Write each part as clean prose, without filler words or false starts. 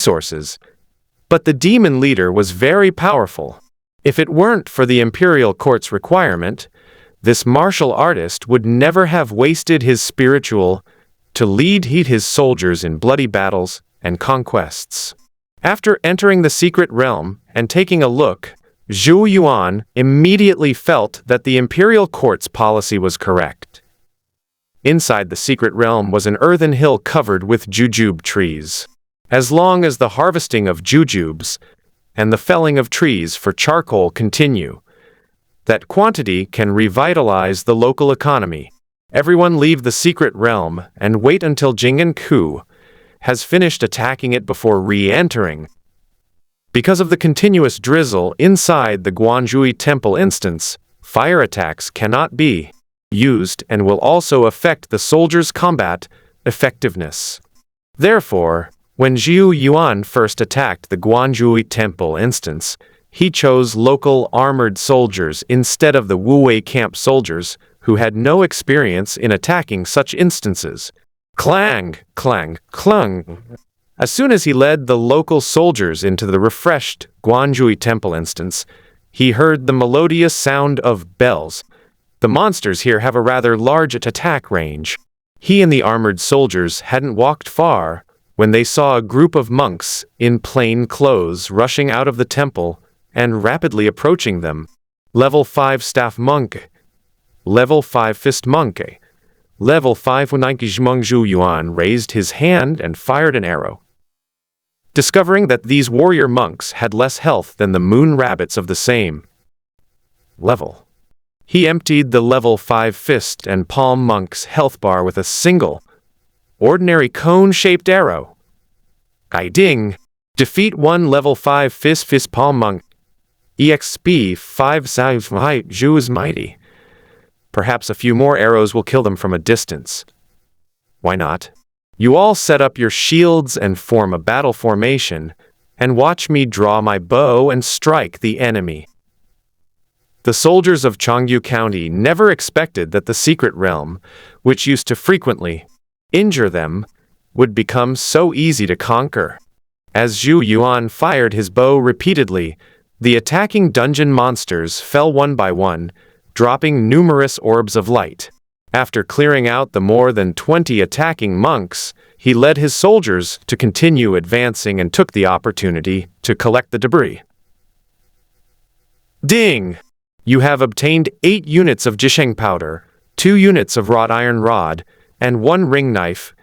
resources, but the demon leader was very powerful. If it weren't for the imperial court's requirement, this martial artist would never have wasted his spiritual to lead his soldiers in bloody battles and conquests. After entering the secret realm and taking a look, Zhou Yuan immediately felt that the imperial court's policy was correct. Inside the secret realm was an earthen hill covered with jujube trees. As long as the harvesting of jujubes and the felling of trees for charcoal continue, that quantity can revitalize the local economy. Everyone leave the secret realm and wait until Jingen Ku has finished attacking it before re-entering. Because of the continuous drizzle inside the Guanzhui Temple instance, fire attacks cannot be used and will also affect the soldiers' combat effectiveness. Therefore, when Zhou Yuan first attacked the Guanzhui Temple instance, he chose local armored soldiers instead of the Wuwei camp soldiers who had no experience in attacking such instances. Clang, clang, clung. As soon as he led the local soldiers into the refreshed Guanzhui Temple instance, he heard the melodious sound of bells. The monsters here have a rather large attack range. He and the armored soldiers hadn't walked far when they saw a group of monks in plain clothes rushing out of the temple and rapidly approaching them. Level 5 Staff Monk, Level 5 Fist Monk, Level 5 Zhou Yuan raised his hand and fired an arrow. Discovering that these warrior monks had less health than the moon rabbits of the same level, he emptied the Level 5 Fist and Palm Monk's health bar with a single, ordinary cone-shaped arrow. Guiding. Defeat 1 Level 5 Fist Palm Monk. EXP 5 Zhou is mighty. Perhaps a few more arrows will kill them from a distance. Why not? You all set up your shields and form a battle formation, and watch me draw my bow and strike the enemy. The soldiers of Changyu County never expected that the secret realm, which used to frequently injure them, would become so easy to conquer. As Zhou Yuan fired his bow repeatedly, the attacking dungeon monsters fell one by one, dropping numerous orbs of light. After clearing out the more than 20 attacking monks, he led his soldiers to continue advancing and took the opportunity to collect the debris. Ding! You have obtained 8 units of Jisheng powder, 2 units of wrought iron rod, and 1 ring knife.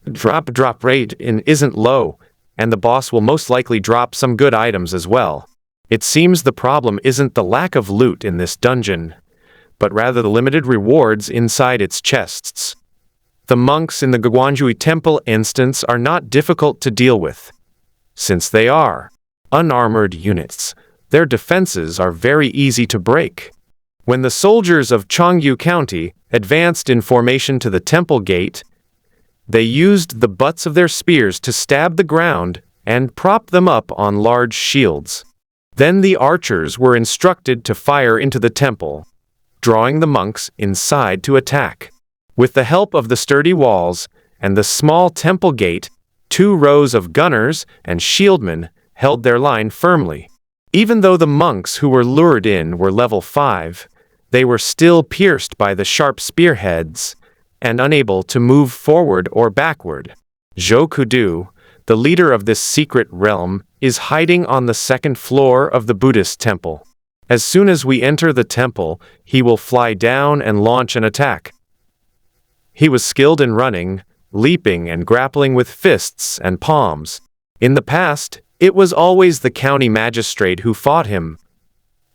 Drop rate isn't low, and the boss will most likely drop some good items as well. It seems the problem isn't the lack of loot in this dungeon, but rather the limited rewards inside its chests. The monks in the Guanzhui Temple instance are not difficult to deal with. Since they are unarmored units, their defenses are very easy to break. When the soldiers of Changyu County advanced in formation to the temple gate, they used the butts of their spears to stab the ground and prop them up on large shields. Then the archers were instructed to fire into the temple, drawing the monks inside to attack. With the help of the sturdy walls and the small temple gate, 2 rows of gunners and shieldmen held their line firmly. Even though the monks who were lured in were level 5, they were still pierced by the sharp spearheads and unable to move forward or backward. Zhou Kudu, the leader of this secret realm, is hiding on the 2nd floor of the Buddhist temple. As soon as we enter the temple, he will fly down and launch an attack. He was skilled in running, leaping, and grappling with fists and palms. In the past, it was always the county magistrate who fought him.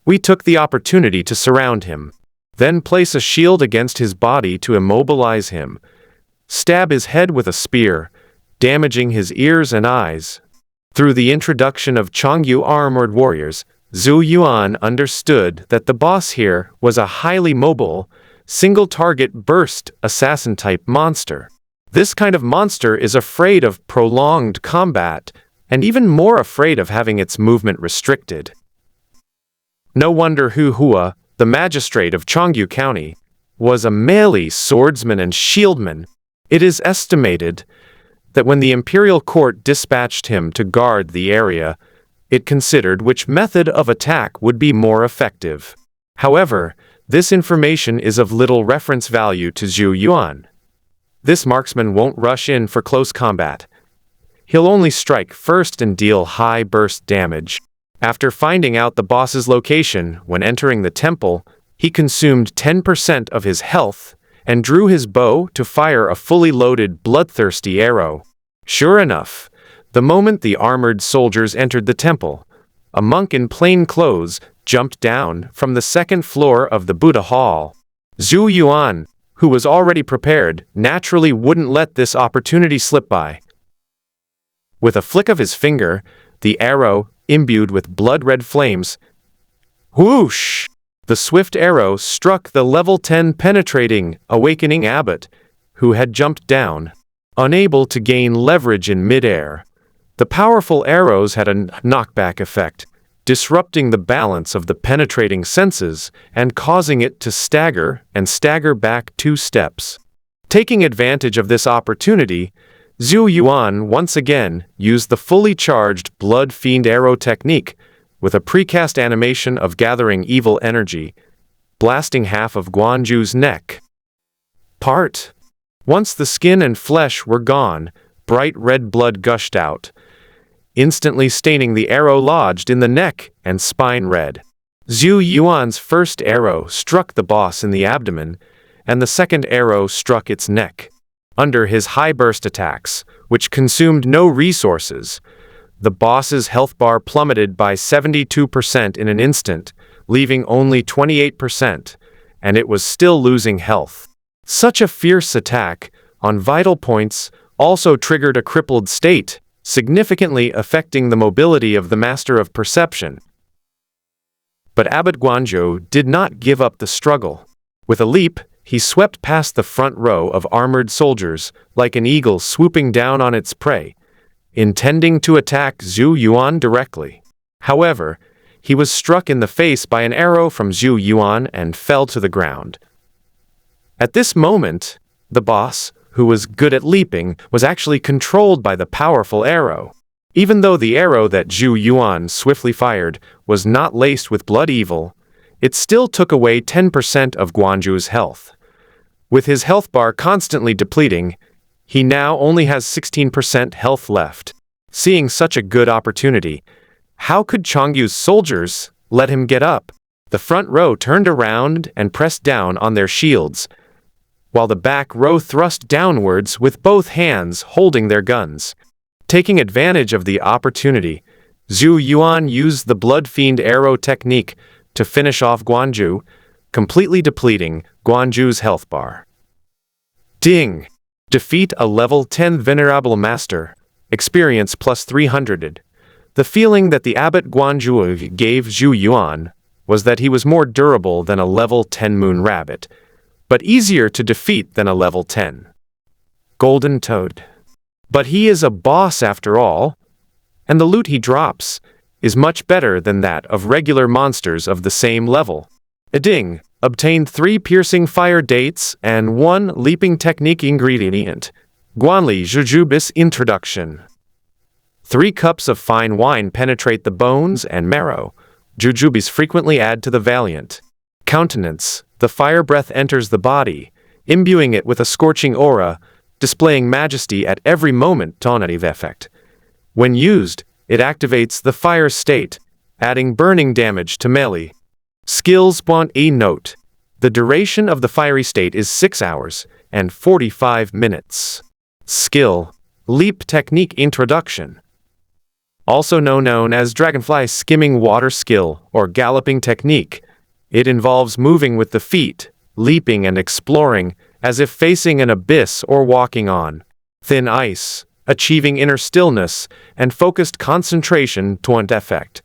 We took the opportunity to surround him, then place a shield against his body to immobilize him, stab his head with a spear, damaging his ears and eyes. Through the introduction of Changyu armored warriors, Zhou Yuan understood that the boss here was a highly mobile, single-target burst assassin-type monster. This kind of monster is afraid of prolonged combat, and even more afraid of having its movement restricted. No wonder Hu Hua, the magistrate of Changyu County, was a melee swordsman and shieldman. It is estimated that when the imperial court dispatched him to guard the area, it considered which method of attack would be more effective. However, this information is of little reference value to Zhou Yuan. This marksman won't rush in for close combat. He'll only strike first and deal high burst damage. After finding out the boss's location when entering the temple, he consumed 10% of his health and drew his bow to fire a fully loaded, bloodthirsty arrow. Sure enough, the moment the armored soldiers entered the temple, a monk in plain clothes jumped down from the second floor of the Buddha Hall. Zhou Yuan, who was already prepared, naturally wouldn't let this opportunity slip by. With a flick of his finger, the arrow, imbued with blood-red flames, whoosh! The swift arrow struck the level 10 penetrating, awakening abbot, who had jumped down. Unable to gain leverage in midair, the powerful arrows had a knockback effect, disrupting the balance of the penetrating senses and causing it to stagger back 2 steps. Taking advantage of this opportunity, Zhou Yuan once again used the fully charged Blood Fiend arrow technique with a precast animation of gathering evil energy, blasting half of Guanju's neck. Part. Once the skin and flesh were gone, bright red blood gushed out, instantly staining the arrow lodged in the neck and spine red. Zhou Yuan's first arrow struck the boss in the abdomen, and the second arrow struck its neck. Under his high-burst attacks, which consumed no resources, the boss's health bar plummeted by 72% in an instant, leaving only 28%, and it was still losing health. Such a fierce attack, on vital points, also triggered a crippled state, significantly affecting the mobility of the Master of Perception. But Abbot Guanzhou did not give up the struggle. With a leap, he swept past the front row of armored soldiers, like an eagle swooping down on its prey, intending to attack Zhou Yuan directly. However, he was struck in the face by an arrow from Zhou Yuan and fell to the ground. At this moment, the boss, who was good at leaping, was actually controlled by the powerful arrow. Even though the arrow that Zhou Yuan swiftly fired was not laced with blood evil, it still took away 10% of Guanju's health. With his health bar constantly depleting, he now only has 16% health left. Seeing such a good opportunity, how could Changyu's soldiers let him get up? The front row turned around and pressed down on their shields, while the back row thrust downwards with both hands holding their guns. Taking advantage of the opportunity, Zhou Yuan used the Blood Fiend arrow technique to finish off Guanju, completely depleting Guanju's health bar. Ding! Defeat a level 10 Venerable Master. Experience plus 300. The feeling that the Abbot Guanzhou gave Zhou Yuan was that he was more durable than a level 10 Moon Rabbit, but easier to defeat than a level 10 Golden Toad. But he is a boss after all, and the loot he drops is much better than that of regular monsters of the same level. Ding! Obtained 3 piercing fire dates and 1 leaping technique ingredient. Guanli Jujubis Introduction. 3 cups of fine wine penetrate the bones and marrow. Jujubis frequently add to the valiant countenance. The fire breath enters the body, imbuing it with a scorching aura, displaying majesty at every moment. Tonative effect. When used, it activates the fire state, adding burning damage to melee. Skills. A note. The duration of the fiery state is 6 hours and 45 minutes. Skill. Leap Technique Introduction. Also known as Dragonfly Skimming Water Skill or Galloping Technique, it involves moving with the feet, leaping and exploring, as if facing an abyss or walking on thin ice, achieving inner stillness and focused concentration. Taunt effect.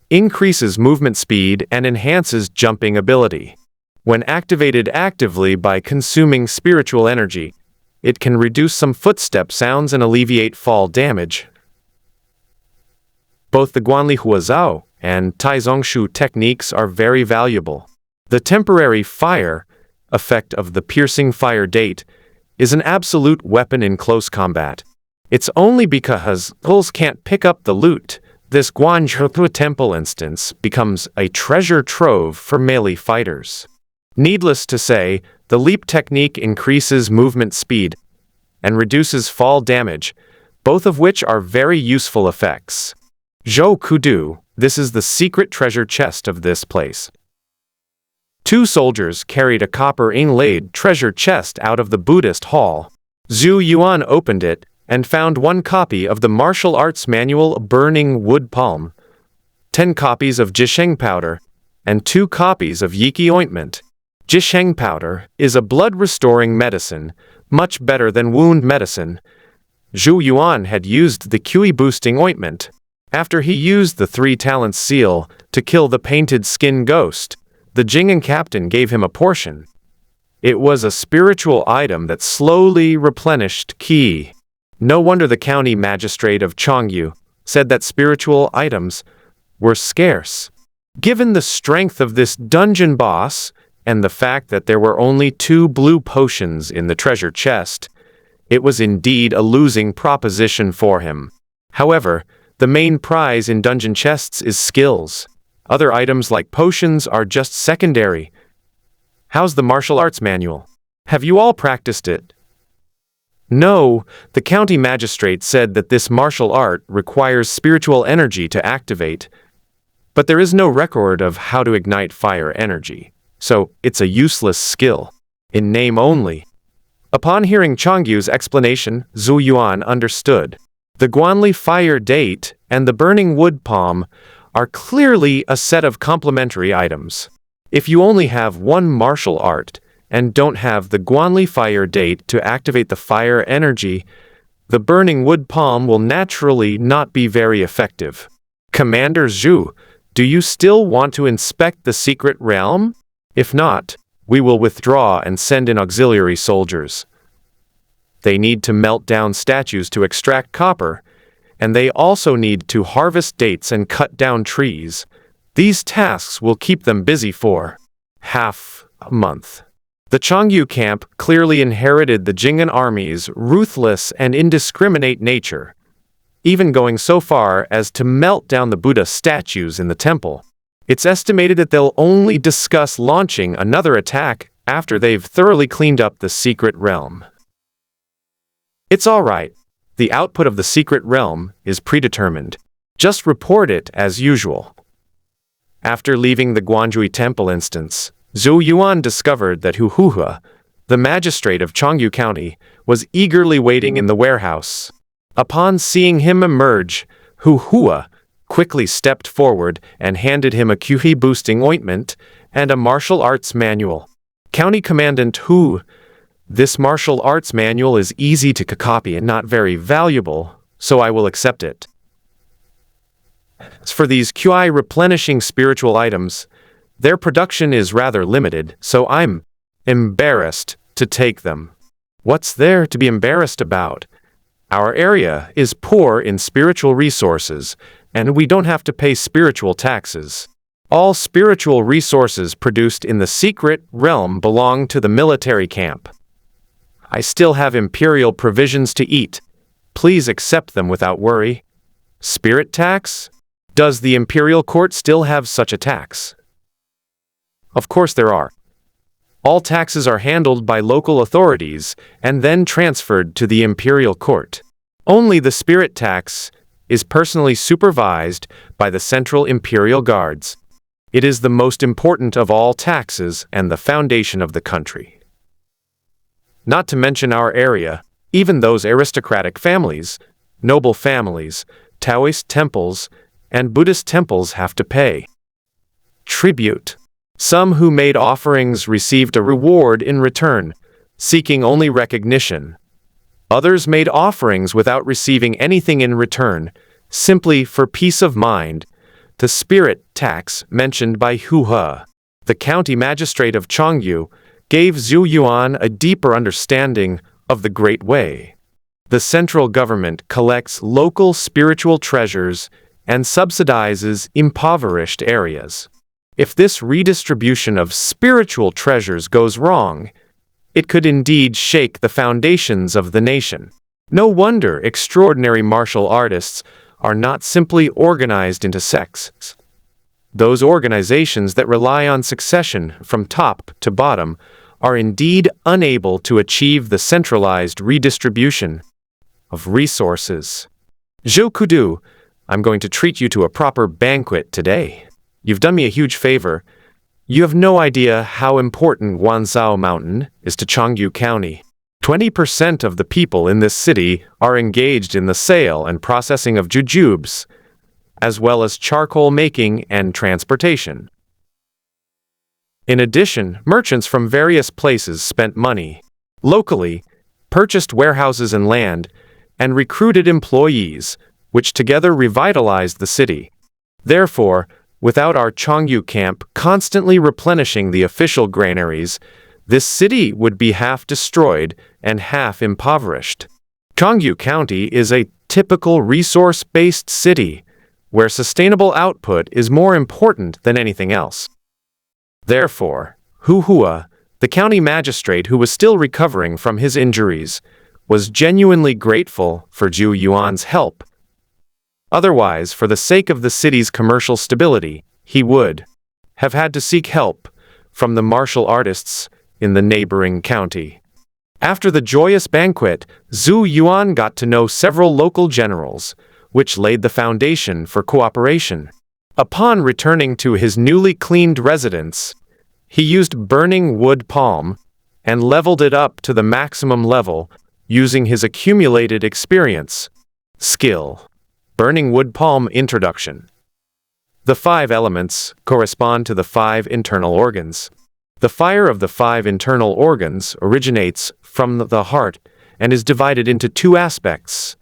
Increases movement speed and enhances jumping ability. When activated actively by consuming spiritual energy, it can reduce some footstep sounds and alleviate fall damage. Both the Guanli Huazao and Taizongshu techniques are very valuable. The temporary fire effect of the piercing fire date is an absolute weapon in close combat. It's only because ghouls can't pick up the loot. This Guanzhou temple instance becomes a treasure trove for melee fighters. Needless to say, the leap technique increases movement speed and reduces fall damage, both of which are very useful effects. Zhou Kudu, this is the secret treasure chest of this place. 2 soldiers carried a copper inlaid treasure chest out of the Buddhist hall. Zhou Yuan opened it and found 1 copy of the martial arts manual Burning Wood Palm, 10 copies of Jisheng powder, and 2 copies of Yiki ointment. Jisheng powder is a blood-restoring medicine, much better than wound medicine. Zhou Yuan had used the QE-boosting ointment. After he used the 3 talents seal to kill the painted skin ghost, the Jing'an captain gave him a portion. It was a spiritual item that slowly replenished qi. No wonder the county magistrate of Chongyu said that spiritual items were scarce. Given the strength of this dungeon boss and the fact that there were only 2 blue potions in the treasure chest, it was indeed a losing proposition for him. However, the main prize in dungeon chests is skills. Other items like potions are just secondary. How's the martial arts manual? Have you all practiced it? No, the county magistrate said that this martial art requires spiritual energy to activate, but there is no record of how to ignite fire energy, so it's a useless skill, in name only. Upon hearing Chongyu's explanation, Zhou Yuan understood. The Guanli fire date and the burning wood palm are clearly a set of complementary items. If you only have 1 martial art and don't have the Guanli fire date to activate the fire energy, the burning wood palm will naturally not be very effective. Commander Zhu, do you still want to inspect the secret realm? If not, we will withdraw and send in auxiliary soldiers. They need to melt down statues to extract copper, and they also need to harvest dates and cut down trees. These tasks will keep them busy for half a month. The Chongyu camp clearly inherited the Jing'an army's ruthless and indiscriminate nature, even going so far as to melt down the Buddha statues in the temple. It's estimated that they'll only discuss launching another attack after they've thoroughly cleaned up the secret realm. It's all right. The output of the secret realm is predetermined. Just report it as usual. After leaving the Guanzhui temple instance, Zhou Yuan discovered that Hu Huhua, the magistrate of Chongyu County, was eagerly waiting in the warehouse. Upon seeing him emerge, Hu Hua quickly stepped forward and handed him a QE-boosting ointment and a martial arts manual. County Commandant Hu, this martial arts manual is easy to copy and not very valuable, so I will accept it. As for these QI replenishing spiritual items, their production is rather limited, so I'm embarrassed to take them. What's there to be embarrassed about? Our area is poor in spiritual resources, and we don't have to pay spiritual taxes. All spiritual resources produced in the secret realm belong to the military camp. I still have imperial provisions to eat. Please accept them without worry. Spirit tax? Does the imperial court still have such a tax? Of course there are. All taxes are handled by local authorities and then transferred to the imperial court. Only the spirit tax is personally supervised by the Central Imperial Guards. It is the most important of all taxes and the foundation of the country. Not to mention our area, even those aristocratic families, noble families, Taoist temples, and Buddhist temples have to pay tribute. Some who made offerings received a reward in return, seeking only recognition. Others made offerings without receiving anything in return, simply for peace of mind. The spirit tax mentioned by Hu He, the county magistrate of Chongyu, gave Zhou Yuan a deeper understanding of the Great Way. The central government collects local spiritual treasures and subsidizes impoverished areas. If this redistribution of spiritual treasures goes wrong, it could indeed shake the foundations of the nation. No wonder extraordinary martial artists are not simply organized into sects. Those organizations that rely on succession from top to bottom are indeed unable to achieve the centralized redistribution of resources. Zhou Kudu, I'm going to treat you to a proper banquet today. You've done me a huge favor. You have no idea how important Wanzhou Mountain is to Changyu County. 20% of the people in this city are engaged in the sale and processing of jujubes, as well as charcoal making and transportation. In addition, merchants from various places spent money locally, purchased warehouses and land, and recruited employees, which together revitalized the city. Therefore, without our Changyu camp constantly replenishing the official granaries, this city would be half destroyed and half impoverished. Changyu County is a typical resource-based city, where sustainable output is more important than anything else. Therefore, Hu Hua, the county magistrate who was still recovering from his injuries, was genuinely grateful for Zhou Yuan's help. Otherwise, for the sake of the city's commercial stability, he would have had to seek help from the martial artists in the neighboring county. After the joyous banquet, Zhou Yuan got to know several local generals, which laid the foundation for cooperation. Upon returning to his newly cleaned residence, he used burning wood palm and leveled it up to the maximum level using his accumulated experience. Skill. Burning wood palm introduction. The 5 elements correspond to the 5 internal organs. The fire of the 5 internal organs originates from the heart and is divided into 2 aspects: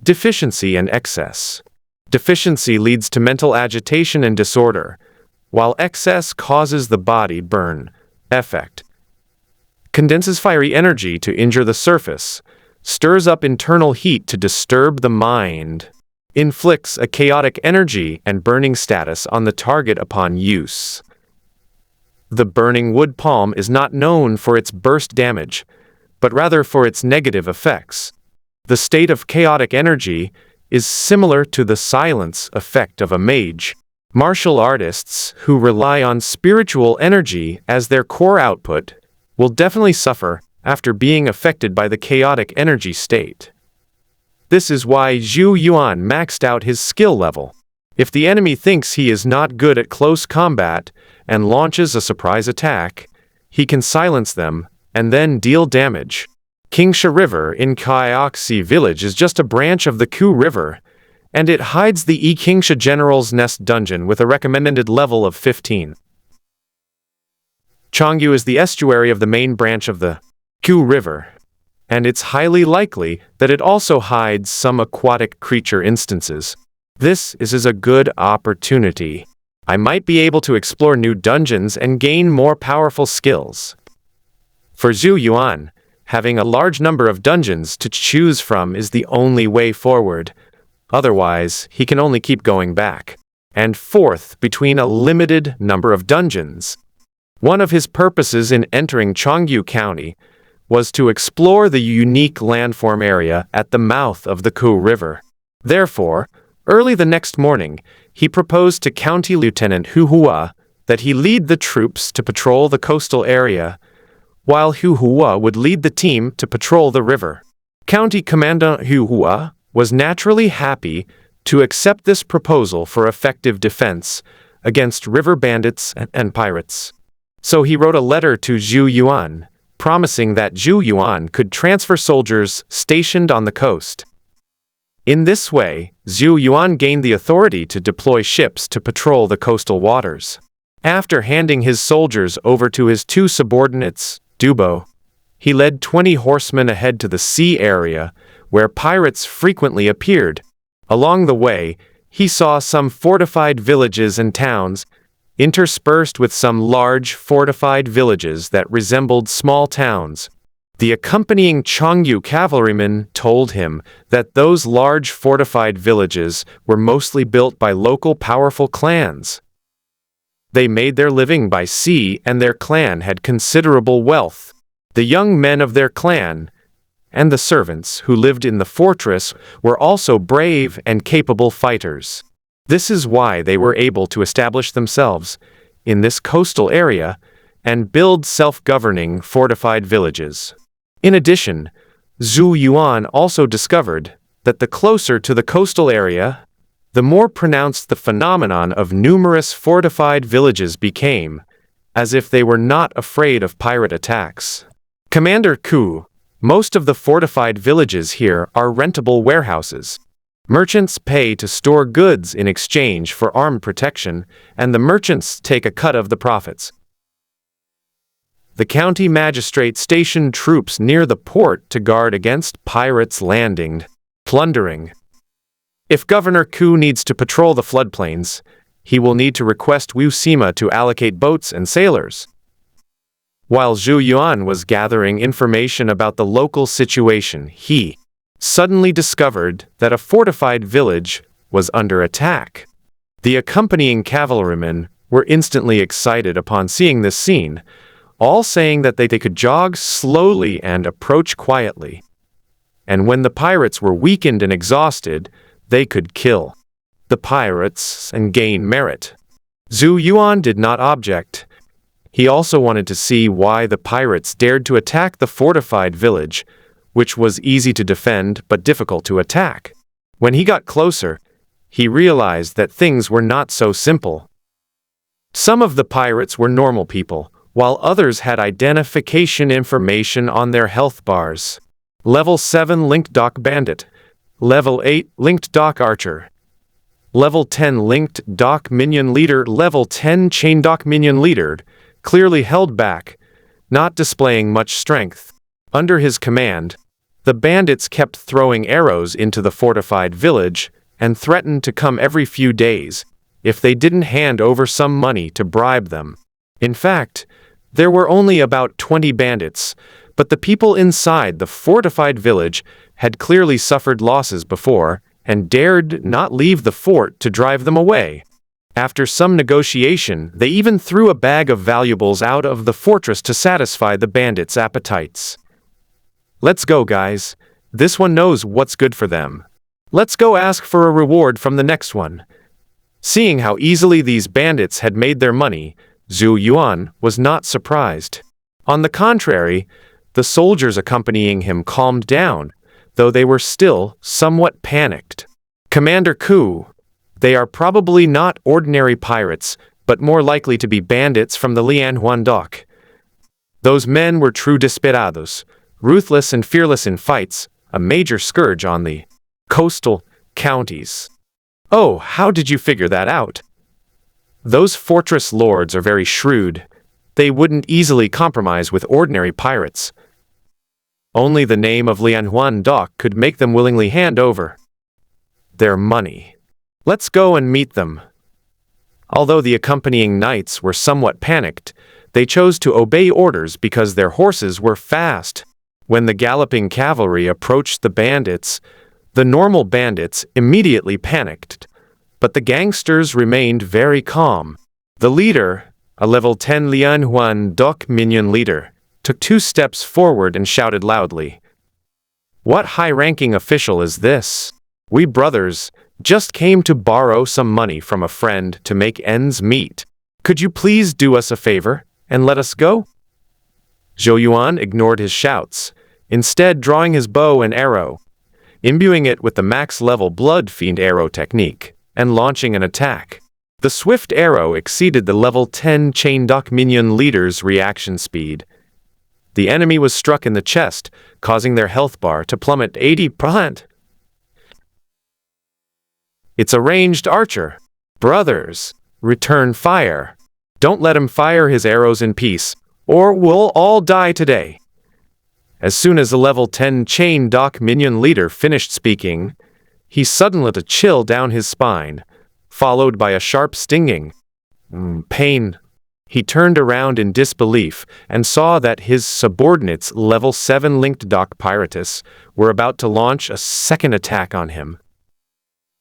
deficiency and excess. Deficiency leads to mental agitation and disorder, while excess causes the body burn effect. Condenses fiery energy to injure the surface, stirs up internal heat to disturb the mind, inflicts a chaotic energy and burning status on the target upon use. The burning wood palm is not known for its burst damage, but rather for its negative effects. The state of chaotic energy is similar to the silence effect of a mage. Martial artists who rely on spiritual energy as their core output will definitely suffer after being affected by the chaotic energy state. This is why Zhou Yuan maxed out his skill level. If the enemy thinks he is not good at close combat and launches a surprise attack, he can silence them and then deal damage. Kingsha River in Kaiaxi village is just a branch of the Ku River, and it hides the Kingsha General's Nest dungeon with a recommended level of 15. Changyu is the estuary of the main branch of the Ku River, and it's highly likely that it also hides some aquatic creature instances. This is a good opportunity. I might be able to explore new dungeons and gain more powerful skills. For Zhou Yuan, having a large number of dungeons to choose from is the only way forward. Otherwise, he can only keep going back and forth between a limited number of dungeons. One of his purposes in entering Changyu County was to explore the unique landform area at the mouth of the Ku River. Therefore, early the next morning, he proposed to County Lieutenant Hu Hua that he lead the troops to patrol the coastal area, while Hu Hua would lead the team to patrol the river. County Commandant Hu Hua was naturally happy to accept this proposal for effective defense against river bandits and pirates. So he wrote a letter to Zhou Yuan, promising that Zhou Yuan could transfer soldiers stationed on the coast. In this way, Zhou Yuan gained the authority to deploy ships to patrol the coastal waters. After handing his soldiers over to his 2 subordinates, Dubo, he led 20 horsemen ahead to the sea area, where pirates frequently appeared. Along the way, he saw some fortified villages and towns, interspersed with some large fortified villages that resembled small towns. The accompanying Changyu cavalrymen told him that those large fortified villages were mostly built by local powerful clans. They made their living by sea and their clan had considerable wealth. The young men of their clan and the servants who lived in the fortress were also brave and capable fighters. This is why they were able to establish themselves in this coastal area and build self-governing fortified villages. In addition, Zhou Yuan also discovered that the closer to the coastal area, the more pronounced the phenomenon of numerous fortified villages became, as if they were not afraid of pirate attacks. Commander Ku, most of the fortified villages here are rentable warehouses. Merchants pay to store goods in exchange for armed protection, and the merchants take a cut of the profits. The county magistrate stationed troops near the port to guard against pirates landing, plundering. If Governor Ku needs to patrol the floodplains, he will need to request Wu Sima to allocate boats and sailors. While Zhou Yuan was gathering information about the local situation, he suddenly discovered that a fortified village was under attack. The accompanying cavalrymen were instantly excited upon seeing this scene, all saying that they could jog slowly and approach quietly. And when the pirates were weakened and exhausted, they could kill the pirates and gain merit. Zhou Yuan did not object. He also wanted to see why the pirates dared to attack the fortified village, which was easy to defend but difficult to attack. When he got closer, he realized that things were not so simple. Some of the pirates were normal people, while others had identification information on their health bars. Level 7 Linked Dock Bandit. Level 8 Linked Dock Archer. Level 10 Linked Dock Minion Leader. Level 10 Chain Dock Minion Leader, clearly held back, not displaying much strength. Under his command, the bandits kept throwing arrows into the fortified village and threatened to come every few days if they didn't hand over some money to bribe them. In fact, there were only about 20 bandits, but the people inside the fortified village had clearly suffered losses before and dared not leave the fort to drive them away. After some negotiation, they even threw a bag of valuables out of the fortress to satisfy the bandits' appetites. Let's go, guys. This one knows what's good for them. Let's go ask for a reward from the next one. Seeing how easily these bandits had made their money, Zhou Yuan was not surprised. On the contrary, the soldiers accompanying him calmed down, though they were still somewhat panicked. Commander Ku, they are probably not ordinary pirates, but more likely to be bandits from the Lianhuan dock. Those men were true desperados, ruthless and fearless in fights, a major scourge on the coastal counties. Oh, how did you figure that out? Those fortress lords are very shrewd. They wouldn't easily compromise with ordinary pirates. Only the name of Lianhuan dock could make them willingly hand over their money. Let's go and meet them. Although the accompanying knights were somewhat panicked, they chose to obey orders because their horses were fast. When the galloping cavalry approached the bandits, the normal bandits immediately panicked, but the gangsters remained very calm. The leader, a level 10 Lianhuan dock minion leader, took 2 steps forward and shouted loudly, "What high-ranking official is this? We brothers just came to borrow some money from a friend to make ends meet. Could you please do us a favor and let us go?" Zhou Yuan ignored his shouts, instead drawing his bow and arrow, imbuing it with the max-level Blood Fiend arrow technique, and launching an attack. The swift arrow exceeded the level 10 Chain Dock Minion leader's reaction speed. The enemy was struck in the chest, causing their health bar to plummet 80%. It's a ranged archer. Brothers, return fire. Don't let him fire his arrows in peace, or we'll all die today. As soon as the level 10 Chain Dock Minion leader finished speaking, he suddenly let a chill down his spine, followed by a sharp stinging pain. He turned around in disbelief and saw that his subordinates, level 7 Linked Dock Pirates, were about to launch a second attack on him.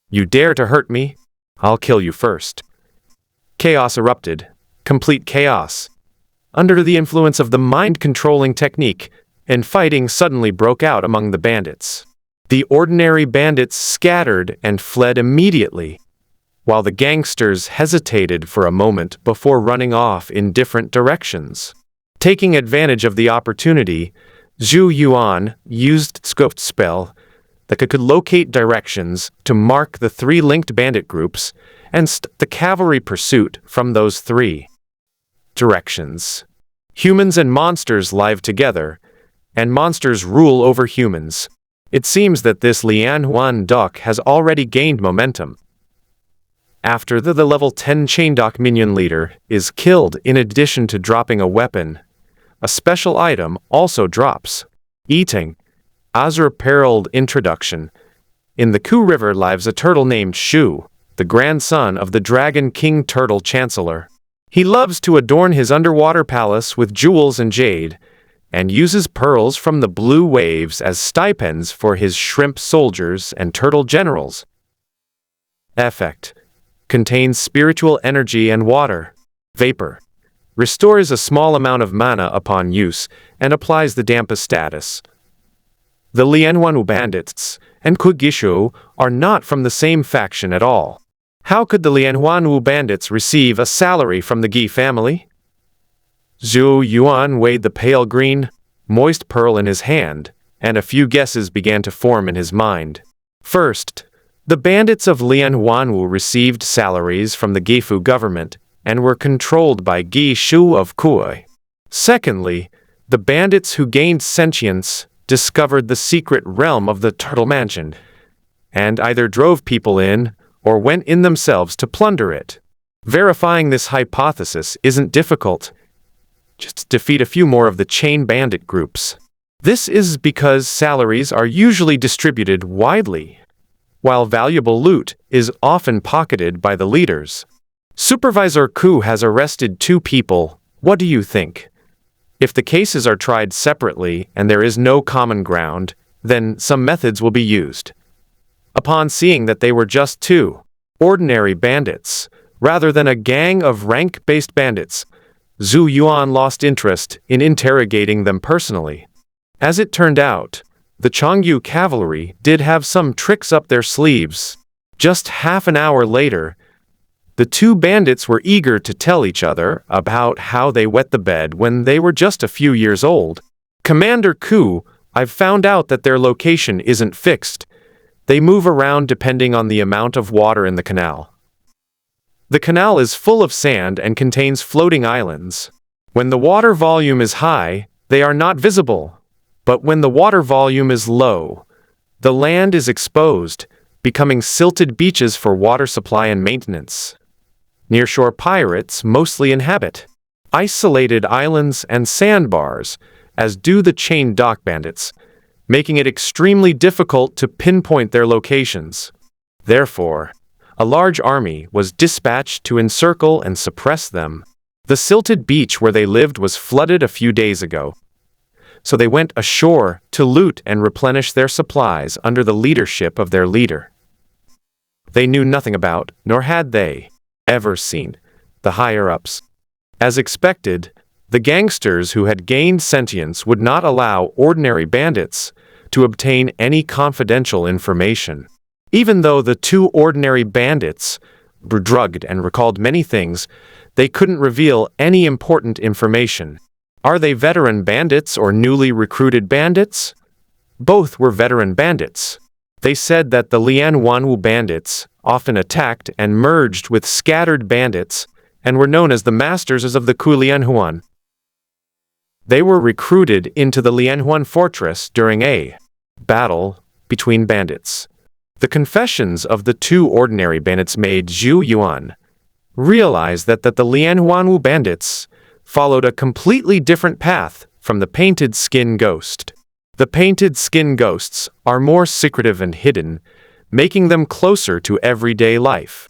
"You dare to hurt me? I'll kill you first." Chaos erupted. Complete chaos. Under the influence of the mind-controlling technique, and fighting suddenly broke out among the bandits. The ordinary bandits scattered and fled immediately, while the gangsters hesitated for a moment before running off in different directions. Taking advantage of the opportunity, Zhou Yuan used scoped spell that could locate directions to mark the three linked bandit groups and the cavalry pursuit from those three directions. Humans and monsters live together, and monsters rule over humans. It seems that this Lianhuan duck has already gained momentum. After the level 10 chain duck minion leader is killed, in addition to dropping a weapon, a special item also drops. Eating. Azure-perilled introduction. In the Ku River lives a turtle named Shu, the grandson of the Dragon King Turtle Chancellor. He loves to adorn his underwater palace with jewels and jade, and uses pearls from the blue waves as stipends for his shrimp soldiers and turtle generals. Effect. Contains spiritual energy and water. Vapor. Restores a small amount of mana upon use and applies the dampest status. The Lianhuan bandits and Kugishu are not from the same faction at all. How could the Lianhuan bandits receive a salary from the Gi family? Zhou Yuan weighed the pale green, moist pearl in his hand, and a few guesses began to form in his mind. First, the bandits of Lianhuanwu received salaries from the Gifu government and were controlled by Gi Shu of Kui. Secondly, the bandits who gained sentience discovered the secret realm of the Turtle Mansion, and either drove people in or went in themselves to plunder it. Verifying this hypothesis isn't difficult. Just defeat a few more of the chain bandit groups. This is because salaries are usually distributed widely, while valuable loot is often pocketed by the leaders. Supervisor Ku has arrested 2 people. What do you think? If the cases are tried separately and there is no common ground, then some methods will be used. Upon seeing that they were just 2 ordinary bandits, rather than a gang of rank-based bandits, Zhou Yuan lost interest in interrogating them personally. As it turned out, the Chongyu cavalry did have some tricks up their sleeves. Just half an hour later, the 2 bandits were eager to tell each other about how they wet the bed when they were just a few years old. Commander Ku, I've found out that their location isn't fixed. They move around depending on the amount of water in the canal. The canal is full of sand and contains floating islands. When the water volume is high, they are not visible. But when the water volume is low, the land is exposed, becoming silted beaches for water supply and maintenance. Nearshore pirates mostly inhabit isolated islands and sandbars, as do the chain dock bandits, making it extremely difficult to pinpoint their locations. Therefore, a large army was dispatched to encircle and suppress them. The silted beach where they lived was flooded a few days ago, so they went ashore to loot and replenish their supplies under the leadership of their leader. They knew nothing about, nor had they ever seen, the higher-ups. As expected, the gangsters who had gained sentience would not allow ordinary bandits to obtain any confidential information. Even though the 2 ordinary bandits were drugged and recalled many things, they couldn't reveal any important information. Are they veteran bandits or newly recruited bandits? Both were veteran bandits. They said that the Lianhuanwu bandits often attacked and merged with scattered bandits and were known as the masters of the Ku Lianhuan. They were recruited into the Lianhuan fortress during a battle between bandits. The confessions of the 2 ordinary bandits made Zhou Yuan realize that the Lianhuanwu bandits followed a completely different path from the painted skin ghost. The painted skin ghosts are more secretive and hidden, making them closer to everyday life.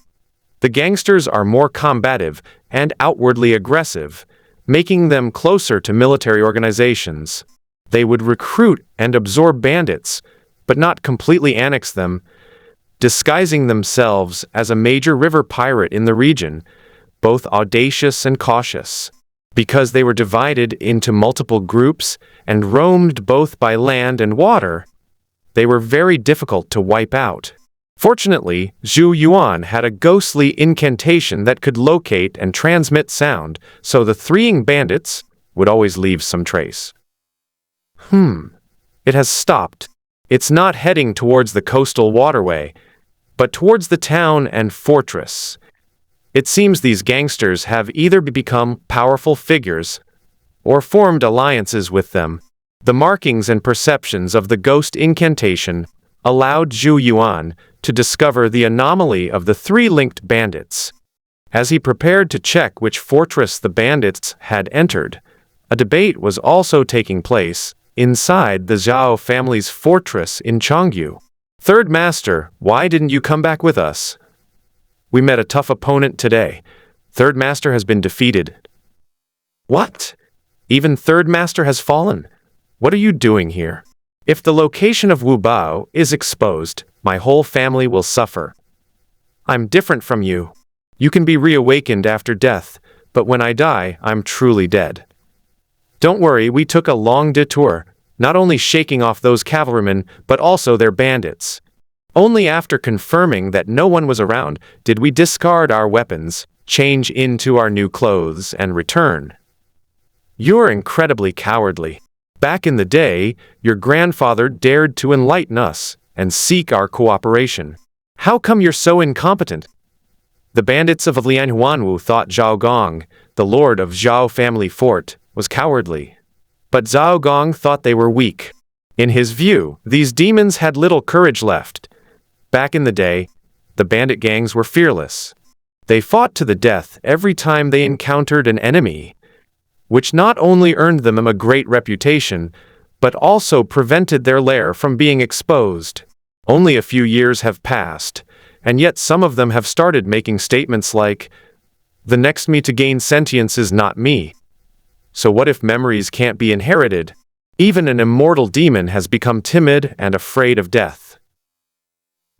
The gangsters are more combative and outwardly aggressive, making them closer to military organizations. They would recruit and absorb bandits, but not completely annex them, disguising themselves as a major river pirate in the region, both audacious and cautious. Because they were divided into multiple groups and roamed both by land and water, they were very difficult to wipe out. Fortunately, Zhou Yuan had a ghostly incantation that could locate and transmit sound, so the fleeing bandits would always leave some trace. It has stopped. It's not heading towards the coastal waterway, but towards the town and fortress. It seems these gangsters have either become powerful figures or formed alliances with them. The markings and perceptions of the ghost incantation allowed Zhou Yuan to discover the anomaly of the three linked bandits. As he prepared to check which fortress the bandits had entered, a debate was also taking place inside the Zhao family's fortress in Chongyu. "Third Master, why didn't you come back with us? We met a tough opponent today. Third Master has been defeated." "What? Even Third Master has fallen? What are you doing here? If the location of Wu Bao is exposed, my whole family will suffer. I'm different from you. You can be reawakened after death, but when I die, I'm truly dead. Don't worry, we took a long detour, not only shaking off those cavalrymen, but also their bandits. Only after confirming that no one was around did we discard our weapons, change into our new clothes, and return. You're incredibly cowardly. Back in the day, your grandfather dared to enlighten us and seek our cooperation. How come you're so incompetent?" The bandits of Lianhuanwu thought Zhao Gong, the lord of Zhao family fort, was cowardly. But Zhao Gong thought they were weak. In his view, these demons had little courage left. Back in the day, the bandit gangs were fearless. They fought to the death every time they encountered an enemy, which not only earned them a great reputation, but also prevented their lair from being exposed. Only a few years have passed, and yet some of them have started making statements like, "The next me to gain sentience is not me." So what if memories can't be inherited? Even an immortal demon has become timid and afraid of death.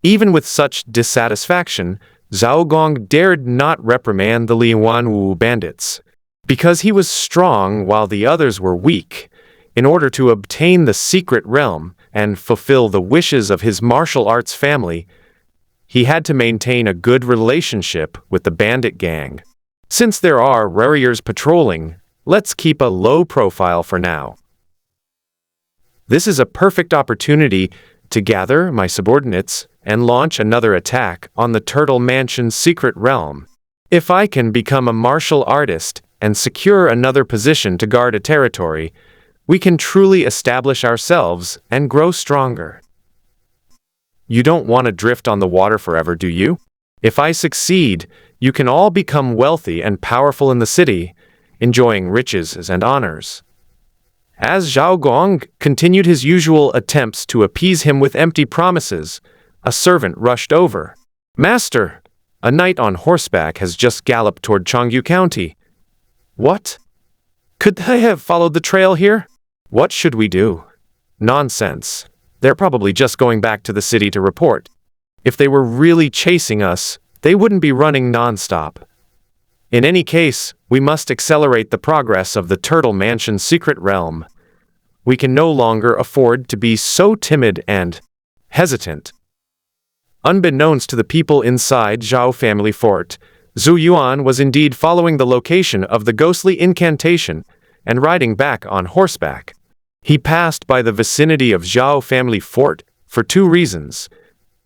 Even with such dissatisfaction, Zhao Gong dared not reprimand the Lianhuanwu bandits. Because he was strong while the others were weak, in order to obtain the secret realm and fulfill the wishes of his martial arts family, he had to maintain a good relationship with the bandit gang. Since there are warriors patrolling, let's keep a low profile for now. This is a perfect opportunity to gather my subordinates and launch another attack on the Turtle Mansion's secret realm. If I can become a martial artist and secure another position to guard a territory, we can truly establish ourselves and grow stronger. You don't want to drift on the water forever, do you? If I succeed, you can all become wealthy and powerful in the city, enjoying riches and honors. As Zhao Gong continued his usual attempts to appease him with empty promises, a servant rushed over. "Master, a knight on horseback has just galloped toward Chongyu County." "What? Could they have followed the trail here? What should we do?" "Nonsense. They're probably just going back to the city to report. If they were really chasing us, they wouldn't be running non-stop. In any case, we must accelerate the progress of the Turtle Mansion's secret realm. We can no longer afford to be so timid and hesitant." Unbeknownst to the people inside Zhao family fort, Zhou Yuan was indeed following the location of the ghostly incantation and riding back on horseback. He passed by the vicinity of Zhao family fort for two reasons.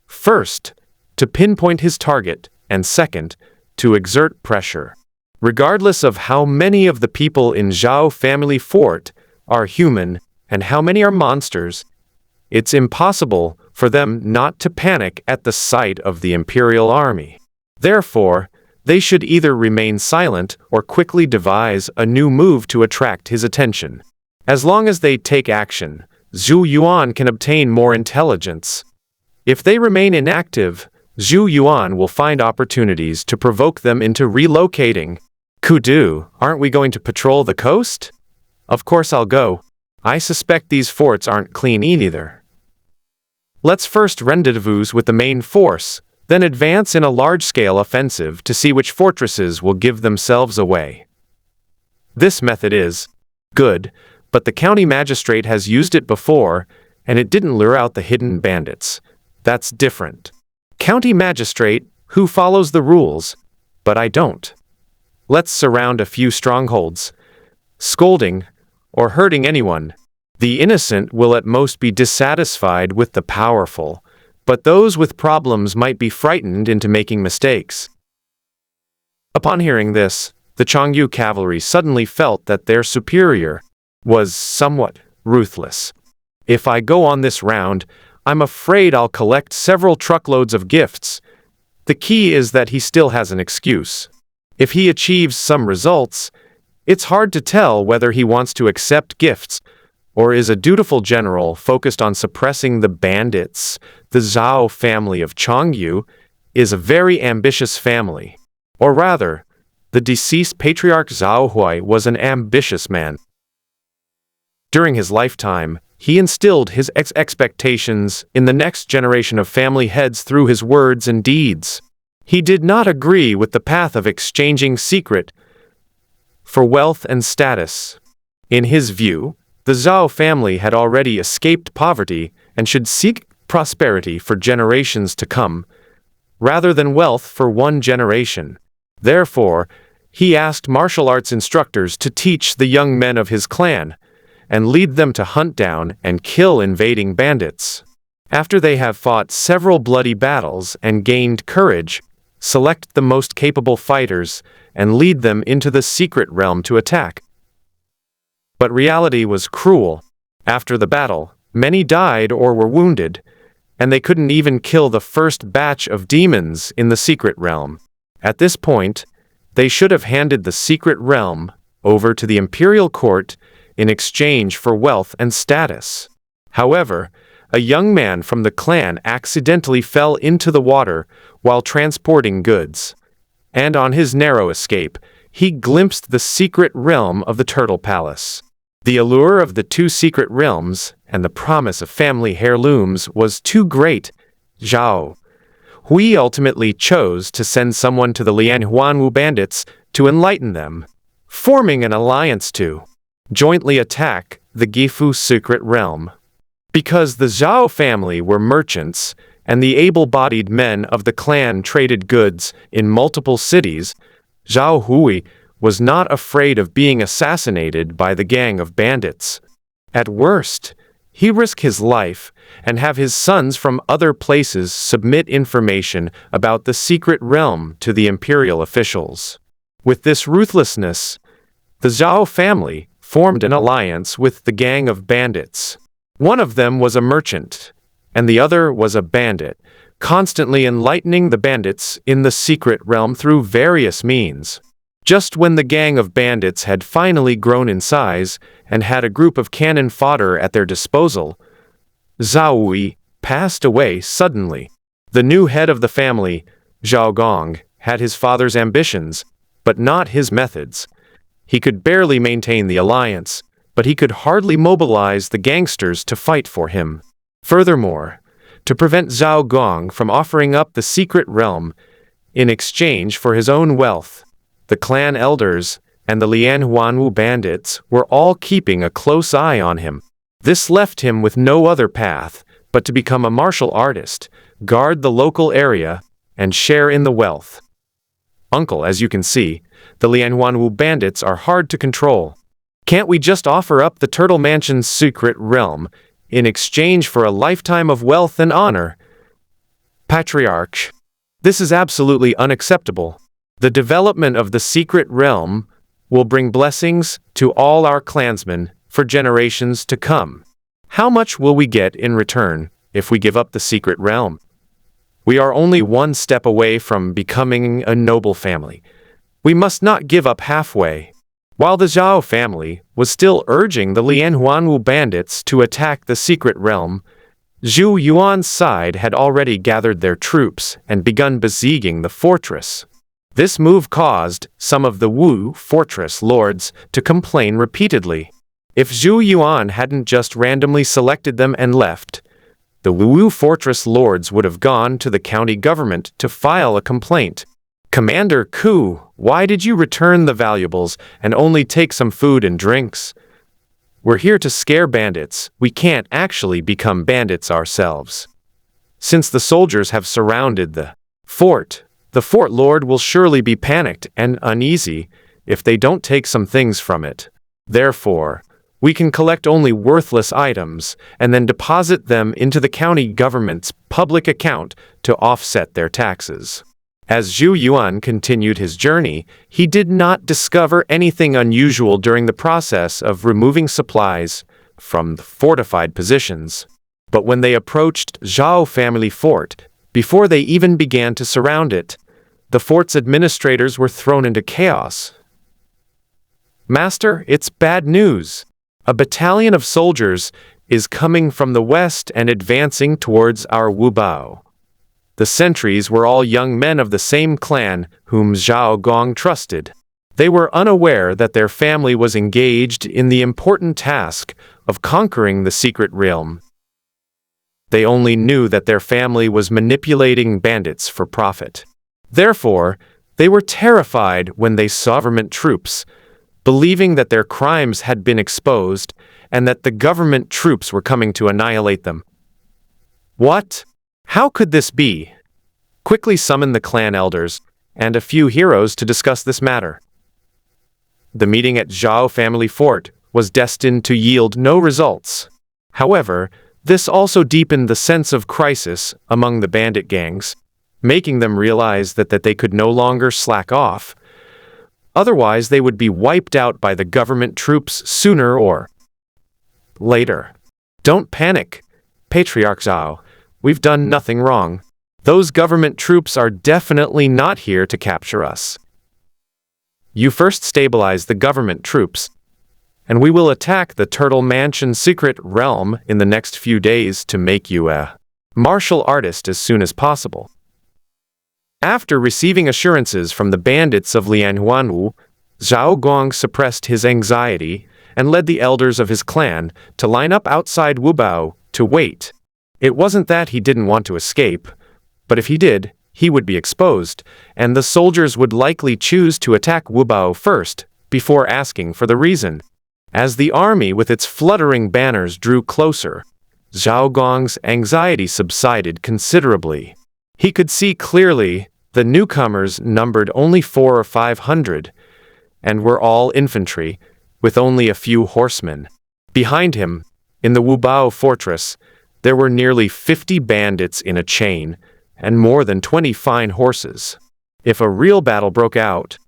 First, to pinpoint his target, and second, to exert pressure. Regardless of how many of the people in Zhao family fort are human and how many are monsters, it's impossible for them not to panic at the sight of the imperial army. Therefore, they should either remain silent or quickly devise a new move to attract his attention. As long as they take action, Zhou Yuan can obtain more intelligence. If they remain inactive, Zhou Yuan will find opportunities to provoke them into relocating. "Kudu, aren't we going to patrol the coast?" "Of course I'll go. I suspect these forts aren't clean either. Let's first rendezvous with the main force, then advance in a large-scale offensive to see which fortresses will give themselves away." This method is good, but the county magistrate has used it before, and it didn't lure out the hidden bandits. That's different. County magistrate, who follows the rules, but I don't. Let's surround a few strongholds. Scolding, or hurting anyone. The innocent will at most be dissatisfied with the powerful, but those with problems might be frightened into making mistakes. Upon hearing this, the Chongyu cavalry suddenly felt that their superior was somewhat ruthless. If I go on this round, I'm afraid I'll collect several truckloads of gifts. The key is that he still has an excuse. If he achieves some results, it's hard to tell whether he wants to accept gifts or is a dutiful general focused on suppressing the bandits. The Zhou family of Chongyu is a very ambitious family. Or rather, the deceased patriarch Zhou Hui was an ambitious man. During his lifetime, he instilled his expectations in the next generation of family heads through his words and deeds. He did not agree with the path of exchanging secret for wealth and status. In his view, the Zhou family had already escaped poverty and should seek prosperity for generations to come, rather than wealth for one generation. Therefore, he asked martial arts instructors to teach the young men of his clan and lead them to hunt down and kill invading bandits. After they have fought several bloody battles and gained courage, select the most capable fighters and lead them into the secret realm to attack. But reality was cruel. After the battle, many died or were wounded, and they couldn't even kill the first batch of demons in the secret realm. At this point, they should have handed the secret realm over to the imperial court in exchange for wealth and status. However, a young man from the clan accidentally fell into the water while transporting goods, and on his narrow escape, he glimpsed the secret realm of the Turtle Palace. The allure of the two secret realms and the promise of family heirlooms was too great. Zhou Hui ultimately chose to send someone to the Lianhuanwu bandits to enlighten them, forming an alliance to jointly attack the Gifu secret realm. Because the Zhou family were merchants, and the able-bodied men of the clan traded goods in multiple cities, Zhou Hui was not afraid of being assassinated by the gang of bandits. At worst, he risked his life and have his sons from other places submit information about the secret realm to the imperial officials. With this ruthlessness, the Zhou family formed an alliance with the gang of bandits. One of them was a merchant, and the other was a bandit, constantly enlightening the bandits in the secret realm through various means. Just when the gang of bandits had finally grown in size and had a group of cannon fodder at their disposal, Zhou Hui passed away suddenly. The new head of the family, Zhao Gong, had his father's ambitions, but not his methods. He could barely maintain the alliance, but he could hardly mobilize the gangsters to fight for him. Furthermore, to prevent Zhao Gong from offering up the secret realm in exchange for his own wealth, the clan elders and the Lianhuanwu bandits were all keeping a close eye on him. This left him with no other path but to become a martial artist, guard the local area, and share in the wealth. Uncle, as you can see, the Lianhuanwu bandits are hard to control. Can't we just offer up the Turtle Mansion's secret realm in exchange for a lifetime of wealth and honor? Patriarch, this is absolutely unacceptable. The development of the secret realm will bring blessings to all our clansmen for generations to come. How much will we get in return if we give up the secret realm? We are only one step away from becoming a noble family. We must not give up halfway. While the Zhao family was still urging the Lianhuanwu bandits to attack the secret realm, Zhou Yuan's side had already gathered their troops and begun besieging the fortress. This move caused some of the Wu fortress lords to complain repeatedly. If Zhou Yuan hadn't just randomly selected them and left, the Wu fortress lords would have gone to the county government to file a complaint. Commander Ku, why did you return the valuables and only take some food and drinks? We're here to scare bandits. We can't actually become bandits ourselves. Since the soldiers have surrounded the fort lord will surely be panicked and uneasy if they don't take some things from it. Therefore, we can collect only worthless items and then deposit them into the county government's public account to offset their taxes. As Zhou Yuan continued his journey, he did not discover anything unusual during the process of removing supplies from the fortified positions. But when they approached Zhao family fort, before they even began to surround it, the fort's administrators were thrown into chaos. Master, it's bad news. A battalion of soldiers is coming from the west and advancing towards our Wubao. The sentries were all young men of the same clan whom Zhao Gong trusted. They were unaware that their family was engaged in the important task of conquering the secret realm. They only knew that their family was manipulating bandits for profit. Therefore, they were terrified when they saw government troops, believing that their crimes had been exposed and that the government troops were coming to annihilate them. What? How could this be? Quickly summon the clan elders and a few heroes to discuss this matter. The meeting at Zhao family fort was destined to yield no results. However, this also deepened the sense of crisis among the bandit gangs, making them realize that they could no longer slack off. Otherwise, they would be wiped out by the government troops sooner or later. Don't panic, Patriarch Zhao. We've done nothing wrong. Those government troops are definitely not here to capture us. You first stabilize the government troops, and we will attack the Turtle Mansion secret realm in the next few days to make you a martial artist as soon as possible. After receiving assurances from the bandits of Lianhuanwu, Zhao Gong suppressed his anxiety and led the elders of his clan to line up outside Wubao to wait. It wasn't that he didn't want to escape, but if he did, he would be exposed, and the soldiers would likely choose to attack Wubao first, before asking for the reason. As the army with its fluttering banners drew closer, Zhao Gong's anxiety subsided considerably. He could see clearly the newcomers numbered only 400 or 500, and were all infantry, with only a few horsemen. Behind him, in the Wubao fortress, there were nearly 50 bandits in a chain, and more than 20 fine horses. If a real battle broke out,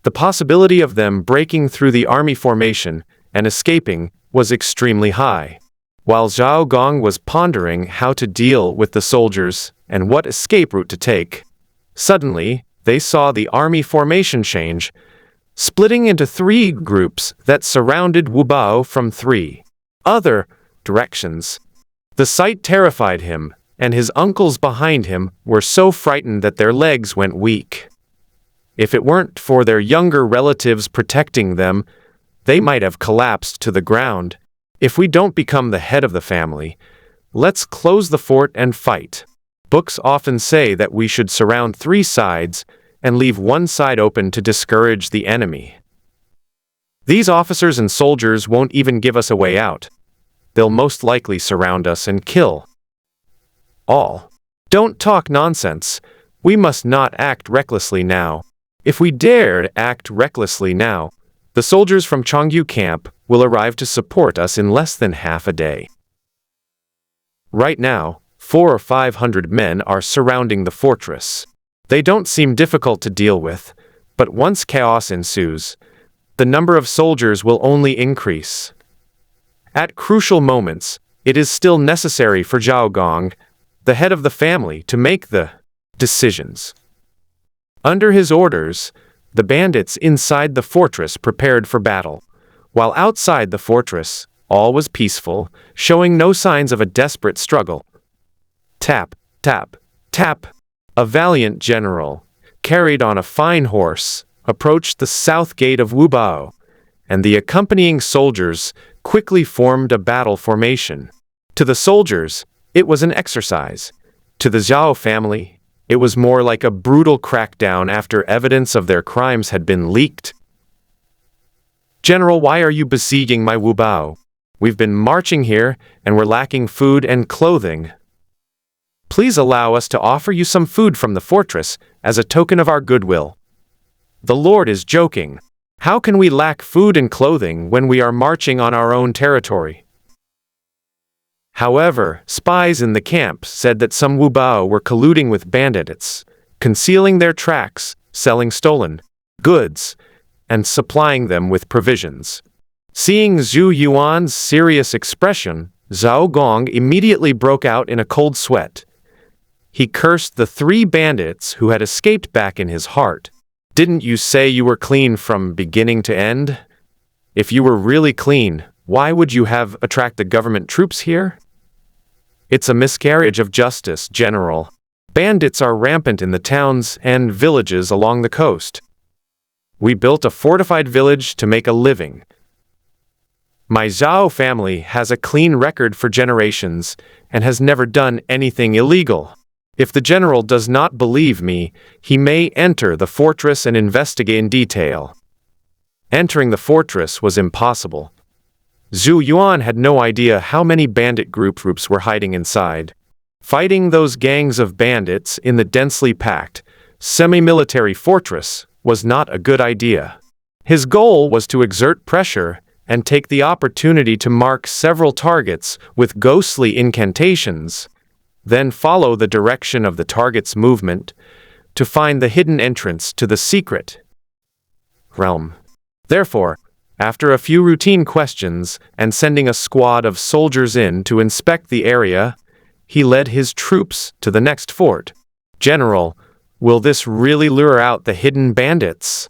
the possibility of them breaking through the army formation and escaping was extremely high. While Zhao Gong was pondering how to deal with the soldiers and what escape route to take, suddenly they saw the army formation change, splitting into 3 groups that surrounded Wubao from 3 other directions. The sight terrified him, and his uncles behind him were so frightened that their legs went weak. If it weren't for their younger relatives protecting them, they might have collapsed to the ground. If we don't become the head of the family, let's close the fort and fight. Books often say that we should surround 3 sides and leave one side open to discourage the enemy. These officers and soldiers won't even give us a way out. They'll most likely surround us and kill all. Don't talk nonsense. We must not act recklessly now. If we dare to act recklessly now, the soldiers from Chongyu camp will arrive to support us in less than half a day. Right now, 400 or 500 men are surrounding the fortress. They don't seem difficult to deal with, but once chaos ensues, the number of soldiers will only increase. At crucial moments, it is still necessary for Zhao Gong, the head of the family, to make the decisions. Under his orders, the bandits inside the fortress prepared for battle, while outside the fortress, all was peaceful, showing no signs of a desperate struggle. Tap, tap, tap. A valiant general, carried on a fine horse, approached the south gate of Wubao, and the accompanying soldiers quickly formed a battle formation. To the soldiers, it was an exercise. To the Zhao family, It was more like a brutal crackdown after evidence of their crimes had been leaked. "General, why are you besieging my Wubao? We've been marching here, and we're lacking food and clothing. Please allow us to offer you some food from the fortress as a token of our goodwill." The Lord is joking. How can we lack food and clothing when we are marching on our own territory? However, spies in the camp said that some Wubao were colluding with bandits, concealing their tracks, selling stolen goods, and supplying them with provisions. Seeing Zhou Yuan's serious expression, Zhao Gong immediately broke out in a cold sweat. He cursed the 3 bandits who had escaped back in his heart. "Didn't you say you were clean from beginning to end? If you were really clean, why would you have attracted government troops here? It's a miscarriage of justice, General. Bandits are rampant in the towns and villages along the coast. We built a fortified village to make a living. My Zhao family has a clean record for generations and has never done anything illegal. If the general does not believe me, he may enter the fortress and investigate in detail." Entering the fortress was impossible. Zhou Yuan had no idea how many bandit groups were hiding inside. Fighting those gangs of bandits in the densely packed, semi-military fortress was not a good idea. His goal was to exert pressure and take the opportunity to mark several targets with ghostly incantations, then follow the direction of the target's movement to find the hidden entrance to the secret realm. Therefore, after a few routine questions and sending a squad of soldiers in to inspect the area, he led his troops to the next fort. "General, will this really lure out the hidden bandits?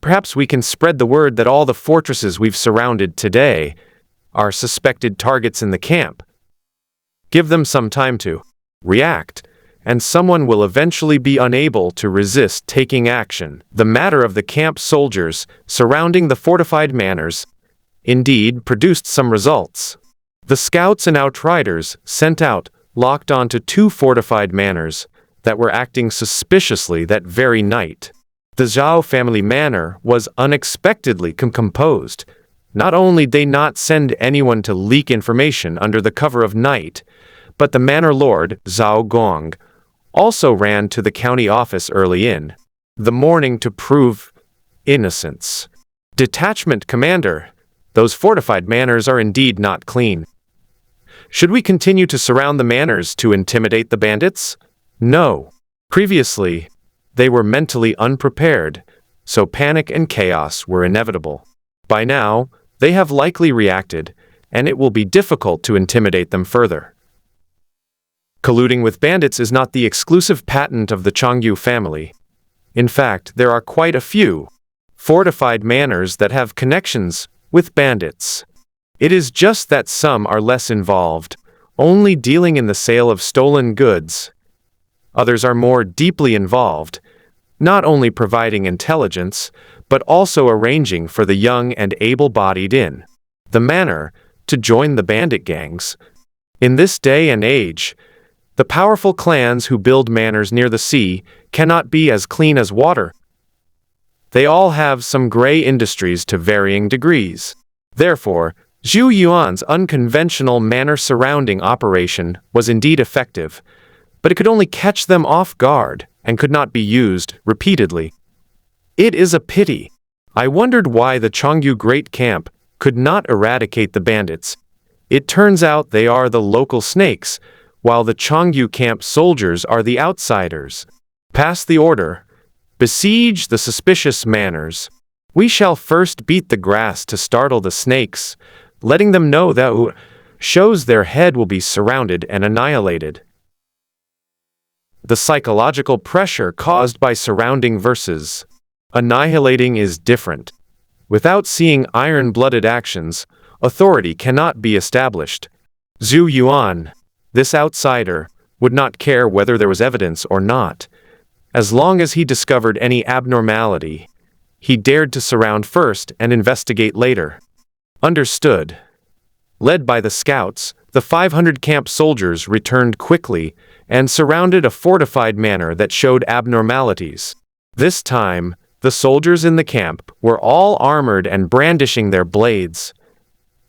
Perhaps we can spread the word that all the fortresses we've surrounded today are suspected targets in the camp. Give them some time to react, and someone will eventually be unable to resist taking action." The matter of the camp soldiers surrounding the fortified manors indeed produced some results. The scouts and outriders sent out locked onto 2 fortified manors that were acting suspiciously that very night. The Zhao family manor was unexpectedly composed. Not only did they not send anyone to leak information under the cover of night, but the manor lord, Zhao Gong, also ran to the county office early in the morning to prove innocence. "Detachment commander, those fortified manors are indeed not clean. Should we continue to surround the manors to intimidate the bandits? No. Previously, they were mentally unprepared, so panic and chaos were inevitable. By now, they have likely reacted, and it will be difficult to intimidate them further." Colluding with bandits is not the exclusive patent of the Changyu family. In fact, there are quite a few fortified manors that have connections with bandits. It is just that some are less involved, only dealing in the sale of stolen goods. Others are more deeply involved, not only providing intelligence, but also arranging for the young and able-bodied in the manor to join the bandit gangs. In this day and age, the powerful clans who build manors near the sea cannot be as clean as water. They all have some gray industries to varying degrees. Therefore, Zhou Yuan's unconventional manor surrounding operation was indeed effective, but it could only catch them off guard and could not be used repeatedly. It is a pity. I wondered why the Changyu Great Camp could not eradicate the bandits. It turns out they are the local snakes, while the Changyu Camp soldiers are the outsiders. Pass the order. Besiege the suspicious manors. We shall first beat the grass to startle the snakes, letting them know that who shows their head will be surrounded and annihilated. The psychological pressure caused by surrounding versus annihilating is different. Without seeing iron-blooded actions, authority cannot be established. Zhou Yuan, this outsider, would not care whether there was evidence or not. As long as he discovered any abnormality, he dared to surround first and investigate later. Understood. Led by the scouts, the 500 camp soldiers returned quickly and surrounded a fortified manor that showed abnormalities. This time, the soldiers in the camp were all armored and brandishing their blades.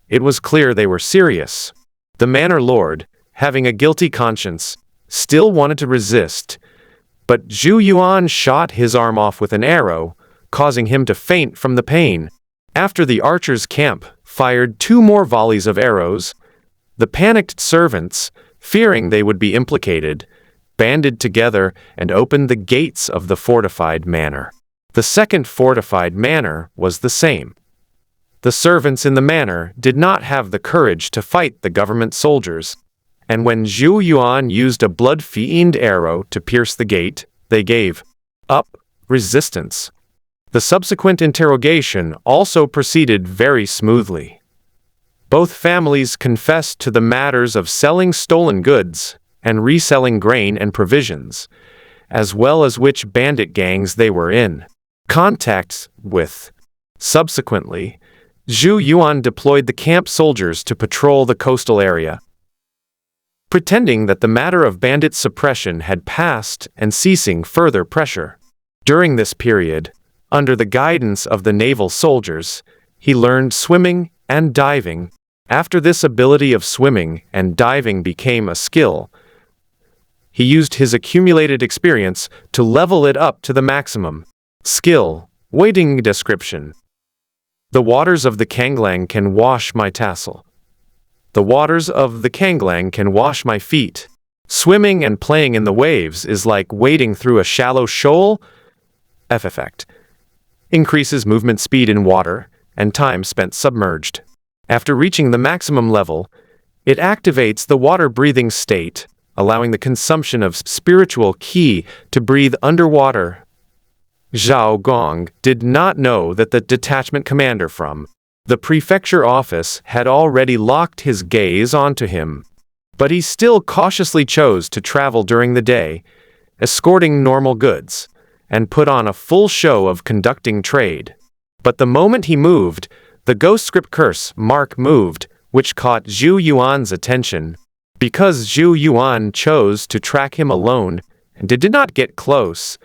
It was clear they were serious. The manor lord, having a guilty conscience, still wanted to resist, but Zhou Yuan shot his arm off with an arrow, causing him to faint from the pain. After the archers' camp fired 2 more volleys of arrows, the panicked servants, fearing they would be implicated, banded together and opened the gates of the fortified manor. The second fortified manor was the same. The servants in the manor did not have the courage to fight the government soldiers, and when Zhou Yuan used a blood-fiend arrow to pierce the gate, they gave up resistance. The subsequent interrogation also proceeded very smoothly. Both families confessed to the matters of selling stolen goods and reselling grain and provisions, as well as which bandit gangs they were in contacts with. Subsequently, Zhou Yuan deployed the camp soldiers to patrol the coastal area, pretending that the matter of bandit suppression had passed and ceasing further pressure. During this period, under the guidance of the naval soldiers, he learned swimming and diving. After this ability of swimming and diving became a skill, he used his accumulated experience to level it up to the maximum. Skill, waiting description. The waters of the Kanglang can wash my tassel. The waters of the Kanglang can wash my feet. Swimming and playing in the waves is like wading through a shallow shoal. F effect. Increases movement speed in water and time spent submerged. After reaching the maximum level, it activates the water-breathing state, allowing the consumption of spiritual qi to breathe underwater. Zhao Gong did not know that the detachment commander from the prefecture office had already locked his gaze onto him, but he still cautiously chose to travel during the day, escorting normal goods, and put on a full show of conducting trade. But the moment he moved, the ghost script curse mark moved, which caught Zhou Yuan's attention. Because Zhou Yuan chose to track him alone and did not get close,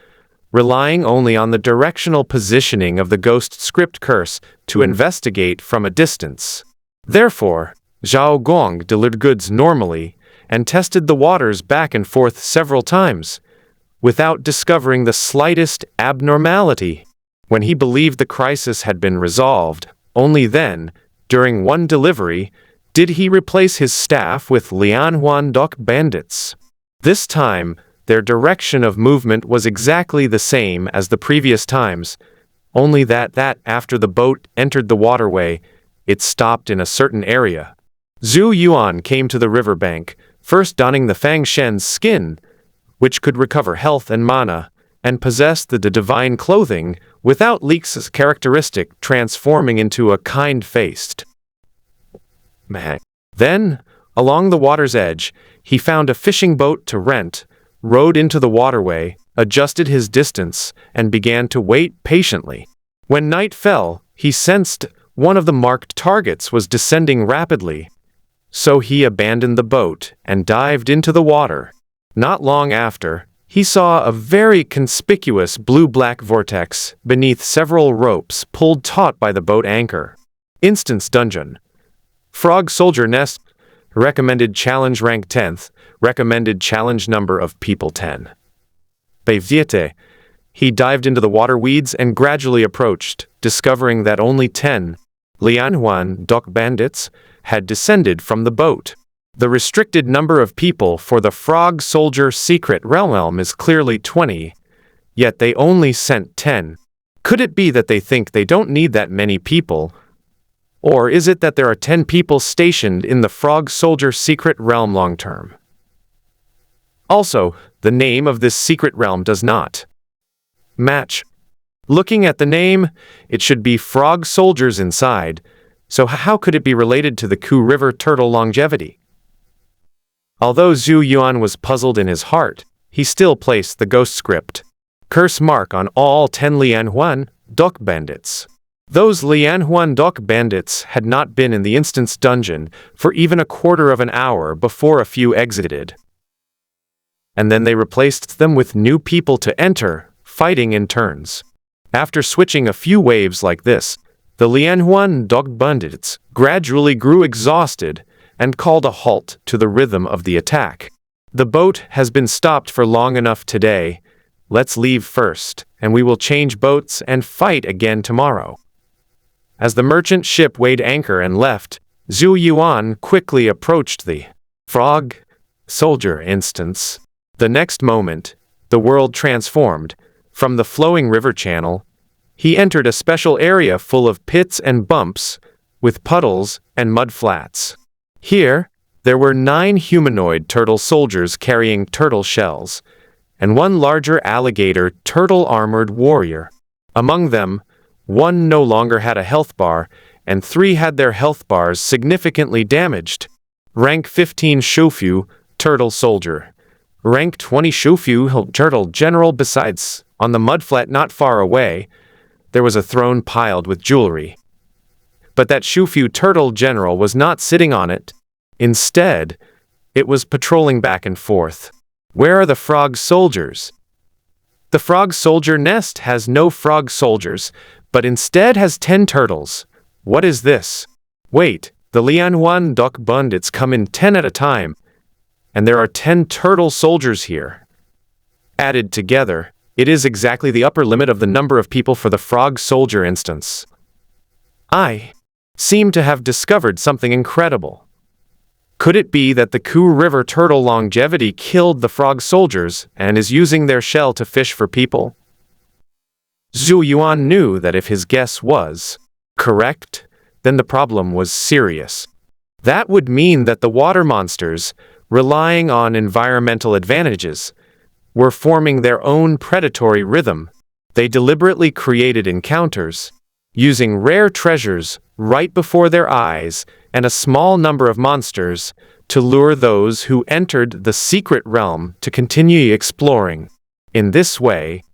relying only on the directional positioning of the ghost script curse to investigate from a distance. Therefore, Zhao Gong delivered goods normally and tested the waters back and forth several times, without discovering the slightest abnormality. When he believed the crisis had been resolved, only then, during one delivery, did he replace his staff with Lianhuan dock bandits. This time, their direction of movement was exactly the same as the previous times, only that after the boat entered the waterway, it stopped in a certain area. Zhou Yuan came to the riverbank, first donning the Fang Shen's skin, which could recover health and mana, and possessed the divine clothing without Leek's characteristic transforming into a kind-faced man. Then, along the water's edge, he found a fishing boat to rent, rowed into the waterway, adjusted his distance, and began to wait patiently. When night fell, he sensed one of the marked targets was descending rapidly, so he abandoned the boat and dived into the water. Not long after, he saw a very conspicuous blue-black vortex beneath several ropes pulled taut by the boat anchor. Instance Dungeon. Frog Soldier Nest. Recommended challenge rank 10th. Recommended challenge number of people 10. Beviete. He dived into the water weeds and gradually approached, discovering that only 10 Lianhuan dock bandits had descended from the boat. The restricted number of people for the Frog Soldier Secret Realm is clearly 20, yet they only sent 10. Could it be that they think they don't need that many people? Or is it that there are 10 people stationed in the Frog Soldier Secret Realm long term? Also, the name of this secret realm does not match. Looking at the name, it should be Frog Soldiers inside, so how could it be related to the Ku River turtle longevity? Although Zhou Yuan was puzzled in his heart, he still placed the ghost script curse mark on all 10 Lianhuan dock bandits. Those Lianhuan Dok bandits had not been in the instant's dungeon for even a quarter of an hour before a few exited. And then they replaced them with new people to enter, fighting in turns. After switching a few waves like this, the Lianhuan Dok bandits gradually grew exhausted and called a halt to the rhythm of the attack. The boat has been stopped for long enough today. Let's leave first, and we will change boats and fight again tomorrow. As the merchant ship weighed anchor and left, Zhou Yuan quickly approached the frog soldier instance. The next moment, the world transformed. From the flowing river channel, he entered a special area full of pits and bumps, with puddles and mud flats. Here, there were 9 humanoid turtle soldiers carrying turtle shells, and 1 larger alligator turtle-armored warrior. Among them, 1 no longer had a health bar, and 3 had their health bars significantly damaged. Rank 15 Shofu, turtle soldier. Rank 20 Shofu, turtle general. Besides, on the mudflat not far away, there was a throne piled with jewelry. But that Shofu turtle general was not sitting on it. Instead, it was patrolling back and forth. Where are the frog soldiers? The frog soldier nest has no frog soldiers, but instead has 10 turtles. What is this? Wait, the Lianhuan Dok bandits come in 10 at a time, and there are 10 turtle soldiers here. Added together, it is exactly the upper limit of the number of people for the frog soldier instance. I seem to have discovered something incredible. Could it be that the Ku River turtle longevity killed the frog soldiers and is using their shell to fish for people? Zhou Yuan knew that if his guess was correct, then the problem was serious. That would mean that the water monsters, relying on environmental advantages, were forming their own predatory rhythm. They deliberately created encounters, using rare treasures right before their eyes and a small number of monsters to lure those who entered the secret realm to continue exploring. In this way,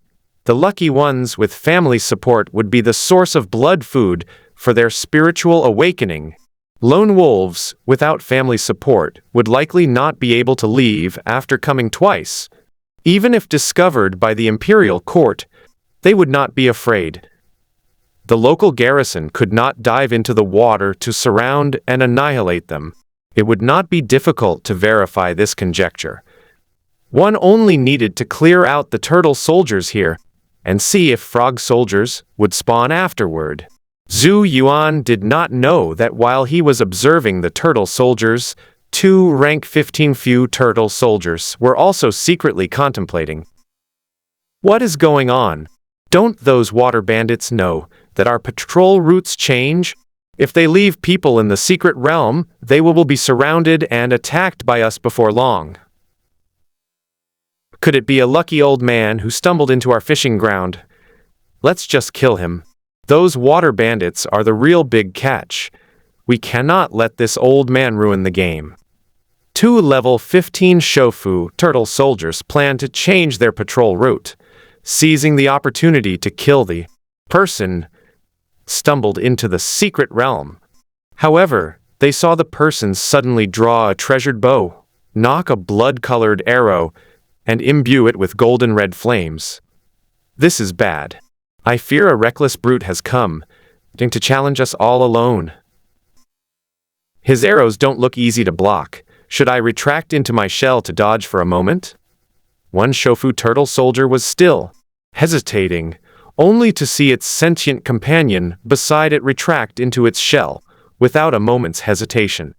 the lucky ones with family support would be the source of blood food for their spiritual awakening. Lone wolves without family support would likely not be able to leave after coming twice. Even if discovered by the imperial court, they would not be afraid. The local garrison could not dive into the water to surround and annihilate them. It would not be difficult to verify this conjecture. One only needed to clear out the turtle soldiers here and see if frog soldiers would spawn afterward. Zhou Yuan did not know that while he was observing the turtle soldiers, 2 rank 15 few turtle soldiers were also secretly contemplating. What is going on? Don't those water bandits know that our patrol routes change? If they leave people in the secret realm, they will be surrounded and attacked by us before long. Could it be a lucky old man who stumbled into our fishing ground? Let's just kill him. Those water bandits are the real big catch. We cannot let this old man ruin the game. 2 level 15 Shofu turtle soldiers plan to change their patrol route, seizing the opportunity to kill the person stumbled into the secret realm. However, they saw the person suddenly draw a treasured bow, knock a blood-colored arrow, and imbue it with golden red flames. This is bad. I fear a reckless brute has come, to challenge us all alone. His arrows don't look easy to block. Should I retract into my shell to dodge for a moment? One Shofu turtle soldier was still hesitating, only to see its sentient companion beside it retract into its shell, without a moment's hesitation.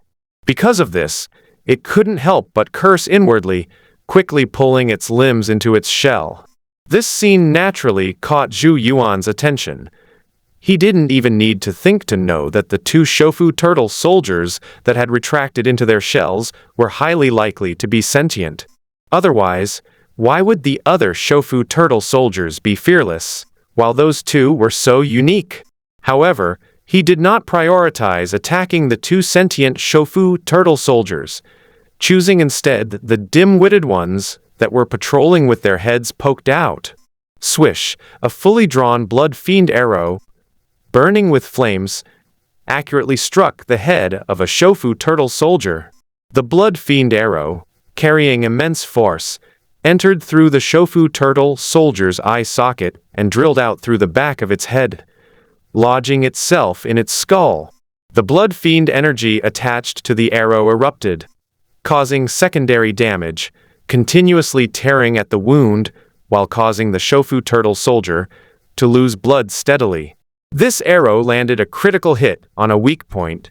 Because of this, it couldn't help but curse inwardly, quickly pulling its limbs into its shell. This scene naturally caught Zhou Yuan's attention. He didn't even need to think to know that the 2 Shofu turtle soldiers that had retracted into their shells were highly likely to be sentient. Otherwise, why would the other Shofu turtle soldiers be fearless, while those 2 were so unique? However, he did not prioritize attacking the 2 sentient Shofu turtle soldiers, choosing instead the dim-witted ones that were patrolling with their heads poked out. Swish, a fully drawn blood fiend arrow burning with flames, accurately struck the head of a Shofu turtle soldier. The blood fiend arrow, carrying immense force, entered through the Shofu turtle soldier's eye socket and drilled out through the back of its head, lodging itself in its skull. The blood fiend energy attached to the arrow erupted, causing secondary damage, continuously tearing at the wound while causing the Shofu turtle soldier to lose blood steadily. This arrow landed a critical hit on a weak point,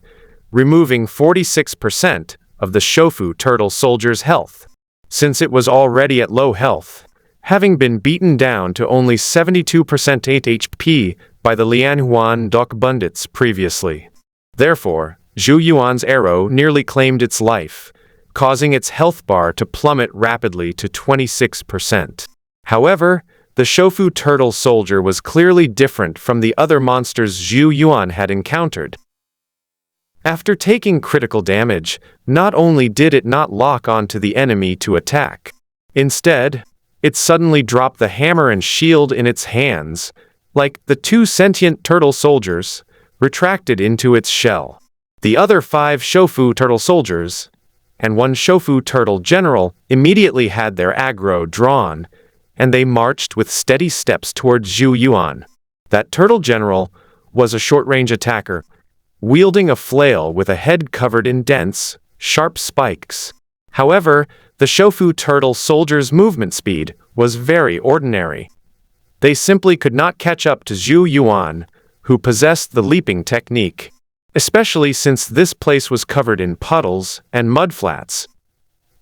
removing 46% of the Shofu turtle soldier's health. Since it was already at low health, having been beaten down to only 72% 8 HP by the Lianhuan Dok Bandits previously. Therefore, Zhou Yuan's arrow nearly claimed its life, causing its health bar to plummet rapidly to 26%. However, the Shofu turtle soldier was clearly different from the other monsters Zhou Yuan had encountered. After taking critical damage, not only did it not lock onto the enemy to attack, instead, it suddenly dropped the hammer and shield in its hands, like the two sentient turtle soldiers, retracted into its shell. The other 5 Shofu turtle soldiers, and 1 Shofu turtle general immediately had their aggro drawn, and they marched with steady steps towards Zhou Yuan. That turtle general was a short-range attacker, wielding a flail with a head covered in dense, sharp spikes. However, the Shofu turtle soldier's movement speed was very ordinary. They simply could not catch up to Zhou Yuan, who possessed the leaping technique, especially since this place was covered in puddles and mudflats,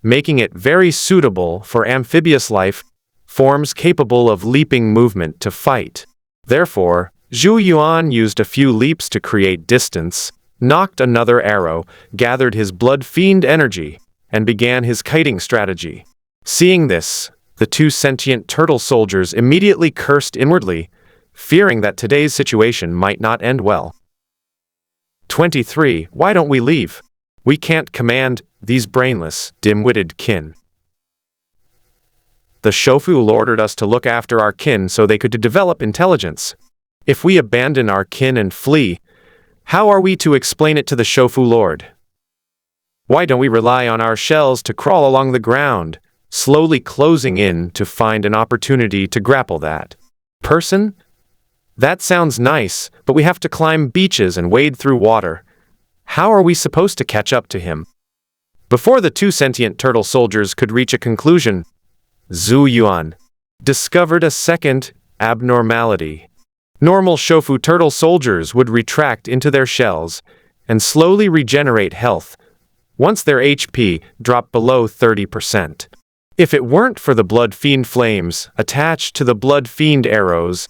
making it very suitable for amphibious life forms capable of leaping movement to fight. Therefore, Zhou Yuan used a few leaps to create distance, knocked another arrow, gathered his blood fiend energy, and began his kiting strategy. Seeing this, the 2 sentient turtle soldiers immediately cursed inwardly, fearing that today's situation might not end well. 23. Why don't we leave? We can't command these brainless, dim-witted kin. The Shofu ordered us to look after our kin so they could develop intelligence. If we abandon our kin and flee, how are we to explain it to the Shofu Lord? Why don't we rely on our shells to crawl along the ground, slowly closing in to find an opportunity to grapple that person? That sounds nice, but we have to climb beaches and wade through water. How are we supposed to catch up to him? Before the 2 sentient turtle soldiers could reach a conclusion, Zhou Yuan discovered a second abnormality. Normal Shofu turtle soldiers would retract into their shells and slowly regenerate health once their HP dropped below 30%. If it weren't for the blood fiend flames attached to the blood fiend arrows,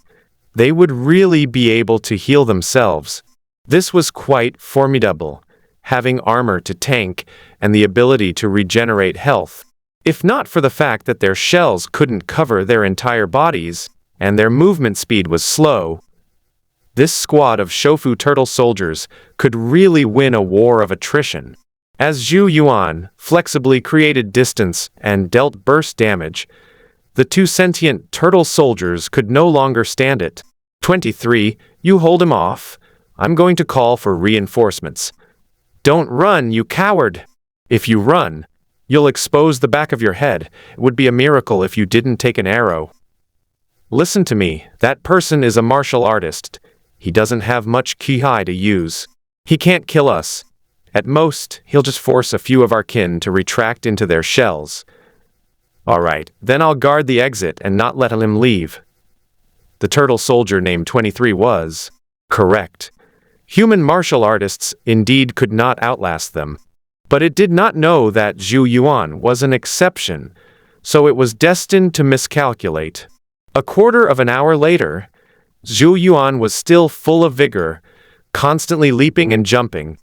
they would really be able to heal themselves. This was quite formidable, having armor to tank and the ability to regenerate health. If not for the fact that their shells couldn't cover their entire bodies, and their movement speed was slow, this squad of Shofu turtle soldiers could really win a war of attrition. As Zhou Yuan flexibly created distance and dealt burst damage, the 2 sentient turtle soldiers could no longer stand it. 23. You hold him off. I'm going to call for reinforcements. Don't run, you coward! If you run, you'll expose the back of your head. It would be a miracle if you didn't take an arrow. Listen to me, that person is a martial artist. He doesn't have much ki to use. He can't kill us. At most, he'll just force a few of our kin to retract into their shells. Alright, then I'll guard the exit and not let him leave. The turtle soldier named 23 was correct. Human martial artists indeed could not outlast them. But it did not know that Zhou Yuan was an exception, so it was destined to miscalculate. A quarter of an hour later, Zhou Yuan was still full of vigor, constantly leaping and jumping,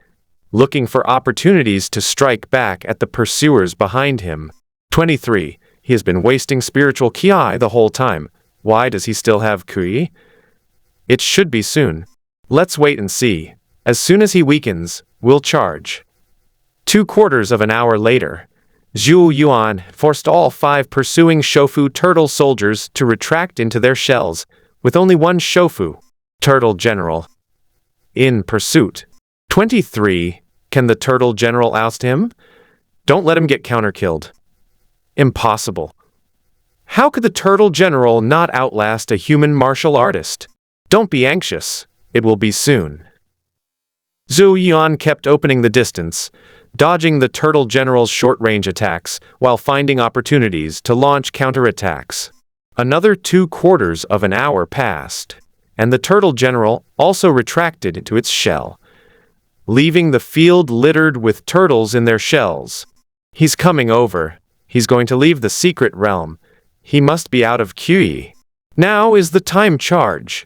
looking for opportunities to strike back at the pursuers behind him. 23. He has been wasting spiritual ki the whole time. Why does he still have ki? It should be soon. Let's wait and see. As soon as he weakens, we'll charge. 2/4 of an hour later, Zhou Yuan forced all 5 pursuing Shofu turtle soldiers to retract into their shells, with only 1 Shofu turtle general in pursuit. 23. Can the turtle general oust him? Don't let him get counter-killed. Impossible. How could the turtle general not outlast a human martial artist? Don't be anxious. It will be soon. Zhou Yuan kept opening the distance, dodging the turtle general's short-range attacks while finding opportunities to launch counterattacks. Another 2/4 of an hour passed, and the turtle general also retracted into its shell, leaving the field littered with turtles in their shells. He's coming over. He's going to leave the secret realm. He must be out of QE. Now is the time charge.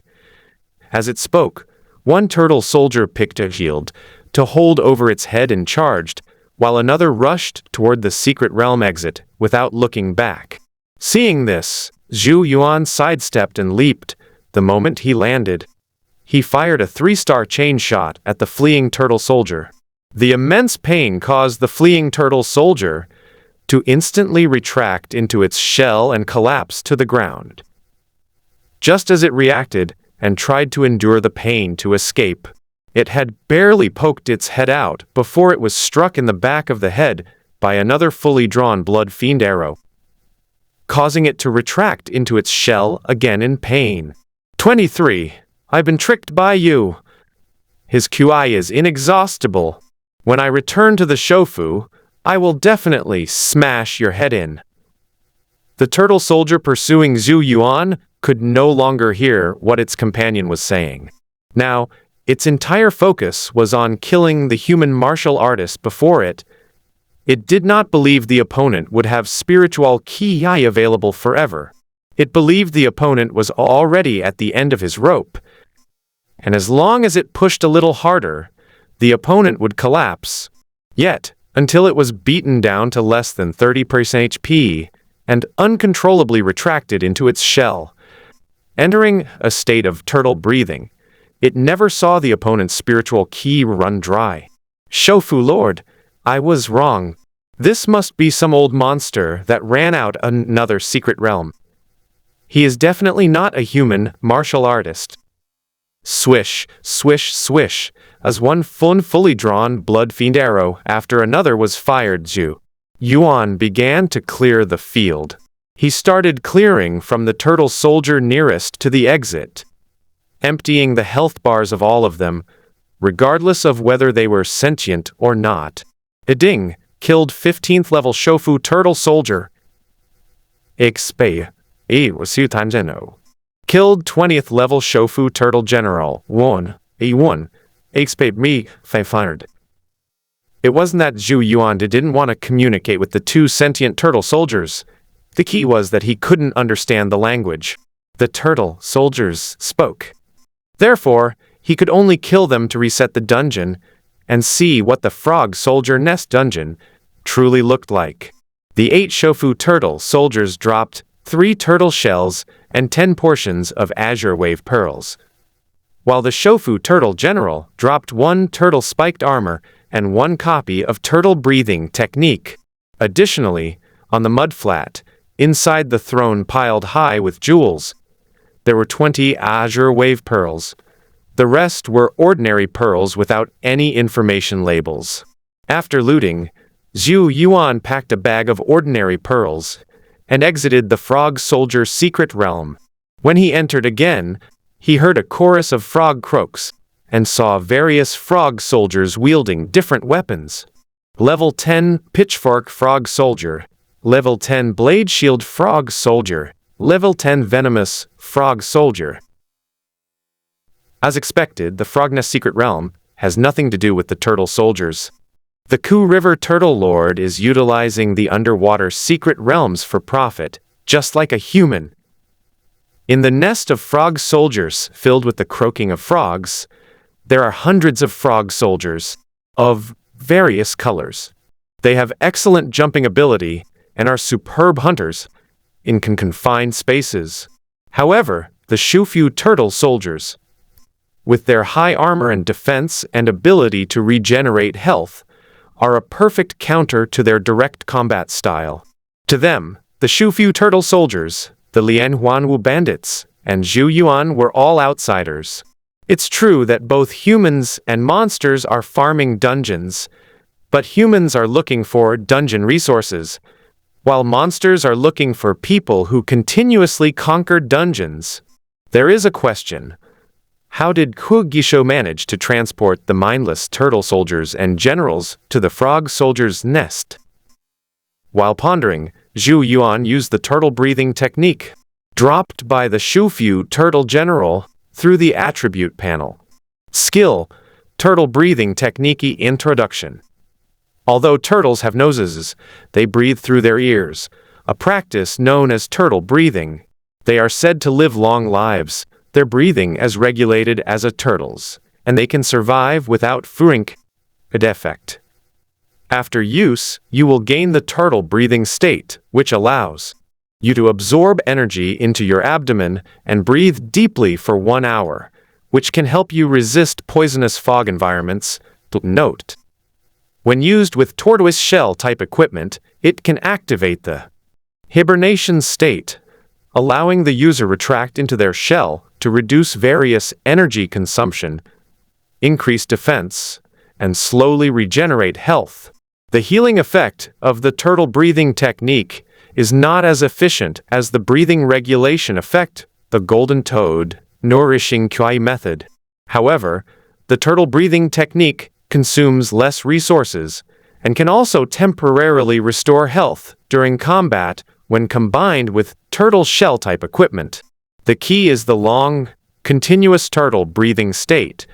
As it spoke, one turtle soldier picked a shield to hold over its head and charged, while another rushed toward the secret realm exit without looking back. Seeing this, Zhou Yuan sidestepped and leaped the moment he landed. He fired a 3-star chain shot at the fleeing turtle soldier. The immense pain caused the fleeing turtle soldier to instantly retract into its shell and collapse to the ground. Just as it reacted and tried to endure the pain to escape, it had barely poked its head out before it was struck in the back of the head by another fully drawn blood fiend arrow, causing it to retract into its shell again in pain. 23. I've been tricked by you. His QI is inexhaustible. When I return to the Shofu, I will definitely smash your head in. The turtle soldier pursuing Zhou Yuan could no longer hear what its companion was saying. Now, its entire focus was on killing the human martial artist before it. It did not believe the opponent would have spiritual ki available forever. It believed the opponent was already at the end of his rope, and as long as it pushed a little harder, the opponent would collapse. Yet, until it was beaten down to less than 30% HP and uncontrollably retracted into its shell, entering a state of turtle breathing, it never saw the opponent's spiritual ki run dry. Shofu Lord, I was wrong. This must be some old monster that ran out another secret realm. He is definitely not a human martial artist. Swish, swish, swish, as one fully drawn blood fiend arrow after another was fired, Zhou Yuan began to clear the field. He started clearing from the turtle soldier nearest to the exit, emptying the health bars of all of them, regardless of whether they were sentient or not. Ding killed 15th level Shofu turtle soldier. Was 2 times no. Killed 20th level Shofu turtle general. 1. Me 500. It wasn't that Zhou Yuan didn't want to communicate with the 2 sentient turtle soldiers. The key was that he couldn't understand the language the turtle soldiers spoke. Therefore, he could only kill them to reset the dungeon and see what the frog soldier nest dungeon truly looked like. The 8 Shofu turtle soldiers dropped 3 turtle shells and 10 portions of azure wave pearls, while the Shofu turtle general dropped 1 turtle spiked armor and 1 copy of turtle breathing technique. Additionally, on the mudflat, inside the throne piled high with jewels, there were 20 azure wave pearls. The rest were ordinary pearls without any information labels. After looting, Zhou Yuan packed a bag of ordinary pearls and exited the frog soldier's secret realm. When he entered again, he heard a chorus of frog croaks and saw various frog soldiers wielding different weapons. Level 10 Pitchfork Frog Soldier, Level 10 Blade Shield Frog Soldier, Level 10 Venomous Frog Soldier. As expected, the Frogness Secret Realm has nothing to do with the turtle soldiers. The Ku River Turtle Lord is utilizing the underwater secret realms for profit, just like a human. In the nest of frog soldiers filled with the croaking of frogs, there are hundreds of frog soldiers of various colors. They have excellent jumping ability and are superb hunters in confined spaces. However, the Shofu turtle soldiers, with their high armor and defense and ability to regenerate health, are a perfect counter to their direct combat style. To them, the Shofu turtle soldiers, the Lian Huanwu bandits, and Zhou Yuan were all outsiders. It's true that both humans and monsters are farming dungeons, but humans are looking for dungeon resources, while monsters are looking for people who continuously conquer dungeons. There is a question. How did Gisho manage to transport the mindless turtle soldiers and generals to the frog soldiers' nest? While pondering, Zhou Yuan used the turtle-breathing technique, dropped by the Shufu turtle general, through the attribute panel. Skill: Turtle-breathing technique introduction. Although turtles have noses, they breathe through their ears, a practice known as turtle breathing. They are said to live long lives, their breathing as regulated as a turtle's, and they can survive without frink, a defect. After use, you will gain the turtle breathing state, which allows you to absorb energy into your abdomen and breathe deeply for 1 hour, which can help you resist poisonous fog environments. Note: when used with tortoise shell type equipment, it can activate the hibernation state, allowing the user retract into their shell to reduce various energy consumption, increase defense, and slowly regenerate health. The healing effect of the turtle breathing technique is not as efficient as the breathing regulation effect, the golden toad, nourishing Kwai method. However, the turtle breathing technique consumes less resources and can also temporarily restore health during combat when combined with turtle shell type equipment. The key is the long, continuous turtle breathing state,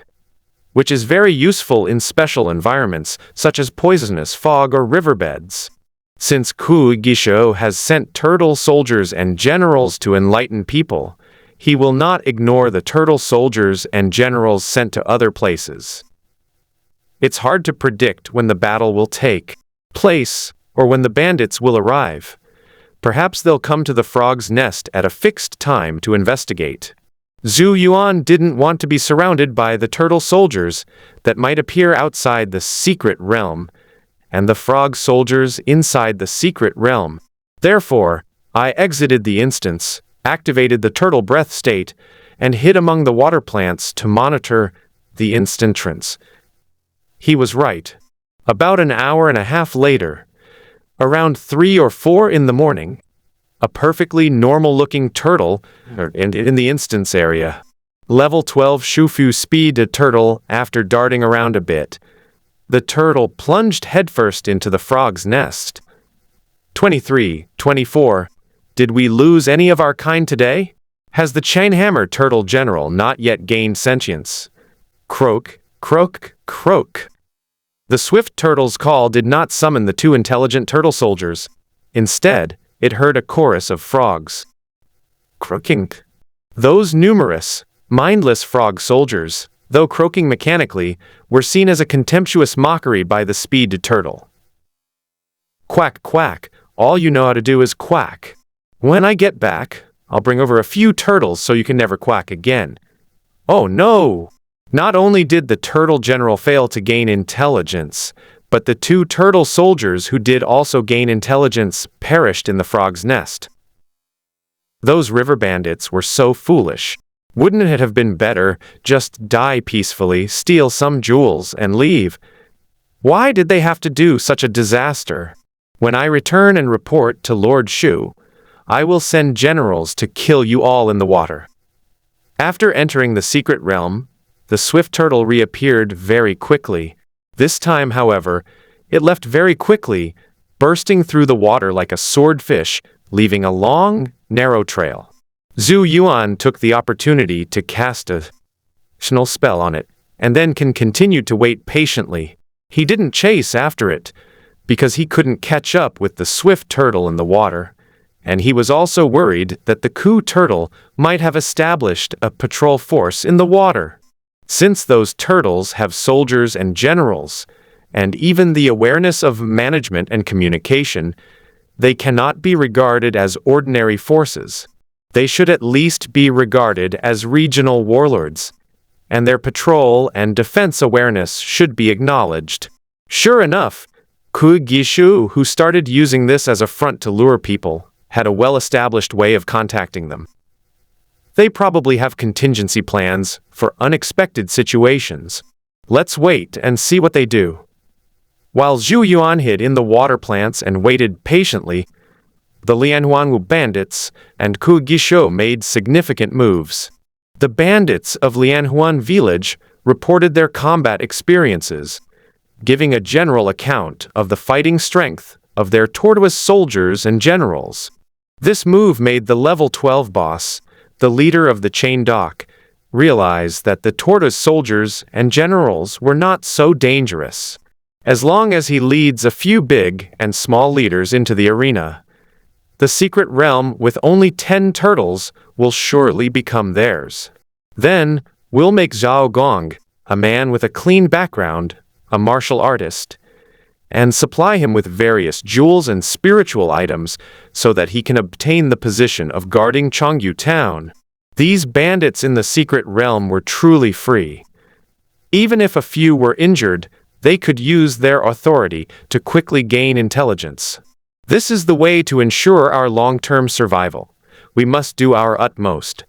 which is very useful in special environments such as poisonous fog or riverbeds. Since Gisho has sent turtle soldiers and generals to enlighten people, he will not ignore the turtle soldiers and generals sent to other places. It's hard to predict when the battle will take place or when the bandits will arrive. Perhaps they'll come to the frog's nest at a fixed time to investigate. Zhou Yuan didn't want to be surrounded by the turtle soldiers that might appear outside the secret realm, and the frog soldiers inside the secret realm. Therefore, I exited the instance, activated the turtle breath state, and hid among the water plants to monitor the instantrance. He was right. About an hour and a half later, around 3 or 4 in the morning, a perfectly normal-looking turtle in the instance area. Level 12 Shufu speed turtle. After darting around a bit, the turtle plunged headfirst into the frog's nest. 23, 24. Did we lose any of our kind today? Has the chainhammer turtle general not yet gained sentience? Croak, croak, croak. The swift turtle's call did not summon the 2 intelligent turtle soldiers. Instead, it heard a chorus of frogs croaking. Those numerous, mindless frog soldiers, though croaking mechanically, were seen as a contemptuous mockery by the speed turtle. Quack, quack, all you know how to do is quack. When I get back, I'll bring over a few turtles so you can never quack again. Oh no! Not only did the turtle general fail to gain intelligence, but the 2 turtle soldiers who did also gain intelligence perished in the frog's nest. Those river bandits were so foolish. Wouldn't it have been better just die peacefully, steal some jewels, and leave? Why did they have to do such a disaster? When I return and report to Lord Shu, I will send generals to kill you all in the water. After entering the secret realm, the swift turtle reappeared very quickly. This time, however, it left very quickly, bursting through the water like a swordfish, leaving a long, narrow trail. Zhou Yuan took the opportunity to cast a spell on it, and then continued to wait patiently. He didn't chase after it, because he couldn't catch up with the swift turtle in the water, and he was also worried that the Ku turtle might have established a patrol force in the water. Since those turtles have soldiers and generals, and even the awareness of management and communication, they cannot be regarded as ordinary forces. They should at least be regarded as regional warlords, and their patrol and defense awareness should be acknowledged. Sure enough, Gishu, who started using this as a front to lure people, had a well-established way of contacting them. They probably have contingency plans for unexpected situations. Let's wait and see what they do. While Zhou Yuan hid in the water plants and waited patiently, the Lianhuanwu bandits and Ku Gisho made significant moves. The bandits of Lianhuan village reported their combat experiences, giving a general account of the fighting strength of their tortoise soldiers and generals. This move made the level 12 boss, the leader of the chain dock, realize that the tortoise soldiers and generals were not so dangerous. As long as he leads a few big and small leaders into the arena, the secret realm with only 10 turtles will surely become theirs. Then, we'll make Zhao Gong, a man with a clean background, a martial artist, and supply him with various jewels and spiritual items so that he can obtain the position of guarding Chongyu town. These bandits in the secret realm were truly free. Even if a few were injured, they could use their authority to quickly gain intelligence. This is the way to ensure our long-term survival. We must do our utmost.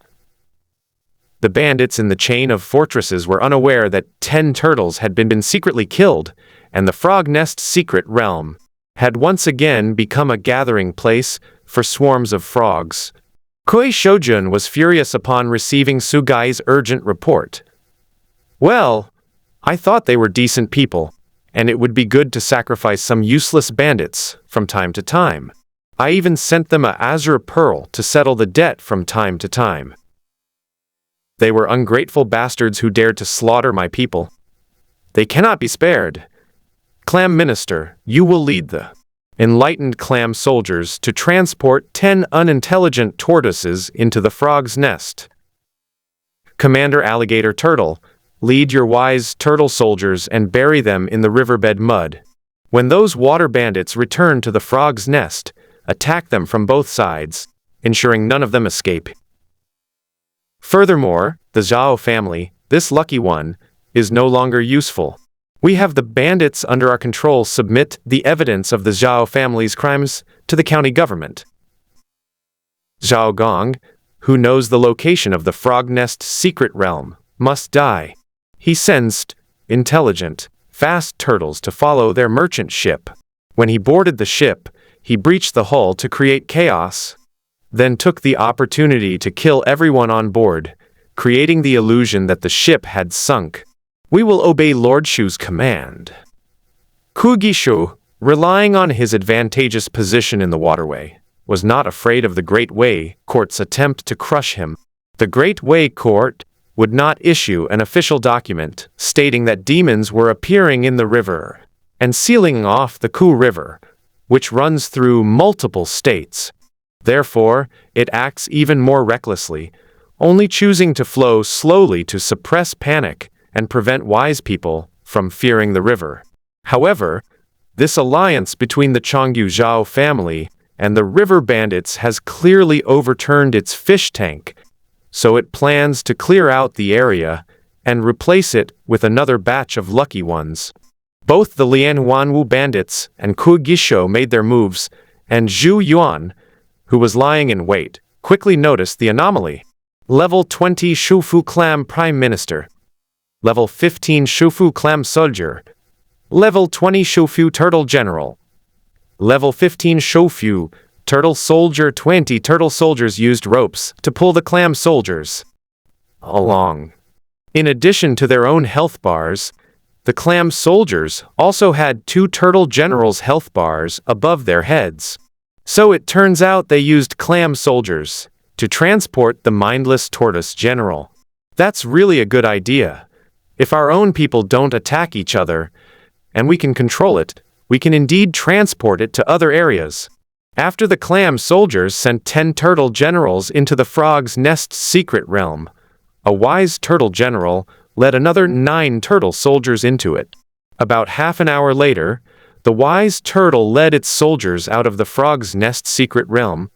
The bandits in the chain of fortresses were unaware that 10 turtles had been secretly killed, and the frog nest secret realm had once again become a gathering place for swarms of frogs. Kui Shoujun was furious upon receiving Sugai's urgent report. Well, I thought they were decent people, and it would be good to sacrifice some useless bandits from time to time. I even sent them a azure pearl to settle the debt from time to time. They were ungrateful bastards who dared to slaughter my people. They cannot be spared. Clam Minister, you will lead the enlightened clam soldiers to transport 10 unintelligent tortoises into the frog's nest. Commander Alligator Turtle, lead your wise turtle soldiers and bury them in the riverbed mud. When those water bandits return to the frog's nest, attack them from both sides, ensuring none of them escape. Furthermore, the Zhao family, this lucky one, is no longer useful. We have the bandits under our control submit the evidence of the Zhao family's crimes to the county government. Zhao Gong, who knows the location of the frog nest secret realm, must die. He sensed intelligent, fast turtles to follow their merchant ship. When he boarded the ship, he breached the hull to create chaos, then took the opportunity to kill everyone on board, creating the illusion that the ship had sunk. We will obey Lord Shu's command. Kugishu, relying on his advantageous position in the waterway, was not afraid of the Great Wei Court's attempt to crush him. The Great Wei Court would not issue an official document stating that demons were appearing in the river and sealing off the Ku River, which runs through multiple states. Therefore, it acts even more recklessly, only choosing to flow slowly to suppress panic and prevent wise people from fearing the river. However, this alliance between the Chongyu Zhao family and the river bandits has clearly overturned its fish tank, so it plans to clear out the area and replace it with another batch of lucky ones. Both the Lianhuanwu bandits and Ku Gisho made their moves, and Zhou Yuan, who was lying in wait, quickly noticed the anomaly. Level 20 Shufu Clam Prime Minister. Level 15 Shufu Clam Soldier. Level 20 Shufu Turtle General. Level 15 Shufu Turtle Soldier. 20 turtle soldiers used ropes to pull the clam soldiers along. In addition to their own health bars, the clam soldiers also had 2 turtle generals' health bars above their heads. So it turns out they used clam soldiers to transport the mindless tortoise general. That's really a good idea. If our own people don't attack each other, and we can control it, we can indeed transport it to other areas. After the clam soldiers sent 10 turtle generals into the frog's nest secret realm, a wise turtle general led another 9 turtle soldiers into it. About half an hour later, the wise turtle led its soldiers out of the frog's nest secret realm,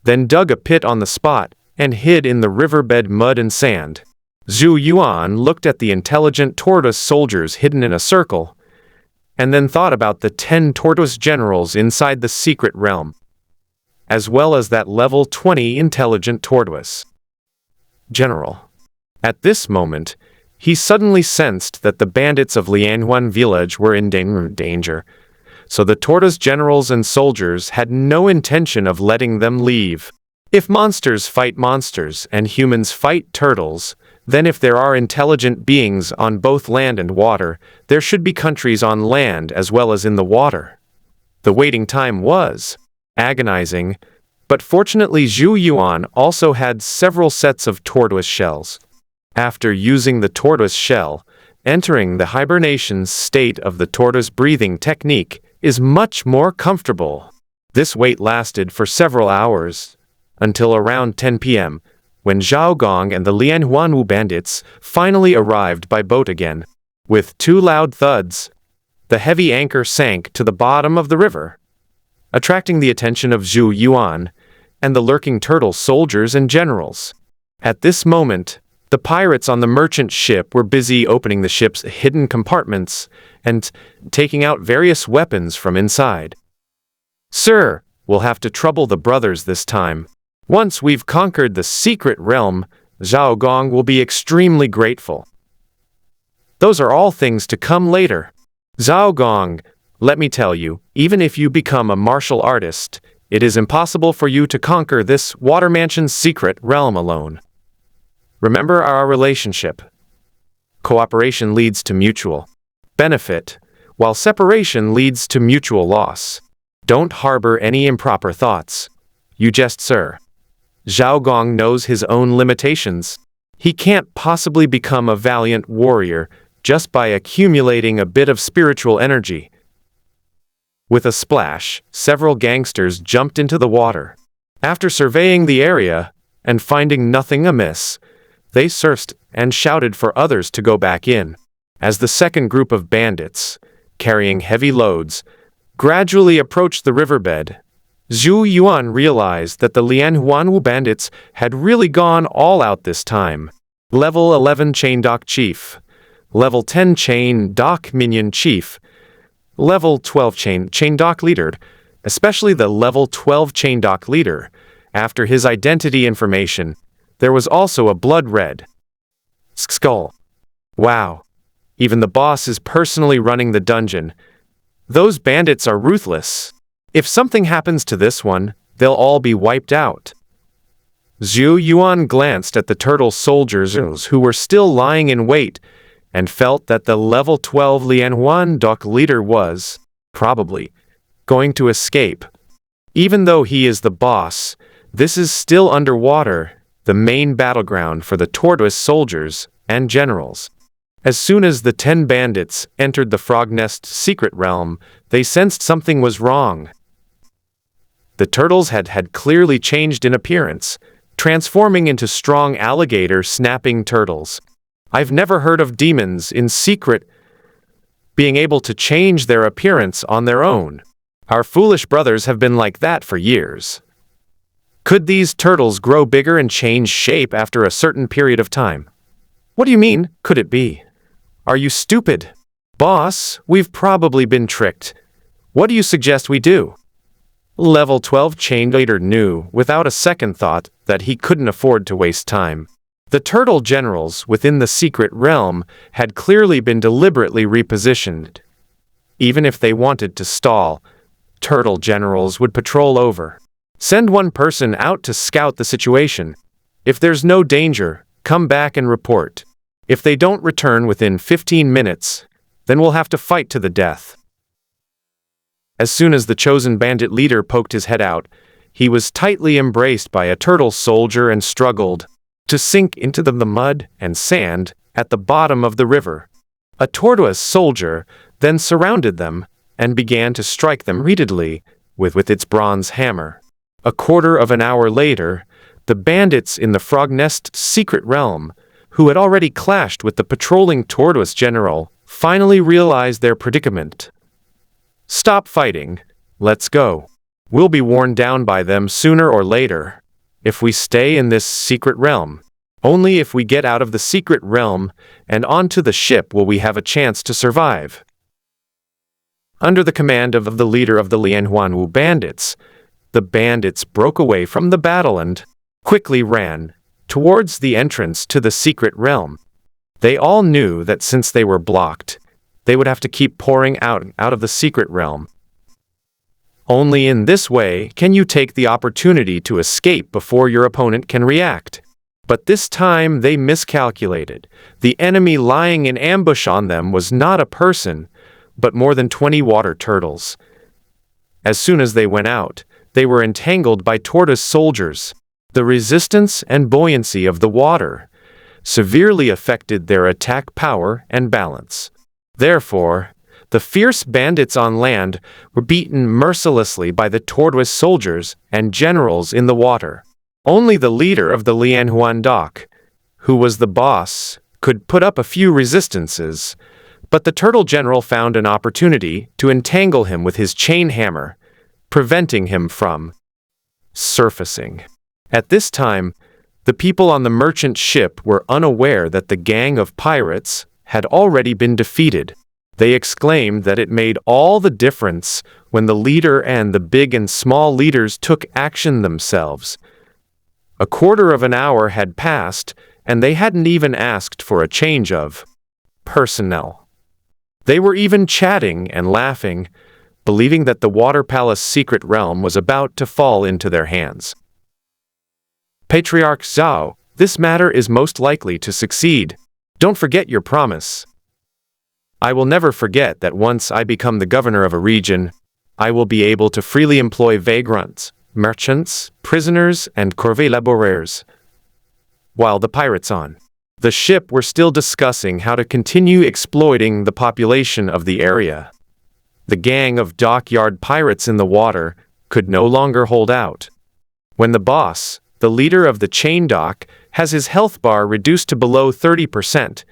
then dug a pit on the spot and hid in the riverbed mud and sand. Zhou Yuan looked at the intelligent tortoise soldiers hidden in a circle, and then thought about the 10 tortoise generals inside the secret realm, as well as that level 20 intelligent tortoise. General. At this moment, he suddenly sensed that the bandits of Lianhuan village were in danger, so the tortoise generals and soldiers had no intention of letting them leave. If monsters fight monsters and humans fight turtles, then if there are intelligent beings on both land and water, there should be countries on land as well as in the water. The waiting time was agonizing, but fortunately Zhou Yuan also had several sets of tortoise shells. After using the tortoise shell, entering the hibernation state of the tortoise breathing technique is much more comfortable. This wait lasted for several hours, until around 10 p.m., when Zhao Gong and the Lianhuanwu bandits finally arrived by boat again. With two loud thuds, the heavy anchor sank to the bottom of the river, attracting the attention of Zhou Yuan and the lurking turtle soldiers and generals. At this moment, the pirates on the merchant ship were busy opening the ship's hidden compartments and taking out various weapons from inside. "Sir, we'll have to trouble the brothers this time. Once we've conquered the secret realm, Zhao Gong will be extremely grateful. Those are all things to come later. Zhao Gong, let me tell you, even if you become a martial artist, it is impossible for you to conquer this water mansion's secret realm alone. Remember our relationship. Cooperation leads to mutual benefit, while separation leads to mutual loss. Don't harbor any improper thoughts. You jest, sir." Zhao Gong knows his own limitations. He can't possibly become a valiant warrior just by accumulating a bit of spiritual energy. With a splash, several gangsters jumped into the water. After surveying the area and finding nothing amiss, they surfed and shouted for others to go back in. As the second group of bandits, carrying heavy loads, gradually approached the riverbed, Zhou Yuan realized that the Lianhuanwu bandits had really gone all out this time. Level 11 Chain Dock Chief, Level 10 Chain Dock Minion Chief, Level 12 Chain Dock Leader, especially the Level 12 Chain Dock Leader. After his identity information, there was also a blood-red skull. Wow. Even the boss is personally running the dungeon. Those bandits are ruthless. If something happens to this one, they'll all be wiped out. Zhou Yuan glanced at the turtle soldiers who were still lying in wait and felt that the level 12 Lianhuan Dock leader was, probably, going to escape. Even though he is the boss, this is still underwater, the main battleground for the tortoise soldiers and generals. As soon as the 10 bandits entered the frog nest secret realm, they sensed something was wrong. The turtles had clearly changed in appearance, transforming into strong alligator snapping turtles. I've never heard of demons in secret being able to change their appearance on their own. Our foolish brothers have been like that for years. Could these turtles grow bigger and change shape after a certain period of time? What do you mean, could it be? Are you stupid? Boss, we've probably been tricked. What do you suggest we do? Level 12 Chain Leader knew, without a second thought, that he couldn't afford to waste time. The turtle generals within the secret realm had clearly been deliberately repositioned. Even if they wanted to stall, turtle generals would patrol over. Send one person out to scout the situation. If there's no danger, come back and report. If they don't return within 15 minutes, then we'll have to fight to the death. As soon as the chosen bandit leader poked his head out, he was tightly embraced by a turtle soldier and struggled to sink into the mud and sand at the bottom of the river. A tortoise soldier then surrounded them and began to strike them repeatedly with its bronze hammer. A quarter of an hour later, the bandits in the frog nest secret realm, who had already clashed with the patrolling tortoise general, finally realized their predicament. Stop fighting. Let's go. We'll be worn down by them sooner or later. If we stay in this secret realm, only if we get out of the secret realm and onto the ship will we have a chance to survive. Under the command of the leader of the Lianhuanwu bandits, the bandits broke away from the battle and quickly ran towards the entrance to the secret realm. They all knew that since they were blocked, they would have to keep pouring out of the secret realm. Only in this way can you take the opportunity to escape before your opponent can react. But this time they miscalculated. The enemy lying in ambush on them was not a person, but more than 20 water turtles. As soon as they went out, they were entangled by tortoise soldiers. The resistance and buoyancy of the water severely affected their attack power and balance. Therefore, the fierce bandits on land were beaten mercilessly by the tortoise soldiers and generals in the water. Only the leader of the Lianhuan dock, who was the boss, could put up a few resistances, but the turtle general found an opportunity to entangle him with his chain hammer, preventing him from surfacing. At this time, the people on the merchant ship were unaware that the gang of pirates had already been defeated. They exclaimed that it made all the difference when the leader and the big and small leaders took action themselves. A quarter of an hour had passed, and they hadn't even asked for a change of personnel. They were even chatting and laughing, believing that the Water Palace secret realm was about to fall into their hands. Patriarch Zhou, this matter is most likely to succeed. Don't forget your promise. I will never forget that once I become the governor of a region, I will be able to freely employ vagrants, merchants, prisoners, and corvée laboureurs. While the pirates on the ship were still discussing how to continue exploiting the population of the area, the gang of dockyard pirates in the water could no longer hold out. When the boss, the leader of the chain dock, has his health bar reduced to below 30%,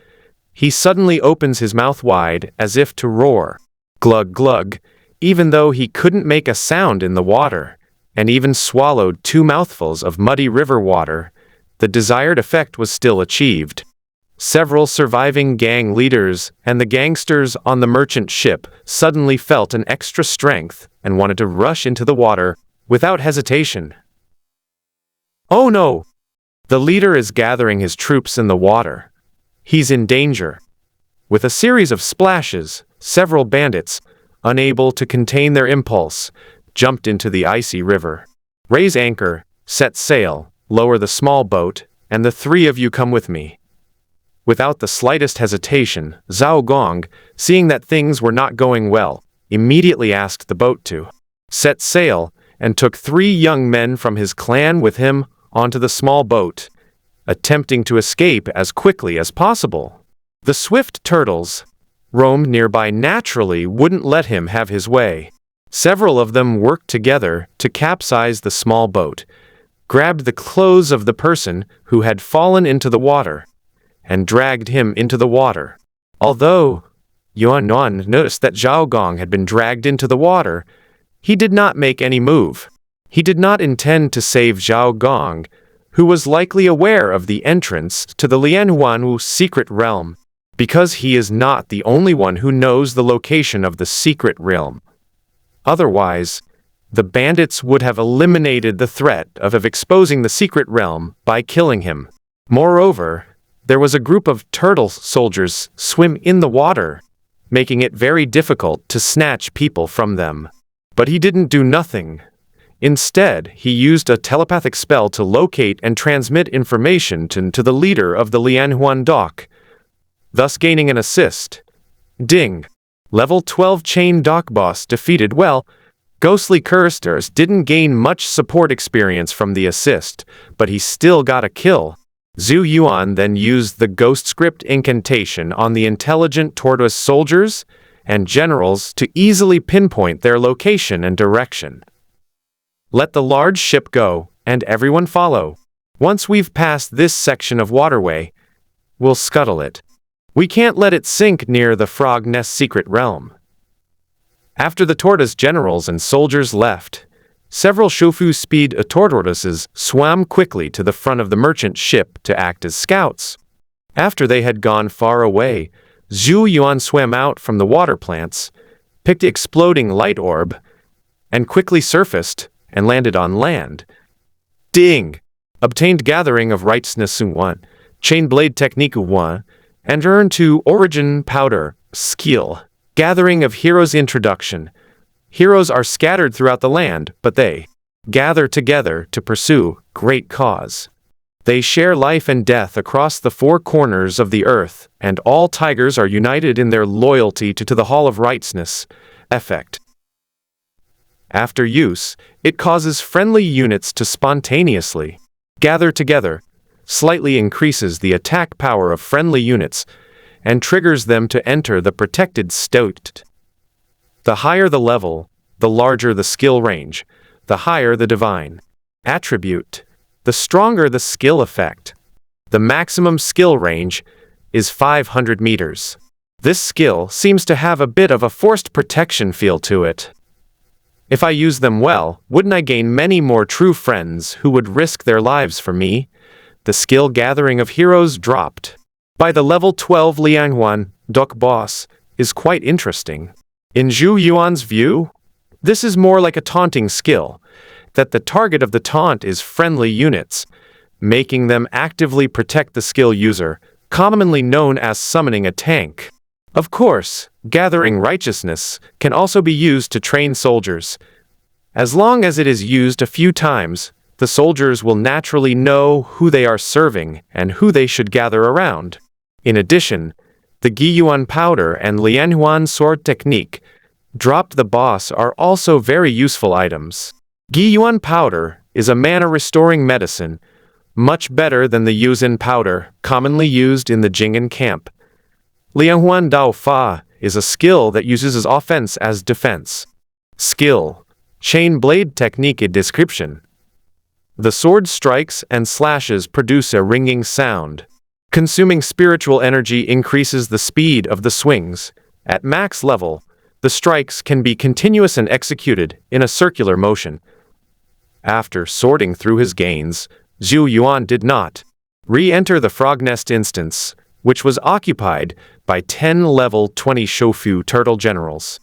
he suddenly opens his mouth wide as if to roar, glug glug, even though he couldn't make a sound in the water, and even swallowed 2 mouthfuls of muddy river water. The desired effect was still achieved. Several surviving gang leaders and the gangsters on the merchant ship suddenly felt an extra strength and wanted to rush into the water without hesitation. Oh no! The leader is gathering his troops in the water. He's in danger. With a series of splashes, several bandits, unable to contain their impulse, jumped into the icy river. Raise anchor, set sail, lower the small boat, and the 3 of you come with me. Without the slightest hesitation, Zhao Gong, seeing that things were not going well, immediately asked the boat to set sail and took 3 young men from his clan with him onto the small boat, attempting to escape as quickly as possible. The swift turtles, roamed nearby naturally wouldn't let him have his way. Several of them worked together to capsize the small boat, grabbed the clothes of the person who had fallen into the water, and dragged him into the water. Although Yuan noticed that Zhao Gong had been dragged into the water, he did not make any move. He did not intend to save Zhao Gong, who was likely aware of the entrance to the Lianhuanwu secret realm, because he is not the only one who knows the location of the secret realm. Otherwise, the bandits would have eliminated the threat of exposing the secret realm by killing him. Moreover, there was a group of turtle soldiers swim in the water, making it very difficult to snatch people from them. But he didn't do nothing. Instead, he used a telepathic spell to locate and transmit information to the leader of the Lianhuan dock, thus gaining an assist. Ding! Level 12 chain dock boss defeated. Well, Ghostly Cursters didn't gain much support experience from the assist, but he still got a kill. Zhou Yuan then used the ghost script incantation on the intelligent tortoise soldiers and generals to easily pinpoint their location and direction. Let the large ship go, and everyone follow. Once we've passed this section of waterway, we'll scuttle it. We can't let it sink near the frog nest secret realm. After the tortoise generals and soldiers left, several Shofu speed tortoises swam quickly to the front of the merchant ship to act as scouts. After they had gone far away, Zhou Yuan swam out from the water plants, picked the exploding light orb, and quickly surfaced and landed on land. Ding! Obtained gathering of righteousness 1, chain blade technique 1, and earn 2 origin powder skill. Gathering of heroes introduction. Heroes are scattered throughout the land, but they gather together to pursue great cause. They share life and death across the 4 corners of the earth, and all tigers are united in their loyalty to the Hall of Righteousness. Effect. After use, it causes friendly units to spontaneously gather together, slightly increases the attack power of friendly units, and triggers them to enter the protected state. The higher the level, the larger the skill range, the higher the divine attribute, the stronger the skill effect. The maximum skill range is 500 meters. This skill seems to have a bit of a forced protection feel to it. If I use them well, wouldn't I gain many more true friends who would risk their lives for me? The skill gathering of heroes dropped by the level 12 Lianghuan, Duck Boss, is quite interesting. In Zhou Yuan's view, this is more like a taunting skill, that the target of the taunt is friendly units, making them actively protect the skill user, commonly known as summoning a tank. Of course, gathering righteousness can also be used to train soldiers. As long as it is used a few times, the soldiers will naturally know who they are serving and who they should gather around. In addition, the Guiyuan powder and Lianhuan sword technique, dropped the boss, are also very useful items. Guiyuan powder is a mana-restoring medicine, much better than the Yuzhen powder, commonly used in the Jing'an camp. Lianhuan Dao Fa is a skill that uses offense as defense. Skill. Chain blade technique. Description. The sword strikes and slashes produce a ringing sound. Consuming spiritual energy increases the speed of the swings. At max level, the strikes can be continuous and executed in a circular motion. After sorting through his gains, Zhou Yuan did not re-enter the frog nest instance, which was occupied by 10 level 20 Shofu turtle generals.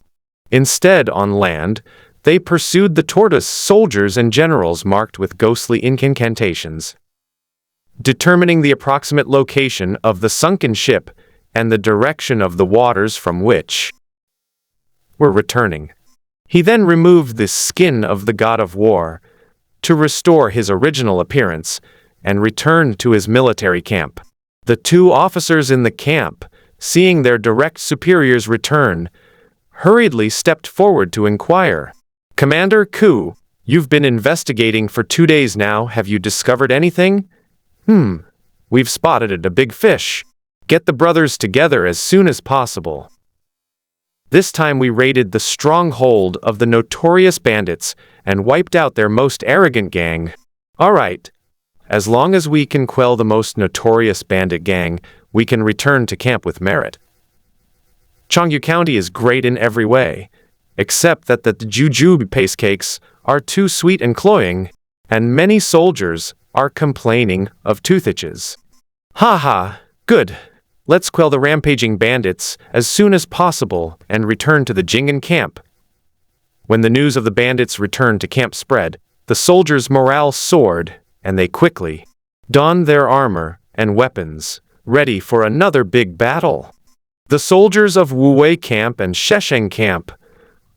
Instead, on land, they pursued the tortoise soldiers and generals marked with ghostly incantations. Determining the approximate location of the sunken ship and the direction of the waters from which were returning, he then removed the skin of the god of war to restore his original appearance and returned to his military camp. The 2 officers in the camp, seeing their direct superiors return, hurriedly stepped forward to inquire. "Commander Ku, you've been investigating for 2 days now. Have you discovered anything?" We've spotted a big fish. Get the brothers together as soon as possible." This time we raided the stronghold of the notorious bandits and wiped out their most arrogant gang. All right. As long as we can quell the most notorious bandit gang, we can return to camp with merit. Changyu County is great in every way, except that the jujube paste cakes are too sweet and cloying, and many soldiers are complaining of toothaches. Ha, good. Let's quell the rampaging bandits as soon as possible and return to the Jing'an camp. When the news of the bandits' return to camp spread, the soldiers' morale soared, and they quickly donned their armor and weapons, ready for another big battle. The soldiers of Wuwei camp and Shesheng camp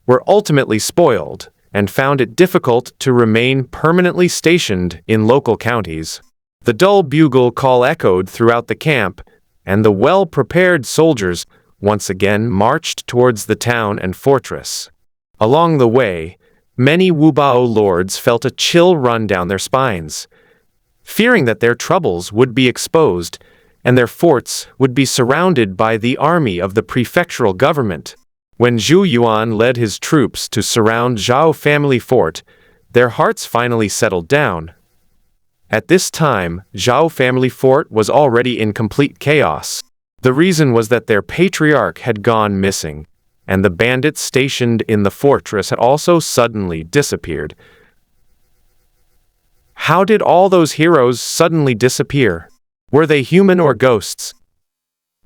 were ultimately spoiled and found it difficult to remain permanently stationed in local counties. The dull bugle call echoed throughout the camp, and the well-prepared soldiers once again marched towards the town and fortress. Along the way, many Wubao lords felt a chill run down their spines, fearing that their troubles would be exposed and their forts would be surrounded by the army of the prefectural government. When Zhou Yuan led his troops to surround Zhao family fort, their hearts finally settled down. At this time, Zhao family fort was already in complete chaos. The reason was that their patriarch had gone missing, and the bandits stationed in the fortress had also suddenly disappeared. How did all those heroes suddenly disappear? Were they human or ghosts?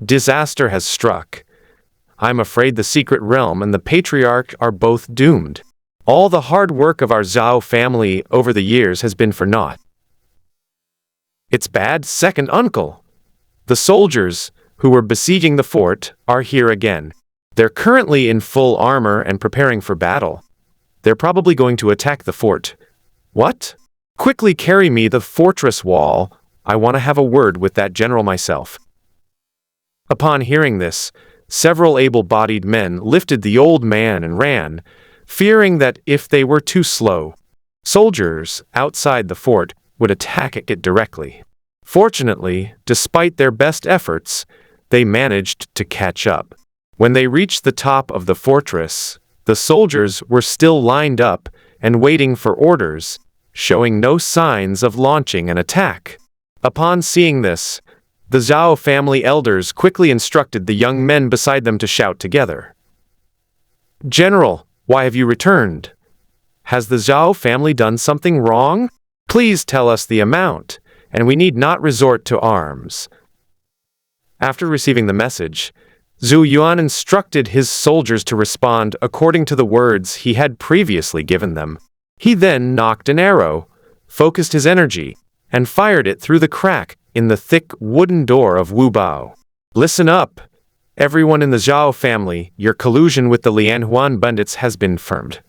Disaster has struck. I'm afraid the secret realm and the patriarch are both doomed. All the hard work of our Zhao family over the years has been for naught. It's bad, second uncle. The soldiers, who were besieging the fort, are here again. They're currently in full armor and preparing for battle. They're probably going to attack the fort. What? Quickly carry me the fortress wall. I want to have a word with that general myself. Upon hearing this, several able-bodied men lifted the old man and ran, fearing that if they were too slow, soldiers outside the fort would attack it directly. Fortunately, despite their best efforts, they managed to catch up. When they reached the top of the fortress, the soldiers were still lined up and waiting for orders, showing no signs of launching an attack. Upon seeing this, the Zhou family elders quickly instructed the young men beside them to shout together. "General, why have you returned? Has the Zhou family done something wrong? Please tell us the amount, and we need not resort to arms." After receiving the message, Zhou Yuan instructed his soldiers to respond according to the words he had previously given them. He then nocked an arrow, focused his energy, and fired it through the crack in the thick wooden door of Wu Bao. "Listen up, everyone in the Zhao family, your collusion with the Lianhuan bandits has been confirmed.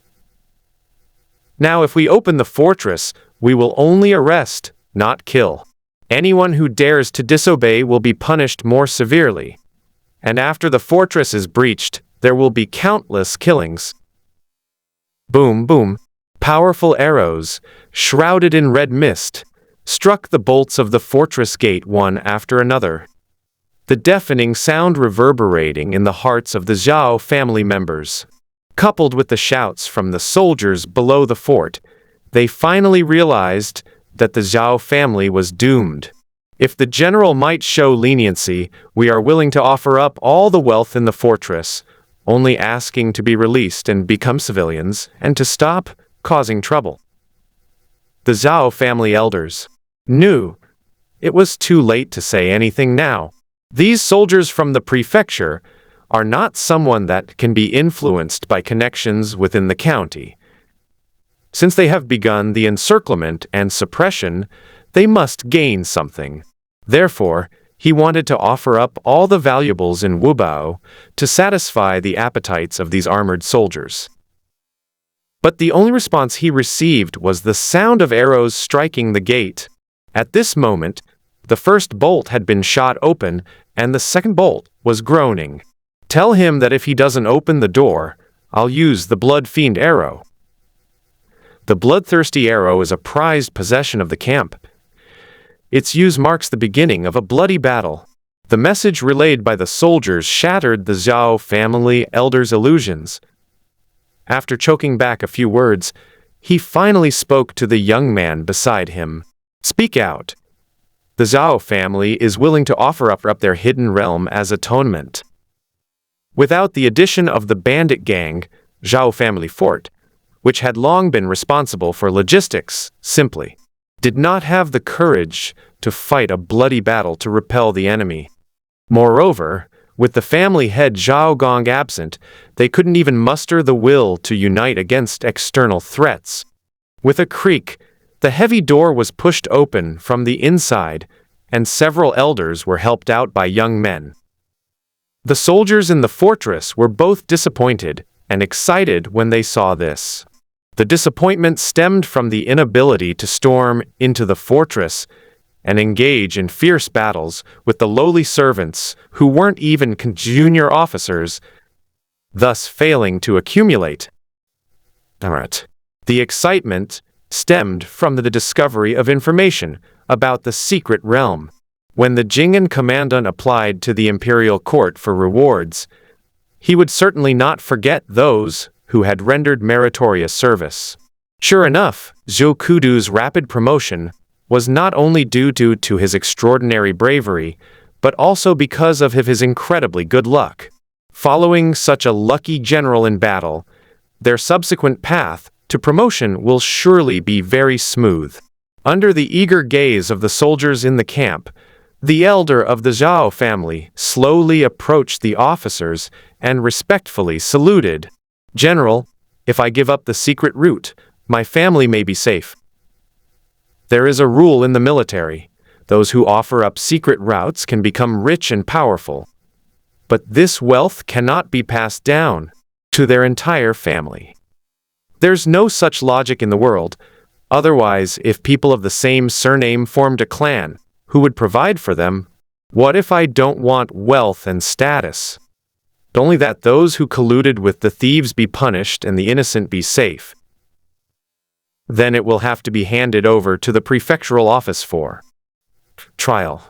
Now if we open the fortress, we will only arrest, not kill. Anyone who dares to disobey will be punished more severely. And after the fortress is breached, there will be countless killings." Boom, boom. Powerful arrows, shrouded in red mist, struck the bolts of the fortress gate one after another. The deafening sound reverberating in the hearts of the Zhao family members. Coupled with the shouts from the soldiers below the fort, they finally realized that the Zhao family was doomed. If the general might show leniency, we are willing to offer up all the wealth in the fortress, only asking to be released and become civilians, and to stop causing trouble. The Zhao family elders knew it was too late to say anything now. These soldiers from the prefecture are not someone that can be influenced by connections within the county. Since they have begun the encirclement and suppression, they must gain something. Therefore, he wanted to offer up all the valuables in Wubao to satisfy the appetites of these armored soldiers. But the only response he received was the sound of arrows striking the gate. At this moment, the first bolt had been shot open, and the second bolt was groaning. "Tell him that if he doesn't open the door, I'll use the blood fiend arrow." The bloodthirsty arrow is a prized possession of the camp. Its use marks the beginning of a bloody battle. The message relayed by the soldiers shattered the Zhao family elders' illusions. After choking back a few words, he finally spoke to the young man beside him. "Speak out. The Zhao family is willing to offer up their hidden realm as atonement." Without the addition of the bandit gang, Zhao family fort, which had long been responsible for logistics, simply did not have the courage to fight a bloody battle to repel the enemy. Moreover, with the family head Zhao Gong absent, they couldn't even muster the will to unite against external threats. With a creak, the heavy door was pushed open from the inside, and several elders were helped out by young men. The soldiers in the fortress were both disappointed and excited when they saw this. The disappointment stemmed from the inability to storm into the fortress and engage in fierce battles with the lowly servants who weren't even junior officers, thus failing to accumulate. The excitement stemmed from the discovery of information about the secret realm. When the Jing'an commandant applied to the imperial court for rewards, he would certainly not forget those who had rendered meritorious service. Sure enough, Zhou Kudu's rapid promotion was not only due to his extraordinary bravery, but also because of his incredibly good luck. Following such a lucky general in battle, their subsequent path to promotion will surely be very smooth. Under the eager gaze of the soldiers in the camp, the elder of the Zhao family slowly approached the officers and respectfully saluted. "General, if I give up the secret route, my family may be safe. There is a rule in the military. Those who offer up secret routes can become rich and powerful. But this wealth cannot be passed down to their entire family. There's no such logic in the world. Otherwise, if people of the same surname formed a clan, who would provide for them? What if I don't want wealth and status? Only that those who colluded with the thieves be punished and the innocent be safe. Then it will have to be handed over to the prefectural office for trial.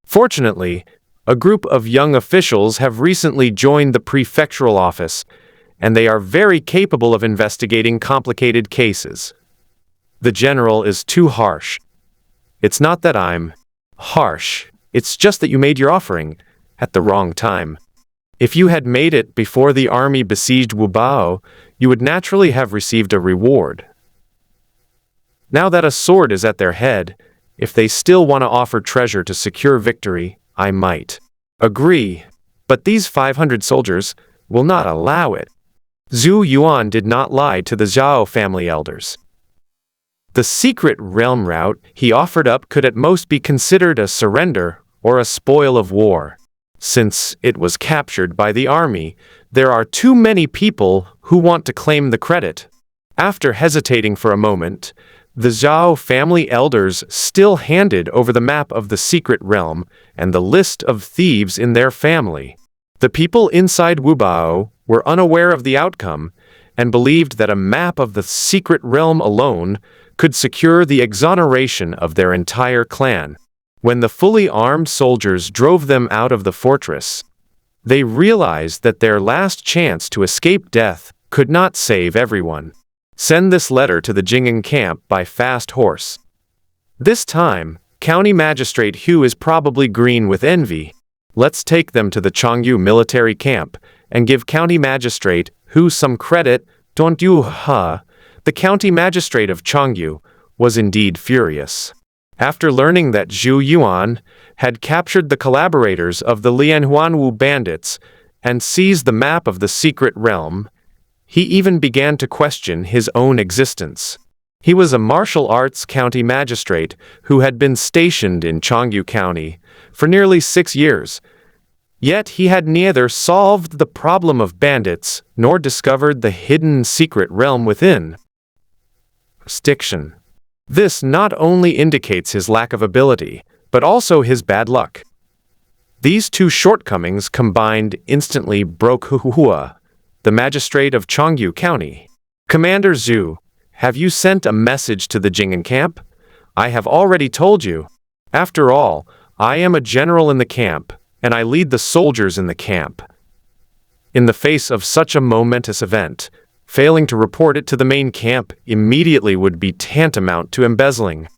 Fortunately, a group of young officials have recently joined the prefectural office, and they are very capable of investigating complicated cases. The general is too harsh. It's not that I'm harsh, it's just that you made your offering at the wrong time. If you had made it before the army besieged Wubao, you would naturally have received a reward. Now that a sword is at their head, if they still want to offer treasure to secure victory, I might agree. But these 500 soldiers will not allow it. Zhou Yuan did not lie to the Zhao family elders. The secret realm route he offered up could at most be considered a surrender or a spoil of war. Since it was captured by the army, there are too many people who want to claim the credit. After hesitating for a moment, the Zhao family elders still handed over the map of the secret realm and the list of thieves in their family. The people inside Wubao were unaware of the outcome and believed that a map of the secret realm alone could secure the exoneration of their entire clan. When the fully armed soldiers drove them out of the fortress, they realized that their last chance to escape death could not save everyone. Send this letter to the Jing'an camp by fast horse. This time, County Magistrate Hu is probably green with envy. Let's take them to the Changyu military camp and give County Magistrate Hu some credit, don't you, huh? The County Magistrate of Changyu was indeed furious. After learning that Zhou Yuan had captured the collaborators of the Lianhuanwu bandits and seized the map of the secret realm, he even began to question his own existence. He was a martial arts county magistrate who had been stationed in Changyu County for nearly 6 years. Yet he had neither solved the problem of bandits nor discovered the hidden secret realm within. Stiction. This not only indicates his lack of ability, but also his bad luck. These two shortcomings combined instantly broke Huhua, the magistrate of Changyu County. Commander Zhu, have you sent a message to the Jing'an camp? I have already told you. After all, I am a general in the camp, and I lead the soldiers in the camp. In the face of such a momentous event, failing to report it to the main camp immediately would be tantamount to embezzling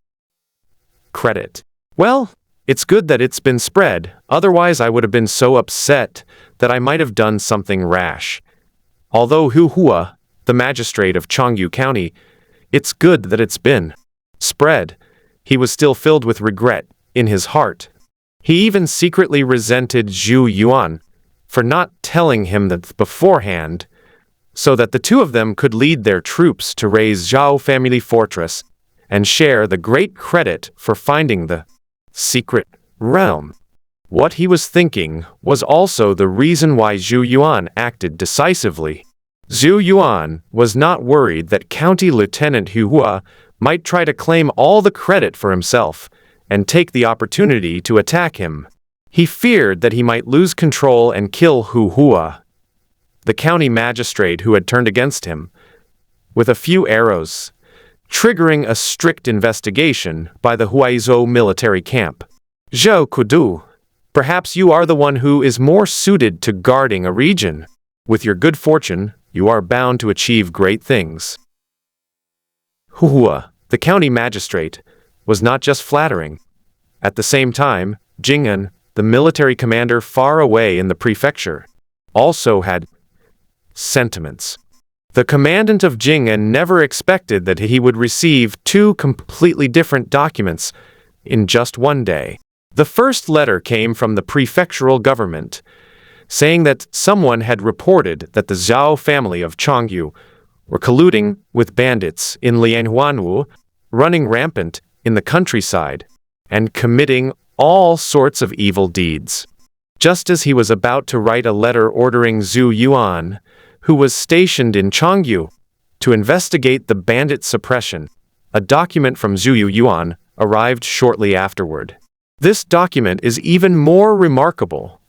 credit. Well, it's good that it's been spread, otherwise I would have been so upset that I might have done something rash. Although Hu Hua, the magistrate of Changyu County, it's good that it's been spread, he was still filled with regret in his heart. He even secretly resented Zhou Yuan for not telling him that beforehand, so that the two of them could lead their troops to raise Zhao family fortress and share the great credit for finding the secret realm. What he was thinking was also the reason why Zhou Yuan acted decisively. Zhou Yuan was not worried that County Lieutenant Hu Hua might try to claim all the credit for himself and take the opportunity to attack him. He feared that he might lose control and kill Hu Hua, the county magistrate who had turned against him, with a few arrows, triggering a strict investigation by the Huaizhou military camp. Zhou Kudu, perhaps you are the one who is more suited to guarding a region. With your good fortune, you are bound to achieve great things. Hu Hua, the county magistrate, was not just flattering. At the same time, Jing'an, the military commander far away in the prefecture, also had sentiments. The commandant of Jing'an never expected that he would receive 2 completely different documents in just one day. The first letter came from the prefectural government, saying that someone had reported that the Zhao family of Changyu were colluding with bandits in Lianhuanwu, running rampant in the countryside. and committing all sorts of evil deeds. Just as he was about to write a letter ordering Zhou Yuan, who was stationed in Changyu, to investigate the bandit suppression, a document from Zhou Yuan arrived shortly afterward. This document is even more remarkable.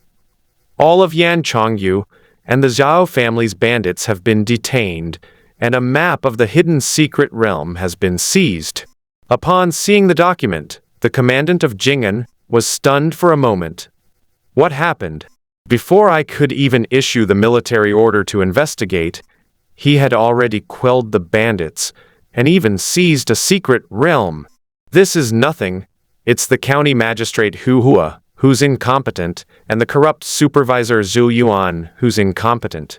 All of Yan Changyu and the Zhao family's bandits have been detained, and a map of the hidden secret realm has been seized. Upon seeing the document, the commandant of Jing'an was stunned for a moment. What happened? Before I could even issue the military order to investigate, he had already quelled the bandits and even seized a secret realm. This is nothing. It's the county magistrate Hu Hua, who's incompetent, and the corrupt supervisor Zhou Yuan, who's incompetent.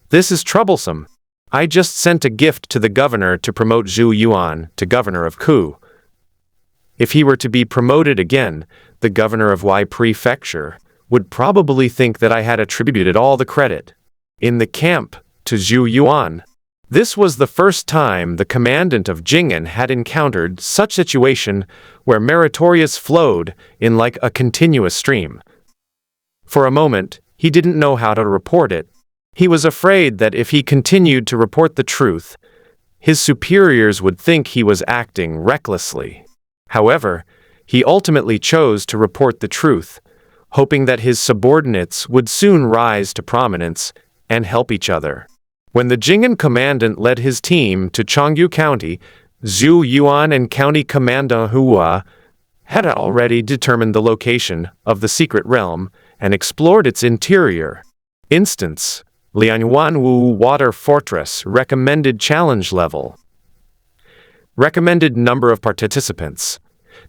This is troublesome. I just sent a gift to the governor to promote Zhou Yuan to governor of Ku. If he were to be promoted again, the governor of Y Prefecture would probably think that I had attributed all the credit in the camp to Zhou Yuan. This was the first time the commandant of Jing'an had encountered such situation where meritorious flowed in like a continuous stream. For a moment, he didn't know how to report it. He was afraid that if he continued to report the truth, his superiors would think he was acting recklessly. However, he ultimately chose to report the truth, hoping that his subordinates would soon rise to prominence and help each other. When the Jing'an commandant led his team to Changyu County, Zhou Yuan and County Commandant Hua had already determined the location of the secret realm and explored its interior. Instance: Lianhuanwu Water Fortress. Recommended challenge level. Recommended number of participants: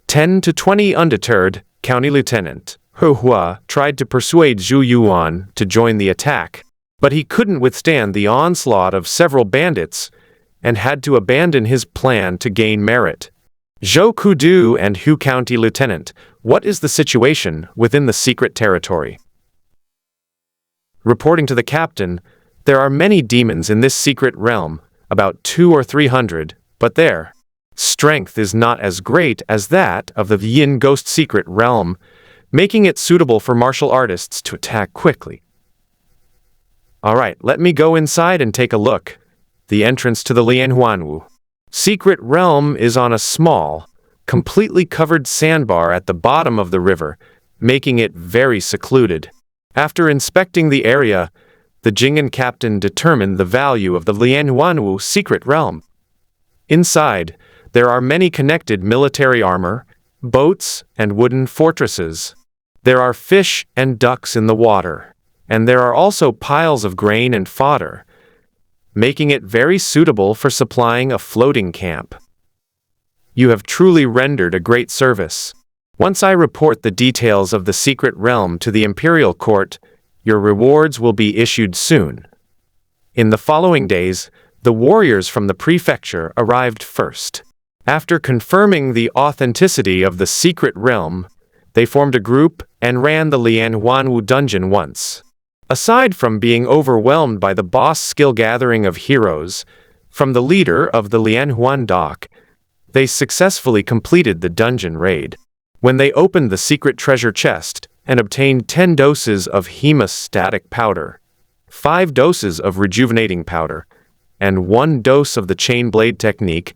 10 to 20. Undeterred, County Lieutenant Hu Hua tried to persuade Zhou Yuan to join the attack, but he couldn't withstand the onslaught of several bandits and had to abandon his plan to gain merit. Zhou Kudu and Hu County Lieutenant, what is the situation within the secret territory? Reporting to the captain, there are many demons in this secret realm, about 200 or 300, but their strength is not as great as that of the Yin Ghost secret realm, making it suitable for martial artists to attack quickly. Alright, let me go inside and take a look. The entrance to the Lianhuanwu secret realm is on a small, completely covered sandbar at the bottom of the river, making it very secluded. After inspecting the area, the Jing'an captain determined the value of the Lianhuanwu secret realm. Inside, there are many connected military armor, boats, and wooden fortresses. There are fish and ducks in the water, and there are also piles of grain and fodder, making it very suitable for supplying a floating camp. You have truly rendered a great service. Once I report the details of the secret realm to the imperial court, your rewards will be issued soon. In the following days, the warriors from the prefecture arrived first. After confirming the authenticity of the secret realm, they formed a group and ran the Lianhuanwu dungeon once. Aside from being overwhelmed by the boss skill gathering of heroes from the leader of the Lianhuan dock, they successfully completed the dungeon raid. When they opened the secret treasure chest and obtained 10 doses of hemostatic powder, 5 doses of rejuvenating powder, and 1 dose of the chain blade technique,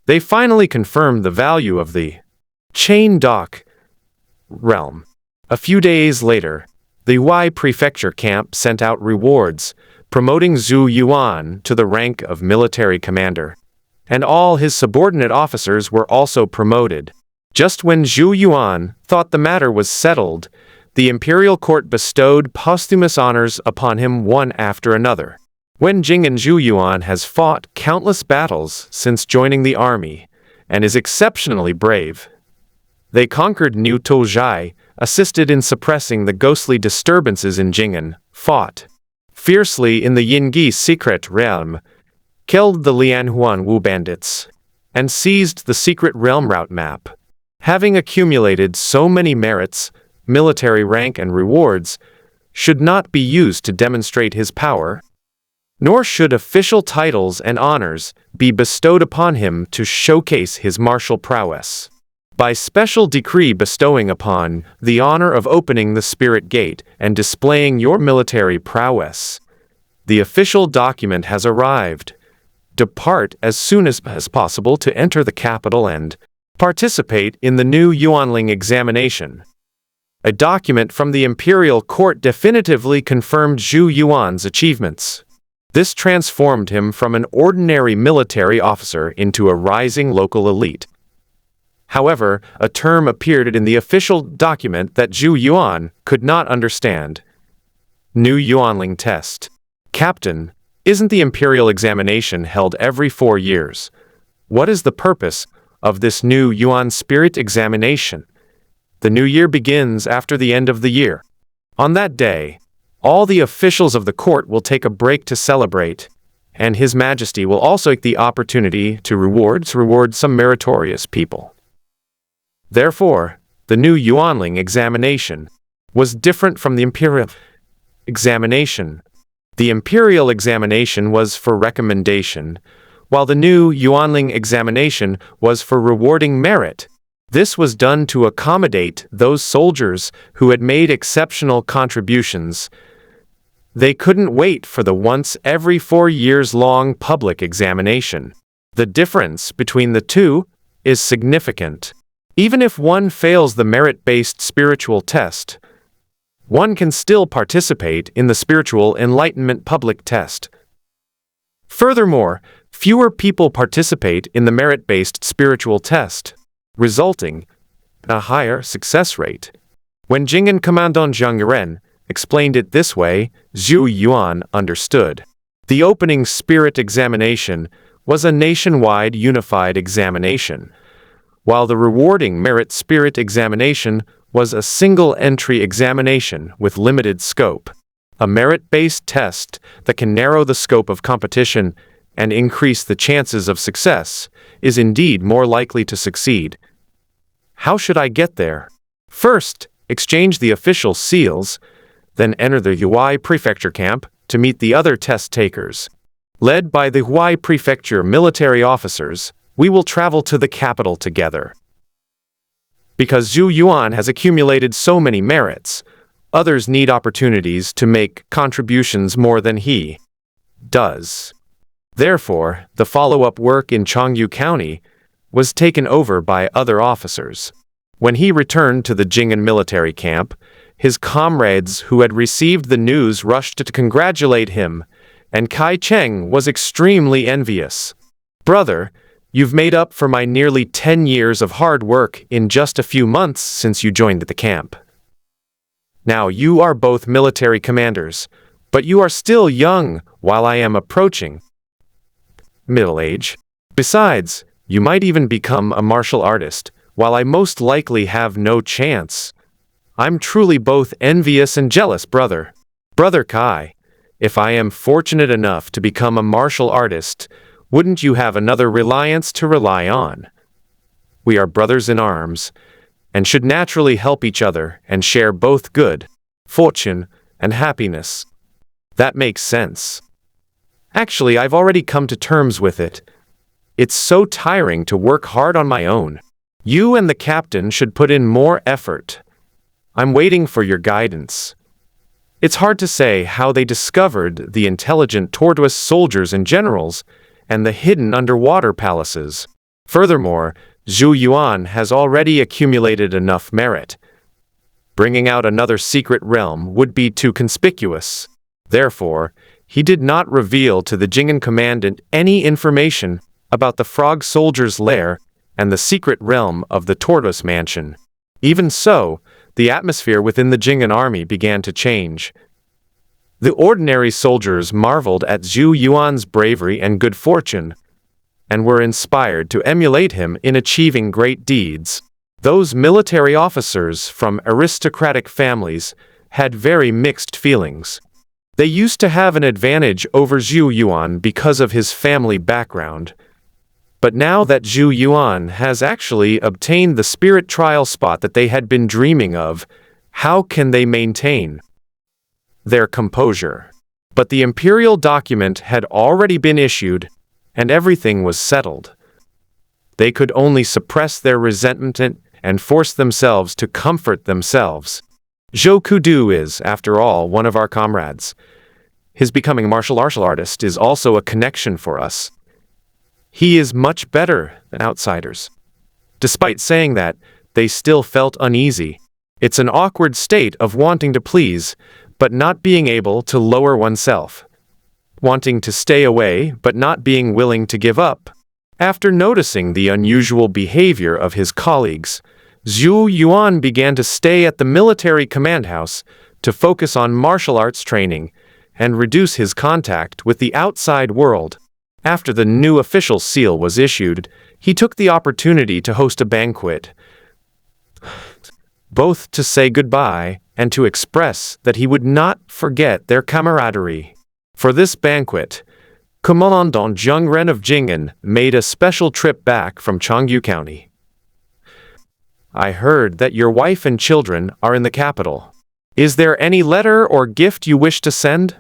they finally confirmed the value of the chain dock realm. A few days later, the Y Prefecture camp sent out rewards, promoting Zhou Yuan to the rank of military commander, and all his subordinate officers were also promoted. Just when Zhou Yuan thought the matter was settled, the imperial court bestowed posthumous honors upon him one after another. When Jing'an Zhou Yuan has fought countless battles since joining the army, and is exceptionally brave. They conquered New Touzhai, assisted in suppressing the ghostly disturbances in Jing'an, fought fiercely in the Yingyi secret realm, killed the Lianhuanwu bandits, and seized the secret realm route map. Having accumulated so many merits, military rank and rewards should not be used to demonstrate his power, nor should official titles and honors be bestowed upon him to showcase his martial prowess. by special decree bestowing upon the honor of opening the Spirit Gate and displaying your military prowess. The official document has arrived. Depart as soon as possible to enter the capital and participate in the new Yuanling examination. A document from the imperial court definitively confirmed Zhou Yuan's achievements. This transformed him from an ordinary military officer into a rising local elite. However, a term appeared in the official document that Zhou Yuan could not understand. New Yuanling test. Captain, isn't the imperial examination held every 4 years? What is the purpose of this new Yuan spirit examination? The new year begins after the end of the year. On that day, all the officials of the court will take a break to celebrate, and His Majesty will also take the opportunity to reward some meritorious people. Therefore, the new Yuanling examination was different from the imperial examination. The imperial examination was for recommendation, while the new Yuanling examination was for rewarding merit. This was done to accommodate those soldiers who had made exceptional contributions. They couldn't wait for the once every 4 years long public examination. The difference between the two is significant. Even if one fails the merit-based spiritual test, one can still participate in the spiritual enlightenment public test. Furthermore, fewer people participate in the merit-based spiritual test, resulting in a higher success rate. When Jing'an Commandant Zhang Yuan explained it this way, Zhou Yuan understood. The opening spirit examination was a nationwide unified examination, while the rewarding merit spirit examination was a single-entry examination with limited scope. A merit-based test that can narrow the scope of competition and increase the chances of success is indeed more likely to succeed. How should I get there? First, exchange the official seals, then enter the Huai Prefecture camp to meet the other test takers. Led by the Huai Prefecture military officers, we will travel to the capital together. Because Zhou Yuan has accumulated so many merits, others need opportunities to make contributions more than he does. Therefore, the follow-up work in Chongyu County was taken over by other officers. When he returned to the Jing'an military camp, his comrades who had received the news rushed to congratulate him, and Kai Cheng was extremely envious. "Brother, you've made up for my nearly 10 years of hard work in just a few months since you joined the camp. Now you are both military commanders, but you are still young while I am approaching middle age. Besides, you might even become a martial artist, while I most likely have no chance. I'm truly both envious and jealous, brother. Brother Kai, if I am fortunate enough to become a martial artist, wouldn't you have another reliance to rely on? We are brothers in arms, and should naturally help each other and share both good fortune and happiness. That makes sense. Actually, I've already come to terms with it. It's so tiring to work hard on my own. You and the captain should put in more effort. I'm waiting for your guidance." It's hard to say how they discovered the intelligent tortoise soldiers and generals and the hidden underwater palaces. Furthermore, Zhou Yuan has already accumulated enough merit. Bringing out another secret realm would be too conspicuous. Therefore, he did not reveal to the Jing'an commandant any information about the frog soldier's lair and the secret realm of the tortoise mansion. Even so, the atmosphere within the Jing'an army began to change. The ordinary soldiers marveled at Zhou Yuan's bravery and good fortune, and were inspired to emulate him in achieving great deeds. Those military officers from aristocratic families had very mixed feelings. They used to have an advantage over Zhou Yuan because of his family background. But now that Zhou Yuan has actually obtained the spirit trial spot that they had been dreaming of, how can they maintain their composure? But the imperial document had already been issued, and everything was settled. They could only suppress their resentment and force themselves to comfort themselves. Zhou Kudu is, after all, one of our comrades. His becoming a martial artist is also a connection for us. He is much better than outsiders. Despite saying that, they still felt uneasy. It's an awkward state of wanting to please, but not being able to lower oneself. Wanting to stay away, but not being willing to give up. After noticing the unusual behavior of his colleagues, Zhou Yuan began to stay at the military command house to focus on martial arts training and reduce his contact with the outside world. After the new official seal was issued, he took the opportunity to host a banquet, both to say goodbye and to express that he would not forget their camaraderie. For this banquet, Commandant Zheng Ren of Jing'an made a special trip back from Changyu County. I heard that your wife and children are in the capital. Is there any letter or gift you wish to send?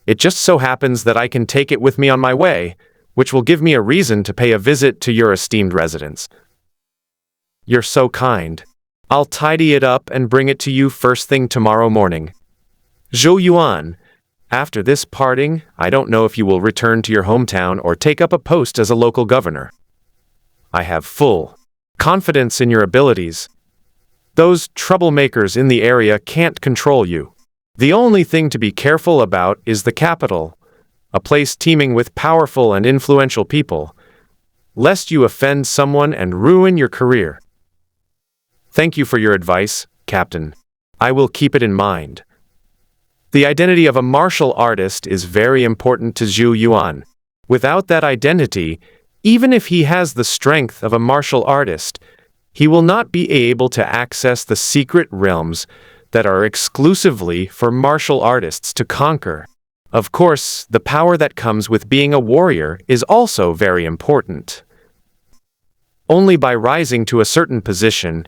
It just so happens that I can take it with me on my way, which will give me a reason to pay a visit to your esteemed residence. You're so kind. I'll tidy it up and bring it to you first thing tomorrow morning. Zhou Yuan, after this parting, I don't know if you will return to your hometown or take up a post as a local governor. I have full confidence in your abilities. Those troublemakers in the area can't control you. The only thing to be careful about is the capital, a place teeming with powerful and influential people, lest you offend someone and ruin your career. Thank you for your advice, Captain. I will keep it in mind. The identity of a martial artist is very important to Zhou Yuan. Without that identity, even if he has the strength of a martial artist, he will not be able to access the secret realms that are exclusively for martial artists to conquer. Of course, the power that comes with being a warrior is also very important. Only by rising to a certain position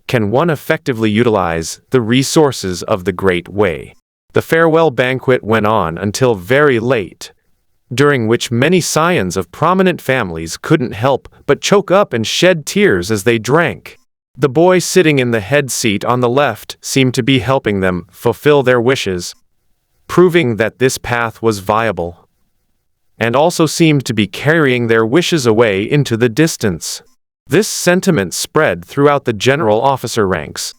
can one effectively utilize the resources of the Great Way. The farewell banquet went on until very late, during which many scions of prominent families couldn't help but choke up and shed tears as they drank. The boy sitting in the head seat on the left seemed to be helping them fulfill their wishes, proving that this path was viable, and also seemed to be carrying their wishes away into the distance. This sentiment spread throughout the general officer ranks,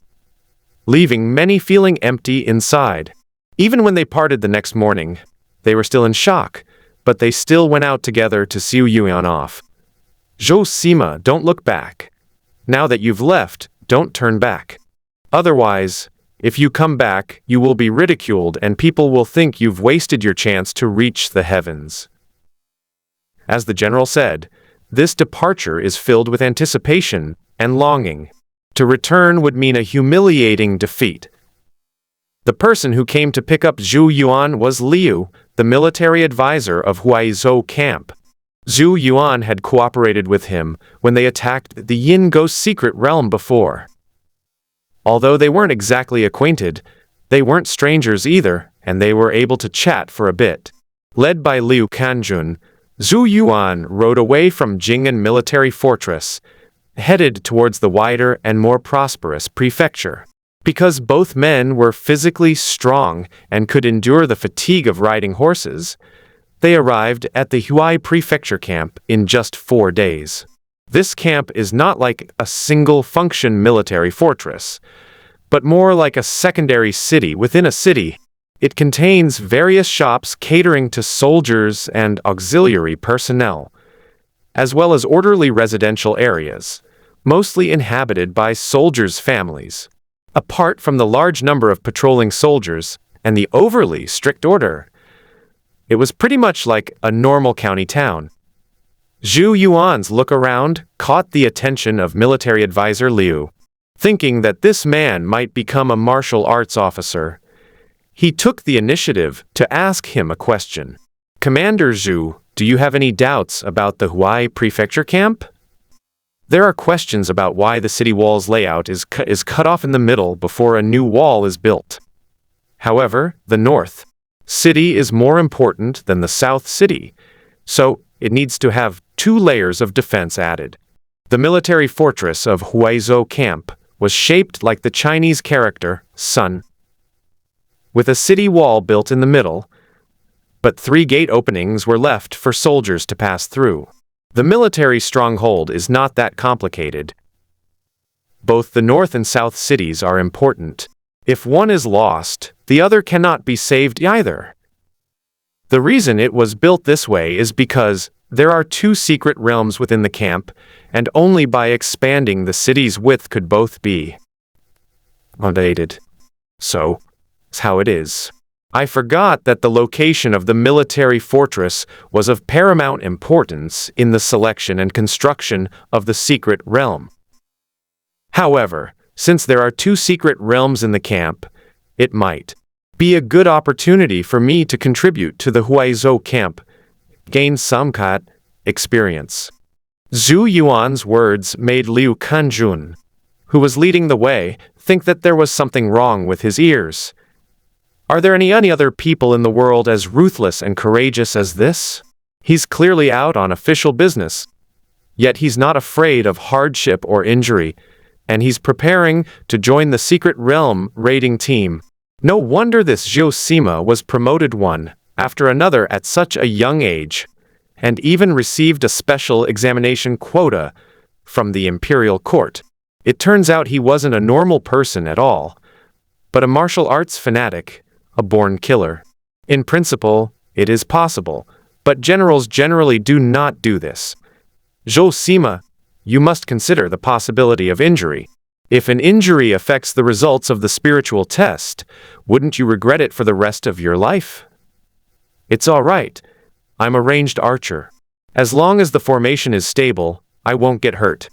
leaving many feeling empty inside. Even when they parted the next morning, they were still in shock, but they still went out together to see Zhou Yuan off. Zhou Sima, don't look back. Now that you've left, don't turn back. Otherwise, if you come back, you will be ridiculed and people will think you've wasted your chance to reach the heavens. As the general said, this departure is filled with anticipation and longing. To return would mean a humiliating defeat. The person who came to pick up Zhou Yuan was Liu, the military advisor of Huaizhou camp. Zhou Yuan had cooperated with him when they attacked the Yin Ghost secret realm before. Although they weren't exactly acquainted, they weren't strangers either, and they were able to chat for a bit. Led by Liu Kanjun, Zhou Yuan rode away from Jing'an military fortress, headed towards the wider and more prosperous prefecture. Because both men were physically strong and could endure the fatigue of riding horses, they arrived at the Huai prefecture camp in just 4 days. This camp is not like a single-function military fortress, but more like a secondary city within a city. It contains various shops catering to soldiers and auxiliary personnel, as well as orderly residential areas, mostly inhabited by soldiers' families. Apart from the large number of patrolling soldiers and the overly strict order, it was pretty much like a normal county town. Zhou Yuan's look around caught the attention of military advisor Liu. Thinking that this man might become a martial arts officer, he took the initiative to ask him a question. Commander Zhou, do you have any doubts about the Huai prefecture camp? There are questions about why the city wall's layout is cut off in the middle before a new wall is built. However, the north city is more important than the south city, so it needs to have 2 layers of defense added. The military fortress of Huaizhou Camp was shaped like the Chinese character sun, with a city wall built in the middle, but 3 gate openings were left for soldiers to pass through. The military stronghold is not that complicated. Both the north and south cities are important. If one is lost, the other cannot be saved either. The reason it was built this way is because there are 2 secret realms within the camp, and only by expanding the city's width could both be updated. So, that's how it is. I forgot that the location of the military fortress was of paramount importance in the selection and construction of the secret realm. However, since there are 2 secret realms in the camp, it might be a good opportunity for me to contribute to the Huaizhou camp, gain some experience. Zhou Yuan's words made Liu Kanjun, who was leading the way, think that there was something wrong with his ears. Are there any other people in the world as ruthless and courageous as this? He's clearly out on official business, yet he's not afraid of hardship or injury, and he's preparing to join the secret realm raiding team. No wonder this Zhou Sima was promoted one after another at such a young age, and even received a special examination quota from the imperial court. It turns out he wasn't a normal person at all, but a martial arts fanatic, a born killer. In principle, it is possible, but generals generally do not do this. Zhou Sima, you must consider the possibility of injury. If an injury affects the results of the spiritual test, wouldn't you regret it for the rest of your life? It's all right. I'm a ranged archer. As long as the formation is stable, I won't get hurt.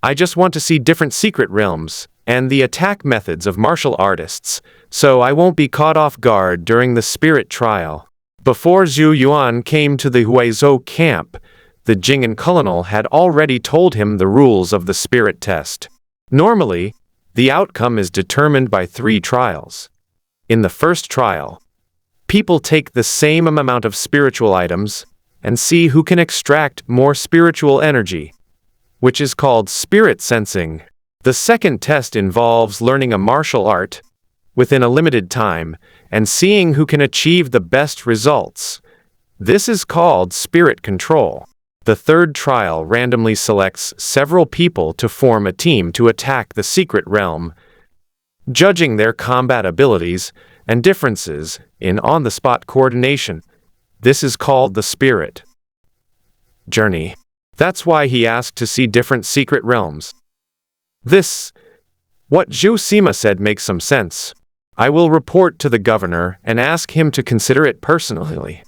I just want to see different secret realms and the attack methods of martial artists, so I won't be caught off guard during the spirit trial. Before Zhou Yuan came to the Huaizhou camp, the Jing'an colonel had already told him the rules of the spirit test. Normally, the outcome is determined by 3 trials. In the first trial, people take the same amount of spiritual items and see who can extract more spiritual energy, which is called spirit sensing. The second test involves learning a martial art within a limited time and seeing who can achieve the best results. This is called spirit control. The third trial randomly selects several people to form a team to attack the secret realm, judging their combat abilities and differences in on-the-spot coordination. This is called the spirit journey. That's why he asked to see different secret realms. What Zhou Sima said makes some sense. I will report to the governor and ask him to consider it personally.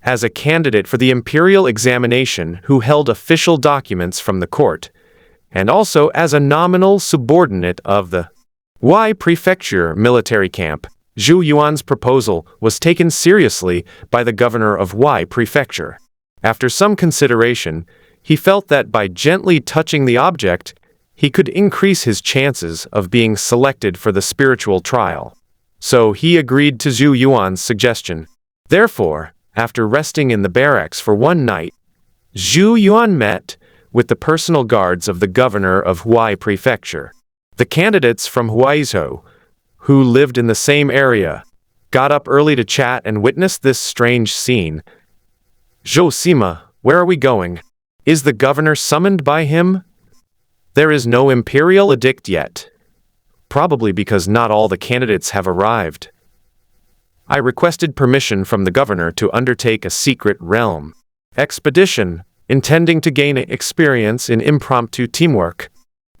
As a candidate for the imperial examination who held official documents from the court, and also as a nominal subordinate of the Huai Prefecture military camp, Zhou Yuan's proposal was taken seriously by the governor of Huai Prefecture. After some consideration, he felt that by gently touching the object, he could increase his chances of being selected for the spiritual trial. So he agreed to Zhou Yuan's suggestion. Therefore, after resting in the barracks for one night, Zhou Yuan met with the personal guards of the governor of Huai Prefecture. The candidates from Huaizhou, who lived in the same area, got up early to chat and witness this strange scene. Zhou Sima, where are we going? Is the governor summoned by him? There is no imperial edict yet, probably because not all the candidates have arrived. I requested permission from the governor to undertake a secret realm expedition, intending to gain experience in impromptu teamwork.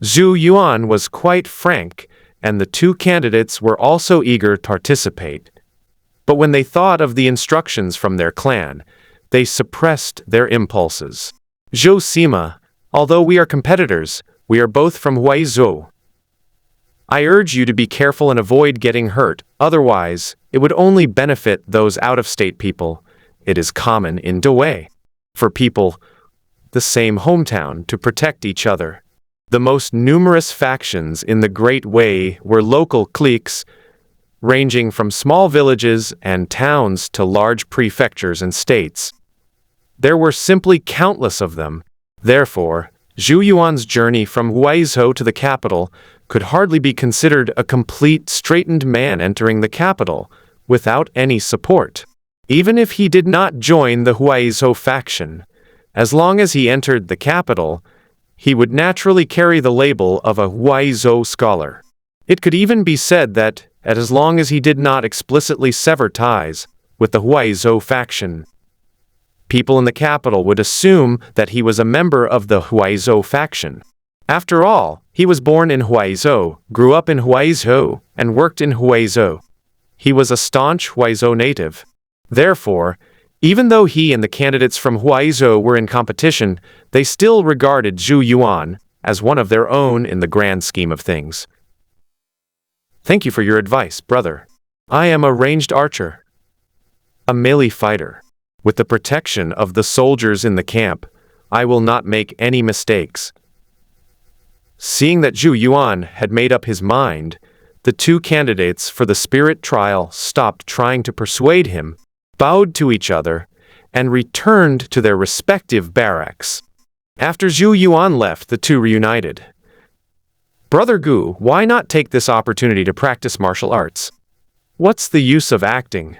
Zhou Yuan was quite frank, and the 2 candidates were also eager to participate. But when they thought of the instructions from their clan, they suppressed their impulses. Zhou Sima, although we are competitors, we are both from Huaizhou. I urge you to be careful and avoid getting hurt, otherwise, it would only benefit those out-of-state people. It is common in Dawei for people the same hometown to protect each other. The most numerous factions in the Great Wei were local cliques, ranging from small villages and towns to large prefectures and states. There were simply countless of them, Therefore, Zhou Yuan's journey from Huaizhou to the capital could hardly be considered a complete straightened man entering the capital without any support. Even if he did not join the Huaizhou faction, as long as he entered the capital, he would naturally carry the label of a Huaizhou scholar. It could even be said that, as long as he did not explicitly sever ties with the Huaizhou faction, people in the capital would assume that he was a member of the Huaizhou faction. After all, he was born in Huaizhou, grew up in Huaizhou, and worked in Huaizhou. He was a staunch Huaizhou native. Therefore, even though he and the candidates from Huaizhou were in competition, they still regarded Zhou Yuan as one of their own in the grand scheme of things. Thank you for your advice, brother. I am a ranged archer, a melee fighter. With the protection of the soldiers in the camp, I will not make any mistakes. Seeing that Zhou Yuan had made up his mind, the two candidates for the spirit trial stopped trying to persuade him, bowed to each other, and returned to their respective barracks. After Zhou Yuan left, the two reunited. Brother Gu, why not take this opportunity to practice martial arts? What's the use of acting?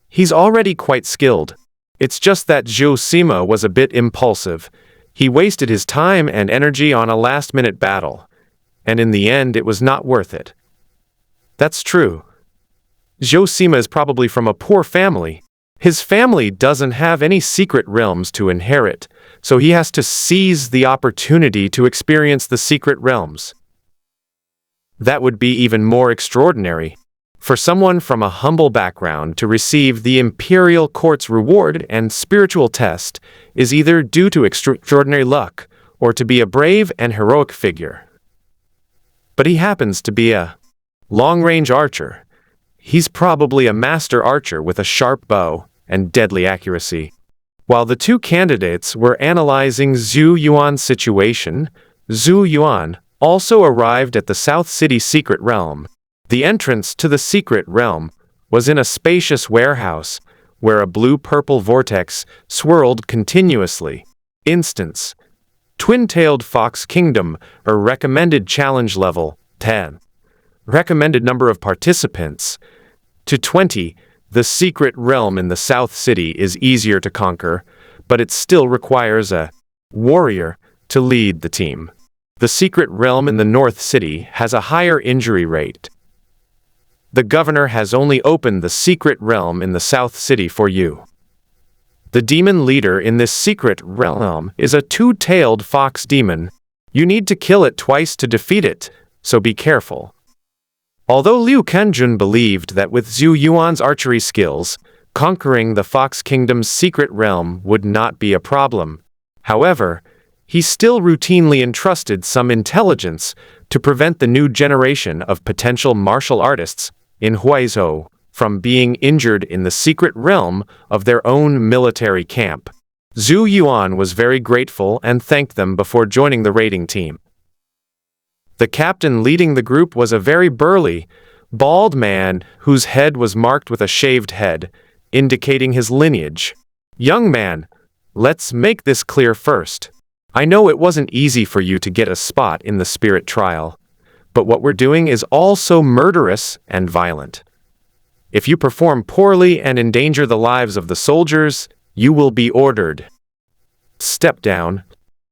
He's already quite skilled. It's just that Zhou Sima was a bit impulsive. He wasted his time and energy on a last-minute battle, and in the end it was not worth it. That's true. Zhou Sima is probably from a poor family. His family doesn't have any secret realms to inherit, so he has to seize the opportunity to experience the secret realms. That would be even more extraordinary. For someone from a humble background to receive the imperial court's reward and spiritual test is either due to extraordinary luck or to be a brave and heroic figure. But he happens to be a long-range archer. He's probably a master archer with a sharp bow and deadly accuracy. While the two candidates were analyzing Zhou Yuan's situation, Zhou Yuan also arrived at the South City secret realm. The entrance to the secret realm was in a spacious warehouse where a blue-purple vortex swirled continuously. Instance: Twin-tailed Fox Kingdom, a recommended challenge level 10. Recommended number of participants to 20. The secret realm in the South City is easier to conquer, but it still requires a warrior to lead the team. The secret realm in the North City has a higher injury rate. The governor has only opened the secret realm in the South City for you. The demon leader in this secret realm is a two-tailed fox demon. You need to kill it twice to defeat it, so be careful. Although Liu Kenjun believed that with Zhou Yuan's archery skills, conquering the Fox Kingdom's secret realm would not be a problem. However, he still routinely entrusted some intelligence to prevent the new generation of potential martial artists in Huaizhou from being injured in the secret realm of their own military camp. Zhou Yuan was very grateful and thanked them before joining the raiding team. The captain leading the group was a very burly, bald man whose head was marked with a shaved head, indicating his lineage. Young man, let's make this clear first. I know it wasn't easy for you to get a spot in the spirit trial, but what we're doing is also murderous and violent. If you perform poorly and endanger the lives of the soldiers, you will be ordered. Step down.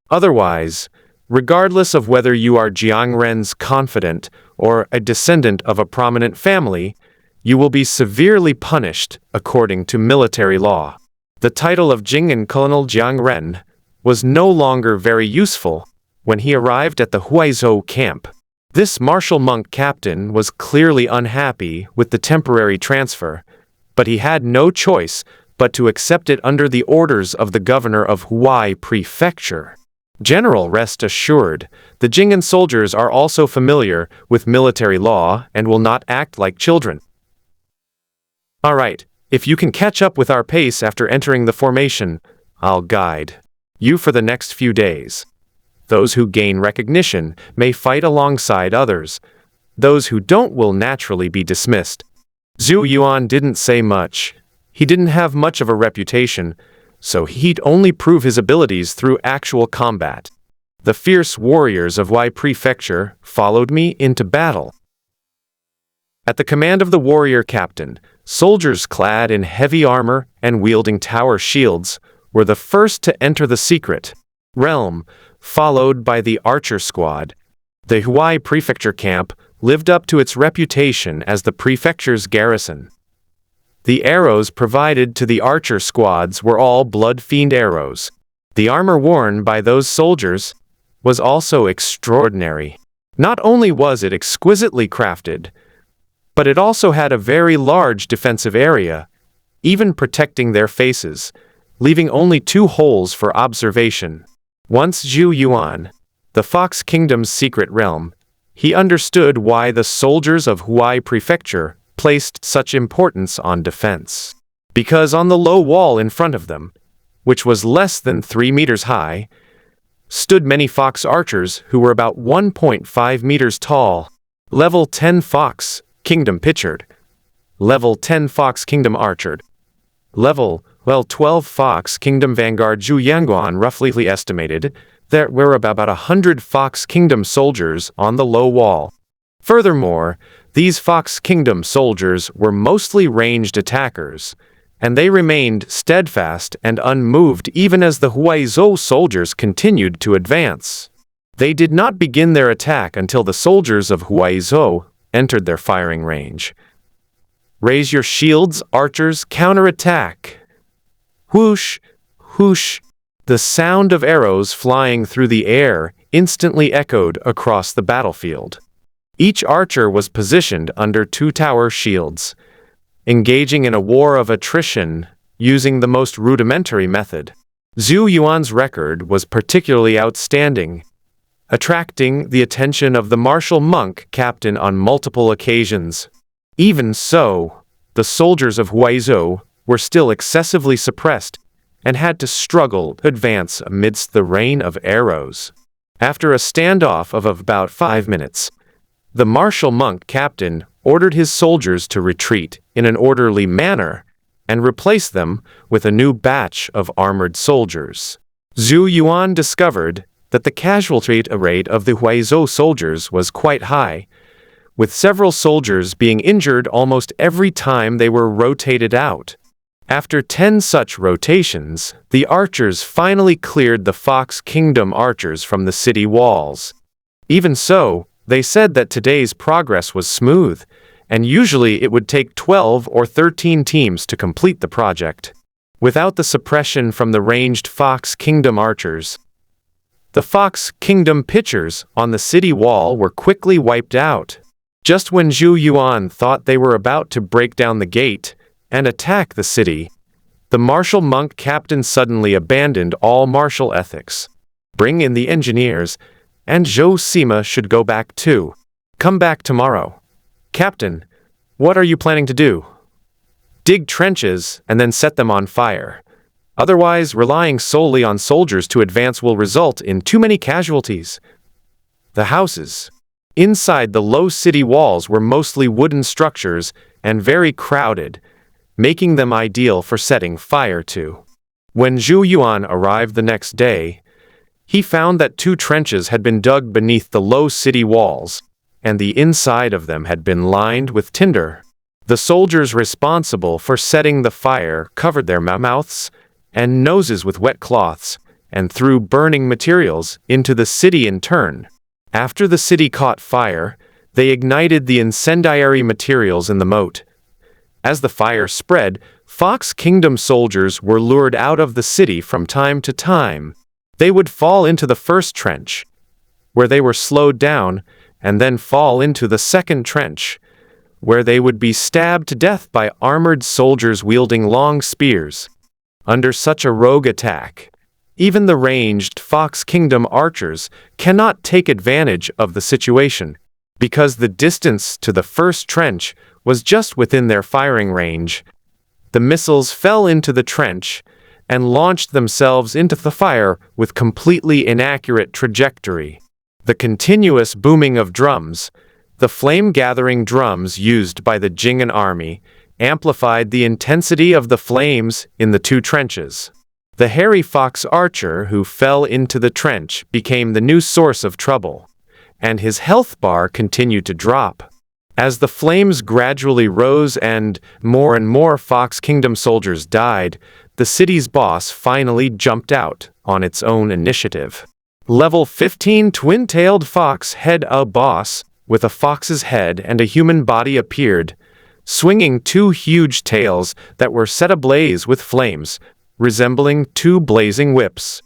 Otherwise, regardless of whether you are Jiang Ren's confidant or a descendant of a prominent family, you will be severely punished according to military law. The title of Jing'an Colonel Jiang Ren was no longer very useful when he arrived at the Huaizhou camp. This martial monk captain was clearly unhappy with the temporary transfer, but he had no choice but to accept it under the orders of the governor of Huai Prefecture. General, rest assured, the Jing'an soldiers are also familiar with military law and will not act like children. All right, if you can catch up with our pace after entering the formation, I'll guide you for the next few days. Those who gain recognition may fight alongside others. Those who don't will naturally be dismissed. Zhou Yuan didn't say much. He didn't have much of a reputation, so he'd only prove his abilities through actual combat. The fierce warriors of Huai Prefecture followed me into battle. At the command of the warrior captain, soldiers clad in heavy armor and wielding tower shields were the first to enter the secret realm, followed by the archer squad. The Huai Prefecture camp lived up to its reputation as the prefecture's garrison. The arrows provided to the archer squads were all blood fiend arrows. The armor worn by those soldiers was also extraordinary. Not only was it exquisitely crafted, but it also had a very large defensive area, even protecting their faces, leaving only 2 holes for observation. Once Zhou Yuan, the Fox Kingdom's secret realm, he understood why the soldiers of Huai Prefecture placed such importance on defense. Because on the low wall in front of them, which was less than 3 meters high, stood many fox archers who were about 1.5 meters tall. Level 10 Fox Kingdom Pitchered. Level 10 Fox Kingdom Archered. Level 12 Fox Kingdom Vanguard. Zhu Yanguan roughly estimated there were about 100 Fox Kingdom soldiers on the low wall. Furthermore, these Fox Kingdom soldiers were mostly ranged attackers, and they remained steadfast and unmoved even as the Huaizhou soldiers continued to advance. They did not begin their attack until the soldiers of Huaizhou entered their firing range. Raise your shields, archers, counterattack! Whoosh, whoosh! The sound of arrows flying through the air instantly echoed across the battlefield. Each archer was positioned under 2 tower shields, engaging in a war of attrition using the most rudimentary method. Zhou Yuan's record was particularly outstanding, attracting the attention of the martial monk captain on multiple occasions. Even so, the soldiers of Huaizhou were still excessively suppressed and had to struggle to advance amidst the rain of arrows. After a standoff of about 5 minutes, the martial monk captain ordered his soldiers to retreat in an orderly manner and replace them with a new batch of armored soldiers. Zhou Yuan discovered that the casualty rate of the Huaizhou soldiers was quite high, with several soldiers being injured almost every time they were rotated out. After 10 such rotations, the archers finally cleared the Fox Kingdom archers from the city walls. Even so, they said that today's progress was smooth, and usually it would take 12 or 13 teams to complete the project. Without the suppression from the ranged Fox Kingdom archers, the Fox Kingdom pitchers on the city wall were quickly wiped out. Just when Zhou Yuan thought they were about to break down the gate and attack the city, the martial monk captain suddenly abandoned all martial ethics. Bring in the engineers, and Zhou Sima should go back too. Come back tomorrow. Captain, what are you planning to do? Dig trenches and then set them on fire. Otherwise, relying solely on soldiers to advance will result in too many casualties. The houses inside the low city walls were mostly wooden structures and very crowded, making them ideal for setting fire to. When Zhou Yuan arrived the next day, he found that 2 trenches had been dug beneath the low city walls, and the inside of them had been lined with tinder. The soldiers responsible for setting the fire covered their mouths and noses with wet cloths and threw burning materials into the city in turn. After the city caught fire, they ignited the incendiary materials in the moat. As the fire spread, Fox Kingdom soldiers were lured out of the city from time to time. They would fall into the first trench, where they were slowed down, and then fall into the second trench, where they would be stabbed to death by armored soldiers wielding long spears. Under such a rogue attack, even the ranged Fox Kingdom archers cannot take advantage of the situation, because the distance to the first trench was just within their firing range. The missiles fell into the trench and launched themselves into the fire with completely inaccurate trajectory. The continuous booming of drums, the flame-gathering drums used by the Jing'an army, amplified the intensity of the flames in the 2 trenches. The hairy fox archer who fell into the trench became the new source of trouble, and his health bar continued to drop. As the flames gradually rose and more Fox Kingdom soldiers died, the city's boss finally jumped out on its own initiative. Level 15 Twin-tailed Fox Head. A boss with a fox's head and a human body appeared, swinging two huge tails that were set ablaze with flames, resembling two blazing whips.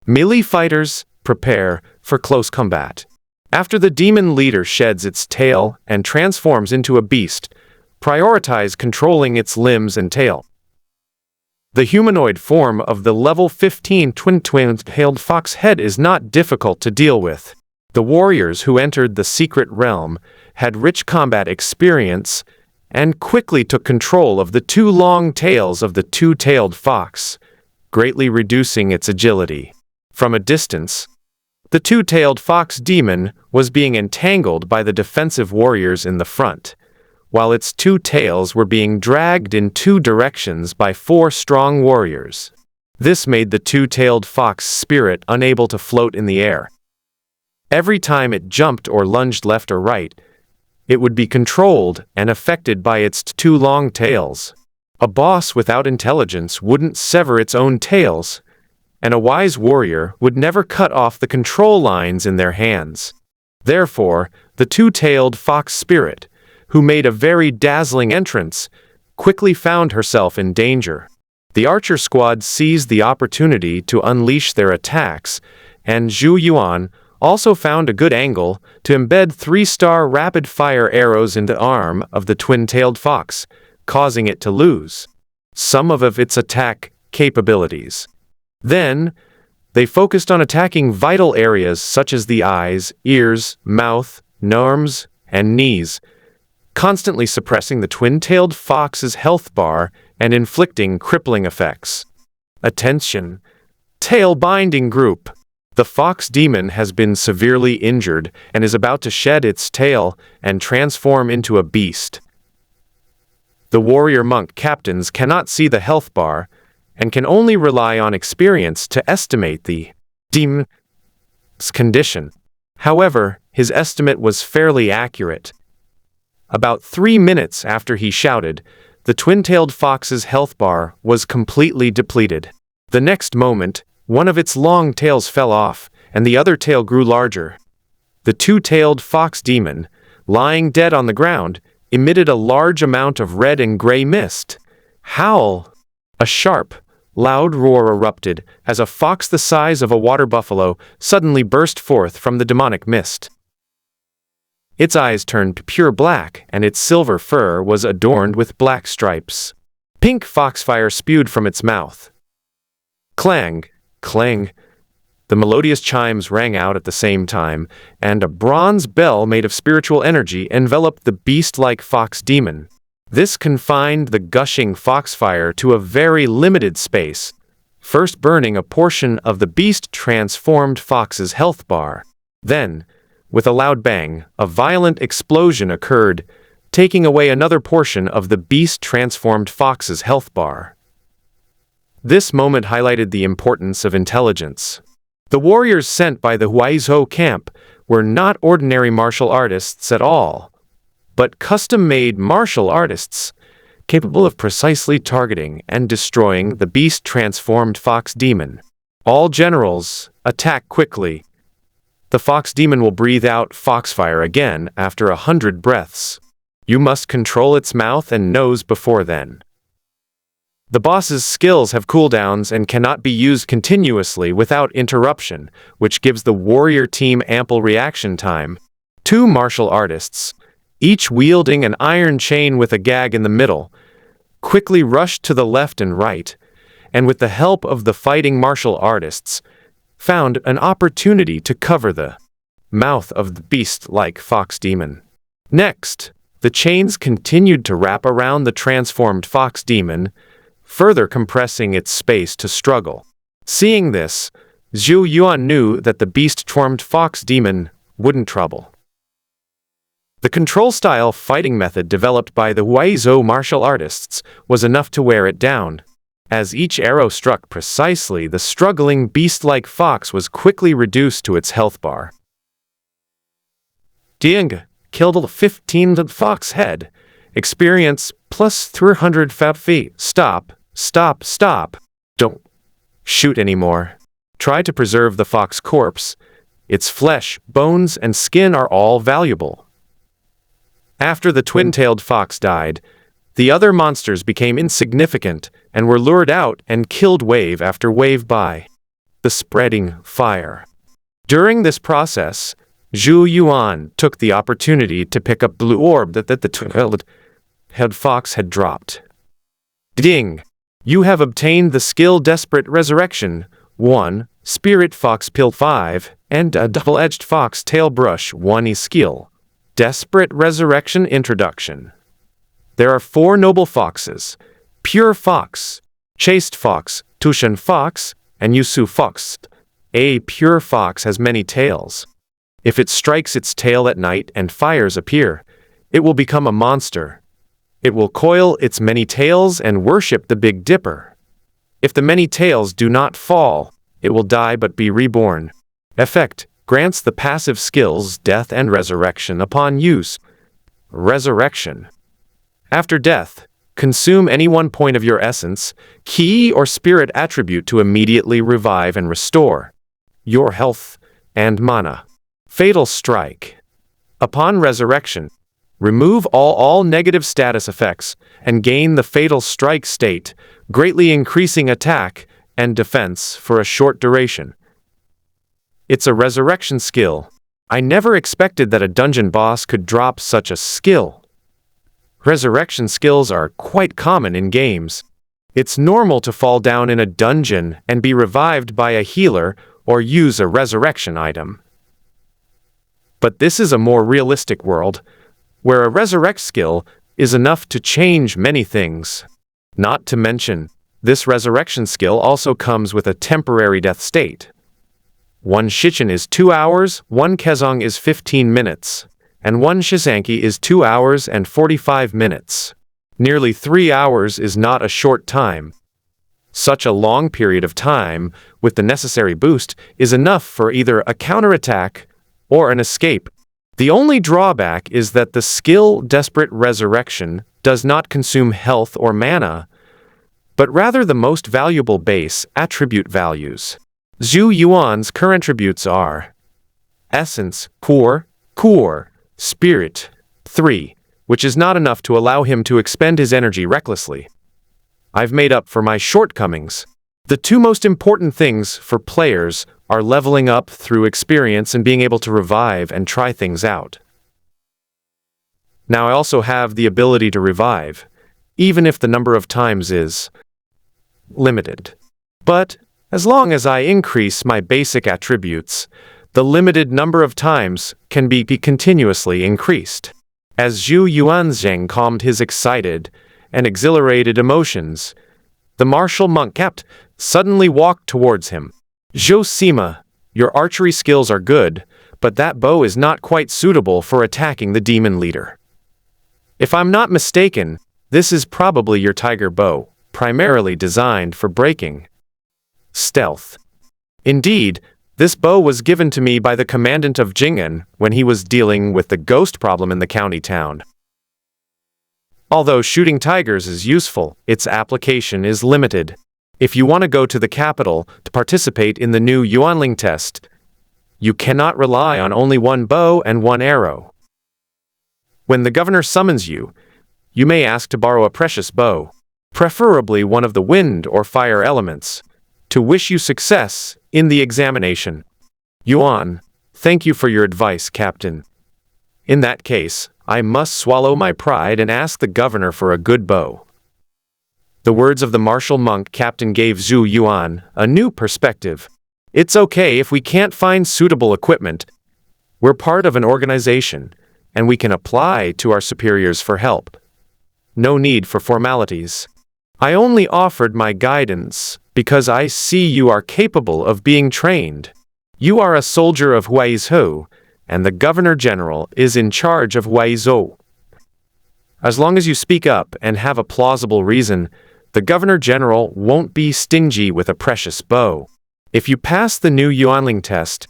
Melee fighters, prepare for close combat. After the demon leader sheds its tail and transforms into a beast, prioritize controlling its limbs and tail. The humanoid form of the level 15 twin-tailed fox head is not difficult to deal with. The warriors who entered the secret realm had rich combat experience and quickly took control of the two long tails of the two-tailed fox, greatly reducing its agility. From a distance, the two-tailed fox demon was being entangled by the defensive warriors in the front, while its two tails were being dragged in two directions by four strong warriors. This made the two-tailed fox spirit unable to float in the air. Every time it jumped or lunged left or right, it would be controlled and affected by its two long tails. A boss without intelligence wouldn't sever its own tails, and a wise warrior would never cut off the control lines in their hands. Therefore, the two-tailed fox spirit, who made a very dazzling entrance, quickly found herself in danger. The archer squad seized the opportunity to unleash their attacks, and Zhou Yuan also found a good angle to embed 3-star rapid-fire arrows into the arm of the twin-tailed fox, causing it to lose some of its attack capabilities. Then, they focused on attacking vital areas such as the eyes, ears, mouth, arms, and knees, constantly suppressing the twin-tailed fox's health bar and inflicting crippling effects. Attention! Tail binding group. The fox demon has been severely injured and is about to shed its tail and transform into a beast. The warrior monk captains cannot see the health bar and can only rely on experience to estimate the demon's condition. However, his estimate was fairly accurate. About 3 minutes after he shouted, the twin-tailed fox's health bar was completely depleted. The next moment, one of its long tails fell off, and the other tail grew larger. The two-tailed fox demon, lying dead on the ground, emitted a large amount of red and gray mist. Howl! A sharp, loud roar erupted as a fox the size of a water buffalo suddenly burst forth from the demonic mist. Its eyes turned pure black, and its silver fur was adorned with black stripes. Pink foxfire spewed from its mouth. Clang! Clang! The melodious chimes rang out at the same time, and a bronze bell made of spiritual energy enveloped the beast-like fox demon. This confined the gushing foxfire to a very limited space, first burning a portion of the beast-transformed fox's health bar. Then, with a loud bang, a violent explosion occurred, taking away another portion of the beast-transformed fox's health bar. This moment highlighted the importance of intelligence. The warriors sent by the Huaizhou camp were not ordinary martial artists at all, but custom-made martial artists, capable of precisely targeting and destroying the beast-transformed fox demon. All generals, attack quickly. The fox demon will breathe out foxfire again after 100 breaths. You must control its mouth and nose before then. The boss's skills have cooldowns and cannot be used continuously without interruption, which gives the warrior team ample reaction time. 2 martial artists, each wielding an iron chain with a gag in the middle, quickly rushed to the left and right, and with the help of the fighting martial artists, found an opportunity to cover the mouth of the beast-like fox demon. Next, the chains continued to wrap around the transformed fox demon, further compressing its space to struggle. Seeing this, Zhou Yuan knew that the beast-transformed fox demon wouldn't trouble. The control-style fighting method developed by the Huaizhou martial artists was enough to wear it down. As each arrow struck precisely, the struggling beast-like fox was quickly reduced to its health bar. Ding! Killed a 15th fox head. Experience plus 300 FP. Stop, stop, stop. Don't shoot anymore. Try to preserve the fox corpse. Its flesh, bones, and skin are all valuable. After the twin-tailed fox died, the other monsters became insignificant and were lured out and killed wave after wave by the spreading fire. During this process, Zhou Yuan took the opportunity to pick up blue orb that the twin-tailed fox had dropped. Ding! You have obtained the skill Desperate Resurrection 1, Spirit Fox Pill 5, and a Double-Edged Fox Tail Brush 1 skill. Desperate Resurrection Introduction. There are 4 noble foxes: Pure Fox, Chaste Fox, Tushan Fox, and Yusu Fox. A pure fox has many tails. If it strikes its tail at night and fires appear, it will become a monster. It will coil its many tails and worship the Big Dipper. If the many tails do not fall, it will die but be reborn. Effect: grants the passive skills Death and Resurrection upon use. Resurrection. After death, consume any 1 point of your essence, ki or spirit attribute to immediately revive and restore your health and mana. Fatal Strike. Upon resurrection, remove all negative status effects and gain the Fatal Strike state, greatly increasing attack and defense for a short duration. It's a resurrection skill. I never expected that a dungeon boss could drop such a skill. Resurrection skills are quite common in games. It's normal to fall down in a dungeon and be revived by a healer or use a resurrection item. But this is a more realistic world, where a resurrect skill is enough to change many things. Not to mention, this resurrection skill also comes with a temporary death state. 1 Shichen is 2 hours, 1 Kezong is 15 minutes, and 1 Shizanki is 2 hours and 45 minutes. Nearly 3 hours is not a short time. Such a long period of time, with the necessary boost, is enough for either a counterattack or an escape. The only drawback is that the skill Desperate Resurrection does not consume health or mana, but rather the most valuable base attribute values. Zhou Yuan's current attributes are Essence, Core, Spirit, 3, which is not enough to allow him to expend his energy recklessly. I've made up for my shortcomings. The 2 most important things for players are leveling up through experience and being able to revive and try things out. Now I also have the ability to revive, even if the number of times is limited. But as long as I increase my basic attributes, the limited number of times can be continuously increased. As Zhou Yuanzheng calmed his excited and exhilarated emotions, the martial monk captain suddenly walked towards him. Zhou Sima, your archery skills are good, but that bow is not quite suitable for attacking the demon leader. If I'm not mistaken, this is probably your tiger bow, primarily designed for breaking stealth. Indeed, this bow was given to me by the commandant of Jing'an when he was dealing with the ghost problem in the county town. Although shooting tigers is useful, its application is limited. If you want to go to the capital to participate in the new Yuanling test, you cannot rely on only 1 bow and 1 arrow. When the governor summons you, you may ask to borrow a precious bow, preferably one of the wind or fire elements, to wish you success in the examination. Yuan, thank you for your advice, Captain. In that case, I must swallow my pride and ask the governor for a good bow. The words of the martial monk captain gave Zhou Yuan a new perspective. It's okay if we can't find suitable equipment. We're part of an organization, and we can apply to our superiors for help. No need for formalities. I only offered my guidance because I see you are capable of being trained. You are a soldier of Huaizhou, and the Governor-General is in charge of Huaizhou. As long as you speak up and have a plausible reason, The Governor-General won't be stingy with a precious bow. If you pass the new Yuanling test,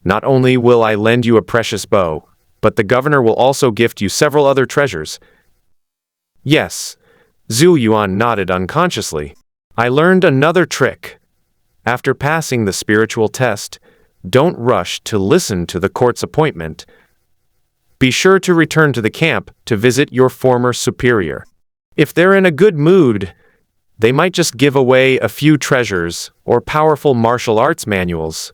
not only will I lend you a precious bow, but the governor will also gift you several other treasures. Yes, Zhou Yuan nodded unconsciously. I learned another trick. After passing the spiritual test, don't rush to listen to the court's appointment. Be sure to return to the camp to visit your former superior. If they're in a good mood, they might just give away a few treasures or powerful martial arts manuals.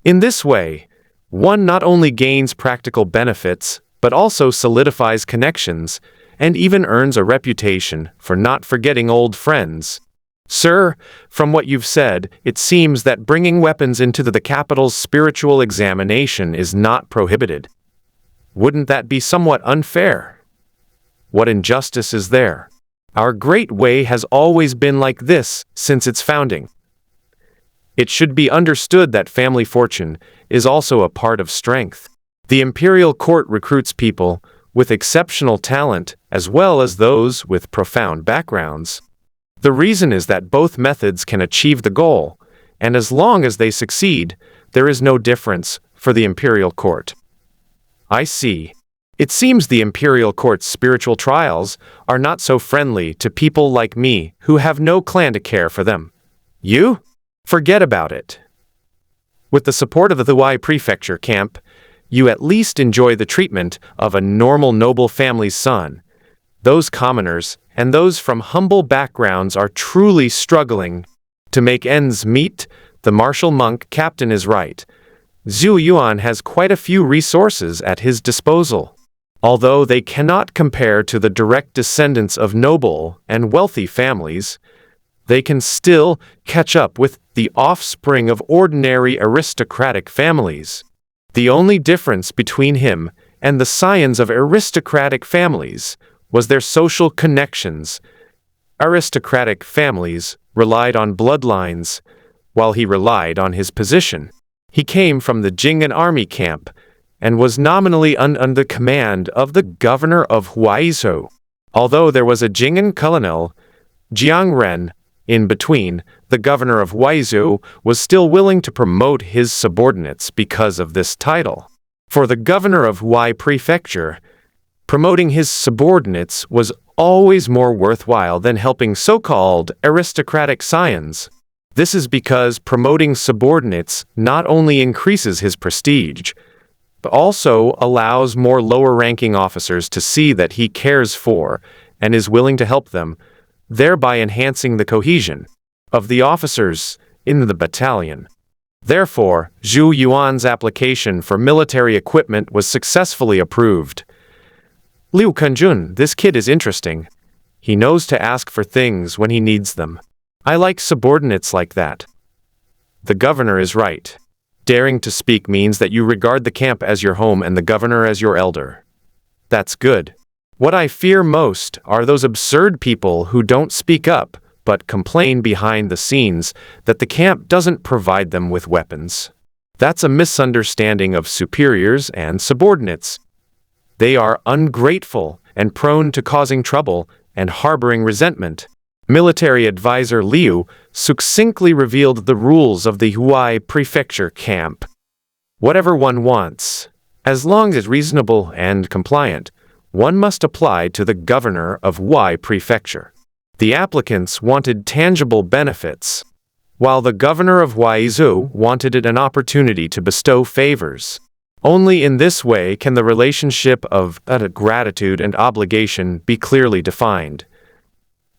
In this way, one not only gains practical benefits, but also solidifies connections, and even earns a reputation for not forgetting old friends. Sir, from what you've said, it seems that bringing weapons into the capital's spiritual examination is not prohibited. Wouldn't that be somewhat unfair? What injustice is there? Our great way has always been like this since its founding. It should be understood that family fortune is also a part of strength. The imperial court recruits people with exceptional talent as well as those with profound backgrounds. The reason is that both methods can achieve the goal, and as long as they succeed, there is no difference for the imperial court. I see. It seems the imperial court's spiritual trials are not so friendly to people like me who have no clan to care for them. You? Forget about it. With the support of the Huai prefecture camp, you at least enjoy the treatment of a normal noble family's son. Those commoners and those from humble backgrounds are truly struggling to make ends meet. The martial monk captain is right. Zhou Yuan has quite a few resources at his disposal. Although they cannot compare to the direct descendants of noble and wealthy families, they can still catch up with the offspring of ordinary aristocratic families. The only difference between him and the scions of aristocratic families was their social connections. Aristocratic families relied on bloodlines, while he relied on his position. He came from the Jing'an army camp and was nominally under the command of the governor of Huaizhou. Although there was a Jing'an colonel, Jiang Ren, in between, the governor of Huaizhou was still willing to promote his subordinates because of this title. For the governor of Huai prefecture, promoting his subordinates was always more worthwhile than helping so-called aristocratic scions. This is because promoting subordinates not only increases his prestige, but also allows more lower-ranking officers to see that he cares for and is willing to help them, thereby enhancing the cohesion of the officers in the battalion. Therefore, Zhou Yuan's application for military equipment was successfully approved. Liu Kunjun, this kid is interesting. He knows to ask for things when he needs them. I like subordinates like that. The governor is right. Daring to speak means that you regard the camp as your home and the governor as your elder. That's good. What I fear most are those absurd people who don't speak up, but complain behind the scenes that the camp doesn't provide them with weapons. That's a misunderstanding of superiors and subordinates. They are ungrateful and prone to causing trouble and harboring resentment. Military advisor Liu succinctly revealed the rules of the Huai prefecture camp. Whatever one wants, as long as reasonable and compliant, one must apply to the governor of Huai prefecture. The applicants wanted tangible benefits, while the governor of Huaizhou wanted an opportunity to bestow favors. Only in this way can the relationship of gratitude and obligation be clearly defined.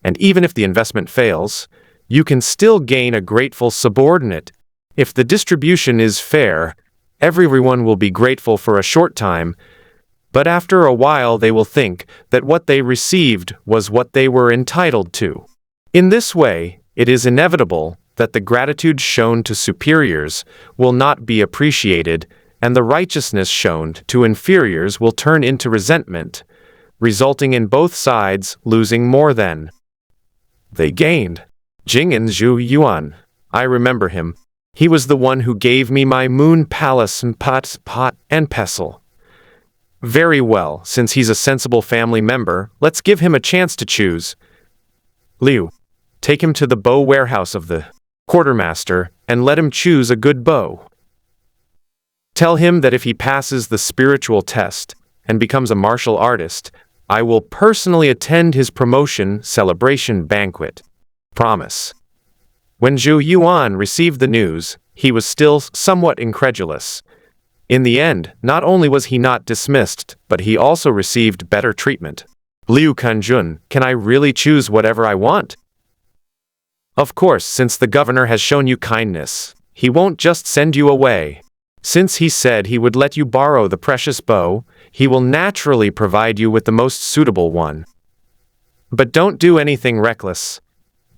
And even if the investment fails, you can still gain a grateful subordinate. If the distribution is fair, everyone will be grateful for a short time, but after a while they will think that what they received was what they were entitled to. In this way, it is inevitable that the gratitude shown to superiors will not be appreciated, and the righteousness shown to inferiors will turn into resentment, resulting in both sides losing more than they gained. Jing'an Zhou Yuan. I remember him. He was the one who gave me my moon palace and pot and pestle. Very well, since he's a sensible family member, let's give him a chance to choose. Liu, Take him to the bow warehouse of the quartermaster and let him choose a good bow. Tell him that if he passes the spiritual test and becomes a martial artist, I will personally attend his promotion celebration banquet. Promise. When Zhou Yuan received the news, he was still somewhat incredulous. In the end, not only was he not dismissed, but he also received better treatment. Liu Kanjun, can I really choose whatever I want? Of course, since the governor has shown you kindness, he won't just send you away. Since he said he would let you borrow the precious bow, he will naturally provide you with the most suitable one. But don't do anything reckless.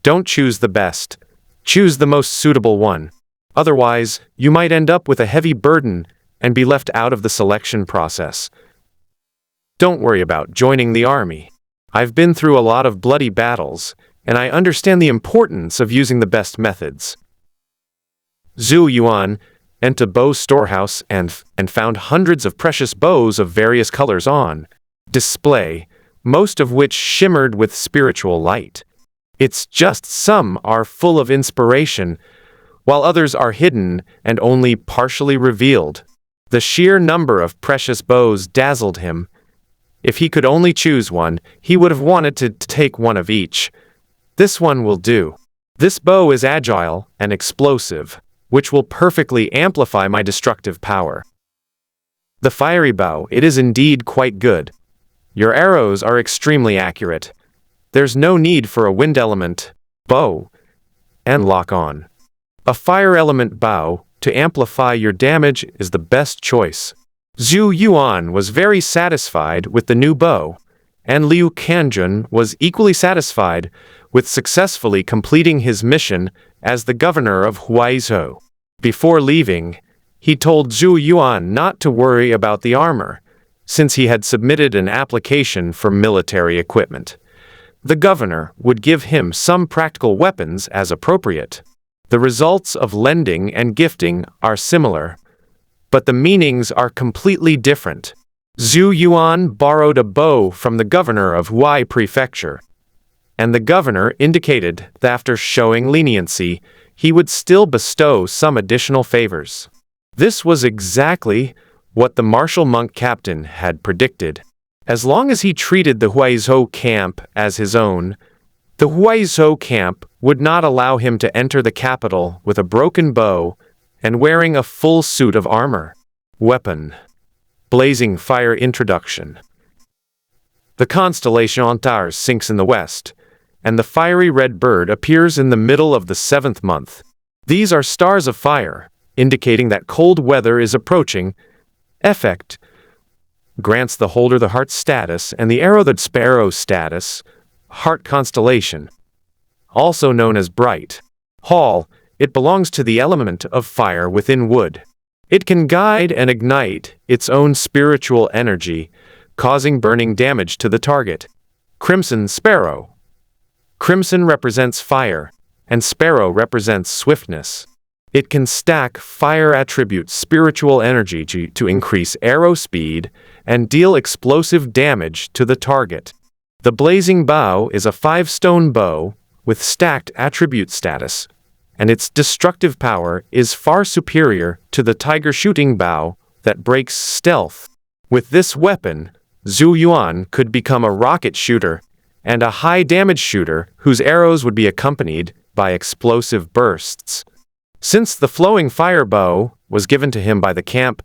Don't choose the best. Choose the most suitable one. Otherwise, you might end up with a heavy burden and be left out of the selection process. Don't worry about joining the army. I've been through a lot of bloody battles, and I understand the importance of using the best methods. Zhou Yuan entered a bow storehouse and found hundreds of precious bows of various colors on display, most of which shimmered with spiritual light. It's just some are full of inspiration, while others are hidden and only partially revealed. The sheer number of precious bows dazzled him. If he could only choose one, he would have wanted to take one of each. This one will do. This bow is agile and explosive, which will perfectly amplify my destructive power. The fiery bow, it is indeed quite good. Your arrows are extremely accurate. There's no need for a wind element bow and lock on. A fire element bow to amplify your damage is the best choice. Zhou Yuan was very satisfied with the new bow, and Liu Kanjun was equally satisfied with successfully completing his mission as the governor of Huaizhou. Before leaving, he told Zhou Yuan not to worry about the armor, since he had submitted an application for military equipment. The governor would give him some practical weapons as appropriate. The results of lending and gifting are similar, but the meanings are completely different. Zhou Yuan borrowed a bow from the governor of Huai Prefecture, and the governor indicated that after showing leniency, he would still bestow some additional favors. This was exactly what the martial monk captain had predicted. As long as he treated the Huaizhou camp as his own, the Huaizhou camp would not allow him to enter the capital with a broken bow and wearing a full suit of armor. Weapon. Blazing fire introduction. The constellation Antares sinks in the west, and the fiery red bird appears in the middle of the 7th month. These are stars of fire, indicating that cold weather is approaching. Effect. Grants the holder the heart status and the arrow the sparrow status, heart constellation. Also known as bright. Hall, it belongs to the element of fire within wood. It can guide and ignite its own spiritual energy, causing burning damage to the target. Crimson sparrow. Crimson represents fire, and sparrow represents swiftness. It can stack fire attributes spiritual energy to increase arrow speed and deal explosive damage to the target. The blazing bow is a 5-stone bow with stacked attribute status, and its destructive power is far superior to the tiger shooting bow that breaks stealth. With this weapon, Zhou Yuan could become a rocket shooter and a high-damage shooter whose arrows would be accompanied by explosive bursts. Since the flowing fire bow was given to him by the camp,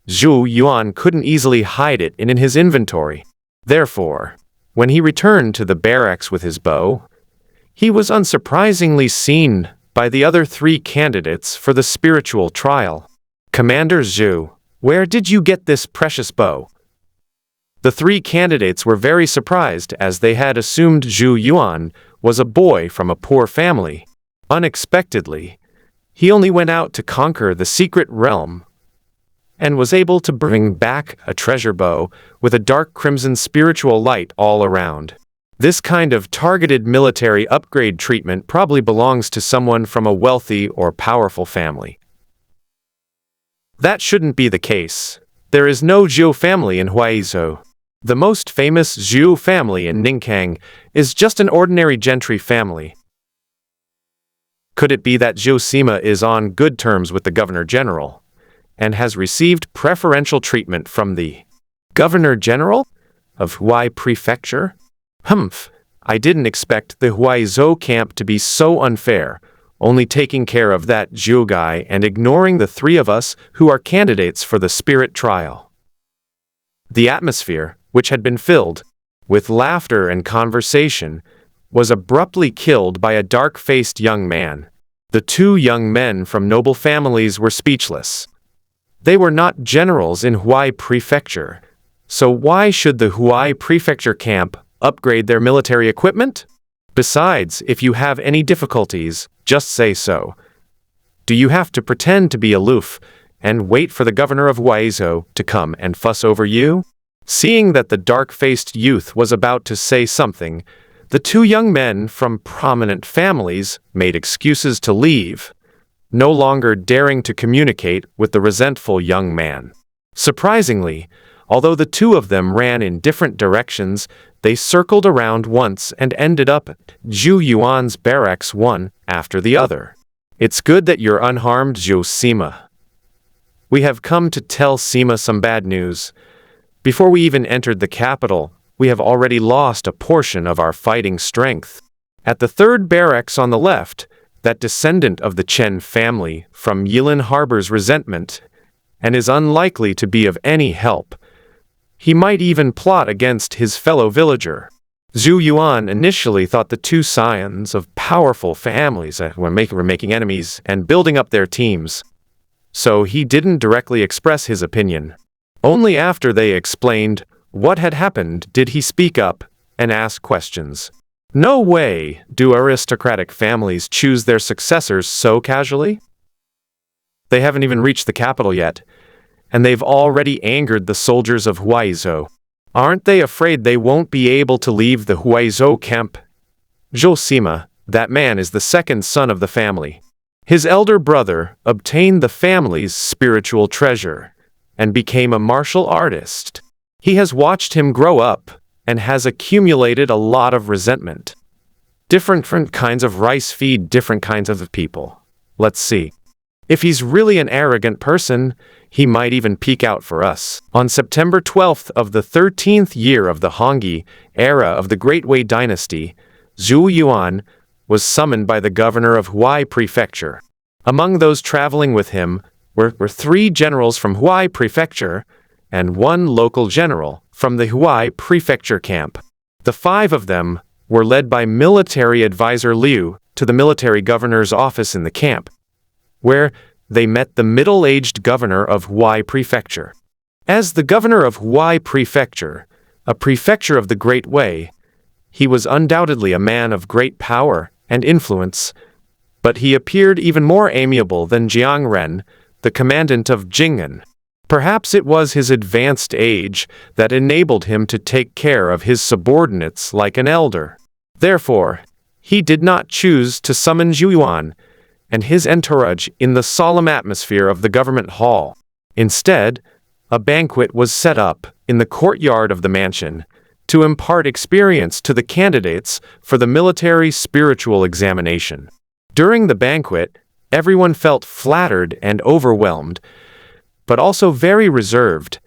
Zhou Yuan couldn't easily hide it in his inventory. Therefore, when he returned to the barracks with his bow, he was unsurprisingly seen by the other 3 candidates for the spiritual trial. Commander Zhou, where did you get this precious bow? The 3 candidates were very surprised as they had assumed Zhou Yuan was a boy from a poor family. Unexpectedly, he only went out to conquer the secret realm and was able to bring back a treasure bow with a dark crimson spiritual light all around. This kind of targeted military upgrade treatment probably belongs to someone from a wealthy or powerful family. That shouldn't be the case. There is no Zhou family in Huaizhou. The most famous Zhou family in Ningkang is just an ordinary gentry family. Could it be that Zhou Sima is on good terms with the Governor General and has received preferential treatment from the Governor General of Huai Prefecture? Humph, I didn't expect the Huaizhou camp to be so unfair, only taking care of that Zhou guy and ignoring the three of us who are candidates for the spirit trial. The atmosphere, which had been filled with laughter and conversation, was abruptly killed by a dark-faced young man. The two young men from noble families were speechless. They were not generals in Huai Prefecture, so why should the Huai Prefecture camp upgrade their military equipment? Besides, if you have any difficulties, just say so. Do you have to pretend to be aloof and wait for the governor of Huaizhou to come and fuss over you? Seeing that the dark-faced youth was about to say something, the two young men from prominent families made excuses to leave, no longer daring to communicate with the resentful young man. Surprisingly, although the two of them ran in different directions, they circled around once and ended up at Zhou Yuan's barracks one after the other. It's good that you're unharmed, Zhou Sima. We have come to tell Sima some bad news. Before we even entered the capital, we have already lost a portion of our fighting strength. At the third barracks on the left, that descendant of the Chen family from Yilin harbors resentment and is unlikely to be of any help. He might even plot against his fellow villager. Zhou Yuan initially thought the two scions of powerful families were making enemies and building up their teams, so he didn't directly express his opinion. Only after they explained what had happened did he speak up and ask questions. No way do aristocratic families choose their successors so casually. They haven't even reached the capital yet, and they've already angered the soldiers of Huaizhou. Aren't they afraid they won't be able to leave the Huaizhou camp? Zhou Sima, that man, is the second son of the family. His elder brother obtained the family's spiritual treasure and became a martial artist. He has watched him grow up and has accumulated a lot of resentment. Different kinds of rice feed different kinds of people. Let's see. If he's really an arrogant person, he might even peek out for us. On September 12th of the 13th year of the Hongyi era of the Great Wei Dynasty, Zhou Yuan was summoned by the governor of Huai Prefecture. Among those traveling with him were three generals from Huai Prefecture and one local general from the Huai Prefecture camp. The five of them were led by military advisor Liu to the military governor's office in the camp, where they met the middle-aged governor of Huai Prefecture. As the governor of Huai Prefecture, a prefecture of the Great Wei, he was undoubtedly a man of great power and influence, but he appeared even more amiable than Jiang Ren, the commandant of Jing'an. Perhaps it was his advanced age that enabled him to take care of his subordinates like an elder. Therefore, he did not choose to summon Zhou Yuan and his entourage in the solemn atmosphere of the government hall. Instead, a banquet was set up in the courtyard of the mansion to impart experience to the candidates for the military spiritual examination. During the banquet, everyone felt flattered and overwhelmed, but also very reserved,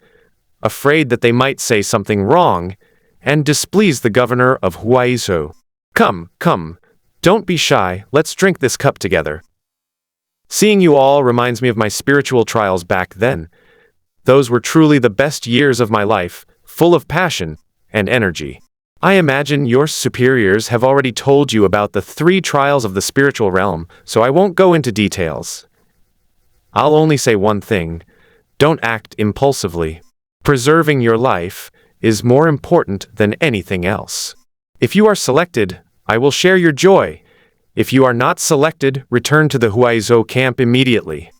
afraid that they might say something wrong and displease the governor of Huaizhou. Come, don't be shy, let's drink this cup together. Seeing you all reminds me of my spiritual trials back then. Those were truly the best years of my life, full of passion and energy. I imagine your superiors have already told you about the 3 trials of the spiritual realm, so I won't go into details. I'll only say one thing: don't act impulsively. Preserving your life is more important than anything else. If you are selected, I will share your joy. If you are not selected, return to the Huaizhou camp immediately.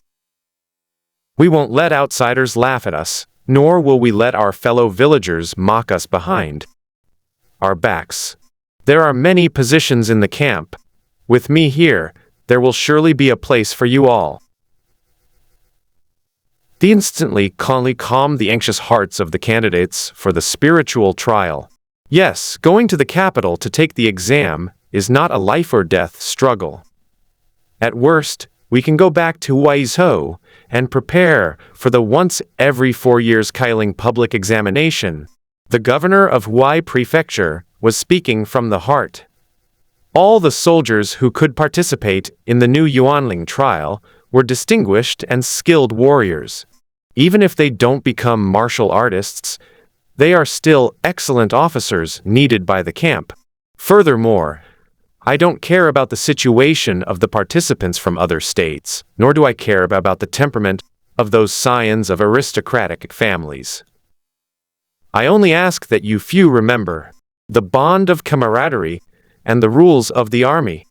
We won't let outsiders laugh at us, nor will we let our fellow villagers mock us behind our backs. There are many positions in the camp. With me here, there will surely be a place for you all. They instantly calmed the anxious hearts of the candidates for the spiritual trial. Yes, going to the capital to take the exam is not a life-or-death struggle. At worst, we can go back to Huaizhou and prepare for the once every 4 years Kailing public examination. The governor of Huai Prefecture was speaking from the heart. All the soldiers who could participate in the new Yuanling trial were distinguished and skilled warriors. Even if they don't become martial artists, they are still excellent officers needed by the camp. Furthermore, I don't care about the situation of the participants from other states, nor do I care about the temperament of those scions of aristocratic families. I only ask that you few remember the bond of camaraderie and the rules of the army.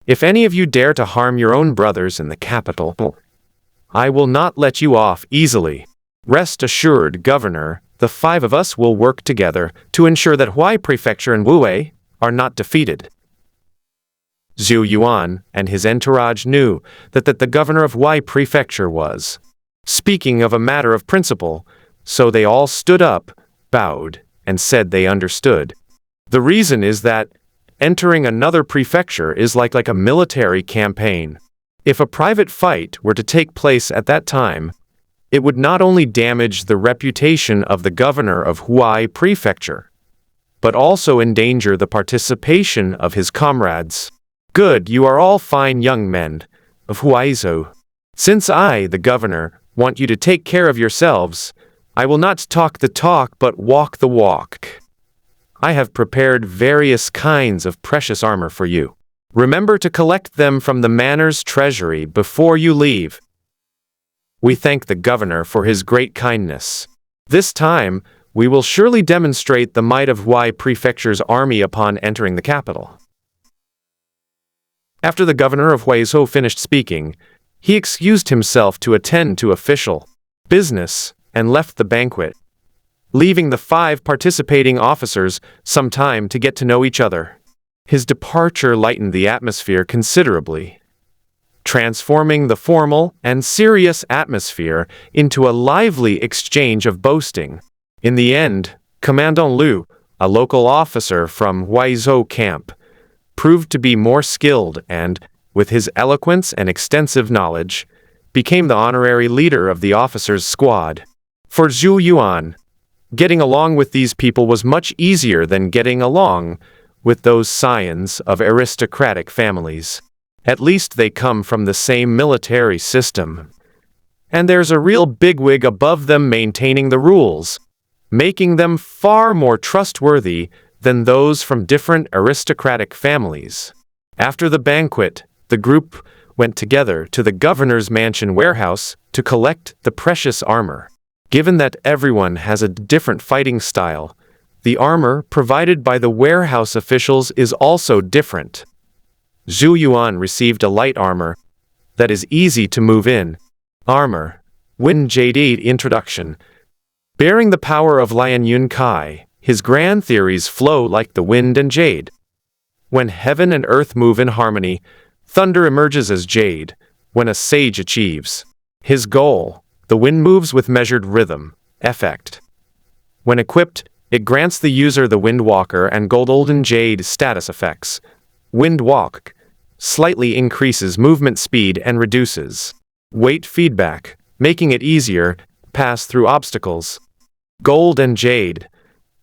If any of you dare to harm your own brothers in the capital, I will not let you off easily. Rest assured, Governor, the 5 of us will work together to ensure that Huai Prefecture and Wuwei are not defeated. Zhou Yuan and his entourage knew that the governor of Huai Prefecture was speaking of a matter of principle, so they all stood up, bowed, and said they understood. The reason is that entering another prefecture is like a military campaign. If a private fight were to take place at that time, it would not only damage the reputation of the governor of Huai Prefecture, but also endanger the participation of his comrades. Good, you are all fine young men of Huaizhou. Since I, the governor, want you to take care of yourselves, I will not talk the talk but walk the walk. I have prepared various kinds of precious armor for you. Remember to collect them from the manor's treasury before you leave. We thank the governor for his great kindness. This time, we will surely demonstrate the might of Huai Prefecture's army upon entering the capital. After the governor of Huaizhou finished speaking, he excused himself to attend to official business and left the banquet, leaving the 5 participating officers some time to get to know each other. His departure lightened the atmosphere considerably, transforming the formal and serious atmosphere into a lively exchange of boasting. In the end, Commandant Liu, a local officer from Huaizhou camp, proved to be more skilled and, with his eloquence and extensive knowledge, became the honorary leader of the officers' squad. For Zhou Yuan, getting along with these people was much easier than getting along with those scions of aristocratic families. At least they come from the same military system, and there's a real bigwig above them maintaining the rules, making them far more trustworthy than those from different aristocratic families. After the banquet, the group went together to the governor's mansion warehouse to collect the precious armor. Given that everyone has a different fighting style, the armor provided by the warehouse officials is also different. Zhou Yuan received a light armor that is easy to move in. Armor, Wind Jade Introduction. Bearing the power of Lian Yun Kai, his grand theories flow like the wind and jade. When heaven and earth move in harmony, thunder emerges as jade. When a sage achieves his goal, the wind moves with measured rhythm, effect. When equipped, it grants the user the Windwalker and Golden Jade status effects. Windwalk slightly increases movement speed and reduces weight feedback, making it easier to pass through obstacles. Gold and Jade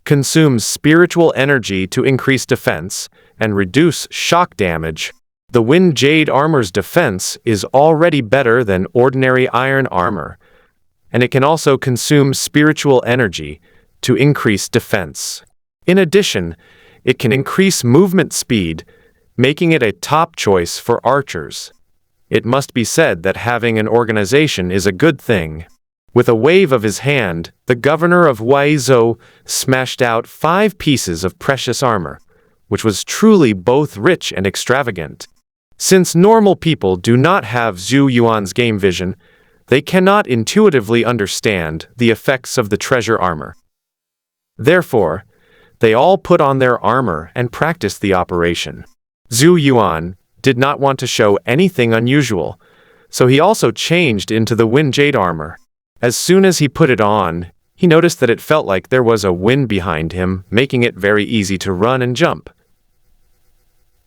consumes spiritual energy to increase defense and reduce shock damage. The Wind Jade armor's defense is already better than ordinary iron armor, and it can also consume spiritual energy to increase defense. In addition, it can increase movement speed, making it a top choice for archers. It must be said that having an organization is a good thing. With a wave of his hand, the governor of Huaizhou smashed out 5 pieces of precious armor, which was truly both rich and extravagant. Since normal people do not have Zhou Yuan's game vision, they cannot intuitively understand the effects of the treasure armor. Therefore, they all put on their armor and practiced the operation. Zhou Yuan did not want to show anything unusual, so he also changed into the Wind Jade armor. As soon as he put it on, he noticed that it felt like there was a wind behind him, making it very easy to run and jump.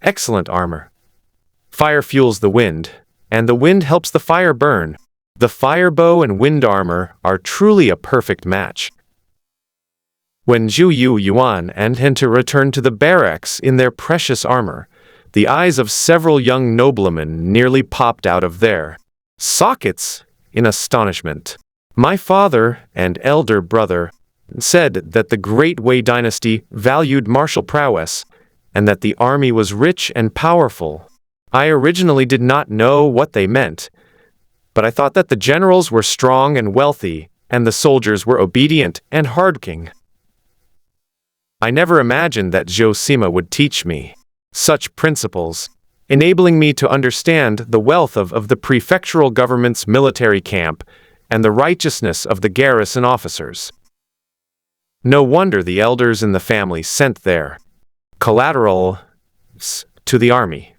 Excellent armor. Fire fuels the wind, and the wind helps the fire burn. The fire bow and wind armor are truly a perfect match. When Zhou Yuan and Henta returned to the barracks in their precious armor, the eyes of several young noblemen nearly popped out of their sockets in astonishment. My father and elder brother said that the Great Wei dynasty valued martial prowess, and that the army was rich and powerful. I originally did not know what they meant, but I thought that the generals were strong and wealthy, and the soldiers were obedient and hardworking. I never imagined that Zhou Sima would teach me such principles, enabling me to understand the wealth of the prefectural government's military camp and the righteousness of the garrison officers. No wonder the elders in the family sent their collaterals to the army.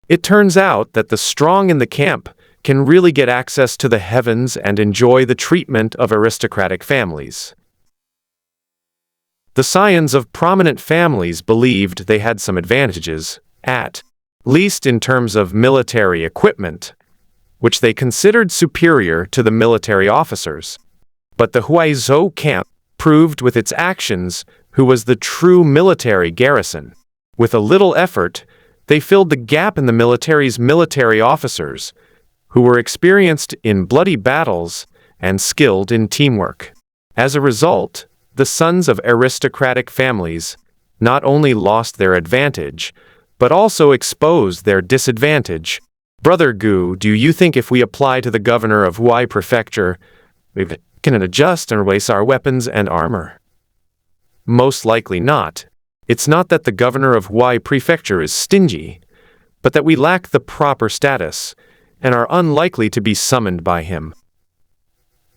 It turns out that the strong in the camp can really get access to the heavens and enjoy the treatment of aristocratic families. The scions of prominent families believed they had some advantages, at least in terms of military equipment, which they considered superior to the military officers. But the Huaizhou camp proved with its actions who was the true military garrison. With a little effort, they filled the gap in the military's military officers, who were experienced in bloody battles and skilled in teamwork. As a result, the sons of aristocratic families not only lost their advantage, but also exposed their disadvantage. Brother Gu, do you think if we apply to the governor of Huai Prefecture, we can adjust and replace our weapons and armor? Most likely not. It's not that the governor of Huai Prefecture is stingy, but that we lack the proper status and are unlikely to be summoned by him.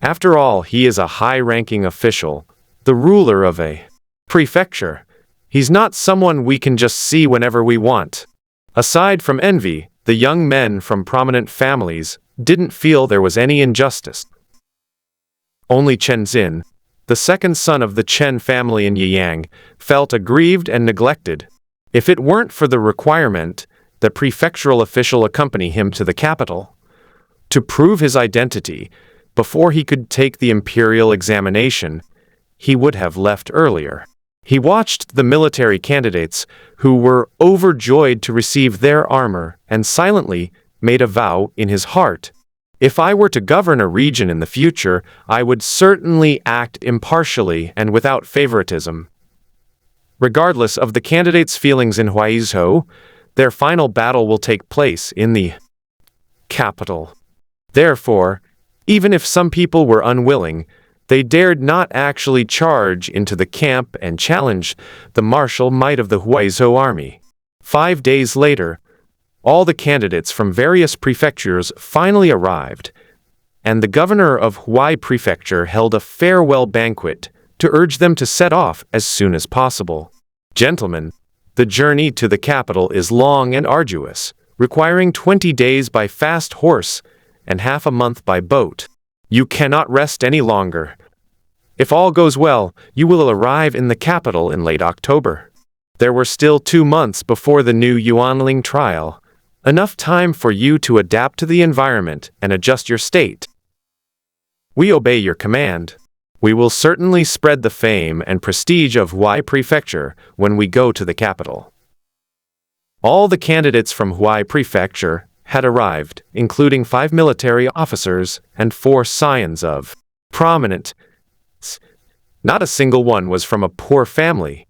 After all, he is a high-ranking official, the ruler of a prefecture. He's not someone we can just see whenever we want. Aside from envy, the young men from prominent families didn't feel there was any injustice. Only Chen Xin, the second son of the Chen family in Yiyang, felt aggrieved and neglected. If it weren't for the requirement that prefectural official accompany him to the capital to prove his identity before he could take the imperial examination, he would have left earlier. He watched the military candidates who were overjoyed to receive their armor and silently made a vow in his heart. If I were to govern a region in the future, I would certainly act impartially and without favoritism. Regardless of the candidates' feelings in Huaizhou, their final battle will take place in the capital. Therefore, even if some people were unwilling, they dared not actually charge into the camp and challenge the martial might of the Huaizhou army. 5 days later, all the candidates from various prefectures finally arrived, and the governor of Huai Prefecture held a farewell banquet to urge them to set off as soon as possible. Gentlemen, the journey to the capital is long and arduous, requiring 20 days by fast horse and half a month by boat. You cannot rest any longer. If all goes well, you will arrive in the capital in late October. There were still 2 months before the new Yuanling trial, enough time for you to adapt to the environment and adjust your state. We obey your command. We will certainly spread the fame and prestige of Huai Prefecture when we go to the capital. All the candidates from Huai Prefecture had arrived, including 5 military officers and 4 scions of prominent. Not a single one was from a poor family.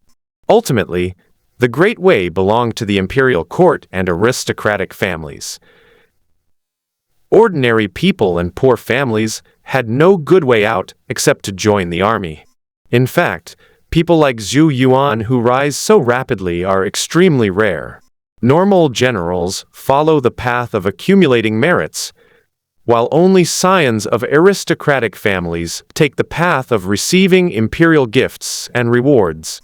Ultimately, the Great Wei belonged to the imperial court and aristocratic families. Ordinary people and poor families had no good way out except to join the army. In fact, people like Zhou Yuan who rise so rapidly are extremely rare. Normal generals follow the path of accumulating merits, while only scions of aristocratic families take the path of receiving imperial gifts and rewards.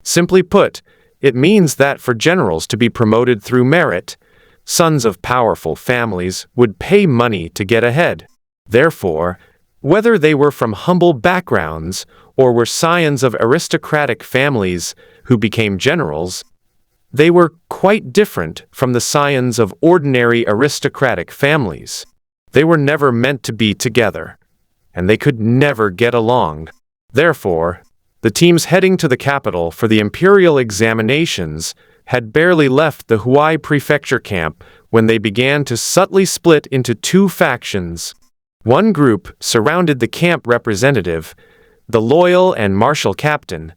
Simply put, it means that for generals to be promoted through merit, sons of powerful families would pay money to get ahead. Therefore, whether they were from humble backgrounds or were scions of aristocratic families who became generals, They were quite different from the scions of ordinary aristocratic families. They were never meant to be together, and they could never get along. Therefore, the teams heading to the capital for the imperial examinations had barely left the Huai prefecture camp when they began to subtly split into two factions. One group surrounded the camp representative, the loyal and martial captain,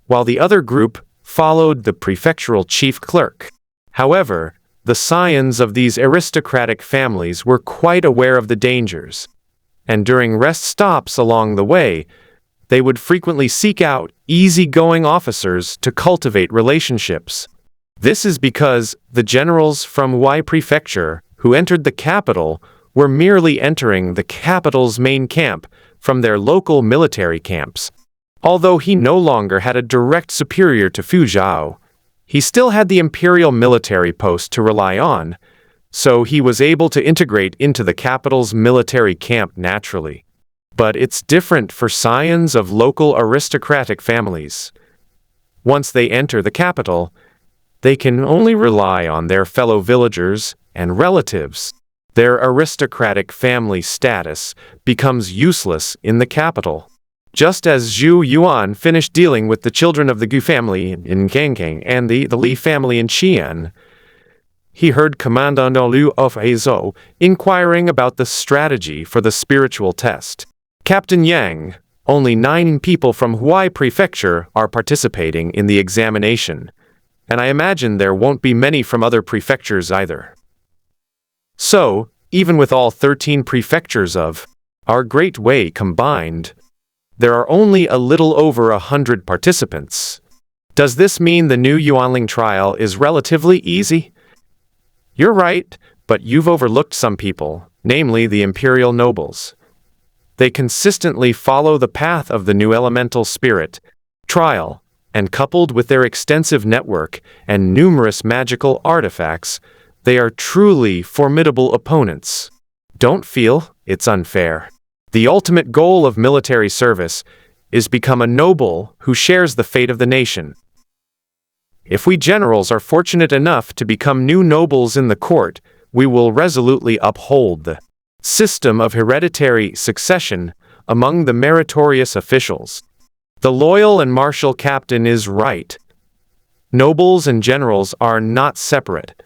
while the other group followed the prefectural chief clerk. However, the scions of these aristocratic families were quite aware of the dangers, and during rest stops along the way, they would frequently seek out easygoing officers to cultivate relationships. This is because the generals from Huai Prefecture who entered the capital were merely entering the capital's main camp from their local military camps. Although he no longer had a direct superior to Fuzhou, he still had the imperial military post to rely on, so he was able to integrate into the capital's military camp naturally. But it's different for scions of local aristocratic families. Once they enter the capital, they can only rely on their fellow villagers and relatives. Their aristocratic family status becomes useless in the capital. Just as Zhou Yuan finished dealing with the children of the Gu family in Ganggang and the Li family in Qian, he heard Commandant Liu of Heizhou inquiring about the strategy for the spiritual test. Captain Yang, only 9 people from Huai Prefecture are participating in the examination, and I imagine there won't be many from other prefectures either. So, even with all 13 prefectures of our Great Way combined, there are only a little over 100 participants. Does this mean the new Yuanling trial is relatively easy? You're right, but you've overlooked some people, namely the imperial nobles. They consistently follow the path of the new elemental spirit trial, and coupled with their extensive network and numerous magical artifacts, they are truly formidable opponents. Don't feel it's unfair. The ultimate goal of military service is become a noble who shares the fate of the nation. If we generals are fortunate enough to become new nobles in the court, we will resolutely uphold the system of hereditary succession among the meritorious officials. The loyal and martial captain is right. Nobles and generals are not separate.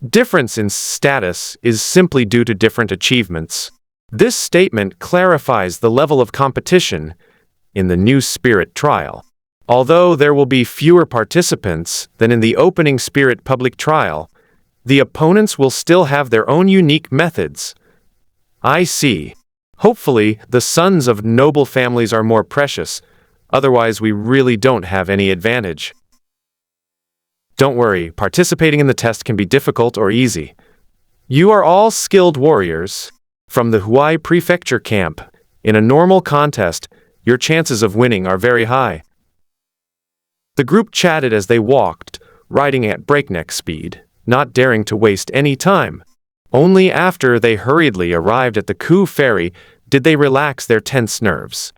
Difference in status is simply due to different achievements. This statement clarifies the level of competition in the new spirit trial. Although there will be fewer participants than in the opening spirit public trial, the opponents will still have their own unique methods. I see. Hopefully, the sons of noble families are more precious, otherwise we really don't have any advantage. Don't worry, participating in the test can be difficult or easy. You are all skilled warriors. From the Huai Prefecture camp, in a normal contest, your chances of winning are very high. The group chatted as they walked, riding at breakneck speed, not daring to waste any time. Only after they hurriedly arrived at the Ku ferry did they relax their tense nerves.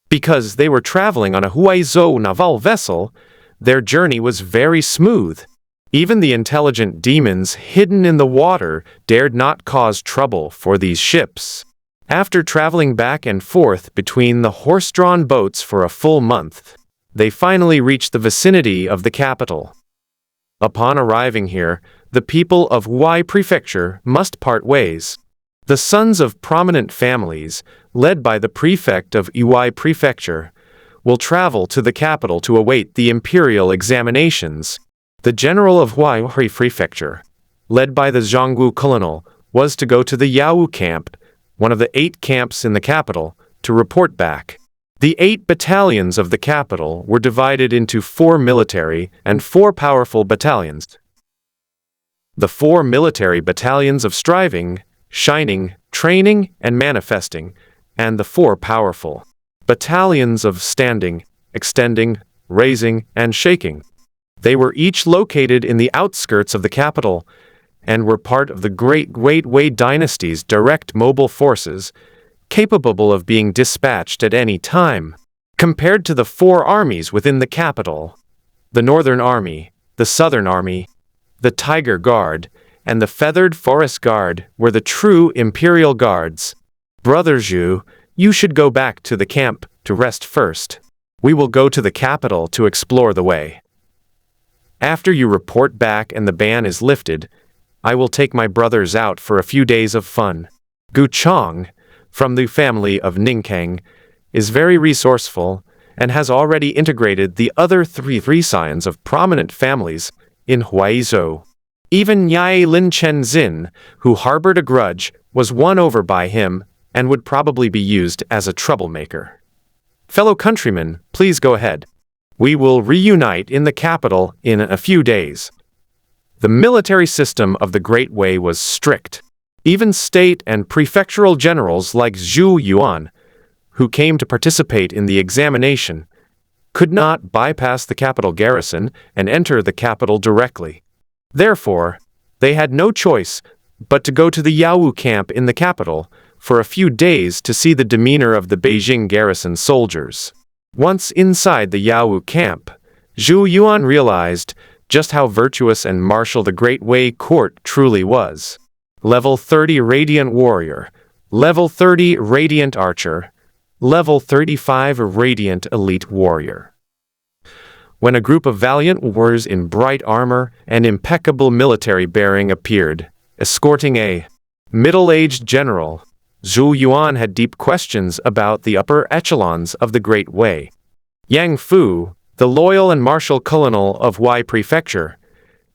Because they were traveling on a Huaizhou naval vessel, their journey was very smooth. Even the intelligent demons hidden in the water dared not cause trouble for these ships. After traveling back and forth between the horse-drawn boats for a full month, they finally reached the vicinity of the capital. Upon arriving here, the people of Huai Prefecture must part ways. The sons of prominent families, led by the prefect of Huai Prefecture, will travel to the capital to await the imperial examinations. The general of Huai Prefecture, led by the Zhongwu colonel, was to go to the Yao camp, one of the 8 camps in the capital, to report back. The 8 battalions of the capital were divided into 4 military and 4 powerful battalions. The 4 military battalions of striving, shining, training, and manifesting, and the 4 powerful battalions of standing, extending, raising, and shaking. They were each located in the outskirts of the capital, and were part of the Great Wei dynasty's direct mobile forces, capable of being dispatched at any time. Compared to the 4 armies within the capital, The Northern Army, the Southern Army, the Tiger Guard, and the Feathered Forest Guard were the true imperial guards. Brother Zhou, you should go back to the camp to rest first. We will go to the capital to explore the way. After you report back and the ban is lifted, I will take my brothers out for a few days of fun. Gu Chong, from the family of Ningkang, is very resourceful and has already integrated the other three scions of prominent families in Huaizhou. Even Yai Lin Chen Xin, who harbored a grudge, was won over by him and would probably be used as a troublemaker. Fellow countrymen, please go ahead. We will reunite in the capital in a few days. The military system of the Great Way was strict. Even state and prefectural generals like Zhou Yuan, who came to participate in the examination, could not bypass the capital garrison and enter the capital directly. Therefore, they had no choice but to go to the Yawu camp in the capital for a few days to see the demeanor of the Beijing garrison soldiers. Once inside the Yawu camp, Zhou Yuan realized just how virtuous and martial the Great Way court truly was. Level 30 Radiant Warrior, Level 30 Radiant Archer, Level 35 Radiant Elite Warrior. When a group of valiant warriors in bright armor and impeccable military bearing appeared, escorting a middle-aged general, Zhou Yuan had deep questions about the upper echelons of the Great Way. Yang Fu, the loyal and martial colonel of Wei Prefecture,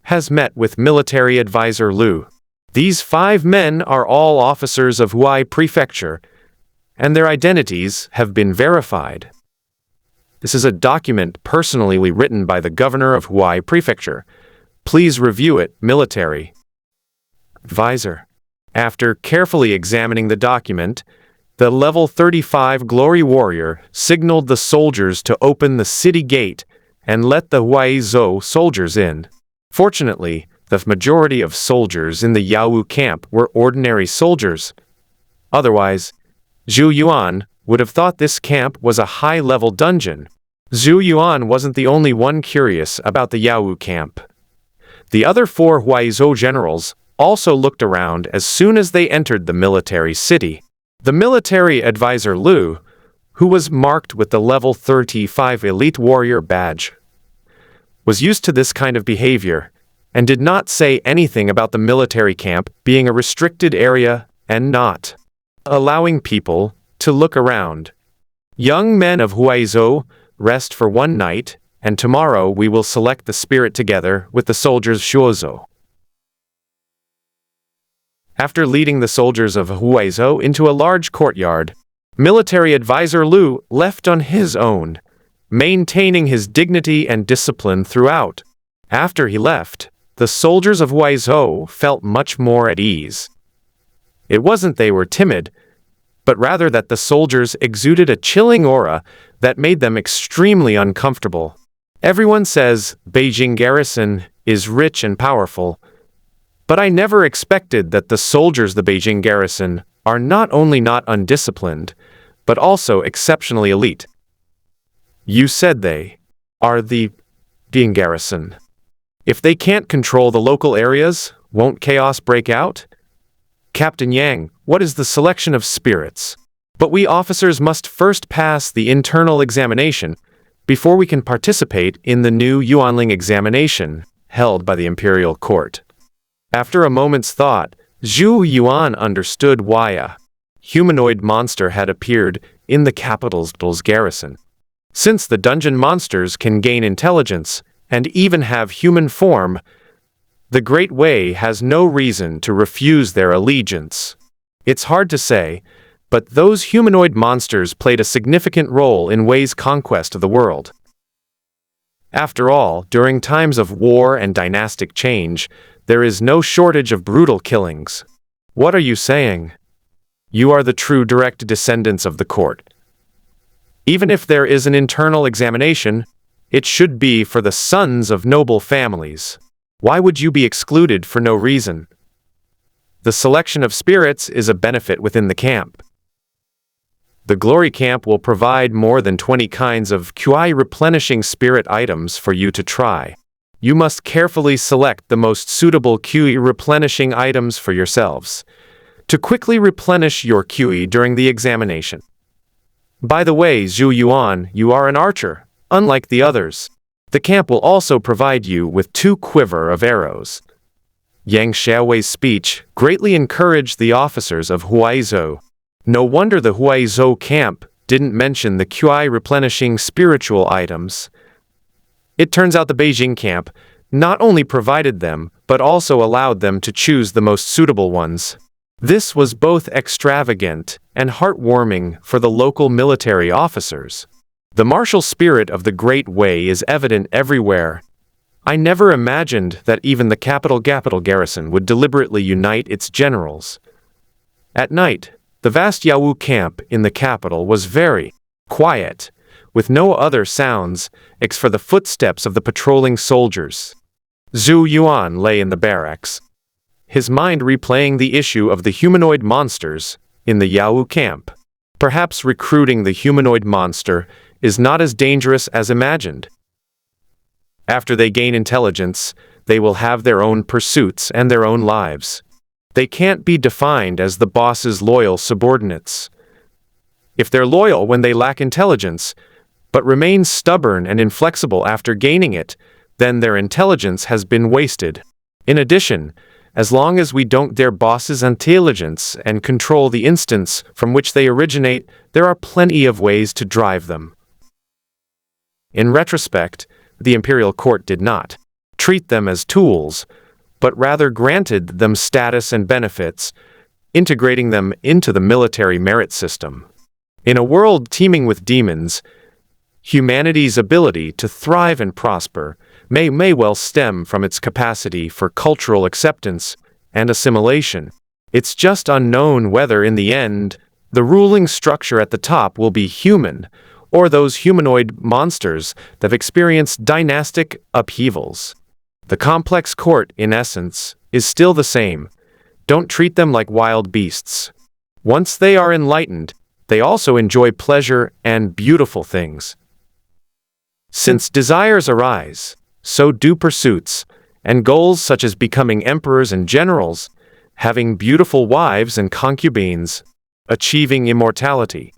has met with military advisor Lu. These 5 men are all officers of Wei Prefecture, and their identities have been verified. This is a document personally written by the governor of Wei Prefecture. Please review it, military advisor. After carefully examining the document, the level 35 Glory Warrior signaled the soldiers to open the city gate and let the Huaizhou soldiers in. Fortunately, the majority of soldiers in the Yawu camp were ordinary soldiers. Otherwise, Zhou Yuan would have thought this camp was a high-level dungeon. Zhou Yuan wasn't the only one curious about the Yawu camp. The other 4 Huaizhou generals also looked around as soon as they entered the military city. The military advisor Lu, who was marked with the level 35 Elite Warrior badge, was used to this kind of behavior and did not say anything about the military camp being a restricted area and not allowing people to look around. Young men of Huaizhou, rest for one night, and tomorrow we will select the spirit together with the soldiers Shuozhou. After leading the soldiers of Huaizhou into a large courtyard, military advisor Lu left on his own, maintaining his dignity and discipline throughout. After he left, the soldiers of Huaizhou felt much more at ease. It wasn't they were timid, but rather that the soldiers exuded a chilling aura that made them extremely uncomfortable. Everyone says Beijing garrison is rich and powerful, but I never expected that the soldiers of the Beijing garrison are not only not undisciplined, but also exceptionally elite. You said they are the Beijing garrison. If they can't control the local areas, won't chaos break out? Captain Yang, what is the selection of spirits? But we officers must first pass the internal examination before we can participate in the new Yuanling examination held by the imperial court. After a moment's thought, Zhou Yuan understood why a humanoid monster had appeared in the capital's garrison. Since the dungeon monsters can gain intelligence and even have human form, the Great Way has no reason to refuse their allegiance. It's hard to say, but those humanoid monsters played a significant role in Wei's conquest of the world. After all, during times of war and dynastic change, there is no shortage of brutal killings. What are you saying? You are the true direct descendants of the court. Even if there is an internal examination, it should be for the sons of noble families. Why would you be excluded for no reason? The selection of spirits is a benefit within the camp. The Glory Camp will provide more than 20 kinds of QI replenishing spirit items for you to try. You must carefully select the most suitable QE replenishing items for yourselves to quickly replenish your QE during the examination. By the way, Zhou Yuan, you are an archer, unlike the others. The camp will also provide you with 2 quiver of arrows. Yang Xiaowei's speech greatly encouraged the officers of Huaizhou. No wonder the Huaizhou camp didn't mention the QI replenishing spiritual items. It turns out the Beijing camp not only provided them, but also allowed them to choose the most suitable ones. This was both extravagant and heartwarming for the local military officers. The martial spirit of the Great Way is evident everywhere. I never imagined that even the capital garrison would deliberately unite its generals. At night, the vast Yawu camp in the capital was very quiet, with no other sounds except for the footsteps of the patrolling soldiers. Zhou Yuan lay in the barracks, his mind replaying the issue of the humanoid monsters in the Yawu camp. Perhaps recruiting the humanoid monster is not as dangerous as imagined. After they gain intelligence, they will have their own pursuits and their own lives. They can't be defined as the boss's loyal subordinates. If they're loyal when they lack intelligence, but remain stubborn and inflexible after gaining it, then their intelligence has been wasted. In addition, as long as we don't their boss's intelligence and control the instance from which they originate, there are plenty of ways to drive them. In retrospect, the imperial court did not treat them as tools, but rather granted them status and benefits, integrating them into the military merit system. In a world teeming with demons, humanity's ability to thrive and prosper may well stem from its capacity for cultural acceptance and assimilation. It's just unknown whether, in the end, the ruling structure at the top will be human, or those humanoid monsters that have experienced dynastic upheavals. The complex court, in essence, is still the same. Don't treat them like wild beasts. Once they are enlightened, they also enjoy pleasure and beautiful things. Since desires arise, so do pursuits, and goals such as becoming emperors and generals, having beautiful wives and concubines, achieving immortality,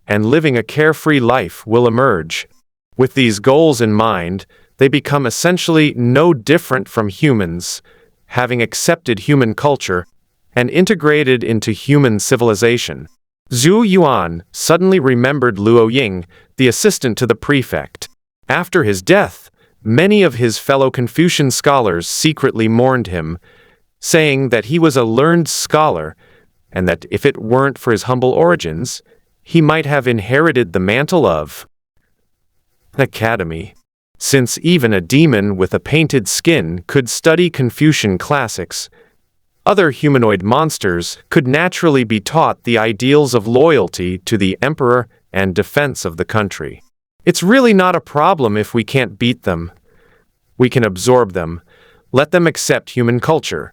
and living a carefree life will emerge. With these goals in mind, they become essentially no different from humans, having accepted human culture and integrated into human civilization. Zhou Yuan suddenly remembered Luo Ying, the assistant to the prefect. After his death, many of his fellow Confucian scholars secretly mourned him, saying that he was a learned scholar, and that if it weren't for his humble origins, he might have inherited the mantle of an academy. Since even a demon with a painted skin could study Confucian classics, other humanoid monsters could naturally be taught the ideals of loyalty to the emperor and defense of the country. It's really not a problem if we can't beat them. We can absorb them, let them accept human culture,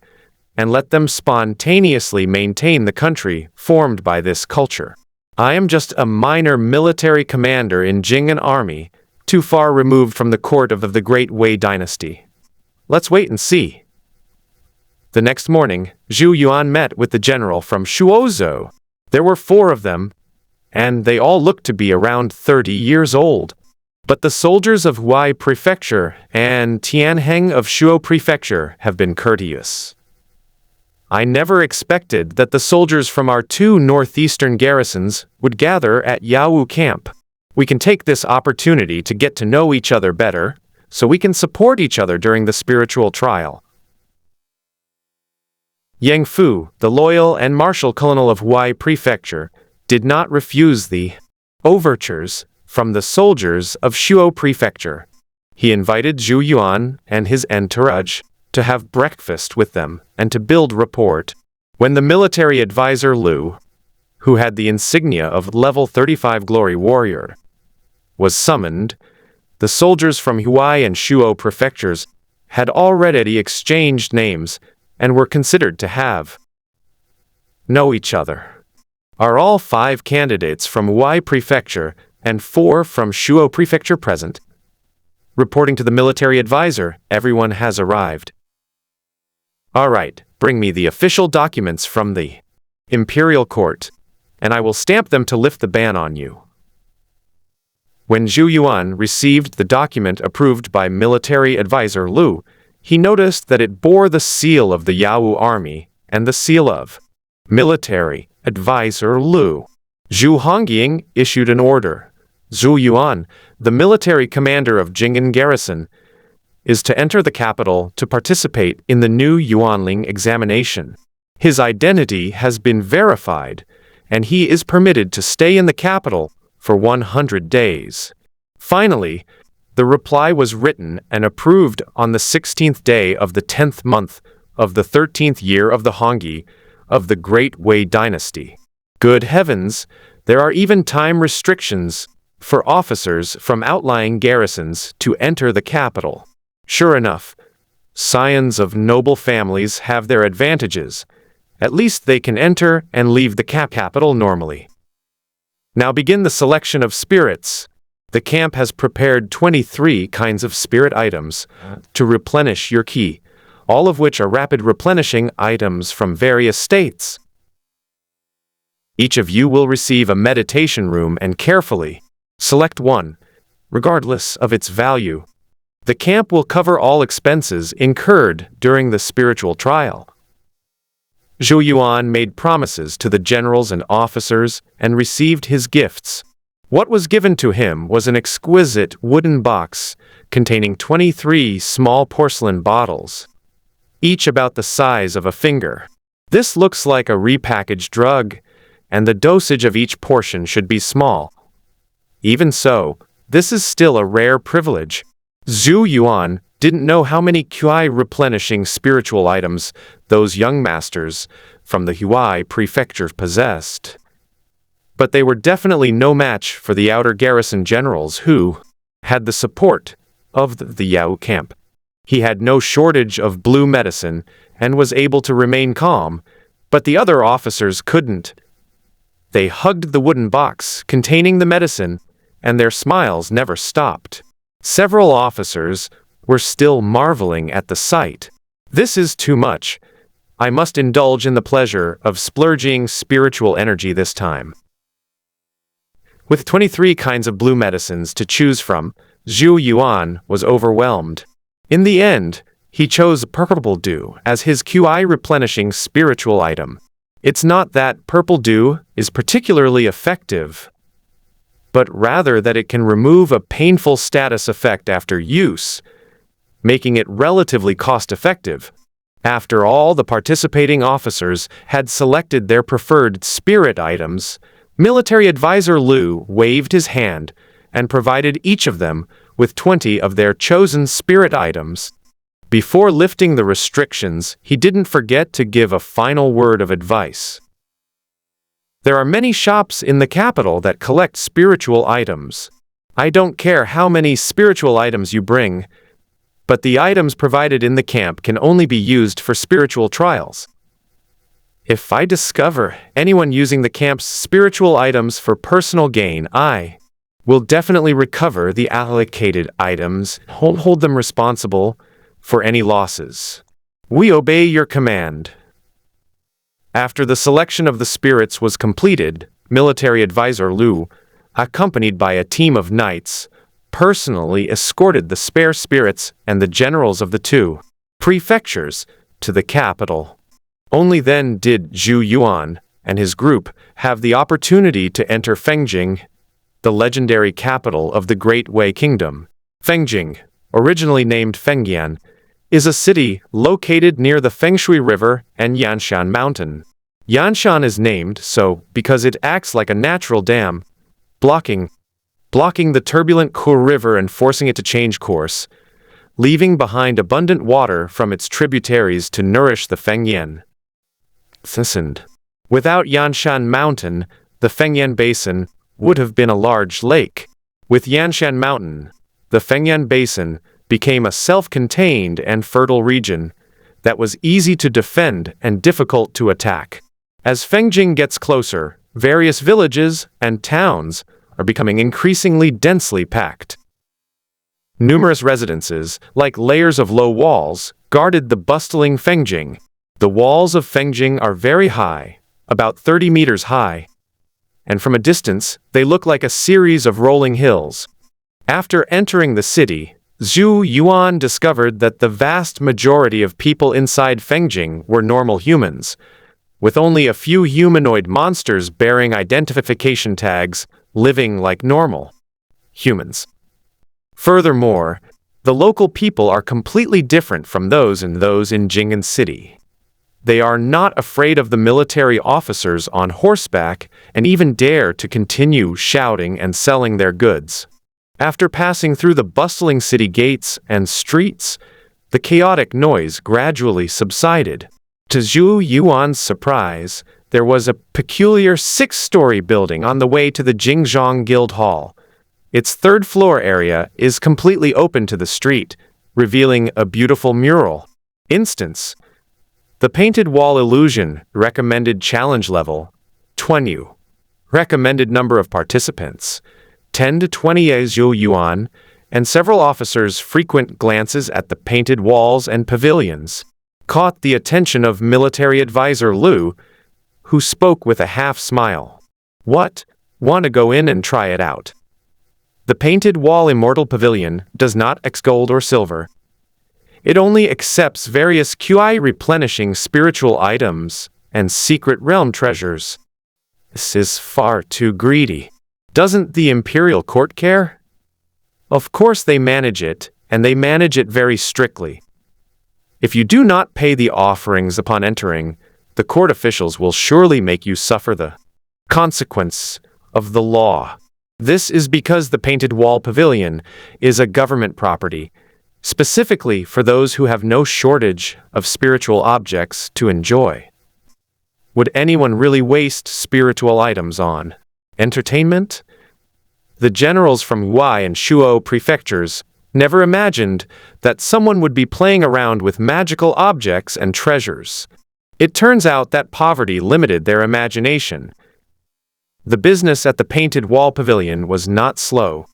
and let them spontaneously maintain the country formed by this culture. I am just a minor military commander in Jing'an army, too far removed from the court of the Great Wei dynasty. Let's wait and see. The next morning, Zhou Yuan met with the general from Shuozhou. There were 4 of them, and they all looked to be around 30 years old. But the soldiers of Huai Prefecture and Tianheng of Shuo Prefecture have been courteous. I never expected that the soldiers from our 2 northeastern garrisons would gather at Yawu camp. We can take this opportunity to get to know each other better, so we can support each other during the spiritual trial. Yang Fu, the loyal and martial colonel of Huai Prefecture, did not refuse the overtures from the soldiers of Shuo Prefecture. He invited Zhou Yuan and his entourage to have breakfast with them and to build rapport. When the military advisor Lu, who had the insignia of level 35 Glory Warrior, was summoned, the soldiers from Huai and Shuo prefectures had already exchanged names and were considered to have know each other. Are all 5 candidates from Huai Prefecture and 4 from Shuo Prefecture present? Reporting to the military advisor, everyone has arrived. All right, bring me the official documents from the Imperial Court, and I will stamp them to lift the ban on you. When Zhou Yuan received the document approved by military advisor Lu, he noticed that it bore the seal of the Yao army and the seal of military advisor Lu. Zhu Hongying issued an order. Zhou Yuan, the military commander of Jing'an garrison, is to enter the capital to participate in the new Yuanling examination. His identity has been verified, and he is permitted to stay in the capital for 100 days. Finally, the reply was written and approved on the 16th day of the 10th month of the 13th year of the Hongyi of the Great Wei Dynasty. Good heavens, there are even time restrictions for officers from outlying garrisons to enter the capital. Sure enough, scions of noble families have their advantages. At least they can enter and leave the capital normally. Now begin the selection of spirits. The camp has prepared 23 kinds of spirit items to replenish your ki, all of which are rapid replenishing items from various states. Each of you will receive a meditation room and carefully select one, regardless of its value. The camp will cover all expenses incurred during the spiritual trial. Zhou Yuan made promises to the generals and officers and received his gifts. What was given to him was an exquisite wooden box containing 23 small porcelain bottles, each about the size of a finger. This looks like a repackaged drug, and the dosage of each portion should be small. Even so, this is still a rare privilege. Zhou Yuan didn't know how many Huai replenishing spiritual items those young masters from the Huai prefecture possessed. But they were definitely no match for the outer garrison generals who had the support of the Yao camp. He had no shortage of blue medicine and was able to remain calm, but the other officers couldn't. They hugged the wooden box containing the medicine, and their smiles never stopped. Several officers were still marveling at the sight. This is too much. I must indulge in the pleasure of splurging spiritual energy this time. With 23 kinds of blue medicines to choose from, Zhou Yuan was overwhelmed. In the end, he chose Purple Dew as his QI replenishing spiritual item. It's not that Purple Dew is particularly effective, but rather that it can remove a painful status effect after use, making it relatively cost-effective. After all the participating officers had selected their preferred spirit items, military advisor Lu waved his hand and provided each of them with 20 of their chosen spirit items. Before lifting the restrictions, he didn't forget to give a final word of advice. There are many shops in the capital that collect spiritual items. I don't care how many spiritual items you bring, but the items provided in the camp can only be used for spiritual trials. If I discover anyone using the camp's spiritual items for personal gain, I will definitely recover the allocated items and hold them responsible for any losses. We obey your command. After the selection of the spirits was completed, military advisor Lu, accompanied by a team of knights, personally escorted the spare spirits and the generals of the 2 prefectures to the capital. Only then did Zhou Yuan and his group have the opportunity to enter Fengjing, the legendary capital of the Great Wei Kingdom. Fengjing, originally named Fengyan, is a city located near the Fengshui River and Yanshan Mountain. Yanshan is named so because it acts like a natural dam, blocking the turbulent Ku River and forcing it to change course, leaving behind abundant water from its tributaries to nourish the Fengyan. Without Yanshan Mountain, the Fengyan Basin would have been a large lake. With Yanshan Mountain, the Fengyan Basin became a self-contained and fertile region that was easy to defend and difficult to attack. As Fengjing gets closer, Various villages and towns are becoming increasingly densely packed. Numerous residences, like layers of low walls, guarded the bustling Fengjing. The walls of Fengjing are very high, about 30 meters high, and from a distance, they look like a series of rolling hills. After entering the city, Zhou Yuan discovered that the vast majority of people inside Fengjing were normal humans, with only a few humanoid monsters bearing identification tags, living like normal humans. Furthermore, the local people are completely different from those in Jing'an City. They are not afraid of the military officers on horseback and even dare to continue shouting and selling their goods. After passing through the bustling city gates and streets, the chaotic noise gradually subsided. To Zhou Yuan's surprise, there was a peculiar 6-story building on the way to the Jingzhong Guild Hall. Its third-floor area is completely open to the street, revealing a beautiful mural. Instance: the painted wall illusion, recommended challenge level, 20. Recommended number of participants, 10 to 20. Zhou Yuan and several officers' frequent glances at the painted walls and pavilions caught the attention of military advisor Lu, who spoke with a half-smile. What? Want to go in and try it out? The painted wall Immortal Pavilion does not accept gold or silver. It only accepts various QI replenishing spiritual items and secret realm treasures. This is far too greedy. Doesn't the imperial court care? Of course they manage it, and they manage it very strictly. If you do not pay the offerings upon entering, the court officials will surely make you suffer the consequence of the law. This is because the painted wall pavilion is a government property, specifically for those who have no shortage of spiritual objects to enjoy. Would anyone really waste spiritual items on entertainment? The generals from Huai and Shuo prefectures never imagined that someone would be playing around with magical objects and treasures. It turns out that poverty limited their imagination. The business at the painted wall pavilion was not slow.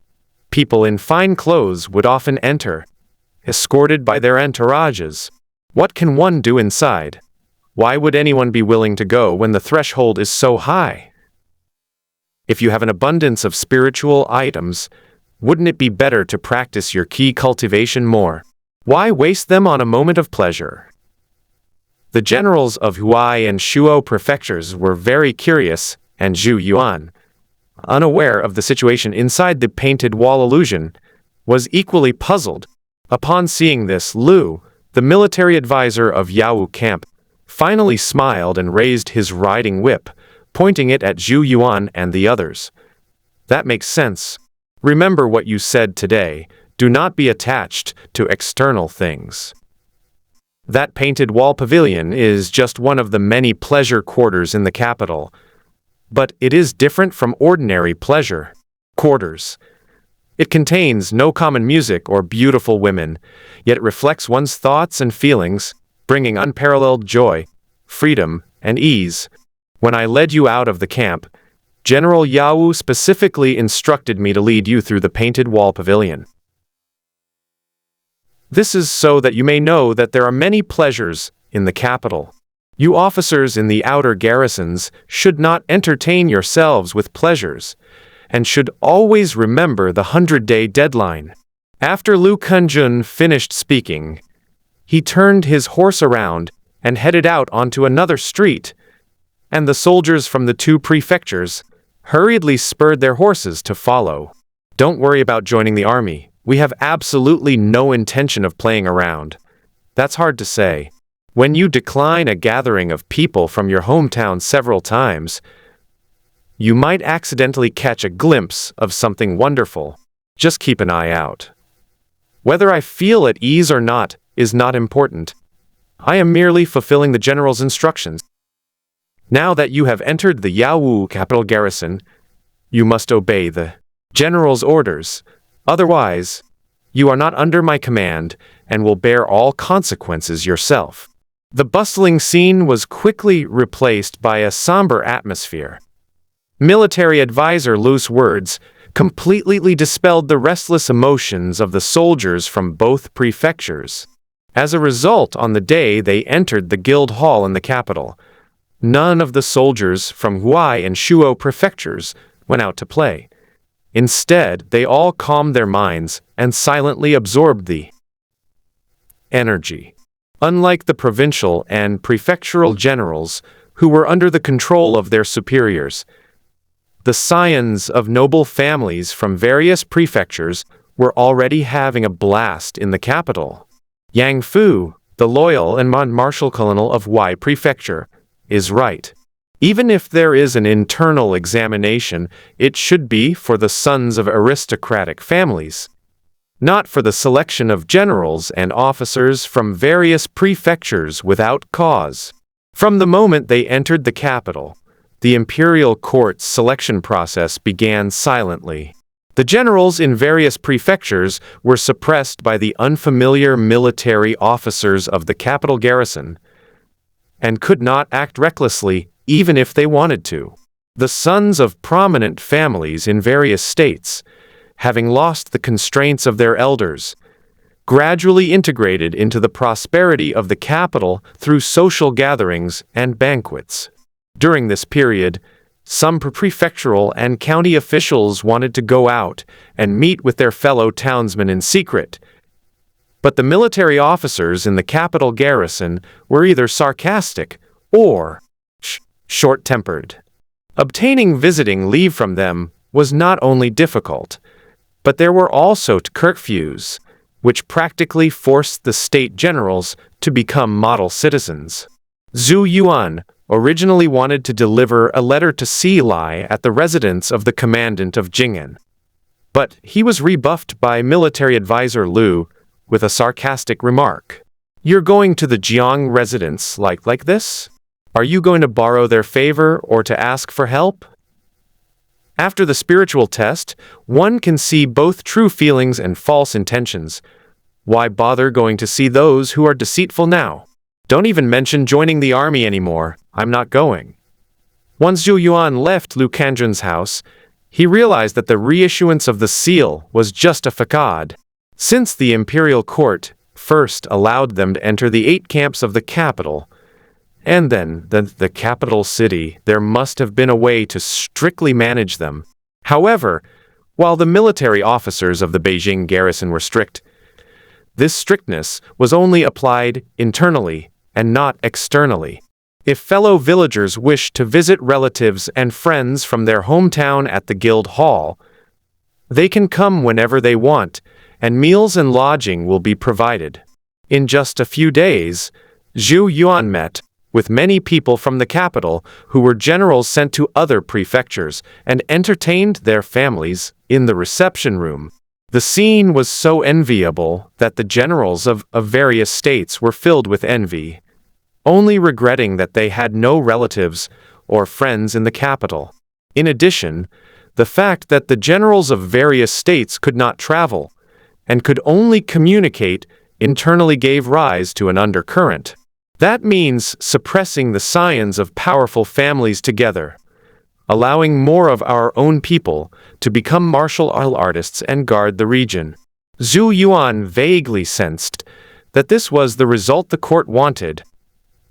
People in fine clothes would often enter, escorted by their entourages. What can one do inside? Why would anyone be willing to go when the threshold is so high? If you have an abundance of spiritual items, wouldn't it be better to practice your key cultivation more? Why waste them on a moment of pleasure? The generals of Huai and Shuo prefectures were very curious, and Zhou Yuan, unaware of the situation inside the painted wall illusion, was equally puzzled. Upon seeing this, Lu, the military advisor of Yao camp, finally smiled and raised his riding whip, pointing it at Zhou Yuan and the others. That makes sense. Remember what you said today. Do not be attached to external things. That painted wall pavilion is just one of the many pleasure quarters in the capital. But it is different from ordinary pleasure quarters. It contains no common music or beautiful women, yet it reflects one's thoughts and feelings, bringing unparalleled joy, freedom, and ease. When I led you out of the camp, General Yao specifically instructed me to lead you through the painted wall pavilion. This is so that you may know that there are many pleasures in the capital. You officers in the outer garrisons should not entertain yourselves with pleasures, and should always remember the 100-day deadline. After Lu Kunjun finished speaking, he turned his horse around and headed out onto another street, and the soldiers from the 2 prefectures hurriedly spurred their horses to follow. Don't worry about joining the army. We have absolutely no intention of playing around. That's hard to say. When you decline a gathering of people from your hometown several times, you might accidentally catch a glimpse of something wonderful. Just keep an eye out. Whether I feel at ease or not is not important. I am merely fulfilling the general's instructions. Now that you have entered the Yaowu capital garrison, you must obey the general's orders. Otherwise, you are not under my command and will bear all consequences yourself. The bustling scene was quickly replaced by a somber atmosphere. Military advisor Lu's words completely dispelled the restless emotions of the soldiers from both prefectures. As a result, on the day they entered the guild hall in the capital, none of the soldiers from Huai and Shuo prefectures went out to play. Instead, they all calmed their minds and silently absorbed the energy. Unlike the provincial and prefectural generals, who were under the control of their superiors, the scions of noble families from various prefectures were already having a blast in the capital. Yang Fu, the loyal and martial colonel of Huai Prefecture, is right. Even if there is an internal examination, it should be for the sons of aristocratic families, not for the selection of generals and officers from various prefectures without cause. From the moment they entered the capital, the imperial court's selection process began silently. The generals in various prefectures were suppressed by the unfamiliar military officers of the capital garrison, and could not act recklessly even if they wanted to. The sons of prominent families in various states, having lost the constraints of their elders, gradually integrated into the prosperity of the capital through social gatherings and banquets. During this period, some prefectural and county officials wanted to go out and meet with their fellow townsmen in secret, but the military officers in the capital garrison were either sarcastic or short-tempered. Obtaining visiting leave from them was not only difficult, but there were also curfews, which practically forced the state generals to become model citizens. Zhou Yuan originally wanted to deliver a letter to Si Lai at the residence of the commandant of Jing'an, but he was rebuffed by military advisor Lu with a sarcastic remark. "You're going to the Jiang residence like this? Are you going to borrow their favor or to ask for help?" After the spiritual test, one can see both true feelings and false intentions. Why bother going to see those who are deceitful now? Don't even mention joining the army anymore. I'm not going. Once Zhou Yuan left Lu Kanjun's house, he realized that the reissuance of the seal was just a facade. Since the imperial court first allowed them to enter the 8 camps of the capital, and then the capital city, there must have been a way to strictly manage them. However, while the military officers of the Beijing garrison were strict, this strictness was only applied internally and not externally. If fellow villagers wish to visit relatives and friends from their hometown at the guild hall, they can come whenever they want, and meals and lodging will be provided. In just a few days, Zhou Yuan met with many people from the capital who were generals sent to other prefectures and entertained their families in the reception room. The scene was so enviable that the generals of various states were filled with envy, only regretting that they had no relatives or friends in the capital. In addition, the fact that the generals of various states could not travel and could only communicate internally gave rise to an undercurrent. That means suppressing the scions of powerful families together, allowing more of our own people to become martial artists and guard the region. Zhou Yuan vaguely sensed that this was the result the court wanted.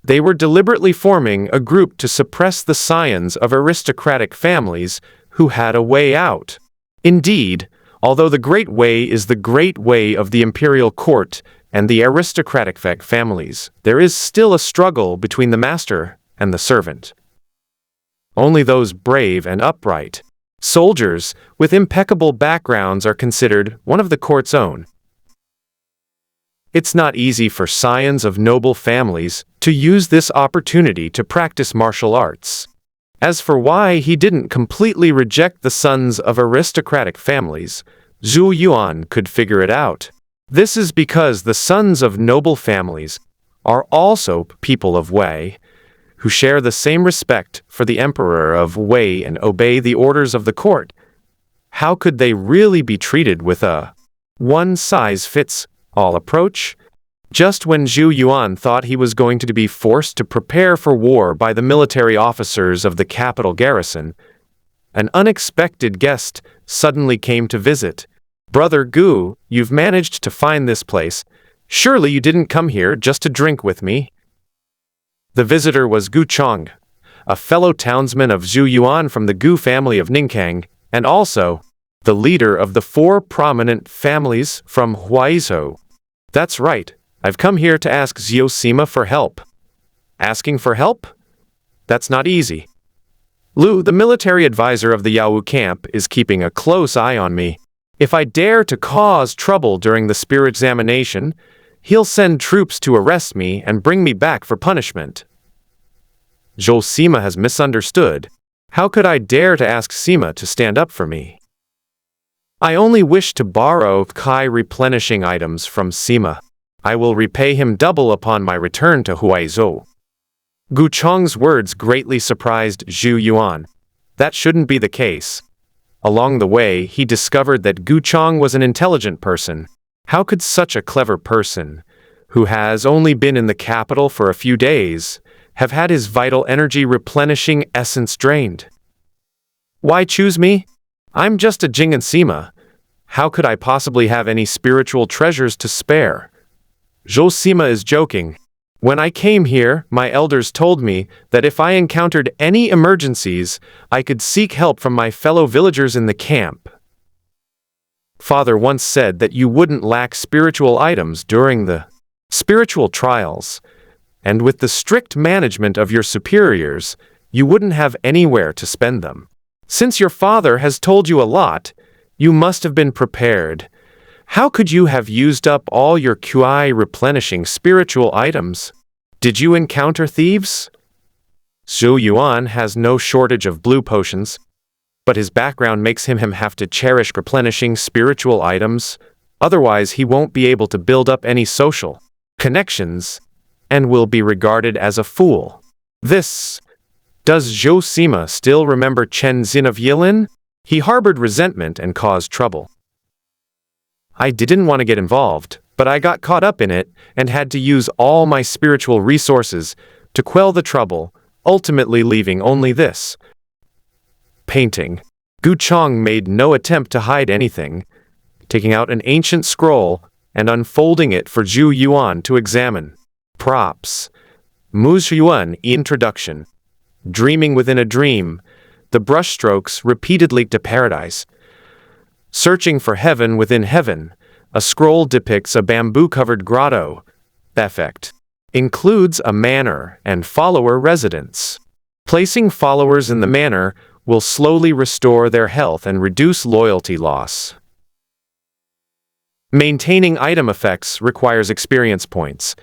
They were deliberately forming a group to suppress the scions of aristocratic families who had a way out. Indeed, although the Great Way is the great way of the imperial court and the aristocratic families, there is still a struggle between the master and the servant. Only those brave and upright soldiers with impeccable backgrounds are considered one of the court's own. It's not easy for scions of noble families to use this opportunity to practice martial arts. As for why he didn't completely reject the sons of aristocratic families, Zhou Yuan could figure it out. This is because the sons of noble families are also people of Wei, who share the same respect for the emperor of Wei and obey the orders of the court. How could they really be treated with a one-size-fits-all approach? Just when Zhou Yuan thought he was going to be forced to prepare for war by the military officers of the capital garrison, An unexpected guest suddenly came to visit. Brother Gu, you've managed to find this place. Surely you didn't come here just to drink with me? The visitor was Gu Chong, a fellow townsman of Zhou Yuan from the Gu family of Ningkang, and also the leader of the 4 prominent families from Huaizhou. That's right, I've come here to ask Zhou Sima for help. Asking for help? That's not easy. Lu, the military advisor of the Yao camp, is keeping a close eye on me. If I dare to cause trouble during the spirit examination, he'll send troops to arrest me and bring me back for punishment. Zhou Sima has misunderstood. How could I dare to ask Sima to stand up for me? I only wish to borrow Kai replenishing items from Sima. I will repay him double upon my return to Huaizhou. Gu Chong's words greatly surprised Zhou Yuan. That shouldn't be the case. Along the way, he discovered that Gu Chong was an intelligent person. How could such a clever person, who has only been in the capital for a few days, have had his vital energy replenishing essence drained? Why choose me? I'm just a Jing and Sima. How could I possibly have any spiritual treasures to spare? Zhou Sima is joking. When I came here, my elders told me that if I encountered any emergencies, I could seek help from my fellow villagers in the camp. Father once said that you wouldn't lack spiritual items during the spiritual trials, and with the strict management of your superiors, you wouldn't have anywhere to spend them. Since your father has told you a lot, you must have been prepared. How could you have used up all your QI replenishing spiritual items? Did you encounter thieves? Zhou Yuan has no shortage of blue potions, but his background makes him have to cherish replenishing spiritual items, otherwise he won't be able to build up any social connections, and will be regarded as a fool. Does Zhou Sima still remember Chen Xin of Yilin? He harbored resentment and caused trouble. I didn't want to get involved, but I got caught up in it and had to use all my spiritual resources to quell the trouble, ultimately leaving only this painting. Gu Chong made no attempt to hide anything, taking out an ancient scroll and unfolding it for Zhou Yuan to examine. Props. Mu Yuan Introduction. Dreaming within a dream, the brushstrokes repeatedly to paradise. Searching for heaven within heaven, a scroll depicts a bamboo-covered grotto. Effect. Includes a manor and follower residence. Placing followers in the manor will slowly restore their health and reduce loyalty loss. Maintaining item effects requires experience points.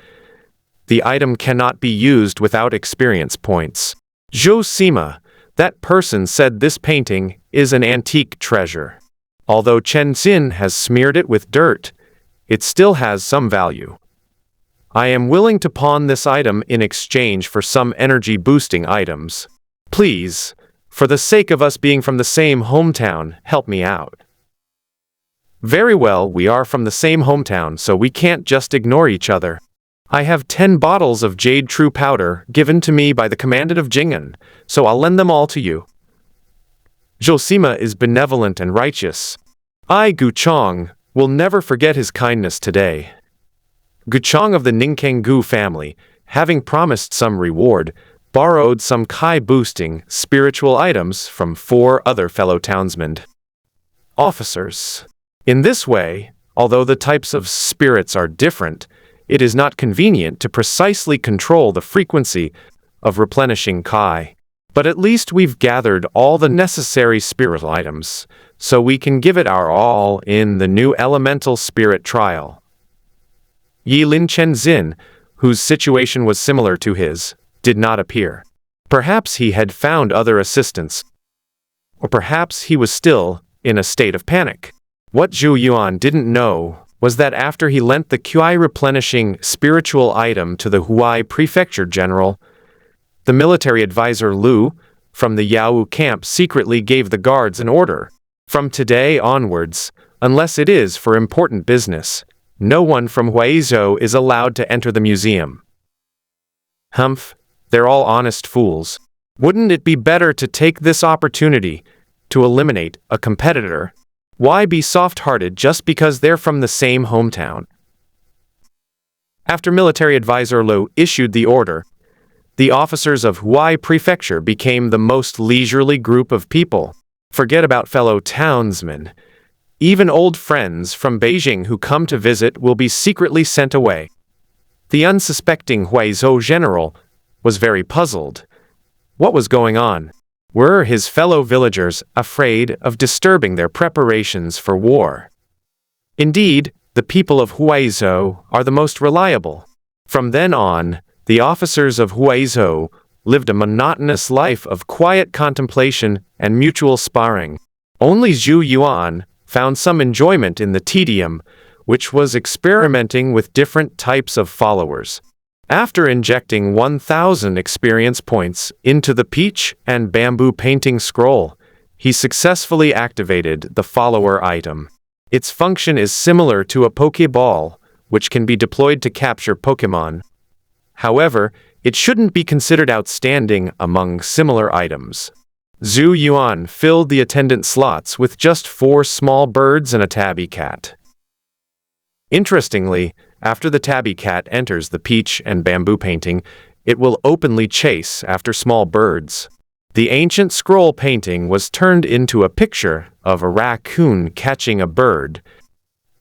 The item cannot be used without experience points. Zhou Sima, that person said this painting is an antique treasure. Although Chen Xin has smeared it with dirt, it still has some value. I am willing to pawn this item in exchange for some energy-boosting items. Please, for the sake of us being from the same hometown, help me out. Very well, we are from the same hometown, so we can't just ignore each other. I have 10 bottles of Jade True Powder given to me by the Commandant of Jing'an, so I'll lend them all to you. Zhou Sima is benevolent and righteous. I, Gu Chong, will never forget his kindness today. Gu Chong of the Ningkang Gu family, having promised some reward, borrowed some Kai-boosting spiritual items from 4 other fellow townsmen. Officers. In this way, although the types of spirits are different, it is not convenient to precisely control the frequency of replenishing Kai. But at least we've gathered all the necessary spiritual items, so we can give it our all in the new elemental spirit trial. Yilin Chen Xin, whose situation was similar to his, did not appear. Perhaps he had found other assistance, or perhaps he was still in a state of panic. What Zhou Yuan didn't know was that after he lent the QI replenishing spiritual item to the Huai Prefecture General, the military advisor Lu, from the Yao camp, secretly gave the guards an order. From today onwards, unless it is for important business, no one from Huaizhou is allowed to enter the museum. Humph, they're all honest fools. Wouldn't it be better to take this opportunity to eliminate a competitor. Why be soft-hearted just because they're from the same hometown? After military advisor Liu issued the order, the officers of Huai Prefecture became the most leisurely group of people. Forget about fellow townsmen. Even old friends from Beijing who come to visit will be secretly sent away. The unsuspecting Huaizhou general was very puzzled. What was going on? Were his fellow villagers afraid of disturbing their preparations for war? Indeed, the people of Huaizhou are the most reliable. From then on, the officers of Huaizhou lived a monotonous life of quiet contemplation and mutual sparring. Only Zhou Yuan found some enjoyment in the tedium, which was experimenting with different types of followers. After injecting 1,000 experience points into the peach and bamboo painting scroll, he successfully activated the follower item. Its function is similar to a Pokeball, which can be deployed to capture Pokémon. However, it shouldn't be considered outstanding among similar items. Zhou Yuan filled the attendant slots with just 4 small birds and a tabby cat. Interestingly, after the tabby cat enters the peach and bamboo painting, it will openly chase after small birds. The ancient scroll painting was turned into a picture of a raccoon catching a bird,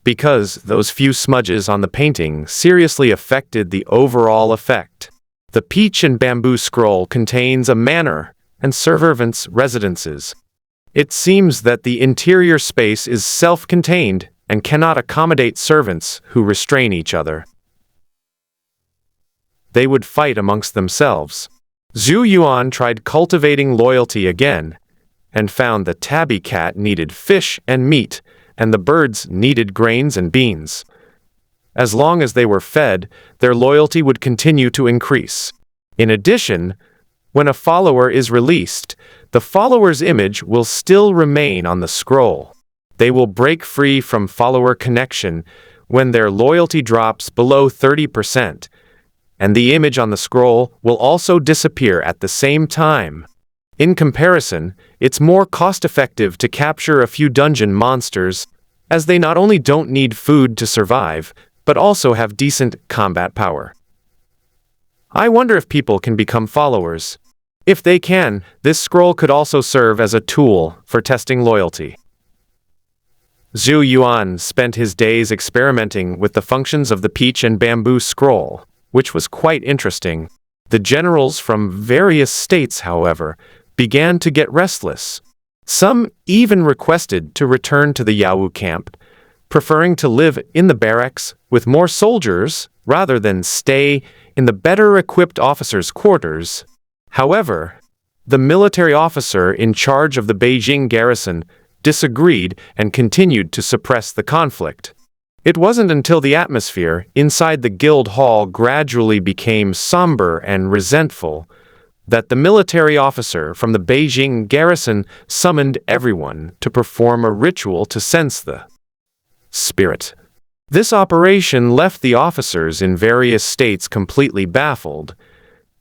because those few smudges on the painting seriously affected the overall effect. The peach and bamboo scroll contains a manor and servants' residences. It seems that the interior space is self-contained and cannot accommodate servants who restrain each other. They would fight amongst themselves. Zhou Yuan tried cultivating loyalty again, and found the tabby cat needed fish and meat, and the birds needed grains and beans. As long as they were fed, their loyalty would continue to increase. In addition, when a follower is released, the follower's image will still remain on the scroll. They will break free from follower connection when their loyalty drops below 30%, and the image on the scroll will also disappear at the same time. In comparison, it's more cost-effective to capture a few dungeon monsters, as they not only don't need food to survive, but also have decent combat power. I wonder if people can become followers. If they can, this scroll could also serve as a tool for testing loyalty. Zhou Yuan spent his days experimenting with the functions of the peach and bamboo scroll, which was quite interesting. The generals from various states, however, began to get restless. Some even requested to return to the Yao camp, preferring to live in the barracks with more soldiers rather than stay in the better-equipped officers' quarters. However, the military officer in charge of the Beijing garrison disagreed and continued to suppress the conflict. It wasn't until the atmosphere inside the guild hall gradually became somber and resentful that the military officer from the Beijing garrison summoned everyone to perform a ritual to sense the spirit. This operation left the officers in various states completely baffled,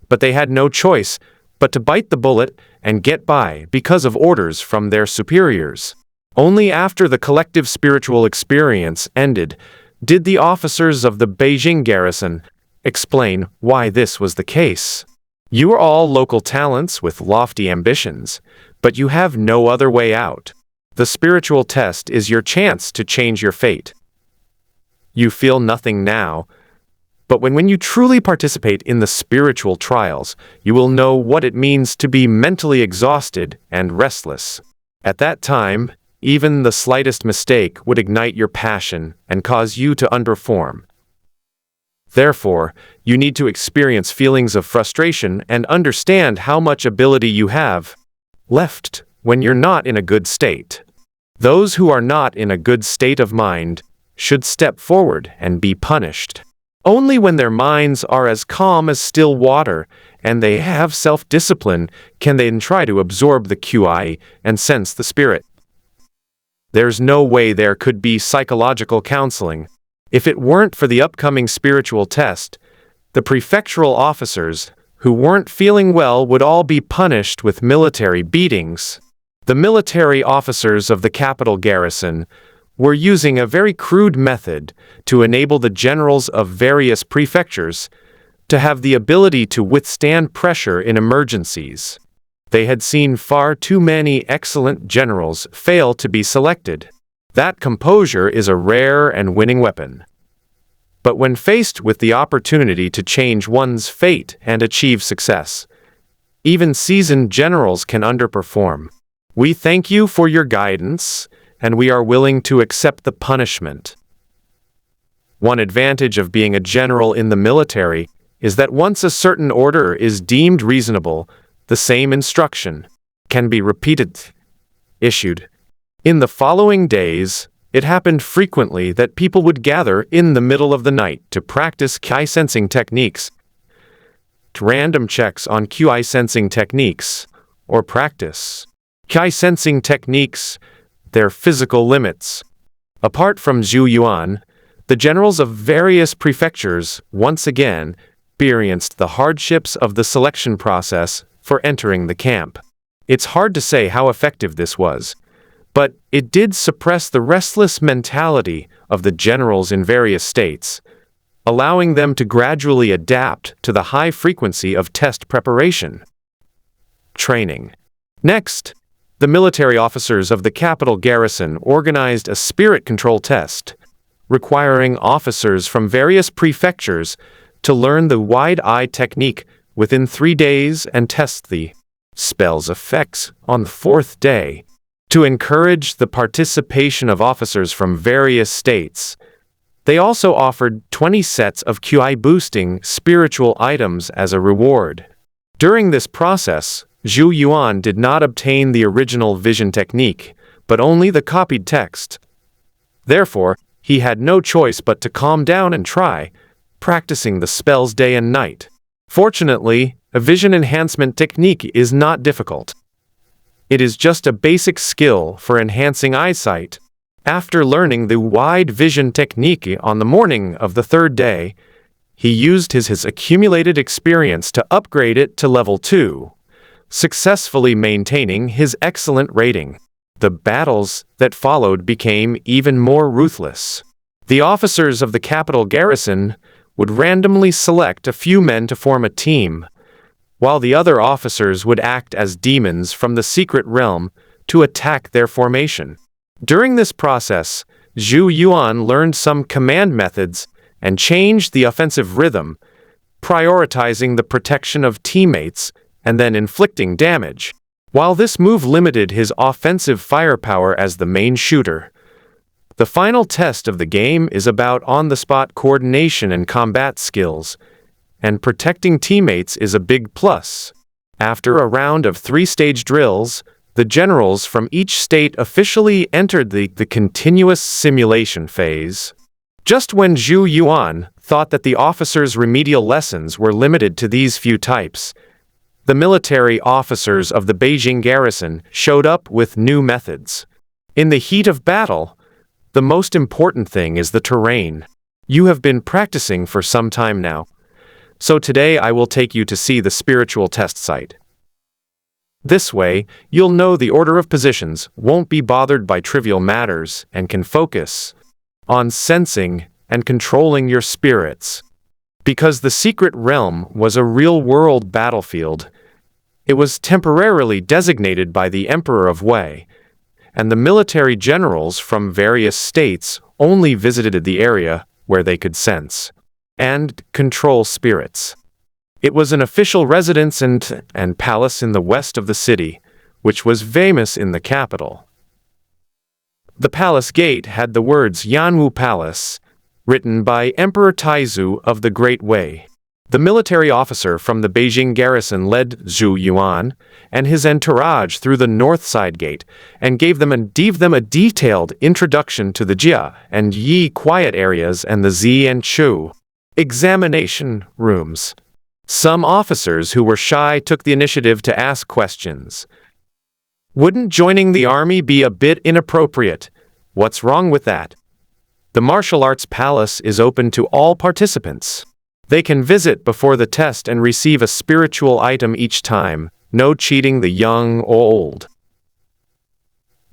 but they had no choice but to bite the bullet and get by because of orders from their superiors. Only after the collective spiritual experience ended did the officers of the Beijing garrison explain why this was the case. You are all local talents with lofty ambitions, but you have no other way out. The spiritual test is your chance to change your fate. You feel nothing now, but when you truly participate in the spiritual trials, you will know what it means to be mentally exhausted and restless. At that time, even the slightest mistake would ignite your passion and cause you to underperform. Therefore, you need to experience feelings of frustration and understand how much ability you have left when you're not in a good state. Those who are not in a good state of mind should step forward and be punished. Only when their minds are as calm as still water and they have self-discipline can they try to absorb the QI and sense the spirit. There's no way there could be psychological counseling. If it weren't for the upcoming spiritual test, the prefectural officers who weren't feeling well would all be punished with military beatings. The military officers of the capital garrison were using a very crude method to enable the generals of various prefectures to have the ability to withstand pressure in emergencies. They had seen far too many excellent generals fail to be selected. That composure is a rare and winning weapon. But when faced with the opportunity to change one's fate and achieve success, even seasoned generals can underperform. We thank you for your guidance, and we are willing to accept the punishment. One advantage of being a general in the military is that once a certain order is deemed reasonable, the same instruction can be issued. In the following days, it happened frequently that people would gather in the middle of the night to practice QI sensing techniques, random checks on QI sensing techniques, or practice QI sensing techniques, their physical limits. Apart from Zhou Yuan, the generals of various prefectures once again experienced the hardships of the selection process for entering the camp. It's hard to say how effective this was, but it did suppress the restless mentality of the generals in various states, allowing them to gradually adapt to the high frequency of test preparation. Training. Next, the military officers of the capital garrison organized a spirit control test, requiring officers from various prefectures to learn the wide-eye technique within 3 days and test the spell's effects on the 4th day. To encourage the participation of officers from various states, they also offered 20 sets of QI-boosting spiritual items as a reward. During this process, Zhou Yuan did not obtain the original vision technique, but only the copied text. Therefore, he had no choice but to calm down and try, practicing the spells day and night. Fortunately, a vision enhancement technique is not difficult. It is just a basic skill for enhancing eyesight. After learning the wide vision technique on the morning of the 3rd day, he used his accumulated experience to upgrade it to level 2, successfully maintaining his excellent rating. The battles that followed became even more ruthless. The officers of the capital garrison would randomly select a few men to form a team, while the other officers would act as demons from the secret realm to attack their formation. During this process, Zhou Yuan learned some command methods and changed the offensive rhythm, prioritizing the protection of teammates and then inflicting damage. While this move limited his offensive firepower as the main shooter, the final test of the game is about on-the-spot coordination and combat skills, and protecting teammates is a big plus. After a round of 3-stage drills, the generals from each state officially entered the continuous simulation phase. Just when Zhou Yuan thought that the officers' remedial lessons were limited to these few types, the military officers of the Beijing garrison showed up with new methods. In the heat of battle, the most important thing is the terrain. You have been practicing for some time now, so today I will take you to see the spiritual test site. This way, you'll know the order of positions, won't be bothered by trivial matters, and can focus on sensing and controlling your spirits. Because the secret realm was a real-world battlefield, it was temporarily designated by the Emperor of Wei, and the military generals from various states only visited the area where they could sense and control spirits. It was an official residence and palace in the west of the city, which was famous in the capital. The palace gate had the words Yanwu Palace, written by Emperor Taizu of the Great Wei. The military officer from the Beijing garrison led Zhou Yuan and his entourage through the north side gate and gave them a detailed introduction to the Jia and Yi quiet areas and the Zi and Chu examination rooms. Some officers who were shy took the initiative to ask questions. Wouldn't joining the army be a bit inappropriate? What's wrong with that? The martial arts palace is open to all participants. They can visit before the test and receive a spiritual item each time. No cheating the young or old.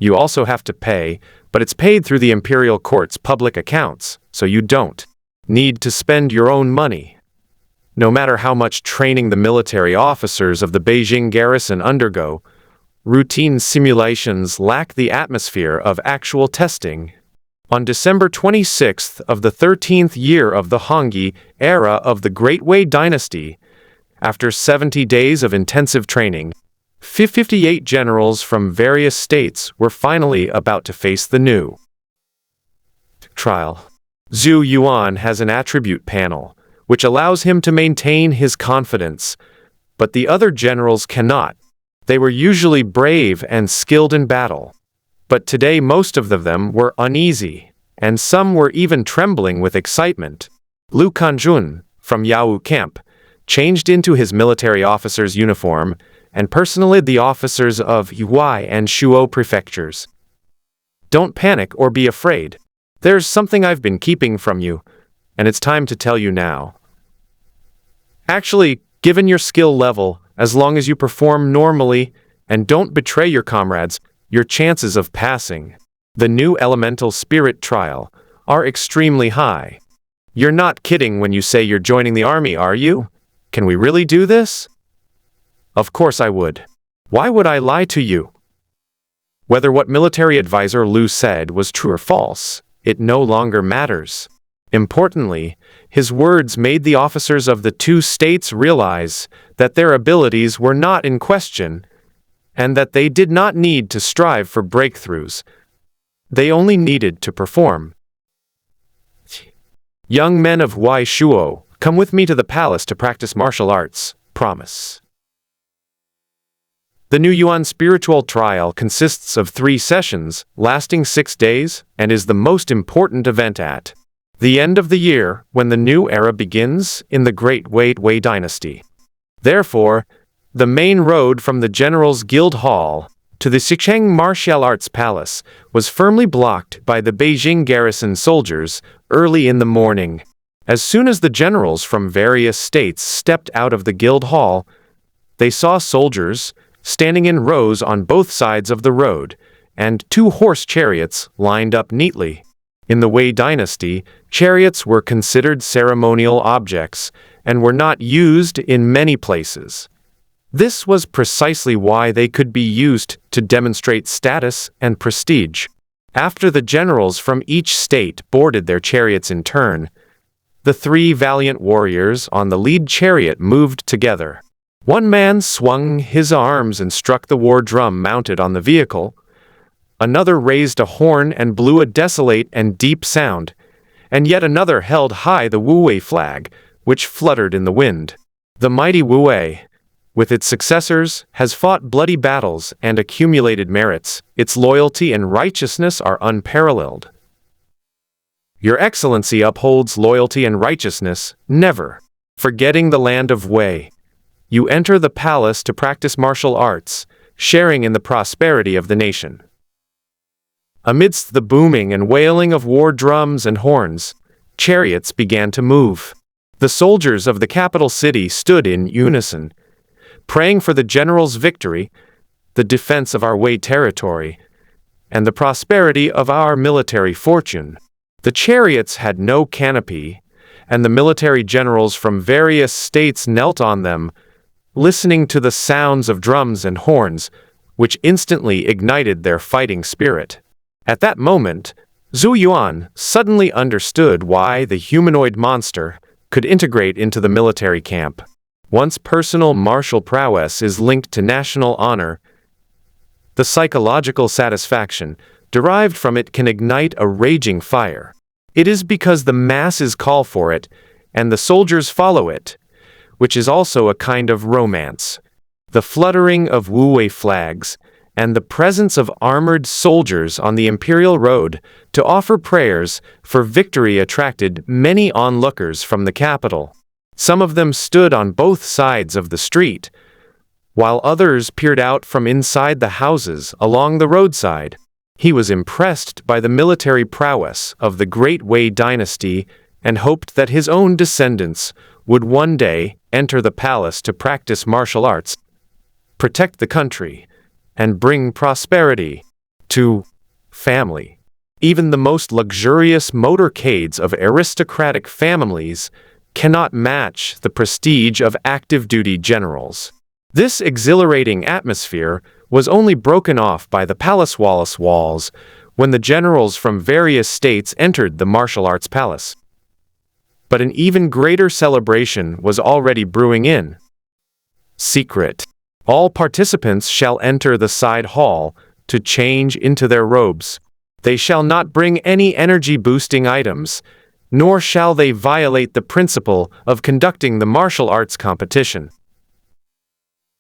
You also have to pay, but it's paid through the imperial court's public accounts, so you don't need to spend your own money. No matter how much training the military officers of the Beijing garrison undergo, routine simulations lack the atmosphere of actual testing. On December 26th of the 13th year of the Hongyi era of the Great Wei Dynasty, after 70 days of intensive training, 58 generals from various states were finally about to face the new trial. Zhou Yuan has an attribute panel, which allows him to maintain his confidence, but the other generals cannot. They were usually brave and skilled in battle, but today most of them were uneasy, and some were even trembling with excitement. Lu Kanjun, from Yao camp, changed into his military officer's uniform and personally the officers of Yuai and Shuo prefectures. Don't panic or be afraid. There's something I've been keeping from you, and it's time to tell you now. Actually, given your skill level, as long as you perform normally and don't betray your comrades, your chances of passing the new elemental spirit trial are extremely high. You're not kidding when you say you're joining the army, are you? Can we really do this? Of course I would. Why would I lie to you? Whether what military advisor Lu said was true or false, it no longer matters. Importantly, his words made the officers of the two states realize that their abilities were not in question, and that they did not need to strive for breakthroughs. They only needed to perform. Young men of Wai Shuo, come with me to the palace to practice martial arts. Promise. The New Yuan spiritual trial consists of 3 sessions, lasting 6 days, and is the most important event at the end of the year, when the new era begins in the Great Wei Dynasty. Therefore, the main road from the General's Guild Hall to the Xicheng Martial Arts Palace was firmly blocked by the Beijing garrison soldiers early in the morning. As soon as the generals from various states stepped out of the Guild Hall, they saw soldiers standing in rows on both sides of the road, and 2 horse chariots lined up neatly. In the Wei Dynasty, chariots were considered ceremonial objects and were not used in many places. This was precisely why they could be used to demonstrate status and prestige. After the generals from each state boarded their chariots in turn, the 3 valiant warriors on the lead chariot moved together. One man swung his arms and struck the war drum mounted on the vehicle. Another raised a horn and blew a desolate and deep sound, and yet another held high the Wu-wei flag, which fluttered in the wind. The mighty Wu-wei, with its successors, has fought bloody battles and accumulated merits. Its loyalty and righteousness are unparalleled. Your Excellency upholds loyalty and righteousness, never forgetting the land of Wei. You enter the palace to practice martial arts, sharing in the prosperity of the nation. Amidst the booming and wailing of war drums and horns, chariots began to move. The soldiers of the capital city stood in unison, praying for the general's victory, the defense of our Wei territory, and the prosperity of our military fortune. The chariots had no canopy, and the military generals from various states knelt on them, listening to the sounds of drums and horns, which instantly ignited their fighting spirit. At that moment, Zhou Yuan suddenly understood why the humanoid monster could integrate into the military camp. Once personal martial prowess is linked to national honor, the psychological satisfaction derived from it can ignite a raging fire. It is because the masses call for it, and the soldiers follow it, which is also a kind of romance. The fluttering of Wu-wei flags, and the presence of armored soldiers on the imperial road to offer prayers for victory attracted many onlookers from the capital. Some of them stood on both sides of the street, while others peered out from inside the houses along the roadside. He was impressed by the military prowess of the Great Wei Dynasty and hoped that his own descendants would one day enter the palace to practice martial arts, protect the country, and bring prosperity. to family. Even the most luxurious motorcades of aristocratic families cannot match the prestige of active-duty generals. This exhilarating atmosphere was only broken off by the palace walls when the generals from various states entered the martial arts palace. But an even greater celebration was already brewing in. Secret. All participants shall enter the side hall to change into their robes. They shall not bring any energy-boosting items, nor shall they violate the principle of conducting the martial arts competition.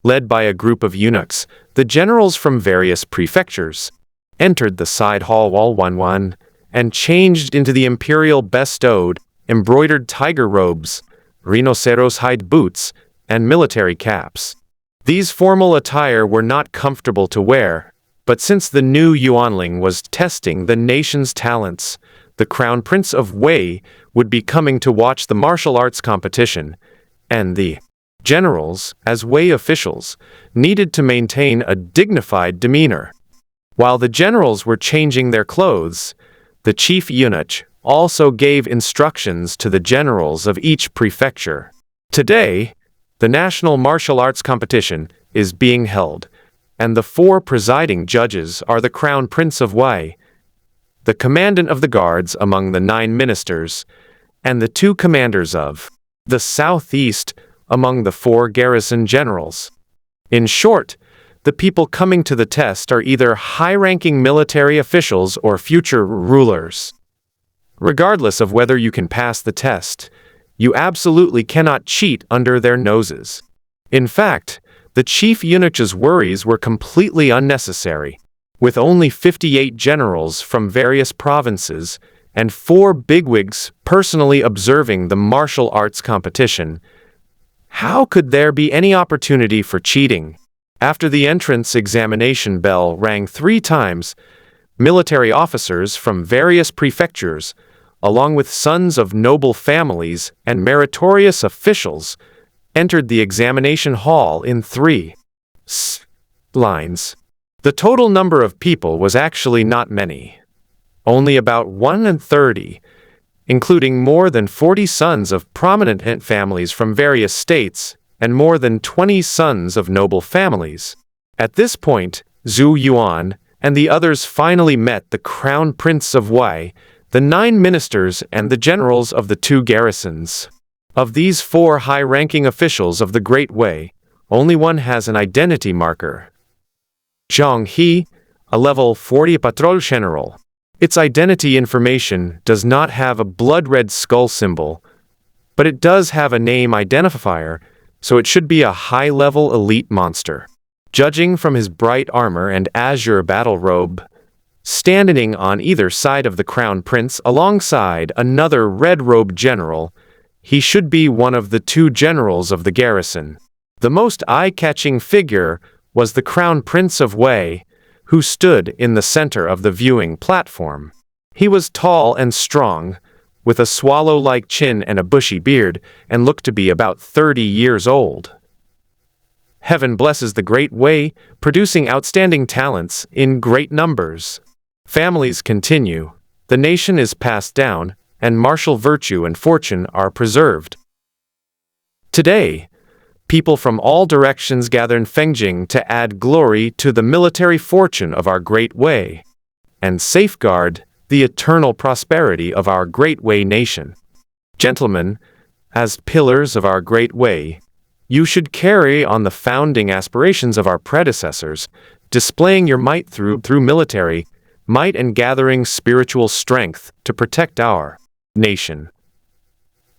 Led by a group of eunuchs, the generals from various prefectures entered the side hall wall 1-1 and changed into the imperial bestowed, embroidered tiger robes, rhinoceros hide boots, and military caps. These formal attire were not comfortable to wear, but since the new Yuanling was testing the nation's talents, the Crown Prince of Wei would be coming to watch the martial arts competition, and the generals, as Wei officials, needed to maintain a dignified demeanor. While the generals were changing their clothes, the chief eunuch also gave instructions to the generals of each prefecture. Today, the national martial arts competition is being held, and the 4 presiding judges are the Crown Prince of Wei, the commandant of the guards among the 9 ministers, and the 2 commanders of the southeast among the 4 garrison generals. In short, the people coming to the test are either high-ranking military officials or future rulers. Regardless of whether you can pass the test, you absolutely cannot cheat under their noses. In fact, the chief eunuch's worries were completely unnecessary. With only 58 generals from various provinces and 4 bigwigs personally observing the martial arts competition, how could there be any opportunity for cheating? After the entrance examination bell rang 3 times, military officers from various prefectures, along with sons of noble families and meritorious officials, entered the examination hall in 3 lines. The total number of people was actually not many, only about 130, including more than 40 sons of prominent families from various states and more than 20 sons of noble families. At this point, Zhou Yuan and the others finally met the Crown Prince of Wei, the 9 ministers and the generals of the 2 garrisons. Of these 4 high-ranking officials of the Great Wei, only one has an identity marker. Zhang He, a level 40 patrol general. Its identity information does not have a blood-red skull symbol, but it does have a name identifier, so it should be a high-level elite monster. Judging from his bright armor and azure battle robe, standing on either side of the Crown Prince alongside another red-robed general, he should be one of the 2 generals of the garrison. The most eye-catching figure was the Crown Prince of Wei, who stood in the center of the viewing platform. He was tall and strong, with a swallow-like chin and a bushy beard, and looked to be about 30 years old. Heaven blesses the Great Wei, producing outstanding talents in great numbers. Families continue, the nation is passed down, and martial virtue and fortune are preserved. Today, people from all directions gather in Fengjing to add glory to the military fortune of our Great Wei, and safeguard the eternal prosperity of our Great Wei nation. Gentlemen, as pillars of our Great Wei, you should carry on the founding aspirations of our predecessors, displaying your might through military might and gathering spiritual strength to protect our nation.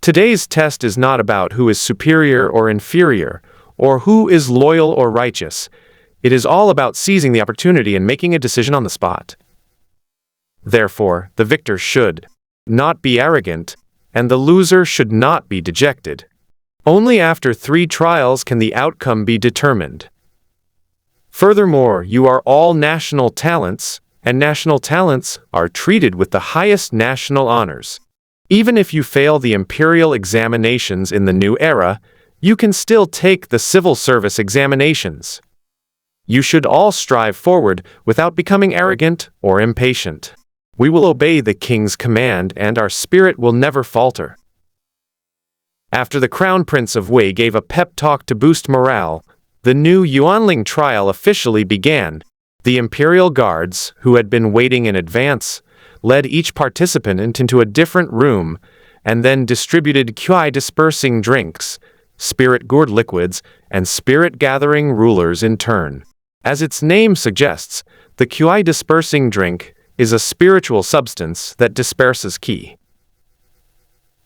Today's test is not about who is superior or inferior, or who is loyal or righteous. It is all about seizing the opportunity and making a decision on the spot. Therefore, the victor should not be arrogant, and the loser should not be dejected. Only after 3 trials can the outcome be determined. Furthermore, you are all national talents, and national talents are treated with the highest national honors. Even if you fail the imperial examinations in the new era, you can still take the civil service examinations. You should all strive forward without becoming arrogant or impatient. We will obey the king's command and our spirit will never falter. After the Crown Prince of Wei gave a pep talk to boost morale, the new Yuanling trial officially began. The Imperial Guards, who had been waiting in advance, led each participant into a different room and then distributed QI-dispersing drinks, spirit-gourd liquids, and spirit-gathering rulers in turn. As its name suggests, the QI-dispersing drink is a spiritual substance that disperses qi.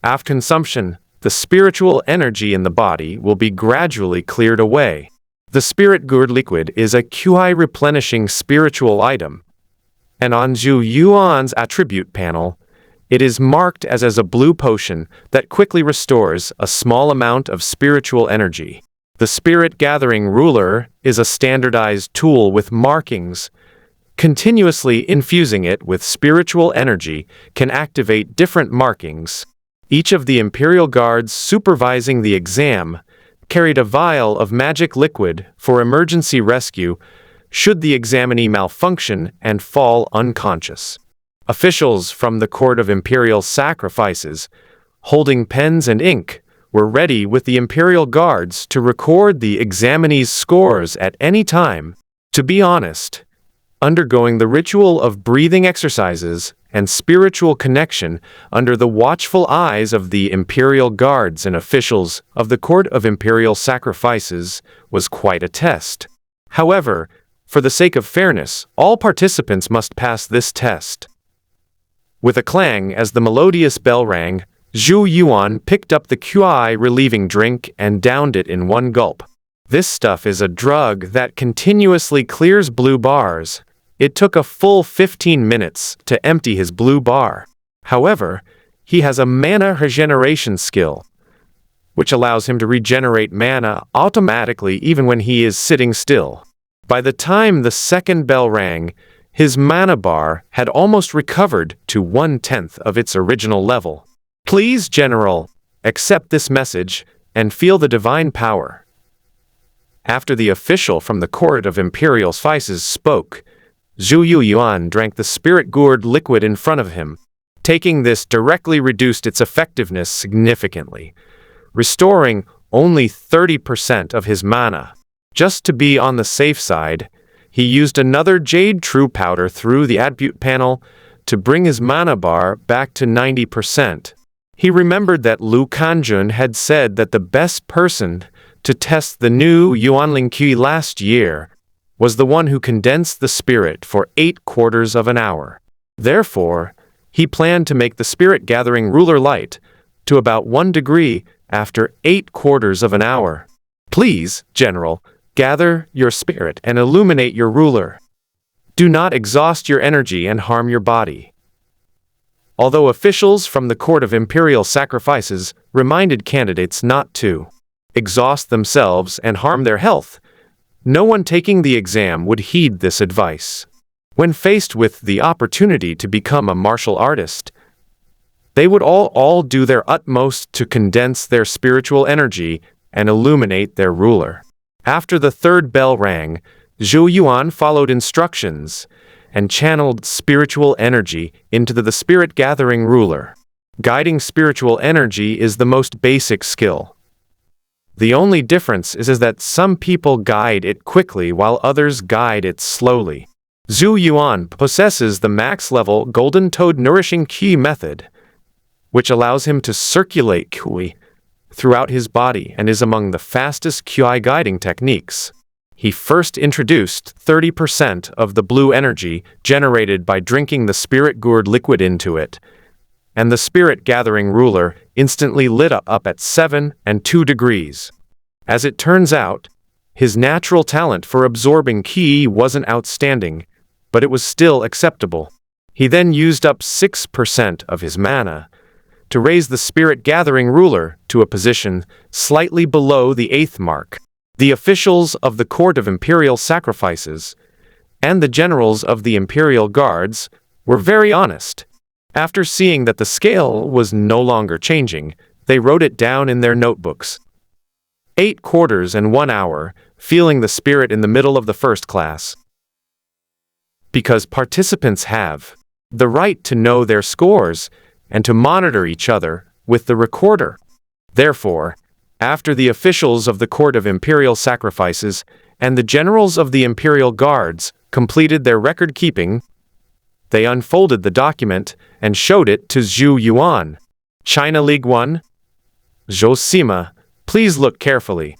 After consumption, the spiritual energy in the body will be gradually cleared away. The spirit-gourd liquid is a QI-replenishing spiritual item, and on Zhou Yuan's attribute panel, it is marked as a blue potion that quickly restores a small amount of spiritual energy. The spirit-gathering ruler is a standardized tool with markings. Continuously infusing it with spiritual energy can activate different markings. Each of the Imperial Guards supervising the exam carried a vial of magic liquid for emergency rescue should the examinee malfunction and fall unconscious. Officials from the Court of Imperial Sacrifices, holding pens and ink, were ready with the Imperial Guards to record the examinee's scores at any time. To be honest, undergoing the ritual of breathing exercises and spiritual connection under the watchful eyes of the Imperial Guards and officials of the Court of Imperial Sacrifices was quite a test. However, for the sake of fairness, all participants must pass this test. With a clang as the melodious bell rang, Zhou Yuan picked up the QI-relieving drink and downed it in one gulp. This stuff is a drug that continuously clears blue bars. It took a full 15 minutes to empty his blue bar. However, he has a mana regeneration skill, which allows him to regenerate mana automatically even when he is sitting still. By the time the second bell rang, his mana bar had almost recovered to 1/10 of its original level. Please, General, accept this message and feel the divine power. After the official from the Court of Imperial Sacrifices spoke, Zhou Yuan drank the spirit-gourd liquid in front of him. Taking this directly reduced its effectiveness significantly, restoring only 30% of his mana. Just to be on the safe side, he used another Jade True Powder through the attribute panel to bring his mana bar back to 90%. He remembered that Lu Kanjun had said that the best person to test the new Yuanling Qi last year was the one who condensed the spirit for 8/4 of an hour. Therefore, he planned to make the spirit-gathering ruler light to about 1 degree after 8/4 of an hour. Please, General, gather your spirit and illuminate your ruler. Do not exhaust your energy and harm your body. Although officials from the Court of Imperial Sacrifices reminded candidates not to exhaust themselves and harm their health, no one taking the exam would heed this advice. When faced with the opportunity to become a martial artist, they would all do their utmost to condense their spiritual energy and illuminate their ruler. After the third bell rang, Zhou Yuan followed instructions and channeled spiritual energy into the spirit-gathering ruler. Guiding spiritual energy is the most basic skill. The only difference is that some people guide it quickly while others guide it slowly. Zhou Yuan possesses the max-level Golden Toad Nourishing Qi method, which allows him to circulate qi throughout his body and is among the fastest QI guiding techniques. He first introduced 30% of the blue energy generated by drinking the spirit-gourd liquid into it, and the spirit-gathering ruler instantly lit up at 7 and 2 degrees. As it turns out, his natural talent for absorbing qi wasn't outstanding, but it was still acceptable. He then used up 6% of his mana to raise the spirit-gathering ruler to a position slightly below the 8th mark. The officials of the Court of Imperial Sacrifices and the generals of the Imperial Guards were very honest. After seeing that the scale was no longer changing, they wrote it down in their notebooks. 8/4 and 1 hour, feeling the spirit in the middle of the first class. Because participants have the right to know their scores and to monitor each other with the recorder. Therefore, after the officials of the Court of Imperial Sacrifices and the generals of the Imperial Guards completed their record-keeping, they unfolded the document and showed it to Zhou Yuan. China League 1. Zhou Sima, please look carefully.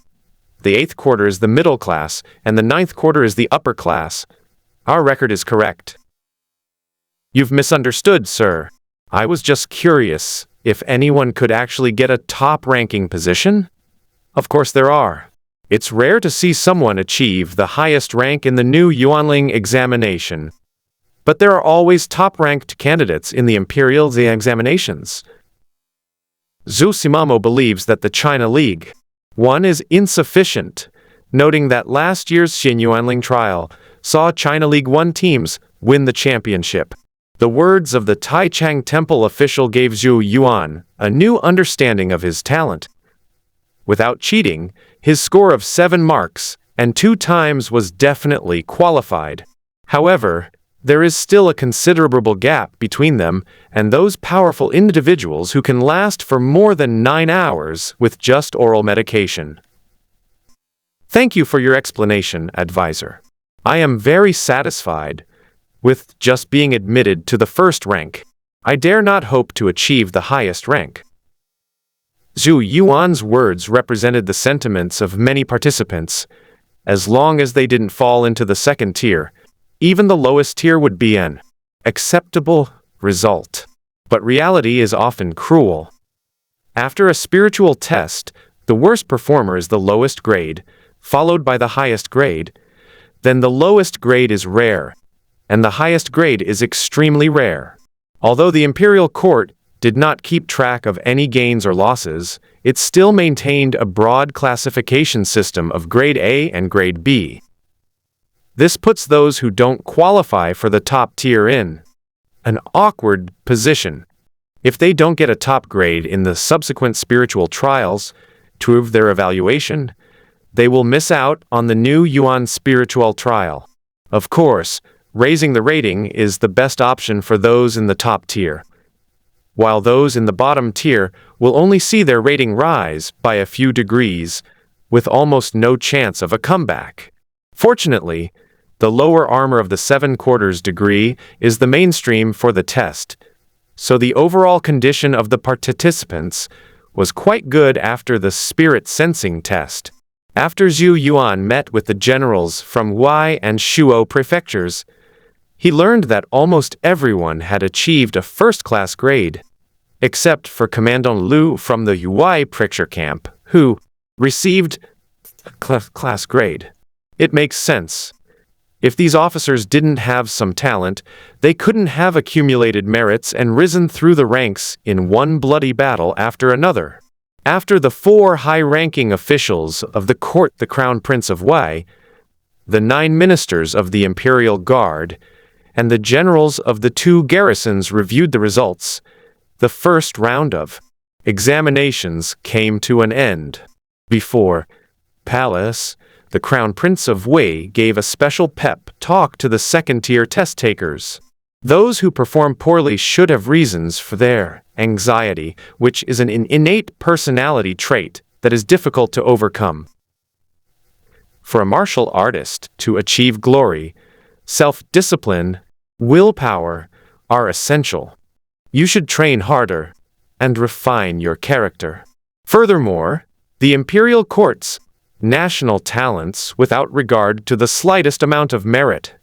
The 8th quarter is the middle class, and the 9th quarter is the upper class. Our record is correct. You've misunderstood, sir. I was just curious if anyone could actually get a top-ranking position. Of course there are. It's rare to see someone achieve the highest rank in the new Yuanling examination. But there are always top-ranked candidates in the Imperial examinations. Zhou Simamo believes that the China League 1 is insufficient, noting that last year's Xinyuanling trial saw China League 1 teams win the championship. The words of the Taichang Temple official gave Zhou Yuan a new understanding of his talent. Without cheating, his score of 7 marks and 2 times was definitely qualified. However, there is still a considerable gap between them and those powerful individuals who can last for more than 9 hours with just oral medication. Thank you for your explanation, advisor. I am very satisfied with just being admitted to the first rank. I dare not hope to achieve the highest rank. Zhou Yuan's words represented the sentiments of many participants. As long as they didn't fall into the second tier, even the lowest tier would be an acceptable result. But reality is often cruel. After a spiritual test, the worst performer is the lowest grade, followed by the highest grade. Then the lowest grade is rare, and the highest grade is extremely rare. Although the Imperial Court did not keep track of any gains or losses, it still maintained a broad classification system of Grade A and Grade B. This puts those who don't qualify for the top tier in an awkward position. If they don't get a top grade in the subsequent spiritual trials to prove their evaluation, they will miss out on the new Yuan spiritual trial. Of course, raising the rating is the best option for those in the top tier, while those in the bottom tier will only see their rating rise by a few degrees, with almost no chance of a comeback. Fortunately, the lower armor of the 7 quarters degree is the mainstream for the test, so the overall condition of the participants was quite good after the spirit sensing test. After Zhou Yuan met with the generals from Huai and Shuo prefectures, he learned that almost everyone had achieved a first-class grade, except for Commandant Liu from the Huai prefecture camp, who received a class grade. It makes sense. If these officers didn't have some talent, they couldn't have accumulated merits and risen through the ranks in one bloody battle after another. After the 4 high-ranking officials of the court, the Crown Prince of Wei, the 9 ministers of the Imperial Guard, and the generals of the 2 garrisons reviewed the results, the first round of examinations came to an end. Before Palace, the Crown Prince of Wei gave a special pep talk to the second-tier test-takers. Those who perform poorly should have reasons for their anxiety, which is an innate personality trait that is difficult to overcome. For a martial artist to achieve glory, self-discipline, willpower are essential. You should train harder and refine your character. Furthermore, the Imperial Court's national talents without regard to the slightest amount of merit.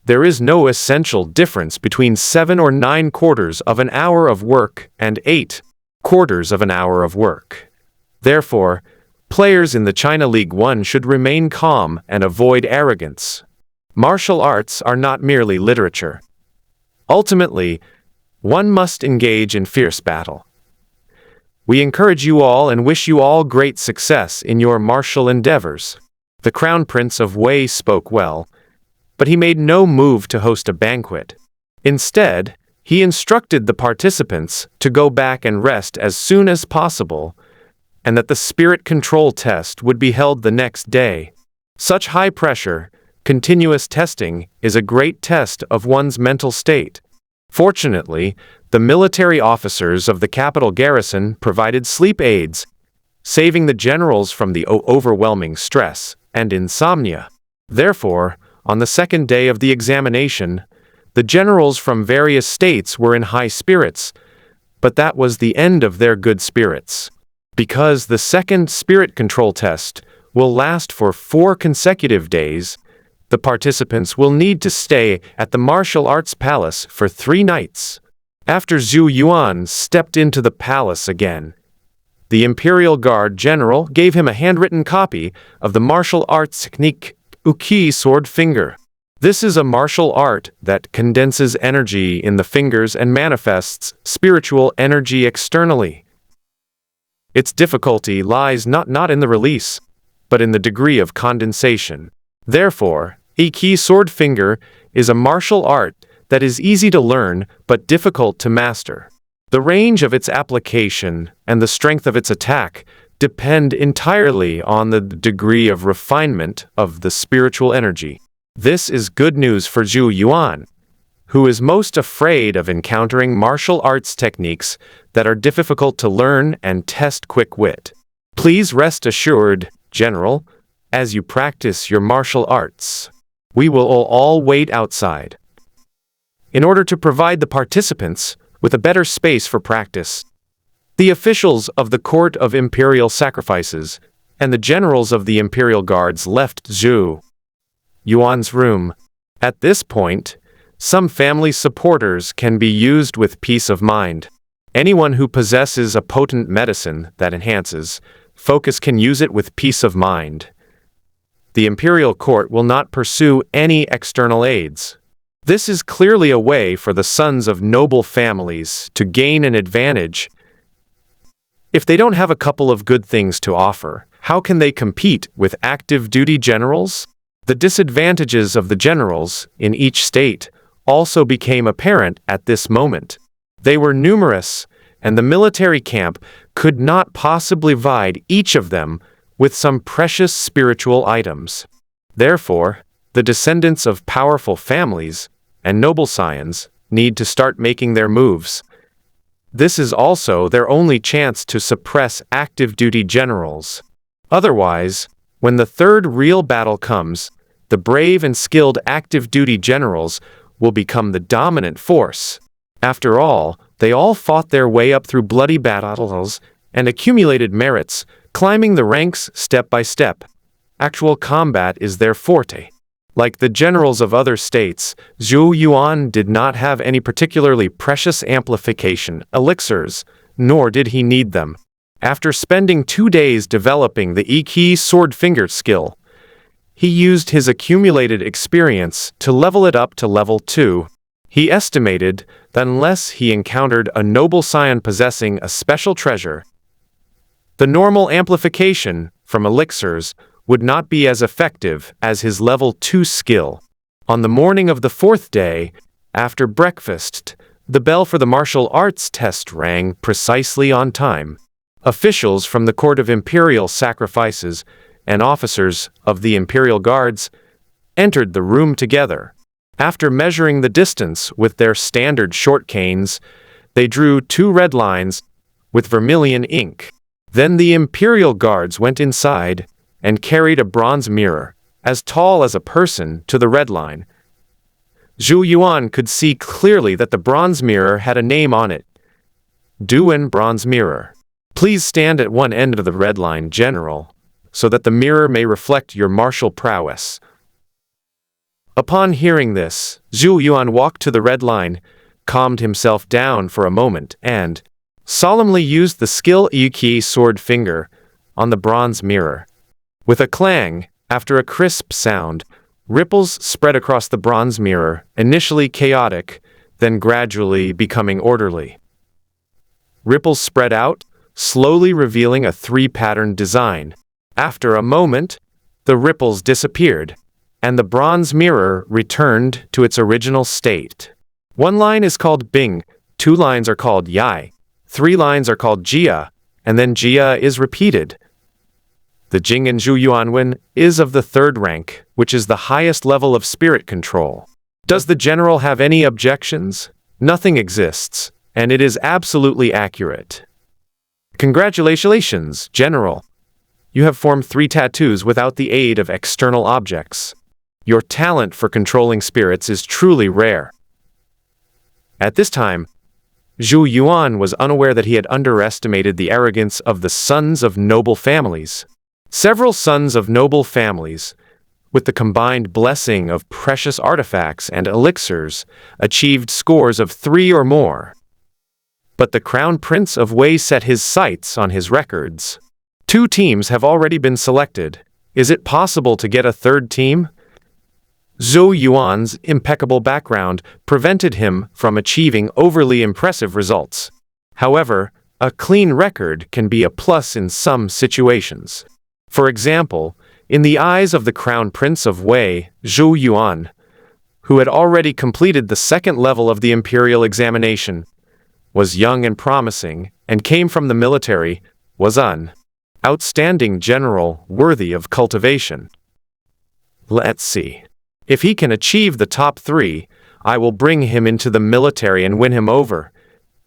There is no essential difference between 7 or 9 quarters of an hour of work and 8 quarters of an hour of work. Therefore, players in the China League 1 should remain calm and avoid arrogance. Martial arts are not merely literature. Ultimately, one must engage in fierce battle. We encourage you all and wish you all great success in your martial endeavors. The Crown Prince of Wei spoke well, but he made no move to host a banquet. Instead, he instructed the participants to go back and rest as soon as possible, and that the spirit control test would be held the next day. Such high pressure, continuous testing is a great test of one's mental state. Fortunately, the military officers of the capital garrison provided sleep aids, saving the generals from the overwhelming stress and insomnia. Therefore, on the second day of the examination, the generals from various states were in high spirits, but that was the end of their good spirits. Because the second spirit control test will last for 4 consecutive days, the participants will need to stay at the martial arts palace for 3 nights. After Zhou Yuan stepped into the palace again, the Imperial Guard General gave him a handwritten copy of the martial arts technique Uki sword finger. This is a martial art that condenses energy in the fingers and manifests spiritual energy externally. Its difficulty lies not in the release, but in the degree of condensation. Therefore, Uki sword finger is a martial art that is easy to learn but difficult to master. The range of its application and the strength of its attack depend entirely on the degree of refinement of the spiritual energy. This is good news for Zhou Yuan, who is most afraid of encountering martial arts techniques that are difficult to learn and test quick wit. Please rest assured, General, as you practice your martial arts. We will all wait outside. In order to provide the participants with a better space for practice, the officials of the Court of Imperial Sacrifices and the generals of the Imperial Guards left Zhou Yuan's room. At this point, some family supporters can be used with peace of mind. Anyone who possesses a potent medicine that enhances focus can use it with peace of mind. The Imperial Court will not pursue any external aids. This is clearly a way for the sons of noble families to gain an advantage. If they don't have a couple of good things to offer, how can they compete with active duty generals? The disadvantages of the generals in each state also became apparent at this moment. They were numerous, and the military camp could not possibly provide each of them with some precious spiritual items. Therefore, the descendants of powerful families and noble scions need to start making their moves. This is also their only chance to suppress active duty generals. Otherwise, when the third real battle comes, the brave and skilled active duty generals will become the dominant force. After all, they all fought their way up through bloody battles and accumulated merits, climbing the ranks step by step. Actual combat is their forte. Like the generals of other states, Zhou Yuan did not have any particularly precious amplification elixirs, nor did he need them. After spending 2 days developing the Uki sword finger skill, he used his accumulated experience to level it up to level 2. He estimated that unless he encountered a noble scion possessing a special treasure, the normal amplification from elixirs would not be as effective as his level 2 skill. On the morning of the 4th day, after breakfast, the bell for the martial arts test rang precisely on time. Officials from the Court of Imperial Sacrifices and officers of the Imperial Guards entered the room together. After measuring the distance with their standard short canes, they drew 2 red lines with vermilion ink. Then the Imperial Guards went inside and carried a bronze mirror, as tall as a person, to the red line. Zhou Yuan could see clearly that the bronze mirror had a name on it. Duan Bronze Mirror. Please stand at one end of the red line, General, so that the mirror may reflect your martial prowess. Upon hearing this, Zhou Yuan walked to the red line, calmed himself down for a moment, and solemnly used the skill Uki sword finger on the bronze mirror. With a clang, after a crisp sound, ripples spread across the bronze mirror, initially chaotic, then gradually becoming orderly. Ripples spread out, slowly revealing a 3-pattern design. After a moment, the ripples disappeared, and the bronze mirror returned to its original state. 1 line is called Bing, 2 lines are called Yai, 3 lines are called Jia, and then Jia is repeated. The Jing and Zhou Yuan is of the third rank, which is the highest level of spirit control. Does the general have any objections? Nothing exists, and it is absolutely accurate. Congratulations, General. You have formed 3 tattoos without the aid of external objects. Your talent for controlling spirits is truly rare. At this time, Zhou Yuan was unaware that he had underestimated the arrogance of the sons of noble families. Several sons of noble families, with the combined blessing of precious artifacts and elixirs, achieved scores of 3 or more. But the Crown Prince of Wei set his sights on his records. 2 teams have already been selected. Is it possible to get a third team? Zhou Yuan's impeccable background prevented him from achieving overly impressive results. However, a clean record can be a plus in some situations. For example, in the eyes of the Crown Prince of Wei, Zhou Yuan, who had already completed the 2nd level of the imperial examination, was young and promising, and came from the military, was an outstanding general worthy of cultivation. Let's see. If he can achieve the top 3, I will bring him into the military and win him over,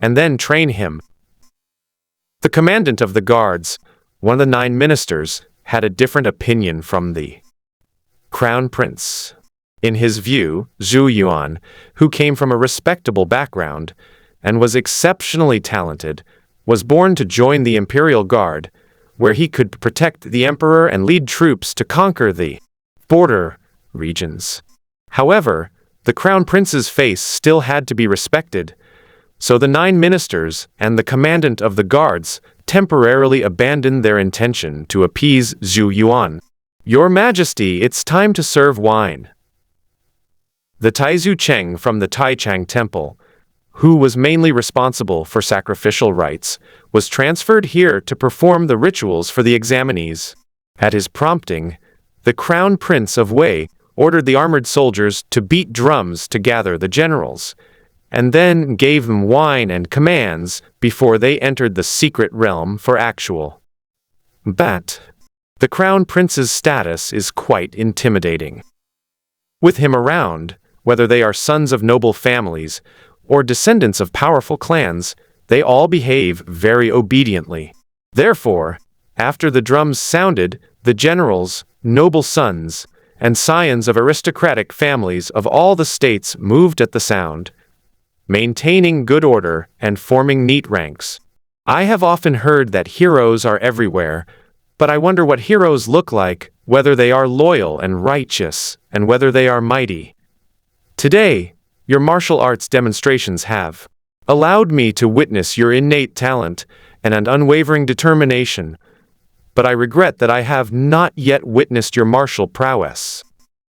and then train him. The commandant of the guards, one of the 9 ministers, had a different opinion from the Crown Prince. In his view, Zhou Yuan, who came from a respectable background and was exceptionally talented, was born to join the Imperial Guard, where he could protect the emperor and lead troops to conquer the border regions. However, the Crown Prince's face still had to be respected, so the 9 ministers and the commandant of the guards temporarily abandoned their intention to appease Zhou Yuan. Your Majesty, it's time to serve wine. The Taizu Cheng from the Taichang Temple, who was mainly responsible for sacrificial rites, was transferred here to perform the rituals for the examinees. At his prompting, the Crown Prince of Wei ordered the armored soldiers to beat drums to gather the generals, and then gave them wine and commands before they entered the secret realm for actual bat. The Crown Prince's status is quite intimidating. With him around, whether they are sons of noble families or descendants of powerful clans, they all behave very obediently. Therefore, after the drums sounded, the generals, noble sons, and scions of aristocratic families of all the states moved at the sound, maintaining good order and forming neat ranks. I have often heard that heroes are everywhere, but I wonder what heroes look like, whether they are loyal and righteous, and whether they are mighty. Today, your martial arts demonstrations have allowed me to witness your innate talent and an unwavering determination, but I regret that I have not yet witnessed your martial prowess.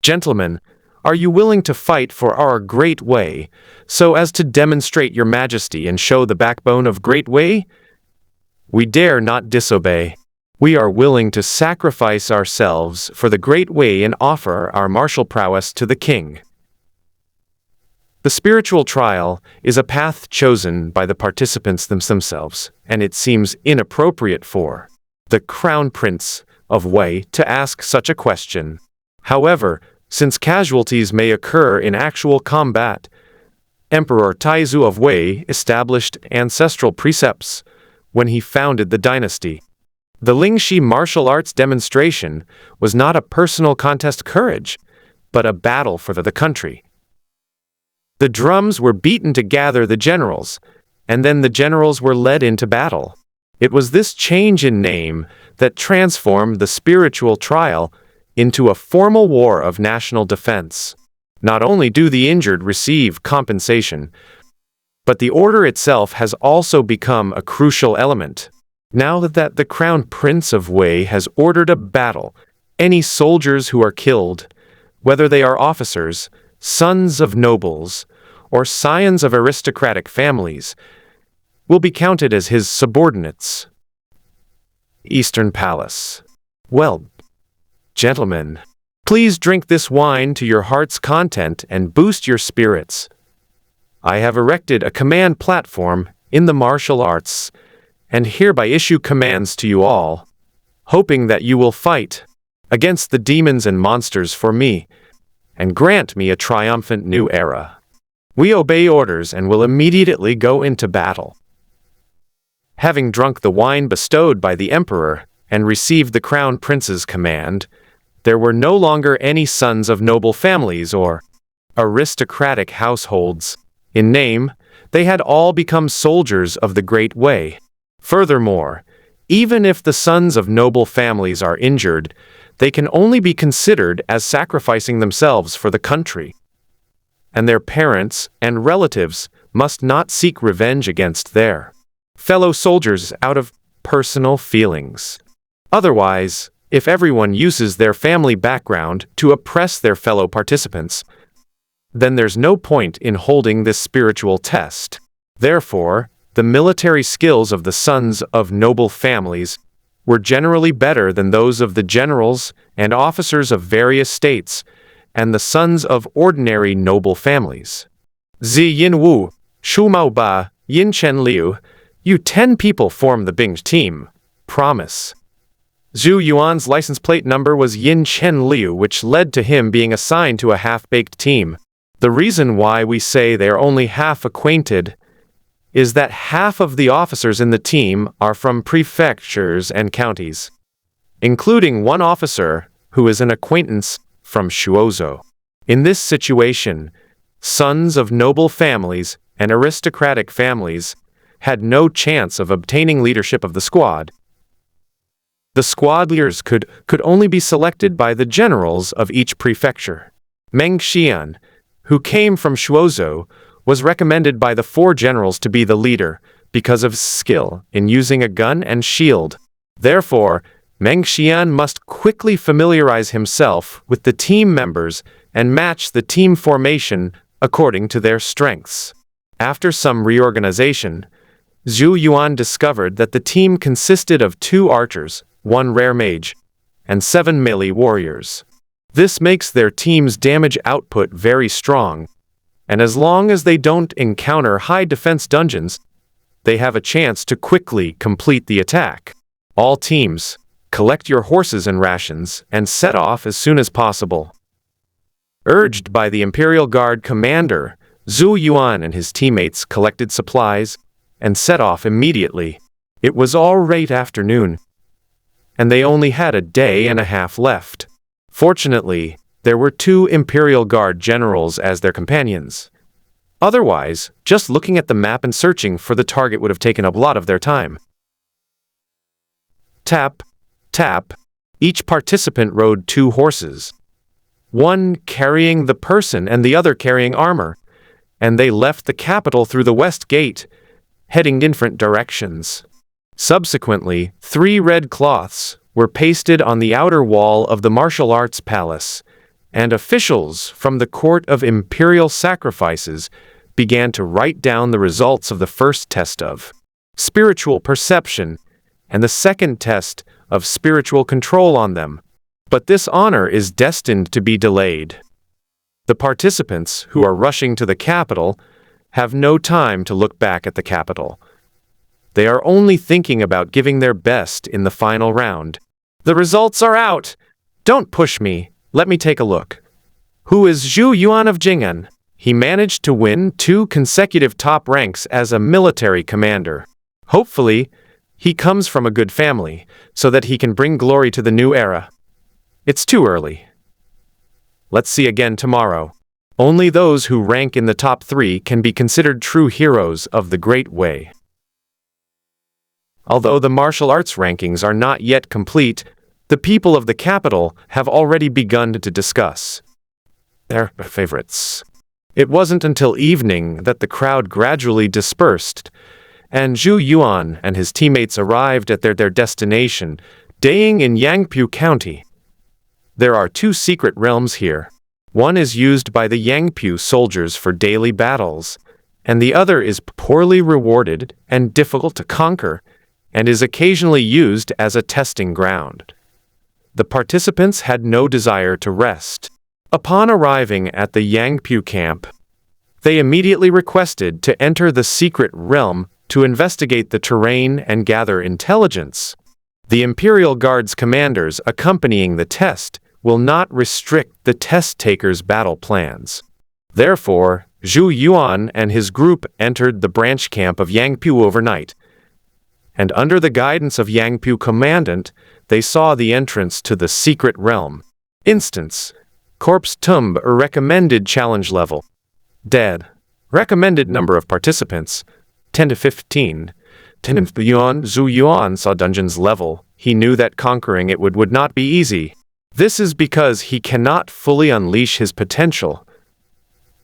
Gentlemen, are you willing to fight for our great Wei, so as to demonstrate your majesty and show the backbone of great Wei? We dare not disobey. We are willing to sacrifice ourselves for the great Wei and offer our martial prowess to the king. The spiritual trial is a path chosen by the participants themselves, and it seems inappropriate for the Crown Prince of Wei to ask such a question. However, since casualties may occur in actual combat, Emperor Taizu of Wei established ancestral precepts when he founded the dynasty. The Lingxi martial arts demonstration was not a personal contest courage, but a battle for the country. The drums were beaten to gather the generals, and then the generals were led into battle. It was this change in name that transformed the spiritual trial into a formal war of national defense. Not only do the injured receive compensation, but the order itself has also become a crucial element. Now that the Crown Prince of Wei has ordered a battle, any soldiers who are killed, whether they are officers, sons of nobles, or scions of aristocratic families, will be counted as his subordinates. Eastern Palace. Well, gentlemen, please drink this wine to your heart's content and boost your spirits. I have erected a command platform in the martial arts, and hereby issue commands to you all, hoping that you will fight against the demons and monsters for me, and grant me a triumphant new era. We obey orders and will immediately go into battle." Having drunk the wine bestowed by the emperor and received the crown prince's command, there were no longer any sons of noble families or aristocratic households. In name, they had all become soldiers of the Great Way. Furthermore, even if the sons of noble families are injured, they can only be considered as sacrificing themselves for the country. And their parents and relatives must not seek revenge against their fellow soldiers out of personal feelings. Otherwise, if everyone uses their family background to oppress their fellow participants, then there's no point in holding this spiritual test. Therefore, the military skills of the sons of noble families were generally better than those of the generals and officers of various states and the sons of ordinary noble families. Zi Yin Wu, Shu Mao Ba, Yin Chen Liu, you 10 people form the Bing team. Promise. Zhou Yuan's license plate number was Yin Chen Liu, which led to him being assigned to a half-baked team. The reason why we say they are only half-acquainted is that half of the officers in the team are from prefectures and counties, including one officer who is an acquaintance from Shuozhou. In this situation, sons of noble families and aristocratic families had no chance of obtaining leadership of the squad. The squad leaders could only be selected by the generals of each prefecture. Meng Xian, who came from Shuozhou, was recommended by the 4 generals to be the leader because of skill in using a gun and shield. Therefore, Meng Xian must quickly familiarize himself with the team members and match the team formation according to their strengths. After some reorganization, Zhou Yuan discovered that the team consisted of 2 archers, 1 rare mage, and 7 melee warriors. This makes their team's damage output very strong, and as long as they don't encounter high defense dungeons, they have a chance to quickly complete the attack. All teams, collect your horses and rations and set off as soon as possible. Urged by the Imperial Guard commander, Zhou Yuan and his teammates collected supplies and set off immediately. It was already afternoon, and they only had a day and a half left. Fortunately, there were 2 Imperial Guard generals as their companions. Otherwise, just looking at the map and searching for the target would have taken up a lot of their time. Tap, tap. Each participant rode 2 horses, one carrying the person and the other carrying armor, and they left the capital through the west gate, heading different directions. Subsequently, 3 red cloths were pasted on the outer wall of the martial arts palace, and officials from the court of imperial sacrifices began to write down the results of the first test of spiritual perception and the second test of spiritual control on them. But this honor is destined to be delayed. The participants who are rushing to the capital have no time to look back at the capital. They are only thinking about giving their best in the final round. The results are out! Don't push me. Let me take a look. Who is Zhou Yuan of Jing'an? He managed to win 2 consecutive top ranks as a military commander. Hopefully, he comes from a good family, so that he can bring glory to the new era. It's too early. Let's see again tomorrow. Only those who rank in the top 3 can be considered true heroes of the Great Way. Although the martial arts rankings are not yet complete, the people of the capital have already begun to discuss their favorites. It wasn't until evening that the crowd gradually dispersed, and Zhou Yuan and his teammates arrived at their destination, Daying in Yangpu County. There are 2 secret realms here. One is used by the Yangpu soldiers for daily battles, and the other is poorly rewarded and difficult to conquer, and is occasionally used as a testing ground. The participants had no desire to rest. Upon arriving at the Yangpu camp, they immediately requested to enter the secret realm to investigate the terrain and gather intelligence. The Imperial Guard's commanders accompanying the test will not restrict the test-takers' battle plans. Therefore, Zhou Yuan and his group entered the branch camp of Yangpu overnight, and under the guidance of Yangpu Commandant, they saw the entrance to the secret realm. Instance: Corpse Tomb, a recommended challenge level. Dead. Recommended number of participants, 10 to 15. Zhou Yuan saw dungeon's level. He knew that conquering it would not be easy. This is because he cannot fully unleash his potential.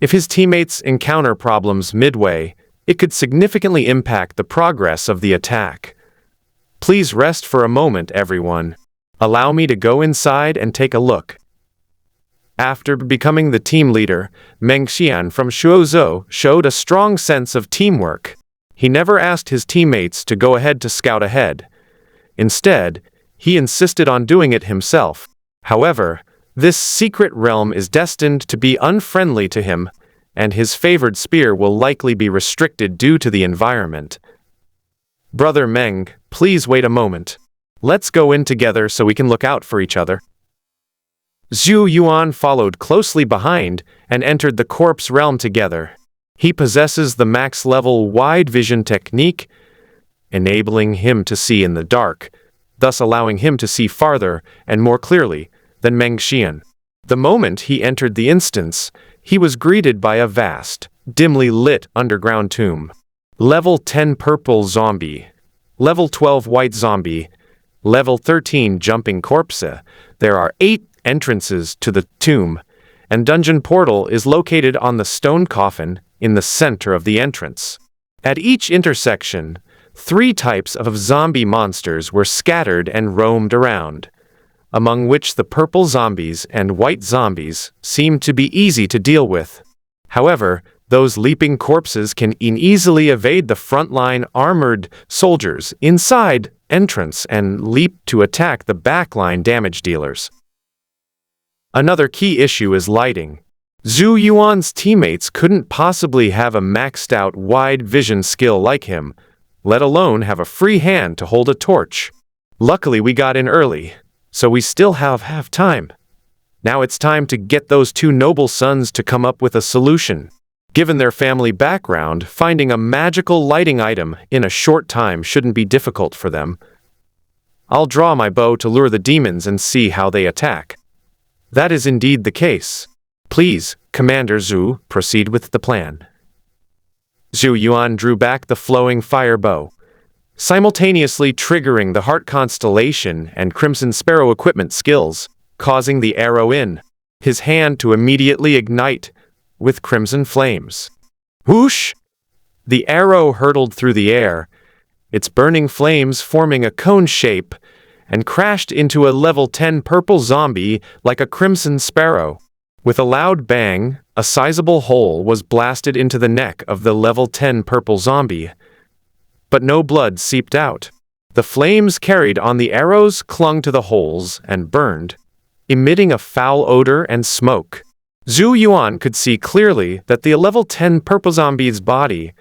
If his teammates encounter problems midway, it could significantly impact the progress of the attack. Please rest for a moment, everyone. Allow me to go inside and take a look. After becoming the team leader, Meng Xian from Shuozhou showed a strong sense of teamwork. He never asked his teammates to go ahead to scout ahead. Instead, he insisted on doing it himself. However, this secret realm is destined to be unfriendly to him, and his favored spear will likely be restricted due to the environment. Brother Meng, please wait a moment. Let's go in together so we can look out for each other. Zhou Yuan followed closely behind and entered the corpse realm together. He possesses the max-level wide vision technique, enabling him to see in the dark, thus allowing him to see farther and more clearly than Meng Xian. The moment he entered the instance, he was greeted by a vast, dimly lit underground tomb. Level 10 purple zombie, Level 12 white zombie, Level 13 jumping corpse. There are 8 entrances to the tomb, and dungeon portal is located on the stone coffin in the center of the entrance. At each intersection, 3 types of zombie monsters were scattered and roamed around, among which the purple zombies and white zombies seemed to be easy to deal with. However, those leaping corpses can easily evade the frontline armored soldiers inside entrance and leap to attack the backline damage dealers. Another key issue is lighting. Zhou Yuan's teammates couldn't possibly have a maxed out wide vision skill like him, let alone have a free hand to hold a torch. Luckily we got in early, so we still have time. Now it's time to get those 2 noble sons to come up with a solution. Given their family background, finding a magical lighting item in a short time shouldn't be difficult for them. I'll draw my bow to lure the demons and see how they attack. That is indeed the case. Please, Commander Zhou, proceed with the plan. Zhou Yuan drew back the flowing fire bow, simultaneously triggering the Heart Constellation and Crimson Sparrow equipment skills, causing the arrow in his hand to immediately ignite with crimson flames. Whoosh! The arrow hurtled through the air, its burning flames forming a cone shape, and crashed into a level 10 purple zombie like a crimson sparrow. With a loud bang, a sizable hole was blasted into the neck of the level 10 purple zombie, but no blood seeped out. The flames carried on the arrows clung to the holes and burned, emitting a foul odor and smoke. Zhou Yuan could see clearly that the level 10 purple zombie's body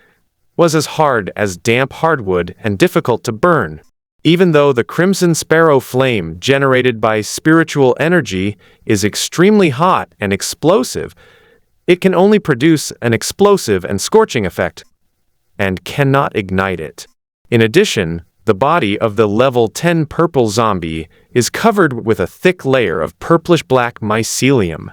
was as hard as damp hardwood and difficult to burn. Even though the Crimson Sparrow flame generated by spiritual energy is extremely hot and explosive, it can only produce an explosive and scorching effect, and cannot ignite it. In addition, the body of the level 10 purple zombie is covered with a thick layer of purplish-black mycelium,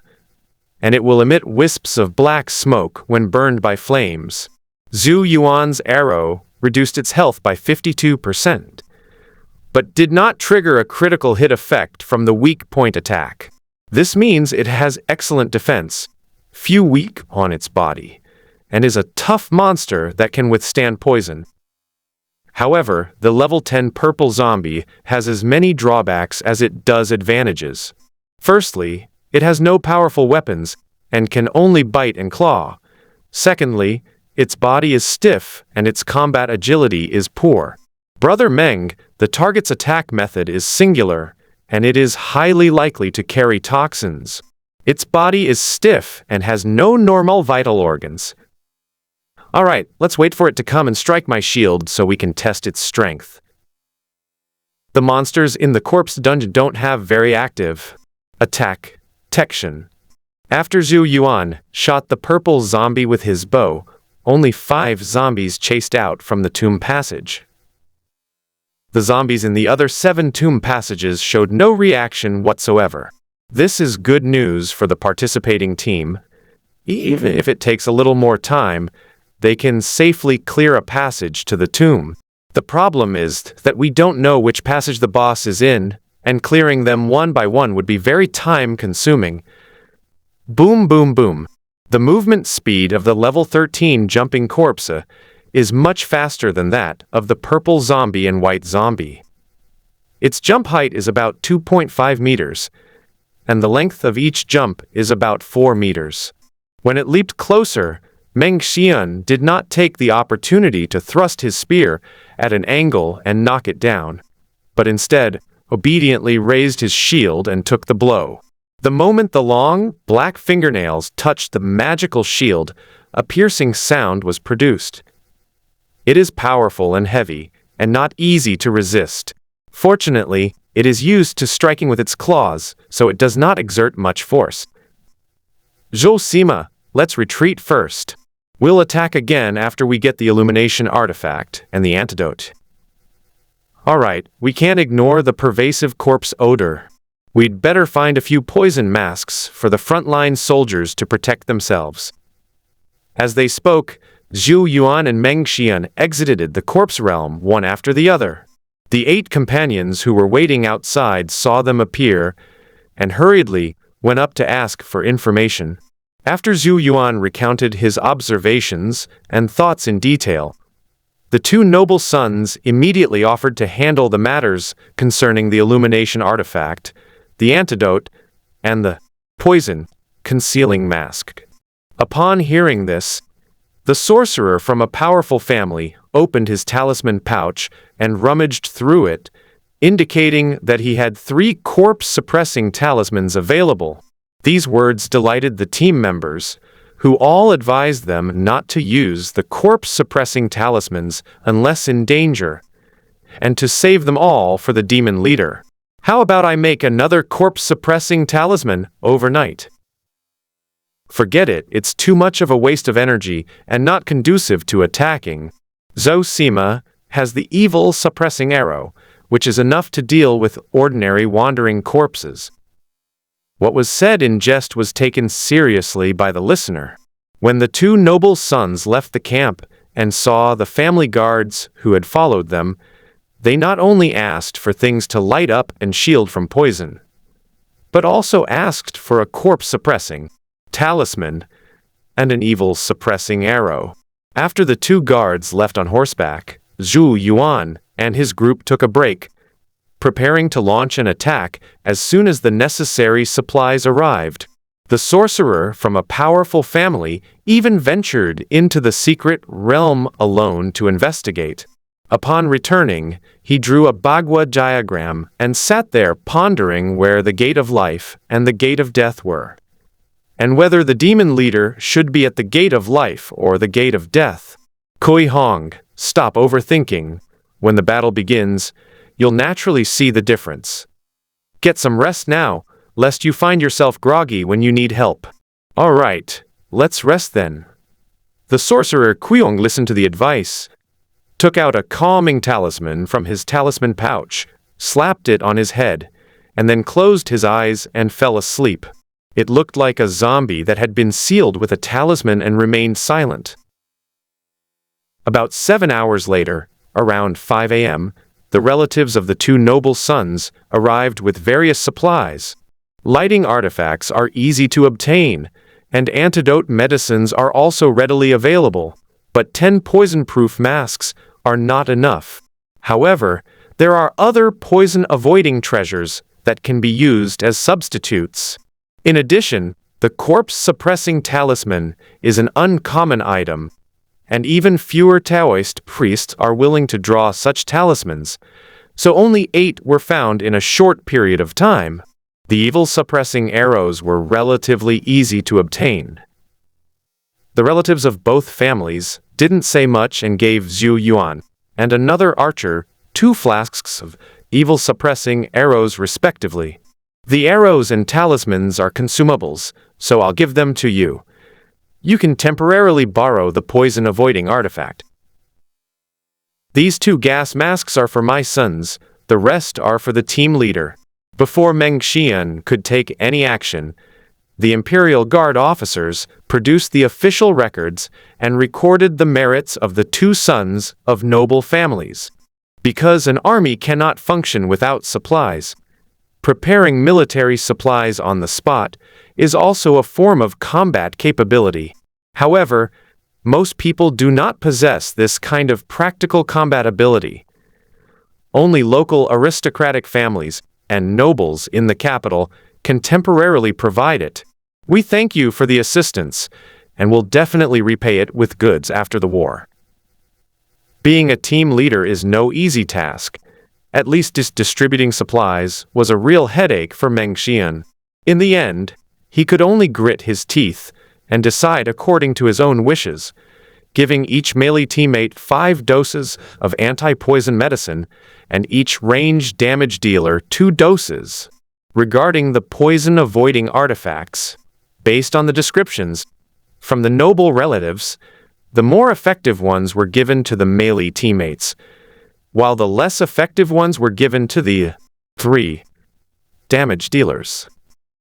and it will emit wisps of black smoke when burned by flames. Zhou Yuan's arrow reduced its health by 52%. But did not trigger a critical hit effect from the weak point attack. This means it has excellent defense, few weak on its body, and is a tough monster that can withstand poison. However, the level 10 purple zombie has as many drawbacks as it does advantages. Firstly, it has no powerful weapons and can only bite and claw. Secondly, its body is stiff and its combat agility is poor. Brother Meng, the target's attack method is singular, and it is highly likely to carry toxins. Its body is stiff and has no normal vital organs. All right, let's wait for it to come and strike my shield so we can test its strength. The monsters in the corpse dungeon don't have very active attack detection. After Zhou Yuan shot the purple zombie with his bow, only 5 zombies chased out from the tomb passage. The zombies in the other 7 tomb passages showed no reaction whatsoever. This is good news for the participating team. Even if it takes a little more time, they can safely clear a passage to the tomb. The problem is that we don't know which passage the boss is in, and clearing them one by one would be very time-consuming. Boom, boom, boom. The movement speed of the level 13 jumping corpse is much faster than that of the purple zombie and white zombie. Its jump height is about 2.5 meters, and the length of each jump is about 4 meters. When it leaped closer, Meng Xian did not take the opportunity to thrust his spear at an angle and knock it down, but instead obediently raised his shield and took the blow. The moment the long, black fingernails touched the magical shield, a piercing sound was produced. It is powerful and heavy, and not easy to resist. Fortunately, it is used to striking with its claws, so it does not exert much force. Zhou Sima, let's retreat first. We'll attack again after we get the illumination artifact and the antidote. Alright, we can't ignore the pervasive corpse odor. We'd better find a few poison masks for the frontline soldiers to protect themselves. As they spoke, Zhou Yuan and Meng Xian exited the corpse realm one after the other. The 8 companions who were waiting outside saw them appear and hurriedly went up to ask for information. After Zhou Yuan recounted his observations and thoughts in detail, the 2 noble sons immediately offered to handle the matters concerning the illumination artifact, the antidote, and the poison concealing mask. Upon hearing this, the sorcerer from a powerful family opened his talisman pouch and rummaged through it, indicating that he had 3 corpse-suppressing talismans available. These words delighted the team members, who all advised them not to use the corpse-suppressing talismans unless in danger, and to save them all for the demon leader. How about I make another corpse-suppressing talisman overnight? Forget it, it's too much of a waste of energy and not conducive to attacking. Zhou Sima has the evil suppressing arrow, which is enough to deal with ordinary wandering corpses. What was said in jest was taken seriously by the listener. When the 2 noble sons left the camp and saw the family guards who had followed them, they not only asked for things to light up and shield from poison, but also asked for a corpse-suppressing talisman and an evil-suppressing arrow. After the 2 guards left on horseback, Zhou Yuan and his group took a break, preparing to launch an attack as soon as the necessary supplies arrived. The sorcerer from a powerful family even ventured into the secret realm alone to investigate. Upon returning, he drew a Bagua diagram and sat there pondering where the gate of life and the gate of death were, and whether the demon leader should be at the gate of life or the gate of death. Kui Hong, stop overthinking. When the battle begins, you'll naturally see the difference. Get some rest now, lest you find yourself groggy when you need help. All right, let's rest then. The sorcerer Kuiyong listened to the advice, took out a calming talisman from his talisman pouch, slapped it on his head, and then closed his eyes and fell asleep. It looked like a zombie that had been sealed with a talisman and remained silent. About 7 hours later, around 5 a.m., the relatives of the 2 noble sons arrived with various supplies. Lighting artifacts are easy to obtain, and antidote medicines are also readily available, but 10 poison-proof masks are not enough. However, there are other poison-avoiding treasures that can be used as substitutes. In addition, the corpse-suppressing talisman is an uncommon item, and even fewer Taoist priests are willing to draw such talismans, so only 8 were found in a short period of time. The evil-suppressing arrows were relatively easy to obtain. The relatives of both families didn't say much and gave Zhou Yuan and another archer 2 flasks of evil-suppressing arrows respectively. The arrows and talismans are consumables, so I'll give them to you. You can temporarily borrow the poison-avoiding artifact. These 2 gas masks are for my sons, the rest are for the team leader. Before Meng Xian could take any action, the Imperial Guard officers produced the official records and recorded the merits of the 2 sons of noble families. Because an army cannot function without supplies, preparing military supplies on the spot is also a form of combat capability. However, most people do not possess this kind of practical combat ability. Only local aristocratic families and nobles in the capital can temporarily provide it. We thank you for the assistance, and will definitely repay it with goods after the war. Being a team leader is no easy task. At least distributing supplies was a real headache for Meng Xian. In the end, he could only grit his teeth and decide according to his own wishes, giving each melee teammate 5 doses of anti-poison medicine and each range damage dealer 2 doses. Regarding the poison-avoiding artifacts, based on the descriptions from the noble relatives, the more effective ones were given to the melee teammates, while the less effective ones were given to the 3 damage dealers.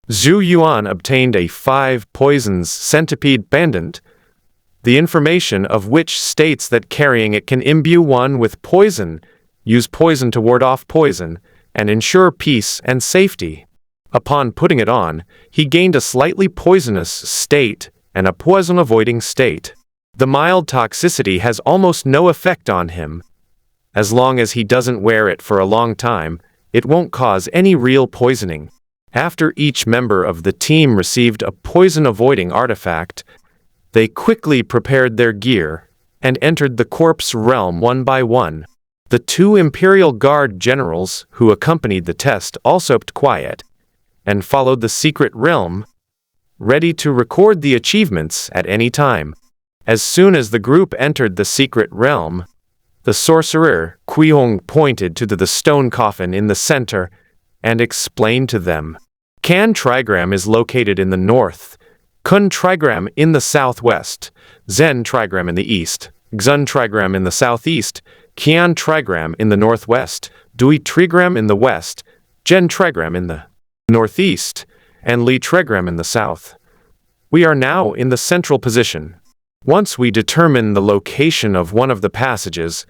Zhou Yuan obtained a 5 poisons centipede pendant, the information of which states that carrying it can imbue one with poison, use poison to ward off poison, and ensure peace and safety. Upon putting it on, he gained a slightly poisonous state and a poison-avoiding state. The mild toxicity has almost no effect on him. As long as he doesn't wear it for a long time, it won't cause any real poisoning. After each member of the team received a poison-avoiding artifact, they quickly prepared their gear and entered the corpse realm one by one. The 2 Imperial Guard generals who accompanied the test also kept quiet and followed the secret realm, ready to record the achievements at any time. As soon as the group entered the secret realm, the sorcerer Kuihong pointed to the stone coffin in the center and explained to them. Can Trigram is located in the north, Kun Trigram in the southwest, Zen Trigram in the east, Xun Trigram in the southeast, Qian Trigram in the northwest, Dui Trigram in the west, Gen Trigram in the northeast, and Li Trigram in the south. We are now in the central position. Once we determine the location of one of the passages,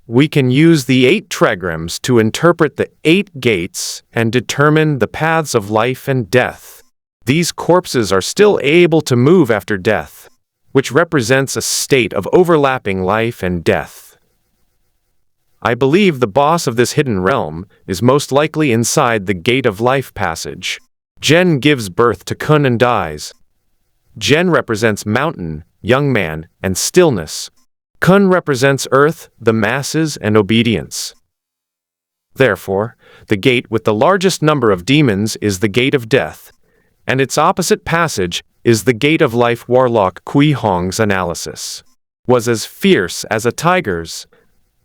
we can use the 8 trigrams to interpret the 8 gates and determine the paths of life and death. These corpses are still able to move after death, which represents a state of overlapping life and death. I believe the boss of this hidden realm is most likely inside the Gate of Life passage. Gen gives birth to Kun and dies. Gen represents mountain, young man, and stillness. Kun represents earth, the masses, and obedience. Therefore, the gate with the largest number of demons is the Gate of Death, and its opposite passage is the Gate of Life. Warlock Kui Hong's analysis was as fierce as a tiger's.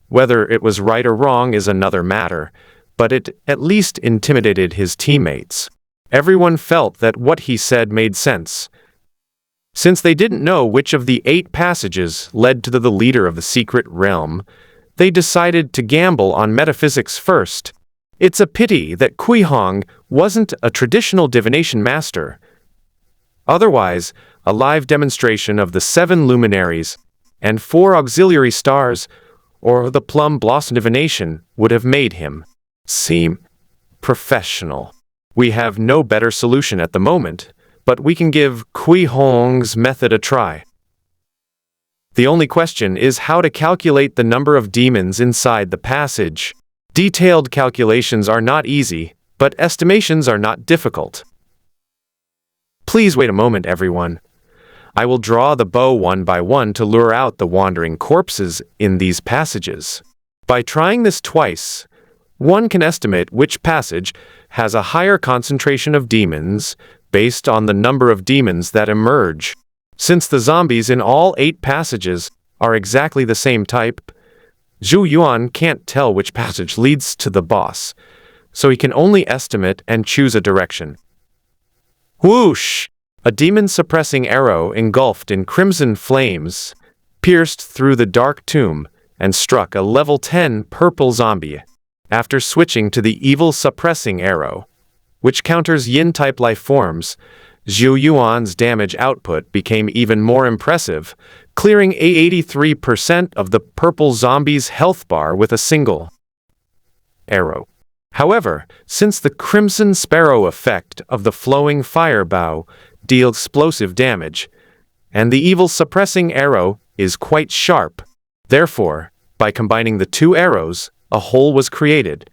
Whether it was right or wrong is another matter, but it at least intimidated his teammates. Everyone felt that what he said made sense. Since they didn't know which of the 8 passages led to the leader of the secret realm, they decided to gamble on metaphysics first. It's a pity that Kui Hong wasn't a traditional divination master. Otherwise, a live demonstration of the 7 luminaries and 4 auxiliary stars, or the plum blossom divination, would have made him seem professional. We have no better solution at the moment, but we can give Kui Hong's method a try. The only question is how to calculate the number of demons inside the passage. Detailed calculations are not easy, but estimations are not difficult. Please wait a moment, everyone. I will draw the bow one by one to lure out the wandering corpses in these passages. By trying this twice, one can estimate which passage has a higher concentration of demons based on the number of demons that emerge. Since the zombies in all 8 passages are exactly the same type, Zhou Yuan can't tell which passage leads to the boss, so he can only estimate and choose a direction. Whoosh! A demon-suppressing arrow engulfed in crimson flames pierced through the dark tomb and struck a level 10 purple zombie. After switching to the evil-suppressing arrow, which counters yin-type life forms, Zhou Yuan's damage output became even more impressive, clearing 83% of the purple zombie's health bar with a single arrow. However, since the Crimson Sparrow effect of the flowing fire bow deals explosive damage, and the evil-suppressing arrow is quite sharp, therefore, by combining the two arrows, a hole was created,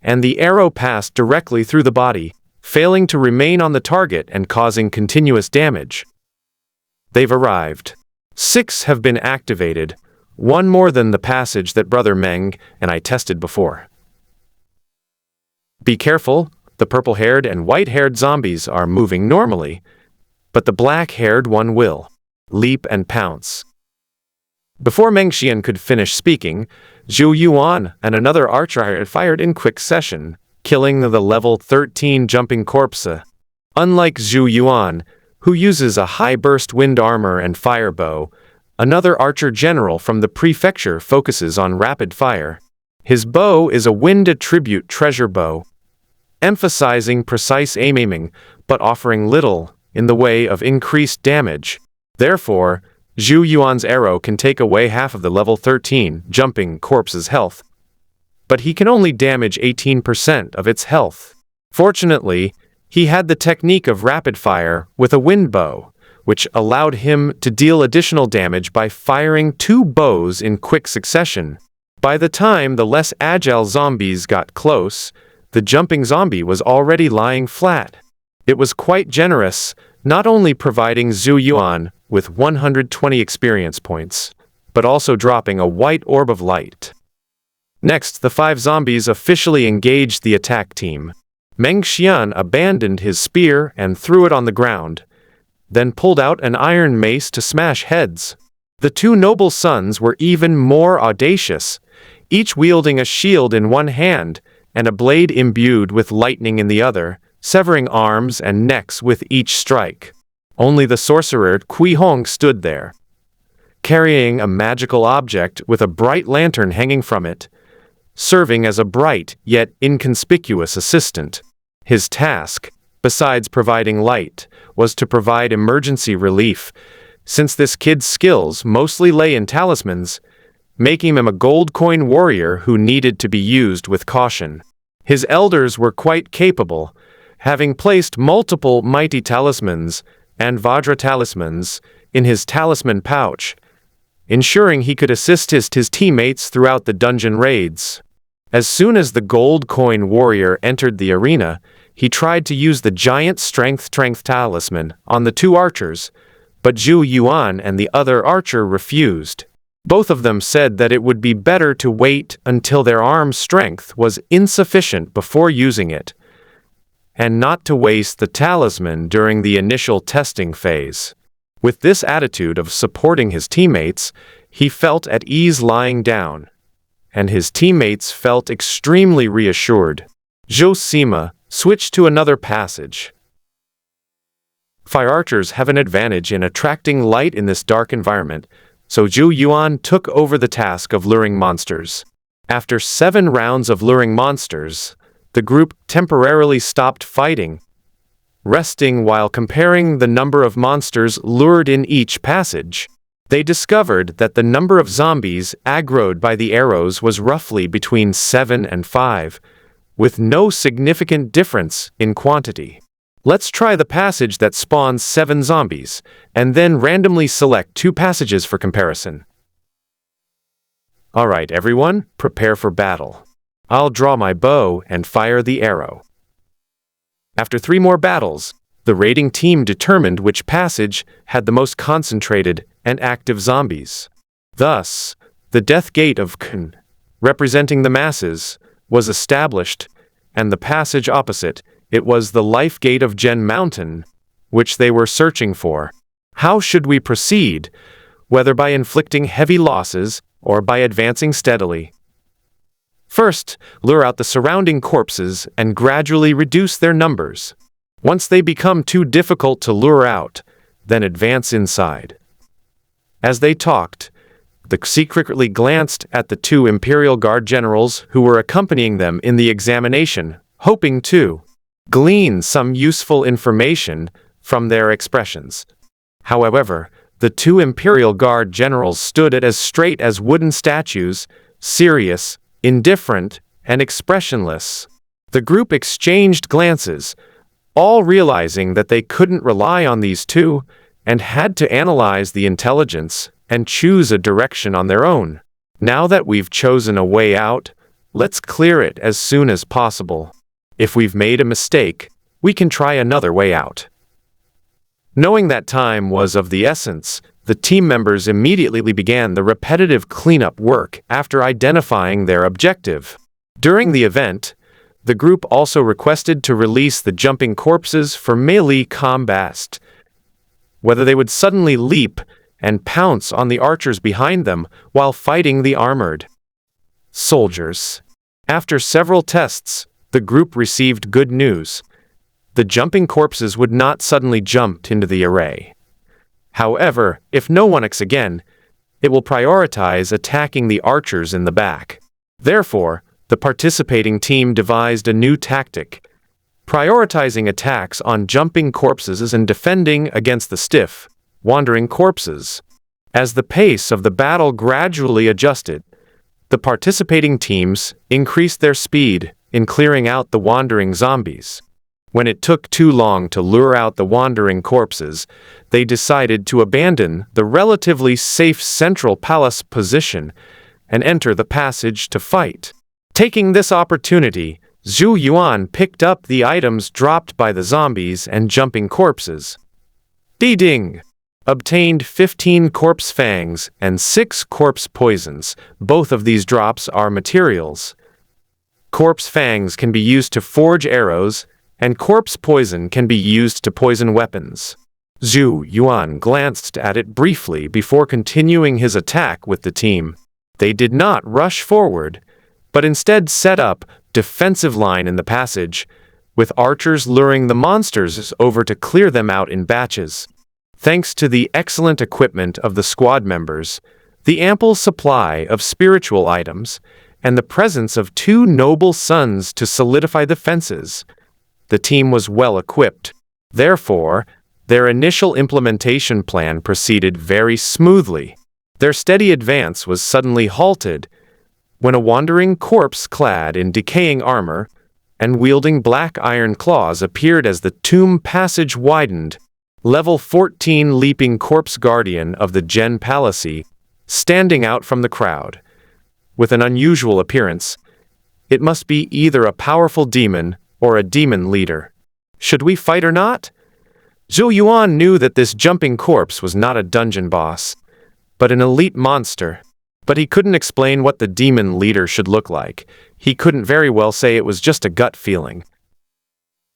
and the arrow passed directly through the body, failing to remain on the target and causing continuous damage. They've arrived. 6 have been activated, one more than the passage that Brother Meng and I tested before. Be careful, the purple-haired and white-haired zombies are moving normally, but the black-haired one will leap and pounce. Before Meng Xian could finish speaking, Zhou Yuan and another archer had fired in quick succession, killing the level 13 jumping corpse. Unlike Zhou Yuan, who uses a high-burst wind armor and fire bow, another archer general from the prefecture focuses on rapid fire. His bow is a wind attribute treasure bow, emphasizing precise aiming, but offering little in the way of increased damage. Therefore, Zhou Yuan's arrow can take away half of the level 13 jumping corpse's health, but he can only damage 18% of its health. Fortunately, he had the technique of rapid fire with a wind bow, which allowed him to deal additional damage by firing 2 bows in quick succession. By the time the less agile zombies got close, the jumping zombie was already lying flat. It was quite generous, not only providing Zhou Yuan with 120 experience points, but also dropping a white orb of light. Next, the 5 zombies officially engaged the attack team. Meng Xian abandoned his spear and threw it on the ground, then pulled out an iron mace to smash heads. The 2 noble sons were even more audacious, each wielding a shield in one hand and a blade imbued with lightning in the other, severing arms and necks with each strike. Only the sorcerer Kui Hong stood there, carrying a magical object with a bright lantern hanging from it, serving as a bright yet inconspicuous assistant. His task, besides providing light, was to provide emergency relief, since this kid's skills mostly lay in talismans, making him a gold coin warrior who needed to be used with caution. His elders were quite capable, having placed multiple mighty talismans and Vajra talismans in his talisman pouch, ensuring he could assist his teammates throughout the dungeon raids. As soon as the gold coin warrior entered the arena, he tried to use the giant strength talisman on the 2 archers, but Zhou Yuan and the other archer refused. Both of them said that it would be better to wait until their arm strength was insufficient before using it, and not to waste the talisman during the initial testing phase. With this attitude of supporting his teammates, he felt at ease lying down, and his teammates felt extremely reassured. Zhou Sima switched to another passage. Fire archers have an advantage in attracting light in this dark environment, so Zhou Yuan took over the task of luring monsters. After 7 rounds of luring monsters, the group temporarily stopped fighting, resting while comparing the number of monsters lured in each passage. They discovered that the number of zombies aggroed by the arrows was roughly between 7 and 5, with no significant difference in quantity. Let's try the passage that spawns 7 zombies, and then randomly select 2 passages for comparison. Alright everyone, prepare for battle. I'll draw my bow and fire the arrow. After 3 more battles, the raiding team determined which passage had the most concentrated and active zombies. Thus, the Death Gate of Kun, representing the masses, was established, and the passage opposite it was the Life Gate of Gen Mountain, which they were searching for. How should we proceed? whether by inflicting heavy losses or by advancing steadily. First, lure out the surrounding corpses and gradually reduce their numbers. Once they become too difficult to lure out, then advance inside. As they talked, the secretly glanced at the two Imperial Guard generals who were accompanying them in the examination, hoping to glean some useful information from their expressions. However, the two Imperial Guard generals stood as straight as wooden statues, serious, indifferent, and expressionless. The group exchanged glances, all realizing that they couldn't rely on these two, and had to analyze the intelligence and choose a direction on their own. Now that we've chosen a way out, let's clear it as soon as possible. If we've made a mistake, we can try another way out. Knowing that time was of the essence, the team members immediately began the repetitive cleanup work after identifying their objective. During the event, the group also requested to release the jumping corpses for melee combat, whether they would suddenly leap and pounce on the archers behind them while fighting the armored soldiers. After several tests, the group received good news. The jumping corpses would not suddenly jump into the array. However, if no one acts again, it will prioritize attacking the archers in the back. Therefore, the participating team devised a new tactic, prioritizing attacks on jumping corpses and defending against the stiff, wandering corpses. As the pace of the battle gradually adjusted, the participating teams increased their speed in clearing out the wandering zombies. When it took too long to lure out the wandering corpses, they decided to abandon the relatively safe central palace position and enter the passage to fight. Taking this opportunity, Zhou Yuan picked up the items dropped by the zombies and jumping corpses. Ding! Obtained 15 corpse fangs and 6 corpse poisons. Both of these drops are materials. Corpse fangs can be used to forge arrows, and corpse poison can be used to poison weapons. Zhou Yuan glanced at it briefly before continuing his attack with the team. They did not rush forward, but instead set up defensive line in the passage, with archers luring the monsters over to clear them out in batches. Thanks to the excellent equipment of the squad members, the ample supply of spiritual items, and the presence of 2 noble sons to solidify the fences, the team was well equipped. Therefore, their initial implementation plan proceeded very smoothly. Their steady advance was suddenly halted when a wandering corpse clad in decaying armor and wielding black iron claws appeared as the tomb passage widened. Level 14 leaping corpse guardian of the Gen Palace, standing out from the crowd. With an unusual appearance, it must be either a powerful demon or a demon leader. Should we fight or not? Zhou Yuan knew that this jumping corpse was not a dungeon boss, but an elite monster. But he couldn't explain what the demon leader should look like. He couldn't very well say it was just a gut feeling.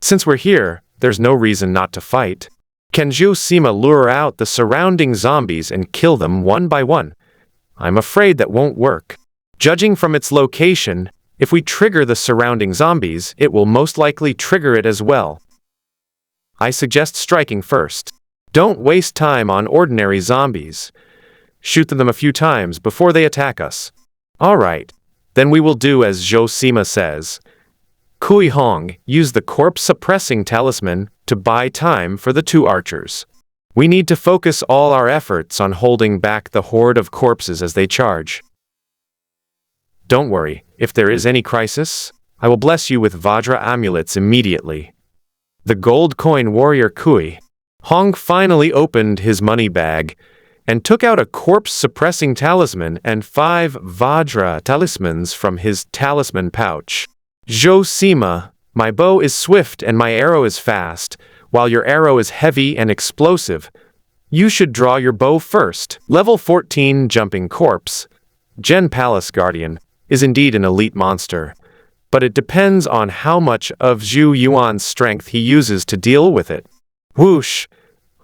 Since we're here, there's no reason not to fight. Can Zhou Sima lure out the surrounding zombies and kill them one by one? I'm afraid that won't work. Judging from its location, if we trigger the surrounding zombies, it will most likely trigger it as well. I suggest striking first. Don't waste time on ordinary zombies. Shoot them a few times before they attack us. Alright, then we will do as Zhou Sima says. Kui Hong used the corpse-suppressing talisman to buy time for the 2 archers. We need to focus all our efforts on holding back the horde of corpses as they charge. Don't worry, if there is any crisis, I will bless you with Vajra amulets immediately. The gold coin warrior Kui Hong finally opened his money bag and took out a corpse-suppressing talisman and 5 Vajra talismans from his talisman pouch. Zhou Sima, my bow is swift and my arrow is fast, while your arrow is heavy and explosive. You should draw your bow first. Level 14 jumping corpse, Gen Palace Guardian, is indeed an elite monster, but it depends on how much of Zhou Yuan's strength he uses to deal with it. Whoosh!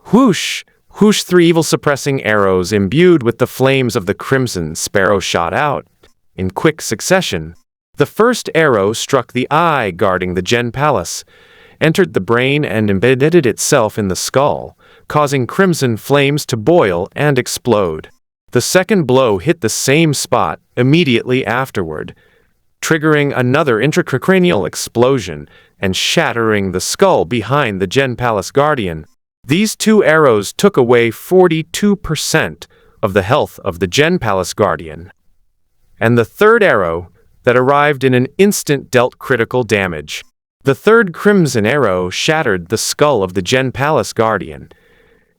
Whoosh! Whoosh, 3 evil-suppressing arrows imbued with the flames of the crimson sparrow shot out in quick succession. The first arrow struck the eye guarding the Gen Palace, entered the brain and embedded itself in the skull, causing crimson flames to boil and explode. The second blow hit the same spot immediately afterward, triggering another intracranial explosion and shattering the skull behind the Gen Palace Guardian. These 2 arrows took away 42% of the health of the Gen Palace Guardian. And the third arrow that arrived in an instant dealt critical damage. The third crimson arrow shattered the skull of the Gen Palace Guardian,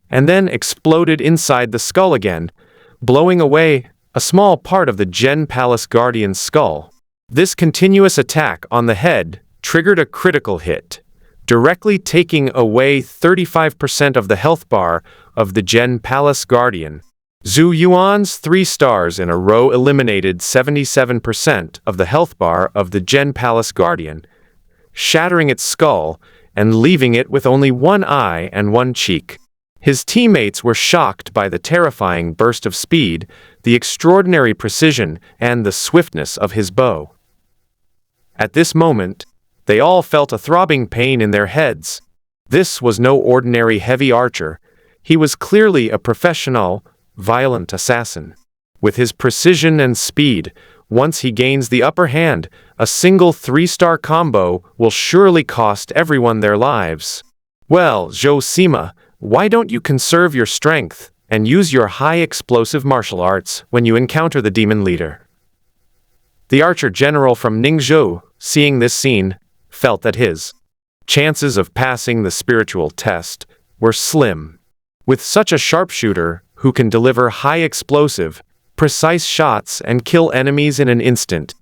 and then exploded inside the skull again, blowing away a small part of the Gen Palace Guardian's skull. This continuous attack on the head triggered a critical hit, directly taking away 35% of the health bar of the Gen Palace Guardian. Zhou Yuan's 3 stars in a row eliminated 77% of the health bar of the Gen Palace Guardian, shattering its skull and leaving it with only 1 eye and 1 cheek. His teammates were shocked by the terrifying burst of speed, the extraordinary precision, and the swiftness of his bow. At this moment, they all felt a throbbing pain in their heads. This was no ordinary heavy archer. He was clearly a professional, violent assassin. With his precision and speed, once he gains the upper hand, a single 3-star combo will surely cost everyone their lives. Well, Zhou Sima, why don't you conserve your strength and use your high-explosive martial arts when you encounter the demon leader? The archer general from Ningzhou, seeing this scene, felt that his chances of passing the spiritual test were slim. With such a sharpshooter who can deliver high-explosive, precise shots and kill enemies in an instant,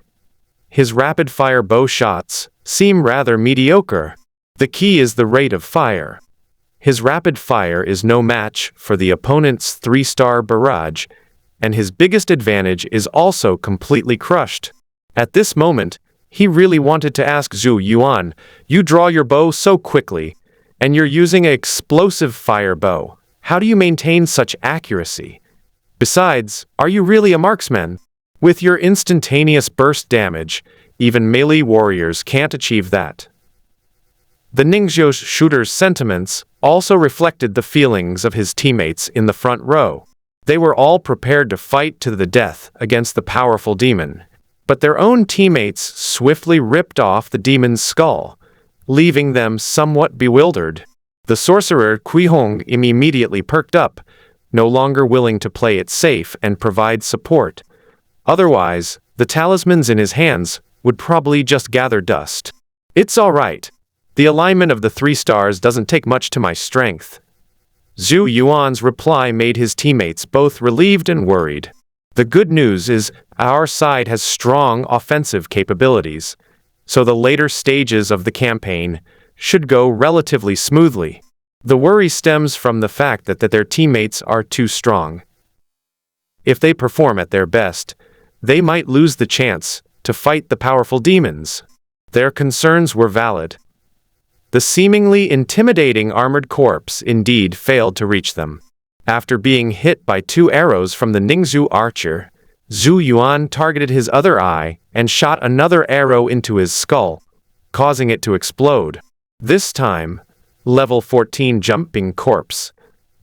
his rapid-fire bow shots seem rather mediocre. The key is the rate of fire. His rapid fire is no match for the opponent's 3-star barrage, and his biggest advantage is also completely crushed. At this moment, he really wanted to ask Zhou Yuan, "You draw your bow so quickly, and you're using an explosive fire bow. How do you maintain such accuracy? Besides, are you really a marksman? With your instantaneous burst damage, even melee warriors can't achieve that." The Ningzhou shooter's sentiments also reflected the feelings of his teammates in the front row. They were all prepared to fight to the death against the powerful demon, but their own teammates swiftly ripped off the demon's skull, leaving them somewhat bewildered. The sorcerer Kuihong immediately perked up, no longer willing to play it safe and provide support. Otherwise, the talismans in his hands would probably just gather dust. "It's all right. The alignment of the 3 stars doesn't take much to my strength." Zhou Yuan's reply made his teammates both relieved and worried. The good news is our side has strong offensive capabilities, so the later stages of the campaign should go relatively smoothly. The worry stems from the fact that their teammates are too strong. If they perform at their best, they might lose the chance to fight the powerful demons. Their concerns were valid. The seemingly intimidating armored corpse indeed failed to reach them. After being hit by 2 arrows from the Ningzhou archer, Zhou Yuan targeted his other eye and shot another arrow into his skull, causing it to explode. This time, level 14 jumping corpse,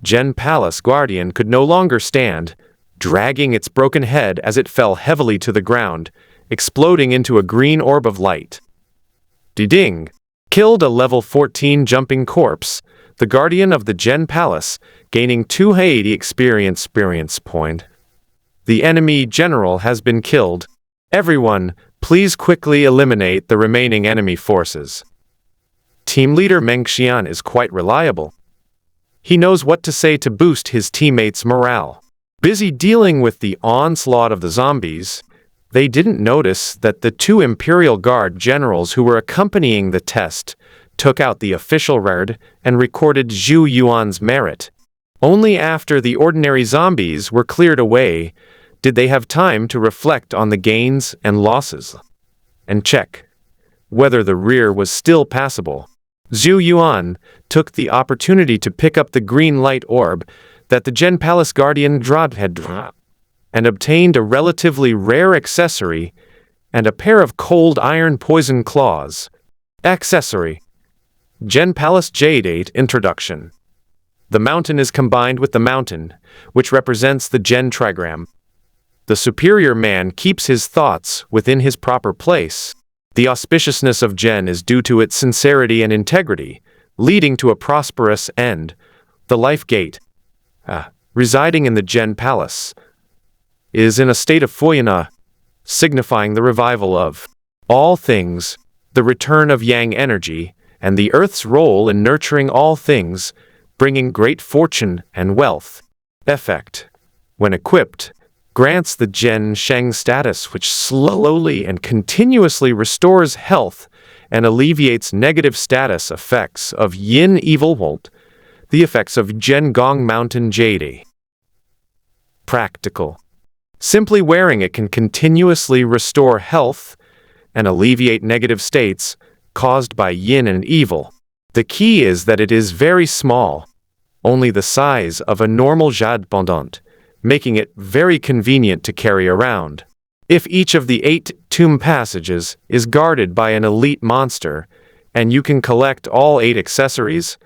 Gen Palace Guardian could no longer stand, dragging its broken head as it fell heavily to the ground, exploding into a green orb of light. Ding! Killed a level 14 jumping corpse, the Guardian of the Gen Palace, gaining 280 experience point. The enemy general has been killed. Everyone, please quickly eliminate the remaining enemy forces. Team leader Meng Xian is quite reliable. He knows what to say to boost his teammates' morale. Busy dealing with the onslaught of the zombies, they didn't notice that the 2 Imperial Guard generals who were accompanying the test took out the official record and recorded Zhou Yuan's merit. Only after the ordinary zombies were cleared away did they have time to reflect on the gains and losses and check whether the rear was still passable. Zhou Yuan took the opportunity to pick up the green light orb that the Gen Palace Guardian had and obtained a relatively rare accessory and a pair of cold iron poison claws. Accessory: Gen Palace Jadeite Introduction. The mountain is combined with the mountain, which represents the Gen trigram. The superior man keeps his thoughts within his proper place. The auspiciousness of Gen is due to its sincerity and integrity, leading to a prosperous end. The life gate, residing in the Gen Palace, is in a state of Fuyana, signifying the revival of all things, the return of Yang energy, and the Earth's role in nurturing all things, bringing great fortune and wealth. Effect: when equipped, grants the Gen Sheng status, which slowly and continuously restores health and alleviates negative status effects of Yin Evil Volt, the effects of Gen Gong Mountain Jade. Practical: simply wearing it can continuously restore health and alleviate negative states caused by yin and evil. The key is that it is very small, only the size of a normal jade pendant, making it very convenient to carry around. If each of the 8 tomb passages is guarded by an elite monster, and you can collect all 8 accessories,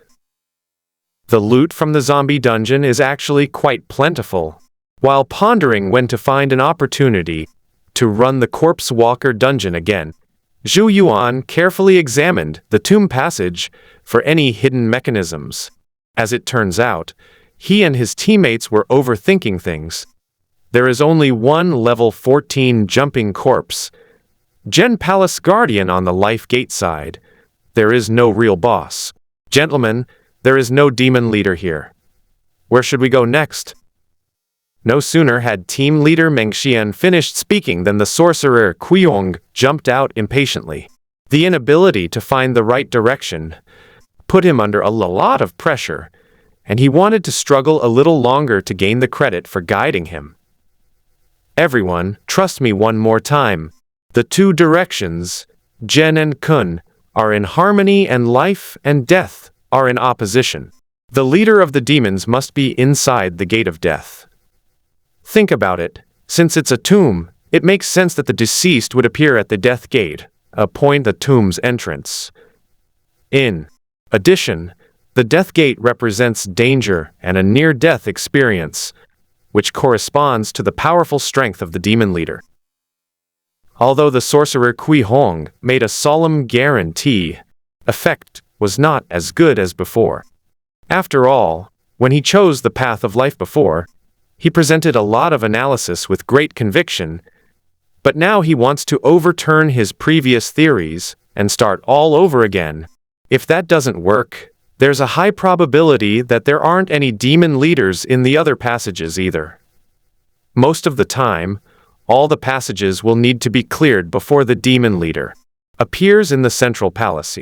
the loot from the zombie dungeon is actually quite plentiful. While pondering when to find an opportunity to run the Corpse Walker dungeon again, Zhou Yuan carefully examined the tomb passage for any hidden mechanisms. As it turns out, he and his teammates were overthinking things. There is only one level 14 jumping corpse, Gen Palace Guardian on the life gate side. There is no real boss. Gentlemen, there is no demon leader here. Where should we go next? No sooner had team leader Meng Xian finished speaking than the sorcerer Kuiyong jumped out impatiently. The inability to find the right direction put him under a lot of pressure, and he wanted to struggle a little longer to gain the credit for guiding him. Everyone, trust me one more time. The 2 directions, Gen and Kun, are in harmony, and life and death are in opposition. The leader of the demons must be inside the gate of death. Think about it. Since it's a tomb, it makes sense that the deceased would appear at the death gate, a point the tomb's entrance. In addition, the death gate represents danger and a near-death experience, which corresponds to the powerful strength of the demon leader. Although the sorcerer Kui Hong made a solemn guarantee, effect was not as good as before. After all, when he chose the path of life before, he presented a lot of analysis with great conviction, but now he wants to overturn his previous theories and start all over again. If that doesn't work, there's a high probability that there aren't any demon leaders in the other passages either. Most of the time, all the passages will need to be cleared before the demon leader appears in the central palace.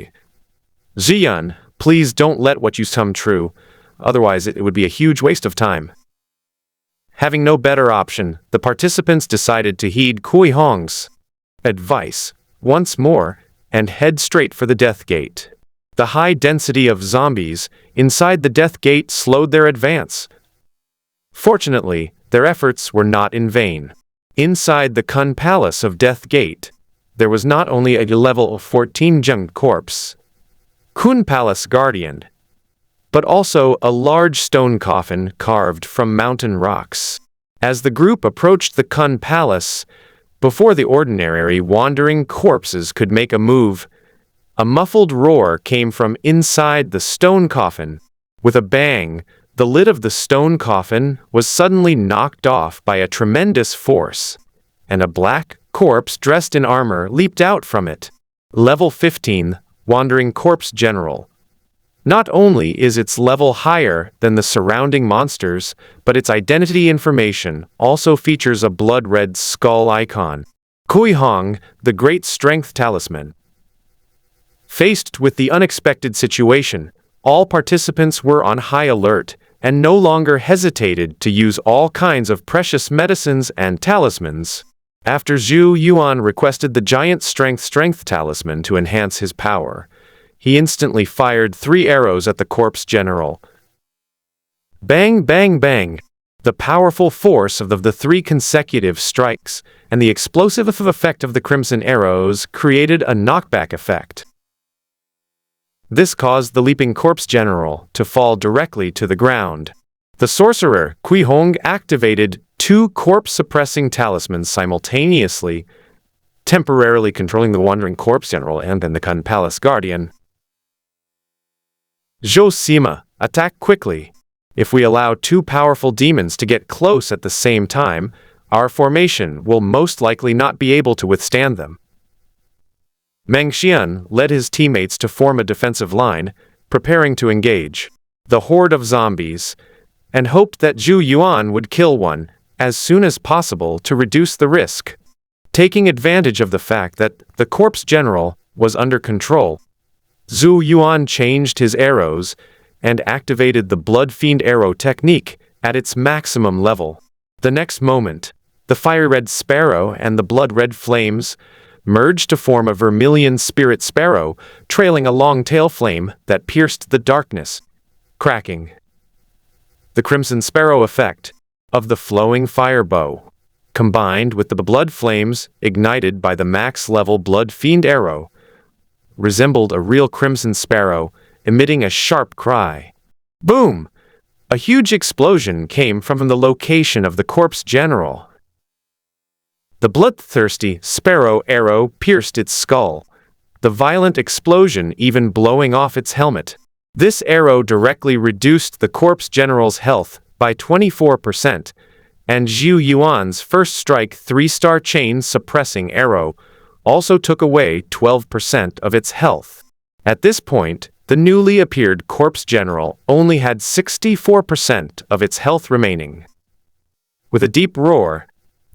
Ziyan, please don't let what you come true, otherwise it would be a huge waste of time. Having no better option, the participants decided to heed Kui Hong's advice once more and head straight for the death gate. The high density of zombies inside the death gate slowed their advance. Fortunately, their efforts were not in vain. Inside the Kun Palace of Death Gate, there was not only a level 14 jumped corpse, Kun Palace Guardian, but also a large stone coffin carved from mountain rocks. As the group approached the Kun Palace, before the ordinary wandering corpses could make a move, a muffled roar came from inside the stone coffin. With a bang, the lid of the stone coffin was suddenly knocked off by a tremendous force, and a black corpse dressed in armor leaped out from it. Level 15, Wandering Corpse General. Not only is its level higher than the surrounding monsters, but its identity information also features a blood-red skull icon. Kui Hong, the Great Strength Talisman. Faced with the unexpected situation, all participants were on high alert and no longer hesitated to use all kinds of precious medicines and talismans. After Zhou Yuan requested the giant strength talisman to enhance his power, he instantly fired 3 arrows at the corpse general. Bang, bang, bang. The powerful force of the three consecutive strikes and the explosive effect of the crimson arrows created a knockback effect. This caused the leaping corpse general to fall directly to the ground. The sorcerer, Kui Hong, activated 2 corpse-suppressing talismans simultaneously, temporarily controlling the wandering corpse general and then the Kun Palace Guardian. Zhou Sima, attack quickly. If we allow 2 powerful demons to get close at the same time, our formation will most likely not be able to withstand them. Meng Xian led his teammates to form a defensive line, preparing to engage the horde of zombies, and hoped that Zhou Yuan would kill one as soon as possible to reduce the risk. Taking advantage of the fact that the corpse general was under control, Zhou Yuan changed his arrows and activated the Blood Fiend arrow technique at its maximum level. The next moment, the fire-red sparrow and the blood-red flames merged to form a vermilion spirit sparrow, trailing a long tail flame that pierced the darkness, cracking. The crimson sparrow effect of the flowing fire bow, combined with the blood flames ignited by the max-level Blood Fiend arrow, resembled a real crimson sparrow, emitting a sharp cry. Boom! A huge explosion came from the location of the corpse general. The bloodthirsty sparrow arrow pierced its skull, the violent explosion even blowing off its helmet. This arrow directly reduced the corpse general's health by 24%, and Zhou Yuan's first strike 3-star chain suppressing arrow also took away 12% of its health. At this point, the newly appeared corpse general only had 64% of its health remaining. With a deep roar,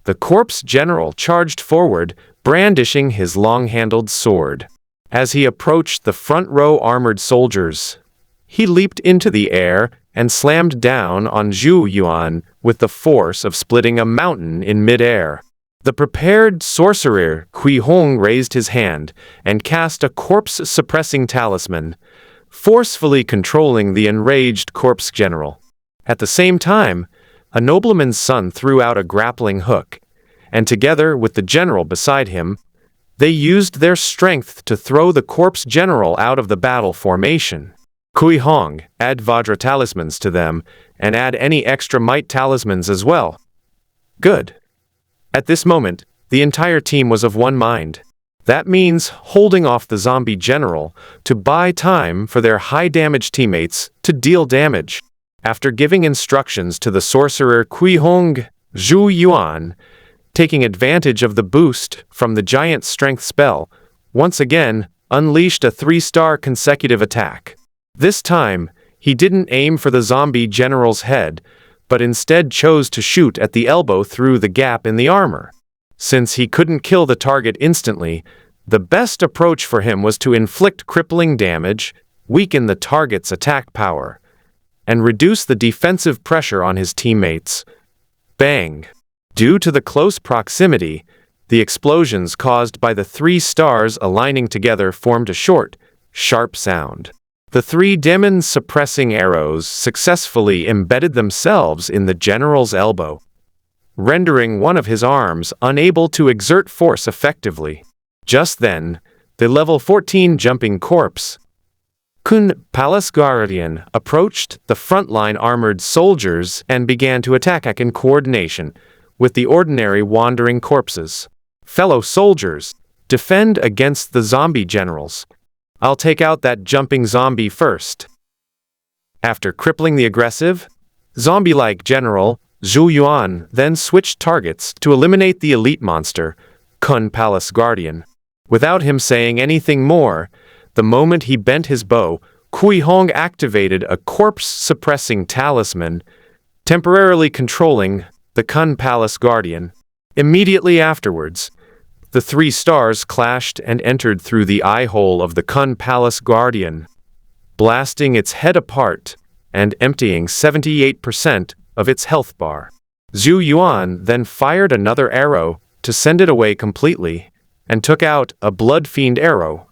the corpse general charged forward, brandishing his long-handled sword. As he approached the front-row armored soldiers, he leaped into the air and slammed down on Zhou Yuan with the force of splitting a mountain in mid-air. The prepared sorcerer Kui Hong raised his hand and cast a corpse-suppressing talisman, forcefully controlling the enraged corpse general. At the same time, a nobleman's son threw out a grappling hook, and together with the general beside him, they used their strength to throw the corpse general out of the battle formation. Kui Hong, add Vajra talismans to them, and add any extra might talismans as well. Good. At this moment, the entire team was of one mind. That means holding off the zombie general to buy time for their high-damage teammates to deal damage. After giving instructions to the sorcerer Kui Hong, Zhou Yuan, taking advantage of the boost from the giant strength spell, once again unleashed a 3-star consecutive attack. This time, he didn't aim for the zombie general's head, but instead chose to shoot at the elbow through the gap in the armor. Since he couldn't kill the target instantly, the best approach for him was to inflict crippling damage, weaken the target's attack power, and reduce the defensive pressure on his teammates. Bang! Due to the close proximity, the explosions caused by the 3 stars aligning together formed a short, sharp sound. The 3 demon-suppressing arrows successfully embedded themselves in the general's elbow, rendering one of his arms unable to exert force effectively. Just then, the level 14 jumping corpse, Kun Palace Guardian, approached the frontline armored soldiers and began to attack in coordination with the ordinary wandering corpses. Fellow soldiers, defend against the zombie generals. I'll take out that jumping zombie first. After crippling the aggressive, zombie-like general, Zhou Yuan then switched targets to eliminate the elite monster, Kun Palace Guardian. Without him saying anything more, the moment he bent his bow, Kui Hong activated a corpse-suppressing talisman, temporarily controlling the Kun Palace Guardian. Immediately afterwards, the 3 stars clashed and entered through the eye hole of the Kun Palace Guardian, blasting its head apart and emptying 78% of its health bar. Zhou Yuan then fired another arrow to send it away completely, and took out a Blood Fiend arrow,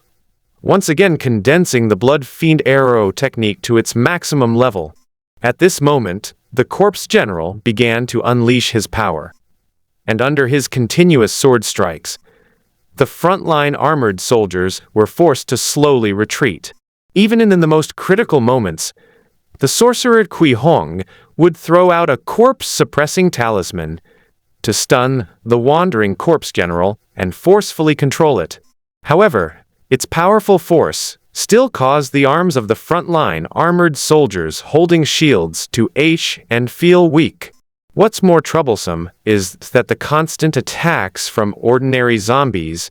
once again condensing the Blood Fiend arrow technique to its maximum level. At this moment, the corpse general began to unleash his power. And under his continuous sword strikes, the frontline armored soldiers were forced to slowly retreat. Even in the most critical moments, the sorcerer Kui Hong would throw out a corpse-suppressing talisman to stun the wandering corpse general and forcefully control it. However, its powerful force still caused the arms of the frontline armored soldiers holding shields to ache and feel weak. What's more troublesome is that the constant attacks from ordinary zombies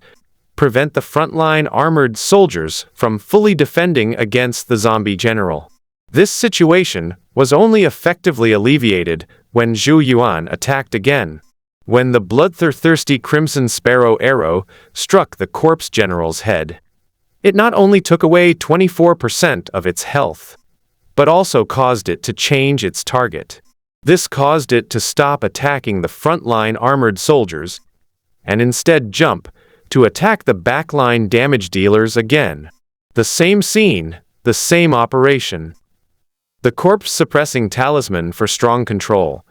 prevent the frontline armored soldiers from fully defending against the zombie general. This situation was only effectively alleviated when Zhou Yuan attacked again. When the bloodthirsty Crimson Sparrow arrow struck the corpse general's head, it not only took away 24% of its health, but also caused it to change its target. This caused it to stop attacking the frontline armored soldiers and instead jump to attack the backline damage dealers again. The same scene, the same operation. The corpse-suppressing talisman for strong control,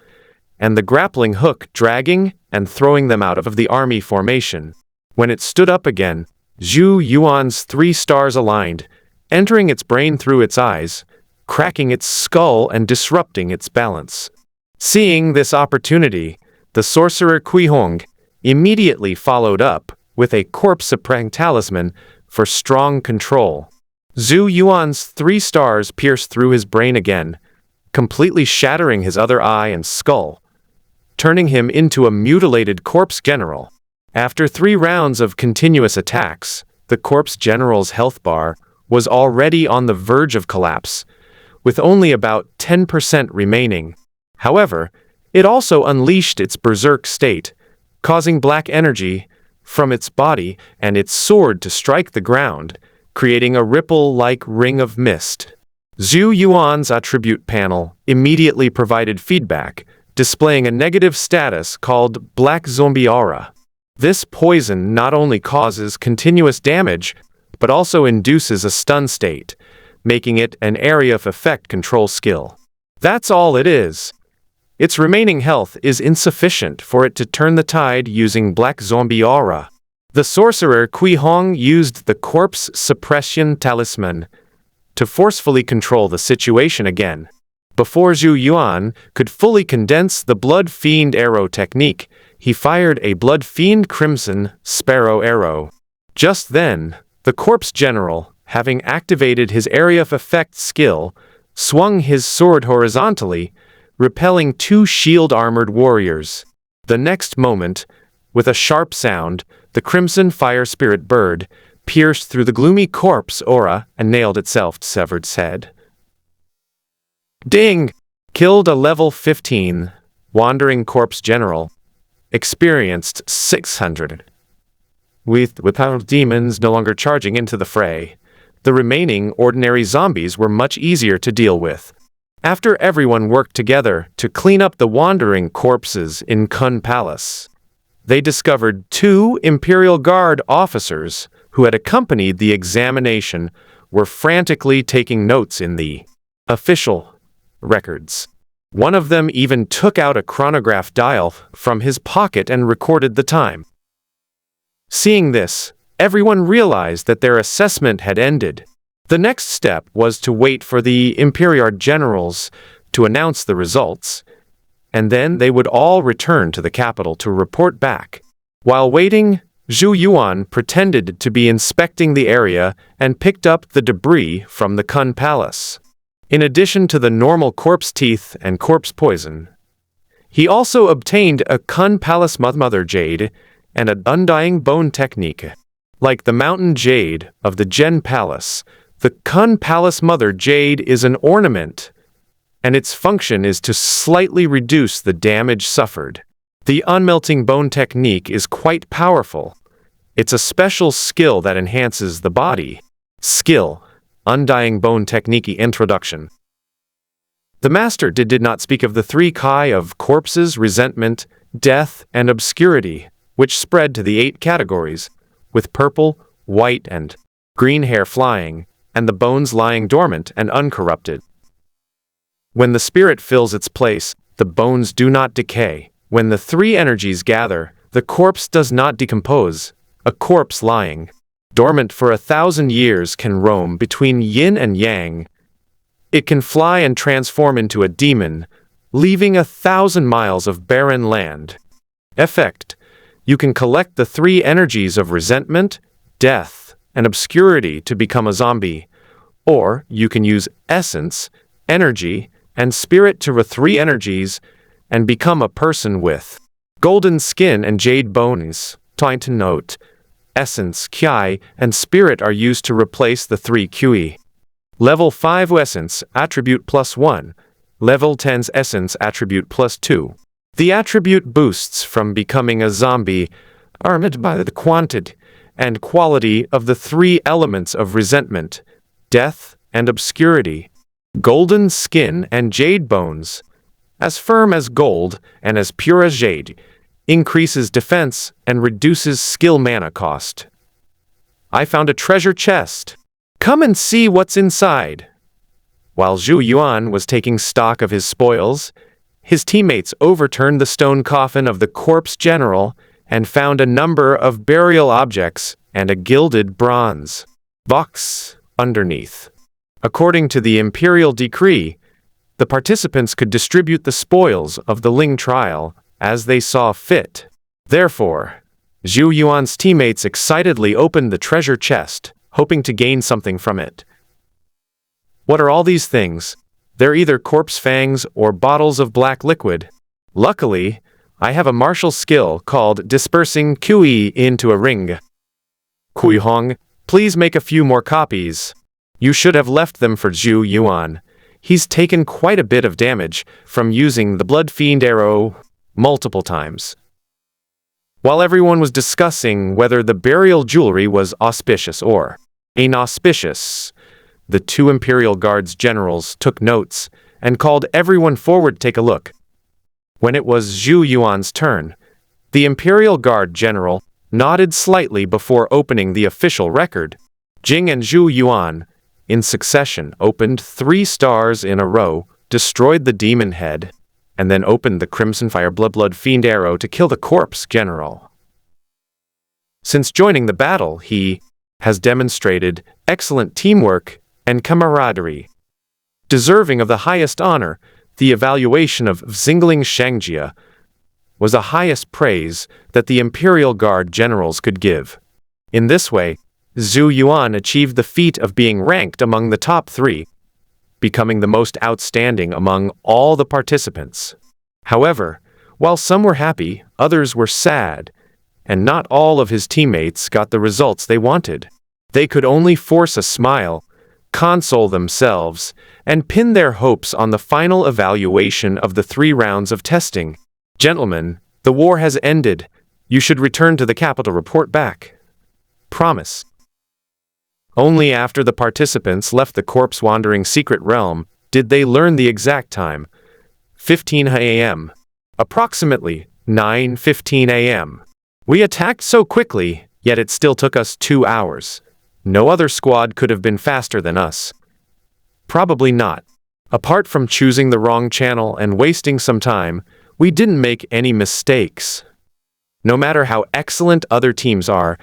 and the grappling hook dragging and throwing them out of the army formation. When it stood up again, Zhou Yuan's 3 stars aligned, entering its brain through its eyes, cracking its skull and disrupting its balance. Seeing this opportunity, the sorcerer Kui Hong immediately followed up with a corpse-suppressing talisman for strong control. Zhou Yuan's 3 stars pierced through his brain again, completely shattering his other eye and skull, turning him into a mutilated corpse general. After 3 rounds of continuous attacks, the corpse general's health bar was already on the verge of collapse, with only about 10% remaining. However, it also unleashed its berserk state, causing black energy from its body and its sword to strike the ground, creating a ripple-like ring of mist. Zhou Yuan's attribute panel immediately provided feedback, displaying a negative status called Black Zombie Aura. This poison not only causes continuous damage, but also induces a stun state, making it an area of effect control skill. That's all it is. Its remaining health is insufficient for it to turn the tide using Black Zombie Aura. The sorcerer Kui Hong used the corpse suppression talisman to forcefully control the situation again. Before Zhou Yuan could fully condense the Blood Fiend arrow technique, he fired a Blood Fiend Crimson Sparrow arrow. Just then, the corpse general, having activated his area of effect skill, swung his sword horizontally, repelling 2 shield-armored warriors. The next moment, with a sharp sound, the crimson fire spirit bird pierced through the gloomy corpse aura and nailed itself to Severed's head. Ding! Killed a level 15 wandering corpse general. Experienced 600. Without demons no longer charging into the fray, the remaining ordinary zombies were much easier to deal with. After everyone worked together to clean up the wandering corpses in Kun Palace, they discovered 2 Imperial Guard officers who had accompanied the examination were frantically taking notes in the official records. One of them even took out a chronograph dial from his pocket and recorded the time. Seeing this, everyone realized that their assessment had ended. The next step was to wait for the Imperial generals to announce the results, and then they would all return to the capital to report back. While waiting, Zhou Yuan pretended to be inspecting the area and picked up the debris from the Kun Palace. In addition to the normal corpse teeth and corpse poison, he also obtained a Kun Palace Mother Jade and an undying bone technique. Like the Mountain Jade of the Gen Palace, the Kun Palace Mother Jade is an ornament, and its function is to slightly reduce the damage suffered. The unmelting bone technique is quite powerful. It's a special skill that enhances the body. Skill, Undying Bone Technique Introduction. The master did not speak of the 3 Kai of corpses, resentment, death, and obscurity, which spread to the 8 categories, with purple, white, and green hair flying, and the bones lying dormant and uncorrupted. When the spirit fills its place, the bones do not decay. When the three energies gather, the corpse does not decompose. A corpse lying dormant for 1,000 years can roam between yin and yang. It can fly and transform into a demon, leaving 1,000 miles of barren land. Effect: you can collect the three energies of resentment, death, and obscurity to become a zombie, or you can use essence, energy, and spirit to the three energies and become a person with golden skin and jade bones. Time to note: essence, ki, and spirit are used to replace the three qi. Level 5 essence attribute +1, level 10's essence attribute +2. The attribute boosts from becoming a zombie are limited by the quantity and quality of the three elements of resentment, death, and obscurity. Golden skin and jade bones, as firm as gold and as pure as jade, increases defense and reduces skill mana cost. I found a treasure chest. Come and see what's inside. While Zhou Yuan was taking stock of his spoils, his teammates overturned the stone coffin of the corpse general and found a number of burial objects and a gilded bronze box underneath. According to the imperial decree, the participants could distribute the spoils of the Ling trial as they saw fit. Therefore, Zhou Yuan's teammates excitedly opened the treasure chest, hoping to gain something from it. What are all these things? They're either corpse fangs or bottles of black liquid. Luckily, I have a martial skill called dispersing Qi into a ring. Kui Hong, please make a few more copies. You should have left them for Zhou Yuan. He's taken quite a bit of damage from using the Blood Fiend arrow multiple times. While everyone was discussing whether the burial jewelry was auspicious or inauspicious, the two Imperial Guards generals took notes and called everyone forward to take a look. When it was Zhou Yuan's turn, the Imperial Guard general nodded slightly before opening the official record. Jing and Zhou Yuan, in succession, opened 3 stars in a row, destroyed the demon head, and then opened the Crimson Fire Blood Fiend arrow to kill the corpse general. Since joining the battle, he has demonstrated excellent teamwork and camaraderie. Deserving of the highest honor, the evaluation of Xingling Shangjia was the highest praise that the Imperial Guard generals could give. In this way, Zhou Yuan achieved the feat of being ranked among the top 3, becoming the most outstanding among all the participants. However, while some were happy, others were sad, and not all of his teammates got the results they wanted. They could only force a smile, console themselves, and pin their hopes on the final evaluation of the 3 rounds of testing. Gentlemen, the war has ended. You should return to the capital. Report back. Promise. Only after the participants left the corpse-wandering secret realm did they learn the exact time. 15 a.m. Approximately 9:15 a.m. We attacked so quickly, yet it still took us 2 hours. No other squad could have been faster than us. Probably not. Apart from choosing the wrong channel and wasting some time, we didn't make any mistakes. No matter how excellent other teams are,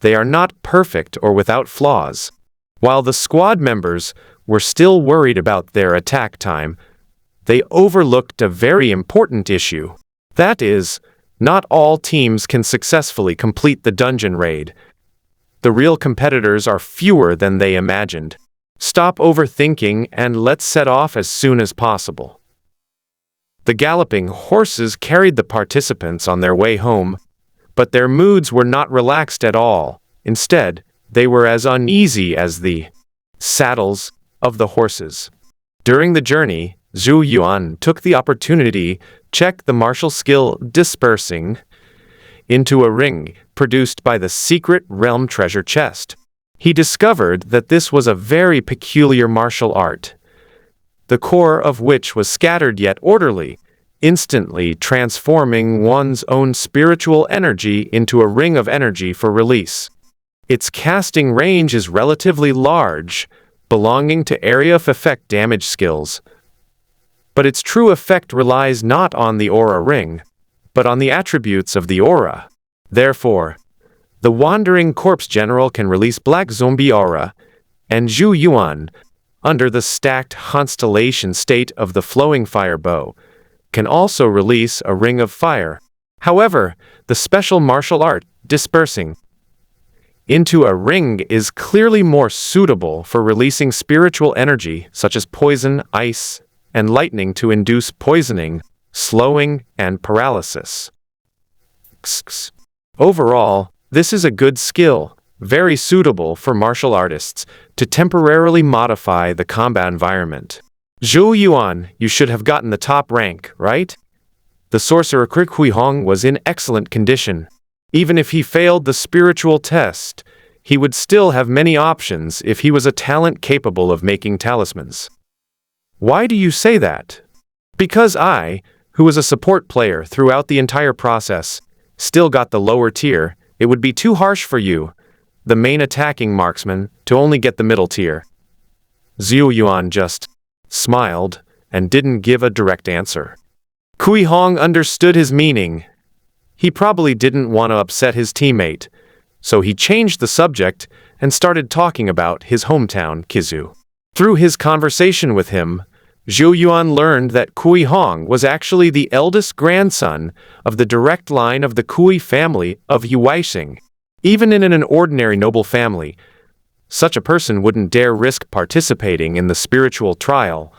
they are not perfect or without flaws. While the squad members were still worried about their attack time, they overlooked a very important issue. That is, not all teams can successfully complete the dungeon raid. The real competitors are fewer than they imagined. Stop overthinking and let's set off as soon as possible. The galloping horses carried the participants on their way home, but their moods were not relaxed at all. Instead, they were as uneasy as the saddles of the horses. During the journey, Zhou Yuan took the opportunity to check the martial skill dispersing into a ring produced by the secret realm treasure chest. He discovered that this was a very peculiar martial art, the core of which was scattered yet orderly, instantly transforming one's own spiritual energy into a ring of energy for release. Its casting range is relatively large, belonging to area of effect damage skills. but its true effect relies not on the aura ring, but on the attributes of the aura. Therefore, the Wandering Corpse General can release Black Zombie Aura, and Zhou Yuan, under the stacked constellation state of the Flowing Fire Bow, can also release a Ring of Fire. However, the special martial art, dispersing into a ring, is clearly more suitable for releasing spiritual energy such as poison, ice, and lightning to induce poisoning, slowing, and paralysis. Overall, this is a good skill, very suitable for martial artists, to temporarily modify the combat environment. Zhou Yuan, you should have gotten the top rank, right? The sorcerer Kui Hong was in excellent condition. Even if he failed the spiritual test, he would still have many options if he was a talent capable of making talismans. Why do you say that? Because I, who was a support player throughout the entire process, still got the lower tier. It would be too harsh for you, the main attacking marksman, to only get the middle tier. Zhou Yuan just smiled and didn't give a direct answer. Kui Hong understood his meaning. He probably didn't want to upset his teammate, so he changed the subject and started talking about his hometown, Kizu. Through his conversation with him, Zhou Yuan learned that Kui Hong was actually the eldest grandson of the direct line of the Kui family of Yuaixing. Even in an ordinary noble family, such a person wouldn't dare risk participating in the spiritual trial,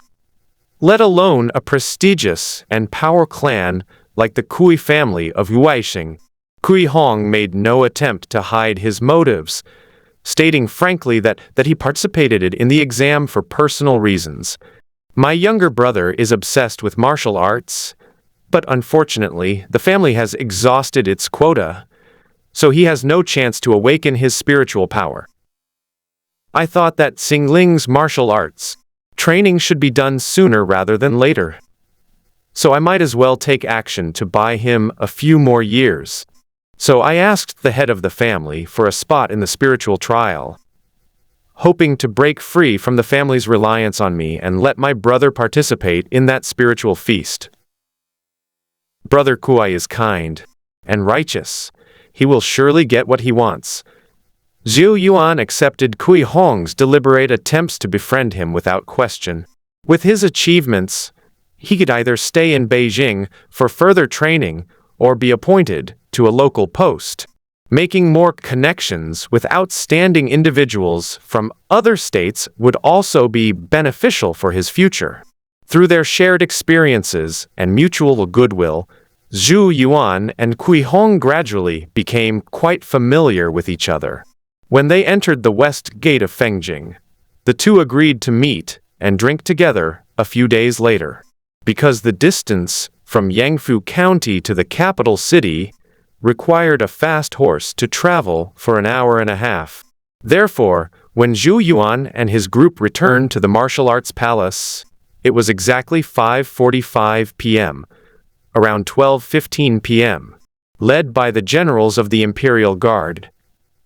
let alone a prestigious and powerful clan like the Kui family of Yuaixing. Kui Hong made no attempt to hide his motives, stating frankly that he participated in the exam for personal reasons. My younger brother is obsessed with martial arts, but unfortunately, the family has exhausted its quota, so he has no chance to awaken his spiritual power. I thought that Xingling's martial arts training should be done sooner rather than later, so I might as well take action to buy him a few more years. So I asked the head of the family for a spot in the spiritual trial, hoping to break free from the family's reliance on me and let my brother participate in that spiritual feast. Brother Kui is kind and righteous. He will surely get what he wants. Zhou Yuan accepted Kui Hong's deliberate attempts to befriend him without question. With his achievements, he could either stay in Beijing for further training or be appointed to a local post. Making more connections with outstanding individuals from other states would also be beneficial for his future. Through their shared experiences and mutual goodwill, Zhou Yuan and Kui Hong gradually became quite familiar with each other. When they entered the west gate of Fengjing, the two agreed to meet and drink together a few days later. Because the distance from Yangfu County to the capital city required a fast horse to travel for an hour and a half. Therefore, when Zhou Yuan and his group returned to the martial arts palace, it was exactly 5:45 p.m., around 12:15 p.m. Led by the generals of the Imperial Guard,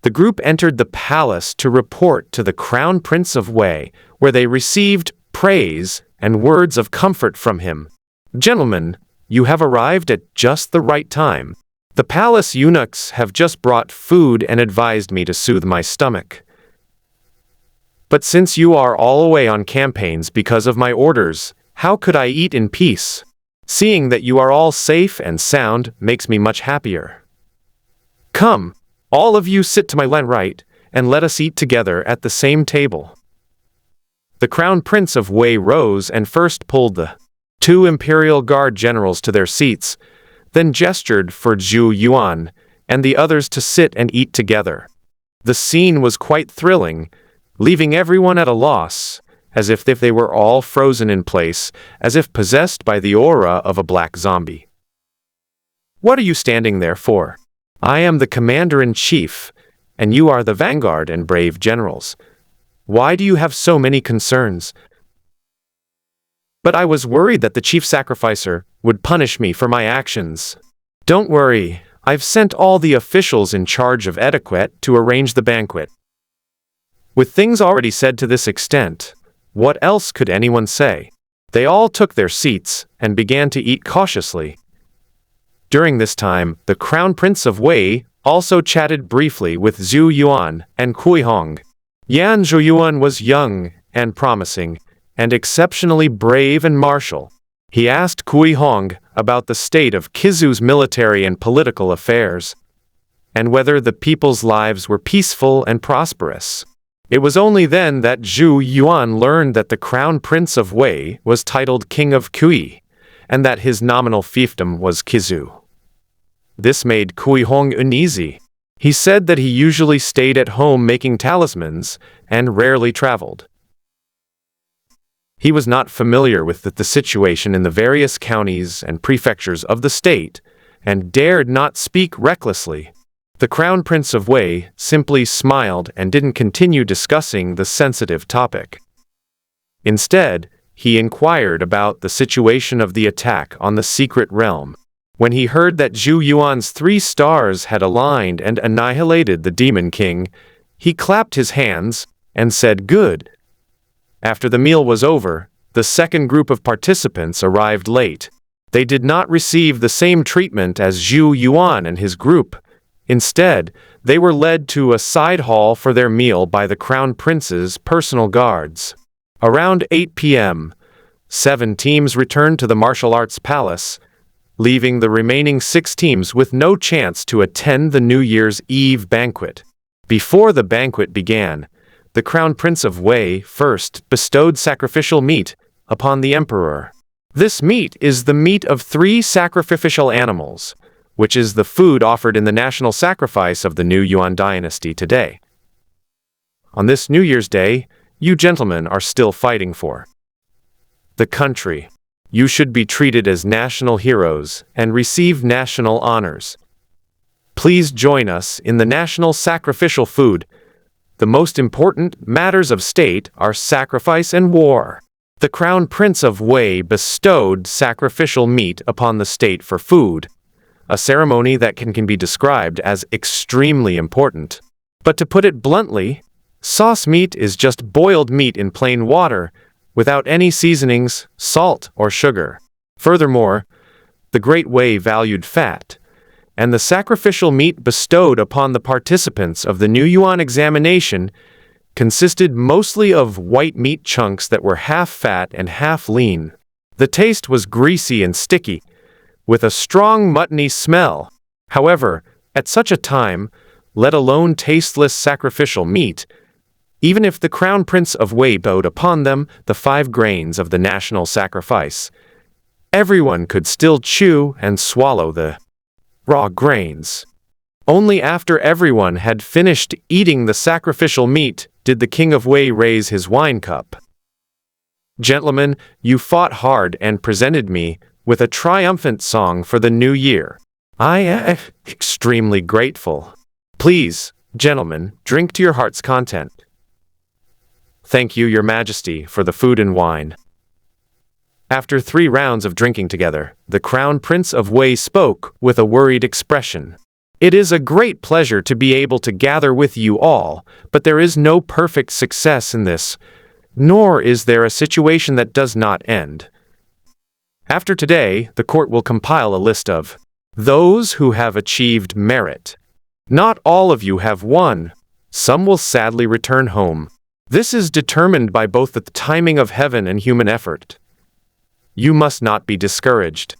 the group entered the palace to report to the Crown Prince of Wei, where they received praise and words of comfort from him. Gentlemen, you have arrived at just the right time. The palace eunuchs have just brought food and advised me to soothe my stomach. But since you are all away on campaigns because of my orders, how could I eat in peace? Seeing that you are all safe and sound makes me much happier. Come, all of you sit to my right, and let us eat together at the same table. The Crown Prince of Wei rose and first pulled the two Imperial Guard generals to their seats, then gestured for Zhou Yuan and the others to sit and eat together. The scene was quite thrilling, leaving everyone at a loss, as if they were all frozen in place, as if possessed by the aura of a black zombie. What are you standing there for? I am the commander-in-chief, and you are the vanguard and brave generals. Why do you have so many concerns? But I was worried that the chief sacrificer would punish me for my actions. Don't worry, I've sent all the officials in charge of etiquette to arrange the banquet. With things already said to this extent, what else could anyone say? They all took their seats and began to eat cautiously. During this time, the Crown Prince of Wei also chatted briefly with Zhou Yuan and Kui Hong. Zhou Yuan was young and promising, and exceptionally brave and martial. He asked Kui Hong about the state of Kizu's military and political affairs, and whether the people's lives were peaceful and prosperous. It was only then that Zhou Yuan learned that the Crown Prince of Wei was titled King of Kui, and that his nominal fiefdom was Kizu. This made Kui Hong uneasy. He said that he usually stayed at home making talismans and rarely traveled. He was not familiar with the situation in the various counties and prefectures of the state, and dared not speak recklessly. The Crown Prince of Wei simply smiled and didn't continue discussing the sensitive topic. Instead, he inquired about the situation of the attack on the secret realm. When he heard that Zhou Yuan's 3 stars had aligned and annihilated the Demon King, he clapped his hands and said, "Good." After the meal was over, the second group of participants arrived late. They did not receive the same treatment as Zhou Yuan and his group. Instead, they were led to a side hall for their meal by the Crown Prince's personal guards. Around 8 p.m., 7 teams returned to the martial arts palace, leaving the remaining 6 teams with no chance to attend the New Year's Eve banquet. Before the banquet began, the Crown Prince of Wei first bestowed sacrificial meat upon the emperor. This meat is the meat of 3 sacrificial animals, which is the food offered in the national sacrifice of the new Yuan dynasty today. On this New Year's Day, you gentlemen are still fighting for the country. You should be treated as national heroes and receive national honors. Please join us in the national sacrificial food. The most important matters of state are sacrifice and war. The Crown Prince of Wei bestowed sacrificial meat upon the state for food, a ceremony that can be described as extremely important. But to put it bluntly, sauce meat is just boiled meat in plain water, without any seasonings, salt, or sugar. Furthermore, the Great Wei valued fat, and the sacrificial meat bestowed upon the participants of the New Yuan examination consisted mostly of white meat chunks that were half fat and half lean. The taste was greasy and sticky, with a strong muttony smell. However, at such a time, let alone tasteless sacrificial meat, even if the Crown Prince of Wei bestowed upon them the 5 grains of the national sacrifice, everyone could still chew and swallow the raw grains. Only after everyone had finished eating the sacrificial meat did the King of Wei raise his wine cup. "Gentlemen, you fought hard and presented me with a triumphant song for the new year. I am extremely grateful. Please, gentlemen, drink to your heart's content." "Thank you, Your Majesty, for the food and wine." After 3 rounds of drinking together, the Crown Prince of Wei spoke with a worried expression. "It is a great pleasure to be able to gather with you all, but there is no perfect success in this, nor is there a situation that does not end. After today, the court will compile a list of those who have achieved merit. Not all of you have won. Some will sadly return home. This is determined by both the timing of heaven and human effort. You must not be discouraged.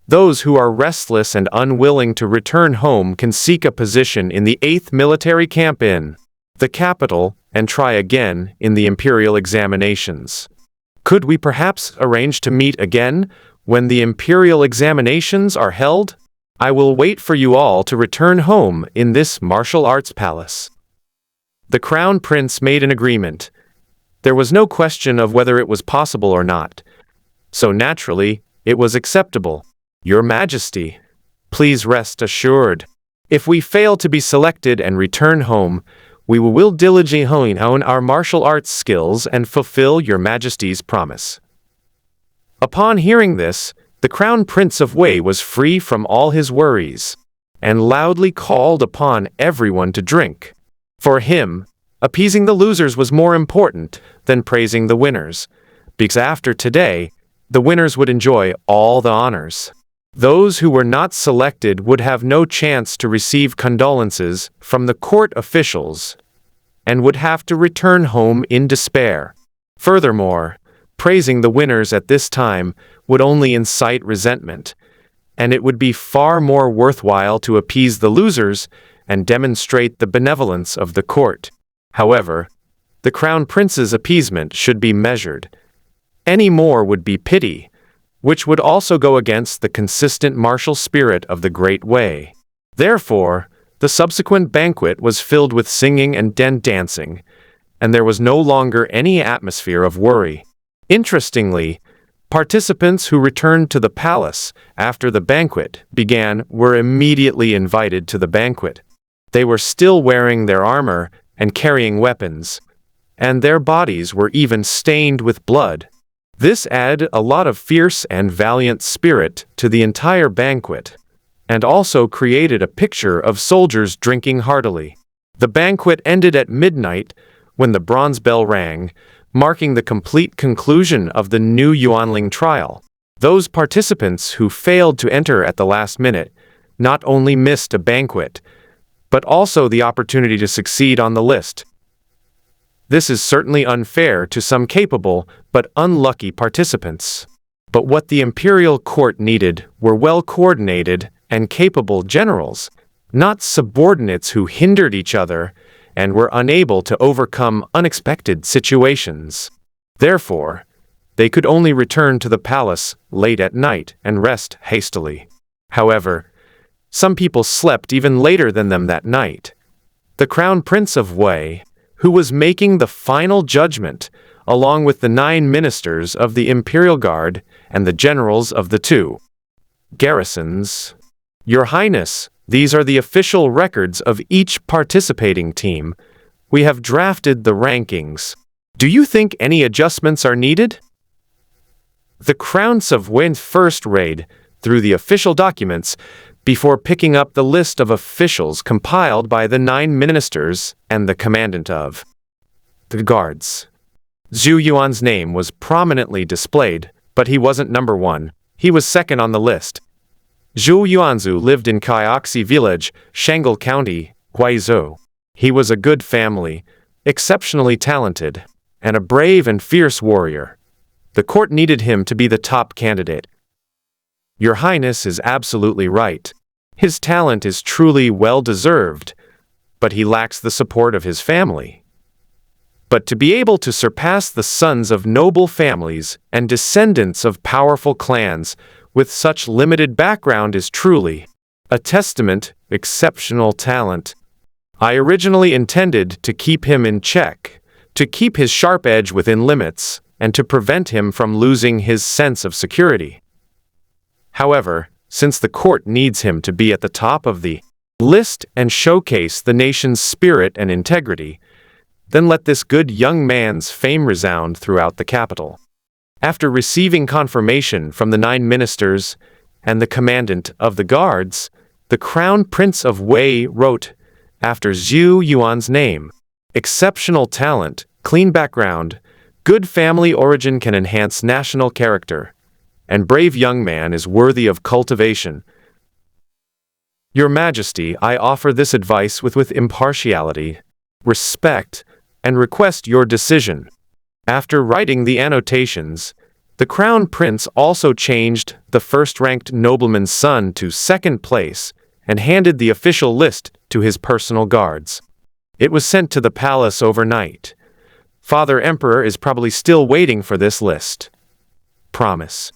Those who are restless and unwilling to return home can seek a position in the 8th military camp in the capital and try again in the imperial examinations. Could we perhaps arrange to meet again when the imperial examinations are held? I will wait for you all to return home in this martial arts palace." The Crown Prince made an agreement. There was no question of whether it was possible or not, so naturally, it was acceptable. "Your Majesty, please rest assured. If we fail to be selected and return home, we will diligently hone our martial arts skills and fulfill Your Majesty's promise." Upon hearing this, the Crown Prince of Wei was free from all his worries, and loudly called upon everyone to drink. For him, appeasing the losers was more important than praising the winners, because after today, the winners would enjoy all the honors. Those who were not selected would have no chance to receive condolences from the court officials and would have to return home in despair. Furthermore, praising the winners at this time would only incite resentment, and it would be far more worthwhile to appease the losers and demonstrate the benevolence of the court. However, the crown prince's appeasement should be measured. Any more would be pity, which would also go against the consistent martial spirit of the Great Way. Therefore, the subsequent banquet was filled with singing and dancing, and there was no longer any atmosphere of worry. Interestingly, participants who returned to the palace after the banquet began were immediately invited to the banquet. They were still wearing their armor and carrying weapons, and their bodies were even stained with blood. This added a lot of fierce and valiant spirit to the entire banquet, and also created a picture of soldiers drinking heartily. The banquet ended at midnight when the bronze bell rang, marking the complete conclusion of the new Yuanling trial. Those participants who failed to enter at the last minute not only missed a banquet, but also the opportunity to succeed on the list. This is certainly unfair to some capable but unlucky participants. But what the imperial court needed were well-coordinated and capable generals, not subordinates who hindered each other and were unable to overcome unexpected situations. Therefore, they could only return to the palace late at night and rest hastily. However, some people slept even later than them that night. The Crown Prince of Wei, who was making the final judgment, along with the 9 ministers of the Imperial Guard and the generals of the 2 garrisons. Your Highness, these are the official records of each participating team. We have drafted the rankings. Do you think any adjustments are needed? The Crown of Wei first read through the official documents before picking up the list of officials compiled by the 9 ministers and the commandant of the guards. Zhou Yuan's name was prominently displayed, but he wasn't number 1. He was second on the list. Zhou Yuanzu lived in Kaioxi village, Shangle County, Guizhou. He was a good family, exceptionally talented, and a brave and fierce warrior. The court needed him to be the top candidate. Your Highness is absolutely right. His talent is truly well-deserved, but he lacks the support of his family. But to be able to surpass the sons of noble families and descendants of powerful clans with such limited background is truly a testament, exceptional talent. I originally intended to keep him in check, to keep his sharp edge within limits, and to prevent him from losing his sense of security. However, since the court needs him to be at the top of the list and showcase the nation's spirit and integrity, then let this good young man's fame resound throughout the capital. After receiving confirmation from the 9 ministers and the commandant of the guards, the Crown Prince of Wei wrote, after Zhou Yuan's name, exceptional talent, clean background, good family origin can enhance national character, and brave young man is worthy of cultivation. Your Majesty, I offer this advice with impartiality, respect, and request your decision. After writing the annotations, the Crown Prince also changed the first-ranked nobleman's son to second place and handed the official list to his personal guards. It was sent to the palace overnight. Father Emperor is probably still waiting for this list. Promise.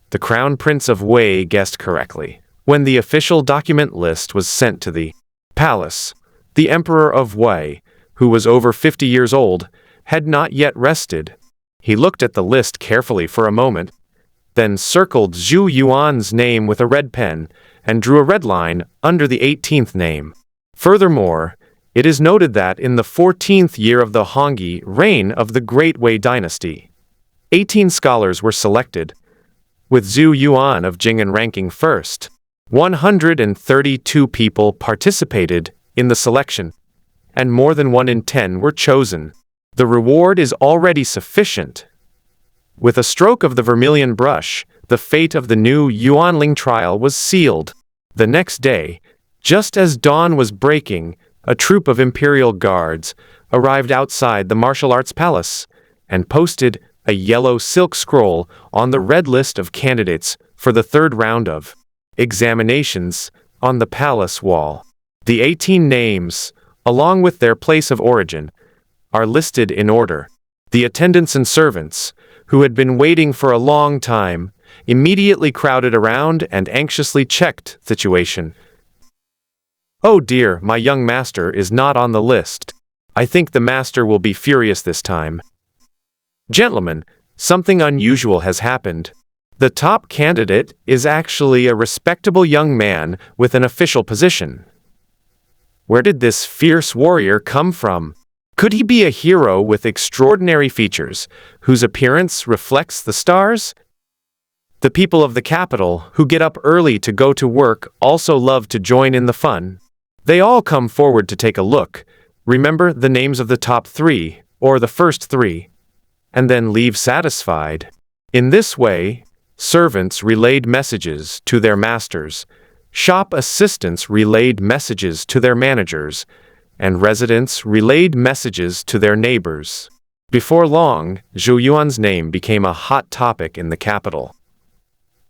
The Crown Prince of Wei guessed correctly. When the official document list was sent to the palace, the Emperor of Wei, who was over 50 years old, had not yet rested. He looked at the list carefully for a moment, then circled Zhou Yuan's name with a red pen and drew a red line under the 18th name. Furthermore, it is noted that in the 14th year of the Hongyi reign of the Great Wei dynasty, 18 scholars were selected, with Zhou Yuan of Jing'an ranking first. 132 people participated in the selection, and more than 1 in 10 were chosen. The reward is already sufficient. With a stroke of the vermilion brush, the fate of the new Yuanling trial was sealed. The next day, just as dawn was breaking, a troop of imperial guards arrived outside the martial arts palace and posted a yellow silk scroll on the red list of candidates for the third round of examinations on the palace wall. The 18 names, along with their place of origin, are listed in order. The attendants and servants, who had been waiting for a long time, immediately crowded around and anxiously checked the situation. "Oh dear, my young master is not on the list. I think the master will be furious this time." "Gentlemen, something unusual has happened. The top candidate is actually a respectable young man with an official position. Where did this fierce warrior come from? Could he be a hero with extraordinary features, whose appearance reflects the stars?" The people of the capital, who get up early to go to work, also love to join in the fun. They all come forward to take a look, remember the names of the top 3, or the first 3, and then leave satisfied. In this way, servants relayed messages to their masters, shop assistants relayed messages to their managers, and residents relayed messages to their neighbors. Before long, Zhou Yuan's name became a hot topic in the capital.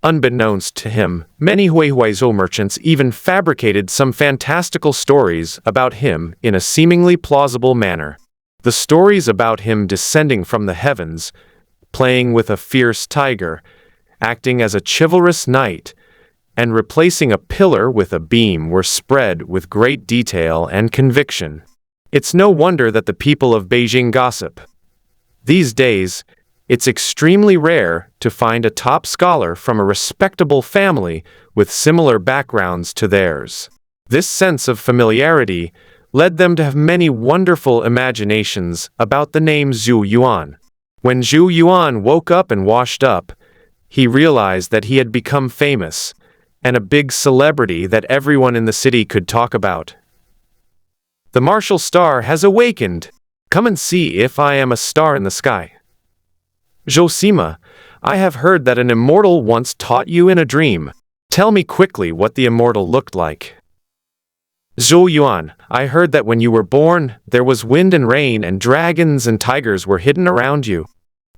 Unbeknownst to him, many Huihuizhou merchants even fabricated some fantastical stories about him in a seemingly plausible manner. The stories about him descending from the heavens, playing with a fierce tiger, acting as a chivalrous knight, and replacing a pillar with a beam were spread with great detail and conviction. It's no wonder that the people of Beijing gossip. These days, it's extremely rare to find a top scholar from a respectable family with similar backgrounds to theirs. This sense of familiarity led them to have many wonderful imaginations about the name Zhou Yuan. When Zhou Yuan woke up and washed up, he realized that he had become famous, and a big celebrity that everyone in the city could talk about. "The martial star has awakened. Come and see if I am a star in the sky." "Josima, I have heard that an immortal once taught you in a dream. Tell me quickly what the immortal looked like." "Zhou Yuan, I heard that when you were born, there was wind and rain and dragons and tigers were hidden around you.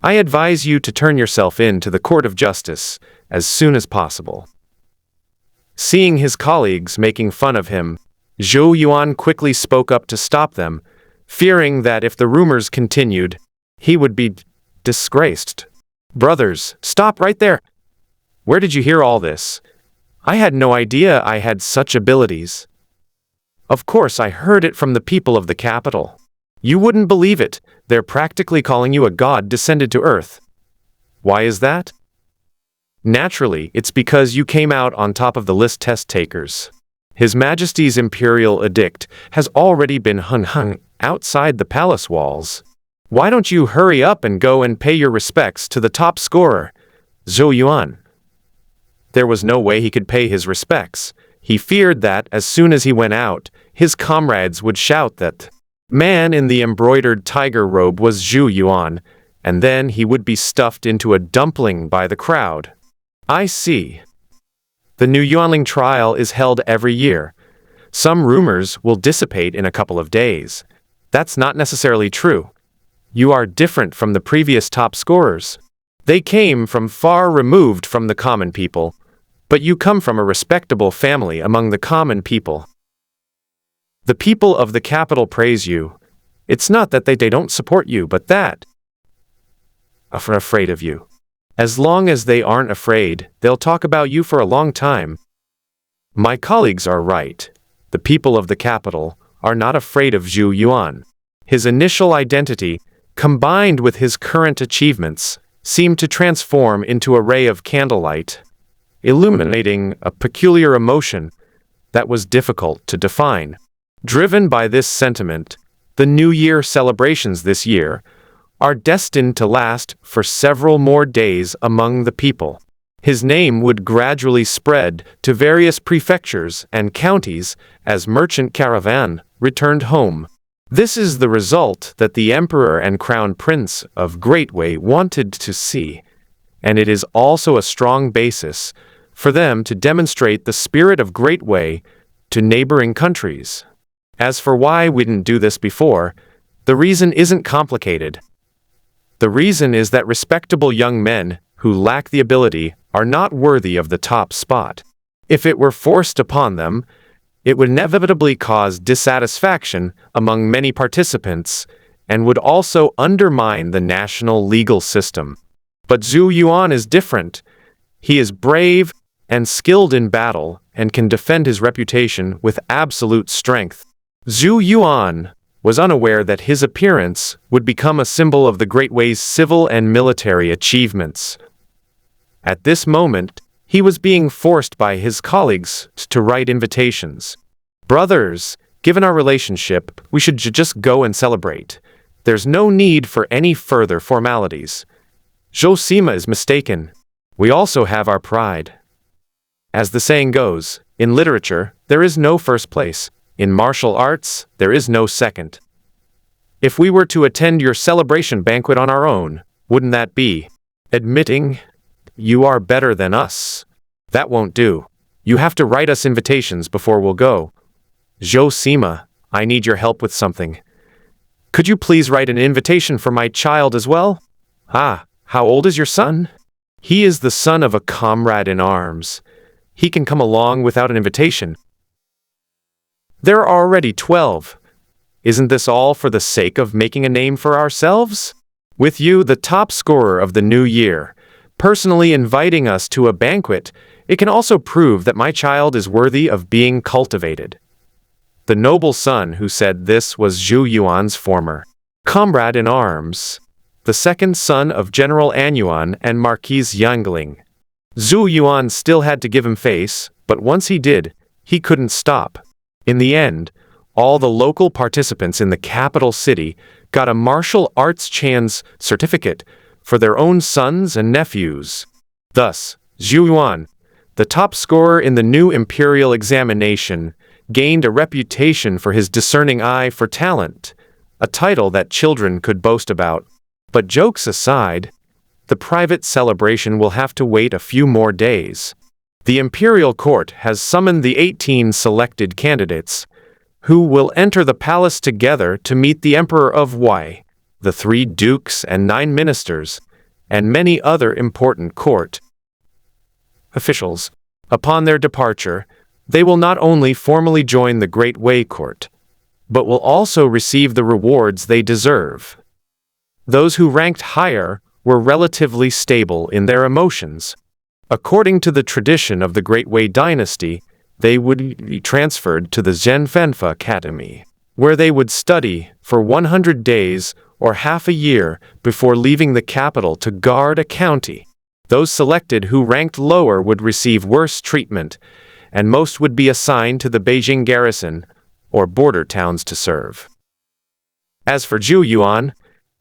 I advise you to turn yourself in to the court of justice as soon as possible." Seeing his colleagues making fun of him, Zhou Yuan quickly spoke up to stop them, fearing that if the rumors continued, he would be disgraced. "Brothers, stop right there! Where did you hear all this? I had no idea I had such abilities." "Of course I heard it from the people of the capital. You wouldn't believe it, they're practically calling you a god descended to earth." "Why is that?" "Naturally, it's because you came out on top of the list test takers. His Majesty's imperial edict has already been hung outside the palace walls. Why don't you hurry up and go and pay your respects to the top scorer, Zhou Yuan?" There was no way he could pay his respects. He feared that, as soon as he went out, his comrades would shout that man in the embroidered tiger robe was Zhou Yuan, and then he would be stuffed into a dumpling by the crowd. "I see. The new Yuanling trial is held every year. Some rumors will dissipate in a couple of days. That's not necessarily true. You are different from the previous top scorers. They came from far removed from the common people, but you come from a respectable family among the common people. The people of the capital praise you. It's not that they don't support you, but that are afraid of you. As long as they aren't afraid, they'll talk about you for a long time." My colleagues are right. The people of the capital are not afraid of Zhou Yuan. His initial identity, combined with his current achievements, seemed to transform into a ray of candlelight, illuminating a peculiar emotion that was difficult to define. Driven by this sentiment, the New Year celebrations this year are destined to last for several more days among the people. His name would gradually spread to various prefectures and counties as merchant caravan returned home. This is the result that the Emperor and Crown Prince of Great Wei wanted to see, and it is also a strong basis for them to demonstrate the spirit of Great Wei to neighboring countries. As for why we didn't do this before, the reason isn't complicated. The reason is that respectable young men who lack the ability are not worthy of the top spot. If it were forced upon them, it would inevitably cause dissatisfaction among many participants and would also undermine the national legal system. But Zhou Yuan is different. He is brave and skilled in battle and can defend his reputation with absolute strength. Zhou Yuan was unaware that his appearance would become a symbol of the Great Wei's civil and military achievements. At this moment, he was being forced by his colleagues to write invitations. Brothers, given our relationship, we should just go and celebrate. There's no need for any further formalities. Zhou Sima is mistaken. We also have our pride. As the saying goes, in literature, there is no first place. In martial arts, there is no second. If we were to attend your celebration banquet on our own, wouldn't that be admitting you are better than us? That won't do. You have to write us invitations before we'll go. Zhou Sima, I need your help with something. Could you please write an invitation for my child as well? Ah, how old is your son? He is the son of a comrade in arms. He can come along without an invitation. There are already 12. Isn't this all for the sake of making a name for ourselves? With you, the top scorer of the new year, personally inviting us to a banquet, it can also prove that my child is worthy of being cultivated. The noble son who said this was Zhou Yuan's former comrade in arms, the second son of General Anyuan and Marquise Yangling. Zhou Yuan still had to give him face, but once he did, he couldn't stop. In the end, all the local participants in the capital city got a martial arts chance certificate for their own sons and nephews. Thus, Zhou Yuan, the top scorer in the new imperial examination, gained a reputation for his discerning eye for talent, a title that children could boast about. But jokes aside, the private celebration will have to wait a few more days. The imperial court has summoned the 18 selected candidates, who will enter the palace together to meet the Emperor of Wei, the 3 dukes and 9 ministers, and many other important court officials. Upon their departure, they will not only formally join the Great Wei Court, but will also receive the rewards they deserve. Those who ranked higher were relatively stable in their emotions. According to the tradition of the Great Wei dynasty, they would be transferred to the Zhenfenfa Academy, where they would study for 100 days or half a year before leaving the capital to guard a county. Those selected who ranked lower would receive worse treatment, and most would be assigned to the Beijing garrison or border towns to serve. As for Zhou Yuan,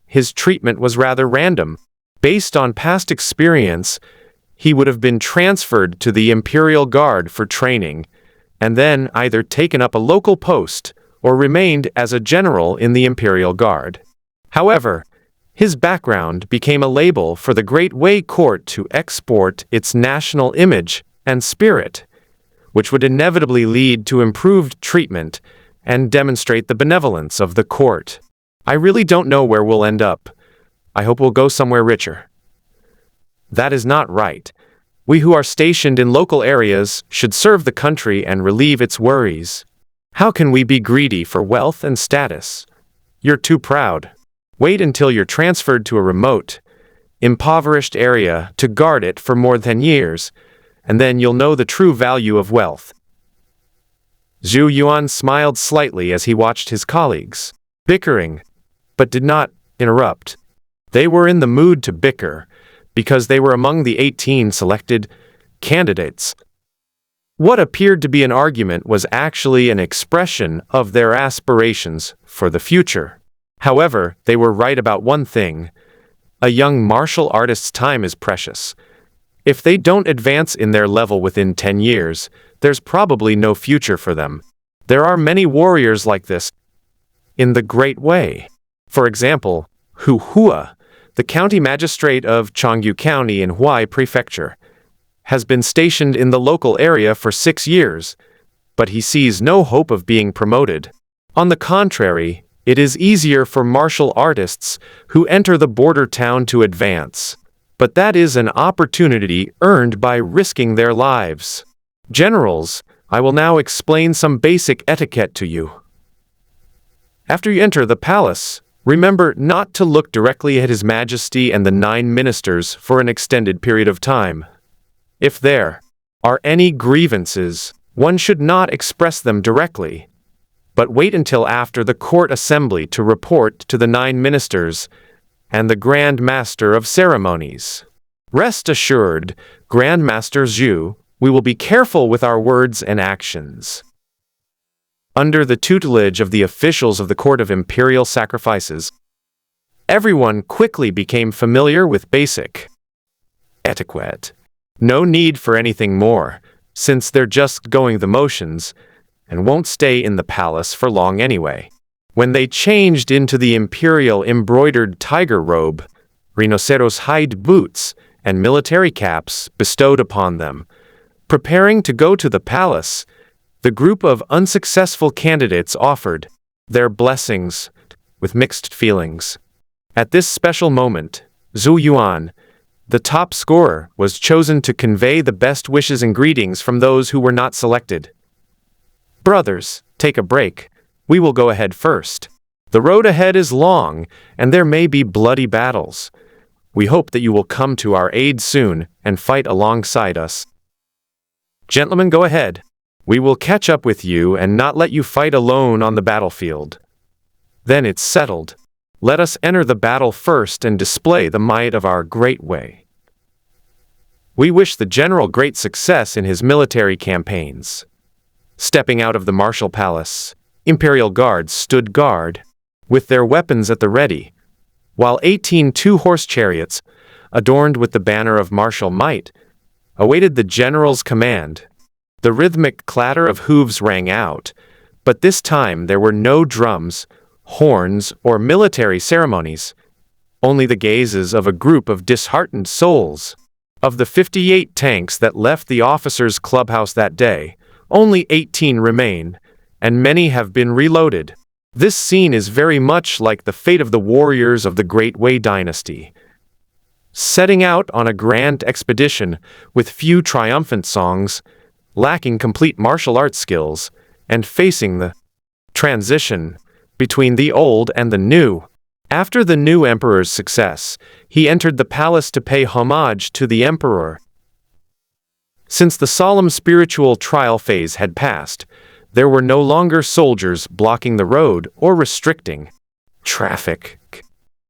his treatment was rather random. Based on past experience, he would have been transferred to the Imperial Guard for training, and then either taken up a local post or remained as a general in the Imperial Guard. However, his background became a label for the Great Wei Court to export its national image and spirit, which would inevitably lead to improved treatment and demonstrate the benevolence of the court. I really don't know where we'll end up. I hope we'll go somewhere richer. That is not right. We who are stationed in local areas should serve the country and relieve its worries. How can we be greedy for wealth and status? You're too proud. Wait until you're transferred to a remote, impoverished area to guard it for more than years, and then you'll know the true value of wealth. Zhou Yuan smiled slightly as he watched his colleagues bickering, but did not interrupt. They were in the mood to bicker, because they were among the 18 selected candidates. What appeared to be an argument was actually an expression of their aspirations for the future. However, they were right about one thing. A young martial artist's time is precious. If they don't advance in their level within 10 years, there's probably no future for them. There are many warriors like this in the Great Way. For example, Hu Hua, the county magistrate of Chongyu County in Huai Prefecture, has been stationed in the local area for 6 years, but he sees no hope of being promoted. On the contrary, it is easier for martial artists who enter the border town to advance, but that is an opportunity earned by risking their lives. Generals, I will now explain some basic etiquette to you. After you enter the palace, remember not to look directly at His Majesty and the 9 ministers for an extended period of time. If there are any grievances, one should not express them directly, but wait until after the court assembly to report to the 9 ministers and the Grand Master of Ceremonies. Rest assured, Grand Master Zhou, we will be careful with our words and actions. Under the tutelage of the officials of the Court of Imperial Sacrifices, everyone quickly became familiar with basic etiquette. No need for anything more, since they're just going the motions and won't stay in the palace for long anyway. When they changed into the imperial embroidered tiger robe, rhinoceros hide boots, and military caps bestowed upon them, preparing to go to the palace, the group of unsuccessful candidates offered their blessings with mixed feelings. At this special moment, Zhou Yuan, the top scorer, was chosen to convey the best wishes and greetings from those who were not selected. Brothers, take a break. We will go ahead first. The road ahead is long, and there may be bloody battles. We hope that you will come to our aid soon and fight alongside us. Gentlemen, go ahead. We will catch up with you and not let you fight alone on the battlefield. Then it's settled. Let us enter the battle first and display the might of our great way. We wish the general great success in his military campaigns. Stepping out of the martial palace, imperial guards stood guard, with their weapons at the ready, while 18 two-horse chariots, adorned with the banner of martial might, awaited the general's command. The rhythmic clatter of hooves rang out, but this time there were no drums, horns, or military ceremonies, only the gazes of a group of disheartened souls. Of the 58 tanks that left the officers' clubhouse that day, only 18 remain, and many have been reloaded. This scene is very much like the fate of the warriors of the Great Wei dynasty, setting out on a grand expedition with few triumphant songs, lacking complete martial arts skills, and facing the transition between the old and the new. After the new emperor's success, he entered the palace to pay homage to the emperor. Since the solemn spiritual trial phase had passed, there were no longer soldiers blocking the road or restricting traffic.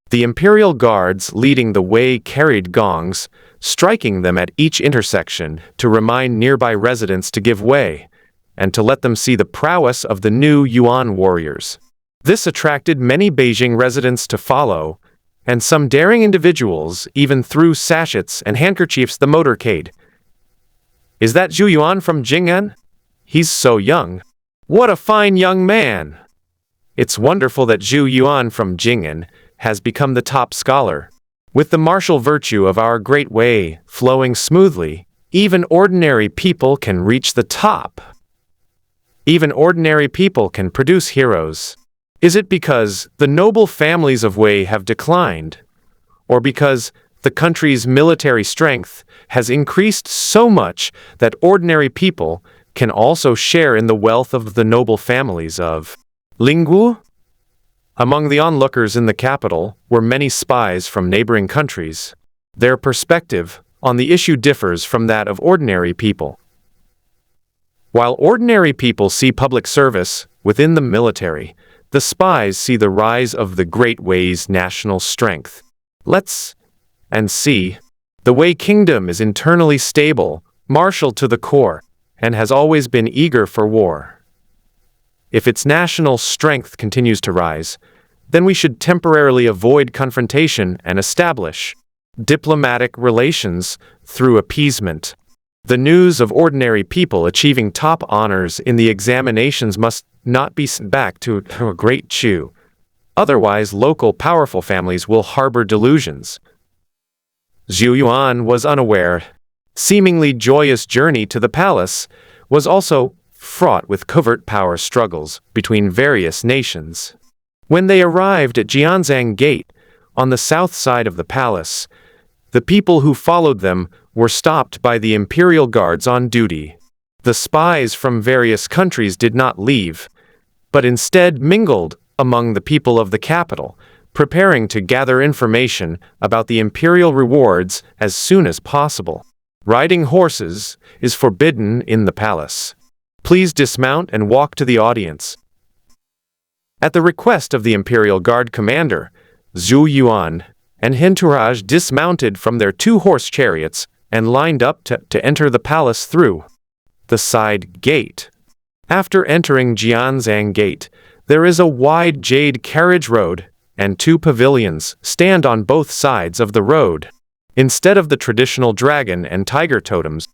The imperial guards leading the way carried gongs, striking them at each intersection to remind nearby residents to give way, and to let them see the prowess of the new Yuan warriors. This attracted many Beijing residents to follow, and some daring individuals even threw sachets and handkerchiefs the motorcade. Is that Zhou Yuan from Jing'an? He's so young. What a fine young man! It's wonderful that Zhou Yuan from Jing'an has become the top scholar. With the martial virtue of our Great Way flowing smoothly, even ordinary people can reach the top. Even ordinary people can produce heroes. Is it because the noble families of Wei have declined, or because the country's military strength has increased so much that ordinary people can also share in the wealth of the noble families of Lingwu? Among the onlookers in the capital were many spies from neighboring countries. Their perspective on the issue differs from that of ordinary people. While ordinary people see public service within the military, the spies see the rise of the Great Wei's national strength. Let's see. The Wei Kingdom is internally stable, martial to the core, and has always been eager for war. If its national strength continues to rise, then we should temporarily avoid confrontation and establish diplomatic relations through appeasement. The news of ordinary people achieving top honors in the examinations must not be sent back to a great Chu, Otherwise, local powerful families will harbor delusions. Zhou Yuan was unaware. Seemingly joyous journey to the palace was also fraught with covert power struggles between various nations. When they arrived at Jianzhang Gate, on the south side of the palace, the people who followed them were stopped by the imperial guards on duty. The spies from various countries did not leave, but instead mingled among the people of the capital, preparing to gather information about the imperial rewards as soon as possible. Riding horses is forbidden in the palace. Please dismount and walk to the audience. At the request of the Imperial Guard commander, Zhou Yuan and entourage dismounted from their 2 horse chariots and lined up to enter the palace through the side gate. After entering Jianzhang Gate, there is a wide jade carriage road, and 2 pavilions stand on both sides of the road. Instead of the traditional dragon and tiger totems,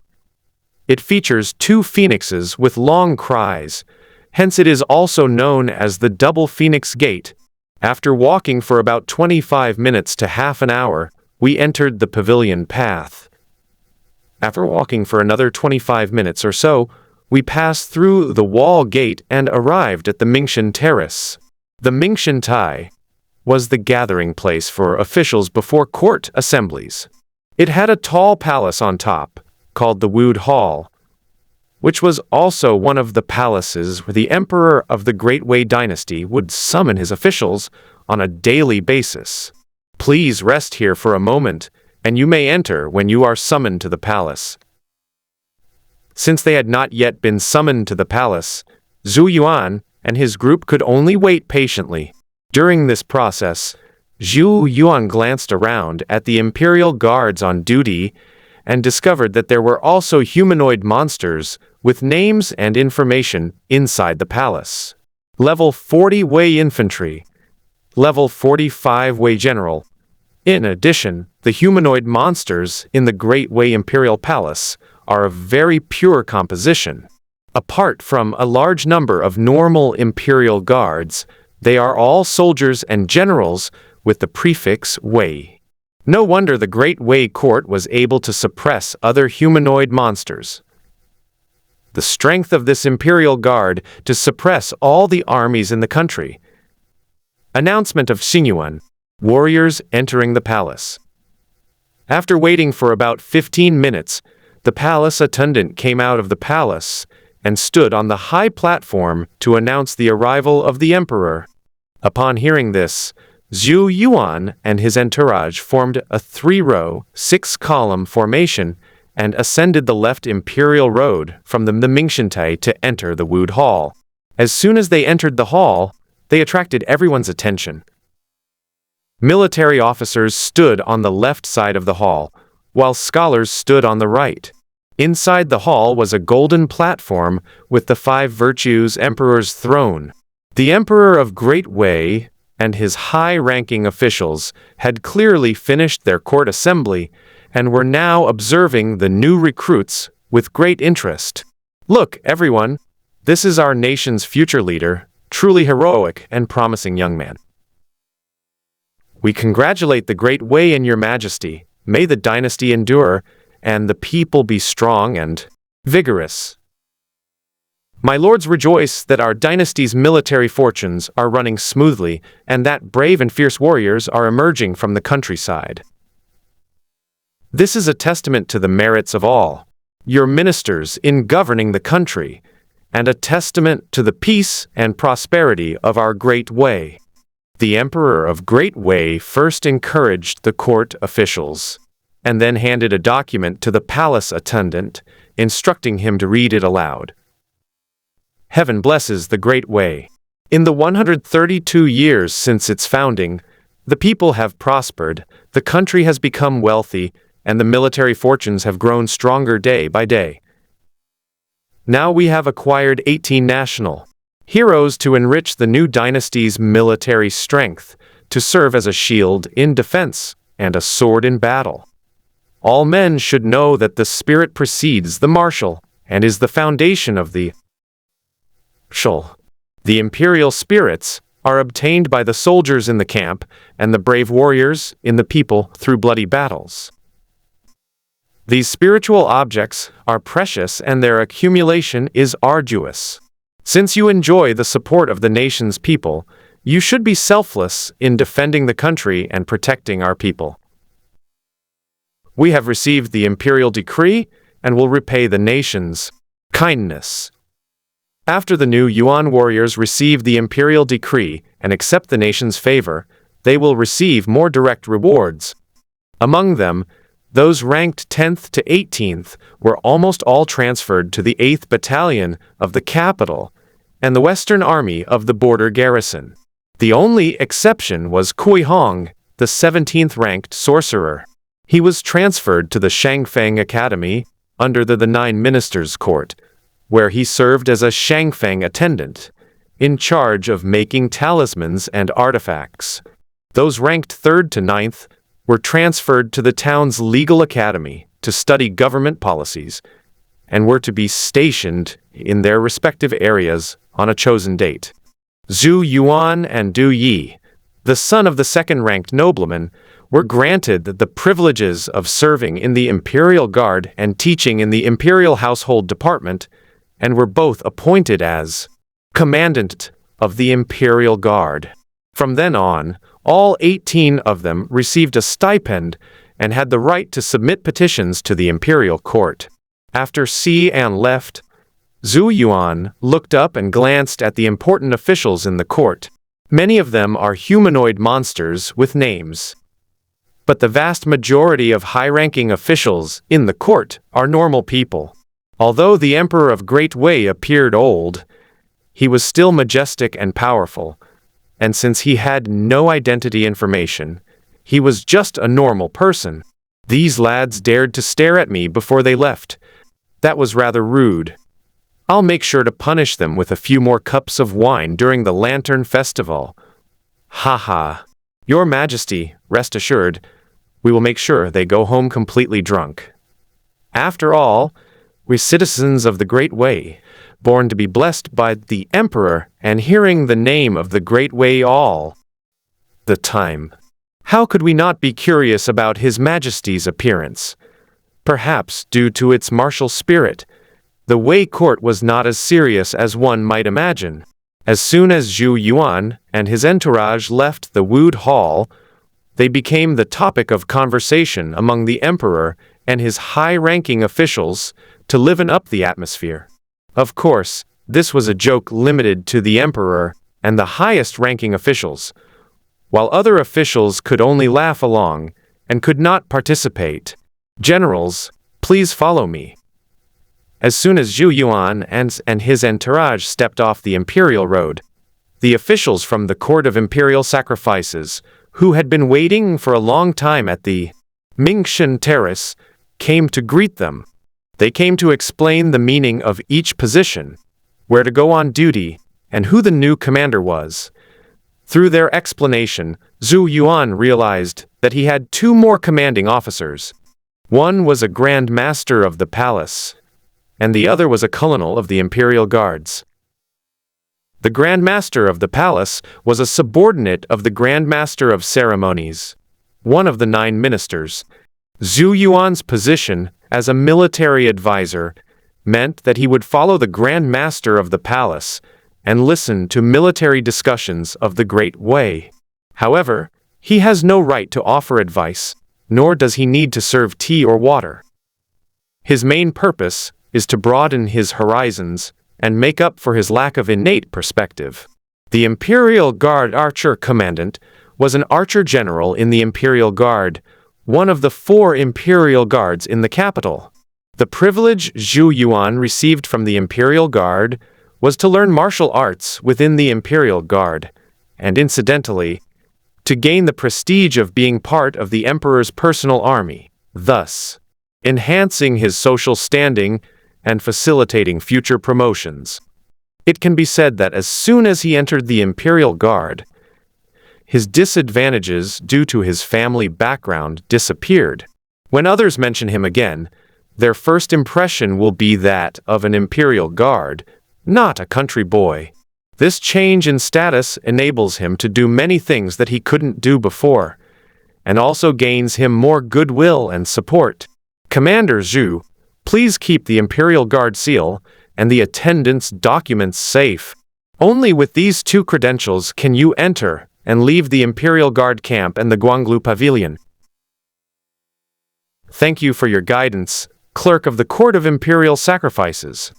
it features 2 phoenixes with long cries, hence it is also known as the Double Phoenix Gate. After walking for about 25 minutes to half an hour, we entered the pavilion path. After walking for another 25 minutes or so, we passed through the wall gate and arrived at the Mingshan Terrace. The Mingshan Tai was the gathering place for officials before court assemblies. It had a tall palace on top, called the Wood Hall, which was also one of the palaces where the emperor of the Great Wei dynasty would summon his officials on a daily basis. Please rest here for a moment, and you may enter when you are summoned to the palace. Since they had not yet been summoned to the palace, Zhou Yuan and his group could only wait patiently. During this process, Zhou Yuan glanced around at the imperial guards on duty and discovered that there were also humanoid monsters with names and information inside the palace. Level 40 Wei Infantry, Level 45 Wei General. In addition, the humanoid monsters in the Great Wei Imperial Palace are of very pure composition. Apart from a large number of normal imperial guards, they are all soldiers and generals with the prefix Wei. No wonder the Great Wei Court was able to suppress other humanoid monsters. The strength of this imperial guard to suppress all the armies in the country. Announcement of Xingyuan, warriors entering the palace. After waiting for about 15 minutes, the palace attendant came out of the palace and stood on the high platform to announce the arrival of the emperor. Upon hearing this, Zhou Yuan and his entourage formed a 3-row, 6-column formation and ascended the left imperial road from the Mingshantai to enter the Wood Hall. As soon as they entered the hall, they attracted everyone's attention. Military officers stood on the left side of the hall, while scholars stood on the right. Inside the hall was a golden platform with the 5 virtues emperor's throne. The emperor of Great Wei and his high-ranking officials had clearly finished their court assembly and were now observing the new recruits with great interest. Look, everyone, this is our nation's future leader, truly heroic and promising young man. We congratulate the Great Wei in your majesty. May the dynasty endure, and the people be strong and vigorous. My lords rejoice that our dynasty's military fortunes are running smoothly and that brave and fierce warriors are emerging from the countryside. This is a testament to the merits of all your ministers in governing the country, and a testament to the peace and prosperity of our Great Wei. The Emperor of Great Wei first encouraged the court officials, and then handed a document to the palace attendant, instructing him to read it aloud. Heaven blesses the Great Wei. In the 132 years since its founding, the people have prospered, the country has become wealthy, and the military fortunes have grown stronger day by day. Now we have acquired 18 national heroes to enrich the new dynasty's military strength, to serve as a shield in defense and a sword in battle. All men should know that the spirit precedes the martial and is the foundation of the martial. The imperial spirits are obtained by the soldiers in the camp and the brave warriors in the people through bloody battles. These spiritual objects are precious and their accumulation is arduous. Since you enjoy the support of the nation's people, you should be selfless in defending the country and protecting our people. We have received the imperial decree and will repay the nation's kindness. After the new Yuan warriors receive the imperial decree and accept the nation's favor, they will receive more direct rewards. Among them, those ranked 10th to 18th were almost all transferred to the 8th Battalion of the capital and the Western Army of the Border Garrison. The only exception was Kui Hong, the 17th ranked sorcerer. He was transferred to the Shangfeng Academy under the Nine Ministers' Court, where he served as a Shangfeng attendant, in charge of making talismans and artifacts. Those ranked 3rd to 9th were transferred to the town's legal academy to study government policies, and were to be stationed in their respective areas on a chosen date. Zhou Yuan and Du Yi, the son of the second-ranked nobleman, were granted the privileges of serving in the Imperial Guard and teaching in the Imperial Household Department, and were both appointed as Commandant of the Imperial Guard. From then on, all 18 of them received a stipend and had the right to submit petitions to the Imperial Court. After Xian left, Zhou Yuan looked up and glanced at the important officials in the court. Many of them are humanoid monsters with names. But the vast majority of high-ranking officials in the court are normal people. Although the Emperor of Great Wei appeared old, he was still majestic and powerful, and since he had no identity information, he was just a normal person. These lads dared to stare at me before they left. That was rather rude. I'll make sure to punish them with a few more cups of wine during the Lantern Festival. Haha. Your Majesty, rest assured, we will make sure they go home completely drunk. After all, we're citizens of the Great Wei, born to be blessed by the Emperor and hearing the name of the Great Wei all the time. How could we not be curious about His Majesty's appearance? Perhaps due to its martial spirit, the Wei court was not as serious as one might imagine. As soon as Zhou Yuan and his entourage left the Wood Hall, they became the topic of conversation among the Emperor and his high-ranking officials to liven up the atmosphere. Of course, this was a joke limited to the Emperor and the highest-ranking officials, while other officials could only laugh along and could not participate. Generals, please follow me. As soon as Zhou Yuan and his entourage stepped off the Imperial Road, the officials from the Court of Imperial Sacrifices, who had been waiting for a long time at the Mingshan Terrace, came to greet them. They came to explain the meaning of each position, where to go on duty, and who the new commander was. Through their explanation, Zhou Yuan realized that he had two more commanding officers. One was a Grand Master of the palace, and the other was a colonel of the Imperial Guards. The Grand Master of the palace was a subordinate of the Grand Master of Ceremonies, one of the 9 ministers. Zhou Yuan's position as a military advisor meant that he would follow the Grand Master of the palace and listen to military discussions of the Great Wei. However, he has no right to offer advice, nor does he need to serve tea or water. His main purpose is to broaden his horizons and make up for his lack of innate perspective. The Imperial Guard Archer Commandant was an archer general in the Imperial Guard, one of the 4 Imperial Guards in the capital. The privilege Zhou Yuan received from the Imperial Guard was to learn martial arts within the Imperial Guard, and incidentally, to gain the prestige of being part of the Emperor's personal army, thus enhancing his social standing and facilitating future promotions. It can be said that as soon as he entered the Imperial Guard, his disadvantages due to his family background disappeared. When others mention him again, their first impression will be that of an Imperial Guard, not a country boy. This change in status enables him to do many things that he couldn't do before, and also gains him more goodwill and support. Commander Zhou, please keep the Imperial Guard seal and the attendants' documents safe. Only with these two credentials can you enter and leave the Imperial Guard camp and the Guanglu Pavilion. Thank you for your guidance, Clerk of the Court of Imperial Sacrifices.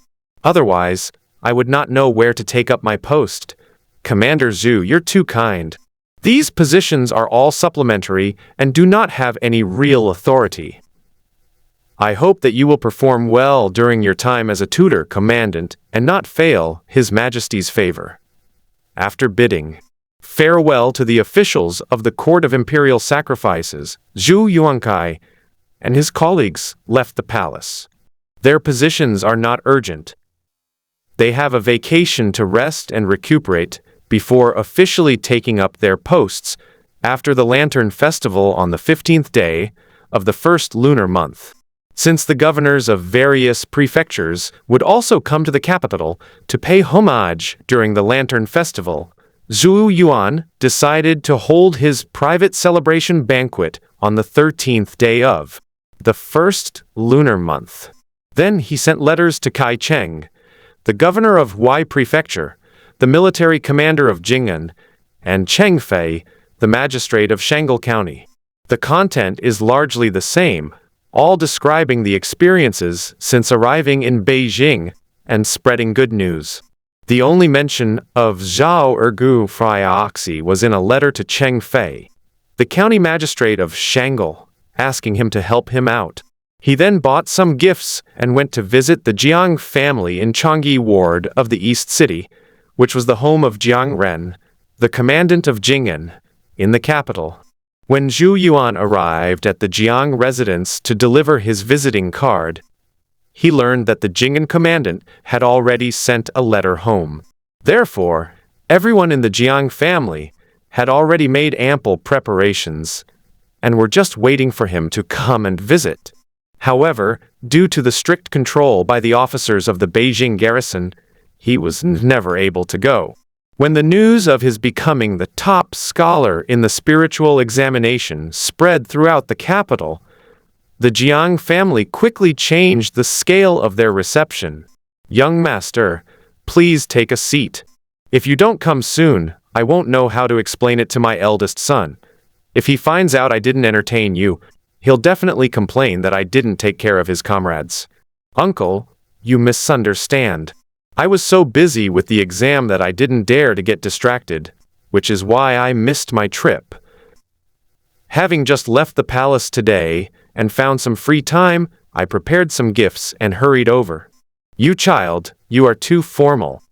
Otherwise, I would not know where to take up my post. Commander Zhou, you're too kind. These positions are all supplementary and do not have any real authority. I hope that you will perform well during your time as a tutor commandant and not fail His Majesty's favor. After bidding farewell to the officials of the Court of Imperial Sacrifices, Zhou Yuan and his colleagues left the palace. Their positions are not urgent. They have a vacation to rest and recuperate before officially taking up their posts after the Lantern Festival on the 15th day of the first lunar month. Since the governors of various prefectures would also come to the capital to pay homage during the Lantern Festival, Zhou Yuan decided to hold his private celebration banquet on the 13th day of the first lunar month. Then he sent letters to Kai Cheng, the governor of Huai Prefecture, the military commander of Jing'an, and Cheng Fei, the magistrate of Shangle County. The content is largely the same, all describing the experiences since arriving in Beijing and spreading good news. The only mention of Zhao Ergu Fryoxi was in a letter to Cheng Fei, the county magistrate of Shangle, asking him to help him out. He then bought some gifts and went to visit the Jiang family in Changyi Ward of the East City, which was the home of Jiang Ren, the commandant of Jing'an, in the capital. When Zhou Yuan arrived at the Jiang residence to deliver his visiting card, he learned that the Jing'an commandant had already sent a letter home. Therefore, everyone in the Jiang family had already made ample preparations and were just waiting for him to come and visit. However, due to the strict control by the officers of the Beijing garrison, he was never able to go. When the news of his becoming the top scholar in the spiritual examination spread throughout the capital, the Jiang family quickly changed the scale of their reception. "Young master, please take a seat. If you don't come soon, I won't know how to explain it to my eldest son. If he finds out I didn't entertain you, he'll definitely complain that I didn't take care of his comrades. Uncle, you misunderstand. I was so busy with the exam that I didn't dare to get distracted, which is why I missed my trip. Having just left the palace today and found some free time, I prepared some gifts and hurried over. You child, you are too formal.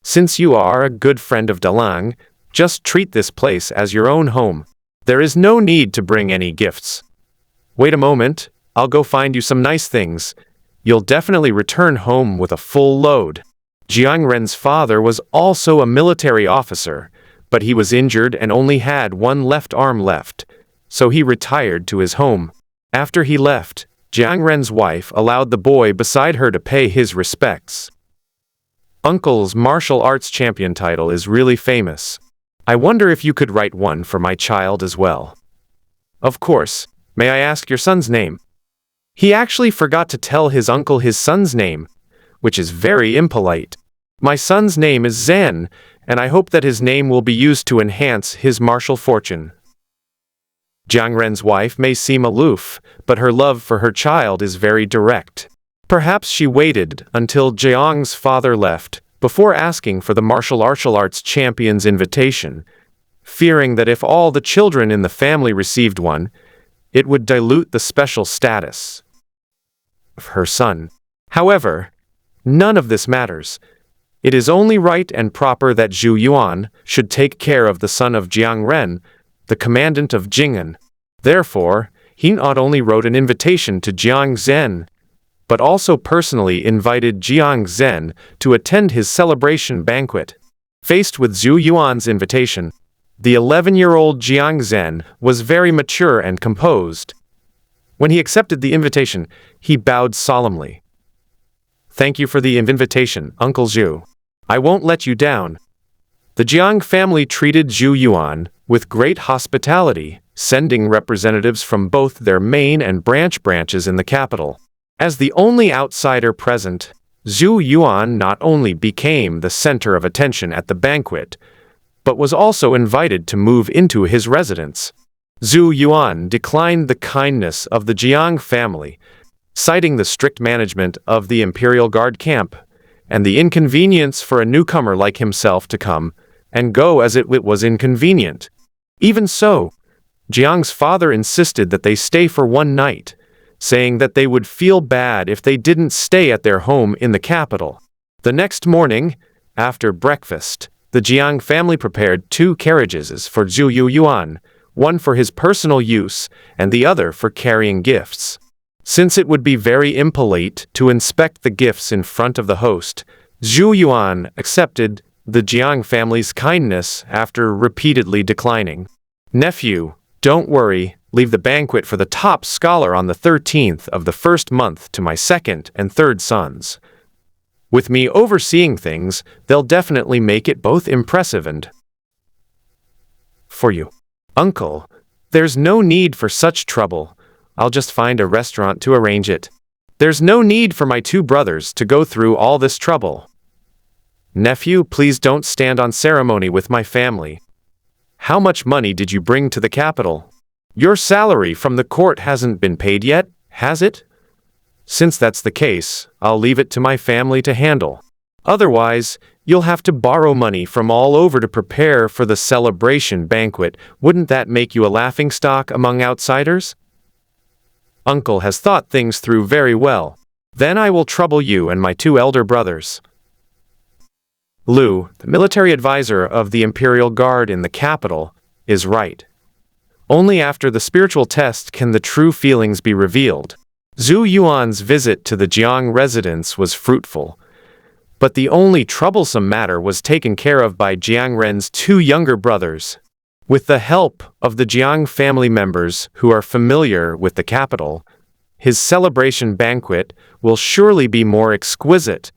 Since you are a good friend of Dalang, just treat this place as your own home. There is no need to bring any gifts. Wait a moment, I'll go find you some nice things. You'll definitely return home with a full load." Jiang Ren's father was also a military officer, but he was injured and only had one left arm left, so he retired to his home. After he left, Jiang Ren's wife allowed the boy beside her to pay his respects. "Uncle's martial arts champion title is really famous. I wonder if you could write one for my child as well." "Of course. May I ask your son's name?" He actually forgot to tell his uncle his son's name, which is very impolite. "My son's name is Zen, and I hope that his name will be used to enhance his martial fortune." Jiang Ren's wife may seem aloof, but her love for her child is very direct. Perhaps she waited until Jiang's father left before asking for the martial arts champion's invitation, fearing that if all the children in the family received one, it would dilute the special status of her son. However, none of this matters. It is only right and proper that Zhou Yuan should take care of the son of Jiang Ren, the commandant of Jing'an. Therefore, he not only wrote an invitation to Jiang Zhen, but also personally invited Jiang Zhen to attend his celebration banquet. Faced with Zhou Yuan's invitation, the 11-year-old Jiang Zhen was very mature and composed. When he accepted the invitation, he bowed solemnly. "Thank you for the invitation, Uncle Zhu. I won't let you down." The Jiang family treated Zhou Yuan with great hospitality, sending representatives from both their main and branches in the capital. As the only outsider present, Zhou Yuan not only became the center of attention at the banquet, but was also invited to move into his residence. Zhou Yuan declined the kindness of the Jiang family, citing the strict management of the Imperial Guard camp, and the inconvenience for a newcomer like himself to come and go as it was inconvenient. Even so, Jiang's father insisted that they stay for one night, saying that they would feel bad if they didn't stay at their home in the capital. The next morning, after breakfast, the Jiang family prepared 2 carriages for Zhou Yuan, one for his personal use and the other for carrying gifts. Since it would be very impolite to inspect the gifts in front of the host, Zhou Yuan accepted the Jiang family's kindness after repeatedly declining. "Nephew, don't worry, leave the banquet for the top scholar on the 13th of the first month to my second and third sons. With me overseeing things, they'll definitely make it both impressive and for you." "Uncle, there's no need for such trouble. I'll just find a restaurant to arrange it. There's no need for my 2 brothers to go through all this trouble." "Nephew, please don't stand on ceremony with my family. How much money did you bring to the capital? Your salary from the court hasn't been paid yet, has it? Since that's the case, I'll leave it to my family to handle. Otherwise, you'll have to borrow money from all over to prepare for the celebration banquet. Wouldn't that make you a laughingstock among outsiders?" "Uncle has thought things through very well. Then I will trouble you and my 2 elder brothers." Lu, the military advisor of the Imperial Guard in the capital, is right. Only after the spiritual test can the true feelings be revealed. Zhou Yuan's visit to the Jiang residence was fruitful, but the only troublesome matter was taken care of by Jiang Ren's 2 younger brothers. With the help of the Jiang family members who are familiar with the capital, his celebration banquet will surely be more exquisite.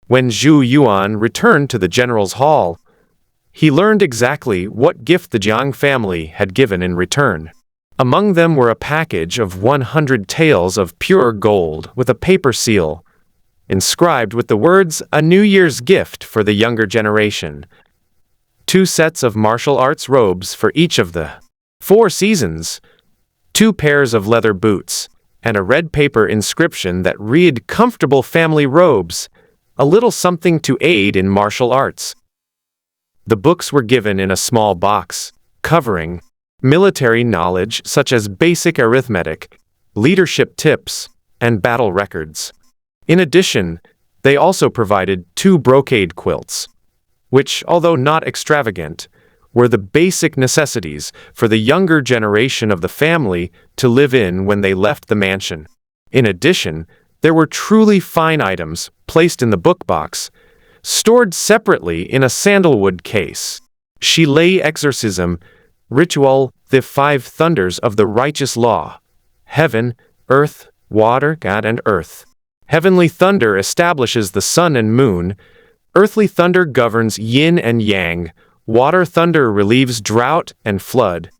When Zhou Yuan returned to the general's hall, he learned exactly what gift the Jiang family had given in return. Among them were a package of 100 taels of pure gold with a paper seal, inscribed with the words, "A New Year's gift for the younger generation." 2 sets of martial arts robes for each of the 4 seasons, 2 pairs of leather boots, and a red paper inscription that read, "Comfortable family robes, a little something to aid in martial arts." The books were given in a small box, covering military knowledge such as basic arithmetic, leadership tips, and battle records. In addition, they also provided 2 brocade quilts, which, although not extravagant, were the basic necessities for the younger generation of the family to live in when they left the mansion. In addition, there were truly fine items placed in the book box, stored separately in a sandalwood case. Shilei exorcism, ritual, the 5 thunders of the righteous law. Heaven, earth, water, God and earth. Heavenly thunder establishes the sun and moon. Earthly thunder governs yin and yang. Water thunder relieves drought and flood.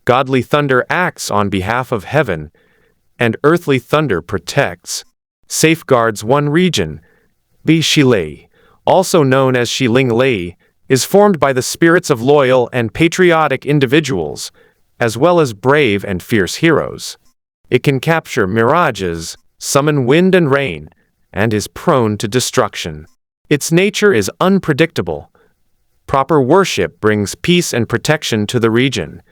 Godly thunder acts on behalf of heaven, and earthly thunder protects, safeguards one region. Bi Shilei, also known as Shiling Lei, is formed by the spirits of loyal and patriotic individuals, as well as brave and fierce heroes. It can capture mirages, summon wind and rain, and is prone to destruction. Its nature is unpredictable. Proper worship brings peace and protection to the region,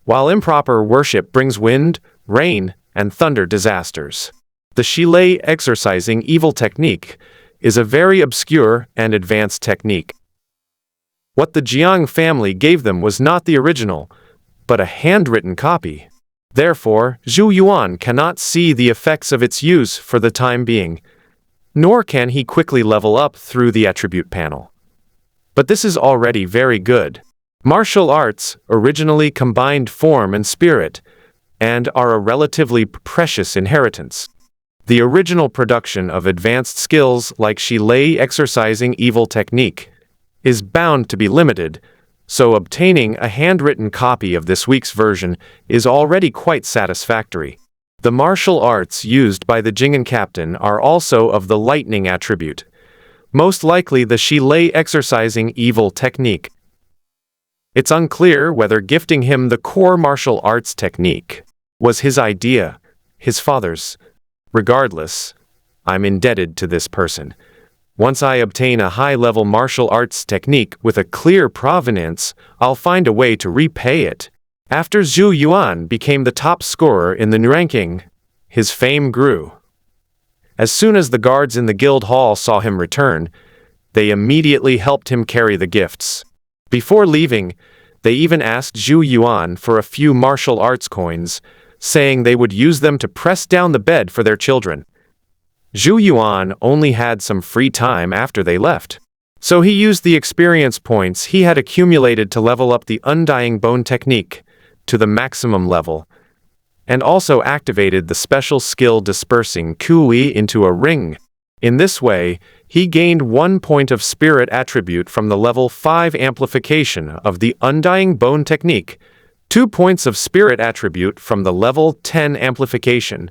while improper worship brings wind, rain, and thunder disasters. The Shilei exorcising evil technique is a very obscure and advanced technique. What the Jiang family gave them was not the original, but a handwritten copy. Therefore, Zhou Yuan cannot see the effects of its use for the time being, nor can he quickly level up through the attribute panel. But this is already very good. Martial arts originally combined form and spirit, and are a relatively precious inheritance. The original production of advanced skills like Shilei exorcising evil technique is bound to be limited, so obtaining a handwritten copy of this week's version is already quite satisfactory. The martial arts used by the Jingen captain are also of the lightning attribute, most likely the Shilei exercising evil technique. It's unclear whether gifting him the core martial arts technique was his idea, his father's. Regardless, I'm indebted to this person. Once I obtain a high-level martial arts technique with a clear provenance, I'll find a way to repay it. After Zhou Yuan became the top scorer in the ranking, his fame grew. As soon as the guards in the guild hall saw him return, they immediately helped him carry the gifts. Before leaving, they even asked Zhou Yuan for a few martial arts coins, saying they would use them to press down the bed for their children. Zhou Yuan only had some free time after they left, so he used the experience points he had accumulated to level up the Undying Bone technique to the maximum level, and also activated the special skill dispersing Kui into a ring. In this way, he gained 1 point of spirit attribute from the level 5 amplification of the Undying Bone technique, 2 points of spirit attribute from the level 10 amplification,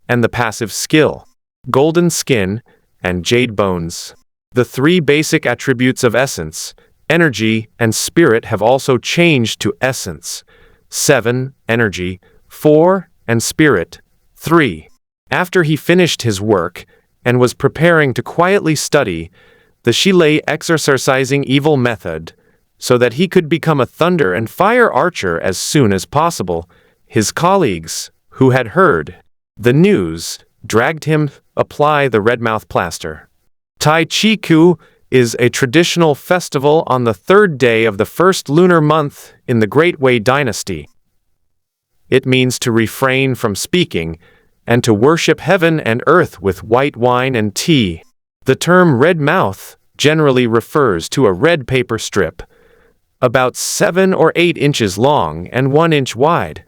and the passive skill, Golden Skin, and Jade Bones. The 3 basic attributes of essence, energy, and spirit have also changed to essence, 7, energy, 4, and spirit, 3. After he finished his work, and was preparing to quietly study the Shilei exercising evil method, so that he could become a thunder and fire archer as soon as possible, his colleagues, who had heard the news, dragged him apply the redmouth plaster. Tai Chi Ku is a traditional festival on the 3rd day of the 1st lunar month in the Great Wei Dynasty. It means to refrain from speaking and to worship heaven and earth with white wine and tea. The term red mouth generally refers to a red paper strip, about 7 or 8 inches long and 1 inch wide,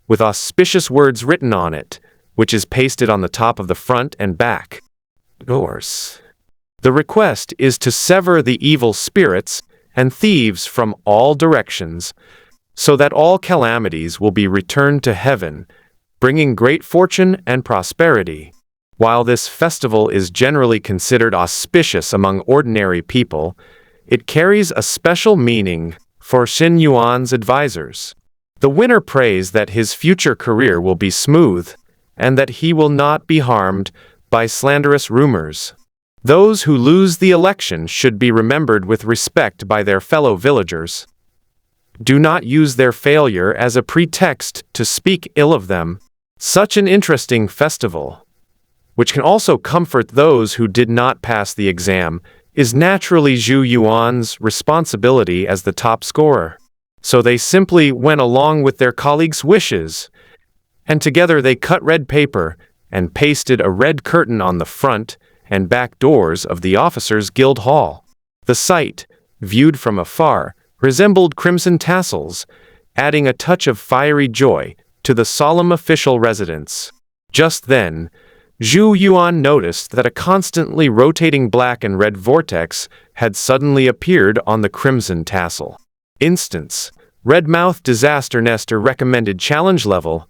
with auspicious words written on it, which is pasted on the top of the front and back doors. The request is to sever the evil spirits and thieves from all directions, so that all calamities will be returned to heaven, bringing great fortune and prosperity. While this festival is generally considered auspicious among ordinary people, it carries a special meaning for Xin Yuan's advisors. The winner prays that his future career will be smooth, and that he will not be harmed by slanderous rumors. Those who lose the election should be remembered with respect by their fellow villagers. Do not use their failure as a pretext to speak ill of them. Such an interesting festival, which can also comfort those who did not pass the exam, is naturally Zhou Yuan's responsibility as the top scorer. So they simply went along with their colleagues' wishes, and together they cut red paper and pasted a red curtain on the front and back doors of the officers' guild hall. The sight, viewed from afar, resembled crimson tassels, adding a touch of fiery joy to the solemn official residence. Just then, Zhou Yuan noticed that a constantly rotating black and red vortex had suddenly appeared on the crimson tassel. Instance, Redmouth Disaster Nester recommended challenge level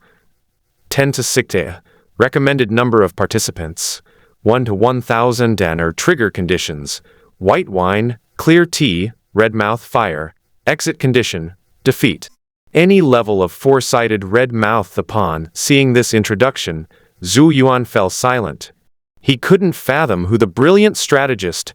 10 to 60, recommended number of participants 1 to 1,000 and trigger conditions, white wine, clear tea, redmouth fire, exit condition, defeat. Any level of four-sided red mouth. Upon seeing this introduction, Zhou Yuan fell silent. He couldn't fathom who the brilliant strategist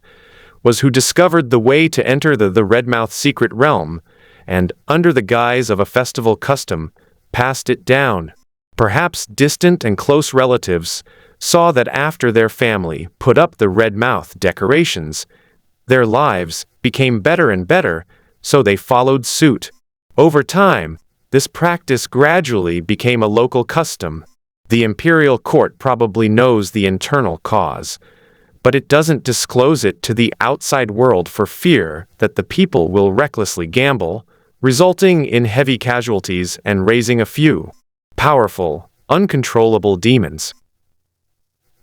was who discovered the way to enter the Redmouth secret realm, and, under the guise of a festival custom, passed it down. Perhaps distant and close relatives saw that after their family put up the Redmouth decorations, their lives became better and better, so they followed suit. Over time, this practice gradually became a local custom. The imperial court probably knows the internal cause, but it doesn't disclose it to the outside world for fear that the people will recklessly gamble, resulting in heavy casualties and raising a few powerful, uncontrollable demons.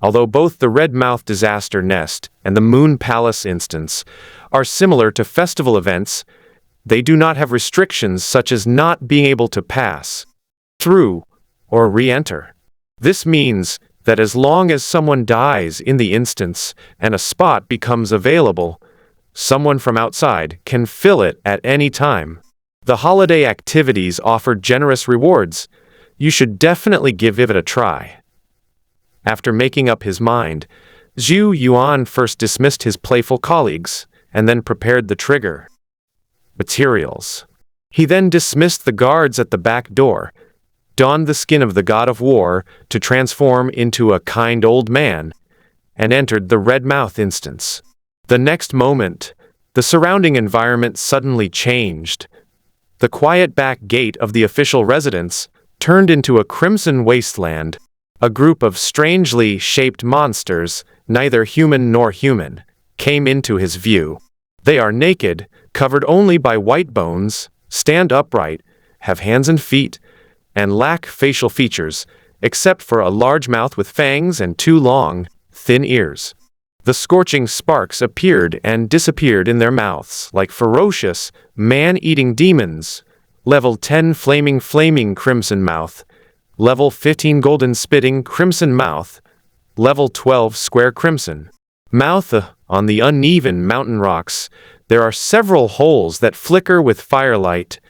Although both the Red-Mouth Disaster Nest and the Moon Palace instance are similar to festival events, they do not have restrictions such as not being able to pass through or re-enter. This means that as long as someone dies in the instance and a spot becomes available, someone from outside can fill it at any time. The holiday activities offer generous rewards. You should definitely give it a try. After making up his mind, Zhou Yuan first dismissed his playful colleagues and then prepared the trigger materials. He then dismissed the guards at the back door, donned the skin of the god of war to transform into a kind old man, and entered the Red-Mouth instance. The next moment, the surrounding environment suddenly changed. The quiet back gate of the official residence turned into a crimson wasteland. A group of strangely shaped monsters, neither human nor human, came into his view. They are naked, covered only by white bones, stand upright, have hands and feet, and lack facial features, except for a large mouth with fangs and two long, thin ears. The scorching sparks appeared and disappeared in their mouths like ferocious, man-eating demons. Level 10 flaming crimson mouth. Level 15 golden spitting crimson mouth. Level 12 square crimson mouth. On the uneven mountain rocks, there are several holes that flicker with firelight,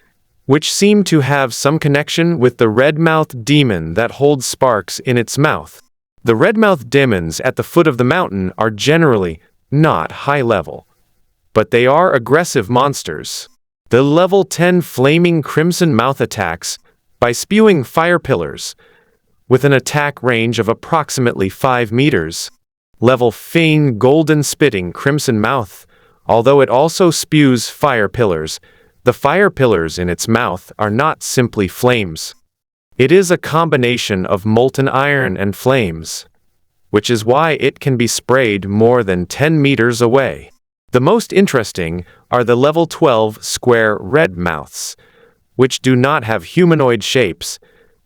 which seem to have some connection with the red-mouthed demon that holds sparks in its mouth. The red-mouthed demons at the foot of the mountain are generally not high level, but they are aggressive monsters. The level 10 flaming crimson mouth attacks by spewing fire pillars, with an attack range of approximately 5 meters. Level 15 golden spitting crimson mouth, although it also spews fire pillars, the fire pillars in its mouth are not simply flames. It is a combination of molten iron and flames, which is why it can be sprayed more than 10 meters away. The most interesting are the level 12 square red mouths, which do not have humanoid shapes,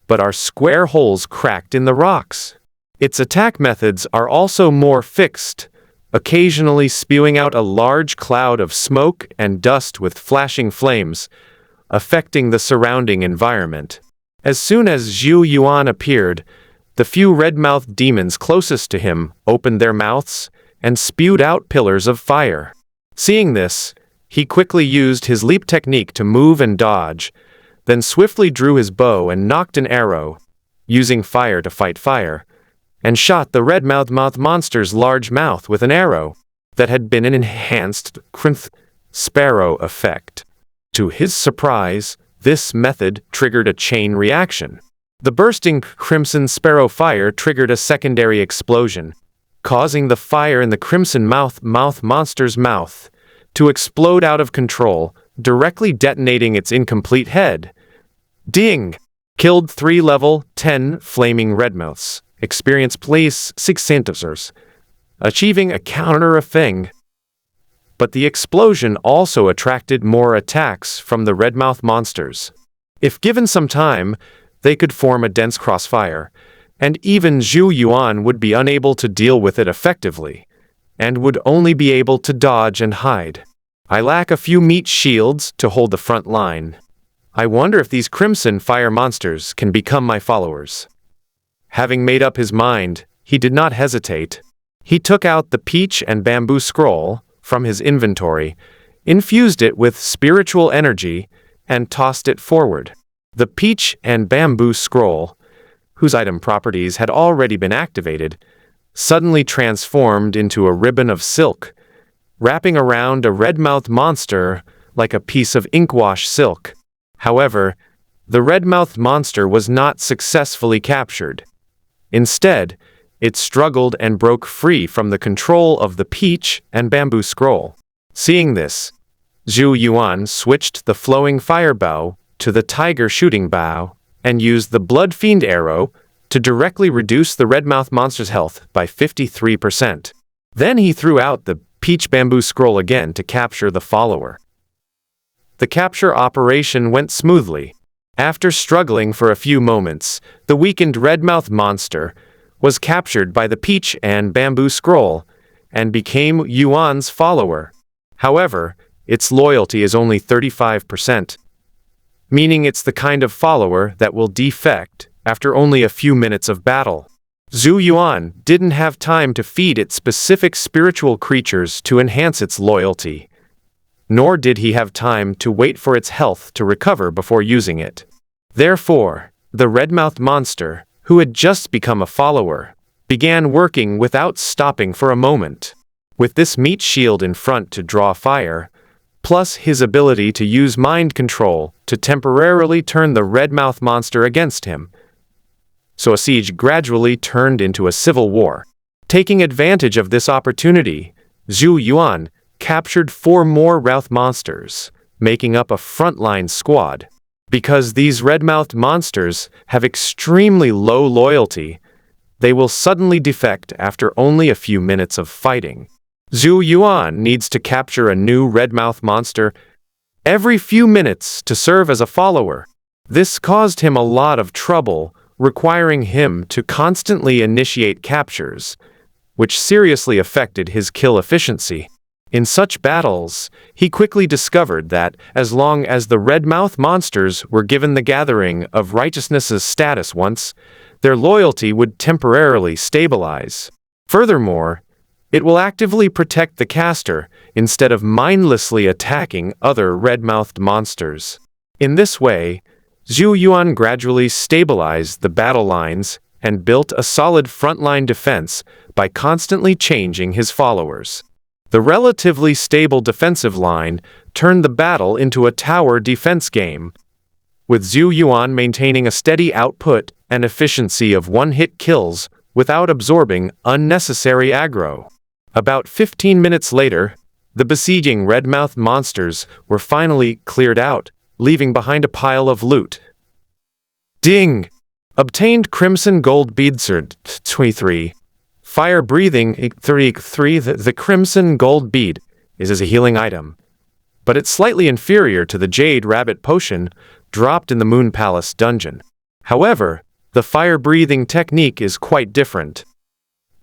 but are square holes cracked in the rocks. Its attack methods are also more fixed, occasionally spewing out a large cloud of smoke and dust with flashing flames, affecting the surrounding environment. As soon as Zhou Yuan appeared, the few red-mouthed demons closest to him opened their mouths and spewed out pillars of fire. Seeing this, he quickly used his leap technique to move and dodge, then swiftly drew his bow and nocked an arrow, using fire to fight fire, and shot the red-mouthed monster's large mouth with an arrow that had been an enhanced sparrow effect. To his surprise, this method triggered a chain reaction. The bursting crimson sparrow fire triggered a secondary explosion, causing the fire in the crimson mouth monster's mouth to explode out of control, directly detonating its incomplete head. Ding! Killed 3 level 10 flaming redmouths. Experience place 6 centavers, achieving a counter of thing. But the explosion also attracted more attacks from the redmouth monsters. If given some time, they could form a dense crossfire, and even Zhou Yuan would be unable to deal with it effectively, and would only be able to dodge and hide. I lack a few meat shields to hold the front line. I wonder if these crimson fire monsters can become my followers. Having made up his mind, he did not hesitate. He took out the peach and bamboo scroll from his inventory, infused it with spiritual energy, and tossed it forward. The peach and bamboo scroll, whose item properties had already been activated, suddenly transformed into a ribbon of silk, wrapping around a red-mouthed monster like a piece of inkwash silk. However, the red-mouthed monster was not successfully captured. Instead, it struggled and broke free from the control of the peach and bamboo scroll. Seeing this, Zhou Yuan switched the flowing fire bow to the tiger shooting bow and used the blood fiend arrow to directly reduce the red-mouthed monster's health by 53%. Then he threw out the peach bamboo scroll again to capture the follower. The capture operation went smoothly. After struggling for a few moments, the weakened red-mouthed monster was captured by the peach and bamboo scroll, and became Yuan's follower. However, its loyalty is only 35%, meaning it's the kind of follower that will defect after only a few minutes of battle. Zhou Yuan didn't have time to feed it specific spiritual creatures to enhance its loyalty, nor did he have time to wait for its health to recover before using it. Therefore, the red-mouthed monster, who had just become a follower, began working without stopping for a moment. With this meat shield in front to draw fire, plus his ability to use mind control to temporarily turn the red-mouthed monster against him, so a siege gradually turned into a civil war. Taking advantage of this opportunity, Zhou Yuan captured 4 more red-mouthed monsters, making up a frontline squad. Because these red-mouthed monsters have extremely low loyalty, they will suddenly defect after only a few minutes of fighting. Zhou Yuan needs to capture a new red-mouthed monster every few minutes to serve as a follower. This caused him a lot of trouble, requiring him to constantly initiate captures, which seriously affected his kill efficiency. In such battles, he quickly discovered that, as long as the red-mouthed monsters were given the Gathering of Righteousness's status once, their loyalty would temporarily stabilize. Furthermore, it will actively protect the caster instead of mindlessly attacking other red-mouthed monsters. In this way, Zhou Yuan gradually stabilized the battle lines and built a solid frontline defense by constantly changing his followers. The relatively stable defensive line turned the battle into a tower defense game, with Zhou Yuan maintaining a steady output and efficiency of one-hit kills without absorbing unnecessary aggro. About 15 minutes later, the besieging red-mouthed monsters were finally cleared out, leaving behind a pile of loot. Ding! Obtained crimson gold beads 23. Fire breathing 33. The crimson gold bead is a healing item, but it's slightly inferior to the jade rabbit potion dropped in the Moon Palace dungeon. However, the fire breathing technique is quite different.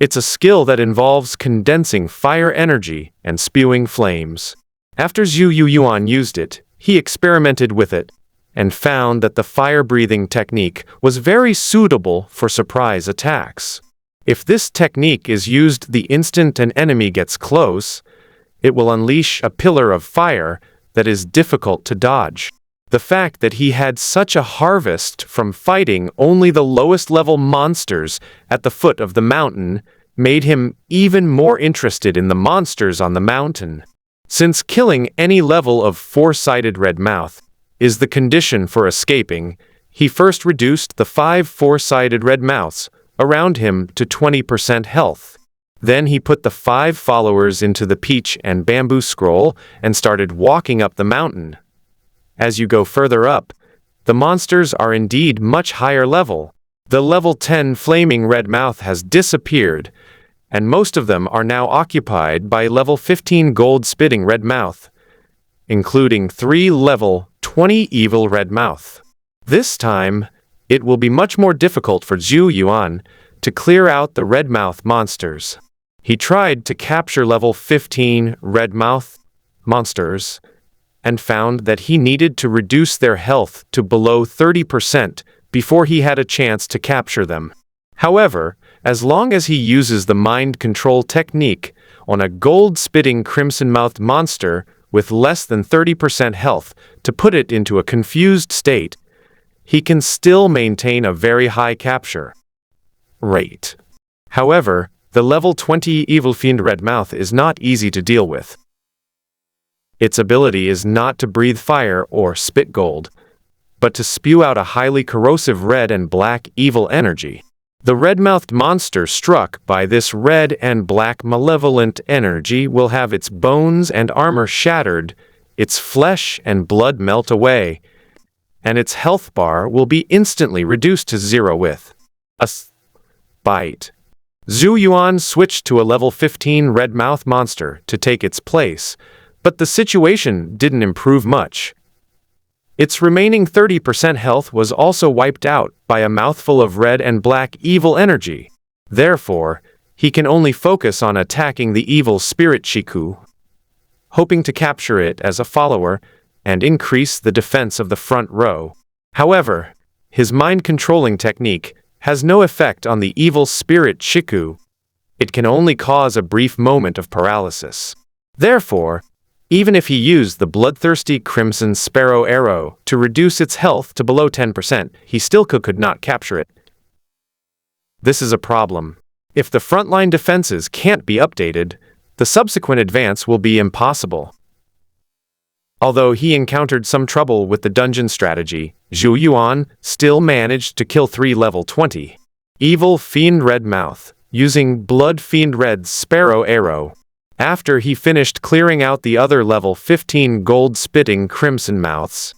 It's a skill that involves condensing fire energy and spewing flames. After Zhou Yuan used it, he experimented with it and found that the fire-breathing technique was very suitable for surprise attacks. If this technique is used the instant an enemy gets close, it will unleash a pillar of fire that is difficult to dodge. The fact that he had such a harvest from fighting only the lowest level monsters at the foot of the mountain made him even more interested in the monsters on the mountain. Since killing any level of four-sided red mouth is the condition for escaping, he first reduced the 5 four-sided red mouths around him to 20% health. Then he put the 5 followers into the peach and bamboo scroll and started walking up the mountain. As you go further up, the monsters are indeed much higher level. The level 10 flaming red mouth has disappeared, and most of them are now occupied by level 15 gold spitting red mouth, including 3 level 20 evil red mouth. This time, it will be much more difficult for Zhou Yuan to clear out the red mouth monsters. He tried to capture level 15 red mouth monsters and found that he needed to reduce their health to below 30% before he had a chance to capture them. However, as long as he uses the mind control technique on a gold-spitting crimson-mouthed monster with less than 30% health to put it into a confused state, he can still maintain a very high capture rate. However, the level 20 Evil Fiend Red Mouth is not easy to deal with. Its ability is not to breathe fire or spit gold, but to spew out a highly corrosive red and black evil energy. The red-mouthed monster struck by this red and black malevolent energy will have its bones and armor shattered, its flesh and blood melt away, and its health bar will be instantly reduced to 0 with a bite. Zhou Yuan switched to a level 15 red-mouth monster to take its place, but the situation didn't improve much. Its remaining 30% health was also wiped out by a mouthful of red and black evil energy. Therefore, he can only focus on attacking the evil spirit Shiku, hoping to capture it as a follower and increase the defense of the front row. However, his mind-controlling technique has no effect on the evil spirit Shiku. It can only cause a brief moment of paralysis. Therefore, even if he used the bloodthirsty Crimson Sparrow arrow to reduce its health to below 10%, he still could not capture it. This is a problem. If the frontline defenses can't be updated, the subsequent advance will be impossible. Although he encountered some trouble with the dungeon strategy, Zhou Yuan still managed to kill 3 level 20 Evil Fiend Red Mouth using Blood Fiend Red's Sparrow Arrow. After he finished clearing out the other level 15 gold-spitting Crimson Mouths,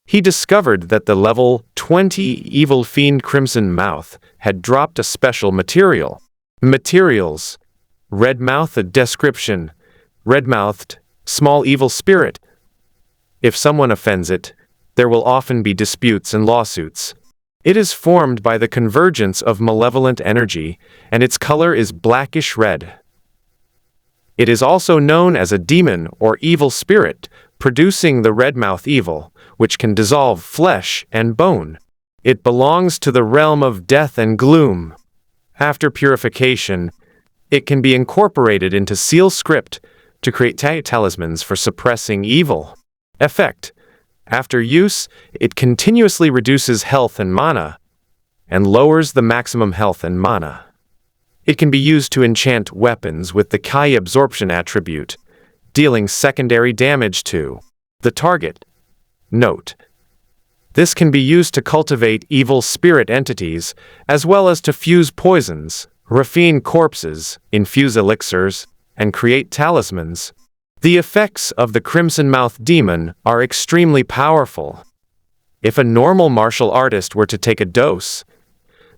he discovered that the level 20 Evil Fiend Crimson Mouth had dropped a special material. Materials: Red Mouth. A description: red-mouthed, small evil spirit. If someone offends it, there will often be disputes and lawsuits. It is formed by the convergence of malevolent energy, and its color is blackish red. It is also known as a demon or evil spirit, producing the red-mouth evil, which can dissolve flesh and bone. It belongs to the realm of death and gloom. After purification, it can be incorporated into seal script to create talismans for suppressing evil. Effect: after use, it continuously reduces health and mana, and lowers the maximum health and mana. It can be used to enchant weapons with the Kai absorption attribute, dealing secondary damage to the target. Note: this can be used to cultivate evil spirit entities, as well as to fuse poisons, refine corpses, infuse elixirs, and create talismans. The effects of the Crimson Mouth Demon are extremely powerful. If a normal martial artist were to take a dose,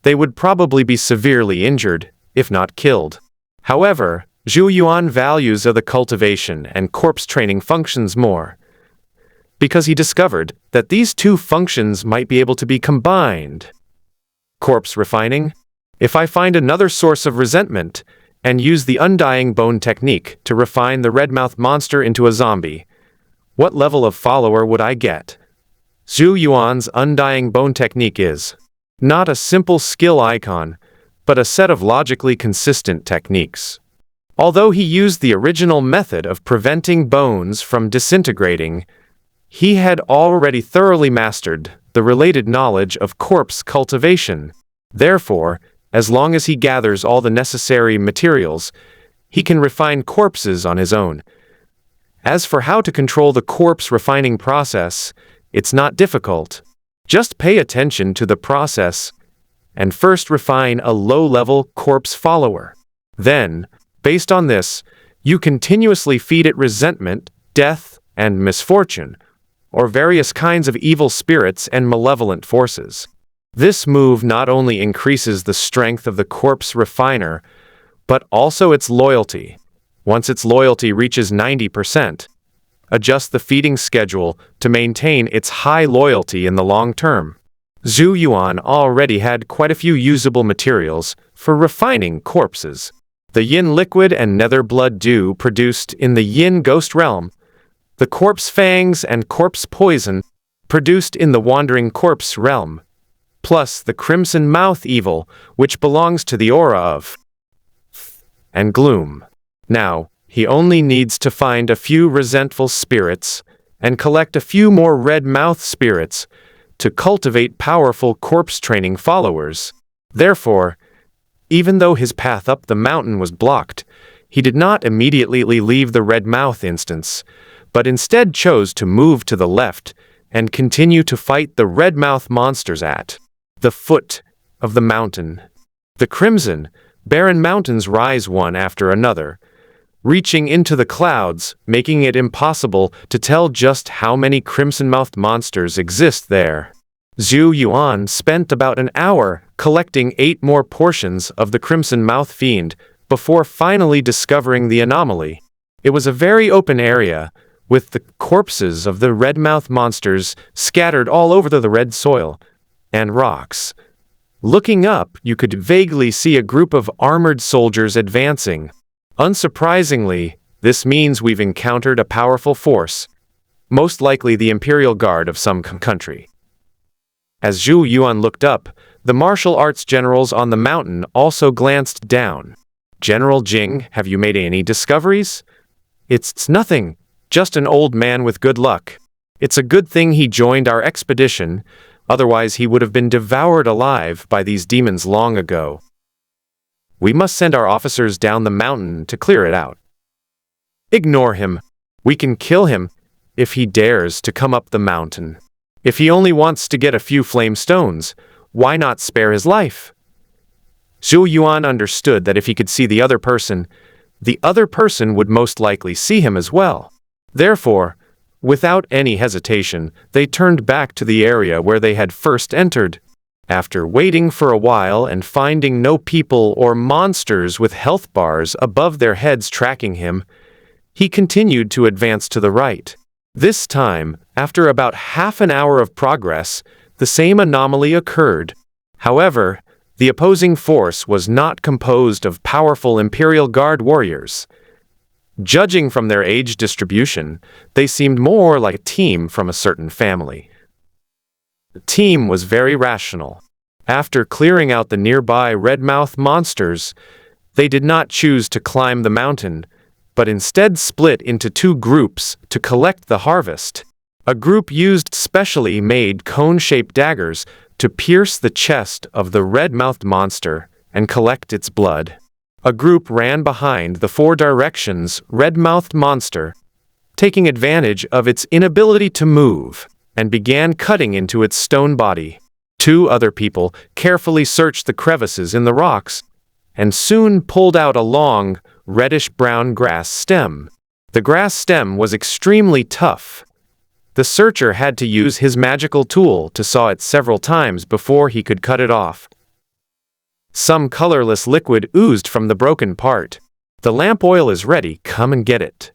they would probably be severely injured, if not killed. However, Zhou Yuan values the cultivation and corpse training functions more, because he discovered that these two functions might be able to be combined. Corpse refining: if I find another source of resentment, and use the Undying Bone technique to refine the red-mouth monster into a zombie, what level of follower would I get? Zhou Yuan's Undying Bone technique is not a simple skill icon, but a set of logically consistent techniques. Although he used the original method of preventing bones from disintegrating, he had already thoroughly mastered the related knowledge of corpse cultivation. Therefore, as long as he gathers all the necessary materials, he can refine corpses on his own. As for how to control the corpse refining process, it's not difficult. Just pay attention to the process, and first refine a low-level corpse follower. Then, based on this, you continuously feed it resentment, death, and misfortune, or various kinds of evil spirits and malevolent forces. This move not only increases the strength of the corpse refiner, but also its loyalty. Once its loyalty reaches 90%, adjust the feeding schedule to maintain its high loyalty in the long term. Zhou Yuan already had quite a few usable materials for refining corpses. The Yin liquid and nether blood dew produced in the Yin ghost realm, the corpse fangs and corpse poison produced in the wandering corpse realm, plus the Crimson Mouth evil, which belongs to the aura of and gloom. Now, he only needs to find a few resentful spirits and collect a few more red mouth spirits to cultivate powerful corpse training followers. Therefore, even though his path up the mountain was blocked, he did not immediately leave the red mouth instance, but instead chose to move to the left and continue to fight the red mouth monsters at the foot of the mountain. The crimson, barren mountains rise one after another, reaching into the clouds, making it impossible to tell just how many crimson-mouthed monsters exist there. Zhou Yuan spent about an hour collecting 8 more portions of the crimson-mouth fiend before finally discovering the anomaly. It was a very open area, with the corpses of the red-mouthed monsters scattered all over the red soil and rocks, Looking up, you could vaguely see a group of armored soldiers advancing. Unsurprisingly, this means we've encountered a powerful force, most likely the Imperial Guard of some country. As Zhou Yuan looked up, the martial arts generals on the mountain also glanced down. "General Jing, have you made any discoveries?" It's nothing, just an old man with good luck. It's a good thing he joined our expedition, otherwise he would have been devoured alive by these demons long ago. We must send our officers down the mountain to clear it out. Ignore him. We can kill him if he dares to come up the mountain. If he only wants to get a few flame stones, why not spare his life? Zhou Yuan understood that if he could see the other person would most likely see him as well. Therefore, without any hesitation, they turned back to the area where they had first entered. After waiting for a while and finding no people or monsters with health bars above their heads tracking him, he continued to advance to the right. This time, after about half an hour of progress, the same anomaly occurred. However, the opposing force was not composed of powerful Imperial Guard warriors. Judging from their age distribution, they seemed more like a team from a certain family. The team was very rational. After clearing out the nearby red-mouthed monsters, they did not choose to climb the mountain, but instead split into two groups to collect the harvest. A group used specially made cone-shaped daggers to pierce the chest of the red-mouthed monster and collect its blood. A group ran behind the four directions red-mouthed monster, taking advantage of its inability to move, and began cutting into its stone body. Two other people carefully searched the crevices in the rocks, and soon pulled out a long, reddish-brown grass stem. The grass stem was extremely tough. The searcher had to use his magical tool to saw it several times before he could cut it off. Some colorless liquid oozed from the broken part. "The lamp oil is ready, come and get it."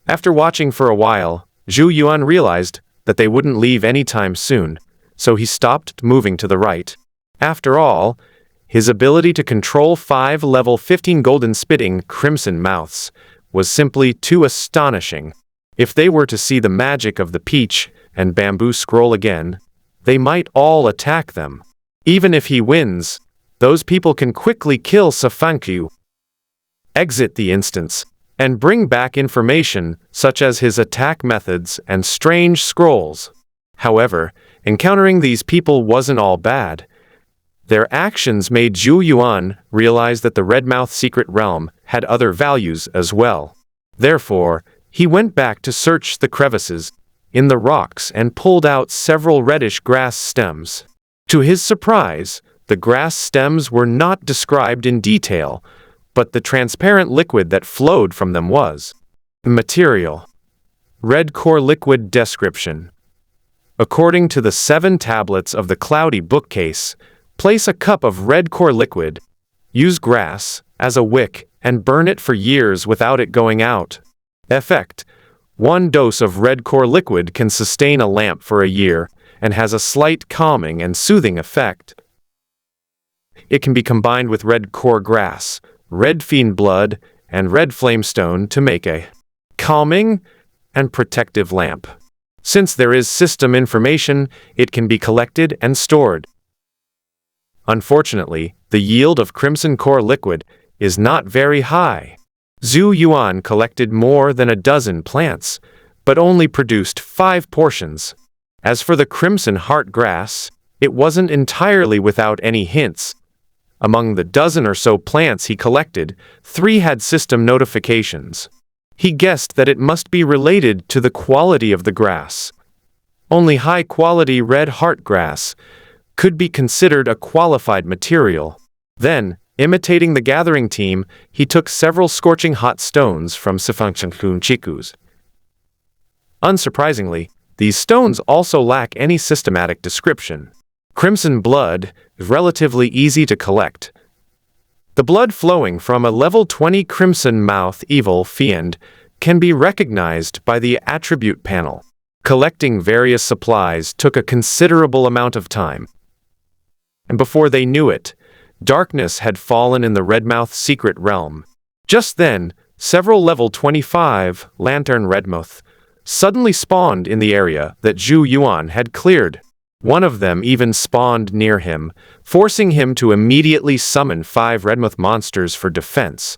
After watching for a while, Zhou Yuan realized that they wouldn't leave anytime soon, so he stopped moving to the right. After all, his ability to control 5 level 15 golden spitting crimson mouths was simply too astonishing. If they were to see the magic of the peach and bamboo scroll again, they might all attack them. Even if he wins, those people can quickly kill Safankyu, exit the instance, and bring back information such as his attack methods and strange scrolls. However, encountering these people wasn't all bad. Their actions made Zhou Yuan realize that the Redmouth secret realm had other values as well. Therefore, he went back to search the crevices in the rocks and pulled out several reddish grass stems. To his surprise, the grass stems were not described in detail, but the transparent liquid that flowed from them was. Material: red core liquid description. According to the 7 tablets of the cloudy bookcase, place a cup of red core liquid, use grass as a wick, and burn it for years without it going out. Effect: 1 dose of red core liquid can sustain a lamp for a year and has a slight calming and soothing effect. It can be combined with red core grass, red fiend blood, and red flamestone to make a calming and protective lamp. Since there is system information, it can be collected and stored. Unfortunately, the yield of crimson core liquid is not very high. Zhou Yuan collected more than a dozen plants, but only produced 5 portions. As for the crimson heart grass, it wasn't entirely without any hints. Among the dozen or so plants he collected, 3 had system notifications. He guessed that it must be related to the quality of the grass. Only high-quality red heart grass could be considered a qualified material. Then, imitating the gathering team, he took several scorching hot stones from Sifankun Chikus. Unsurprisingly, these stones also lack any systematic description. Crimson blood is relatively easy to collect. The blood flowing from a level 20 Crimson Mouth Evil Fiend can be recognized by the attribute panel. Collecting various supplies took a considerable amount of time. and before they knew it, darkness had fallen in the Redmouth secret realm. Just then, several level 25 lantern Redmouth suddenly spawned in the area that Zhou Yuan had cleared. One of them even spawned near him, forcing him to immediately summon 5 Redmouth monsters for defense.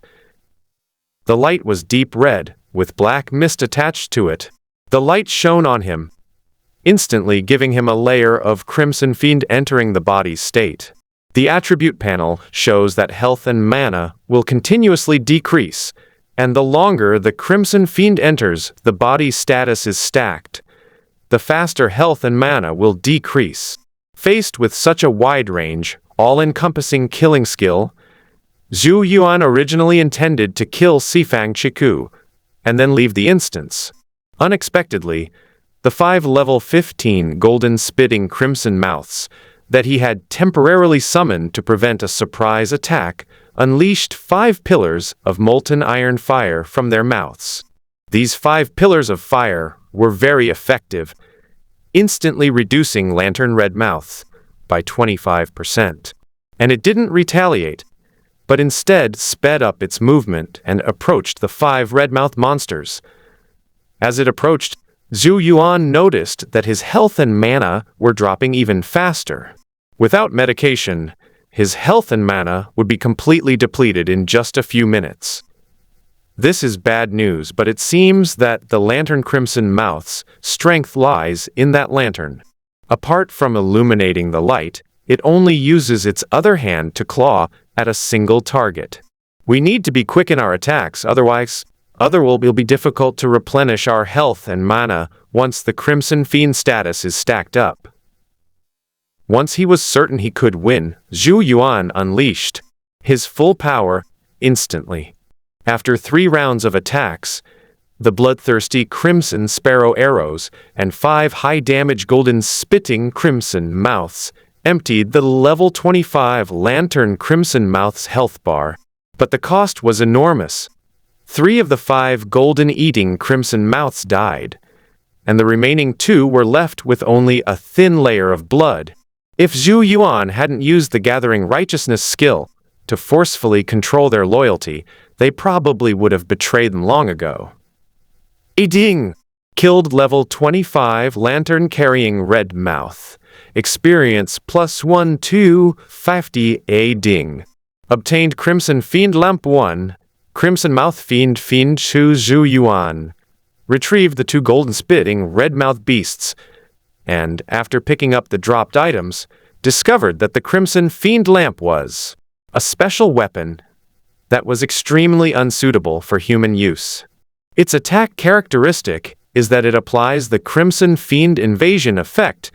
The light was deep red, with black mist attached to it. The light shone on him, instantly giving him a layer of Crimson Fiend entering the body's state. The attribute panel shows that health and mana will continuously decrease, and the longer the Crimson Fiend enters, the body's status is stacked. The faster health and mana will decrease. Faced with such a wide range, all-encompassing killing skill, Zhou Yuan originally intended to kill Sifang Chiku, and then leave the instance. Unexpectedly, the 5 level 15 golden spitting crimson mouths that he had temporarily summoned to prevent a surprise attack unleashed 5 pillars of molten iron fire from their mouths. These 5 pillars of fire were very effective, instantly reducing Lantern Redmouth by 25%. And it didn't retaliate, but instead sped up its movement and approached the 5 Redmouth monsters. As it approached, Zhou Yuan noticed that his health and mana were dropping even faster. Without medication, his health and mana would be completely depleted in just a few minutes. This is bad news, but it seems that the Lantern Crimson Mouth's strength lies in that lantern. Apart from illuminating the light, it only uses its other hand to claw at a single target. We need to be quick in our attacks, otherwise it will be difficult to replenish our health and mana once the Crimson Fiend status is stacked up. Once he was certain he could win, Zhou Yuan unleashed his full power instantly. After 3 rounds of attacks, the bloodthirsty Crimson Sparrow arrows and 5 high-damage golden spitting Crimson Mouths emptied the level 25 Lantern Crimson Mouth's health bar. But the cost was enormous. 3 of the 5 golden-eating Crimson Mouths died, and the remaining 2 were left with only a thin layer of blood. If Zhou Yuan hadn't used the Gathering Righteousness skill to forcefully control their loyalty, they probably would have betrayed them long ago. Ding! Killed level 25 Lantern-carrying Redmouth. Experience +1 to 50 ding. Obtained Crimson Fiend Lamp 1. Crimson Mouth Fiend Chu Zhou Yuan retrieved the 2 golden spitting Redmouth beasts, and, after picking up the dropped items, discovered that the Crimson Fiend Lamp was a special weapon that was extremely unsuitable for human use. Its attack characteristic is that it applies the Crimson Fiend Invasion effect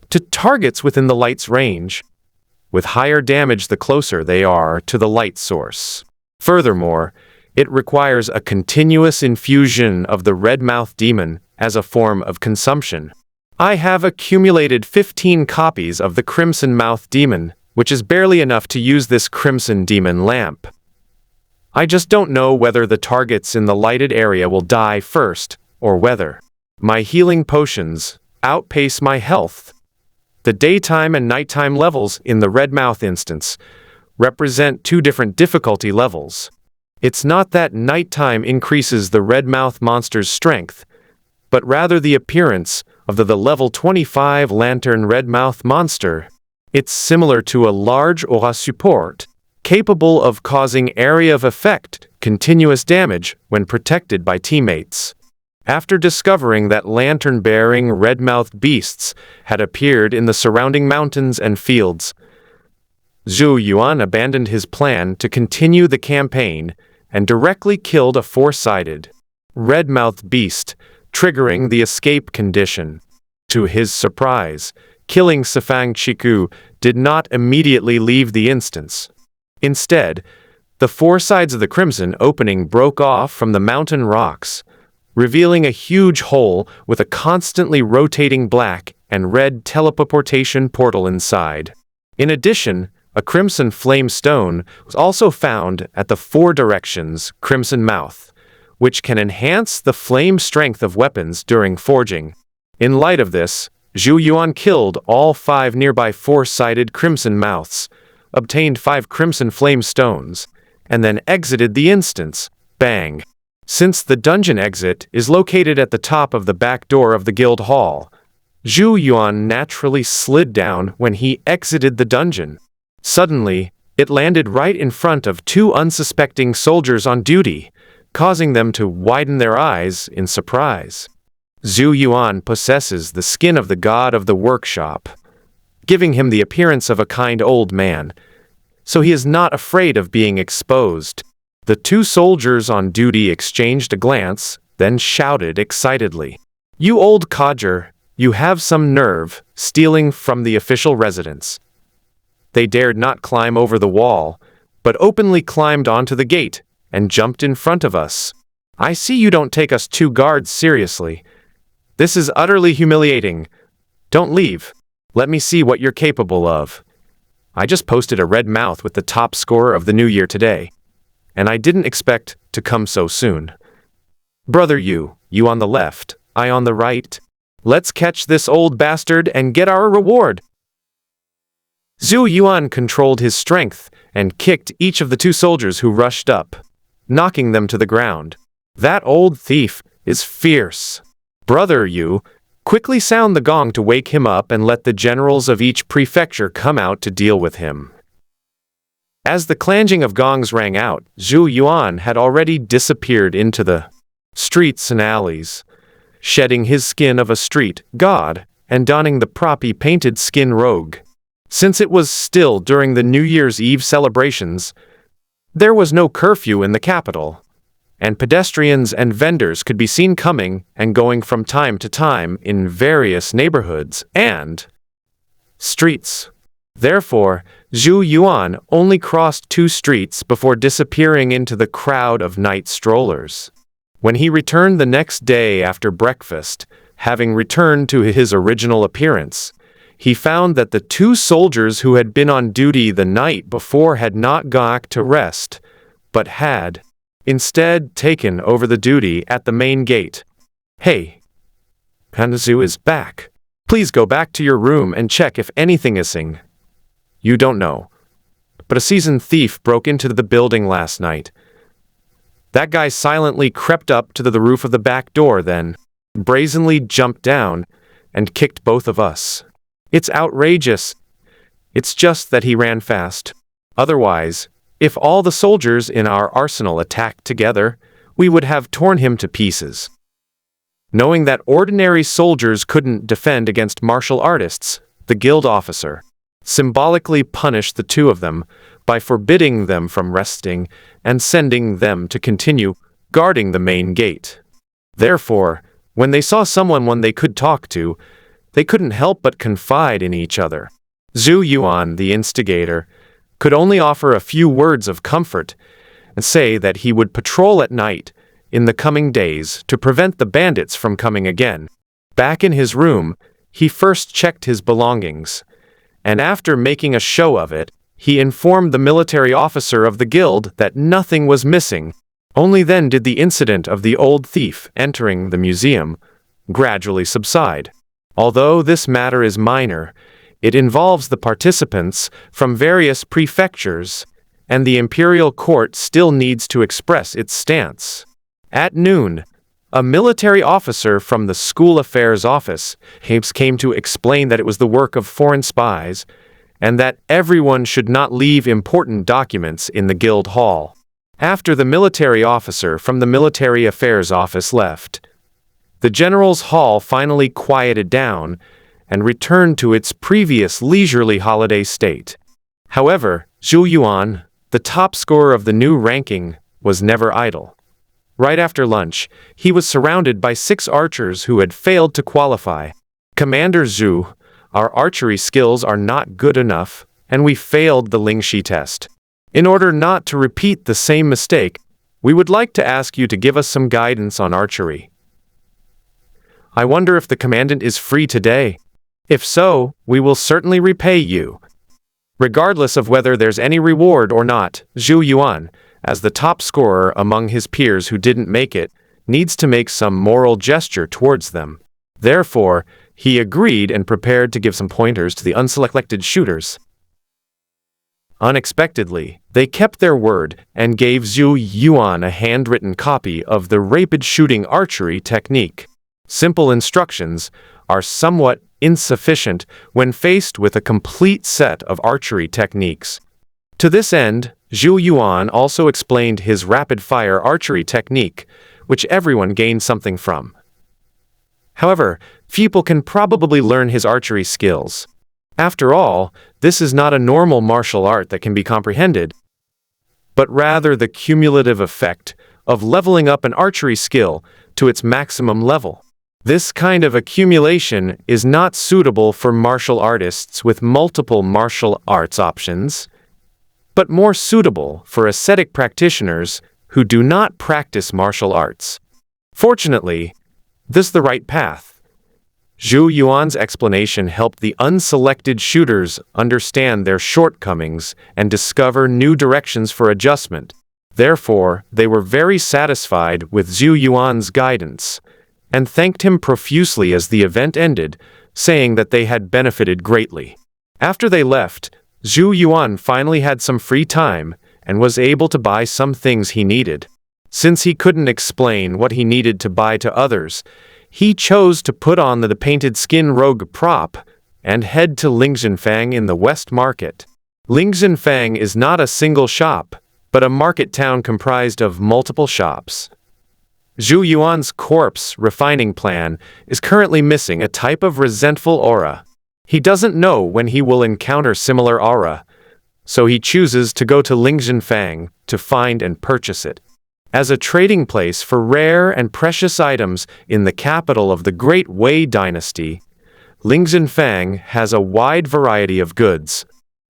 to targets within the light's range, with higher damage the closer they are to the light source. Furthermore, it requires a continuous infusion of the Redmouth Demon as a form of consumption. I have accumulated 15 copies of the Crimson Mouth Demon, which is barely enough to use this Crimson Demon Lamp. I just don't know whether the targets in the lighted area will die first, or whether my healing potions outpace my health. The daytime and nighttime levels in the Redmouth instance represent 2 different difficulty levels. It's not that nighttime increases the Redmouth monster's strength, but rather the appearance of the level 25 Lantern Redmouth monster. It's similar to a large aura support, capable of causing area of effect continuous damage when protected by teammates. After discovering that lantern-bearing Redmouth beasts had appeared in the surrounding mountains and fields, Zhou Yuan abandoned his plan to continue the campaign and directly killed a 4-sided Redmouth beast, triggering the escape condition. To his surprise, killing Sifang Chiku did not immediately leave the instance. Instead, the 4 sides of the Crimson opening broke off from the mountain rocks, revealing a huge hole with a constantly rotating black and red teleportation portal inside. In addition, a Crimson Flame Stone was also found at the 4 directions Crimson Mouth, which can enhance the flame strength of weapons during forging. In light of this, Zhou Yuan killed all 5 nearby 4-sided crimson mouths, obtained 5 crimson flame stones, and then exited the instance. Bang! Since the dungeon exit is located at the top of the back door of the guild hall, Zhou Yuan naturally slid down when he exited the dungeon. Suddenly, it landed right in front of 2 unsuspecting soldiers on duty, causing them to widen their eyes in surprise. Zhou Yuan possesses the skin of the god of the workshop, giving him the appearance of a kind old man, so he is not afraid of being exposed. The 2 soldiers on duty exchanged a glance, then shouted excitedly, "You old codger, you have some nerve, stealing from the official residence." They dared not climb over the wall, but openly climbed onto the gate and jumped in front of us. "I see you don't take us 2 guards seriously. This is utterly humiliating. Don't leave. Let me see what you're capable of. I just posted a red mouth with the top score of the new year today, and I didn't expect to come so soon. Brother you on the left, I on the right. Let's catch this old bastard and get our reward." Zhou Yuan controlled his strength and kicked each of the 2 soldiers who rushed up, knocking them to the ground. "That old thief is fierce. Brother you, quickly sound the gong to wake him up and let the generals of each prefecture come out to deal with him." As the clanging of gongs rang out, Zhou Yuan had already disappeared into the streets and alleys, shedding his skin of a street god and donning the proppy painted skin rogue. Since it was still during the New Year's Eve celebrations, there was no curfew in the capital, and pedestrians and vendors could be seen coming and going from time to time in various neighborhoods and streets. Therefore, Zhou Yuan only crossed 2 streets before disappearing into the crowd of night strollers. When he returned the next day after breakfast, having returned to his original appearance, he found that the 2 soldiers who had been on duty the night before had not gone back to rest, but had instead taken over the duty at the main gate. "Hey, Hanzu is back. Please go back to your room and check if anything is missing. You don't know, but a seasoned thief broke into the building last night. That guy silently crept up to the roof of the back door, then brazenly jumped down and kicked both of us. It's outrageous. It's just that he ran fast. Otherwise, if all the soldiers in our arsenal attacked together, we would have torn him to pieces." Knowing that ordinary soldiers couldn't defend against martial artists, the guild officer symbolically punished the 2 of them by forbidding them from resting and sending them to continue guarding the main gate. Therefore, when they saw someone they could talk to, they couldn't help but confide in each other. Zhou Yuan, the instigator, could only offer a few words of comfort and say that he would patrol at night in the coming days to prevent the bandits from coming again. Back in his room, he first checked his belongings, and after making a show of it, he informed the military officer of the guild that nothing was missing. Only then did the incident of the old thief entering the museum gradually subside. Although this matter is minor, it involves the participants from various prefectures, and the imperial court still needs to express its stance. At noon, a military officer from the school affairs office came to explain that it was the work of foreign spies, and that everyone should not leave important documents in the guild hall. After the military officer from the military affairs office left, the general's hall finally quieted down and returned to its previous leisurely holiday state. However, Zhou Yuan, the top scorer of the new ranking, was never idle. Right after lunch, he was surrounded by 6 archers who had failed to qualify. "Commander Zhu, our archery skills are not good enough, and we failed the Lingxi test. In order not to repeat the same mistake, we would like to ask you to give us some guidance on archery. I wonder if the commandant is free today. If so, we will certainly repay you." Regardless of whether there's any reward or not, Zhou Yuan, as the top scorer among his peers who didn't make it, needs to make some moral gesture towards them. Therefore, he agreed and prepared to give some pointers to the unselected shooters. Unexpectedly, they kept their word and gave Zhou Yuan a handwritten copy of the rapid shooting archery technique. Simple instructions are somewhat insufficient when faced with a complete set of archery techniques. To this end, Zhou Yuan also explained his rapid-fire archery technique, which everyone gained something from. However, people can probably learn his archery skills. After all, this is not a normal martial art that can be comprehended, but rather the cumulative effect of leveling up an archery skill to its maximum level. This kind of accumulation is not suitable for martial artists with multiple martial arts options, but more suitable for ascetic practitioners who do not practice martial arts. Fortunately, this is the right path. Zhou Yuan's explanation helped the unselected shooters understand their shortcomings and discover new directions for adjustment. Therefore, they were very satisfied with Zhou Yuan's guidance, and thanked him profusely as the event ended, saying that they had benefited greatly. After they left, Zhou Yuan finally had some free time and was able to buy some things he needed. Since he couldn't explain what he needed to buy to others, he chose to put on the painted skin rogue prop and head to Lingzhenfang in the West Market. Lingzhenfang is not a single shop, but a market town comprised of multiple shops. Zhou Yuan's corpse refining plan is currently missing a type of resentful aura. He doesn't know when he will encounter similar aura, so he chooses to go to Lingzhenfang to find and purchase it. As a trading place for rare and precious items in the capital of the Great Wei Dynasty, Lingzhenfang has a wide variety of goods.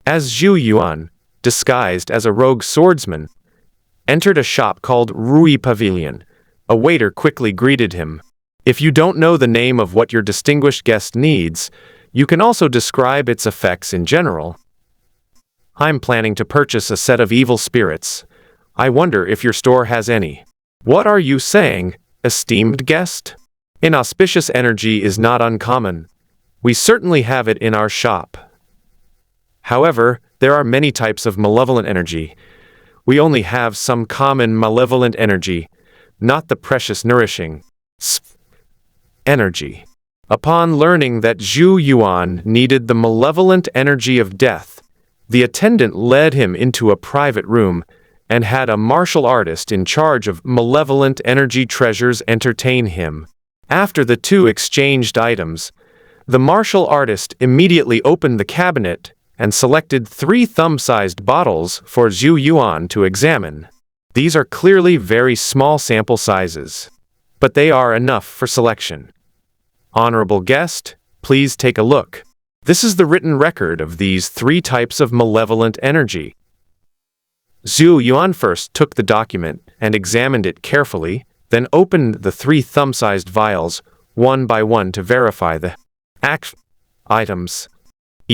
As Zhou Yuan, disguised as a rogue swordsman, entered a shop called Rui Pavilion, a waiter quickly greeted him. If you don't know the name of what your distinguished guest needs, you can also describe its effects in general. I'm planning to purchase a set of evil spirits. I wonder if your store has any. What are you saying, esteemed guest? Inauspicious energy is not uncommon. We certainly have it in our shop. However, there are many types of malevolent energy. We only have some common malevolent energy, not the precious nourishing energy. Upon learning that Zhou Yuan needed the malevolent energy of death, the attendant led him into a private room and had a martial artist in charge of malevolent energy treasures entertain him. After the two exchanged items, the martial artist immediately opened the cabinet and selected 3 thumb-sized bottles for Zhou Yuan to examine. These are clearly very small sample sizes, but they are enough for selection. Honorable guest, please take a look. This is the written record of these 3 types of malevolent energy. Zhou Yuan first took the document and examined it carefully, then opened the 3 thumb-sized vials, one by one to verify the items.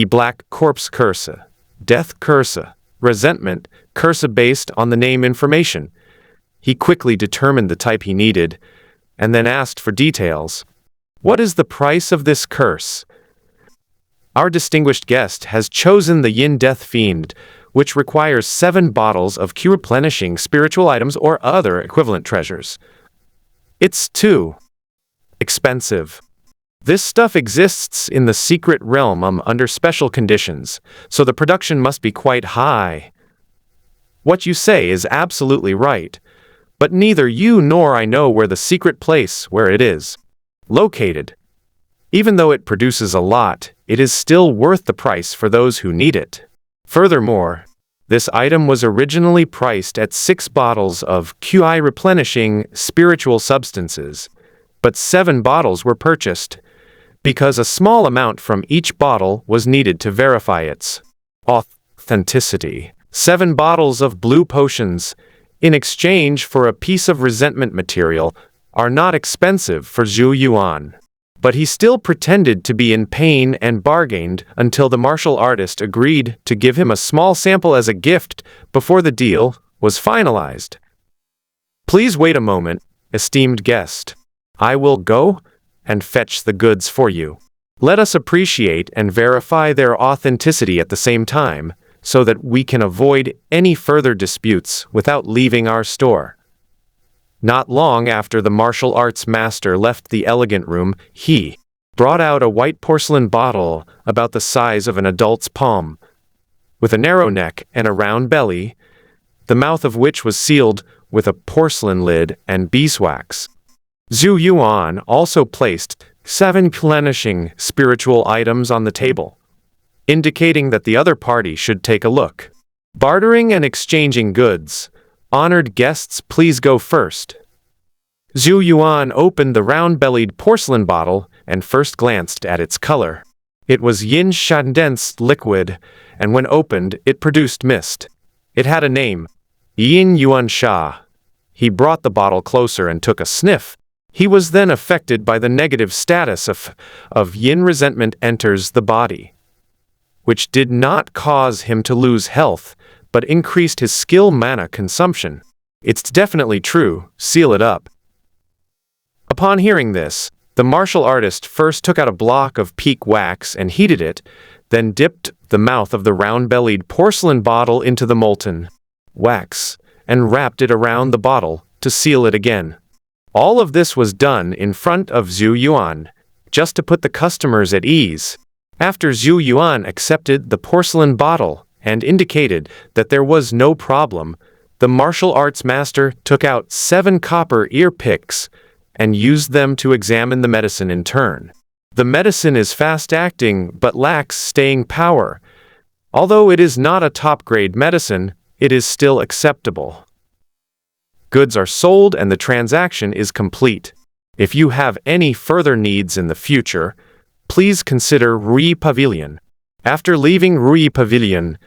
Black corpse curse, death curse, resentment curse based on the name information. He quickly determined the type he needed, and then asked for details. What is the price of this curse? Our distinguished guest has chosen the Yin Death Fiend, which requires 7 bottles of Q-replenishing spiritual items or other equivalent treasures. It's too expensive. This stuff exists in the secret realm under special conditions, so the production must be quite high. What you say is absolutely right, but neither you nor I know where the secret place where it is located. Even though it produces a lot, it is still worth the price for those who need it. Furthermore, this item was originally priced at 6 bottles of QI replenishing spiritual substances, but 7 bottles were purchased, because a small amount from each bottle was needed to verify its authenticity. 7 bottles of blue potions, in exchange for a piece of resentment material, are not expensive for Zhou Yuan. But he still pretended to be in pain and bargained until the martial artist agreed to give him a small sample as a gift before the deal was finalized. Please wait a moment, esteemed guest. I will go and fetch the goods for you. Let us appreciate and verify their authenticity at the same time, so that we can avoid any further disputes without leaving our store." Not long after the martial arts master left the elegant room, he brought out a white porcelain bottle about the size of an adult's palm, with a narrow neck and a round belly, the mouth of which was sealed with a porcelain lid and beeswax. Zhou Yuan also placed 7 replenishing spiritual items on the table, indicating that the other party should take a look. Bartering and exchanging goods. Honored guests, please go first. Zhou Yuan opened the round-bellied porcelain bottle and first glanced at its color. It was yin condensed liquid, and when opened, it produced mist. It had a name, Yin Yuan Sha. He brought the bottle closer and took a sniff. He was then affected by the negative status of yin. Resentment enters the body, which did not cause him to lose health, but increased his skill mana consumption. It's definitely true, seal it up. Upon hearing this, the martial artist first took out a block of peak wax and heated it, then dipped the mouth of the round-bellied porcelain bottle into the molten wax, and wrapped it around the bottle to seal it again. All of this was done in front of Zhou Yuan, just to put the customers at ease. After Zhou Yuan accepted the porcelain bottle and indicated that there was no problem, the martial arts master took out 7 copper ear picks and used them to examine the medicine in turn. The medicine is fast-acting but lacks staying power. Although it is not a top-grade medicine, it is still acceptable. Goods are sold and the transaction is complete. If you have any further needs in the future, please consider Rui Pavilion. After leaving Rui Pavilion,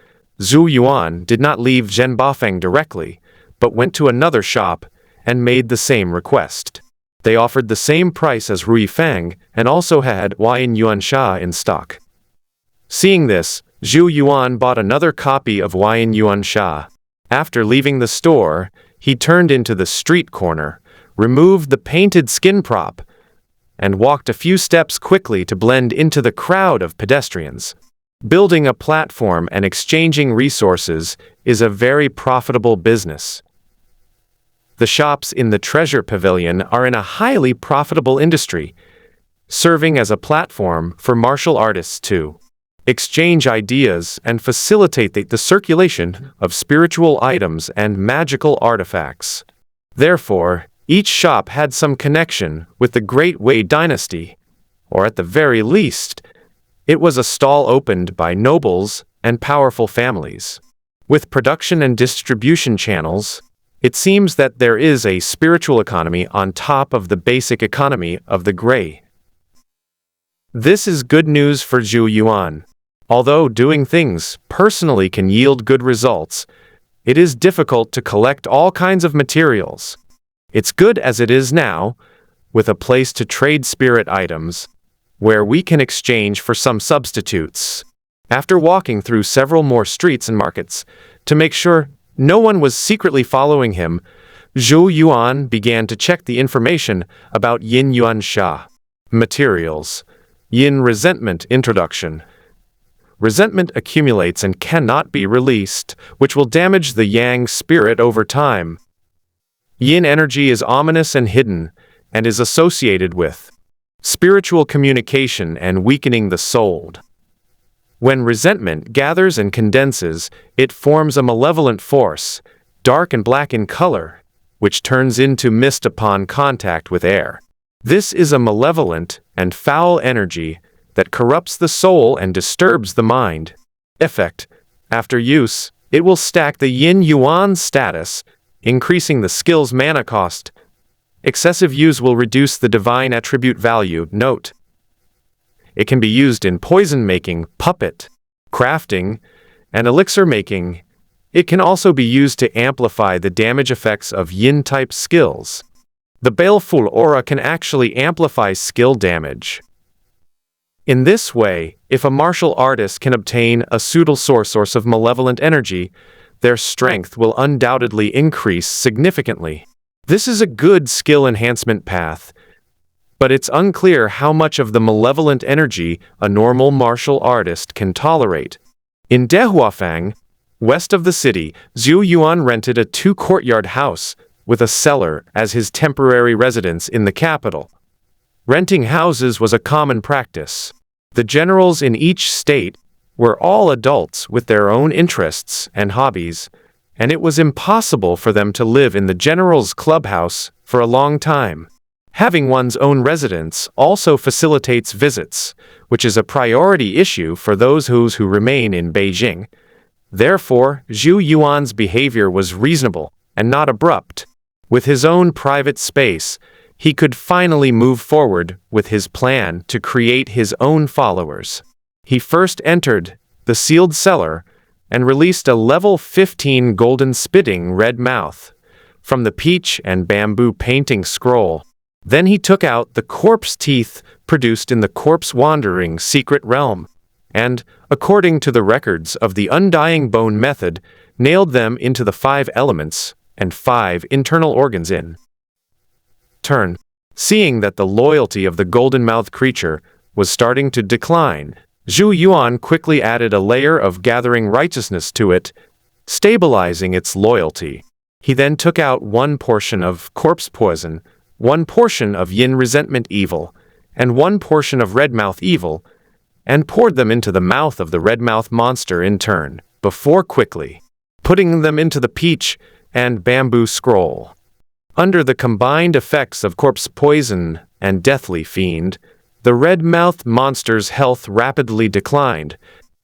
Zhou Yuan did not leave Zhenbafeng directly, but went to another shop and made the same request. They offered the same price as Rui Fang and also had Yin Yuan Sha in stock. Seeing this, Zhou Yuan bought another copy of Yin Yuan Sha. After leaving the store, he turned into the street corner, removed the painted skin prop, and walked a few steps quickly to blend into the crowd of pedestrians. Building a platform and exchanging resources is a very profitable business. The shops in the Treasure Pavilion are in a highly profitable industry, serving as a platform for martial artists to exchange ideas and facilitate the circulation of spiritual items and magical artifacts. Therefore, each shop had some connection with the Great Wei dynasty, or at the very least, it was a stall opened by nobles and powerful families. With production and distribution channels, it seems that there is a spiritual economy on top of the basic economy of the Grey. This is good news for Zhou Yuan. Although doing things personally can yield good results, it is difficult to collect all kinds of materials. It's good as it is now, with a place to trade spirit items, where we can exchange for some substitutes. After walking through several more streets and markets, to make sure no one was secretly following him, Zhou Yuan began to check the information about Yin Yuan Sha. Materials. Yin resentment introduction. Resentment accumulates and cannot be released, which will damage the Yang spirit over time. Yin energy is ominous and hidden, and is associated with spiritual communication and weakening the soul. When resentment gathers and condenses, it forms a malevolent force, dark and black in color, which turns into mist upon contact with air. This is a malevolent and foul energy that corrupts the soul and disturbs the mind. Effect. After use, it will stack the Yin Yuan status, increasing the skill's mana cost. Excessive use will reduce the divine attribute value. Note: it can be used in poison making, puppet, crafting, and elixir making. It can also be used to amplify the damage effects of yin-type skills. The baleful aura can actually amplify skill damage. In this way, if a martial artist can obtain a suitable source of malevolent energy, their strength will undoubtedly increase significantly. This is a good skill enhancement path, but it's unclear how much of the malevolent energy a normal martial artist can tolerate. In Dehuafang, west of the city, Zhou Yuan rented a 2-courtyard house with a cellar as his temporary residence in the capital. Renting houses was a common practice. The generals in each state were all adults with their own interests and hobbies, and it was impossible for them to live in the general's clubhouse for a long time. Having one's own residence also facilitates visits, which is a priority issue for those who remain in Beijing. Therefore, Zhou Yuan's behavior was reasonable and not abrupt. With his own private space, he could finally move forward with his plan to create his own followers. He first entered the sealed cellar and released a level 15 golden spitting red mouth from the peach and bamboo painting scroll. Then he took out the corpse teeth produced in the corpse wandering secret realm, and, according to the records of the undying bone method, nailed them into the 5 elements and 5 internal organs in turn. Seeing that the loyalty of the golden-mouthed creature was starting to decline, Zhou Yuan quickly added a layer of gathering righteousness to it, stabilizing its loyalty. He then took out 1 portion of corpse poison, 1 portion of yin resentment evil, and 1 portion of red mouth evil, and poured them into the mouth of the red mouth monster in turn, before quickly putting them into the peach and bamboo scroll. Under the combined effects of corpse poison and deathly fiend, the red-mouthed monster's health rapidly declined,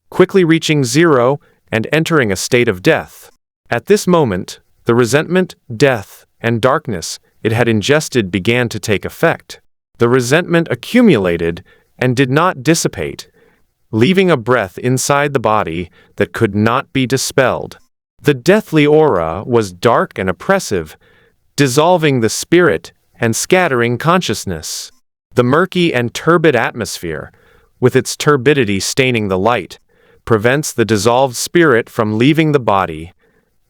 quickly reaching 0 and entering a state of death. At this moment, the resentment, death, and darkness it had ingested began to take effect. The resentment accumulated and did not dissipate, leaving a breath inside the body that could not be dispelled. The deathly aura was dark and oppressive, dissolving the spirit and scattering consciousness. The murky and turbid atmosphere, with its turbidity staining the light, prevents the dissolved spirit from leaving the body,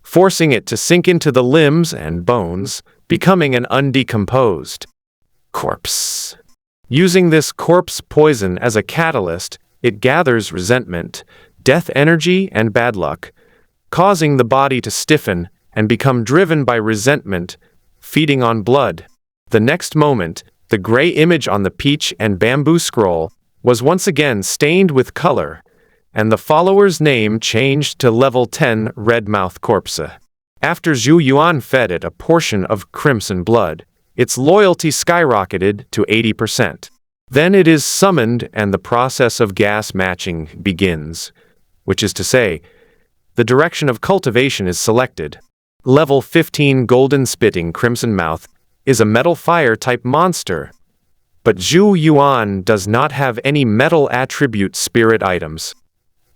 forcing it to sink into the limbs and bones, becoming an undecomposed corpse. Using this corpse poison as a catalyst, it gathers resentment, death energy, and bad luck, causing the body to stiffen and become driven by resentment, feeding on blood. The next moment, the gray image on the peach and bamboo scroll was once again stained with color, and the follower's name changed to level 10 red mouth corpse. After Zhou Yuan fed it a portion of crimson blood, its loyalty skyrocketed to 80%. Then it is summoned and the process of gas matching begins, which is to say, the direction of cultivation is selected. Level 15 golden spitting crimson mouth is a metal fire type monster, but Zhou Yuan does not have any metal attribute spirit items,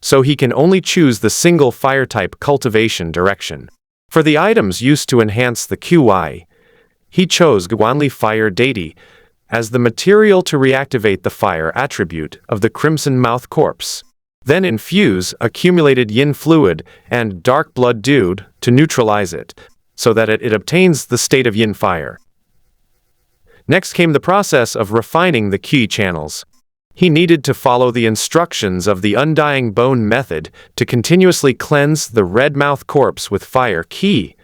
so he can only choose the single fire type cultivation direction. For the items used to enhance the QI, he chose Guanli Fire Deity as the material to reactivate the fire attribute of the crimson mouth corpse. Then infuse accumulated yin fluid and dark blood dude to neutralize it, so that it obtains the state of yin fire. Next came the process of refining the qi channels. He needed to follow the instructions of the undying bone method to continuously cleanse the red mouth corpse with fire qi,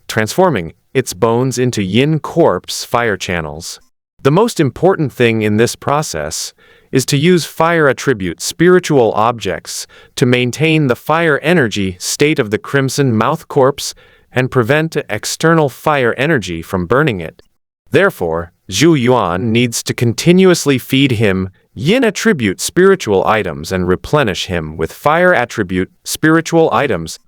transforming its bones into yin corpse fire channels. The most important thing in this process is to use fire attribute spiritual objects to maintain the fire energy state of the crimson mouth corpse and prevent external fire energy from burning it. Therefore, Zhou Yuan needs to continuously feed him yin attribute spiritual items and replenish him with fire attribute spiritual items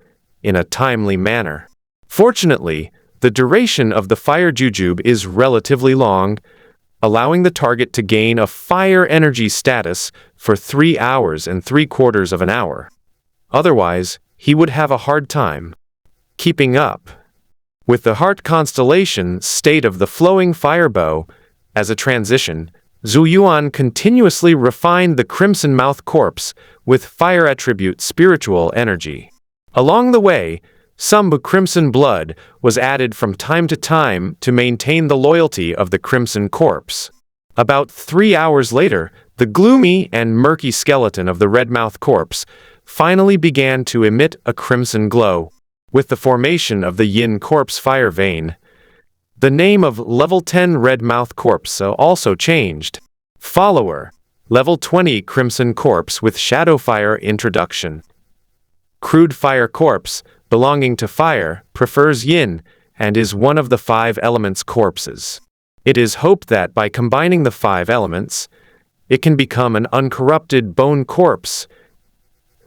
in a timely manner. Fortunately, the duration of the fire jujube is relatively long, allowing the target to gain a fire energy status for 3 hours and 3/4 of an hour. Otherwise, he would have a hard time keeping up with the heart constellation state of the flowing fire bow. As a transition, Zhou Yuan continuously refined the crimson mouth corpse with fire attribute spiritual energy. Along the way, some crimson blood was added from time to time to maintain the loyalty of the crimson corpse. About 3 hours later, the gloomy and murky skeleton of the red-mouthed corpse finally began to emit a crimson glow. With the formation of the yin corpse fire vein, the name of Level 10 red-mouthed corpse also changed. Follower, Level 20 crimson corpse with shadow fire introduction. Crude fire corpse, belonging to fire, prefers yin, and is one of the 5 elements corpses. It is hoped that by combining the 5 elements, it can become an uncorrupted bone corpse.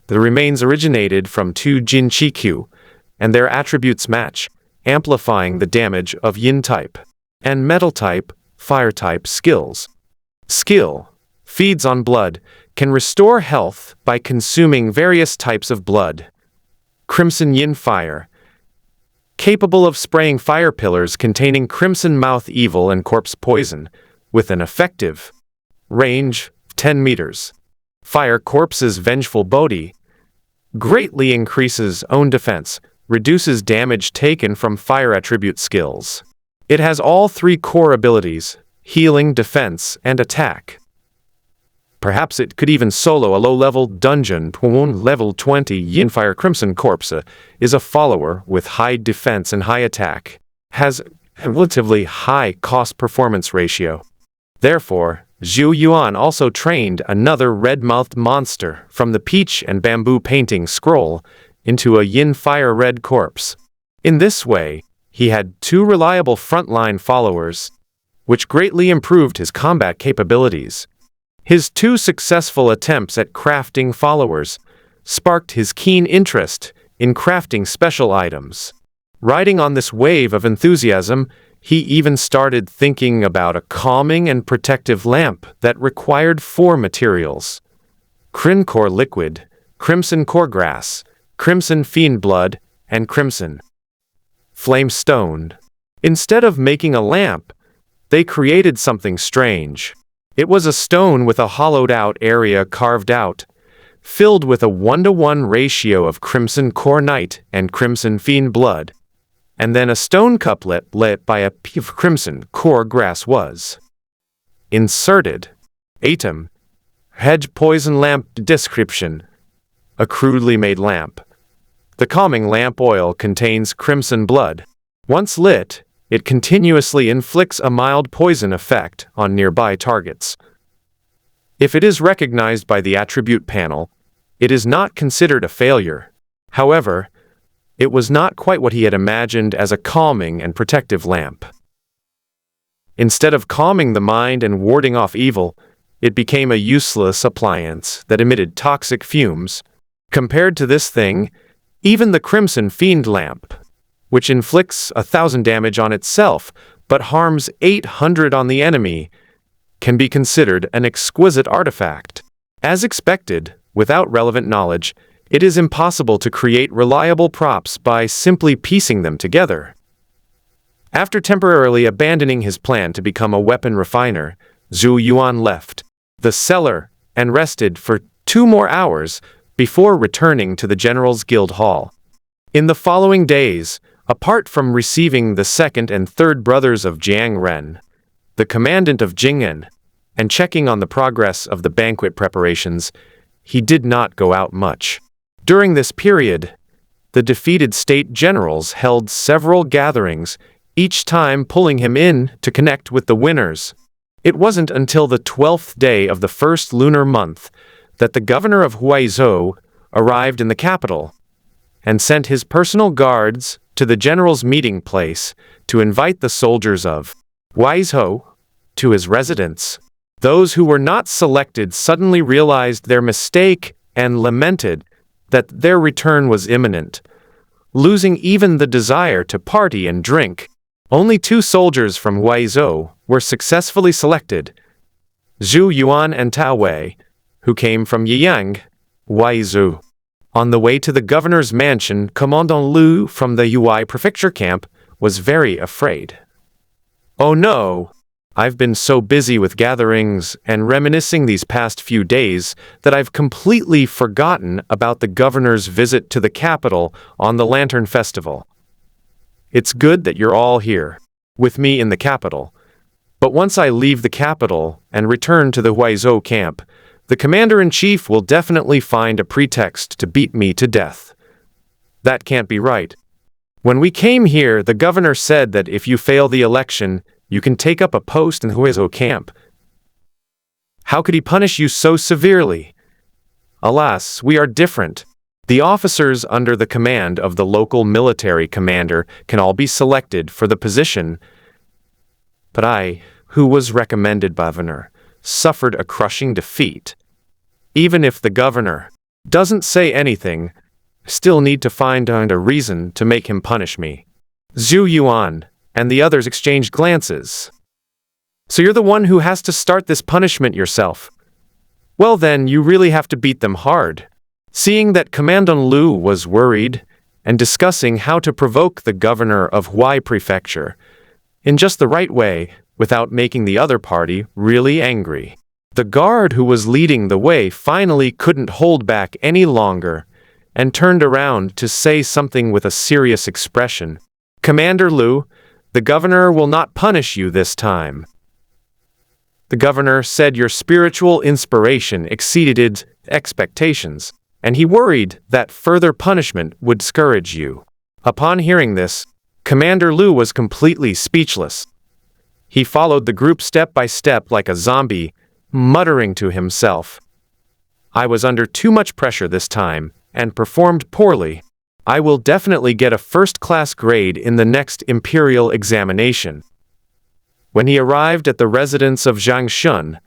The remains originated from 2 Jin Chi-Q, and their attributes match, amplifying the damage of yin type and metal type, fire type skills. Skill, feeds on blood, can restore health by consuming various types of blood. Crimson yin fire, capable of spraying fire pillars containing crimson mouth evil and corpse poison, with an effective range 10 meters. Fire corpse's vengeful bodhi greatly increases own defense, reduces damage taken from fire attribute skills. It has all 3 core abilities: healing, defense, and attack. Perhaps it could even solo a low-level dungeon. Level 20 Yinfire Crimson Corpse is a follower with high defense and high attack, has a relatively high cost-performance ratio. Therefore, Zhou Yuan also trained another red-mouthed monster from the peach and bamboo painting scroll into a Yin-Fire Red Corpse. In this way, he had 2 reliable frontline followers, which greatly improved his combat capabilities. His 2 successful attempts at crafting followers sparked his keen interest in crafting special items. Riding on this wave of enthusiasm, he even started thinking about a calming and protective lamp that required 4 materials: Crin Core Liquid, Crimson Core Grass, Crimson Fiend Blood, and Crimson Flame Stone. Instead of making a lamp, they created something strange. It was a stone with a hollowed-out area carved out, filled with a 1-to-1 ratio of Crimson Core Knight and Crimson Fiend Blood, and then a stone couplet lit by a piece of Crimson Core Grass was inserted. Item: Hedge Poison Lamp. Description: a crudely made lamp. The calming lamp oil contains crimson blood. Once lit, it continuously inflicts a mild poison effect on nearby targets. If it is recognized by the attribute panel, it is not considered a failure. However, it was not quite what he had imagined as a calming and protective lamp. Instead of calming the mind and warding off evil, it became a useless appliance that emitted toxic fumes. Compared to this thing, even the Crimson Fiend lamp, which inflicts 1,000 damage on itself but harms 800 on the enemy, can be considered an exquisite artifact. As expected, without relevant knowledge, it is impossible to create reliable props by simply piecing them together. After temporarily abandoning his plan to become a weapon refiner, Zhou Yuan left the cellar and rested for 2 more hours before returning to the General's Guild Hall. In the following days, apart from receiving the 2nd and 3rd brothers of Jiang Ren, the commandant of Jing'an, and checking on the progress of the banquet preparations, he did not go out much. During this period, the defeated state generals held several gatherings, each time pulling him in to connect with the winners. It wasn't until the 12th day of the first lunar month that the governor of Huaizhou arrived in the capital and sent his personal guards to the general's meeting place to invite the soldiers of Huaizhou to his residence. Those who were not selected suddenly realized their mistake and lamented that their return was imminent, losing even the desire to party and drink. Only 2 soldiers from Huaizhou were successfully selected: Zhou Yuan and Tao Wei, who came from Yiyang, Huaizhou. On the way to the governor's mansion, Commandant Liu from the Yui prefecture camp was very afraid. "Oh no! I've been so busy with gatherings and reminiscing these past few days that I've completely forgotten about the governor's visit to the capital on the Lantern Festival. It's good that you're all here, with me in the capital. But once I leave the capital and return to the Huaizhou camp, the commander-in-chief will definitely find a pretext to beat me to death. That can't be right. When we came here, the governor said that if you fail the election, you can take up a post in the Huaizhou camp. How could he punish you so severely? Alas, we are different. The officers under the command of the local military commander can all be selected for the position, but I, who was recommended by the governor, suffered a crushing defeat. Even if the governor doesn't say anything, I still need to find a reason to make him punish me. Zhou Yuan and the others exchanged glances. So you're the one who has to start this punishment yourself. Well then, you really have to beat them hard. Seeing that Commandant Lu was worried and discussing how to provoke the governor of Huai Prefecture in just the right way without making the other party really angry. The guard who was leading the way finally couldn't hold back any longer and turned around to say something with a serious expression. Commander Lu, the governor will not punish you this time. The governor said your spiritual inspiration exceeded expectations, and he worried that further punishment would discourage you. Upon hearing this, Commander Lu was completely speechless. He followed the group step by step like a zombie, muttering to himself. I was under too much pressure this time, and performed poorly. I will definitely get a first-class grade in the next imperial examination. When he arrived at the residence of Zhang Shun,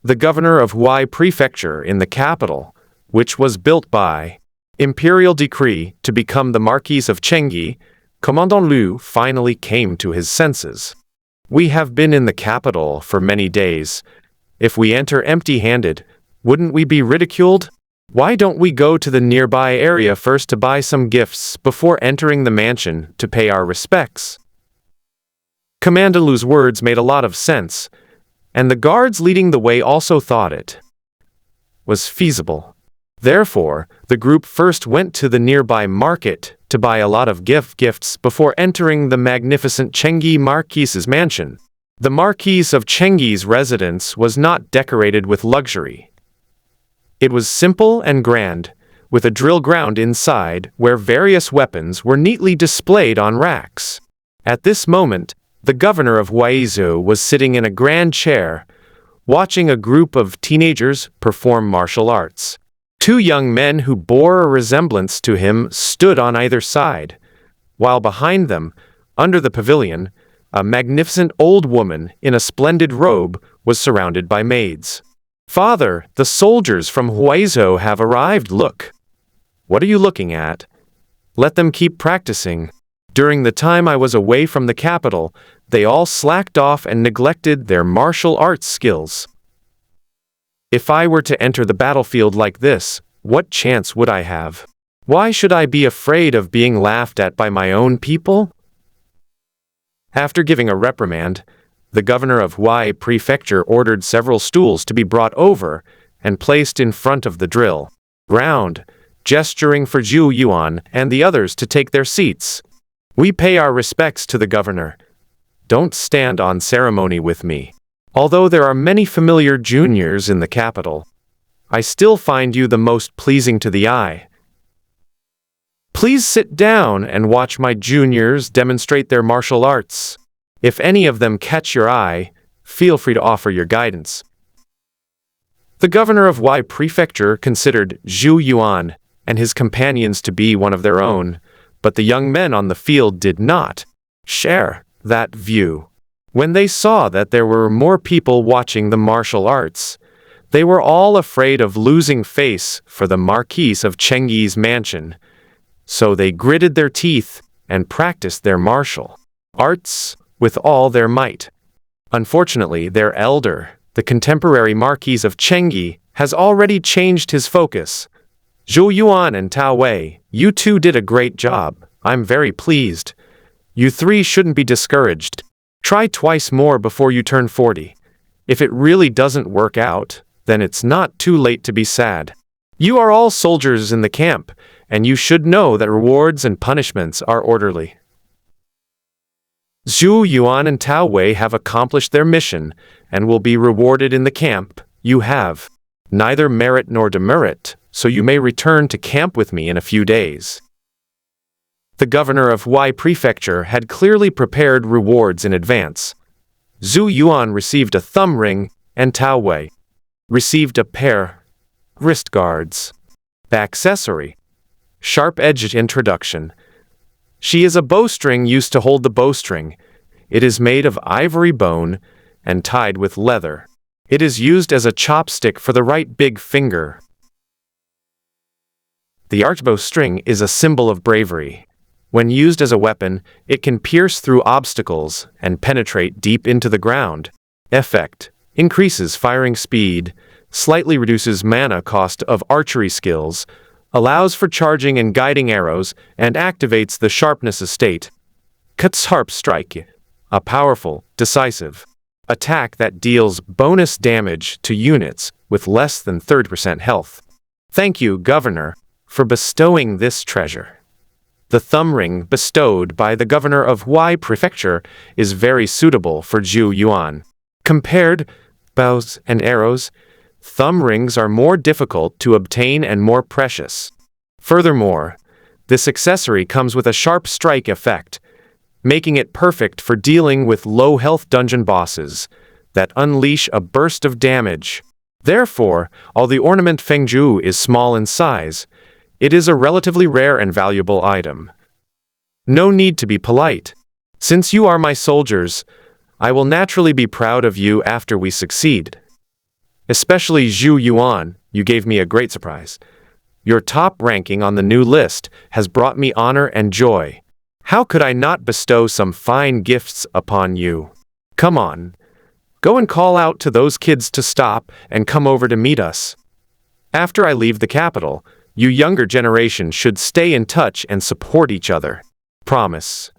the governor of Huai Prefecture in the capital, which was built by imperial decree to become the Marquis of Chengyi, Commandant Lu finally came to his senses. We have been in the capital for many days. If we enter empty-handed, wouldn't we be ridiculed? Why don't we go to the nearby area first to buy some gifts before entering the mansion to pay our respects? Commander Lu's words made a lot of sense, and the guards leading the way also thought it was feasible. Therefore, the group first went to the nearby market to buy a lot of gifts before entering the magnificent Chengyi Marquis's mansion. The Marquis of Chengyi's residence was not decorated with luxury. It was simple and grand, with a drill ground inside where various weapons were neatly displayed on racks. At this moment, the governor of Huaizhou was sitting in a grand chair, watching a group of teenagers perform martial arts. Two young men who bore a resemblance to him stood on either side, while behind them, under the pavilion, a magnificent old woman in a splendid robe was surrounded by maids. Father, the soldiers from Huaizhou have arrived, look. What are you looking at? Let them keep practicing. During the time I was away from the capital, they all slacked off and neglected their martial arts skills. If I were to enter the battlefield like this, what chance would I have? Why should I be afraid of being laughed at by my own people? After giving a reprimand, the governor of Huai Prefecture ordered several stools to be brought over and placed in front of the drill ground, gesturing for Zhou Yuan and the others to take their seats. We pay our respects to the governor. Don't stand on ceremony with me. Although there are many familiar juniors in the capital, I still find you the most pleasing to the eye. Please sit down and watch my juniors demonstrate their martial arts. If any of them catch your eye, feel free to offer your guidance. The governor of Huai Prefecture considered Zhou Yuan and his companions to be one of their own, but the young men on the field did not share that view. When they saw that there were more people watching the martial arts, they were all afraid of losing face for the Marquis of Chengyi's mansion, so they gritted their teeth and practiced their martial arts with all their might. Unfortunately, their elder, the contemporary Marquis of Chengyi, has already changed his focus. Zhou Yuan and Tao Wei, you two did a great job. I'm very pleased. You three shouldn't be discouraged. Try twice more before you turn 40. If it really doesn't work out, then it's not too late to be sad. You are all soldiers in the camp, and you should know that rewards and punishments are orderly. Zhou Yuan and Tao Wei have accomplished their mission and will be rewarded in the camp. You have neither merit nor demerit, so you may return to camp with me in a few days. The governor of Huai Prefecture had clearly prepared rewards in advance. Zhou Yuan received a thumb ring, and Tao Wei received a pair wrist guards. The accessory, sharp-edged introduction. She is a bowstring used to hold the bowstring. It is made of ivory bone and tied with leather. It is used as a chopstick for the right big finger. The archbow string is a symbol of bravery. When used as a weapon, it can pierce through obstacles and penetrate deep into the ground. Effect: increases firing speed, slightly reduces mana cost of archery skills, allows for charging and guiding arrows, and activates the sharpness estate. Cuts Harp Strike, a powerful, decisive attack that deals bonus damage to units with less than 30% health. Thank you, Governor, for bestowing this treasure. The thumb ring bestowed by the governor of Huai Prefecture is very suitable for Zhou Yuan. Compared bows and arrows, thumb rings are more difficult to obtain and more precious. Furthermore, this accessory comes with a sharp strike effect, making it perfect for dealing with low-health dungeon bosses that unleash a burst of damage. Therefore, although the ornament Fengzhu is small in size, it is a relatively rare and valuable item. No need to be polite. Since you are my soldiers, I will naturally be proud of you after we succeed. Especially Zhou Yuan, you gave me a great surprise. Your top ranking on the new list has brought me honor and joy. How could I not bestow some fine gifts upon you? Come on, go and call out to those kids to stop and come over to meet us. After I leave the capital, you younger generation should stay in touch and support each other. Promise.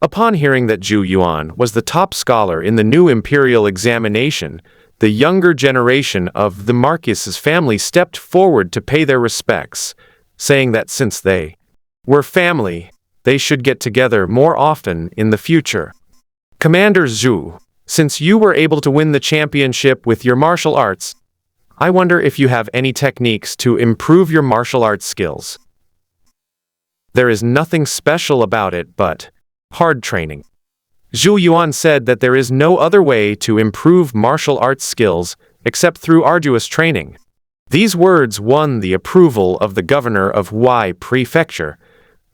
Upon hearing that Zhou Yuan was the top scholar in the new imperial examination, the younger generation of the Marquis's family stepped forward to pay their respects, saying that since they were family, they should get together more often in the future. Commander Zhou, since you were able to win the championship with your martial arts, I wonder if you have any techniques to improve your martial arts skills. There is nothing special about it but hard training. Zhou Yuan said that there is no other way to improve martial arts skills except through arduous training. These words won the approval of the governor of Huai Prefecture,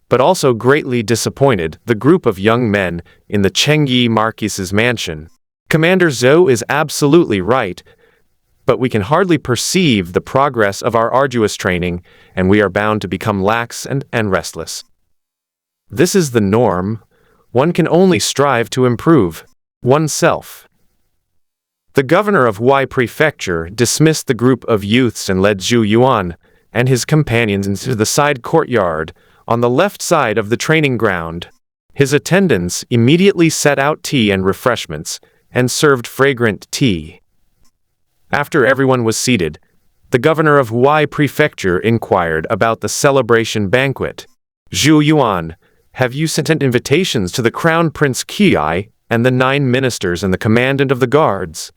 but also greatly disappointed the group of young men in the Chengyi Marquis's mansion. Commander Zhou is absolutely right, but we can hardly perceive the progress of our arduous training, and we are bound to become lax and restless. This is the norm. One can only strive to improve oneself. The governor of Huai Prefecture dismissed the group of youths and led Zhou Yuan and his companions into the side courtyard on the left side of the training ground. His attendants immediately set out tea and refreshments and served fragrant tea. After everyone was seated, the governor of Huai Prefecture inquired about the celebration banquet. Zhou Yuan, have you sent invitations to the Crown Prince Qi and the 9 ministers and the commandant of the guards?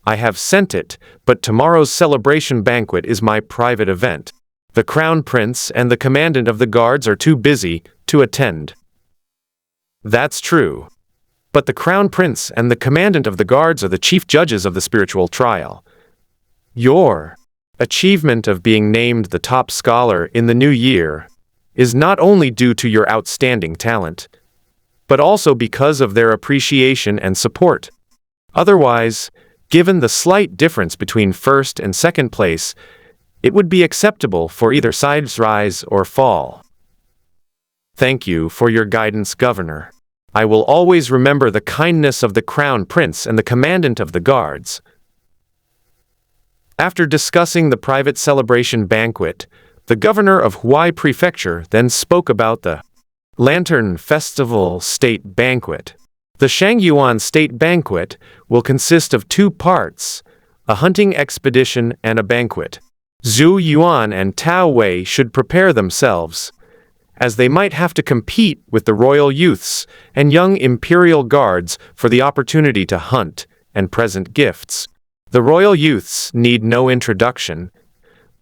I have sent it, but tomorrow's celebration banquet is my private event. The Crown Prince and the commandant of the guards are too busy to attend. That's true. But the Crown Prince and the commandant of the guards are the chief judges of the spiritual trial. Your achievement of being named the top scholar in the new year is not only due to your outstanding talent, but also because of their appreciation and support. Otherwise, given the slight difference between first and second place, it would be acceptable for either side's rise or fall. Thank you for your guidance, Governor. I will always remember the kindness of the Crown Prince and the commandant of the guards. After discussing the private celebration banquet, the governor of Huai Prefecture then spoke about the Lantern Festival State Banquet. The Shangyuan State Banquet will consist of 2 parts, a hunting expedition and a banquet. Zhou Yuan and Tao Wei should prepare themselves, as they might have to compete with the royal youths and young imperial guards for the opportunity to hunt and present gifts. The royal youths need no introduction,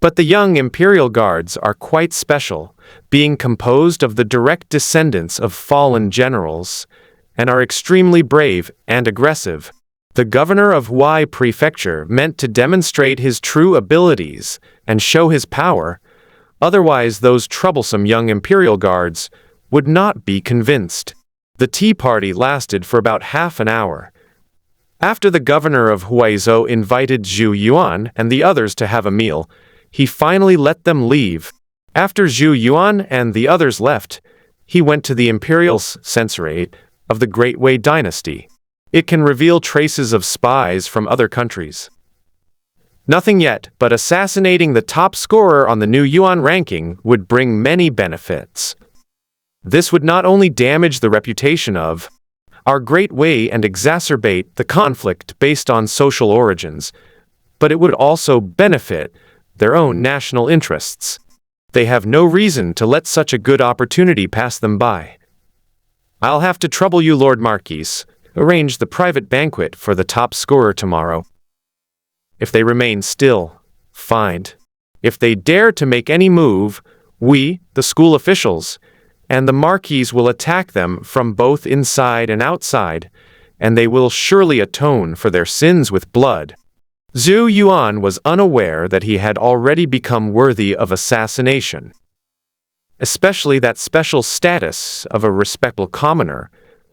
but the young imperial guards are quite special, being composed of the direct descendants of fallen generals, and are extremely brave and aggressive. The governor of Huai Prefecture meant to demonstrate his true abilities and show his power, otherwise those troublesome young imperial guards would not be convinced. The tea party lasted for about half an hour. After the governor of Huaizhou invited Zhou Yuan and the others to have a meal, he finally let them leave. After Zhou Yuan and the others left, he went to the imperial censorate of the Great Wei dynasty. It can reveal traces of spies from other countries. Nothing yet, but assassinating the top scorer on the new Yuan ranking would bring many benefits. This would not only damage the reputation of our Great Wei and exacerbate the conflict based on social origins, but it would also benefit their own national interests. They have no reason to let such a good opportunity pass them by. I'll have to trouble you, Lord Marquis. Arrange the private banquet for the top scorer tomorrow. If they remain still, fined. If they dare to make any move, we, the school officials, and the Marquis will attack them from both inside and outside, and they will surely atone for their sins with blood. Zhou Yuan was unaware that he had already become worthy of assassination, especially that special status of a respectable commoner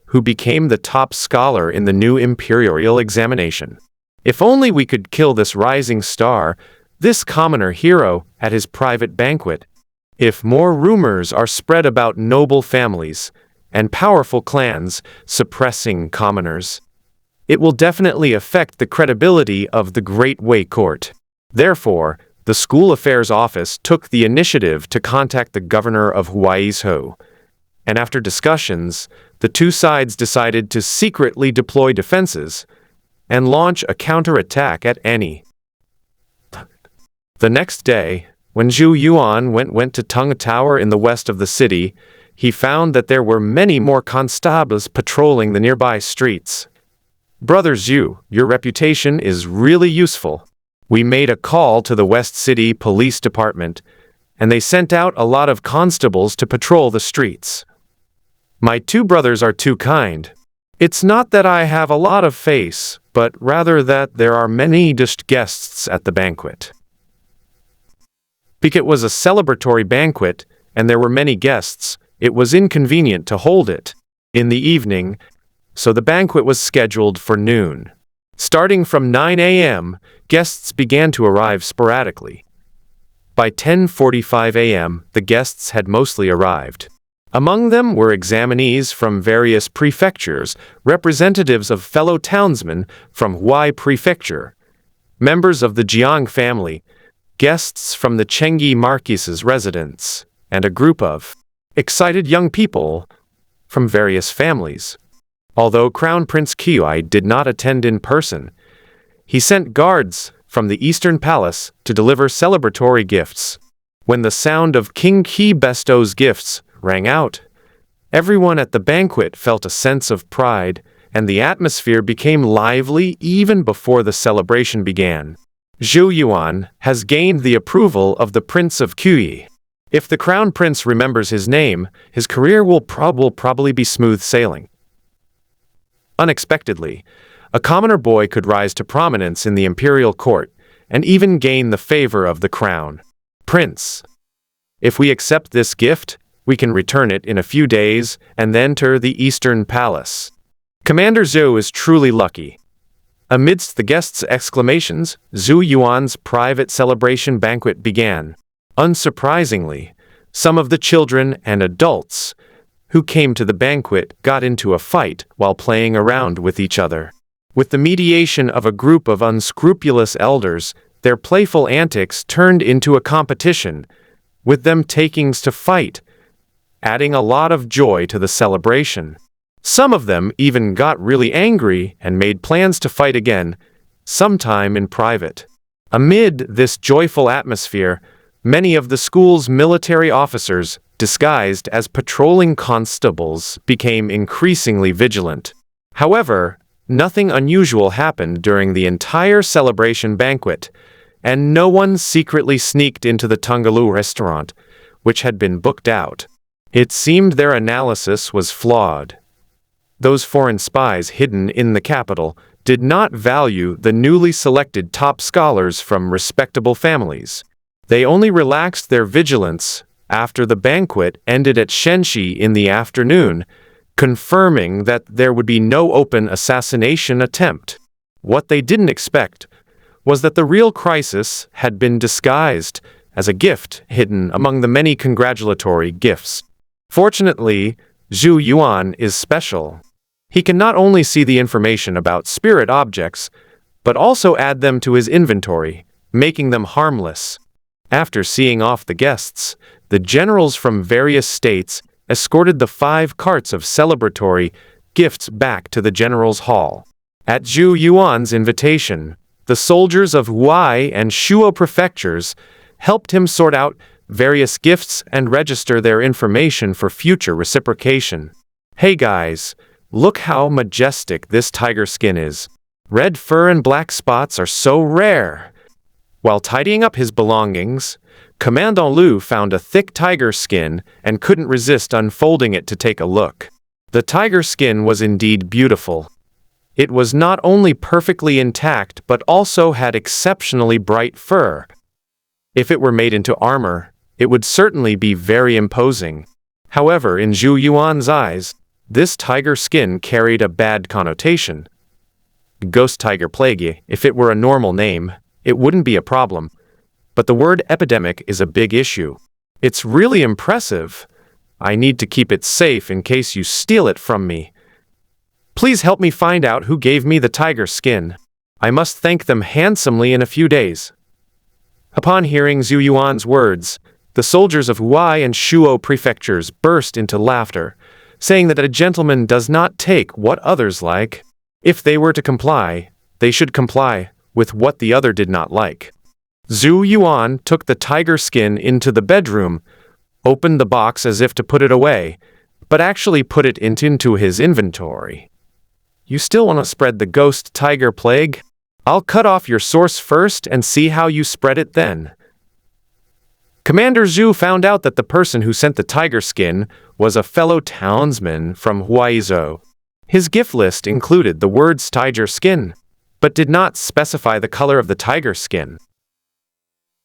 who became the top scholar in the new imperial examination. If only we could kill this rising star, this commoner hero, at his private banquet. If more rumors are spread about noble families and powerful clans suppressing commoners, it will definitely affect the credibility of the Great Wei Court. Therefore, the School Affairs Office took the initiative to contact the governor of Huaizhou, and after discussions, the two sides decided to secretly deploy defenses and launch a counterattack at any. The next day, when Zhou Yuan went to Tung Tower in the west of the city, he found that there were many more constables patrolling the nearby streets. Brother Zhu, your reputation is really useful. We made a call to the West City Police Department, and they sent out a lot of constables to patrol the streets. My two brothers are too kind. It's not that I have a lot of face, but rather that there are many guests at the banquet. Because it was a celebratory banquet, and there were many guests, it was inconvenient to hold it in the evening, so the banquet was scheduled for noon. Starting from 9 a.m., guests began to arrive sporadically. By 10:45 a.m., the guests had mostly arrived. Among them were examinees from various prefectures, representatives of fellow townsmen from Huai Prefecture, members of the Jiang family, guests from the Chengyi Marquis's residence, and a group of excited young people from various families. Although Crown Prince Qiui did not attend in person, he sent guards from the Eastern Palace to deliver celebratory gifts. When the sound of King Qi bestows gifts rang out, everyone at the banquet felt a sense of pride, and the atmosphere became lively even before the celebration began. Zhou Yuan has gained the approval of the Prince of Qiui. If the Crown Prince remembers his name, his career will probably be smooth sailing. Unexpectedly, a commoner boy could rise to prominence in the imperial court and even gain the favor of the crown prince. If we accept this gift, we can return it in a few days and then enter the Eastern Palace. Commander Zhou is truly lucky. Amidst the guests' exclamations, Zhou Yuan's private celebration banquet began. Unsurprisingly, some of the children and adults who came to the banquet got into a fight while playing around with each other. With the mediation of a group of unscrupulous elders, their playful antics turned into a competition, with them taking to fight, adding a lot of joy to the celebration. Some of them even got really angry and made plans to fight again, sometime in private. Amid this joyful atmosphere, many of the school's military officers disguised as patrolling constables, became increasingly vigilant. However, nothing unusual happened during the entire celebration banquet, and no one secretly sneaked into the Tungalu restaurant, which had been booked out. It seemed their analysis was flawed. Those foreign spies hidden in the capital did not value the newly selected top scholars from respectable families. They only relaxed their vigilance after the banquet ended at Shenxi in the afternoon, confirming that there would be no open assassination attempt. What they didn't expect was that the real crisis had been disguised as a gift hidden among the many congratulatory gifts. Fortunately, Zhou Yuan is special. He can not only see the information about spirit objects, but also add them to his inventory, making them harmless. After seeing off the guests, the generals from various states escorted the 5 carts of celebratory gifts back to the general's hall. At Zhou Yuan's invitation, the soldiers of Huai and Shuo prefectures helped him sort out various gifts and register their information for future reciprocation. Hey guys, look how majestic this tiger skin is. Red fur and black spots are so rare. While tidying up his belongings, Commandant Lu found a thick tiger skin and couldn't resist unfolding it to take a look. The tiger skin was indeed beautiful. It was not only perfectly intact but also had exceptionally bright fur. If it were made into armor, it would certainly be very imposing. However, in Zhou Yuan's eyes, this tiger skin carried a bad connotation. Ghost tiger plague, if it were a normal name, it wouldn't be a problem. But the word epidemic is a big issue. It's really impressive. I need to keep it safe in case you steal it from me. Please help me find out who gave me the tiger skin. I must thank them handsomely in a few days. Upon hearing Zhou Yuan's words, the soldiers of Huai and Shuo prefectures burst into laughter, saying that a gentleman does not take what others like. If they were to comply, they should comply with what the other did not like. Zhou Yuan took the tiger skin into the bedroom, opened the box as if to put it away, but actually put it into his inventory. You still want to spread the ghost tiger plague? I'll cut off your source first and see how you spread it then. Commander Zhu found out that the person who sent the tiger skin was a fellow townsman from Huaizhou. His gift list included the words tiger skin, but did not specify the color of the tiger skin.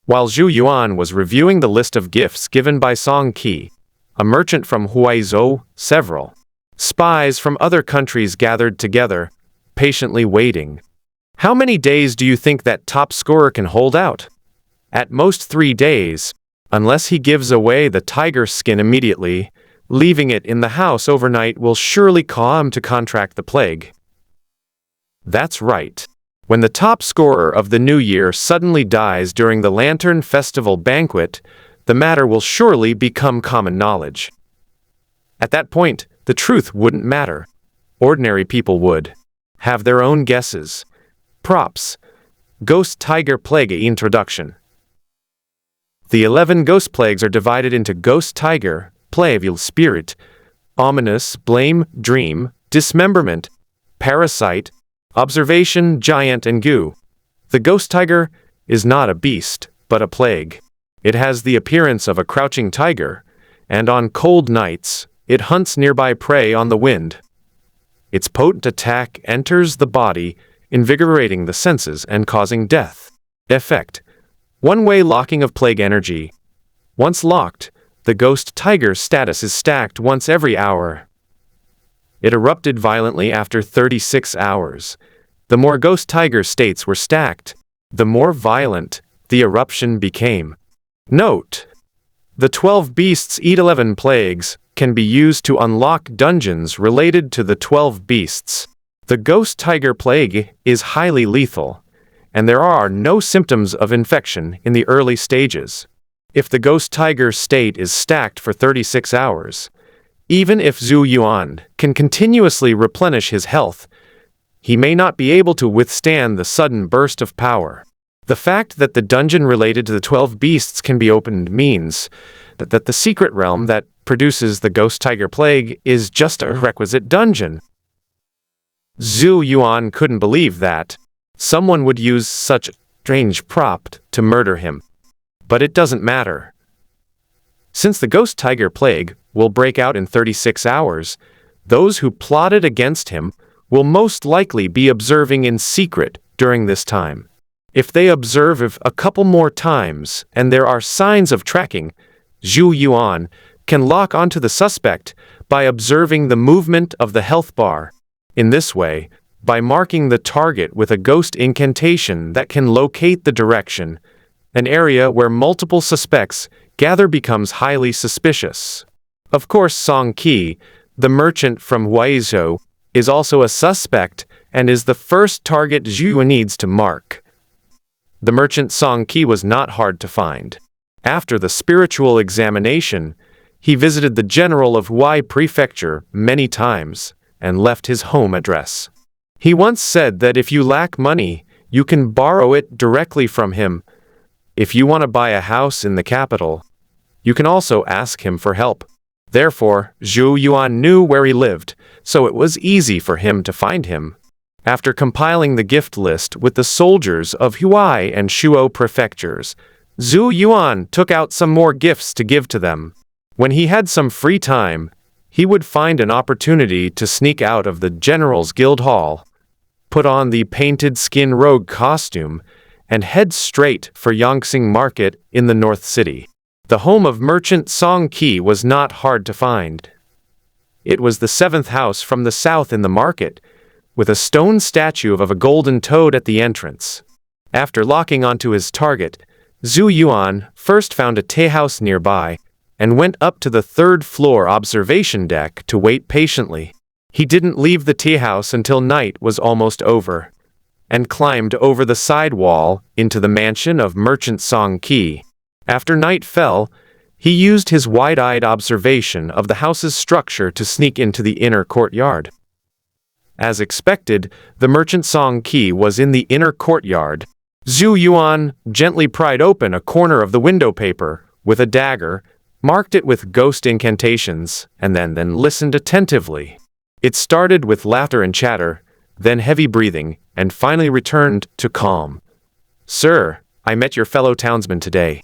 While Zhou Yuan was reviewing the list of gifts given by Song Qi, a merchant from Huaizhou, several spies from other countries gathered together, patiently waiting. How many days do you think that top scorer can hold out? At most 3 days, unless he gives away the tiger skin immediately. Leaving it in the house overnight will surely cause him to contract the plague. That's right. When the top scorer of the new year suddenly dies during the Lantern Festival banquet, the matter will surely become common knowledge. At that point, the truth wouldn't matter. Ordinary people would have their own guesses. Props. Ghost Tiger Plague Introduction. The 11 ghost plagues are divided into Ghost Tiger, Plague Spirit, Ominous, Blame, Dream, Dismemberment, Parasite, Observation, Giant, and Goo. The ghost tiger is not a beast, but a plague. It has the appearance of a crouching tiger, and on cold nights, it hunts nearby prey on the wind. Its potent attack enters the body, invigorating the senses and causing death. Effect: one-way locking of plague energy. Once locked, the ghost tiger's status is stacked once every hour. It erupted violently after 36 hours. The more ghost tiger states were stacked, the more violent the eruption became. Note: the 12 beasts eat 11 plagues can be used to unlock dungeons related to the 12 beasts. The ghost tiger plague is highly lethal, and there are no symptoms of infection in the early stages. If the ghost tiger state is stacked for 36 hours, even if Zhou Yuan can continuously replenish his health, he may not be able to withstand the sudden burst of power. The fact that the dungeon related to the 12 beasts can be opened means that the secret realm that produces the ghost tiger plague is just a requisite dungeon. Zhou Yuan couldn't believe that someone would use such a strange prop to murder him. But it doesn't matter. Since the ghost tiger plague will break out in 36 hours, those who plotted against him will most likely be observing in secret during this time. If they observe a couple more times and there are signs of tracking, Zhou Yuan can lock onto the suspect by observing the movement of the health bar. In this way, by marking the target with a ghost incantation that can locate the direction, an area where multiple suspects gather becomes highly suspicious. Of course, Song Qi, the merchant from Huaizhou, is also a suspect and is the first target Zhu needs to mark. The merchant Song Qi was not hard to find. After the spiritual examination, he visited the general of Huai Prefecture many times and left his home address. He once said that if you lack money, you can borrow it directly from him. If you want to buy a house in the capital, you can also ask him for help. Therefore, Zhou Yuan knew where he lived, so it was easy for him to find him. After compiling the gift list with the soldiers of Huai and Shuo prefectures, Zhou Yuan took out some more gifts to give to them. When he had some free time, he would find an opportunity to sneak out of the General's Guild Hall, put on the painted skin rogue costume, and head straight for Yongxing Market in the North City. The home of merchant Song Qi was not hard to find. It was the seventh house from the south in the market, with a stone statue of a golden toad at the entrance. After locking onto his target, Zhou Yuan first found a tea house nearby and went up to the third-floor observation deck to wait patiently. He didn't leave the tea house until night was almost over, and climbed over the side wall into the mansion of merchant Song Qi. After night fell, he used his wide-eyed observation of the house's structure to sneak into the inner courtyard. As expected, the merchant Song Qi was in the inner courtyard. Zhou Yuan gently pried open a corner of the window paper with a dagger, marked it with ghost incantations, and then listened attentively. It started with laughter and chatter, then heavy breathing, and finally returned to calm. "Sir, I met your fellow townsman today."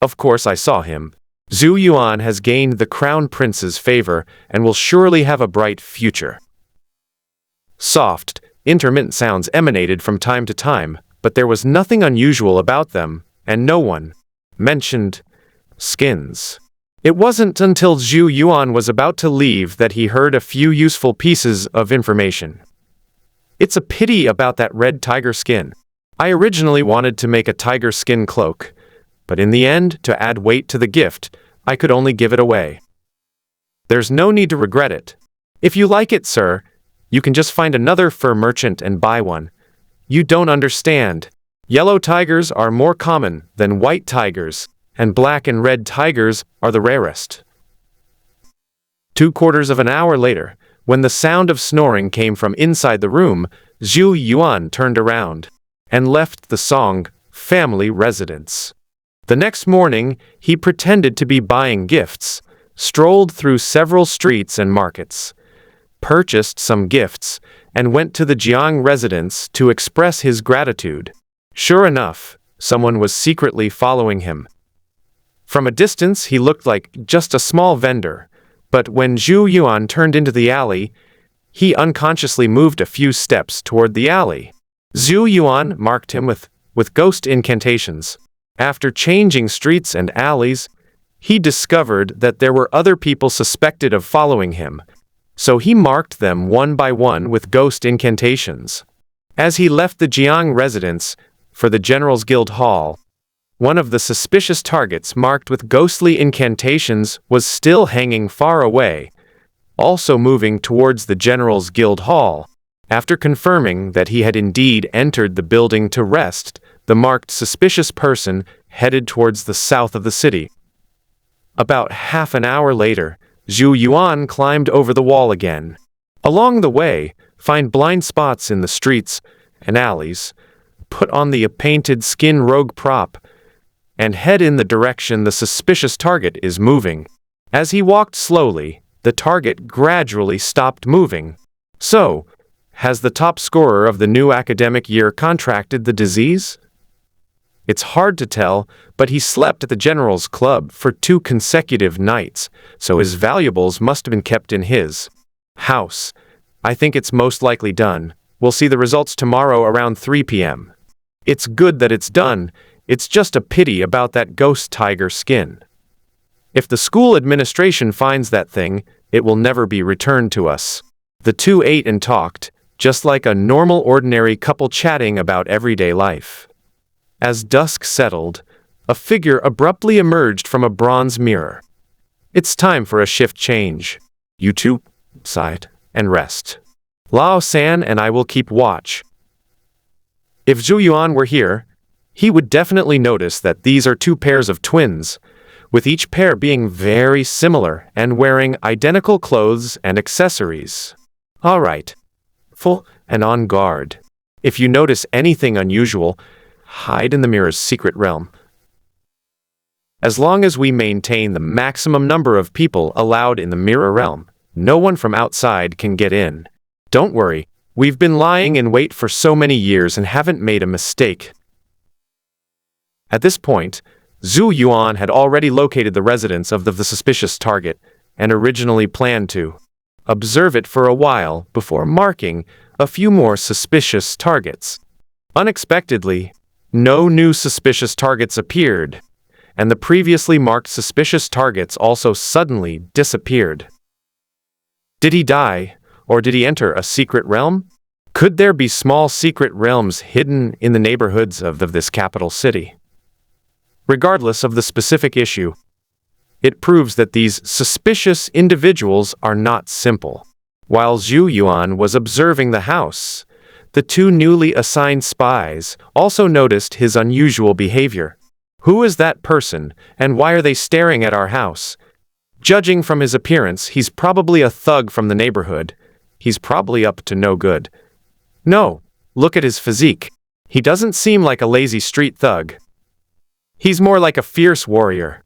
"Of course I saw him. Zhou Yuan has gained the crown prince's favor and will surely have a bright future." Soft, intermittent sounds emanated from time to time, but there was nothing unusual about them, and no one mentioned skins. It wasn't until Zhou Yuan was about to leave that he heard a few useful pieces of information. "It's a pity about that red tiger skin. I originally wanted to make a tiger skin cloak, but in the end, to add weight to the gift, I could only give it away. There's no need to regret it. If you like it, sir, you can just find another fur merchant and buy one. You don't understand. Yellow tigers are more common than white tigers, and black and red tigers are the rarest." 2/4 of an hour later, when the sound of snoring came from inside the room, Zhou Yuan turned around and left the Song family residence. The next morning, he pretended to be buying gifts, strolled through several streets and markets, purchased some gifts, and went to the Jiang residence to express his gratitude. Sure enough, someone was secretly following him. From a distance, he looked like just a small vendor, but when Zhou Yuan turned into the alley, he unconsciously moved a few steps toward the alley. Zhou Yuan marked him with ghost incantations. After changing streets and alleys, he discovered that there were other people suspected of following him, so he marked them one by one with ghost incantations. As he left the Jiang residence for the General's Guild Hall, one of the suspicious targets marked with ghostly incantations was still hanging far away, also moving towards the General's Guild Hall. After confirming that he had indeed entered the building to rest, the marked suspicious person headed towards the south of the city. About half an hour later, Zhou Yuan climbed over the wall again. Along the way, find blind spots in the streets and alleys, put on the painted skin rogue prop, and head in the direction the suspicious target is moving. As he walked slowly, the target gradually stopped moving. So, has the top scorer of the new academic year contracted the disease? It's hard to tell, but he slept at the General's Club for 2 consecutive nights, so his valuables must have been kept in his house. I think it's most likely done. We'll see the results tomorrow around 3 p.m. It's good that it's done. It's just a pity about that ghost tiger skin. If the school administration finds that thing, it will never be returned to us. The two ate and talked, just like a normal ordinary couple chatting about everyday life. As dusk settled, a figure abruptly emerged from a bronze mirror. It's time for a shift change. You two, sighed, and rest. Lao San and I will keep watch. If Zhou Yuan were here, he would definitely notice that these are 2 pairs of twins, with each pair being very similar and wearing identical clothes and accessories. All right, full and on guard. If you notice anything unusual, hide in the mirror's secret realm. As long as we maintain the maximum number of people allowed in the mirror realm, no one from outside can get in. Don't worry, we've been lying in wait for so many years and haven't made a mistake. At this point, Zhou Yuan had already located the residence of the suspicious target and originally planned to observe it for a while before marking a few more suspicious targets. Unexpectedly, no new suspicious targets appeared, and the previously marked suspicious targets also suddenly disappeared. Did he die, or did he enter a secret realm? Could there be small secret realms hidden in the neighborhoods of this capital city? Regardless of the specific issue, it proves that these suspicious individuals are not simple. While Zhou Yuan was observing the house, the 2 newly assigned spies also noticed his unusual behavior. Who is that person, and why are they staring at our house? Judging from his appearance, he's probably a thug from the neighborhood. He's probably up to no good. No, look at his physique. He doesn't seem like a lazy street thug. He's more like a fierce warrior.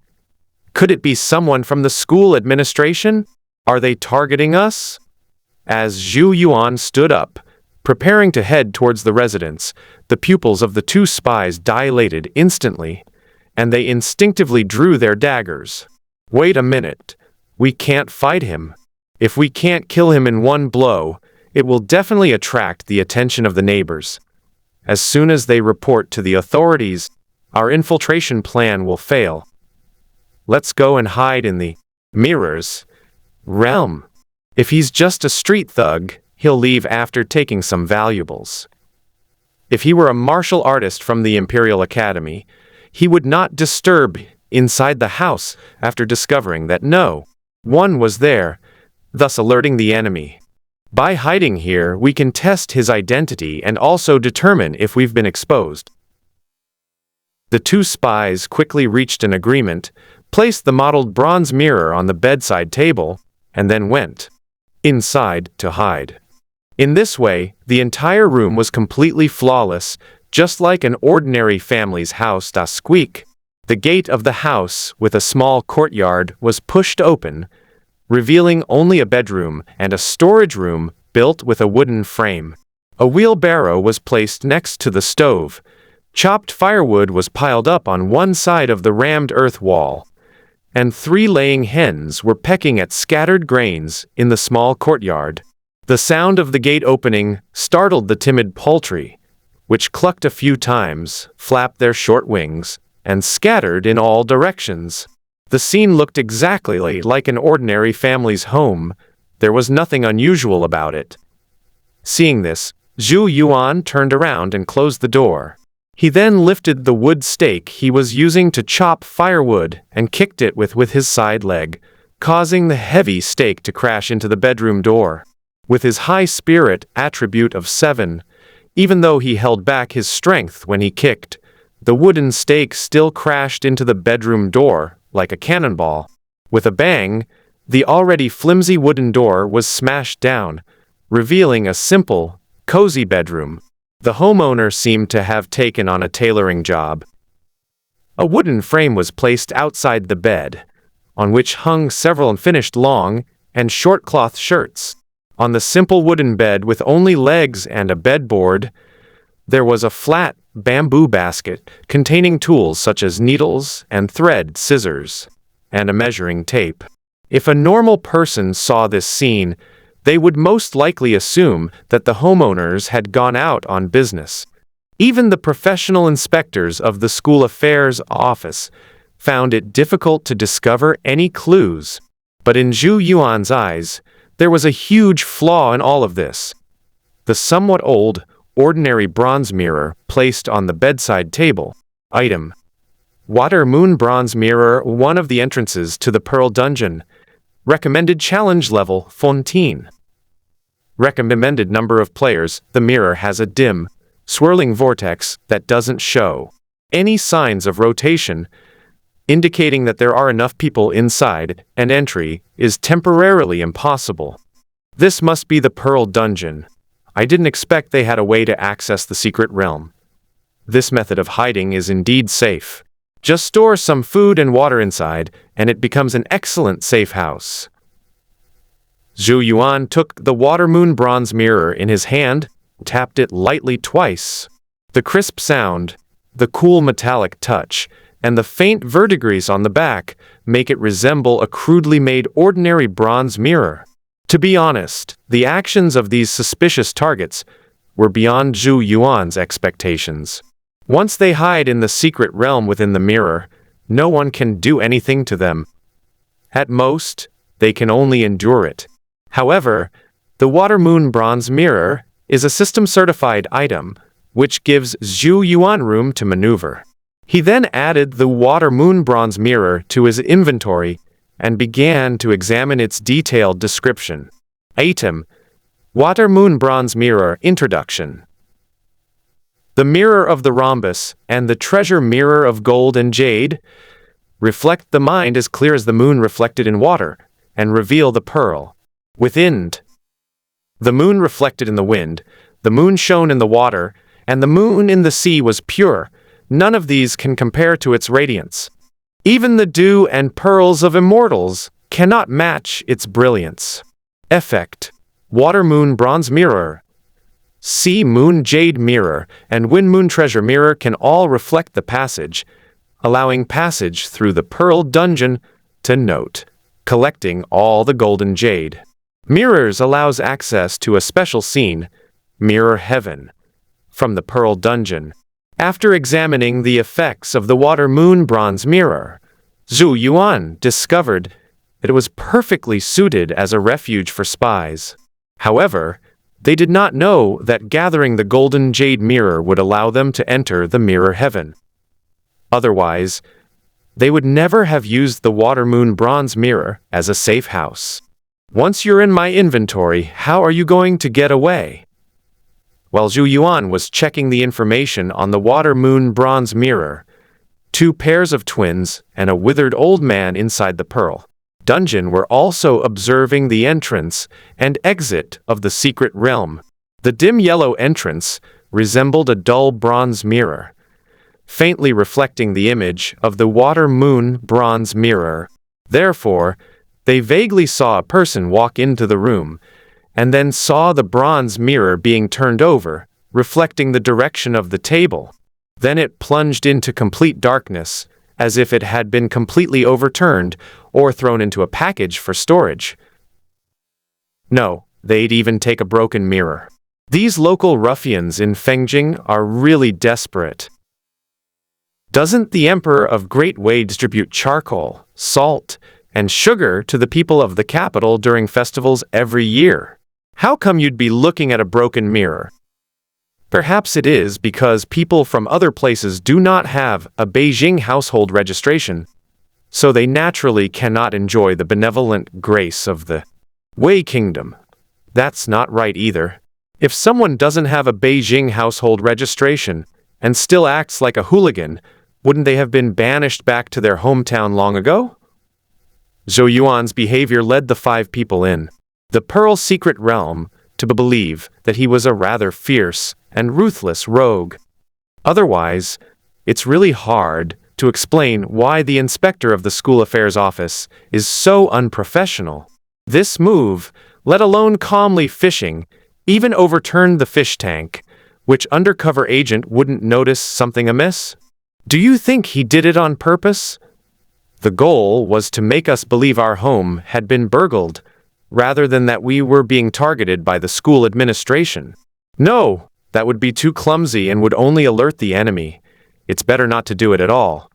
Could it be someone from the school administration? Are they targeting us? As Zhou Yuan stood up, preparing to head towards the residence, the pupils of the 2 spies dilated instantly, and they instinctively drew their daggers. Wait a minute. We can't fight him. If we can't kill him in one blow, it will definitely attract the attention of the neighbors. As soon as they report to the authorities, our infiltration plan will fail. Let's go and hide in the mirror's realm. If he's just a street thug, he'll leave after taking some valuables. If he were a martial artist from the Imperial Academy, he would not disturb inside the house after discovering that no one was there, thus alerting the enemy. By hiding here, we can test his identity and also determine if we've been exposed. The 2 spies quickly reached an agreement, placed the modeled bronze mirror on the bedside table, and then went inside to hide. In this way, the entire room was completely flawless, just like an ordinary family's house does squeak. The gate of the house, with a small courtyard, was pushed open, revealing only a bedroom and a storage room built with a wooden frame. A wheelbarrow was placed next to the stove. Chopped firewood was piled up on one side of the rammed earth wall, and 3 laying hens were pecking at scattered grains in the small courtyard. The sound of the gate opening startled the timid poultry, which clucked a few times, flapped their short wings, and scattered in all directions. The scene looked exactly like an ordinary family's home. There was nothing unusual about it. Seeing this, Zhou Yuan turned around and closed the door. He then lifted the wood stake he was using to chop firewood and kicked it with his side leg, causing the heavy stake to crash into the bedroom door. With his high spirit attribute of 7, even though he held back his strength when he kicked, the wooden stake still crashed into the bedroom door like a cannonball. With a bang, the already flimsy wooden door was smashed down, revealing a simple, cozy bedroom. The homeowner seemed to have taken on a tailoring job. A wooden frame was placed outside the bed, on which hung several unfinished long and short cloth shirts. On the simple wooden bed with only legs and a bedboard, there was a flat bamboo basket containing tools such as needles and thread, scissors, and a measuring tape. If a normal person saw this scene, they would most likely assume that the homeowners had gone out on business. Even the professional inspectors of the school affairs office found it difficult to discover any clues. But in Zhou Yuan's eyes, there was a huge flaw in all of this. The somewhat old, ordinary bronze mirror placed on the bedside table. Item: Water Moon Bronze Mirror, one of the entrances to the Pearl Dungeon. Recommended challenge level 14. Recommended number of players. The mirror has a dim, swirling vortex that doesn't show any signs of rotation, indicating that there are enough people inside, and entry is temporarily impossible. This must be the Pearl Dungeon. I didn't expect they had a way to access the secret realm. This method of hiding is indeed safe. Just store some food and water inside, and it becomes an excellent safe house. Zhou Yuan took the Water Moon bronze mirror in his hand, tapped it lightly twice. The crisp sound, the cool metallic touch, and the faint verdigris on the back make it resemble a crudely made ordinary bronze mirror. To be honest, the actions of these suspicious targets were beyond Zhou Yuan's expectations. Once they hide in the secret realm within the mirror, no one can do anything to them. At most, they can only endure it. However, the Water Moon bronze mirror is a system-certified item, which gives Zhou Yuan room to maneuver. He then added the Water Moon bronze mirror to his inventory and began to examine its detailed description. Item: Water Moon bronze mirror introduction. The mirror of the rhombus and the treasure mirror of gold and jade reflect the mind as clear as the moon reflected in water and reveal the pearl within. The moon reflected in the wind, the moon shone in the water, and the moon in the sea was pure. None of these can compare to its radiance. Even the dew and pearls of immortals cannot match its brilliance. Effect: Water Moon bronze mirror, Sea Moon jade mirror, and Wind Moon treasure mirror can all reflect the passage, allowing passage through the Pearl Dungeon. To note, collecting all the golden jade mirrors allows access to a special scene, Mirror Heaven, from the Pearl Dungeon. After examining the effects of the Water Moon bronze mirror, Zhou Yuan discovered that it was perfectly suited as a refuge for spies. However, they did not know that gathering the golden jade mirror would allow them to enter the Mirror Heaven. Otherwise, they would never have used the Water Moon bronze mirror as a safe house. Once you're in my inventory, how are you going to get away? While Zhou Yuan was checking the information on the Water Moon bronze mirror, two pairs of twins and a withered old man inside the Pearl Dungeon were also observing the entrance and exit of the secret realm. The dim yellow entrance resembled a dull bronze mirror, faintly reflecting the image of the Water Moon bronze mirror. Therefore, they vaguely saw a person walk into the room, and then saw the bronze mirror being turned over, reflecting the direction of the table. Then it plunged into complete darkness, as if it had been completely overturned or thrown into a package for storage. No, they'd even take a broken mirror. These local ruffians in Fengjing are really desperate. Doesn't the Emperor of Great Wei distribute charcoal, salt, and sugar to the people of the capital during festivals every year? How come you'd be looking at a broken mirror? Perhaps it is because people from other places do not have a Beijing household registration, so they naturally cannot enjoy the benevolent grace of the Wei Kingdom. That's not right either. If someone doesn't have a Beijing household registration and still acts like a hooligan, wouldn't they have been banished back to their hometown long ago? Zhou Yuan's behavior led the five people in the Pearl secret realm to believe that he was a rather fierce and ruthless rogue. Otherwise, it's really hard to explain why the inspector of the school affairs office is so unprofessional. This move, let alone calmly fishing, even overturned the fish tank. Which undercover agent wouldn't notice something amiss? Do you think he did it on purpose? The goal was to make us believe our home had been burgled, rather than that we were being targeted by the school administration. No, that would be too clumsy and would only alert the enemy. It's better not to do it at all.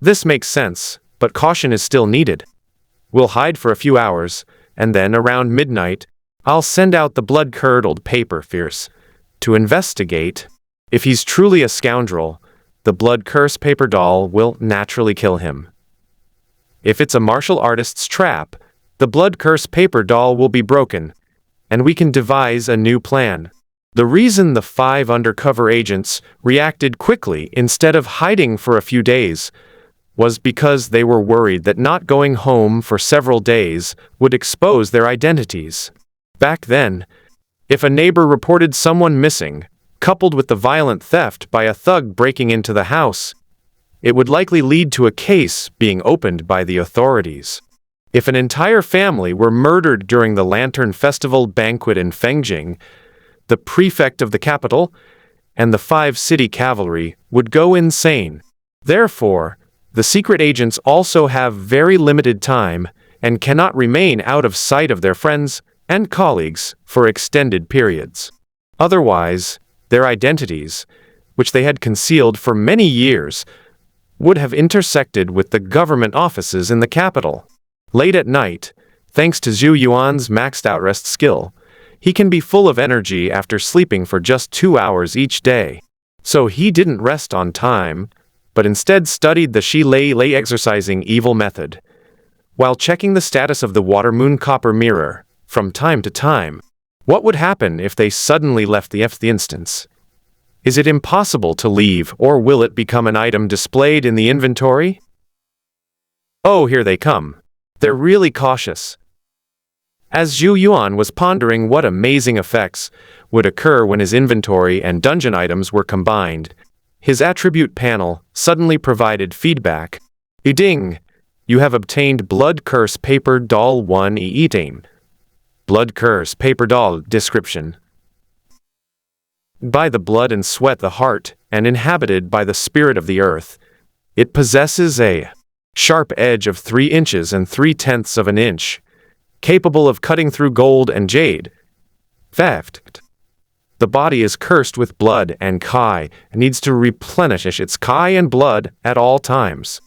This makes sense, but caution is still needed. We'll hide for a few hours, and then around midnight, I'll send out the blood-curdled paper fierce to investigate. If he's truly a scoundrel, the blood-cursed paper doll will naturally kill him. If it's a martial artist's trap, the blood-cursed paper doll will be broken, and we can devise a new plan. The reason the 5 undercover agents reacted quickly instead of hiding for a few days was because they were worried that not going home for several days would expose their identities. Back then, if a neighbor reported someone missing, coupled with the violent theft by a thug breaking into the house, it would likely lead to a case being opened by the authorities. If an entire family were murdered during the Lantern Festival banquet in Fengjing, the prefect of the capital and the 5 city cavalry would go insane. Therefore, the secret agents also have very limited time and cannot remain out of sight of their friends and colleagues for extended periods. Otherwise, their identities, which they had concealed for many years, would have intersected with the government offices in the capital. Late at night, thanks to Zhou Yuan's maxed-out rest skill, he can be full of energy after sleeping for just 2 hours each day. So he didn't rest on time, but instead studied the Shi Lei exercising evil method, while checking the status of the water-moon copper mirror from time to time. What would happen if they suddenly left the instance? Is it impossible to leave, or will it become an item displayed in the inventory? Oh, here they come. They're really cautious. As Zhou Yuan was pondering what amazing effects would occur when his inventory and dungeon items were combined, his attribute panel suddenly provided feedback. Ding! You have obtained Blood Curse Paper Doll 1 Eating. Blood Curse Paper Doll Description. By the blood and sweat the heart, and inhabited by the spirit of the earth, it possesses a sharp edge of 3 inches and 3/10 of an inch, capable of cutting through gold and jade. Theft. The body is cursed with blood and Kai and needs to replenish its Kai and blood at all times.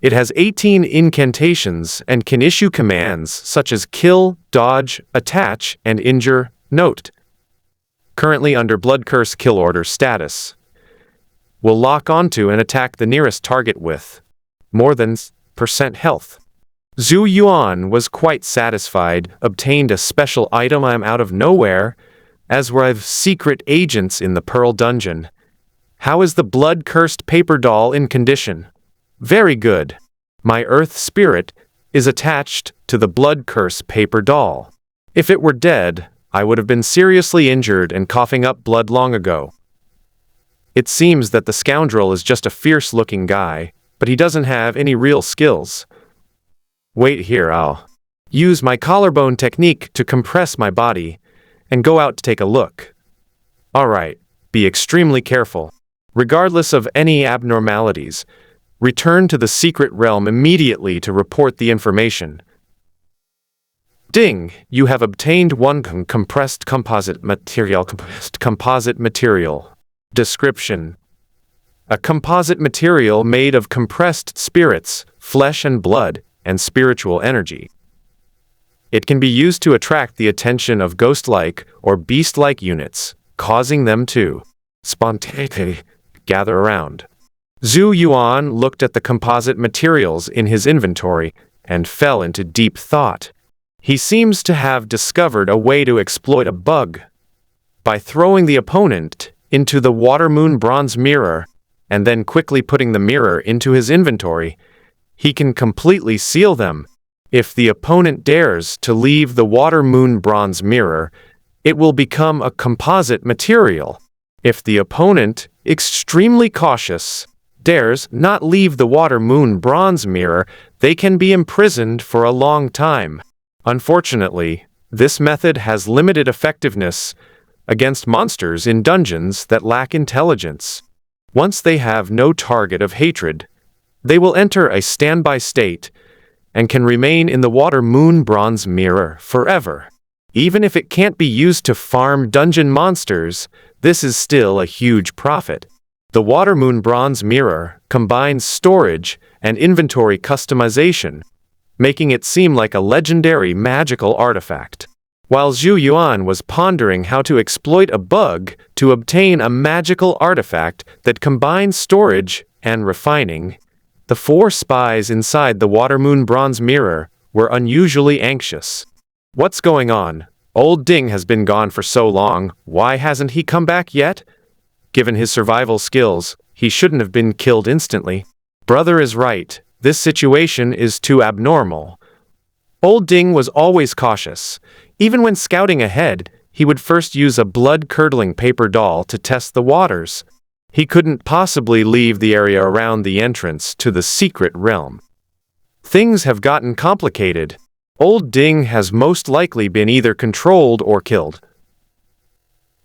It has 18 incantations and can issue commands such as kill, dodge, attach, and injure. Note: currently under Blood Curse Kill Order status. Will lock onto and attack the nearest target with more than % health. Zhou Yuan was quite satisfied, obtained a special item out of nowhere, as were secret agents in the Pearl Dungeon. How is the blood-cursed paper doll in condition? Very good. My earth spirit is attached to the blood curse paper doll. If it were dead, I would have been seriously injured and coughing up blood long ago. It seems that the scoundrel is just a fierce-looking guy, but he doesn't have any real skills. Wait here, I'll use my collarbone technique to compress my body and go out to take a look. Alright, be extremely careful. Regardless of any abnormalities, return to the secret realm immediately to report the information. Ding! You have obtained 1 compressed composite material. Description: a composite material made of compressed spirits, flesh and blood, and spiritual energy. It can be used to attract the attention of ghost-like or beast-like units, causing them to spontaneously gather around. Zhou Yuan looked at the composite materials in his inventory and fell into deep thought. He seems to have discovered a way to exploit a bug. By throwing the opponent into the water-moon bronze mirror, and then quickly putting the mirror into his inventory, he can completely seal them. If the opponent dares to leave the water-moon bronze mirror, it will become a composite material. If the opponent, extremely cautious, dares not leave the water-moon bronze mirror, they can be imprisoned for a long time. Unfortunately, this method has limited effectiveness against monsters in dungeons that lack intelligence. Once they have no target of hatred, they will enter a standby state and can remain in the water-moon bronze mirror forever. Even if it can't be used to farm dungeon monsters, this is still a huge profit. The water-moon bronze mirror combines storage and inventory customization, making it seem like a legendary magical artifact. While Zhou Yuan was pondering how to exploit a bug to obtain a magical artifact that combines storage and refining, the 4 spies inside the water-moon bronze mirror were unusually anxious. What's going on? Old Ding has been gone for so long, why hasn't he come back yet? Given his survival skills, he shouldn't have been killed instantly. Brother is right, this situation is too abnormal. Old Ding was always cautious. Even when scouting ahead, he would first use a blood-curdling paper doll to test the waters. He couldn't possibly leave the area around the entrance to the secret realm. Things have gotten complicated. Old Ding has most likely been either controlled or killed.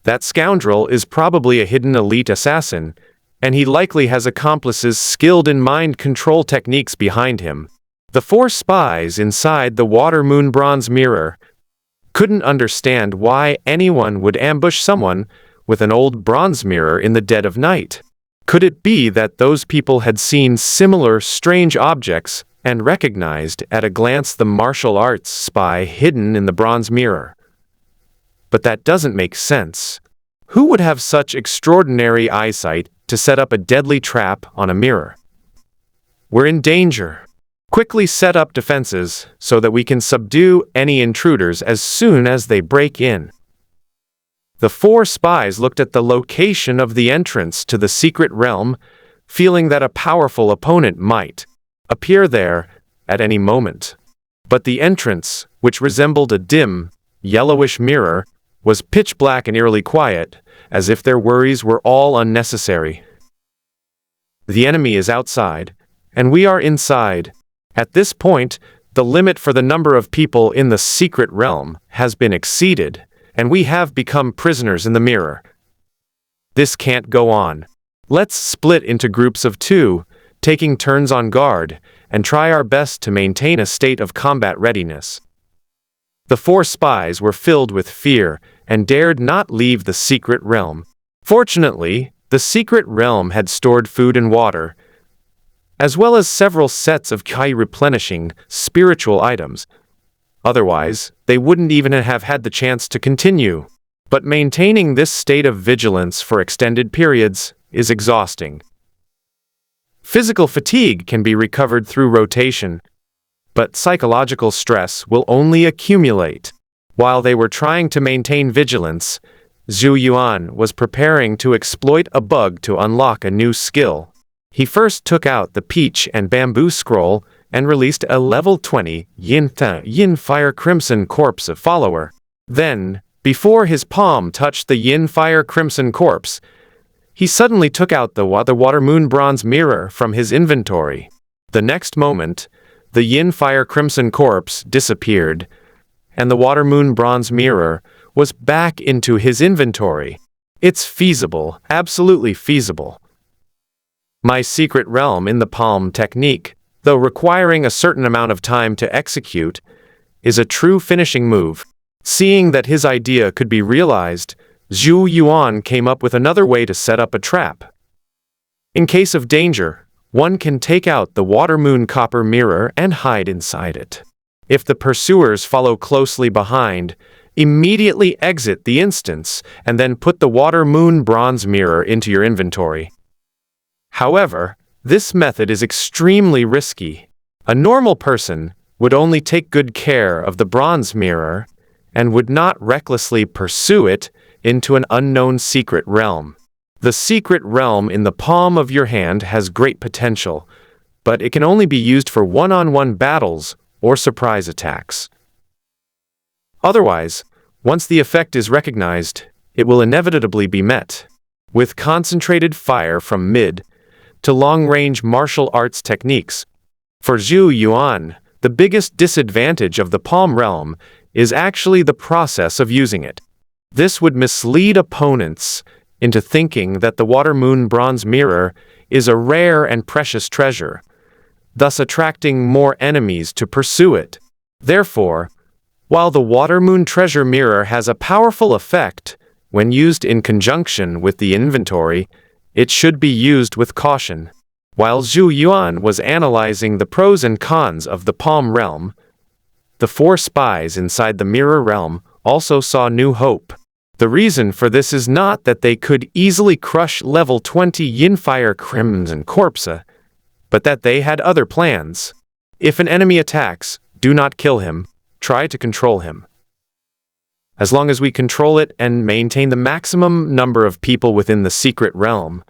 That scoundrel is probably a hidden elite assassin, and he likely has accomplices skilled in mind control techniques behind him. The 4 spies inside the water-moon bronze mirror couldn't understand why anyone would ambush someone with an old bronze mirror in the dead of night. Could it be that those people had seen similar strange objects and recognized at a glance the martial arts spy hidden in the bronze mirror? But that doesn't make sense. Who would have such extraordinary eyesight to set up a deadly trap on a mirror? We're in danger. Quickly set up defenses so that we can subdue any intruders as soon as they break in. The 4 spies looked at the location of the entrance to the secret realm, feeling that a powerful opponent might appear there at any moment. But the entrance, which resembled a dim, yellowish mirror, was pitch black and eerily quiet, as if their worries were all unnecessary. The enemy is outside, and we are inside. At this point, the limit for the number of people in the secret realm has been exceeded, and we have become prisoners in the mirror. This can't go on. Let's split into groups of 2, taking turns on guard, and try our best to maintain a state of combat readiness. The 4 spies were filled with fear and dared not leave the secret realm. Fortunately, the secret realm had stored food and water, as well as several sets of replenishing spiritual items. Otherwise, they wouldn't even have had the chance to continue. But maintaining this state of vigilance for extended periods is exhausting. Physical fatigue can be recovered through rotation, but psychological stress will only accumulate. While they were trying to maintain vigilance, Zhou Yuan was preparing to exploit a bug to unlock a new skill. He first took out the peach and bamboo scroll and released a level 20 Yin Fire Crimson Corpse follower. Then, before his palm touched the Yin Fire Crimson Corpse, he suddenly took out the Water Moon Bronze Mirror from his inventory. The next moment, the Yin Fire Crimson Corpse disappeared, and the Water Moon Bronze Mirror was back into his inventory. It's feasible, absolutely feasible. My secret realm in the palm technique, though requiring a certain amount of time to execute, is a true finishing move. Seeing that his idea could be realized, Zhou Yuan came up with another way to set up a trap. In case of danger, one can take out the Water Moon Copper Mirror and hide inside it. If the pursuers follow closely behind, immediately exit the instance and then put the Water Moon Bronze Mirror into your inventory. However, this method is extremely risky. A normal person would only take good care of the bronze mirror and would not recklessly pursue it into an unknown secret realm. The secret realm in the palm of your hand has great potential, but it can only be used for one-on-one battles or surprise attacks. Otherwise, once the effect is recognized, it will inevitably be met with concentrated fire from mid to long-range martial arts techniques. For Zhou Yuan, the biggest disadvantage of the palm realm is actually the process of using it. This would mislead opponents into thinking that the water moon bronze mirror is a rare and precious treasure, thus attracting more enemies to pursue it. Therefore, while the water moon treasure mirror has a powerful effect when used in conjunction with the inventory, it should be used with caution. While Zhou Yuan was analyzing the pros and cons of the palm realm, the 4 spies inside the mirror realm also saw new hope. The reason for this is not that they could easily crush level 20 Yinfire Crimson Corpse, but that they had other plans. If an enemy attacks, do not kill him, try to control him. As long as we control it and maintain the maximum number of people within the secret realm,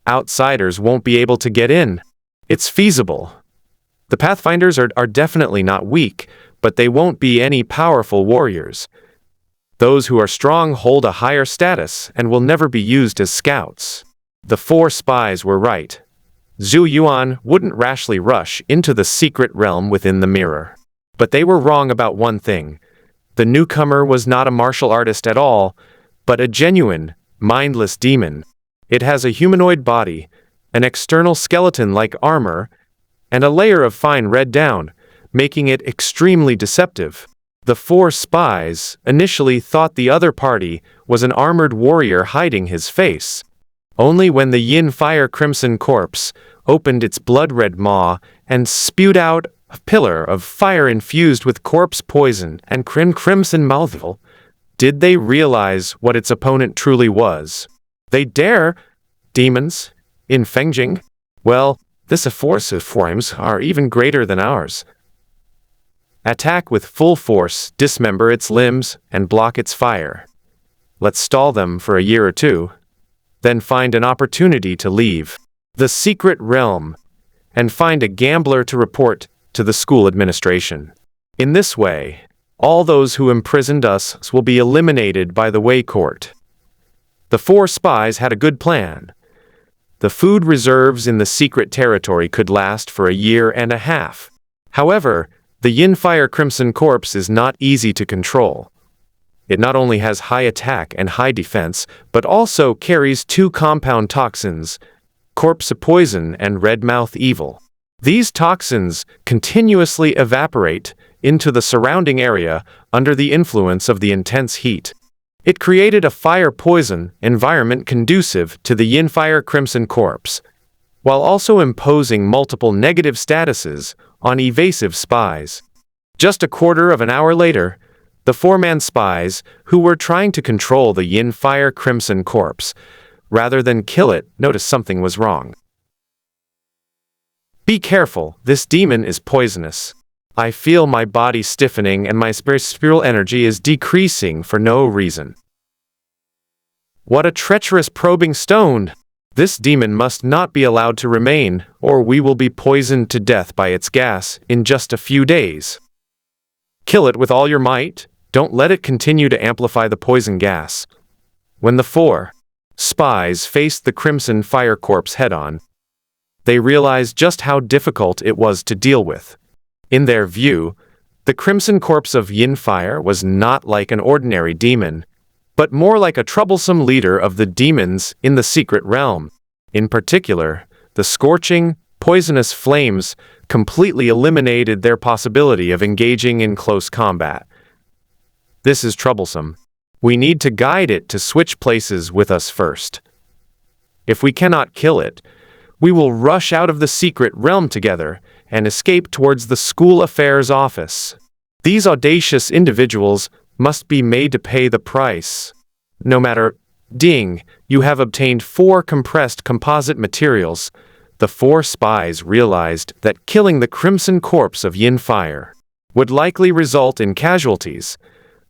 outsiders won't be able to get in. It's feasible. The Pathfinders are definitely not weak, but they won't be any powerful warriors. Those who are strong hold a higher status and will never be used as scouts. The 4 spies were right. Zhou Yuan wouldn't rashly rush into the secret realm within the mirror. But they were wrong about one thing. The newcomer was not a martial artist at all, but a genuine, mindless demon. It has a humanoid body, an external skeleton-like armor, and a layer of fine red down, making it extremely deceptive. The 4 spies initially thought the other party was an armored warrior hiding his face. Only when the Yin Fire Crimson Corpse opened its blood-red maw and spewed out a pillar of fire infused with corpse poison and crimson mouthful, did they realize what its opponent truly was. They dare demons in Fengjing? Well, this force of forms are even greater than ours. Attack with full force, dismember its limbs, and block its fire. Let's stall them for a year or 2, then find an opportunity to leave the secret realm and find a gambler to report to the school administration. In this way, all those who imprisoned us will be eliminated by the Wei Court. The 4 spies had a good plan. The food reserves in the secret territory could last for a year and a half. However, the Yinfire Crimson Corpse is not easy to control. It not only has high attack and high defense, but also carries 2 compound toxins, corpse poison and red mouth evil. These toxins continuously evaporate into the surrounding area under the influence of the intense heat. It created a fire poison environment conducive to the Yinfire Crimson Corpse, while also imposing multiple negative statuses on evasive spies. Just a quarter of an hour later, the 4-man spies, who were trying to control the Yinfire Crimson Corpse, rather than kill it, noticed something was wrong. Be careful, this demon is poisonous. I feel my body stiffening and my spiritual energy is decreasing for no reason. What a treacherous probing stone! This demon must not be allowed to remain, or we will be poisoned to death by its gas in just a few days. Kill it with all your might, don't let it continue to amplify the poison gas. When the 4 spies faced the Crimson Fire Corpse head-on, they realized just how difficult it was to deal with. In their view, the Crimson Corpse of Yinfire was not like an ordinary demon, but more like a troublesome leader of the demons in the secret realm. In particular, the scorching, poisonous flames completely eliminated their possibility of engaging in close combat. This is troublesome. We need to guide it to switch places with us first. If we cannot kill it, we will rush out of the secret realm together and escape towards the school affairs office. These audacious individuals must be made to pay the price. No matter, ding, you have obtained 4 compressed composite materials. The 4 spies realized that killing the Crimson Corpse of Yinfire would likely result in casualties,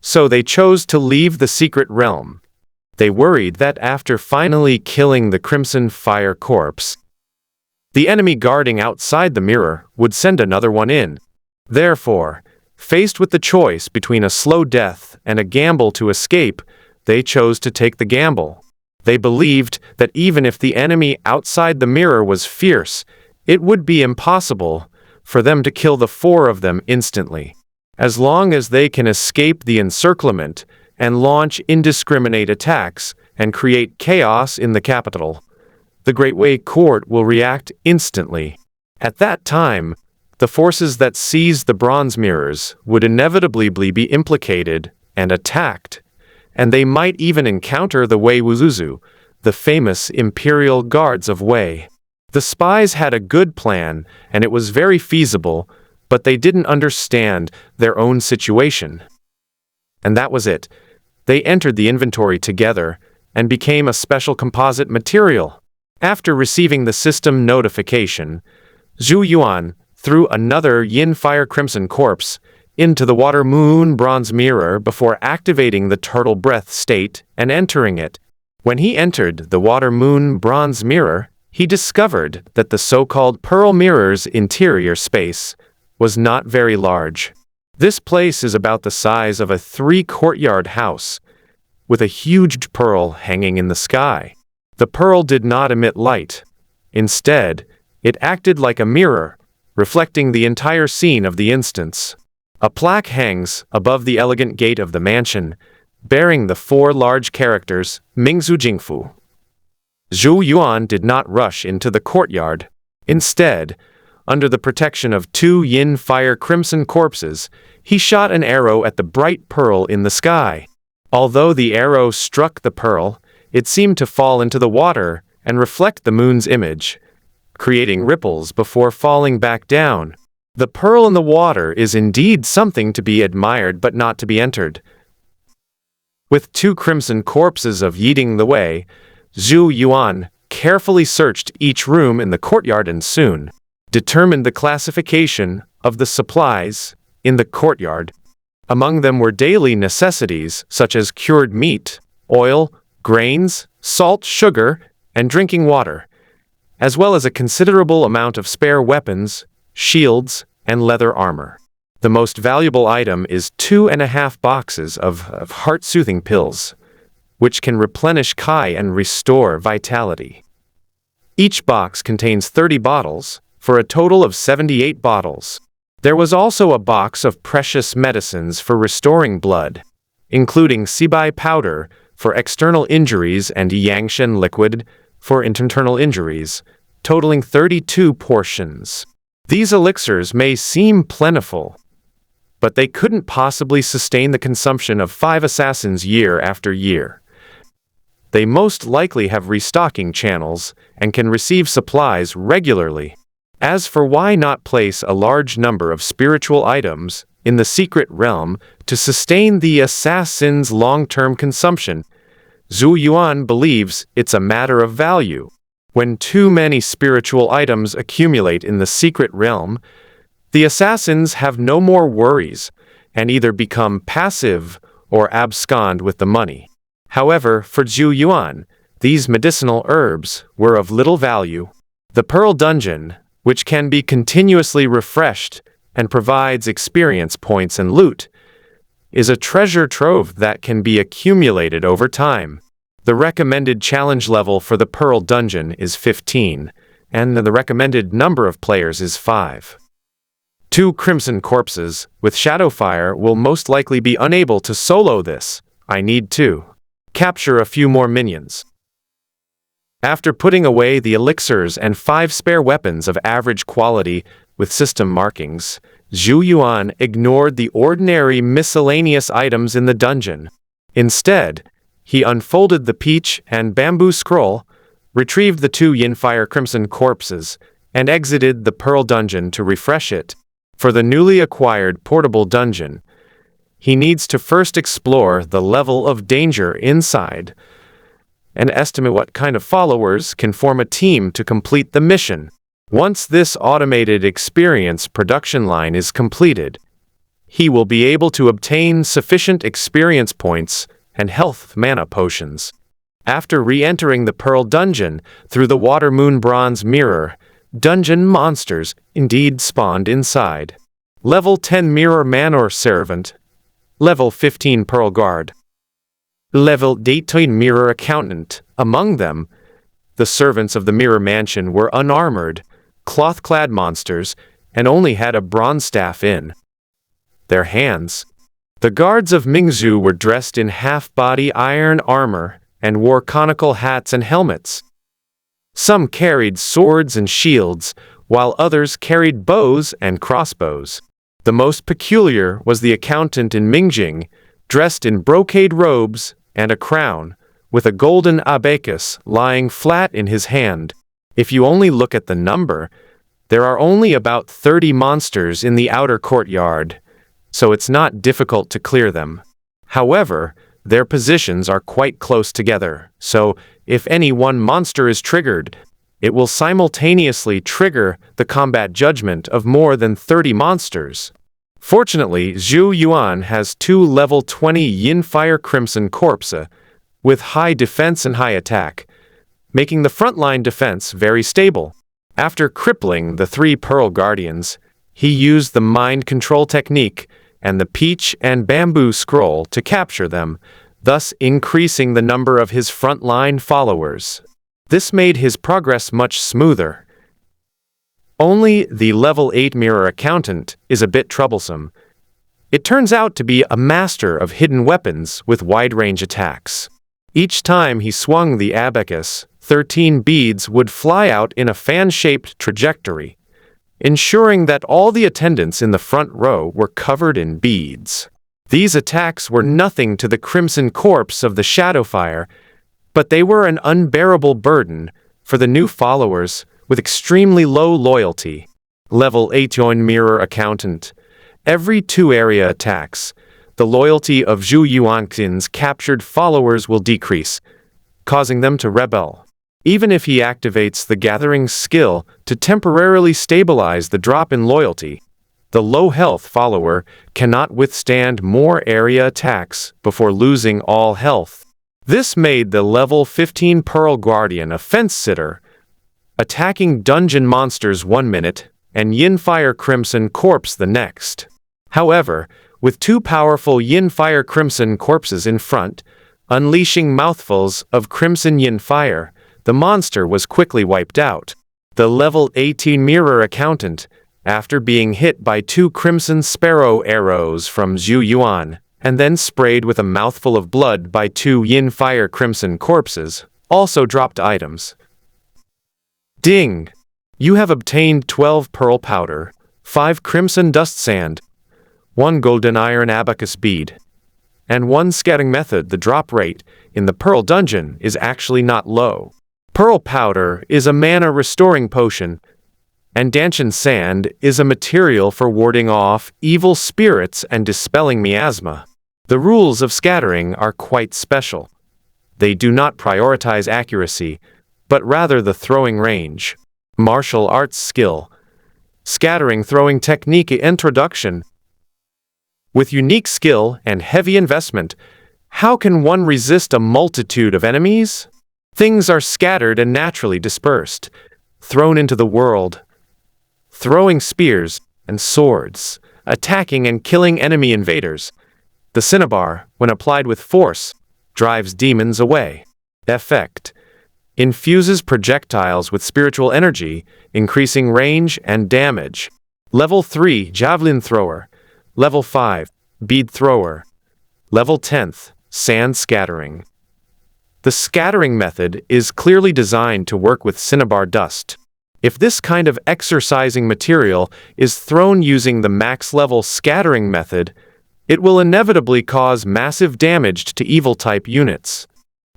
so they chose to leave the secret realm. They worried that after finally killing the Crimson Fire Corpse, the enemy guarding outside the mirror would send another one in. Therefore, faced with the choice between a slow death and a gamble to escape, they chose to take the gamble. They believed that even if the enemy outside the mirror was fierce, it would be impossible for them to kill the four of them instantly. As long as they can escape the encirclement and launch indiscriminate attacks and create chaos in the capital, the Great Wei Court will react instantly. At that time, the forces that seized the bronze mirrors would inevitably be implicated and attacked, and they might even encounter the Wei Wuzuzu, the famous imperial guards of Wei. The spies had a good plan, and it was very feasible, but they didn't understand their own situation. And that was it. They entered the inventory together and became a special composite material. After receiving the system notification, Zhou Yuan threw another Yin Fire Crimson corpse into the Water Moon Bronze Mirror before activating the Turtle Breath state and entering it. When he entered the Water Moon Bronze Mirror, he discovered that the so-called Pearl Mirror's interior space was not very large. This place is about the size of a 3-courtyard house, with a huge pearl hanging in the sky. The pearl did not emit light. Instead, it acted like a mirror, reflecting the entire scene of the instance. A plaque hangs above the elegant gate of the mansion, bearing the 4 large characters Mingzu Jingfu. Zhou Yuan did not rush into the courtyard. Instead, under the protection of 2 Yin Fire Crimson corpses, he shot an arrow at the bright pearl in the sky. Although the arrow struck the pearl, it seemed to fall into the water and reflect the moon's image, creating ripples before falling back down. The pearl in the water is indeed something to be admired but not to be entered. With 2 crimson corpses of yeeting the way, Zhou Yuan carefully searched each room in the courtyard and soon determined the classification of the supplies in the courtyard. Among them were daily necessities such as cured meat, oil, grains, salt, sugar, and drinking water, as well as a considerable amount of spare weapons, shields, and leather armor. The most valuable item is 2.5 boxes of heart-soothing pills, which can replenish Kai and restore vitality. Each box contains 30 bottles, for a total of 78 bottles. There was also a box of precious medicines for restoring blood, including Sibai powder for external injuries and Yangshen liquid for internal injuries, totaling 32 portions. These elixirs may seem plentiful, but they couldn't possibly sustain the consumption of 5 assassins year after year. They most likely have restocking channels and can receive supplies regularly. As for why not place a large number of spiritual items in the secret realm to sustain the assassin's long-term consumption, Zhou Yuan believes it's a matter of value. When too many spiritual items accumulate in the secret realm, the assassins have no more worries and either become passive or abscond with the money. However, for Zhou Yuan, these medicinal herbs were of little value. The Pearl Dungeon, which can be continuously refreshed and provides experience points and loot, is a treasure trove that can be accumulated over time. The recommended challenge level for the Pearl Dungeon is 15, and the recommended number of players is 5. 2 Crimson Corpses with Shadowfire will most likely be unable to solo this. I need to capture a few more minions. After putting away the elixirs and 5 spare weapons of average quality with system markings, Zhou Yuan ignored the ordinary miscellaneous items in the dungeon. Instead, he unfolded the peach and bamboo scroll, retrieved the 2 Yinfire Crimson corpses, and exited the Pearl Dungeon to refresh it. For the newly acquired portable dungeon, he needs to first explore the level of danger inside and estimate what kind of followers can form a team to complete the mission. Once this automated experience production line is completed, he will be able to obtain sufficient experience points and health mana potions. After re-entering the Pearl Dungeon through the Water Moon Bronze Mirror, dungeon monsters indeed spawned inside. Level 10 Mirror Manor Servant, Level 15 Pearl Guard. Level 18 Mirror Accountant. Among them, the servants of the Mirror Mansion were unarmored, cloth-clad monsters, and only had a bronze staff in their hands. The guards of Mingzhu were dressed in half-body iron armor and wore conical hats and helmets. Some carried swords and shields, while others carried bows and crossbows. The most peculiar was the accountant in Mingjing, dressed in brocade robes and a crown, with a golden abacus lying flat in his hand. If you only look at the number, there are only about 30 monsters in the outer courtyard, so it's not difficult to clear them. However, their positions are quite close together, so if any one monster is triggered, it will simultaneously trigger the combat judgment of more than 30 monsters. Fortunately, Zhou Yuan has 2 level 20 Yin Fire Crimson Corpses, with high defense and high attack, making the frontline defense very stable. After crippling the 3 Pearl Guardians, he used the mind control technique and the peach and bamboo scroll to capture them, thus increasing the number of his frontline followers. This made his progress much smoother. Only the level 8 Mirror Accountant is a bit troublesome. It turns out to be a master of hidden weapons with wide-range attacks. Each time he swung the abacus, 13 beads would fly out in a fan-shaped trajectory, ensuring that all the attendants in the front row were covered in beads. These attacks were nothing to the Crimson Corpse of the Shadowfire, but they were an unbearable burden for the new followers with extremely low loyalty. Level 8 Mirror Accountant. Every 2 area attacks, the loyalty of Zhou Yuan's captured followers will decrease, causing them to rebel. Even if he activates the gathering skill to temporarily stabilize the drop in loyalty, the low-health follower cannot withstand more area attacks before losing all health. This made the level 15 Pearl Guardian a fence-sitter, attacking dungeon monsters 1 minute and Yin Fire Crimson Corpse the next. However, with 2 powerful Yin Fire Crimson Corpses in front, unleashing mouthfuls of Crimson Yin Fire, the monster was quickly wiped out. The level 18 Mirror Accountant, after being hit by 2 Crimson Sparrow arrows from Zhou Yuan, and then sprayed with a mouthful of blood by 2 Yin Fire Crimson Corpses, also dropped items. Ding! You have obtained 12 Pearl Powder, 5 Crimson Dust Sand, 1 Golden Iron Abacus Bead, and 1 Scattering Method. The drop rate in the Pearl Dungeon is actually not low. Pearl Powder is a mana-restoring potion, and Danshan Sand is a material for warding off evil spirits and dispelling miasma. The rules of scattering are quite special. They do not prioritize accuracy, but rather the throwing range. Martial arts skill. Scattering throwing technique introduction. With unique skill and heavy investment, how can one resist a multitude of enemies? Things are scattered and naturally dispersed, thrown into the world, throwing spears and swords, attacking and killing enemy invaders. The cinnabar, when applied with force, drives demons away. Effect. Infuses projectiles with spiritual energy, increasing range and damage. Level 3 Javelin Thrower. Level 5 Bead Thrower. Level 10th Sand Scattering. The scattering method is clearly designed to work with cinnabar dust. If this kind of exercising material is thrown using the max-level scattering method, it will inevitably cause massive damage to evil-type units.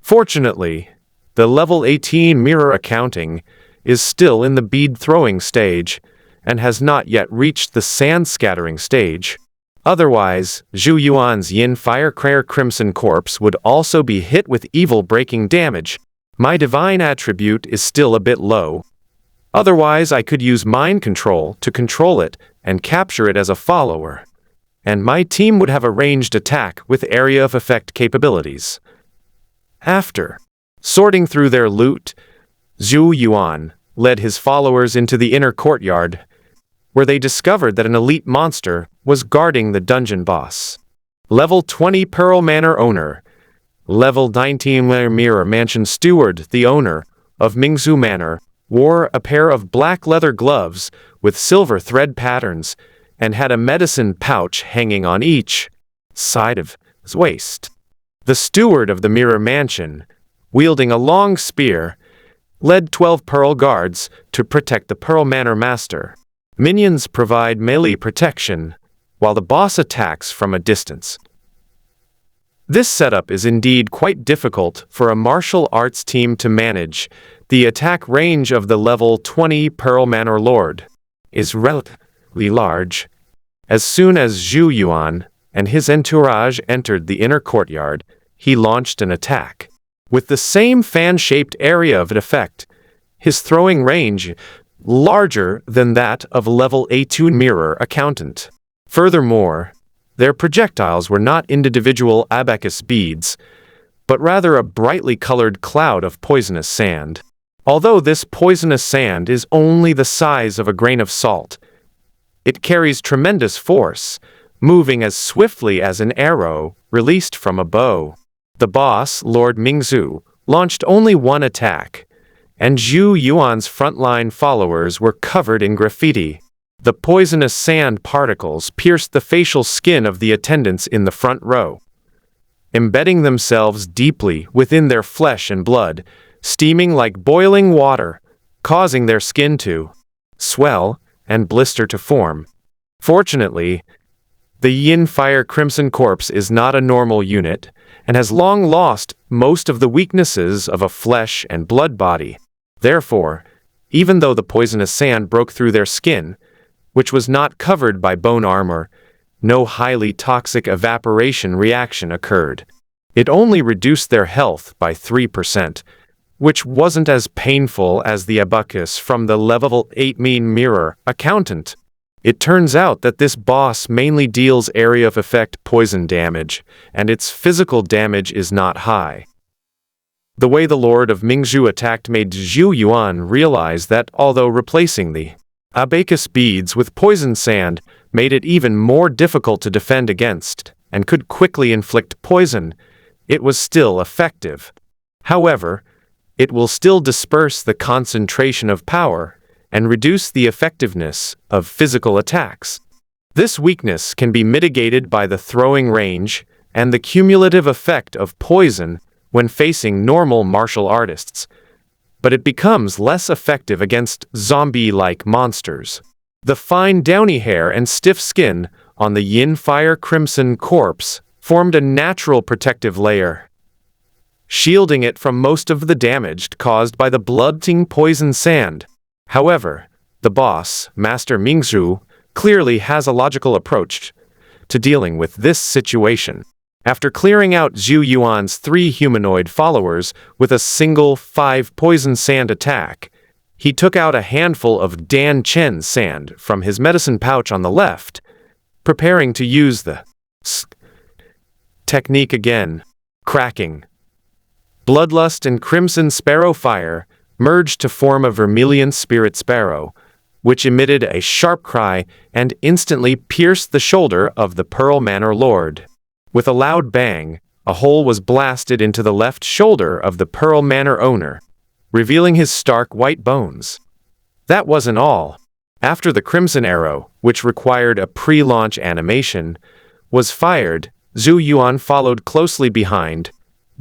Fortunately, the level 18 Mirror Accounting is still in the bead-throwing stage and has not yet reached the sand-scattering stage. Otherwise, Zhou Yuan's Yin Fire Crimson Corpse would also be hit with evil-breaking damage. My divine attribute is still a bit low. Otherwise, I could use mind control to control it and capture it as a follower. And my team would have a ranged attack with area of effect capabilities. After sorting through their loot, Zhou Yuan led his followers into the inner courtyard, where they discovered that an elite monster was guarding the dungeon boss. Level 20 Pearl Manor Owner. Level 19 Mirror Mansion Steward, the owner of Mingzhu Manor, wore a pair of black leather gloves with silver thread patterns and had a medicine pouch hanging on each side of his waist. The steward of the Mirror Mansion, wielding a long spear, led 12 Pearl guards to protect the Pearl Manor Master. Minions provide melee protection, while the boss attacks from a distance. This setup is indeed quite difficult for a martial arts team to manage. The attack range of the level 20 Pearl Manor Lord is relatively large. As soon as Zhou Yuan and his entourage entered the inner courtyard, he launched an attack. With the same fan-shaped area of effect, his throwing range larger than that of level A2 Mirror Accountant. Furthermore, their projectiles were not individual abacus beads, but rather a brightly colored cloud of poisonous sand. Although this poisonous sand is only the size of a grain of salt, it carries tremendous force, moving as swiftly as an arrow released from a bow. The boss, Lord Mingzhu, launched only one attack, and Zhou Yuan's frontline followers were covered in graffiti. The poisonous sand particles pierced the facial skin of the attendants in the front row, embedding themselves deeply within their flesh and blood, steaming like boiling water, causing their skin to swell and blister to form. Fortunately, the Yin Fire Crimson Corpse is not a normal unit and has long lost most of the weaknesses of a flesh and blood body. Therefore, even though the poisonous sand broke through their skin, which was not covered by bone armor, no highly toxic evaporation reaction occurred. It only reduced their health by 3%, which wasn't as painful as the abacus from the level 8 Mirror Accountant. It turns out that this boss mainly deals area of effect poison damage, and its physical damage is not high. The way the Lord of Mingzhu attacked made Zhou Yuan realize that although replacing the abacus beads with poison sand made it even more difficult to defend against, and could quickly inflict poison, it was still effective. However, it will still disperse the concentration of power and reduce the effectiveness of physical attacks. This weakness can be mitigated by the throwing range and the cumulative effect of poison when facing normal martial artists, but it becomes less effective against zombie-like monsters. The fine downy hair and stiff skin on the Yin Fire Crimson Corpse formed a natural protective layer, shielding it from most of the damage caused by the blood-tinged poison sand. However, the boss, Master Mingzhu, clearly has a logical approach to dealing with this situation. After clearing out Zhou Yuan's 3 humanoid followers with a single 5 poison sand attack, he took out a handful of Dan Chen sand from his medicine pouch on the left, preparing to use the technique again. Cracking. Bloodlust and Crimson Sparrow Fire merged to form a vermilion spirit sparrow, which emitted a sharp cry and instantly pierced the shoulder of the Pearl Manor Lord. With a loud bang, a hole was blasted into the left shoulder of the Pearl Manor owner, revealing his stark white bones. That wasn't all. After the Crimson Arrow, which required a pre-launch animation, was fired, Zhou Yuan followed closely behind,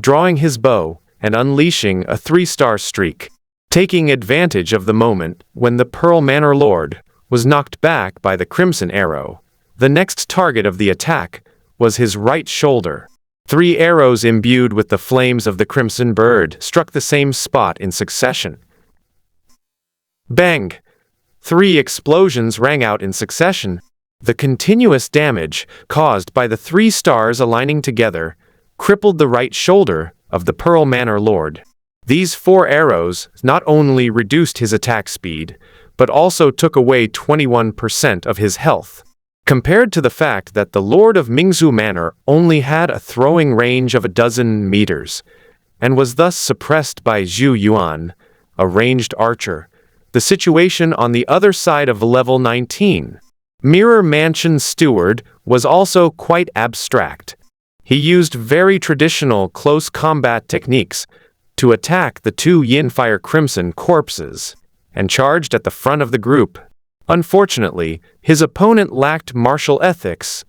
drawing his bow and unleashing a 3-star streak. Taking advantage of the moment when the Pearl Manor Lord was knocked back by the Crimson Arrow, the next target of the attack was his right shoulder. 3 arrows imbued with the flames of the Crimson Bird struck the same spot in succession. Bang! 3 explosions rang out in succession. The continuous damage caused by the 3 stars aligning together crippled the right shoulder of the Pearl Manor Lord. These 4 arrows not only reduced his attack speed, but also took away 21% of his health. Compared to the fact that the Lord of Mingzhu Manor only had a throwing range of a dozen meters, and was thus suppressed by Zhou Yuan, a ranged archer, the situation on the other side of level 19, Mirror Mansion Steward, was also quite abstract. He used very traditional close combat techniques to attack the two Yin Fire Crimson corpses, and charged at the front of the group. Unfortunately, his opponent lacked martial ethics,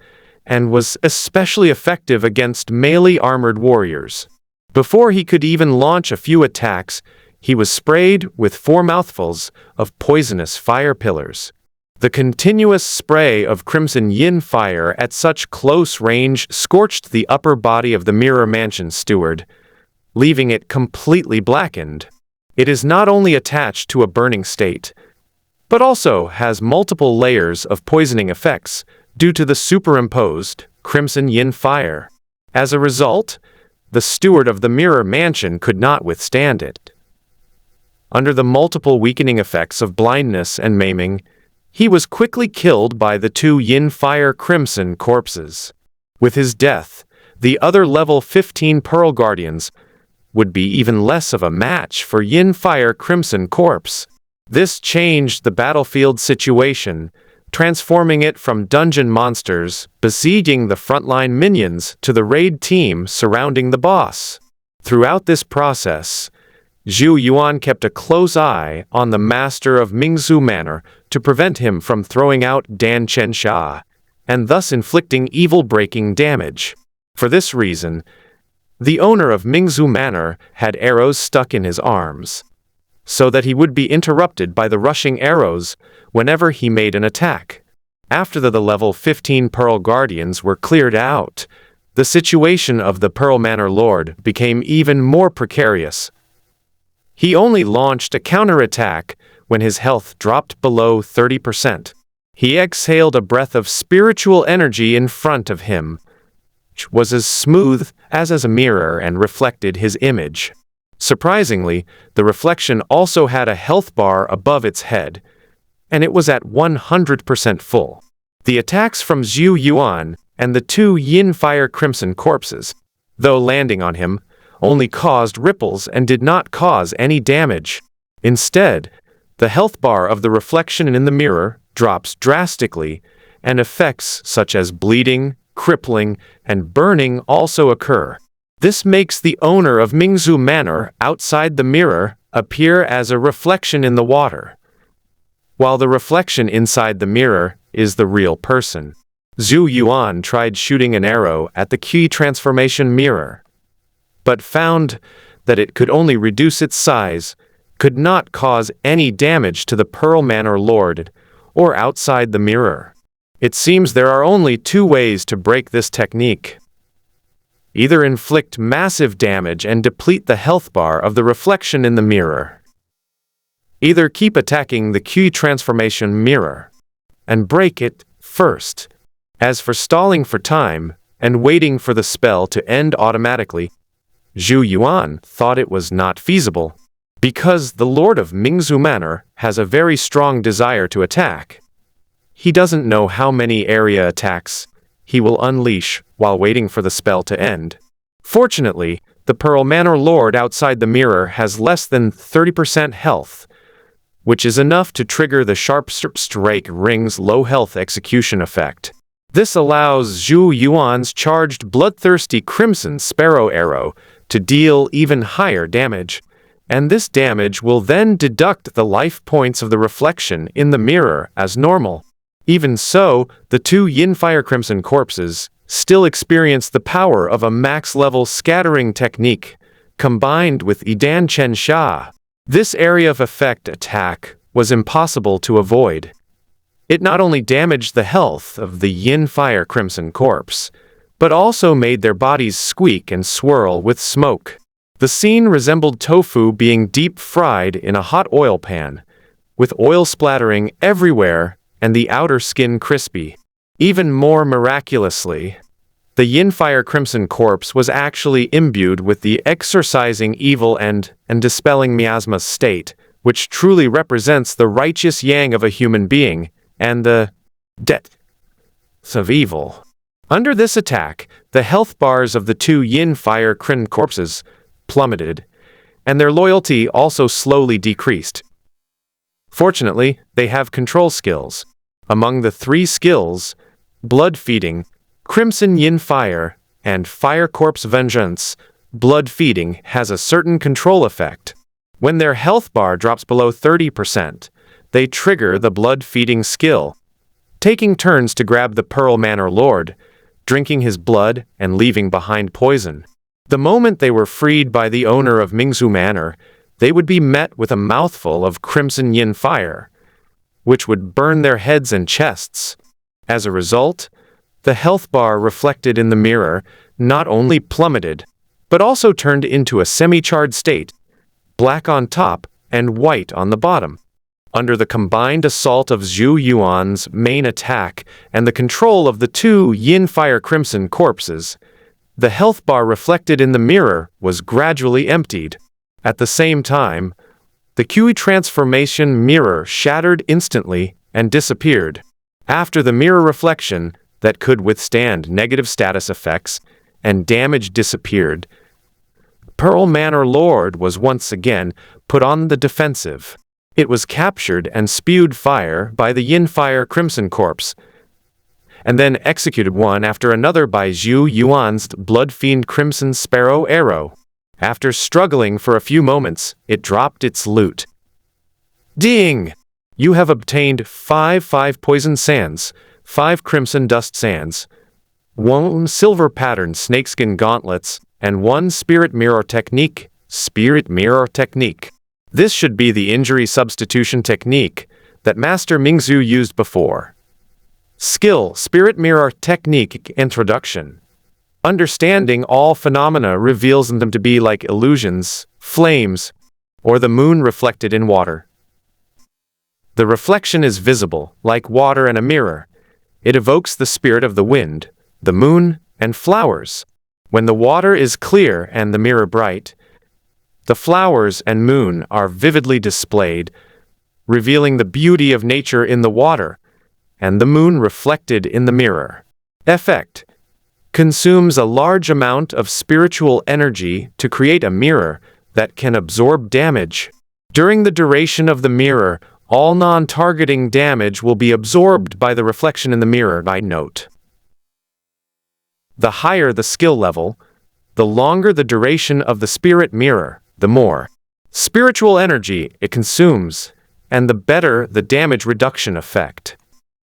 and was especially effective against melee armored warriors. Before he could even launch a few attacks, he was sprayed with 4 mouthfuls of poisonous fire pillars. The continuous spray of crimson yin fire at such close range scorched the upper body of the Mirror Mansion steward, leaving it completely blackened. It is not only attached to a burning state, but also has multiple layers of poisoning effects due to the superimposed crimson yin fire. As a result, the steward of the Mirror Mansion could not withstand it. Under the multiple weakening effects of blindness and maiming, he was quickly killed by the two Yin Fire Crimson corpses. With his death, the other level 15 Pearl Guardians would be even less of a match for Yin Fire Crimson Corpse. This changed the battlefield situation, transforming it from dungeon monsters besieging the frontline minions to the raid team surrounding the boss. Throughout this process, Zhou Yuan kept a close eye on the master of Mingzhu Manor to prevent him from throwing out Dan Chensha, and thus inflicting evil-breaking damage. For this reason, the owner of Mingzhu Manor had arrows stuck in his arms, so that he would be interrupted by the rushing arrows whenever he made an attack. After the level 15 Pearl Guardians were cleared out, the situation of the Pearl Manor Lord became even more precarious. He only launched a counterattack when his health dropped below 30%. He exhaled a breath of spiritual energy in front of him, which was as smooth as a mirror and reflected his image. Surprisingly, the reflection also had a health bar above its head, and it was at 100% full. The attacks from Zhou Yuan and the two Yin Fire Crimson corpses, though landing on him, only caused ripples and did not cause any damage. Instead, the health bar of the reflection in the mirror drops drastically, and effects such as bleeding, crippling, and burning also occur. This makes the owner of Mingzhu Manor outside the mirror appear as a reflection in the water, while the reflection inside the mirror is the real person. Zhou Yuan tried shooting an arrow at the key transformation mirror, but found that it could only reduce its size, could not cause any damage to the Pearl Manor Lord or outside the mirror. It seems there are only 2 ways to break this technique. Either inflict massive damage and deplete the health bar of the reflection in the mirror. Either keep attacking the key transformation mirror and break it first. As for stalling for time and waiting for the spell to end automatically, Zhou Yuan thought it was not feasible, because the Lord of Mingzhu Manor has a very strong desire to attack. He doesn't know how many area attacks he will unleash while waiting for the spell to end. Fortunately, the Pearl Manor Lord outside the mirror has less than 30% health, which is enough to trigger the Sharp Strike Ring's low health execution effect. This allows Zhou Yuan's charged bloodthirsty Crimson Sparrow Arrow to deal even higher damage, and this damage will then deduct the life points of the reflection in the mirror as normal. Even so, the two Yin Fire Crimson corpses still experience the power of a max-level scattering technique, combined with Idan Chensha. This area of effect attack was impossible to avoid. It not only damaged the health of the Yin Fire Crimson corpse, but also made their bodies squeak and swirl with smoke. The scene resembled tofu being deep-fried in a hot oil pan, with oil splattering everywhere and the outer skin crispy. Even more miraculously, the Yin Fire Crimson corpse was actually imbued with the exorcising evil and dispelling miasma state, which truly represents the righteous yang of a human being and the depths of evil. Under this attack, the health bars of the two Yin Fire Crimson corpses plummeted, and their loyalty also slowly decreased. Fortunately, they have control skills. Among the 3 skills, Blood Feeding, Crimson Yin Fire, and Fire Corpse Vengeance, blood feeding has a certain control effect. When their health bar drops below 30%, they trigger the blood feeding skill, taking turns to grab the Pearl Manor Lord, drinking his blood and leaving behind poison. The moment they were freed by the owner of Mingzhu Manor, they would be met with a mouthful of crimson yin fire, which would burn their heads and chests. As a result, the health bar reflected in the mirror not only plummeted, but also turned into a semi-charred state, black on top and white on the bottom. Under the combined assault of Zhou Yuan's main attack and the control of the two yin fire crimson corpses, the health bar reflected in the mirror was gradually emptied. At the same time, the QE transformation mirror shattered instantly and disappeared. After the mirror reflection that could withstand negative status effects and damage disappeared, Pearl Manor Lord was once again put on the defensive. It was captured and spewed fire by the Yin Fire Crimson Corpse, and then executed one after another by Zhou Yuan's Blood Fiend Crimson Sparrow Arrow. After struggling for a few moments, it dropped its loot. Ding! You have obtained 5 poison sands, 5 crimson dust sands, 1 silver pattern snakeskin gauntlets, and 1 spirit mirror technique. This should be the injury substitution technique that Master Mingzhu used before. Skill: Spirit Mirror Technique Introduction. Understanding all phenomena reveals them to be like illusions, flames, or the moon reflected in water. The reflection is visible, like water in a mirror. It evokes the spirit of the wind, the moon, and flowers. When the water is clear and the mirror bright, the flowers and moon are vividly displayed, revealing the beauty of nature in the water, and the moon reflected in the mirror. Effect: consumes a large amount of spiritual energy to create a mirror that can absorb damage. During the duration of the mirror, all non-targeting damage will be absorbed by the reflection in the mirror. Note: the higher the skill level, the longer the duration of the spirit mirror, the more spiritual energy it consumes, and the better the damage reduction effect.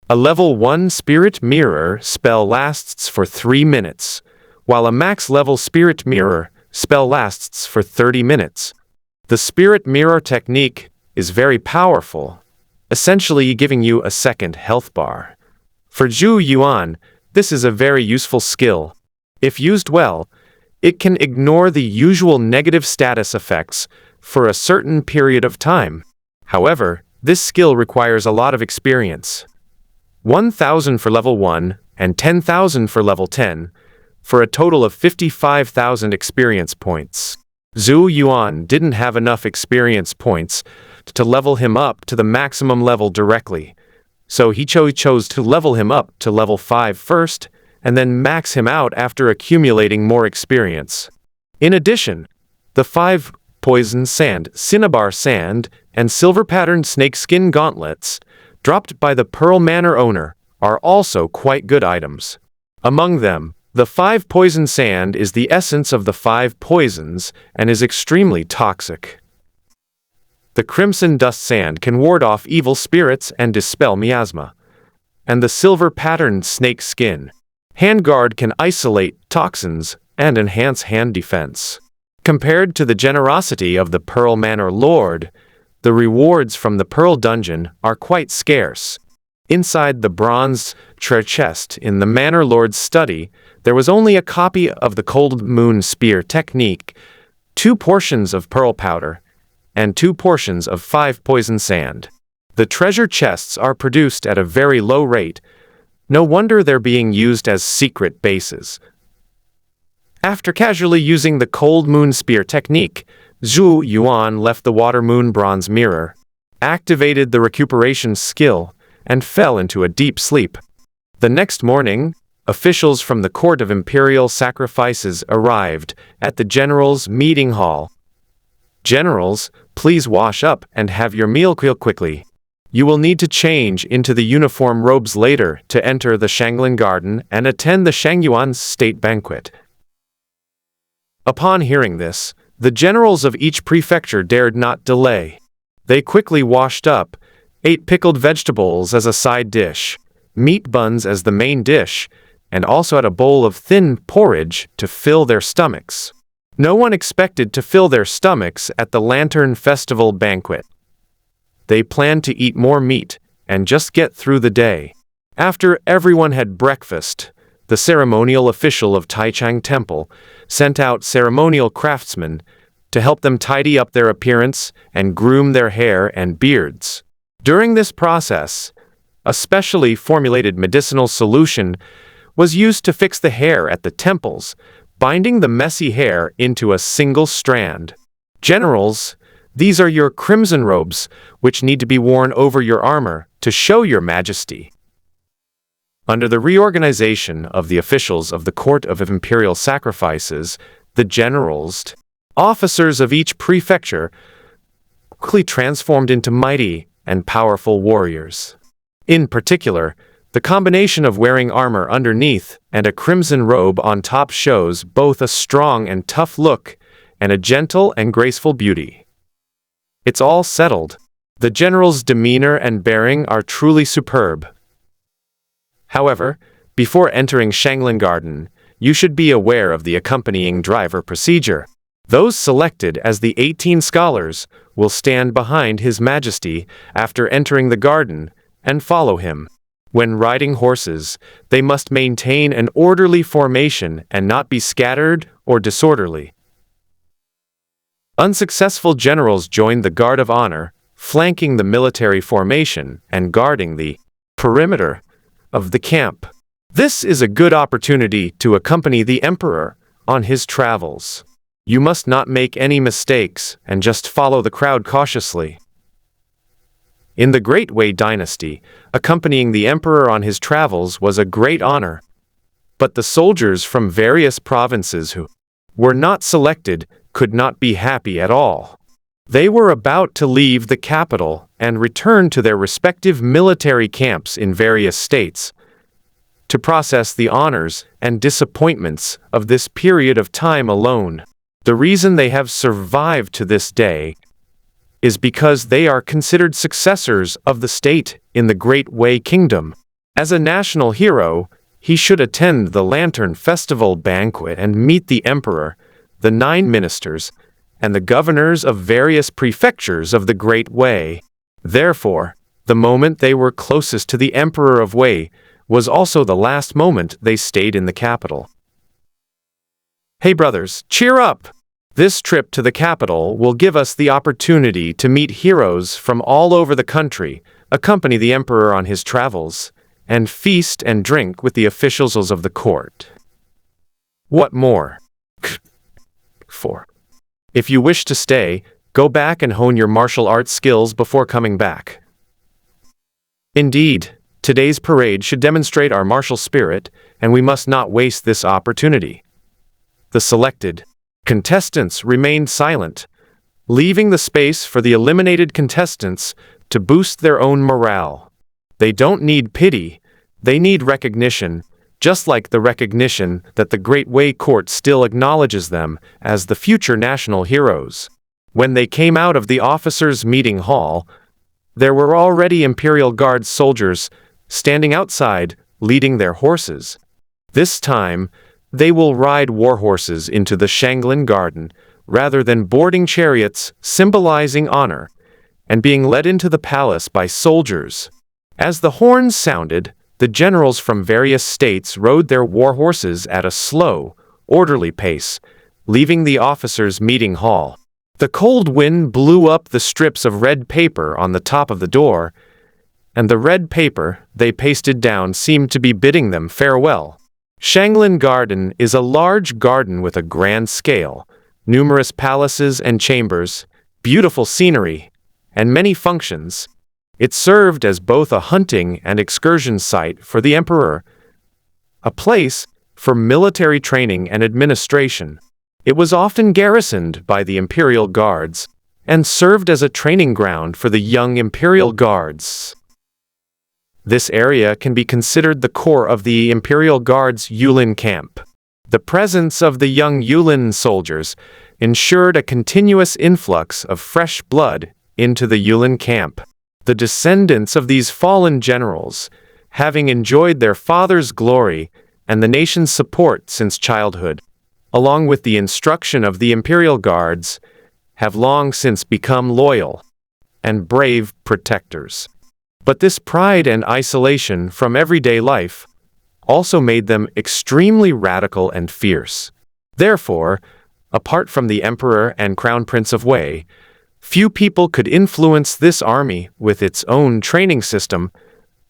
A level 1 spirit mirror spell lasts for 3 minutes, while a max level spirit mirror spell lasts for 30 minutes. The spirit mirror technique is very powerful, essentially giving you a second health bar. For Zhou Yuan, this is a very useful skill. If used well, it can ignore the usual negative status effects for a certain period of time. However, this skill requires a lot of experience. 1,000 for level 1 and 10,000 for level 10, for a total of 55,000 experience points. Zhou Yuan didn't have enough experience points to level him up to the maximum level directly, so he chose to level him up to level 5 first, and then max him out after accumulating more experience. In addition, the 5 poison sand, cinnabar sand, and silver patterned snakeskin gauntlets dropped by the Pearl Manor owner are also quite good items. Among them, the 5 poison sand is the essence of the 5 poisons and is extremely toxic. The crimson dust sand can ward off evil spirits and dispel miasma. And the silver patterned snake skin handguard can isolate toxins and enhance hand defense. Compared to the generosity of the Pearl Manor Lord, the rewards from the Pearl Dungeon are quite scarce. Inside the bronze treasure chest in the Manor Lord's study, there was only a copy of the Cold Moon Spear technique, 2 portions of pearl powder, and 2 portions of 5 poison sand. The treasure chests are produced at a very low rate. No wonder they're being used as secret bases. After casually using the Cold Moon Spear technique, Zhou Yuan left the Water Moon Bronze Mirror, activated the recuperation skill, and fell into a deep sleep. The next morning, officials from the Court of Imperial Sacrifices arrived at the General's meeting hall. Generals, please wash up and have your meal quickly. You will need to change into the uniform robes later to enter the Shanglin Garden and attend the Shangyuan's state banquet. Upon hearing this, the generals of each prefecture dared not delay. They quickly washed up, ate pickled vegetables as a side dish, meat buns as the main dish, and also had a bowl of thin porridge to fill their stomachs. No one expected to fill their stomachs at the Lantern Festival banquet. They planned to eat more meat and just get through the day. After everyone had breakfast, the ceremonial official of Taichang Temple sent out ceremonial craftsmen to help them tidy up their appearance and groom their hair and beards. During this process, a specially formulated medicinal solution was used to fix the hair at the temples, binding the messy hair into a single strand. Generals, these are your crimson robes, which need to be worn over your armor to show your majesty. Under the reorganization of the officials of the Court of Imperial Sacrifices, the generals, officers of each prefecture, quickly transformed into mighty and powerful warriors. In particular, the combination of wearing armor underneath and a crimson robe on top shows both a strong and tough look and a gentle and graceful beauty. It's all settled. The general's demeanor and bearing are truly superb. However, before entering Shanglin Garden, you should be aware of the accompanying driver procedure. Those selected as the 18 scholars will stand behind His Majesty after entering the garden and follow him. When riding horses, they must maintain an orderly formation and not be scattered or disorderly. Unsuccessful generals joined the Guard of Honor, flanking the military formation and guarding the perimeter of the camp. This is a good opportunity to accompany the emperor on his travels. You must not make any mistakes and just follow the crowd cautiously. In the Great Wei dynasty, accompanying the emperor on his travels was a great honor. But the soldiers from various provinces who were not selected could not be happy at all. They were about to leave the capital and return to their respective military camps in various states to process the honors and disappointments of this period of time alone. The reason they have survived to this day is because they are considered successors of the state in the Great Wei Kingdom. As a national hero, he should attend the Lantern Festival banquet and meet the emperor, the 9 ministers, and the governors of various prefectures of the Great Wei. Therefore, the moment they were closest to the Emperor of Wei was also the last moment they stayed in the capital. Hey brothers, cheer up! This trip to the capital will give us the opportunity to meet heroes from all over the country, accompany the emperor on his travels, and feast and drink with the officials of the court. What more? 4. If you wish to stay, go back and hone your martial arts skills before coming back. Indeed, today's parade should demonstrate our martial spirit, and we must not waste this opportunity. The selected contestants remained silent, leaving the space for the eliminated contestants to boost their own morale. They don't need pity, they need recognition, just like the recognition that the Great Wei Court still acknowledges them as the future national heroes. When they came out of the officers' meeting hall, there were already Imperial Guard soldiers standing outside, leading their horses. This time, they will ride war horses into the Shanglin Garden, rather than boarding chariots symbolizing honor, and being led into the palace by soldiers. As the horns sounded, the generals from various states rode their war horses at a slow, orderly pace, leaving the officers' meeting hall. The cold wind blew up the strips of red paper on the top of the door, and the red paper they pasted down seemed to be bidding them farewell. Shanglin Garden is a large garden with a grand scale, numerous palaces and chambers, beautiful scenery, and many functions. It served as both a hunting and excursion site for the emperor, a place for military training and administration. It was often garrisoned by the imperial guards and served as a training ground for the young imperial guards. This area can be considered the core of the Imperial Guard's Yulin camp. The presence of the young Yulin soldiers ensured a continuous influx of fresh blood into the Yulin camp. The descendants of these fallen generals, having enjoyed their father's glory and the nation's support since childhood, along with the instruction of the imperial guards, have long since become loyal and brave protectors. But this pride and isolation from everyday life also made them extremely radical and fierce. Therefore, apart from the Emperor and Crown Prince of Wei, few people could influence this army with its own training system,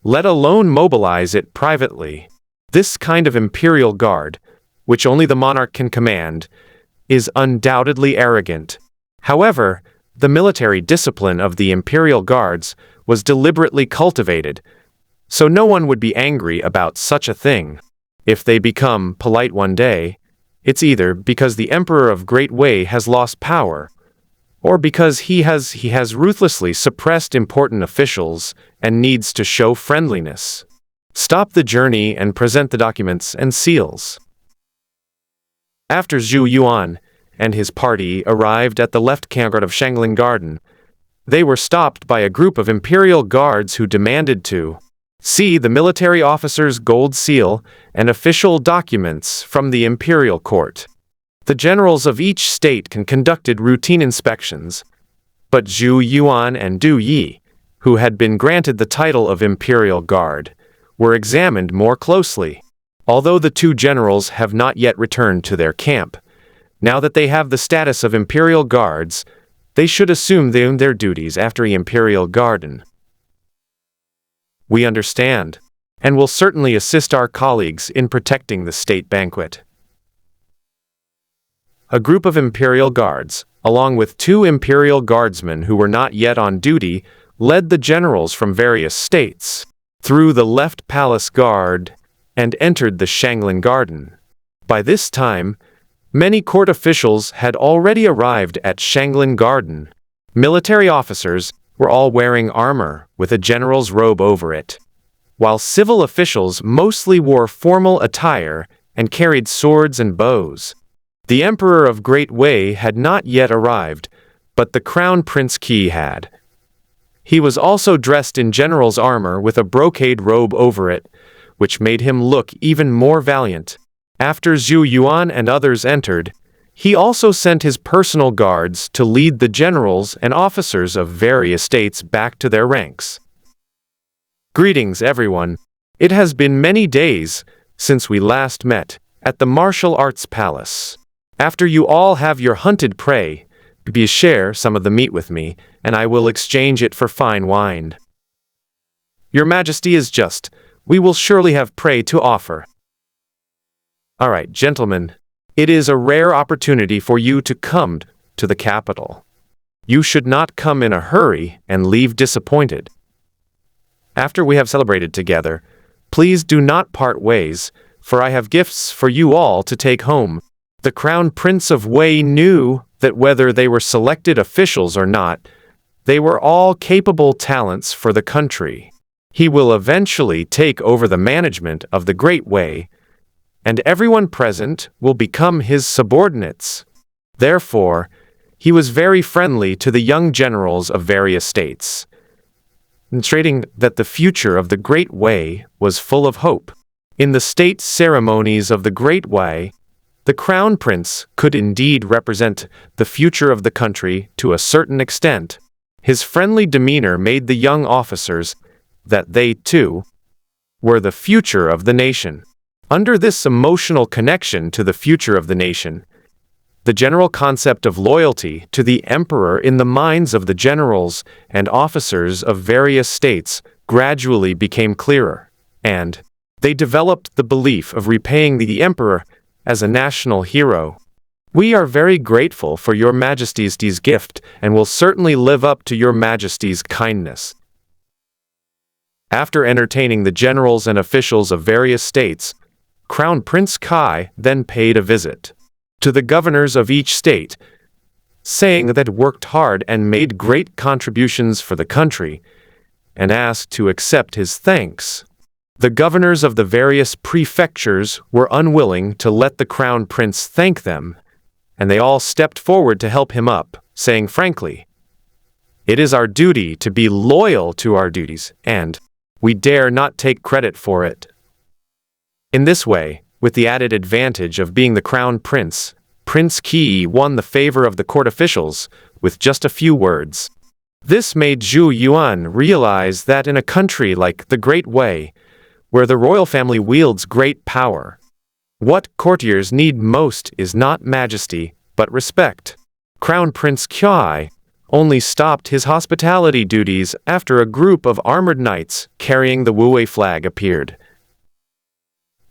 let alone mobilize it privately. This kind of imperial guard, which only the monarch can command, is undoubtedly arrogant. However, the military discipline of the imperial guards was deliberately cultivated, so no one would be angry about such a thing. If they become polite one day, it's either because the Emperor of Great Wei has lost power, or because he has ruthlessly suppressed important officials and needs to show friendliness. Stop the journey and present the documents and seals. After Zhou Yuan and his party arrived at the left courtyard of Shangling Garden, they were stopped by a group of imperial guards who demanded to see the military officer's gold seal and official documents from the imperial court. The generals of each state conducted routine inspections, but Zhou Yuan and Du Yi, who had been granted the title of imperial guard, were examined more closely. Although the two generals have not yet returned to their camp, now that they have the status of imperial guards, they should assume their duties after the imperial garden. We understand, and will certainly assist our colleagues in protecting the state banquet. A group of imperial guards, along with two imperial guardsmen who were not yet on duty, led the generals from various states through the left palace guard and entered the Shangling Garden. By this time, many court officials had already arrived at Shangling Garden. Military officers were all wearing armor with a general's robe over it, while civil officials mostly wore formal attire and carried swords and bows. The Emperor of Great Wei had not yet arrived, but the Crown Prince Qi had. He was also dressed in general's armor with a brocade robe over it, which made him look even more valiant. After Zhou Yuan and others entered, he also sent his personal guards to lead the generals and officers of various states back to their ranks. Greetings, everyone. It has been many days since we last met at the Martial Arts Palace. After you all have your hunted prey, please share some of the meat with me, and I will exchange it for fine wine. Your Majesty is just. We will surely have prey to offer. All right, gentlemen. It is a rare opportunity for you to come to the capital. You should not come in a hurry and leave disappointed. After we have celebrated together, please do not part ways, for I have gifts for you all to take home. The Crown Prince of Wei knew that whether they were selected officials or not, they were all capable talents for the country. He will eventually take over the management of the Great Wei, and everyone present will become his subordinates. Therefore, he was very friendly to the young generals of various states, demonstrating that the future of the Great Wei was full of hope. In the state ceremonies of the Great Wei, the Crown Prince could indeed represent the future of the country to a certain extent. His friendly demeanor made the young officers that they, too, were the future of the nation. Under this emotional connection to the future of the nation, the general concept of loyalty to the emperor in the minds of the generals and officers of various states gradually became clearer, and they developed the belief of repaying the emperor as a national hero. We are very grateful for your Majesty's gift and will certainly live up to your Majesty's kindness. After entertaining the generals and officials of various states, Crown Prince Kai then paid a visit to the governors of each state, saying that they had worked hard and made great contributions for the country, and asked to accept his thanks. The governors of the various prefectures were unwilling to let the crown prince thank them, and they all stepped forward to help him up, saying frankly, "It is our duty to be loyal to our duties, and we dare not take credit for it." In this way, with the added advantage of being the crown prince, Prince Qi won the favor of the court officials with just a few words. This made Zhou Yuan realize that in a country like the Great Wei, where the royal family wields great power, what courtiers need most is not majesty, but respect. Crown Prince Qi only stopped his hospitality duties after a group of armored knights carrying the Wu-Wei flag appeared.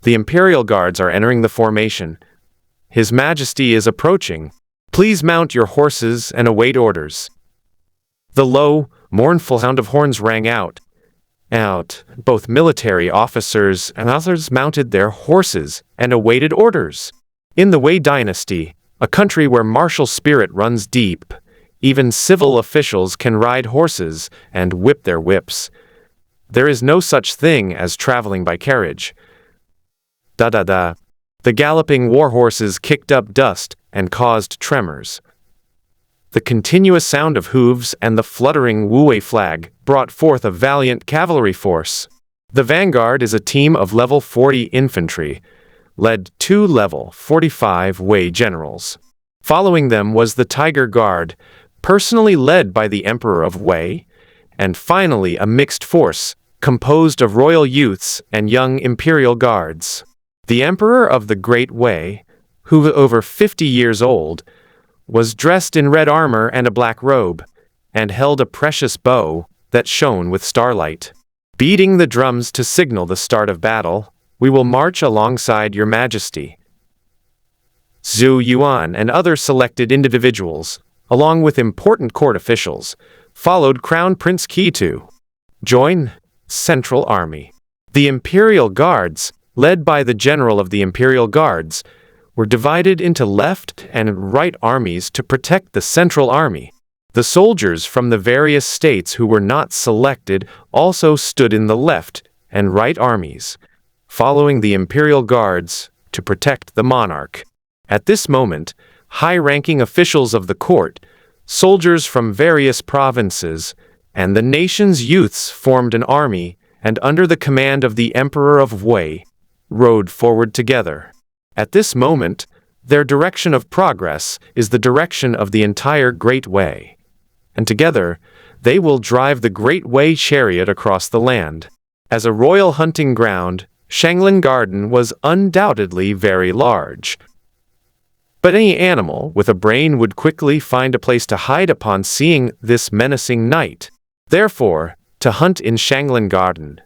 The imperial guards are entering the formation. His Majesty is approaching. Please mount your horses and await orders. The low, mournful sound of horns rang out. Both military officers and others mounted their horses and awaited orders. In the Wei dynasty, a country where martial spirit runs deep, even civil officials can ride horses and whip their whips. There is no such thing as traveling by carriage. Da-da-da. The galloping war horses kicked up dust and caused tremors. The continuous sound of hooves and the fluttering Wu-Wei flag brought forth a valiant cavalry force. The vanguard is a team of level 40 infantry, led 2 level 45 Wei generals. Following them was the Tiger Guard, personally led by the Emperor of Wei, and finally a mixed force, composed of royal youths and young imperial guards. The Emperor of the Great Wei, who was over 50 years old, was dressed in red armor and a black robe, and held a precious bow that shone with starlight. Beating the drums to signal the start of battle, we will march alongside your Majesty. Zhou Yuan and other selected individuals, along with important court officials, followed Crown Prince Qi to join Central Army. The Imperial Guards, led by the General of the Imperial Guards, were divided into left and right armies to protect the Central Army. The soldiers from the various states who were not selected also stood in the left and right armies, following the Imperial Guards to protect the monarch. At this moment, high-ranking officials of the court, soldiers from various provinces, and the nation's youths formed an army and under the command of the Emperor of Wei, rode forward together. At this moment, their direction of progress is the direction of the entire Great Wei, and together they will drive the Great Wei chariot across the land. As a royal hunting ground, Shanglin Garden was undoubtedly very large. But any animal with a brain would quickly find a place to hide upon seeing this menacing knight. Therefore, to hunt in Shanglin Garden,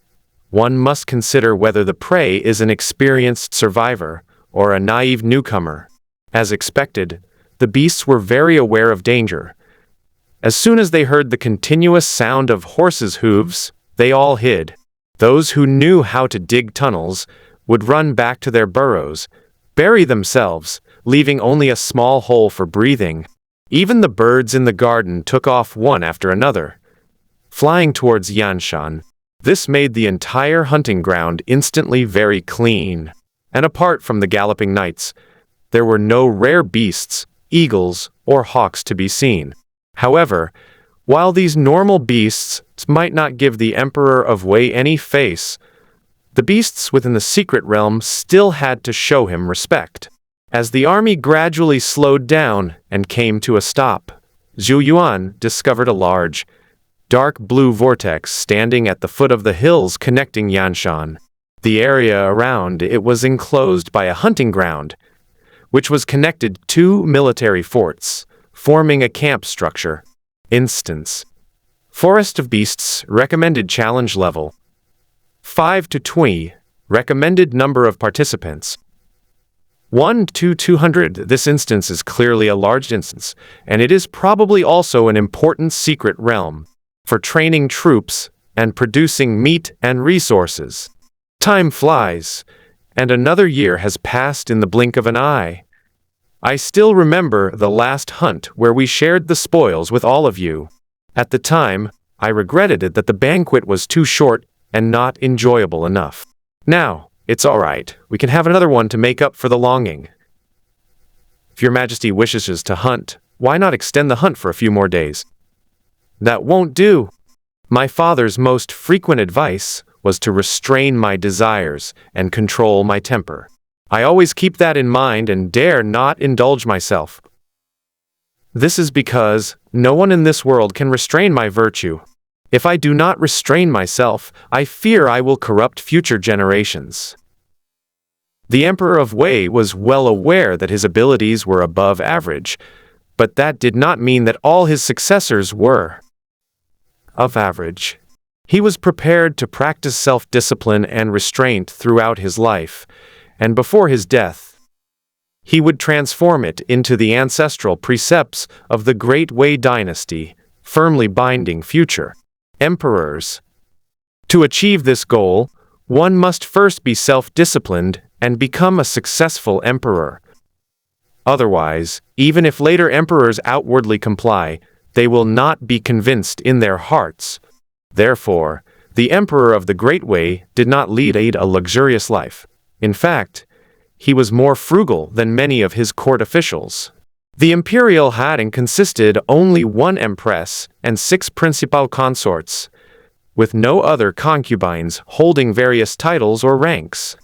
one must consider whether the prey is an experienced survivor or a naive newcomer. As expected, the beasts were very aware of danger. As soon as they heard the continuous sound of horses' hooves, they all hid. Those who knew how to dig tunnels would run back to their burrows, bury themselves, leaving only a small hole for breathing. Even the birds in the garden took off one after another, flying towards Yanshan. This made the entire hunting ground instantly very clean. And apart from the galloping knights, there were no rare beasts, eagles, or hawks to be seen. However, while these normal beasts might not give the Emperor of Wei any face, the beasts within the secret realm still had to show him respect. As the army gradually slowed down and came to a stop, Zhou Yuan discovered a large, dark blue vortex standing at the foot of the hills connecting Yanshan. The area around it was enclosed by a hunting ground, which was connected to 2 military forts, forming a camp structure. Instance: Forest of Beasts recommended challenge level 5 to 20, recommended number of participants 1 to 200. This instance is clearly a large instance, and it is probably also an important secret realm for training troops and producing meat and resources. Time flies, and another year has passed in the blink of an eye. I still remember the last hunt where we shared the spoils with all of you. At the time, I regretted it that the banquet was too short and not enjoyable enough. Now, it's all right. We can have another one to make up for the longing. If your Majesty wishes to hunt, why not extend the hunt for a few more days? That won't do. My father's most frequent advice was to restrain my desires and control my temper. I always keep that in mind and dare not indulge myself. This is because no one in this world can restrain my virtue. If I do not restrain myself, I fear I will corrupt future generations. The Emperor of Wei was well aware that his abilities were above average, but that did not mean that all his successors were of average. He was prepared to practice self-discipline and restraint throughout his life, and before his death, he would transform it into the ancestral precepts of the Great Wei dynasty, firmly binding future emperors. To achieve this goal, one must first be self-disciplined and become a successful emperor. Otherwise, even if later emperors outwardly comply, they will not be convinced in their hearts. Therefore, the emperor of the Great Wei did not lead a luxurious life. In fact, he was more frugal than many of his court officials. The imperial harem consisted only one empress and 6 principal consorts, with no other concubines holding various titles or ranks.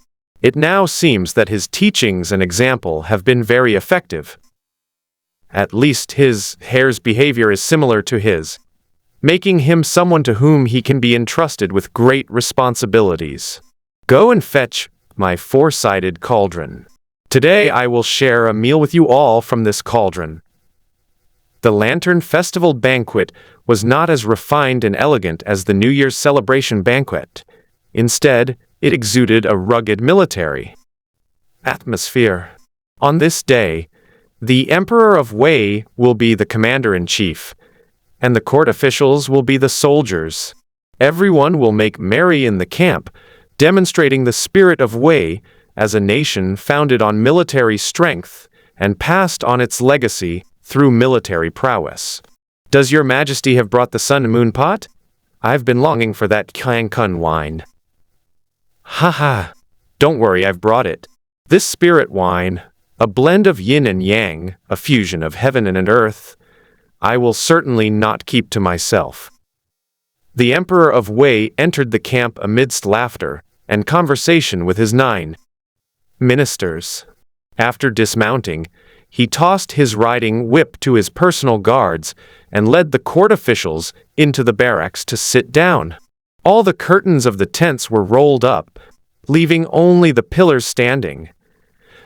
It now seems that his teachings and example have been very effective. At least his heir's behavior is similar to his, making him someone to whom he can be entrusted with great responsibilities. Go and fetch my 4-sided cauldron. Today I will share a meal with you all from this cauldron. The Lantern Festival banquet was not as refined and elegant as the New Year's celebration banquet. Instead, it exuded a rugged military atmosphere. On this day, the Emperor of Wei will be the commander-in-chief, and the court officials will be the soldiers. Everyone will make merry in the camp, demonstrating the spirit of Wei as a nation founded on military strength and passed on its legacy through military prowess. Does your Majesty have brought the sun and moon pot? I've been longing for that Cancun wine. Ha! Don't worry, I've brought it. This spirit wine, a blend of yin and yang, a fusion of heaven and earth, I will certainly not keep to myself. The Emperor of Wei entered the camp amidst laughter and conversation with his 9 ministers. After dismounting, he tossed his riding whip to his personal guards and led the court officials into the barracks to sit down. All the curtains of the tents were rolled up, leaving only the pillars standing,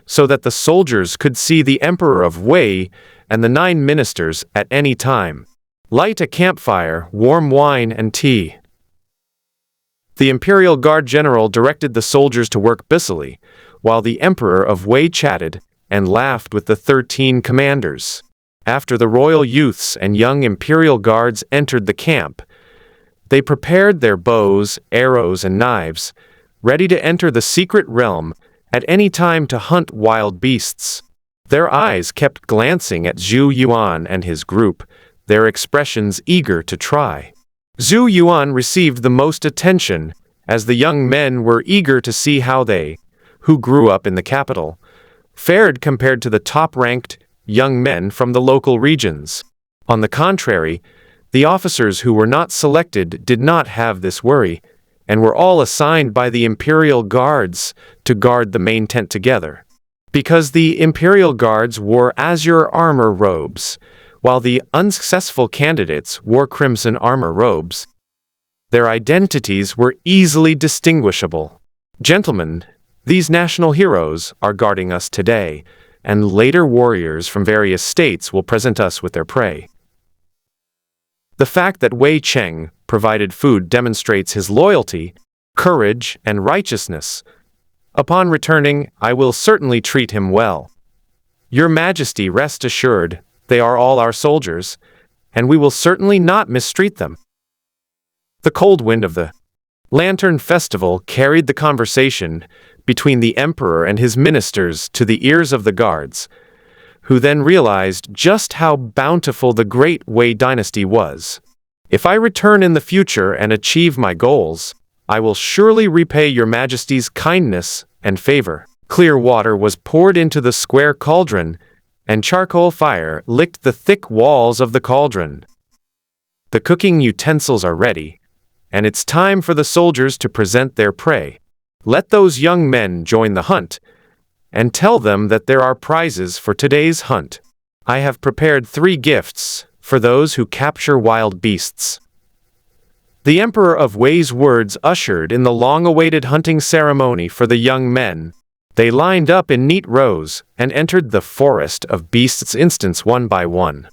so that the soldiers could see the Emperor of Wei and the 9 ministers at any time. Light a campfire, warm wine and tea. The Imperial Guard General directed the soldiers to work busily, while the Emperor of Wei chatted and laughed with the 13 commanders. After the royal youths and young Imperial Guards entered the camp, they prepared their bows, arrows, and knives, ready to enter the secret realm at any time to hunt wild beasts. Their eyes kept glancing at Zhou Yuan and his group, their expressions eager to try. Zhou Yuan received the most attention, as the young men were eager to see how they, who grew up in the capital, fared compared to the top-ranked young men from the local regions. On the contrary, the officers who were not selected did not have this worry, and were all assigned by the Imperial Guards to guard the main tent together. Because the Imperial Guards wore azure armor robes, while the unsuccessful candidates wore crimson armor robes, their identities were easily distinguishable. Gentlemen, these national heroes are guarding us today, and later warriors from various states will present us with their prey. The fact that Wei Cheng provided food demonstrates his loyalty, courage, and righteousness. Upon returning, I will certainly treat him well. Your Majesty, rest assured, they are all our soldiers, and we will certainly not mistreat them. The cold wind of the Lantern Festival carried the conversation between the Emperor and his ministers to the ears of the guards, who then realized just how bountiful the Great Wei dynasty was. If I return in the future and achieve my goals, I will surely repay your majesty's kindness and favor." Clear water was poured into the square cauldron, and charcoal fire licked the thick walls of the cauldron. The cooking utensils are ready, and it's time for the soldiers to present their prey. Let those young men join the hunt, and tell them that there are prizes for today's hunt. I have prepared 3 gifts for those who capture wild beasts." The Emperor of Wei's words ushered in the long-awaited hunting ceremony for the young men. They lined up in neat rows and entered the forest of beasts instants one by one.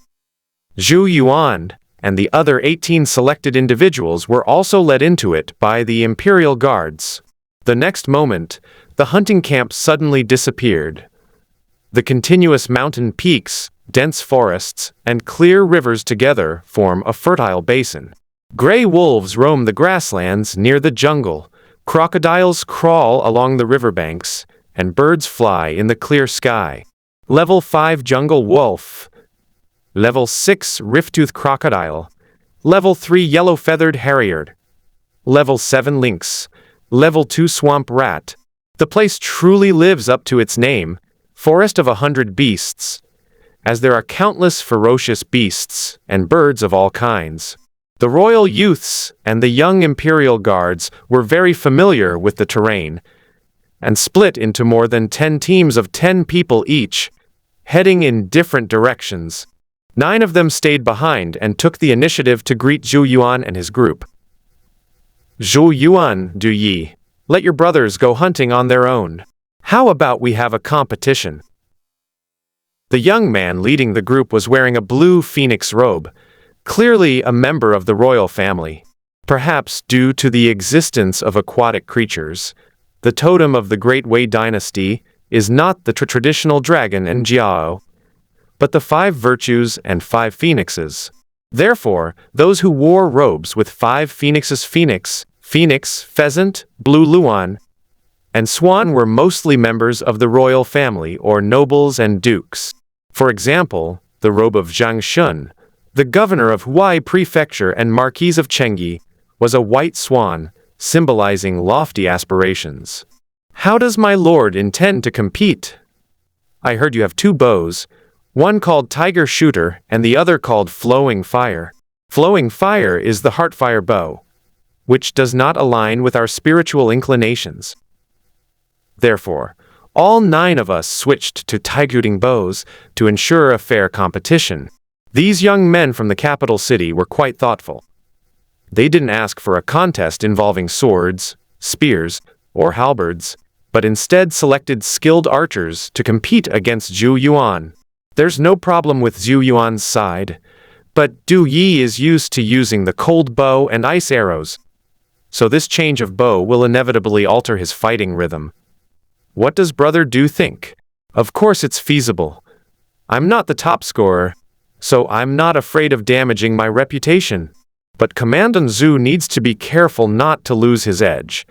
Zhou Yuan and the other 18 selected individuals were also led into it by the imperial guards. The next moment, the hunting camp suddenly disappeared. The continuous mountain peaks, dense forests, and clear rivers together form a fertile basin. Gray wolves roam the grasslands near the jungle, crocodiles crawl along the riverbanks, and birds fly in the clear sky. Level 5 Jungle Wolf, Level 6 Rifttooth Crocodile, Level 3 Yellow-Feathered Harrier, Level 7 Lynx, Level 2 Swamp Rat. The place truly lives up to its name, Forest of 100 Beasts, as there are countless ferocious beasts and birds of all kinds. The royal youths and the young imperial guards were very familiar with the terrain, and split into more than 10 teams of 10 people each, heading in different directions. 9 of them stayed behind and took the initiative to greet Zhou Yuan and his group. "Zhou Yuan, Du Yi, let your brothers go hunting on their own. How about we have a competition?" The young man leading the group was wearing a blue phoenix robe, clearly a member of the royal family. Perhaps due to the existence of aquatic creatures, the totem of the Great Wei dynasty is not the traditional dragon and jiao, but the 5 virtues and 5 phoenixes. Therefore, those who wore robes with 5 phoenixes phoenix, pheasant, blue luan, and swan were mostly members of the royal family or nobles and dukes. For example, the robe of Zhang Shun, the governor of Huai Prefecture and Marquis of Chengyi, was a white swan, symbolizing lofty aspirations. "How does my lord intend to compete? I heard you have 2 bows, one called Tiger Shooter and the other called Flowing Fire. Flowing Fire is the Heartfire bow, which does not align with our spiritual inclinations. Therefore, all 9 of us switched to tiger-shooting bows to ensure a fair competition." These young men from the capital city were quite thoughtful. They didn't ask for a contest involving swords, spears, or halberds, but instead selected skilled archers to compete against Zhou Yuan. There's no problem with Zhou Yuan's side, but Du Yi is used to using the cold bow and ice arrows, so this change of bow will inevitably alter his fighting rhythm. What does Brother Du think? Of course it's feasible. I'm not the top scorer, so I'm not afraid of damaging my reputation. But Commandant Zhu needs to be careful not to lose his edge.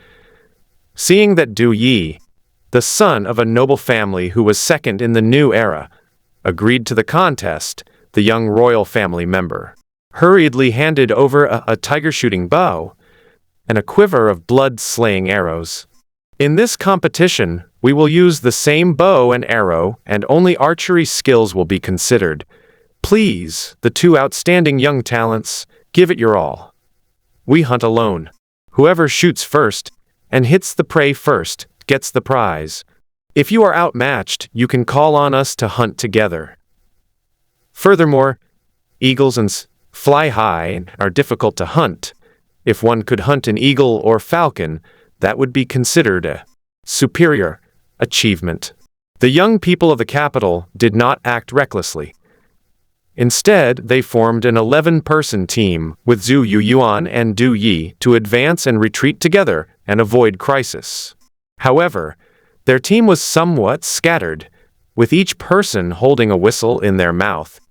Seeing that Du Yi, the son of a noble family who was second in the new era, agreed to the contest, the young royal family member hurriedly handed over a tiger-shooting bow and a quiver of blood-slaying arrows. "In this competition, we will use the same bow and arrow, and only archery skills will be considered. Please, the 2 outstanding young talents, give it your all. We hunt alone. Whoever shoots first and hits the prey first gets the prize. If you are outmatched, you can call on us to hunt together. Furthermore, eagles and fly high and are difficult to hunt. If one could hunt an eagle or falcon, that would be considered a superior achievement." The young people of the capital did not act recklessly. Instead, they formed an 11-person team with Zhou Yuan and Du Yi to advance and retreat together and avoid crisis. However, their team was somewhat scattered, with each person holding a whistle in their mouth,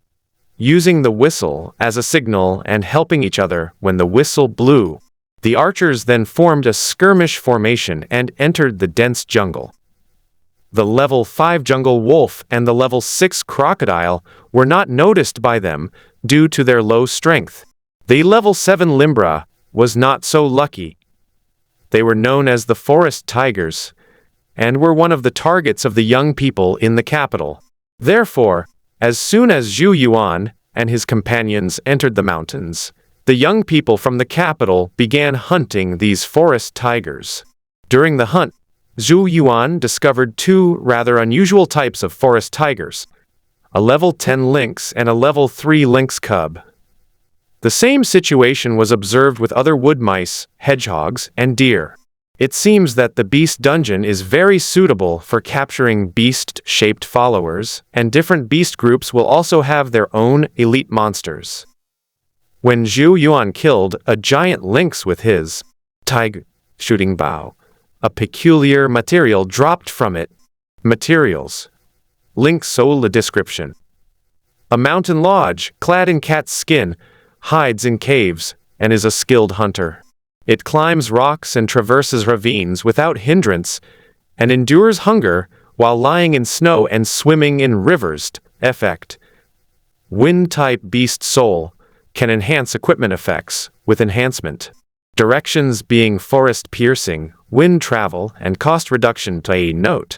using the whistle as a signal and helping each other when the whistle blew. The archers then formed a skirmish formation and entered the dense jungle. The level 5 jungle wolf and the level 6 crocodile were not noticed by them due to their low strength. The level 7 Limbra was not so lucky. They were known as the forest tigers, and were one of the targets of the young people in the capital. Therefore, as soon as Zhou Yuan and his companions entered the mountains, the young people from the capital began hunting these forest tigers. During the hunt, Zhou Yuan discovered two rather unusual types of forest tigers, a level 10 lynx and a level 3 lynx cub. The same situation was observed with other wood mice, hedgehogs, and deer. It seems that the beast dungeon is very suitable for capturing beast-shaped followers, and different beast groups will also have their own elite monsters. When Zhou Yuan killed a giant lynx with his tiger shooting bow, a peculiar material dropped from it. Materials. Lynx soul description. A mountain lodge, clad in cat's skin, hides in caves, and is a skilled hunter. It climbs rocks and traverses ravines without hindrance, and endures hunger while lying in snow and swimming in rivers. Effect. Wind-type beast soul can enhance equipment effects with enhancement. Directions being forest piercing, wind travel, and cost reduction. To a note.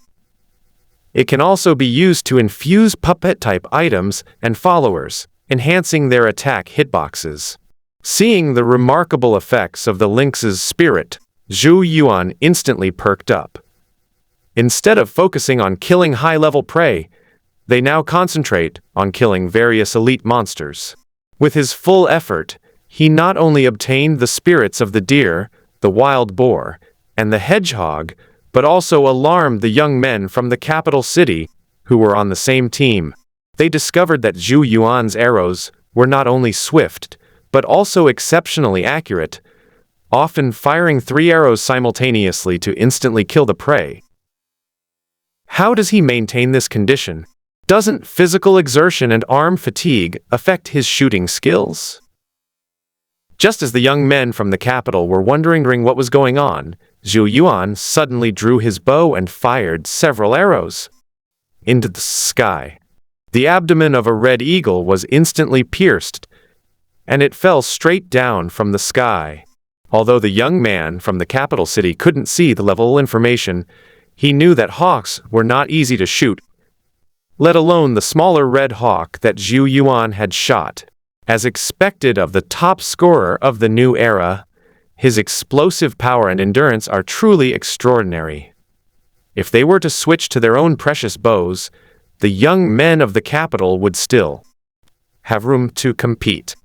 It can also be used to infuse puppet-type items and followers, enhancing their attack hitboxes. Seeing the remarkable effects of the lynx's spirit, Zhou Yuan instantly perked up. Instead of focusing on killing high-level prey, they now concentrate on killing various elite monsters. With his full effort, he not only obtained the spirits of the deer, the wild boar, and the hedgehog, but also alarmed the young men from the capital city who were on the same team. They discovered that Zhou Yuan's arrows were not only swift, but also exceptionally accurate, often firing 3 arrows simultaneously to instantly kill the prey. How does he maintain this condition? Doesn't physical exertion and arm fatigue affect his shooting skills? Just as the young men from the capital were wondering what was going on, Zhou Yuan suddenly drew his bow and fired several arrows into the sky. The abdomen of a red eagle was instantly pierced, and it fell straight down from the sky. Although the young man from the capital city couldn't see the level information, he knew that hawks were not easy to shoot, let alone the smaller red hawk that Zhou Yuan had shot. As expected of the top scorer of the new era, his explosive power and endurance are truly extraordinary. If they were to switch to their own precious bows, the young men of the capital would still have room to compete.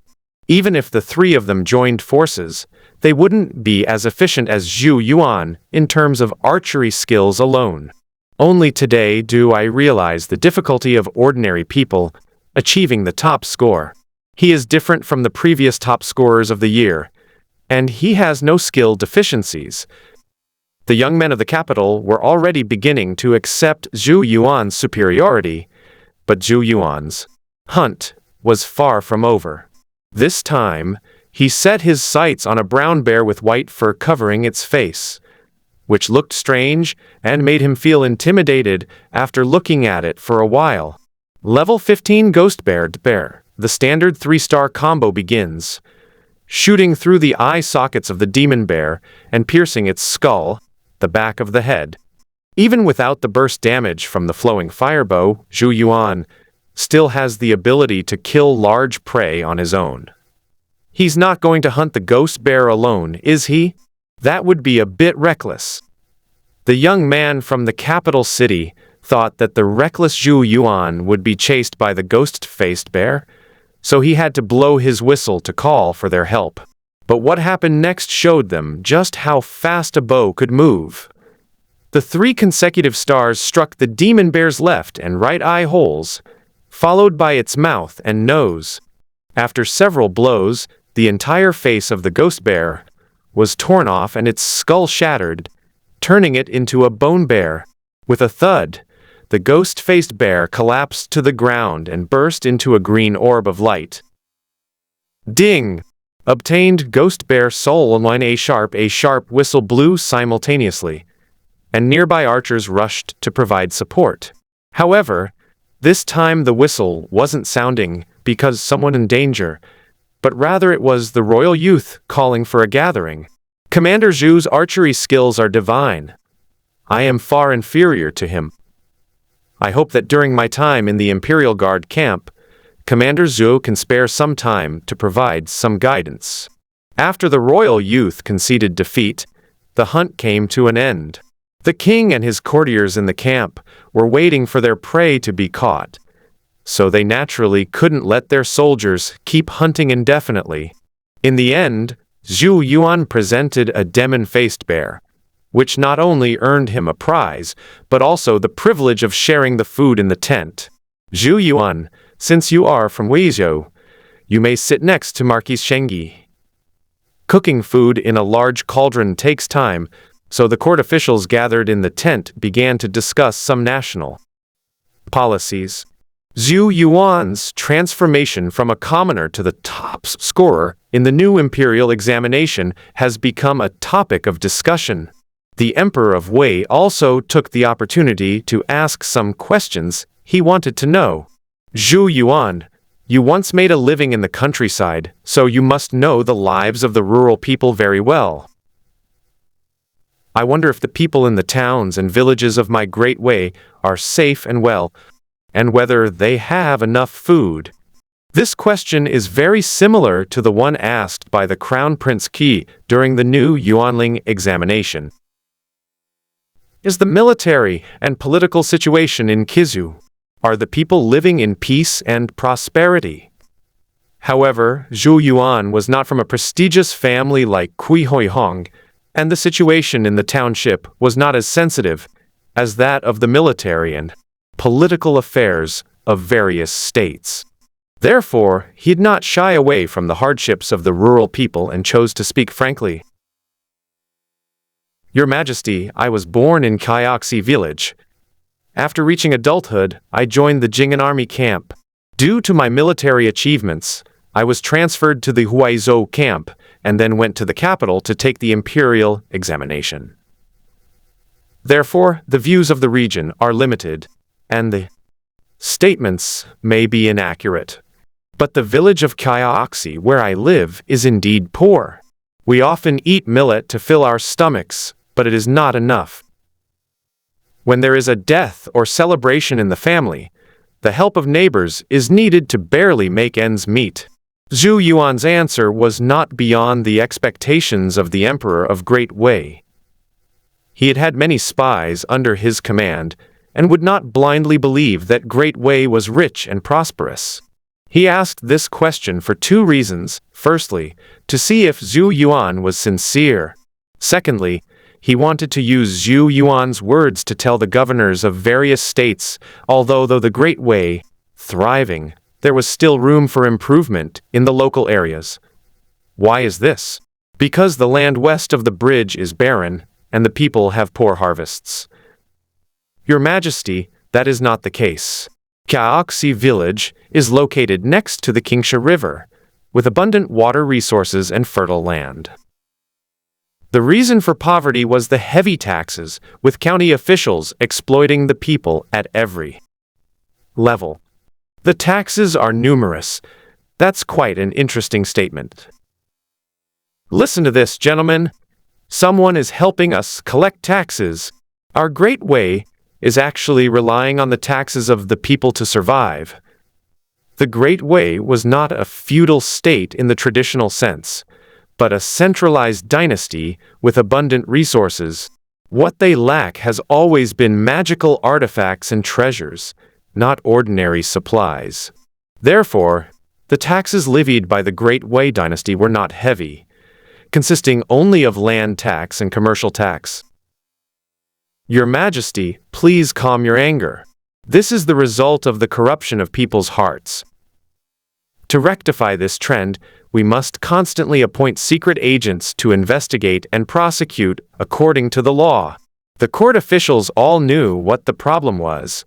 Even if the 3 of them joined forces, they wouldn't be as efficient as Zhou Yuan in terms of archery skills alone. Only today do I realize the difficulty of ordinary people achieving the top score. He is different from the previous top scorers of the year, and he has no skill deficiencies. The young men of the capital were already beginning to accept Zhou Yuan's superiority, but Zhou Yuan's hunt was far from over. This time, he set his sights on a brown bear with white fur covering its face, which looked strange and made him feel intimidated after looking at it for a while. Level 15 Ghost Bear. The standard 3-star combo begins, shooting through the eye sockets of the demon bear and piercing its skull, the back of the head. Even without the burst damage from the flowing firebow, Zhou Yuan still has the ability to kill large prey on his own. He's not going to hunt the ghost bear alone, is he? That would be a bit reckless. The young man from the capital city thought that the reckless Zhou Yuan would be chased by the ghost-faced bear, so he had to blow his whistle to call for their help. But what happened next showed them just how fast a bow could move. The 3 consecutive stars struck the demon bear's left and right eye holes, followed by its mouth and nose. After several blows, the entire face of the ghost bear was torn off and its skull shattered, turning it into a bone bear. With a thud, the ghost-faced bear collapsed to the ground and burst into a green orb of light. Ding! Obtained ghost bear soul online. A sharp whistle blew simultaneously, and nearby archers rushed to provide support. However, this time the whistle wasn't sounding because someone in danger, but rather it was the royal youth calling for a gathering. Commander Zhu's archery skills are divine. I am far inferior to him. I hope that during my time in the Imperial Guard camp, Commander Zhou can spare some time to provide some guidance. After the royal youth conceded defeat, the hunt came to an end. The king and his courtiers in the camp were waiting for their prey to be caught, so they naturally couldn't let their soldiers keep hunting indefinitely. In the end, Zhou Yuan presented a demon-faced bear, which not only earned him a prize, but also the privilege of sharing the food in the tent. Zhou Yuan, since you are from Weizhou, you may sit next to Marquis Shengyi. Cooking food in a large cauldron takes time, so the court officials gathered in the tent began to discuss some national policies. Zhou Yuan's transformation from a commoner to the top scorer in the new imperial examination has become a topic of discussion. The Emperor of Wei also took the opportunity to ask some questions he wanted to know. Zhou Yuan, you once made a living in the countryside, so you must know the lives of the rural people very well. I wonder if the people in the towns and villages of my great Wei are safe and well, and whether they have enough food. This question is very similar to the one asked by the Crown Prince Qi during the new Yuanling examination. Is the military and political situation in Kizu? Are the people living in peace and prosperity? However, Zhou Yuan was not from a prestigious family like Kui Huihong, and the situation in the township was not as sensitive as that of the military and political affairs of various states. Therefore, he did not shy away from the hardships of the rural people and chose to speak frankly. Your Majesty, I was born in Kyoxi village. After reaching adulthood, I joined the Jing'an army camp. Due to my military achievements, I was transferred to the Huaizhou camp and then went to the capital to take the imperial examination. Therefore, the views of the region are limited, and the statements may be inaccurate. But the village of Kyoxi where I live is indeed poor. We often eat millet to fill our stomachs, but it is not enough. When there is a death or celebration in the family, the help of neighbors is needed to barely make ends meet. Zhou Yuan's answer was not beyond the expectations of the Emperor of Great Wei. He had had many spies under his command, and would not blindly believe that Great Wei was rich and prosperous. He asked this question for two reasons. Firstly, to see if Zhou Yuan was sincere. Secondly, he wanted to use Zhou Yuan's words to tell the governors of various states, although the Great Wei, thriving, there was still room for improvement in the local areas. Why is this? Because the land west of the bridge is barren, and the people have poor harvests. Your Majesty, that is not the case. Kyoxi village is located next to the Qingsha River, with abundant water resources and fertile land. The reason for poverty was the heavy taxes, with county officials exploiting the people at every level. The taxes are numerous. That's quite an interesting statement. Listen to this, gentlemen. Someone is helping us collect taxes. Our Great Wei is actually relying on the taxes of the people to survive. The Great Wei was not a feudal state in the traditional sense, but a centralized dynasty with abundant resources. What they lack has always been magical artifacts and treasures, not ordinary supplies. Therefore, the taxes levied by the Great Wei dynasty were not heavy, consisting only of land tax and commercial tax. Your Majesty, please calm your anger. This is the result of the corruption of people's hearts. To rectify this trend, we must constantly appoint secret agents to investigate and prosecute according to the law. The court officials all knew what the problem was,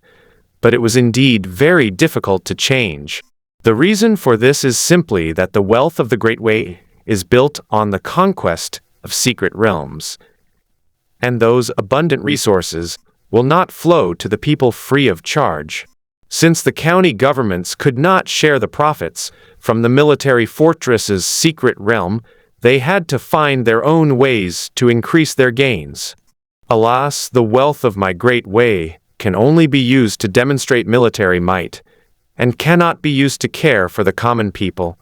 but it was indeed very difficult to change. The reason for this is simply that the wealth of the Great Wei is built on the conquest of secret realms, and those abundant resources will not flow to the people free of charge. Since the county governments could not share the profits from the military fortress's secret realm, they had to find their own ways to increase their gains. Alas, the wealth of my great Wei can only be used to demonstrate military might, and cannot be used to care for the common people.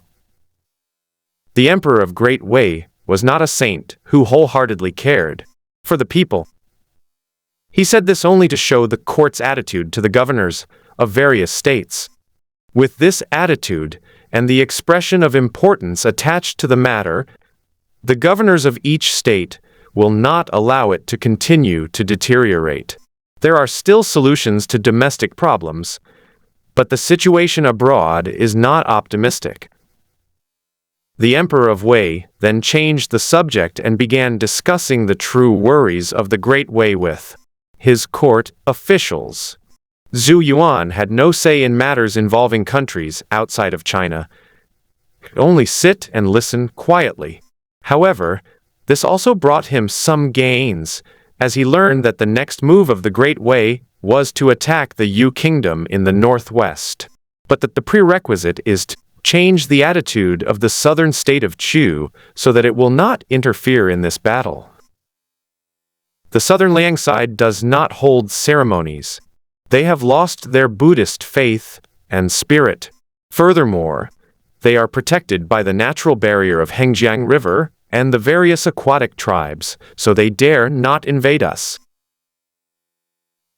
The Emperor of Great Wei was not a saint who wholeheartedly cared for the people. He said this only to show the court's attitude to the governors of various states. With this attitude and the expression of importance attached to the matter, the governors of each state will not allow it to continue to deteriorate. There are still solutions to domestic problems, but the situation abroad is not optimistic. The Emperor of Wei then changed the subject and began discussing the true worries of the Great Wei with his court officials. Zhou Yuan had no say in matters involving countries outside of China. He could only sit and listen quietly. However, this also brought him some gains, as he learned that the next move of the Great Wei was to attack the Yu Kingdom in the northwest, but that the prerequisite is to change the attitude of the southern state of Chu so that it will not interfere in this battle. The southern Liang side does not hold ceremonies. They have lost their Buddhist faith and spirit. Furthermore, they are protected by the natural barrier of Hengjiang River and the various aquatic tribes, so they dare not invade us.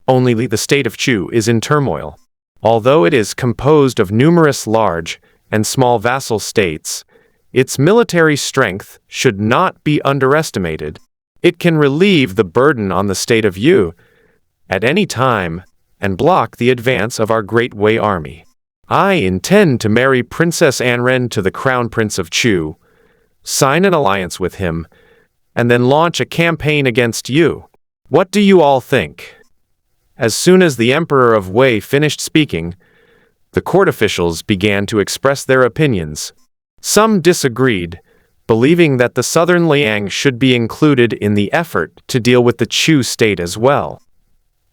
Only the state of Chu is in turmoil. Although it is composed of numerous large and small vassal states, its military strength should not be underestimated. It can relieve the burden on the state of Yu at any time and block the advance of our Great Wei army. I intend to marry Princess Anren to the Crown Prince of Chu, sign an alliance with him, and then launch a campaign against you. What do you all think? As soon as the Emperor of Wei finished speaking, the court officials began to express their opinions. Some disagreed, believing that the southern Liang should be included in the effort to deal with the Chu state as well,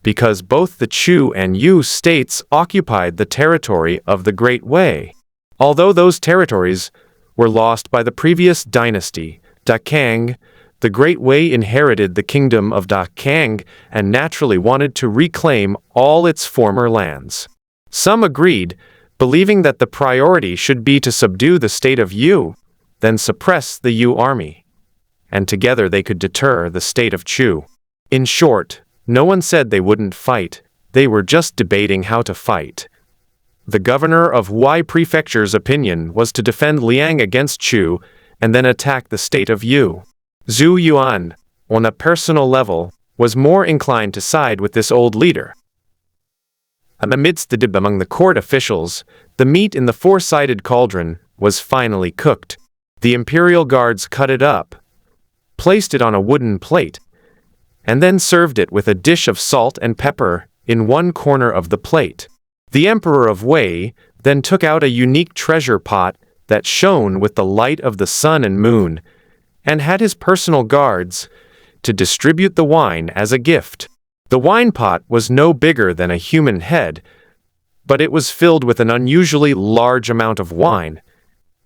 because both the Chu and Yu states occupied the territory of the Great Wei. Although those territories were lost by the previous dynasty, Da Kang, the Great Wei inherited the kingdom of Da Kang and naturally wanted to reclaim all its former lands. Some agreed, believing that the priority should be to subdue the state of Yu, then suppress the Yu army, and together they could deter the state of Chu. In short, no one said they wouldn't fight, they were just debating how to fight. The governor of Huai Prefecture's opinion was to defend Liang against Chu and then attack the state of Yu. Zhou Yuan, on a personal level, was more inclined to side with this old leader. Amidst the debate among the court officials, the meat in the four-sided cauldron was finally cooked. The imperial guards cut it up, placed it on a wooden plate, and then served it with a dish of salt and pepper in one corner of the plate. The Emperor of Wei then took out a unique treasure pot that shone with the light of the sun and moon, and had his personal guards to distribute the wine as a gift. The wine pot was no bigger than a human head, but it was filled with an unusually large amount of wine,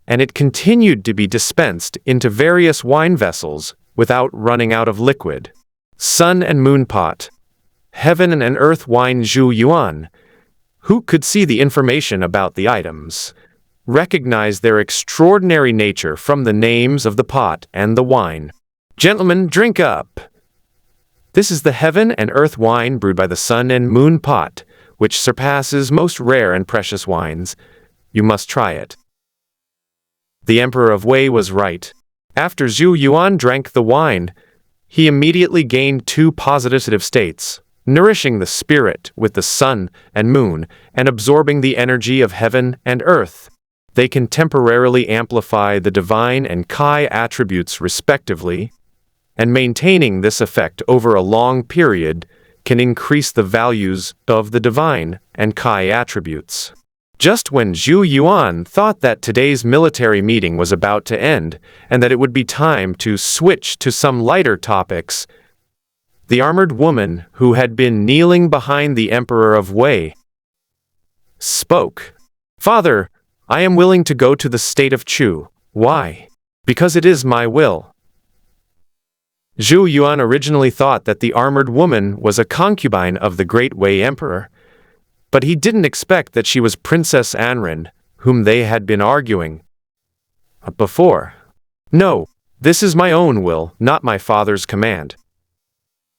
and it continued to be dispensed into various wine vessels without running out of liquid. Sun and moon pot, heaven and earth wine. Zhou Yuan, who could see the information about the items, recognized their extraordinary nature from the names of the pot and the wine. Gentlemen, drink up! This is the heaven and earth wine brewed by the sun and moon pot, which surpasses most rare and precious wines. You must try it. The Emperor of Wei was right. After Zhou Yuan drank the wine, he immediately gained two positive states, nourishing the spirit with the sun and moon and absorbing the energy of heaven and earth. They can temporarily amplify the divine and Kai attributes respectively, and maintaining this effect over a long period can increase the values of the divine and Kai attributes. Just when Zhou Yuan thought that today's military meeting was about to end and that it would be time to switch to some lighter topics, the armored woman who had been kneeling behind the Emperor of Wei spoke. "Father, I am willing to go to the state of Chu." "Why?" Because it is my will. Zhou Yuan originally thought that the armored woman was a concubine of the Great Wei Emperor, but he didn't expect that she was Princess Anren, whom they had been arguing before. No, this is my own will, not my father's command.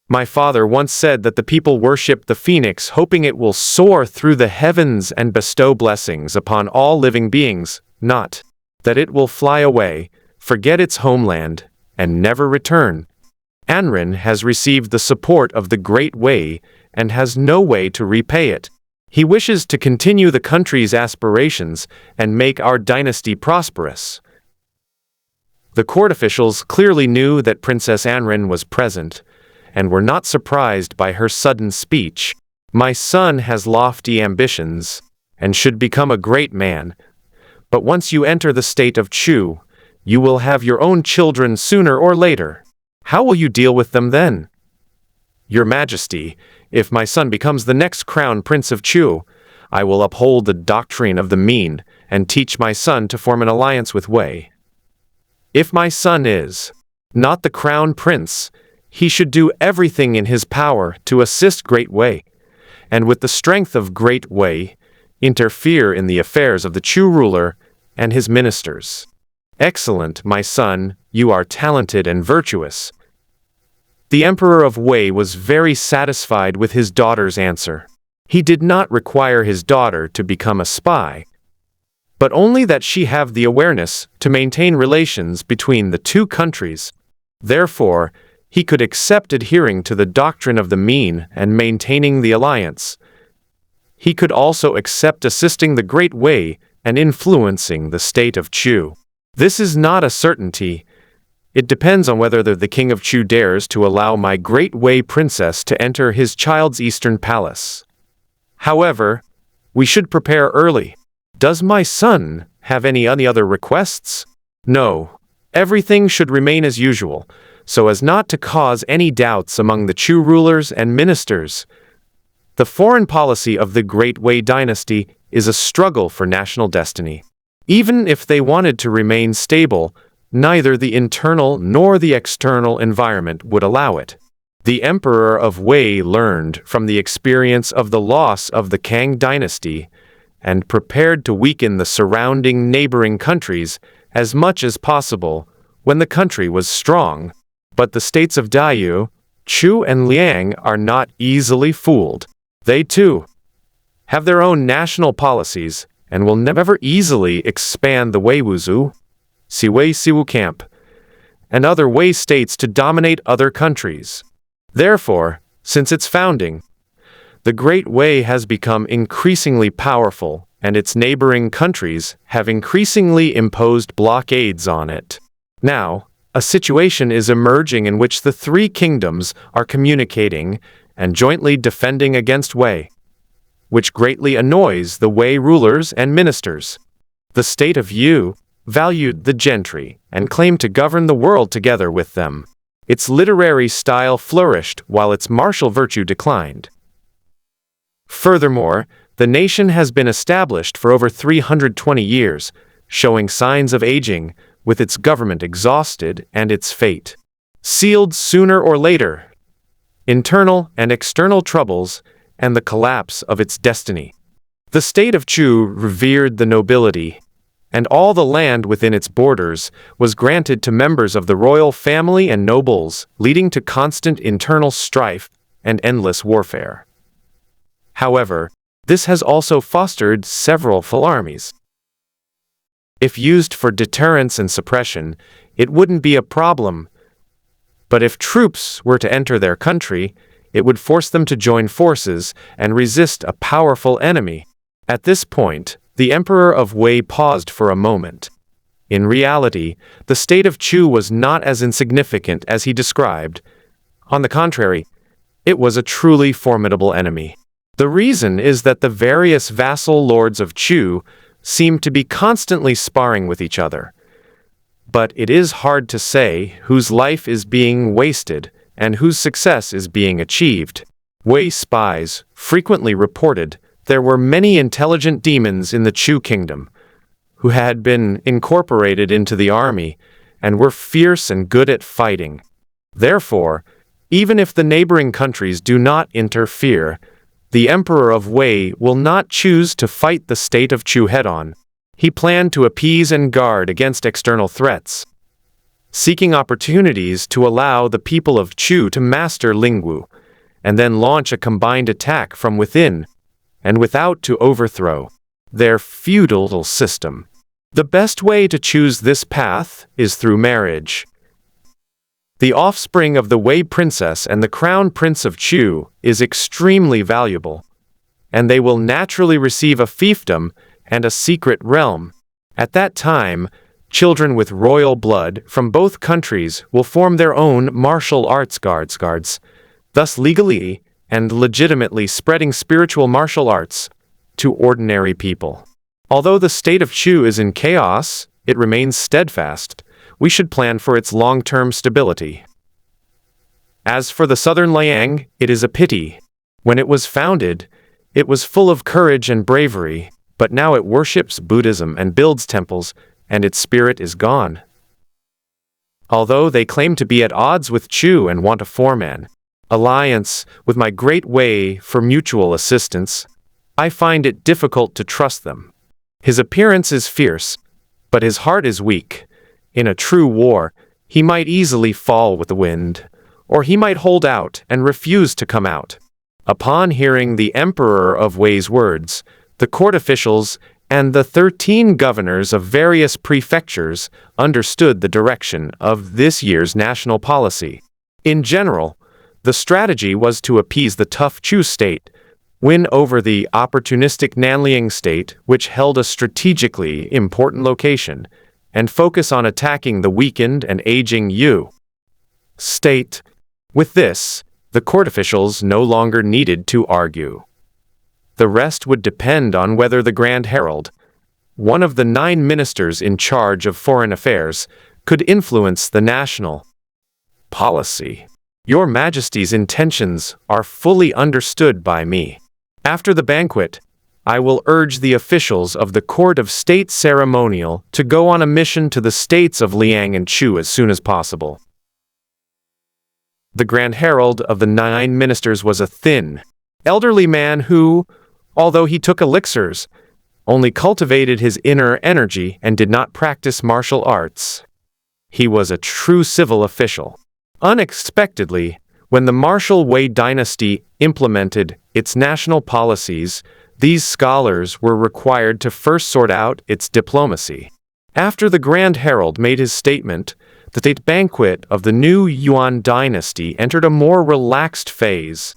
My father once said that the people worship the phoenix, hoping it will soar through the heavens and bestow blessings upon all living beings, not that it will fly away, forget its homeland, and never return. Anren has received the support of the Great Wei and has no way to repay it. He wishes to continue the country's aspirations and make our dynasty prosperous. The court officials clearly knew that Princess Anren was present, and were not surprised by her sudden speech. My son has lofty ambitions, and should become a great man, but once you enter the state of Chu, you will have your own children sooner or later. How will you deal with them then? Your Majesty, if my son becomes the next crown prince of Chu, I will uphold the doctrine of the mean and teach my son to form an alliance with Wei. If my son is not the crown prince, he should do everything in his power to assist Great Wei, and with the strength of Great Wei, interfere in the affairs of the Chu ruler and his ministers. Excellent, my son, you are talented and virtuous. The Emperor of Wei was very satisfied with his daughter's answer. He did not require his daughter to become a spy, but only that she have the awareness to maintain relations between the two countries. Therefore, he could accept adhering to the doctrine of the mean and maintaining the alliance. He could also accept assisting the Great Wei and influencing the state of Chu. This is not a certainty. It depends on whether the king of Chu dares to allow my Great Wei princess to enter his child's eastern palace. However, we should prepare early. Does my son have any other requests? No. Everything should remain as usual, so as not to cause any doubts among the Chu rulers and ministers. The foreign policy of the Great Wei dynasty is a struggle for national destiny. Even if they wanted to remain stable, neither the internal nor the external environment would allow it. The Emperor of Wei learned from the experience of the loss of the Kang dynasty and prepared to weaken the surrounding neighboring countries as much as possible when the country was strong. But the states of Dayu, Chu and Liang are not easily fooled. They too have their own national policies and will never easily expand the Weiwuzu, Siwei Siwu camp, and other Wei states to dominate other countries. Therefore, since its founding, the Great Wei has become increasingly powerful, and its neighboring countries have increasingly imposed blockades on it. Now, a situation is emerging in which the three kingdoms are communicating and jointly defending against Wei, which greatly annoys the Wei rulers and ministers. The state of Yu valued the gentry and claimed to govern the world together with them. Its literary style flourished while its martial virtue declined. Furthermore, the nation has been established for over 320 years, showing signs of aging, with its government exhausted and its fate sealed sooner or later. Internal and external troubles and the collapse of its destiny. The state of Chu revered the nobility, and all the land within its borders was granted to members of the royal family and nobles, leading to constant internal strife and endless warfare. However, this has also fostered several full armies. If used for deterrence and suppression, it wouldn't be a problem. But if troops were to enter their country, it would force them to join forces and resist a powerful enemy. At this point, the Emperor of Wei paused for a moment. In reality, the state of Chu was not as insignificant as he described. On the contrary, it was a truly formidable enemy. The reason is that the various vassal lords of Chu seem to be constantly sparring with each other. But it is hard to say whose life is being wasted and whose success is being achieved. Wei spies frequently reported there were many intelligent demons in the Chu kingdom who had been incorporated into the army and were fierce and good at fighting. Therefore, even if the neighboring countries do not interfere, the Emperor of Wei will not choose to fight the state of Chu head-on. He planned to appease and guard against external threats, seeking opportunities to allow the people of Chu to master Lingwu, and then launch a combined attack from within and without to overthrow their feudal system. The best way to choose this path is through marriage. The offspring of the Wei princess and the crown prince of Chu is extremely valuable, and they will naturally receive a fiefdom and a secret realm. At that time, children with royal blood from both countries will form their own martial arts guards, thus legally and legitimately spreading spiritual martial arts to ordinary people. Although the state of Chu is in chaos, it remains steadfast. We should plan for its long-term stability. As for the southern Liang, it is a pity. When it was founded, it was full of courage and bravery, but now it worships Buddhism and builds temples, and its spirit is gone. Although they claim to be at odds with Chu and want to form an alliance with my great Wei for mutual assistance, I find it difficult to trust them. His appearance is fierce, but his heart is weak. In a true war, he might easily fall with the wind, or he might hold out and refuse to come out. Upon hearing the Emperor of Wei's words, the court officials and the 13 governors of various prefectures understood the direction of this year's national policy. In general, the strategy was to appease the tough Chu state, win over the opportunistic Nanliang state, which held a strategically important location, and focus on attacking the weakened and aging Yu state. With this, the court officials no longer needed to argue. The rest would depend on whether the Grand Herald, one of the 9 ministers in charge of foreign affairs, could influence the national policy. Your Majesty's intentions are fully understood by me. After the banquet, I will urge the officials of the Court of State Ceremonial to go on a mission to the states of Liang and Chu as soon as possible. The Grand Herald of the 9 ministers was a thin, elderly man who, although he took elixirs, only cultivated his inner energy and did not practice martial arts. He was a true civil official. Unexpectedly, when the martial Wei dynasty implemented its national policies, these scholars were required to first sort out its diplomacy. After the Grand Herald made his statement, the state banquet of the new Yuan dynasty entered a more relaxed phase,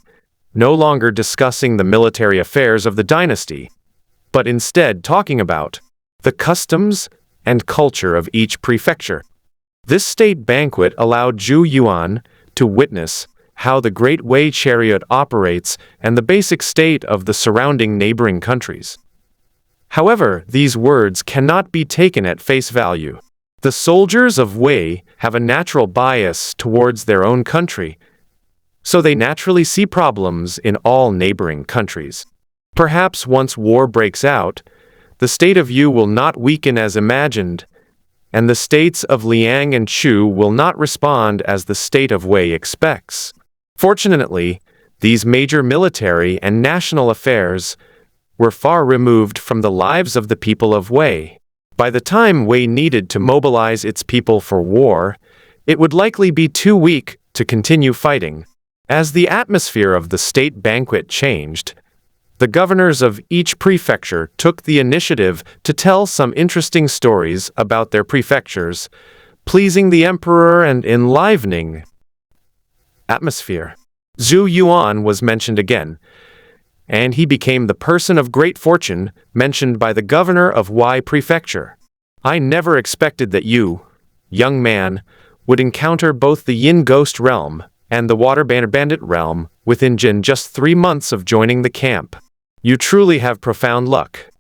no longer discussing the military affairs of the dynasty, but instead talking about the customs and culture of each prefecture. This state banquet allowed Zhou Yuan to witness how the Great Wei chariot operates and the basic state of the surrounding neighboring countries. However, these words cannot be taken at face value. The soldiers of Wei have a natural bias towards their own country, so they naturally see problems in all neighboring countries. Perhaps once war breaks out, the state of Yu will not weaken as imagined, and the states of Liang and Chu will not respond as the state of Wei expects. Fortunately, these major military and national affairs were far removed from the lives of the people of Wei. By the time Wei needed to mobilize its people for war, it would likely be too weak to continue fighting. As the atmosphere of the state banquet changed, the governors of each prefecture took the initiative to tell some interesting stories about their prefectures, pleasing the emperor and enlivening atmosphere. Zhou Yuan was mentioned again, and he became the person of great fortune mentioned by the governor of Wei Prefecture. I never expected that you, young man, would encounter both the Yin Ghost realm and the Water Bandit realm within just 3 months of joining the camp. You truly have profound luck.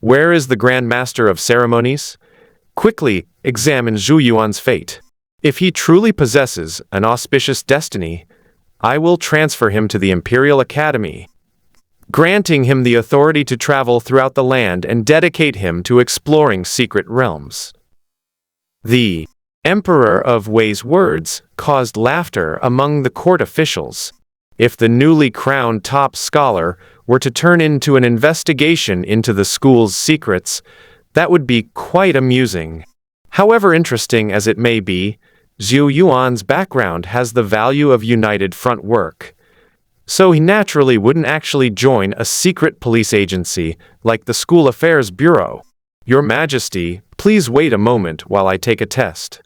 Where is the Grand Master of Ceremonies? Quickly examine Zhou Yuan's fate. If he truly possesses an auspicious destiny, I will transfer him to the Imperial Academy, granting him the authority to travel throughout the land and dedicate him to exploring secret realms. The Emperor of Wei's words caused laughter among the court officials. If the newly crowned top scholar were to turn into an investigation into the school's secrets, that would be quite amusing. However interesting as it may be, Zhou Yuan's background has the value of united front work. So he naturally wouldn't actually join a secret police agency like the School Affairs Bureau. Your Majesty, please wait a moment while I take a test.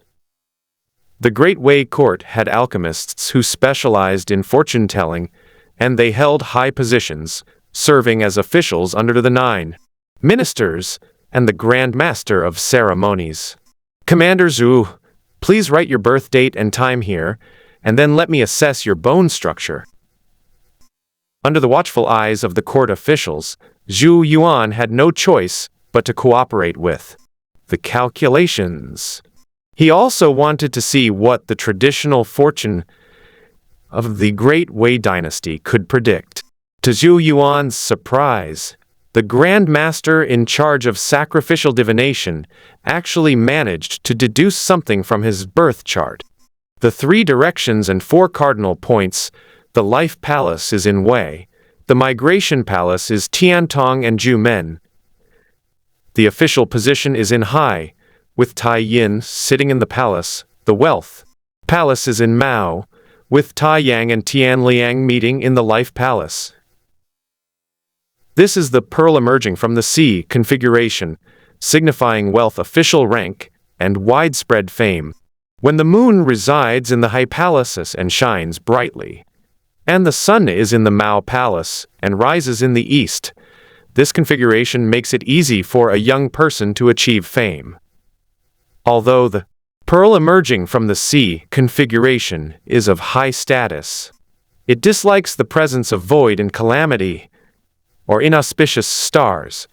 The Great Wei Court had alchemists who specialized in fortune-telling, and they held high positions, serving as officials under the 9 ministers and the Grand Master of Ceremonies. Commander Zhou, please write your birth date and time here, and then let me assess your bone structure. Under the watchful eyes of the court officials, Zhou Yuan had no choice but to cooperate with the calculations. He also wanted to see what the traditional fortune of the Great Wei dynasty could predict. To Zhou Yuan's surprise, the Grand Master in charge of sacrificial divination actually managed to deduce something from his birth chart. The 3 directions and 4 cardinal points. The Life Palace is in Wei. The Migration Palace is Tiantong and Jumen. The official position is in Hai, with Tai Yin sitting in the palace. The Wealth Palace is in Mao, with Tai Yang and Tian Liang meeting in the Life Palace. This is the pearl emerging from the sea configuration, signifying wealth, official rank, and widespread fame. When the moon resides in the Hai Palace and shines brightly, and the sun is in the Mao Palace and rises in the east, this configuration makes it easy for a young person to achieve fame. Although the pearl emerging from the sea configuration is of high status, it dislikes the presence of void and calamity, or inauspicious stars.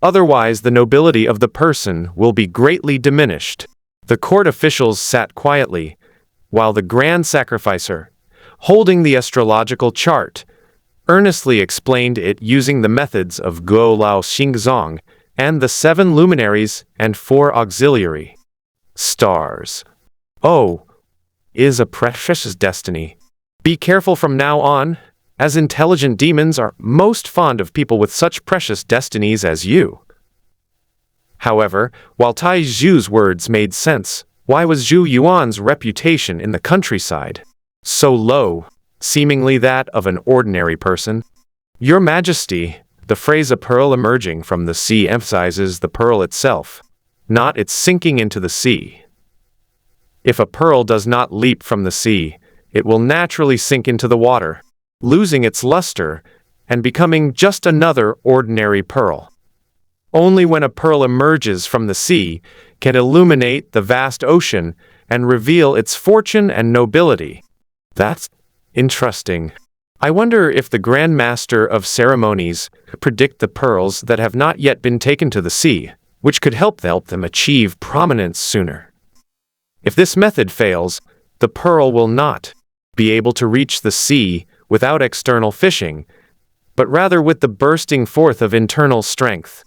Otherwise, the nobility of the person will be greatly diminished. The court officials sat quietly, while the grand sacrificer, holding the astrological chart, earnestly explained it using the methods of Guo Lao Xingzong and the 7 luminaries and 4 auxiliary stars. Oh, is a precious destiny. Be careful from now on, as intelligent demons are most fond of people with such precious destinies as you. However, while Tai Zhu's words made sense, why was Zhou Yuan's reputation in the countryside so low, seemingly that of an ordinary person? Your Majesty, the phrase "a pearl emerging from the sea" emphasizes the pearl itself, not its sinking into the sea. If a pearl does not leap from the sea, it will naturally sink into the water, losing its luster and becoming just another ordinary pearl. Only when a pearl emerges from the sea can it illuminate the vast ocean and reveal its fortune and nobility. That's interesting. I wonder if the Grand Master of Ceremonies predict the pearls that have not yet been taken to the sea, which could help them achieve prominence sooner. If this method fails, the pearl will not be able to reach the sea without external fishing, but rather with the bursting forth of internal strength.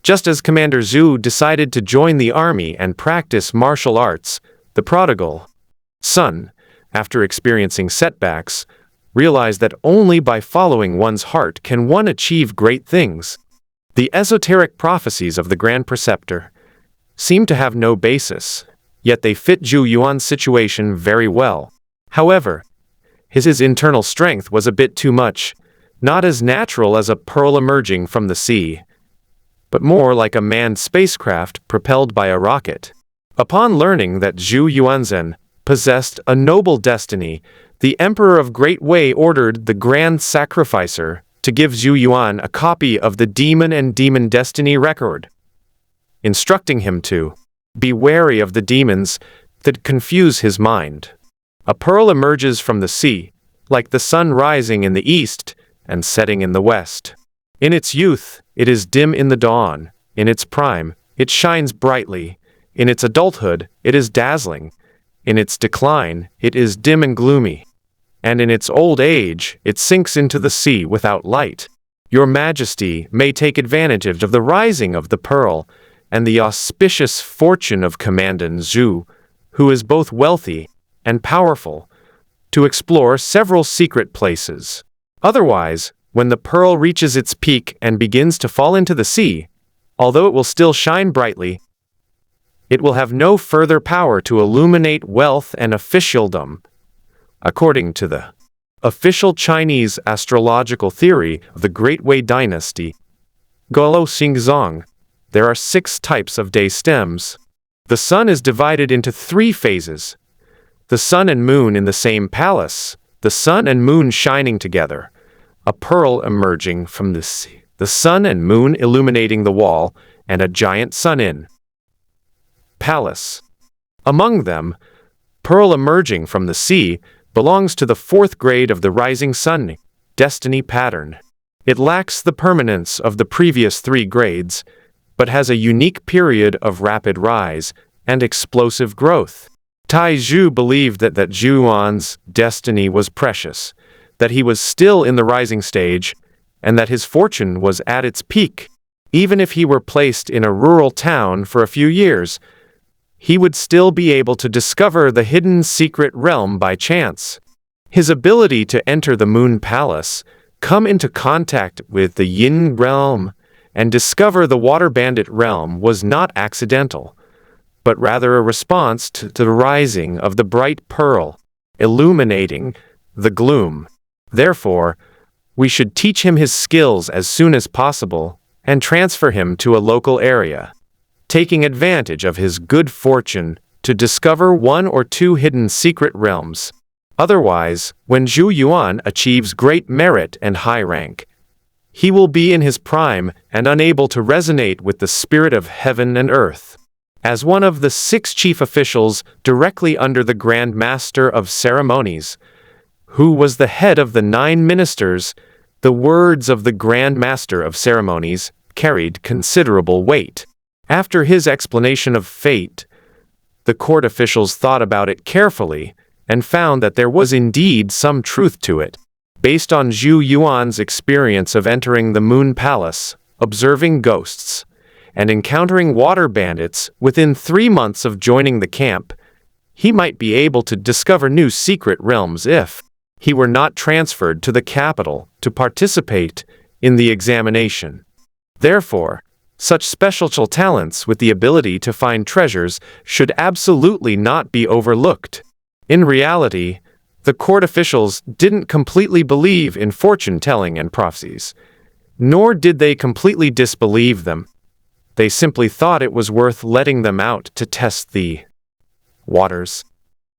Just as Commander Zhou decided to join the army and practice martial arts, the prodigal son, after experiencing setbacks, realized that only by following one's heart can one achieve great things. The esoteric prophecies of the Grand Preceptor seem to have no basis, yet they fit Zhou Yuan's situation very well. However, his internal strength was a bit too much, not as natural as a pearl emerging from the sea, but more like a manned spacecraft propelled by a rocket. Upon learning that Zhou Yuanzhen possessed a noble destiny, the Emperor of Great Wei ordered the Grand Sacrificer to give Zhou Yuan a copy of the Demon and Demon Destiny record, instructing him to be wary of the demons that confuse his mind. A pearl emerges from the sea, like the sun rising in the east and setting in the west. In its youth, it is dim in the dawn. In its prime, it shines brightly. In its adulthood, it is dazzling. In its decline, it is dim and gloomy. And in its old age, it sinks into the sea without light. Your Majesty may take advantage of the rising of the pearl and the auspicious fortune of Commandant Zhou, who is both wealthy and powerful, to explore several secret places. Otherwise, when the pearl reaches its peak and begins to fall into the sea, although it will still shine brightly, it will have no further power to illuminate wealth and officialdom. According to the official Chinese astrological theory of the Great Wei Dynasty, Guo Xingzong, there are 6 types of day stems. The sun is divided into 3 phases. The sun and moon in the same palace, the sun and moon shining together, a pearl emerging from the sea, the sun and moon illuminating the wall, and a giant sun in palace. Among them, pearl emerging from the sea belongs to the 4th grade of the rising sun destiny pattern. It lacks the permanence of the previous 3 grades, but has a unique period of rapid rise and explosive growth. Tai Zhu believed that Zhou Yuan's destiny was precious, that he was still in the rising stage, and that his fortune was at its peak. Even if he were placed in a rural town for a few years, he would still be able to discover the hidden secret realm by chance. His ability to enter the Moon Palace, come into contact with the Yin realm, and discover the Water Bandit realm was not accidental, but rather a response to the rising of the bright pearl, illuminating the gloom. Therefore, we should teach him his skills as soon as possible and transfer him to a local area, taking advantage of his good fortune to discover 1 or 2 hidden secret realms. Otherwise, when Zhou Yuan achieves great merit and high rank, he will be in his prime and unable to resonate with the spirit of heaven and earth. As one of the 6 chief officials directly under the Grand Master of Ceremonies, who was the head of the 9 ministers, the words of the Grand Master of Ceremonies carried considerable weight. After his explanation of fate, the court officials thought about it carefully and found that there was indeed some truth to it. Based on Zhou Yuan's experience of entering the Moon Palace, observing ghosts, and encountering water bandits within 3 months of joining the camp, he might be able to discover new secret realms if he were not transferred to the capital to participate in the examination. Therefore, such special talents with the ability to find treasures should absolutely not be overlooked. In reality, the court officials didn't completely believe in fortune-telling and prophecies, nor did they completely disbelieve them. They simply thought it was worth letting them out to test the waters.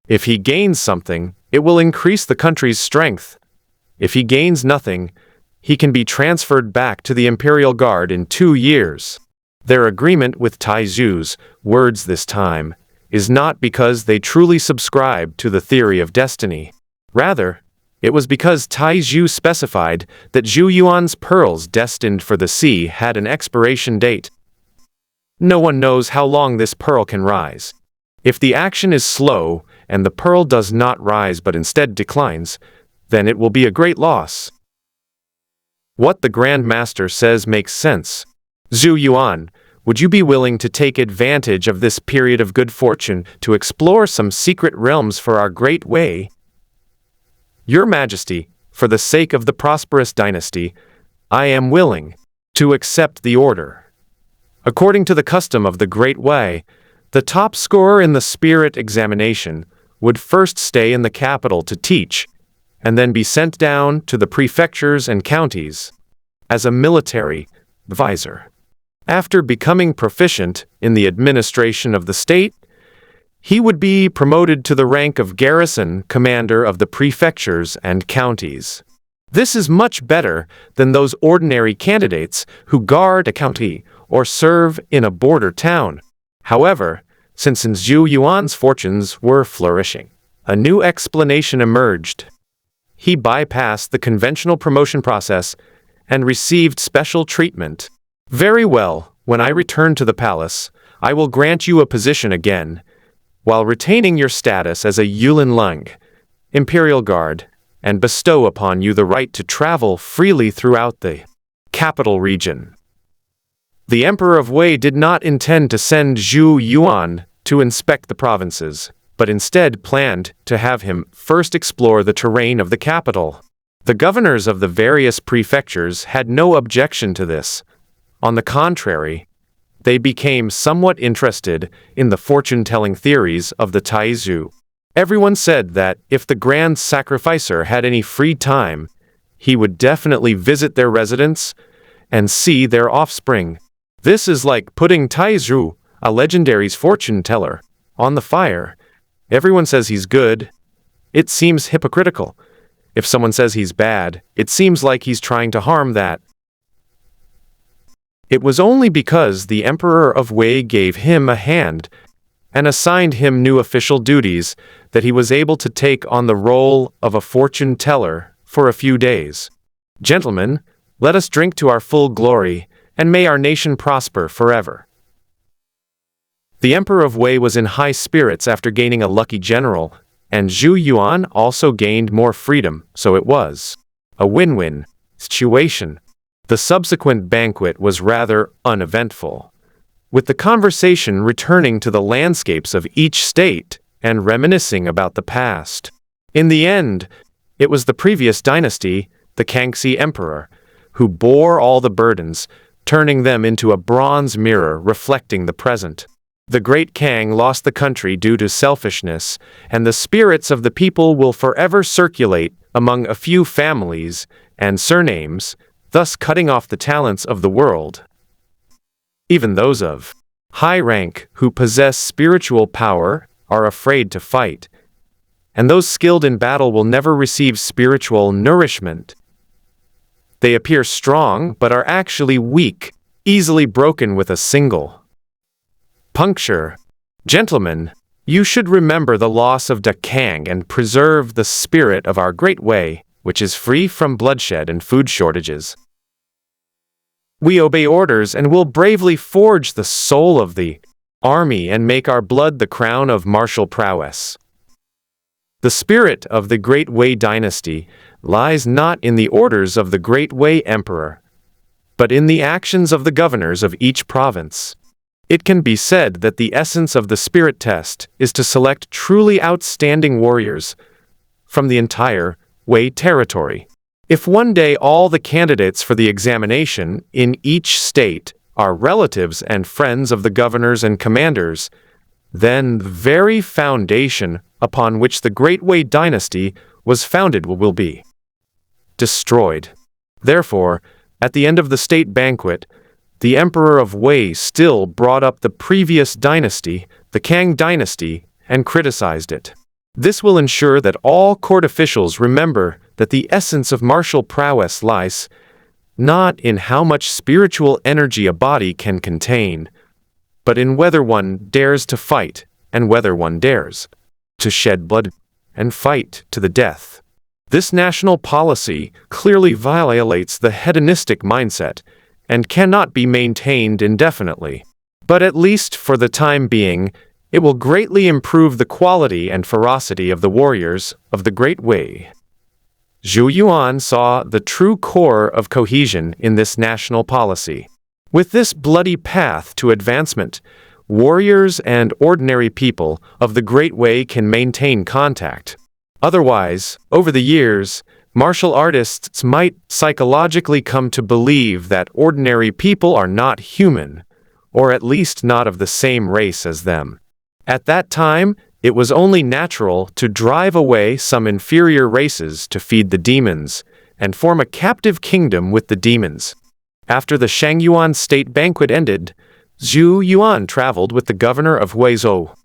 If he gains something, it will increase the country's strength. If he gains nothing, he can be transferred back to the Imperial Guard in 2 years. Their agreement with Tai Zhu's words this time is not because they truly subscribed to the theory of destiny. Rather, it was because Tai Zhu specified that Zhou Yuan's pearls destined for the sea had an expiration date. No one knows how long this pearl can rise. If the action is slow and the pearl does not rise but instead declines, then it will be a great loss. What the Grand Master says makes sense. Zhou Yuan, would you be willing to take advantage of this period of good fortune to explore some secret realms for our Great Wei? Your Majesty, for the sake of the prosperous dynasty, I am willing to accept the order. According to the custom of the Great Wei, the top scorer in the spirit examination would first stay in the capital to teach, and then be sent down to the prefectures and counties as a military advisor. After becoming proficient in the administration of the state, he would be promoted to the rank of garrison commander of the prefectures and counties. This is much better than those ordinary candidates who guard a county or serve in a border town. However, since Zhou Yuan's fortunes were flourishing, a new explanation emerged. He bypassed the conventional promotion process and received special treatment. Very well, when I return to the palace, I will grant you a position again, while retaining your status as a Yulin Lung, Imperial Guard, and bestow upon you the right to travel freely throughout the capital region. The Emperor of Wei did not intend to send Zhou Yuan to inspect the provinces, but instead planned to have him first explore the terrain of the capital. The governors of the various prefectures had no objection to this. On the contrary, they became somewhat interested in the fortune-telling theories of the Taizu. Everyone said that if the Grand Sacrificer had any free time, he would definitely visit their residence and see their offspring. This is like putting Taizu, a legendary's fortune teller, on the fire. Everyone says he's good. It seems hypocritical. If someone says he's bad, it seems like he's trying to harm that. It was only because the Emperor of Wei gave him a hand and assigned him new official duties that he was able to take on the role of a fortune teller for a few days. Gentlemen, let us drink to our full glory, and may our nation prosper forever. The Emperor of Wei was in high spirits after gaining a lucky general, and Zhou Yuan also gained more freedom, so it was a win-win situation. The subsequent banquet was rather uneventful, with the conversation returning to the landscapes of each state and reminiscing about the past. In the end, it was the previous dynasty, the Kangxi Emperor, who bore all the burdens, turning them into a bronze mirror reflecting the present. The great Kang lost the country due to selfishness, and the spirits of the people will forever circulate among a few families and surnames, thus cutting off the talents of the world. Even those of high rank who possess spiritual power are afraid to fight, and those skilled in battle will never receive spiritual nourishment. They appear strong but are actually weak, easily broken with a single puncture. Gentlemen, you should remember the loss of the Kang and preserve the spirit of our great Wei, which is free from bloodshed and food shortages. We obey orders and will bravely forge the soul of the army and make our blood the crown of martial prowess. The spirit of the Great Wei dynasty lies not in the orders of the Great Wei Emperor, but in the actions of the governors of each province. It can be said that the essence of the spirit test is to select truly outstanding warriors from the entire Wei territory. If one day all the candidates for the examination in each state are relatives and friends of the governors and commanders, then the very foundation upon which the Great Wei dynasty was founded will be destroyed. Therefore, at the end of the state banquet, the Emperor of Wei still brought up the previous dynasty, the Kang dynasty, and criticized it. This will ensure that all court officials remember that the essence of martial prowess lies not in how much spiritual energy a body can contain, but in whether one dares to fight and whether one dares to shed blood and fight to the death. This national policy clearly violates the hedonistic mindset and cannot be maintained indefinitely. But at least for the time being, it will greatly improve the quality and ferocity of the warriors of the Great Wei. Zhou Yuan saw the true core of cohesion in this national policy. With this bloody path to advancement, warriors and ordinary people of the Great Wei can maintain contact. Otherwise, over the years, martial artists might psychologically come to believe that ordinary people are not human, or at least not of the same race as them. At that time, it was only natural to drive away some inferior races to feed the demons and form a captive kingdom with the demons. After the Shangyuan state banquet ended, Zhou Yuan traveled with the governor of Huizhou.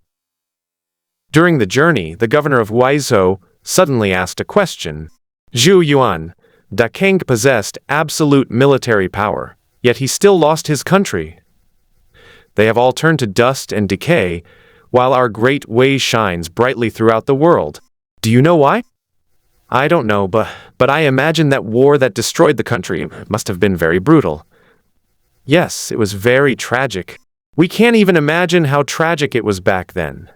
During the journey, the governor of Huizhou suddenly asked a question. Zhou Yuan, Da Kang possessed absolute military power, yet he still lost his country. They have all turned to dust and decay, while our great Wei shines brightly throughout the world. Do you know why? I don't know, but I imagine that war that destroyed the country must have been very brutal. Yes, it was very tragic. We can't even imagine how tragic it was back then.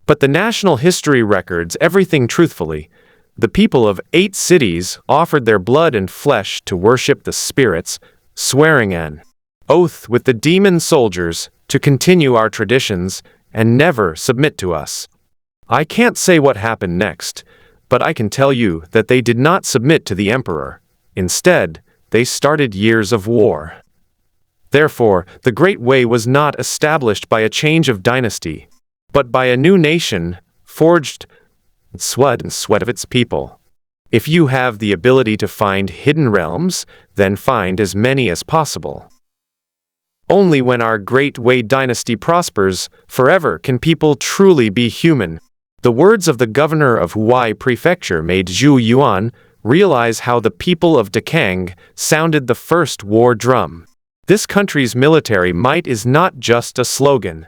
But the national history records everything truthfully. The people of 8 cities offered their blood and flesh to worship the spirits, swearing an oath with the demon soldiers to continue our traditions and never submit to us. I can't say what happened next, but I can tell you that they did not submit to the emperor. Instead, they started years of war. Therefore, the Great Way was not established by a change of dynasty, but by a new nation forged in sweat of its people. If you have the ability to find hidden realms, then find as many as possible. Only when our Great Wei dynasty prospers forever can people truly be human. The words of the governor of Huai Prefecture made Zhou Yuan realize how the people of Dekang sounded the first war drum. This country's military might is not just a slogan.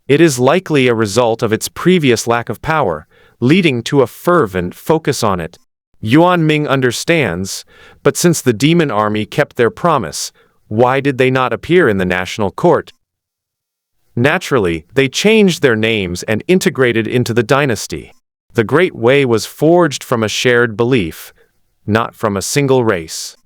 It is likely a result of its previous lack of power, leading to a fervent focus on it. Yuan Ming understands, but since the demon army kept their promise, why did they not appear in the national court? Naturally, they changed their names and integrated into the dynasty. The Great Way was forged from a shared belief, not from a single race.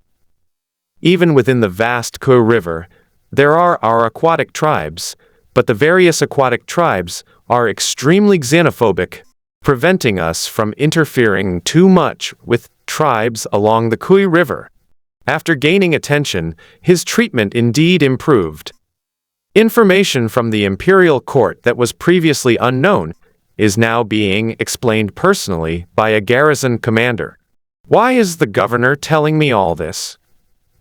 Even within the vast Ku River, there are our aquatic tribes, but the various aquatic tribes are extremely xenophobic, preventing us from interfering too much with tribes along the Kui River. After gaining attention, his treatment indeed improved. Information from the imperial court that was previously unknown is now being explained personally by a garrison commander. Why is the governor telling me all this?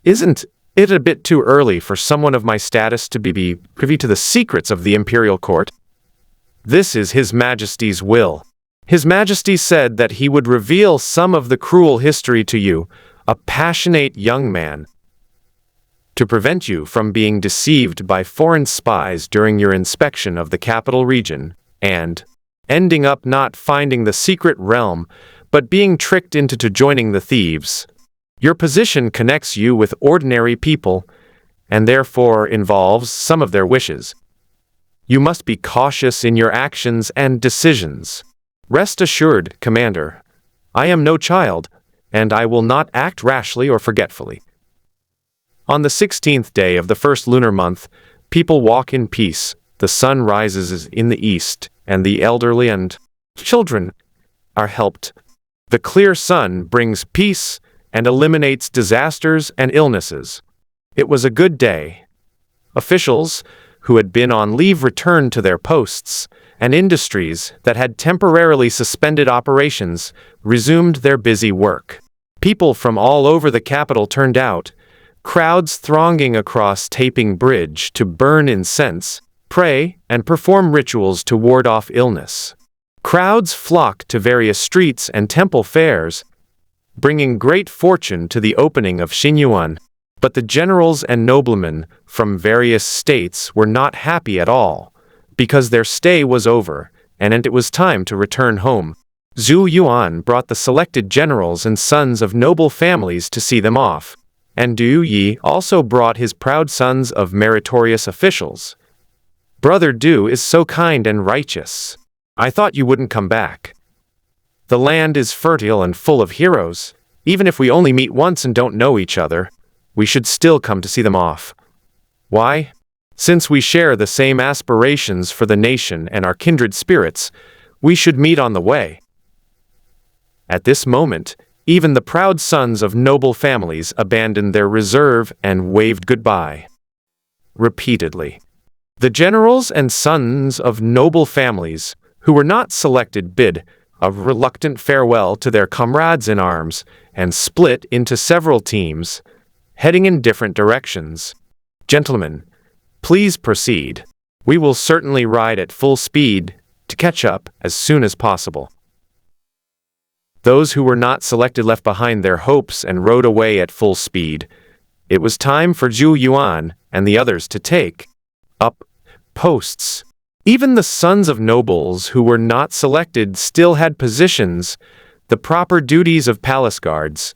Isn't it a bit too early for someone of my status to be privy to the secrets of the imperial court? This is His Majesty's will. His Majesty said that he would reveal some of the cruel history to you, a passionate young man, to prevent you from being deceived by foreign spies during your inspection of the capital region, and ending up not finding the secret realm, but being tricked into joining the thieves. Your position connects you with ordinary people, and therefore involves some of their wishes. You must be cautious in your actions and decisions. Rest assured, Commander, I am no child, and I will not act rashly or forgetfully. On the 16th day of the first lunar month, people walk in peace, the sun rises in the east, and the elderly and children are helped. The clear sun brings peace and eliminates disasters and illnesses. It was a good day. Officials who had been on leave returned to their posts, and industries that had temporarily suspended operations resumed their busy work. People from all over the capital turned out, crowds thronging across Taiping Bridge to burn incense, pray, and perform rituals to ward off illness. Crowds flocked to various streets and temple fairs, bringing great fortune to the opening of Xinyuan. But the generals and noblemen from various states were not happy at all, because their stay was over, and it was time to return home. Zhou Yuan brought the selected generals and sons of noble families to see them off, and Du Yi also brought his proud sons of meritorious officials. Brother Du is so kind and righteous. I thought you wouldn't come back. The land is fertile and full of heroes. Even if we only meet once and don't know each other, we should still come to see them off. Why? Since we share the same aspirations for the nation and are kindred spirits, we should meet on the way. At this moment, even the proud sons of noble families abandoned their reserve and waved goodbye. Repeatedly. The generals and sons of noble families, who were not selected, bid a reluctant farewell to their comrades in arms and split into several teams, heading in different directions. Gentlemen, please proceed. We will certainly ride at full speed to catch up as soon as possible. Those who were not selected left behind their hopes and rode away at full speed. It was time for Zhou Yuan and the others to take up posts. Even the sons of nobles who were not selected still had positions, the proper duties of palace guards,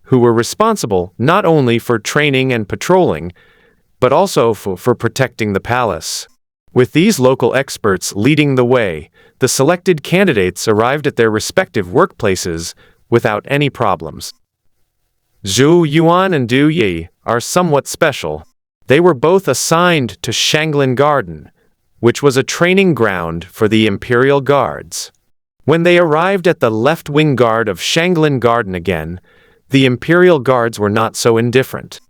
who were responsible not only for training and patrolling, but also for protecting the palace. With these local experts leading the way, the selected candidates arrived at their respective workplaces without any problems. Zhou Yuan and Du Yi are somewhat special. They were both assigned to Shanglin Garden, which was a training ground for the Imperial Guards. When they arrived at the left-wing guard of Shanglin Garden again, the Imperial Guards were not so indifferent.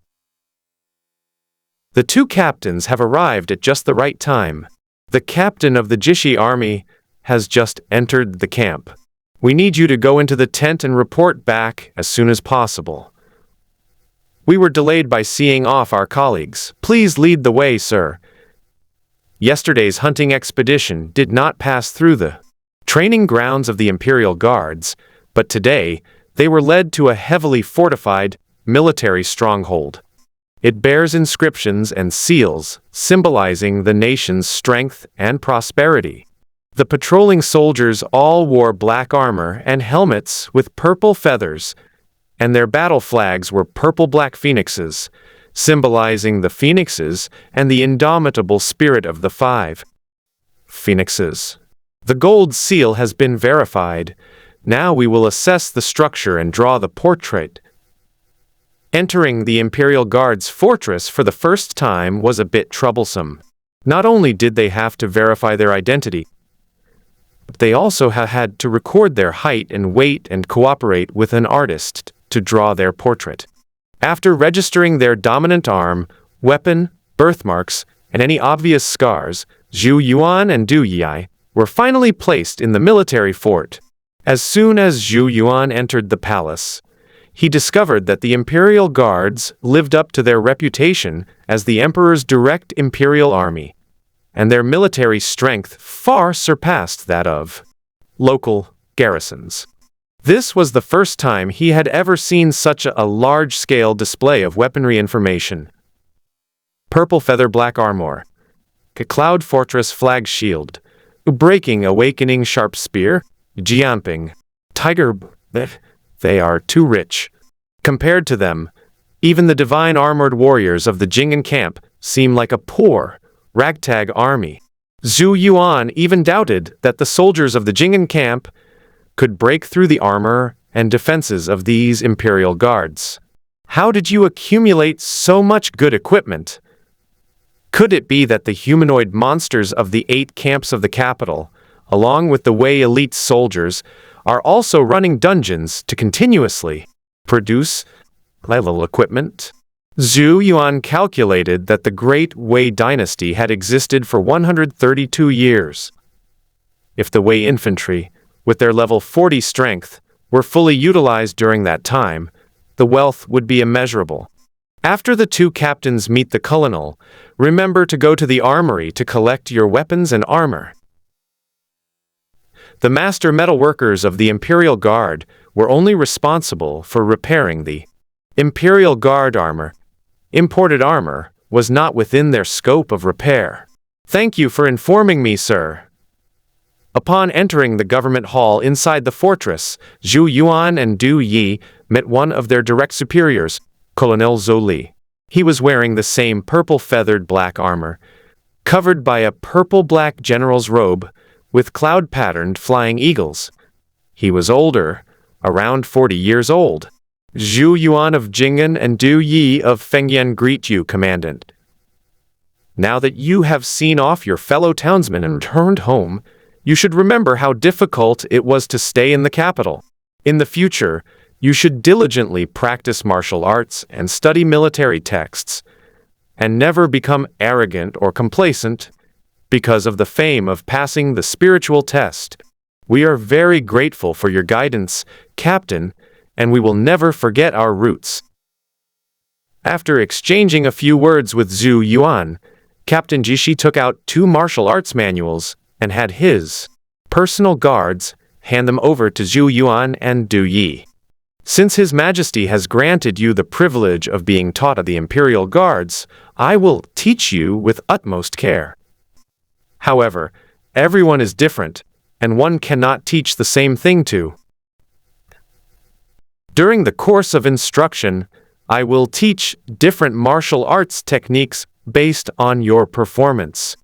The two captains have arrived at just the right time. The captain of the Jishi army has just entered the camp. We need you to go into the tent and report back as soon as possible. We were delayed by seeing off our colleagues. Please lead the way, sir. Yesterday's hunting expedition did not pass through the training grounds of the Imperial Guards, but today they were led to a heavily fortified military stronghold. It bears inscriptions and seals symbolizing the nation's strength and prosperity. The patrolling soldiers all wore black armor and helmets with purple feathers, and their battle flags were purple-black phoenixes, symbolizing the phoenixes and the indomitable spirit of the 5 phoenixes. The gold seal has been verified. Now we will assess the structure and draw the portrait. Entering the Imperial Guard's fortress for the first time was a bit troublesome. Not only did they have to verify their identity, but they also had to record their height and weight and cooperate with an artist to draw their portrait. After registering their dominant arm, weapon, birthmarks, and any obvious scars, Zhou Yuan and Du Yi were finally placed in the military fort. As soon as Zhou Yuan entered the palace, he discovered that the Imperial Guards lived up to their reputation as the Emperor's direct imperial army, and their military strength far surpassed that of local garrisons. This was the first time he had ever seen such a large-scale display of weaponry information. Purple feather black armor, Cloud Fortress flag shield, breaking awakening sharp spear, Jianping, tiger. They are too rich. Compared to them, even the divine armored warriors of the Jing'an camp seem like a poor, ragtag army. Zhou Yuan even doubted that the soldiers of the Jing'an camp could break through the armor and defenses of these Imperial Guards. How did you accumulate so much good equipment? Could it be that the humanoid monsters of the 8 camps of the capital, along with the Wei elite soldiers, are also running dungeons to continuously produce level equipment? Zhou Yuan calculated that the Great Wei dynasty had existed for 132 years. If the Wei infantry, with their level 40 strength, were fully utilized during that time, the wealth would be immeasurable. After the two captains meet the colonel, remember to go to the armory to collect your weapons and armor. The master metalworkers of the Imperial Guard were only responsible for repairing the Imperial Guard armor. Imported armor was not within their scope of repair. Thank you for informing me, sir. Upon entering the government hall inside the fortress, Zhou Yuan and Du Yi met one of their direct superiors, Colonel Zhou Li. He was wearing the same purple-feathered black armor, covered by a purple-black general's robe, with cloud-patterned flying eagles. He was older, around 40 years old. Zhou Yuan of Jing'an and Du Yi of Fengyan greet you, Commandant. Now that you have seen off your fellow townsmen and returned home, you should remember how difficult it was to stay in the capital. In the future, you should diligently practice martial arts and study military texts, and never become arrogant or complacent because of the fame of passing the spiritual test. We are very grateful for your guidance, Captain, and we will never forget our roots. After exchanging a few words with Zhou Yuan, Captain Jishi took out 2 martial arts manuals and had his personal guards hand them over to Zhou Yuan and Du Yi. Since His Majesty has granted you the privilege of being taught of the Imperial Guards, I will teach you with utmost care. However, everyone is different, and one cannot teach the same thing to. During the course of instruction, I will teach different martial arts techniques based on your performance.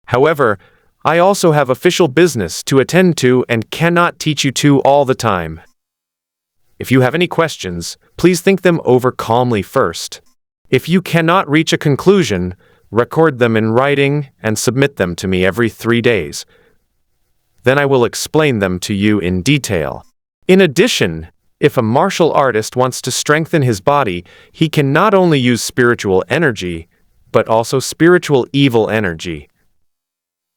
However, I also have official business to attend to and cannot teach you two all the time. If you have any questions, please think them over calmly first. If you cannot reach a conclusion, record them in writing and submit them to me every 3 days. Then I will explain them to you in detail. In addition, if a martial artist wants to strengthen his body, he can not only use spiritual energy, but also spiritual evil energy.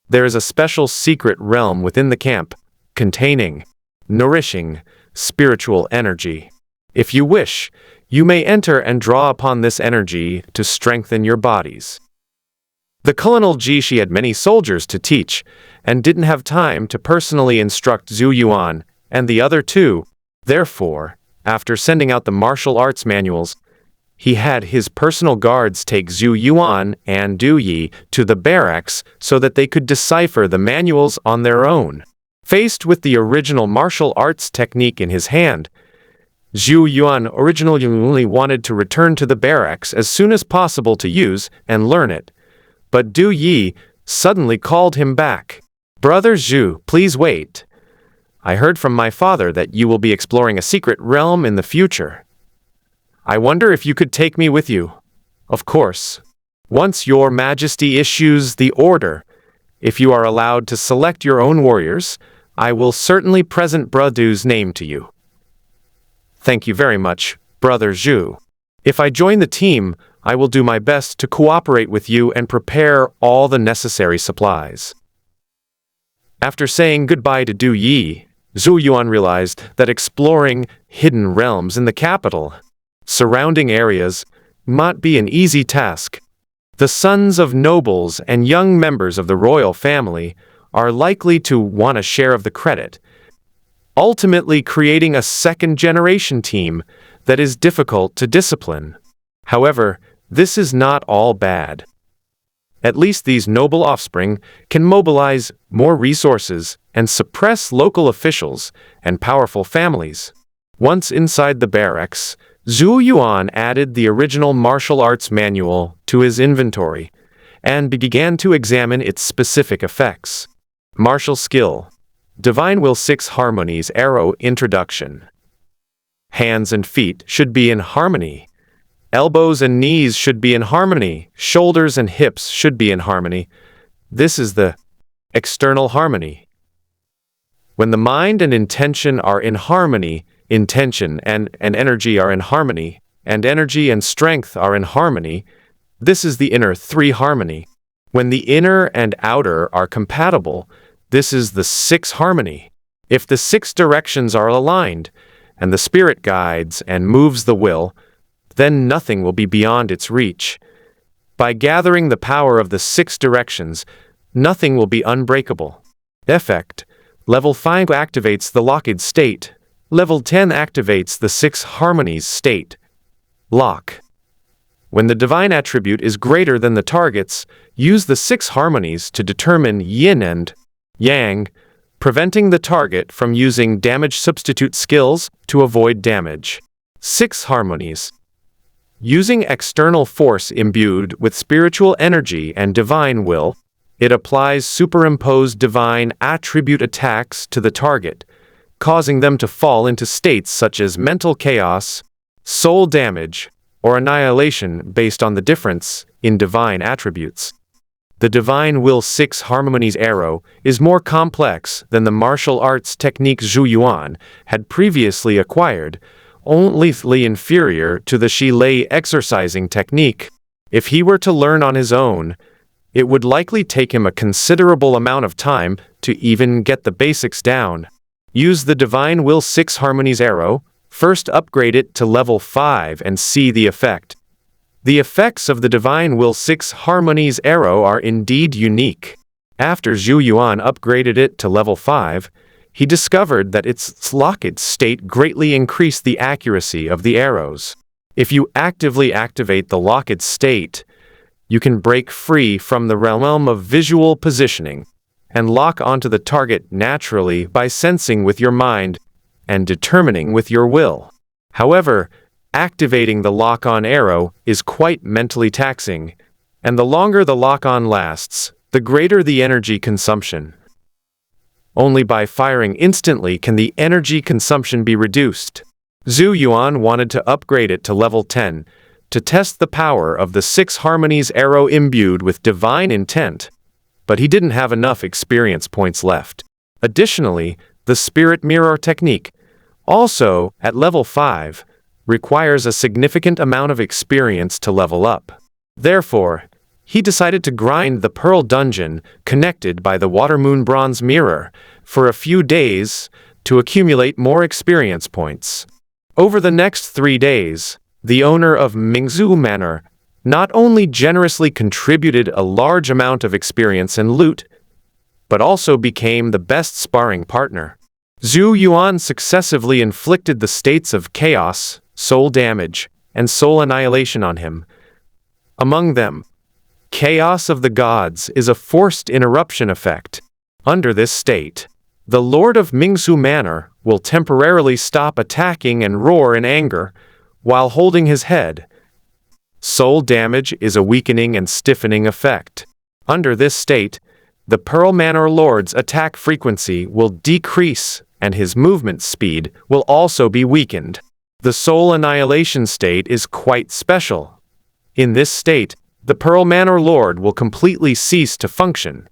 There is a special secret realm within the camp, containing, nourishing, spiritual energy. If you wish, you may enter and draw upon this energy to strengthen your bodies. The Colonel Jishi had many soldiers to teach, and didn't have time to personally instruct Zhou Yuan and the other two. Therefore, after sending out the martial arts manuals, he had his personal guards take Zhou Yuan and Du Yi to the barracks so that they could decipher the manuals on their own. Faced with the original martial arts technique in his hand, Zhou Yuan originally wanted to return to the barracks as soon as possible to use and learn it. But Du Yi suddenly called him back. "Brother Zhu, please wait. I heard from my father that you will be exploring a secret realm in the future. I wonder if you could take me with you." "Of course. Once your majesty issues the order, if you are allowed to select your own warriors, I will certainly present Brother's name to you." "Thank you very much, Brother Zhu. If I join the team, I will do my best to cooperate with you and prepare all the necessary supplies." After saying goodbye to Du Yi, Zhou Yuan realized that exploring hidden realms in the capital, surrounding areas, might be an easy task. The sons of nobles and young members of the royal family are likely to want a share of the credit, ultimately creating a second-generation team that is difficult to discipline. However, this is not all bad. At least these noble offspring can mobilize more resources and suppress local officials and powerful families. Once inside the barracks, Zhou Yuan added the original martial arts manual to his inventory and began to examine its specific effects. Martial skill. Divine Will 6 Harmonies Arrow Introduction. Hands and feet should be in harmony. Elbows and knees should be in harmony. Shoulders and hips should be in harmony. This is the external harmony. When the mind and intention are in harmony, intention and energy are in harmony, and energy and strength are in harmony, this is the inner 3 harmony. When the inner and outer are compatible, this is the 6 harmony. If the 6 directions are aligned, and the spirit guides and moves the will, then nothing will be beyond its reach. By gathering the power of the 6 directions, nothing will be unbreakable. Effect. Level 5 activates the locked state. Level 10 activates the 6 harmonies state. Lock. When the divine attribute is greater than the target's, use the 6 harmonies to determine yin and yang, preventing the target from using damage substitute skills to avoid damage. 6 harmonies. Using external force imbued with spiritual energy and divine will, it applies superimposed divine attribute attacks to the target, causing them to fall into states such as mental chaos, soul damage, or annihilation based on the difference in divine attributes. The Divine Will 6 Harmonies arrow is more complex than the martial arts technique Zhou Yuan had previously acquired, only inferior to the Shi Lei exercising technique. If he were to learn on his own, it would likely take him a considerable amount of time to even get the basics down. Use the Divine Will 6 Harmonies arrow, first upgrade it to level 5 and see the effect. The effects of the Divine Will 6 Harmonies arrow are indeed unique. After Zhou Yuan upgraded it to level 5, he discovered that its locked state greatly increased the accuracy of the arrows. If you actively activate the locked state, you can break free from the realm of visual positioning and lock onto the target naturally by sensing with your mind and determining with your will. However, activating the lock-on arrow is quite mentally taxing, and the longer the lock-on lasts, the greater the energy consumption. Only by firing instantly can the energy consumption be reduced. Zhou Yuan wanted to upgrade it to level 10, to test the power of the 6 harmonies arrow imbued with divine intent, but he didn't have enough experience points left. Additionally, the spirit mirror technique, also at level 5, requires a significant amount of experience to level up. Therefore, he decided to grind the Pearl Dungeon connected by the Water Moon Bronze Mirror for a few days to accumulate more experience points. Over the next 3 days, the owner of Mingzhu Manor not only generously contributed a large amount of experience and loot, but also became the best sparring partner. Zhou Yuan successively inflicted the states of chaos, soul damage, and soul annihilation on him. Among them, Chaos of the Gods is a forced interruption effect. Under this state, the Lord of Mingzhu Manor will temporarily stop attacking and roar in anger while holding his head. Soul damage is a weakening and stiffening effect. Under this state, the Pearl Manor Lord's attack frequency will decrease and his movement speed will also be weakened. The soul annihilation state is quite special. In this state, the Pearl Manor Lord will completely cease to function.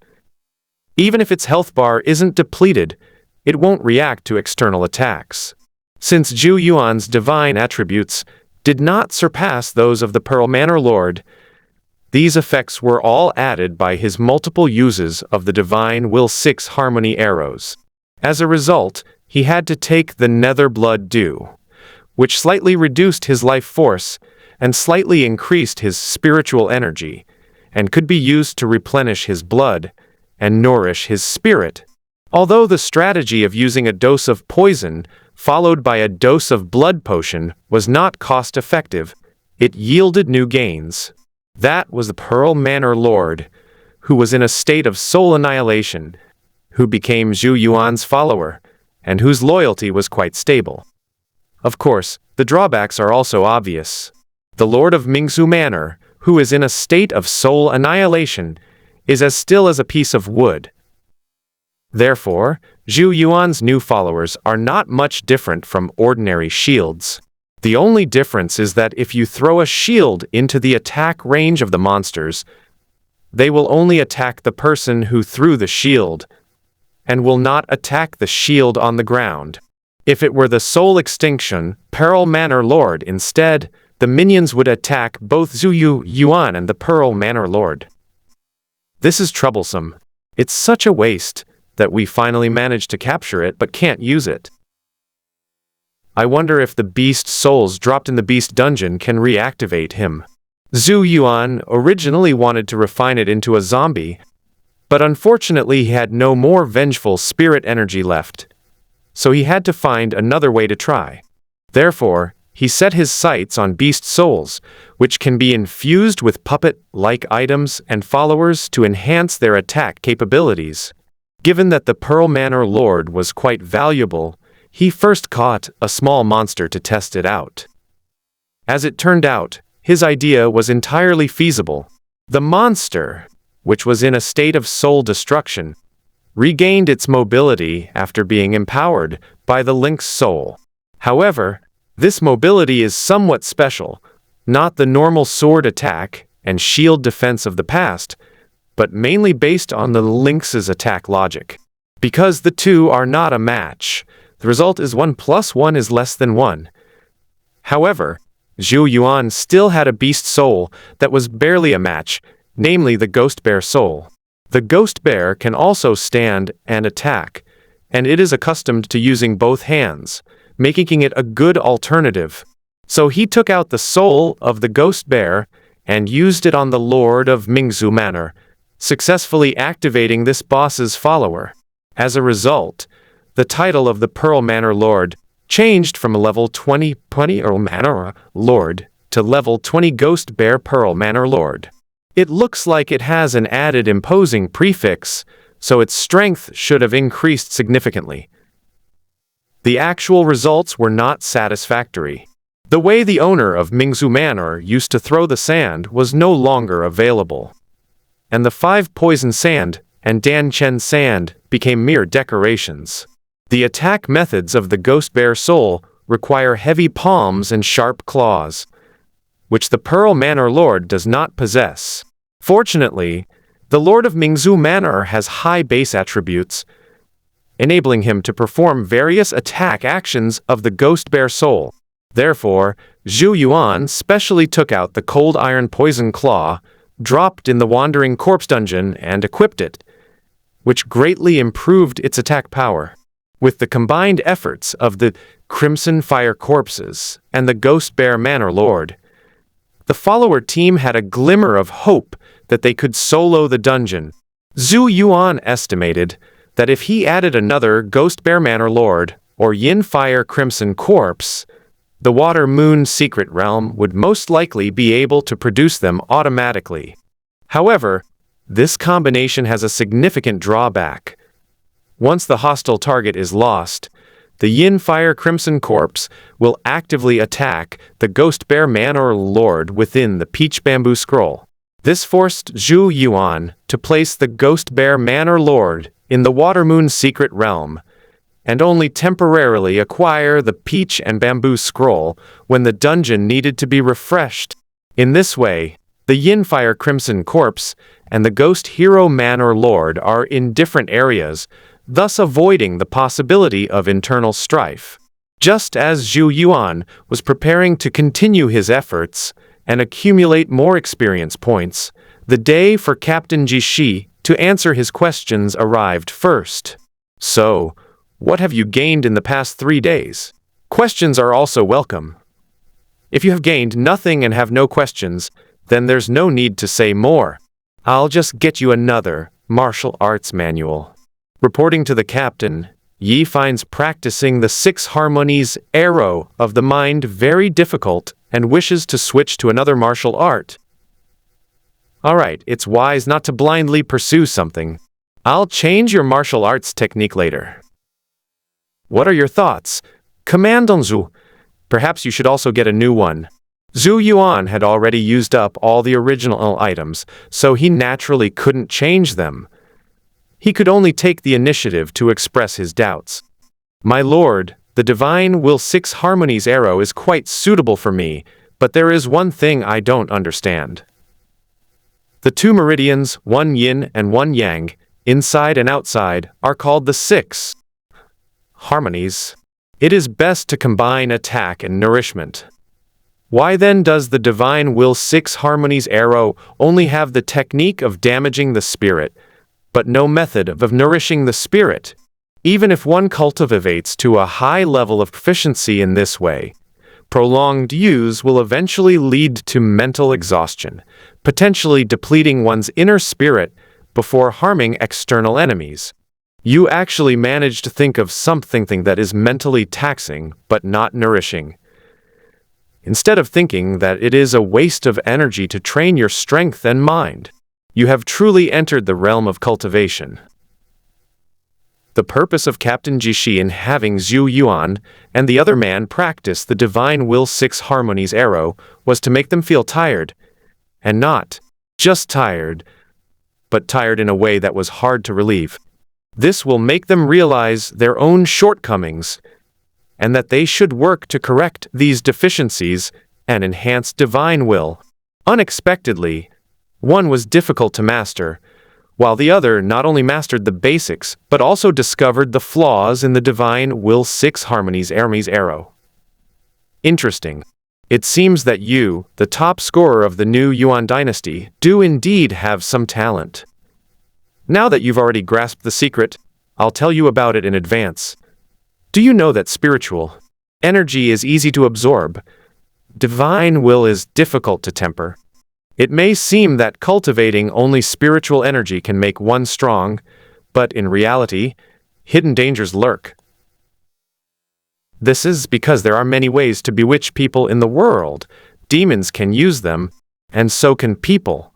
Even if its health bar isn't depleted, it won't react to external attacks. Since Zhou Yuan's divine attributes did not surpass those of the Pearl Manor Lord, these effects were all added by his multiple uses of the Divine Will 6 Harmony arrows. As a result, he had to take the Nether Blood Dew, which slightly reduced his life force and slightly increased his spiritual energy, and could be used to replenish his blood and nourish his spirit. Although the strategy of using a dose of poison followed by a dose of blood potion was not cost-effective, it yielded new gains. That was the Pearl Manor Lord, who was in a state of soul annihilation, who became Zhou Yuan's follower, and whose loyalty was quite stable. Of course, the drawbacks are also obvious. The Lord of Mingzhu Manor, who is in a state of soul annihilation, is as still as a piece of wood. Therefore, Zhou Yuan's new followers are not much different from ordinary shields. The only difference is that if you throw a shield into the attack range of the monsters, they will only attack the person who threw the shield, and will not attack the shield on the ground. If it were the Soul Extinction Pearl Manor Lord instead, the minions would attack both Zhou Yuan and the Pearl Manor Lord. This is troublesome. It's such a waste that we finally managed to capture it but can't use it. I wonder if the beast souls dropped in the beast dungeon can reactivate him. Zhou Yuan originally wanted to refine it into a zombie, but unfortunately he had no more vengeful spirit energy left, so he had to find another way to try. Therefore, he set his sights on beast souls, which can be infused with puppet-like items and followers to enhance their attack capabilities. Given that the Pearl Manor Lord was quite valuable, he first caught a small monster to test it out. As it turned out, his idea was entirely feasible. The monster, which was in a state of soul destruction, regained its mobility after being empowered by the Link's soul. However, this mobility is somewhat special, not the normal sword attack and shield defense of the past, but mainly based on the Link's attack logic. Because the two are not a match, the result is 1 + 1 is less than 1. However, Zhou Yuan still had a beast soul that was barely a match, namely the Ghost Bear soul. The Ghost Bear can also stand and attack, and it is accustomed to using both hands, making it a good alternative. So he took out the soul of the Ghost Bear and used it on the Lord of Mingzhu Manor, successfully activating this boss's follower. As a result, the title of the Pearl Manor Lord changed from a level 20 Pearl Manor Lord to level 20 Ghost Bear Pearl Manor Lord. It looks like it has an added imposing prefix, so its strength should have increased significantly. The actual results were not satisfactory. The way the owner of Mingzhu Manor used to throw the sand was no longer available, and the 5 poison sand and Danchen sand became mere decorations. The attack methods of the Ghost Bear soul require heavy palms and sharp claws. which the Pearl Manor Lord does not possess. Fortunately, the Lord of Mingzhu Manor has high base attributes, enabling him to perform various attack actions of the Ghost Bear Soul. Therefore, Zhou Yuan specially took out the Cold Iron Poison Claw, dropped in the Wandering Corpse Dungeon, and equipped it, which greatly improved its attack power. With the combined efforts of the Crimson Fire Corpses and the Ghost Bear Manor Lord, the follower team had a glimmer of hope that they could solo the dungeon. Zhou Yuan estimated that if he added another Ghost Bear Manor Lord or Yin Fire Crimson Corpse, the Water Moon Secret Realm would most likely be able to produce them automatically. However, this combination has a significant drawback. Once the hostile target is lost, the Yin Fire Crimson Corpse will actively attack the Ghost Bear Manor Lord within the Peach Bamboo Scroll. This forced Zhou Yuan to place the Ghost Bear Manor Lord in the Water Moon Secret Realm, and only temporarily acquire the Peach and Bamboo Scroll when the dungeon needed to be refreshed. In this way, the Yin Fire Crimson Corpse and the Ghost Hero Manor Lord are in different areas, thus avoiding the possibility of internal strife. Just as Zhou Yuan was preparing to continue his efforts and accumulate more experience points, the day for Captain Jishi to answer his questions arrived first. So, what have you gained in the past 3 days? Questions are also welcome. If you have gained nothing and have no questions, then there's no need to say more. I'll just get you another martial arts manual. Reporting to the captain, Yi finds practicing the 6 harmonies arrow of the mind very difficult and wishes to switch to another martial art. Alright, it's wise not to blindly pursue something. I'll change your martial arts technique later. What are your thoughts? Commandant Zhu. Perhaps you should also get a new one. Zhou Yuan had already used up all the original items, so he naturally couldn't change them. He could only take the initiative to express his doubts. My lord, the Divine Will 6 Harmonies arrow is quite suitable for me, but there is one thing I don't understand. The 2 meridians, one yin and one yang, inside and outside, are called the 6 harmonies. It is best to combine attack and nourishment. Why then does the Divine Will 6 Harmonies arrow only have the technique of damaging the spirit, but no method of nourishing the spirit? Even if one cultivates to a high level of proficiency in this way, prolonged use will eventually lead to mental exhaustion, potentially depleting one's inner spirit before harming external enemies. You actually manage to think of something that is mentally taxing but not nourishing. Instead of thinking that it is a waste of energy to train your strength and mind, you have truly entered the realm of cultivation. The purpose of Captain Jishi in having Zhou Yuan and the other man practice the Divine Will 6 Harmonies arrow was to make them feel tired, and not just tired, but tired in a way that was hard to relieve. This will make them realize their own shortcomings, and that they should work to correct these deficiencies and enhance divine will. Unexpectedly, one was difficult to master, while the other not only mastered the basics, but also discovered the flaws in the Divine Will 6 Harmonies arrow. Interesting. It seems that you, the top scorer of the new Yuan dynasty, do indeed have some talent. Now that you've already grasped the secret, I'll tell you about it in advance. Do you know that spiritual energy is easy to absorb? Divine will is difficult to temper. It may seem that cultivating only spiritual energy can make one strong, but in reality, hidden dangers lurk. This is because there are many ways to bewitch people in the world. Demons can use them, and so can people.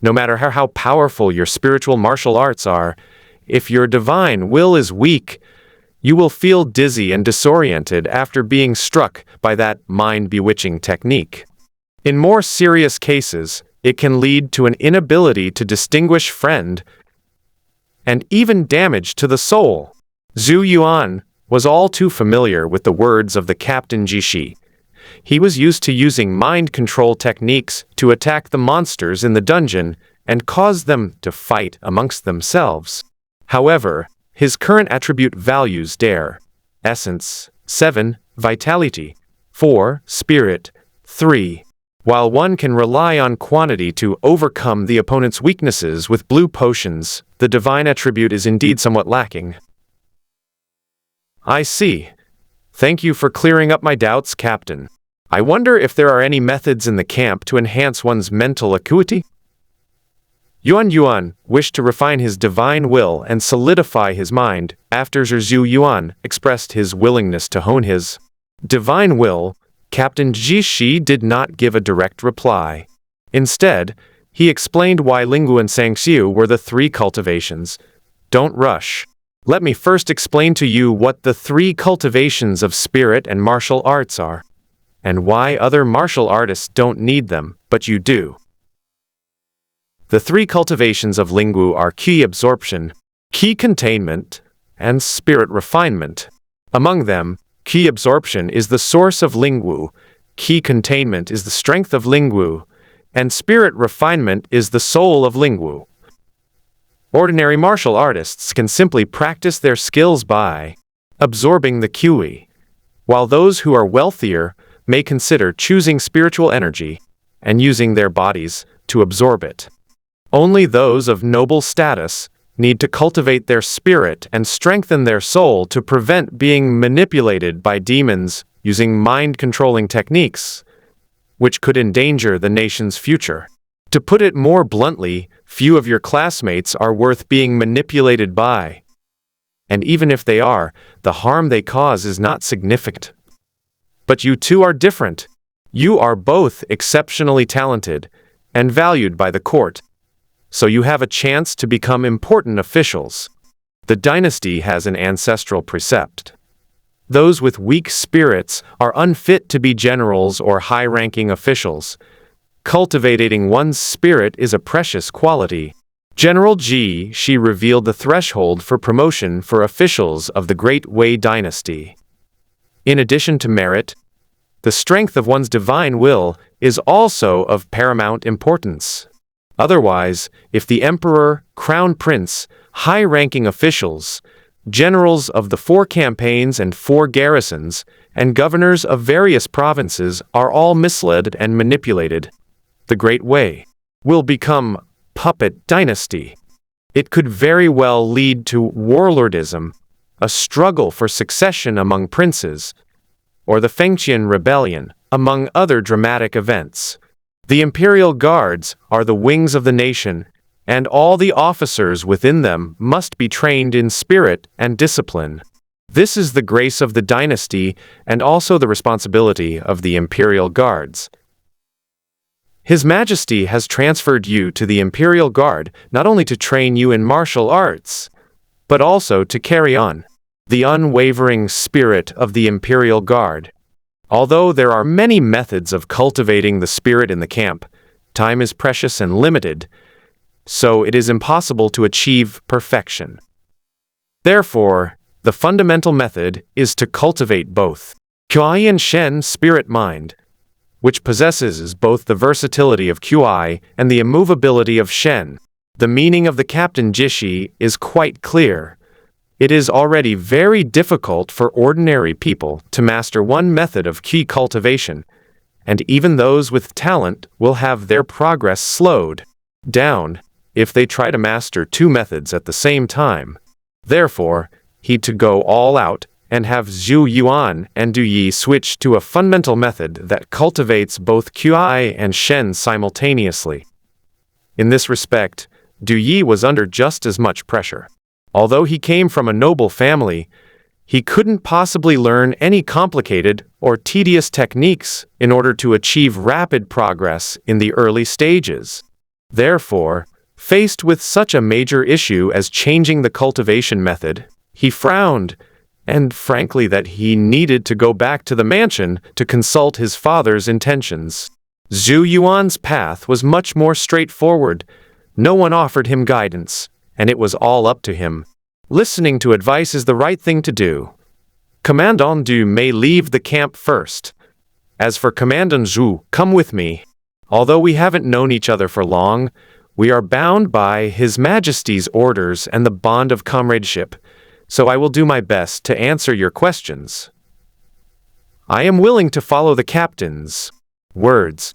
No matter how powerful your spiritual martial arts are, if your divine will is weak, you will feel dizzy and disoriented after being struck by that mind-bewitching technique. In more serious cases, it can lead to an inability to distinguish friend and even damage to the soul. Zhou Yuan was all too familiar with the words of the Captain Jishi. He was used to using mind control techniques to attack the monsters in the dungeon and cause them to fight amongst themselves. However, his current attribute values dare, essence, 7, vitality, 4, spirit, 3. While one can rely on quantity to overcome the opponent's weaknesses with blue potions, the divine attribute is indeed somewhat lacking. I see. Thank you for clearing up my doubts, Captain. I wonder if there are any methods in the camp to enhance one's mental acuity? Yuan wished to refine his divine will and solidify his mind after Zhou Yuan expressed his willingness to hone his divine will. Captain Jishi did not give a direct reply. Instead, he explained why Lingwu and Sangxiu were the 3 cultivations. Don't rush. Let me first explain to you what the 3 cultivations of spirit and martial arts are, and why other martial artists don't need them, but you do. The 3 cultivations of Lingwu are Qi absorption, Qi containment, and spirit refinement. Among them, Qi absorption is the source of Lingwu, Qi containment is the strength of Lingwu, and spirit refinement is the soul of Lingwu. Ordinary martial artists can simply practice their skills by absorbing the Qi, while those who are wealthier may consider choosing spiritual energy and using their bodies to absorb it. Only those of noble status need to cultivate their spirit and strengthen their soul to prevent being manipulated by demons using mind-controlling techniques, which could endanger the nation's future. To put it more bluntly, few of your classmates are worth being manipulated by. And even if they are, the harm they cause is not significant. But you two are different. You are both exceptionally talented and valued by the court, so you have a chance to become important officials. The dynasty has an ancestral precept. Those with weak spirits are unfit to be generals or high-ranking officials. Cultivating one's spirit is a precious quality. General Shi revealed the threshold for promotion for officials of the Great Wei dynasty. In addition to merit, the strength of one's divine will is also of paramount importance. Otherwise, if the emperor, crown prince, high-ranking officials, generals of the 4 campaigns and 4 garrisons, and governors of various provinces are all misled and manipulated, the Great Wei will become puppet dynasty. It could very well lead to warlordism, a struggle for succession among princes, or the Fengtian rebellion, among other dramatic events. The imperial guards are the wings of the nation, and all the officers within them must be trained in spirit and discipline. This is the grace of the dynasty and also the responsibility of the imperial guards. His Majesty has transferred you to the Imperial Guard not only to train you in martial arts, but also to carry on the unwavering spirit of the Imperial Guard. Although there are many methods of cultivating the spirit in the camp, time is precious and limited, so it is impossible to achieve perfection. Therefore, the fundamental method is to cultivate both Qi and Shen spirit-mind, which possesses both the versatility of Qi and the immovability of Shen. The meaning of the Captain Jishi is quite clear. It is already very difficult for ordinary people to master one method of Qi cultivation, and even those with talent will have their progress slowed down if they try to master 2 methods at the same time. Therefore, he to go all out and have Zhou Yuan and Du Yi switch to a fundamental method that cultivates both Qi and Shen simultaneously. In this respect, Du Yi was under just as much pressure. Although he came from a noble family, he couldn't possibly learn any complicated or tedious techniques in order to achieve rapid progress in the early stages. Therefore, faced with such a major issue as changing the cultivation method, he frowned, and frankly that he needed to go back to the mansion to consult his father's intentions. Zhou Yuan's path was much more straightforward. No one offered him guidance, and it was all up to him. Listening to advice is the right thing to do. Commandant Du may leave the camp first. As for Commandant Zhou, come with me. Although we haven't known each other for long, we are bound by His Majesty's orders and the bond of comradeship, so I will do my best to answer your questions. I am willing to follow the captain's words.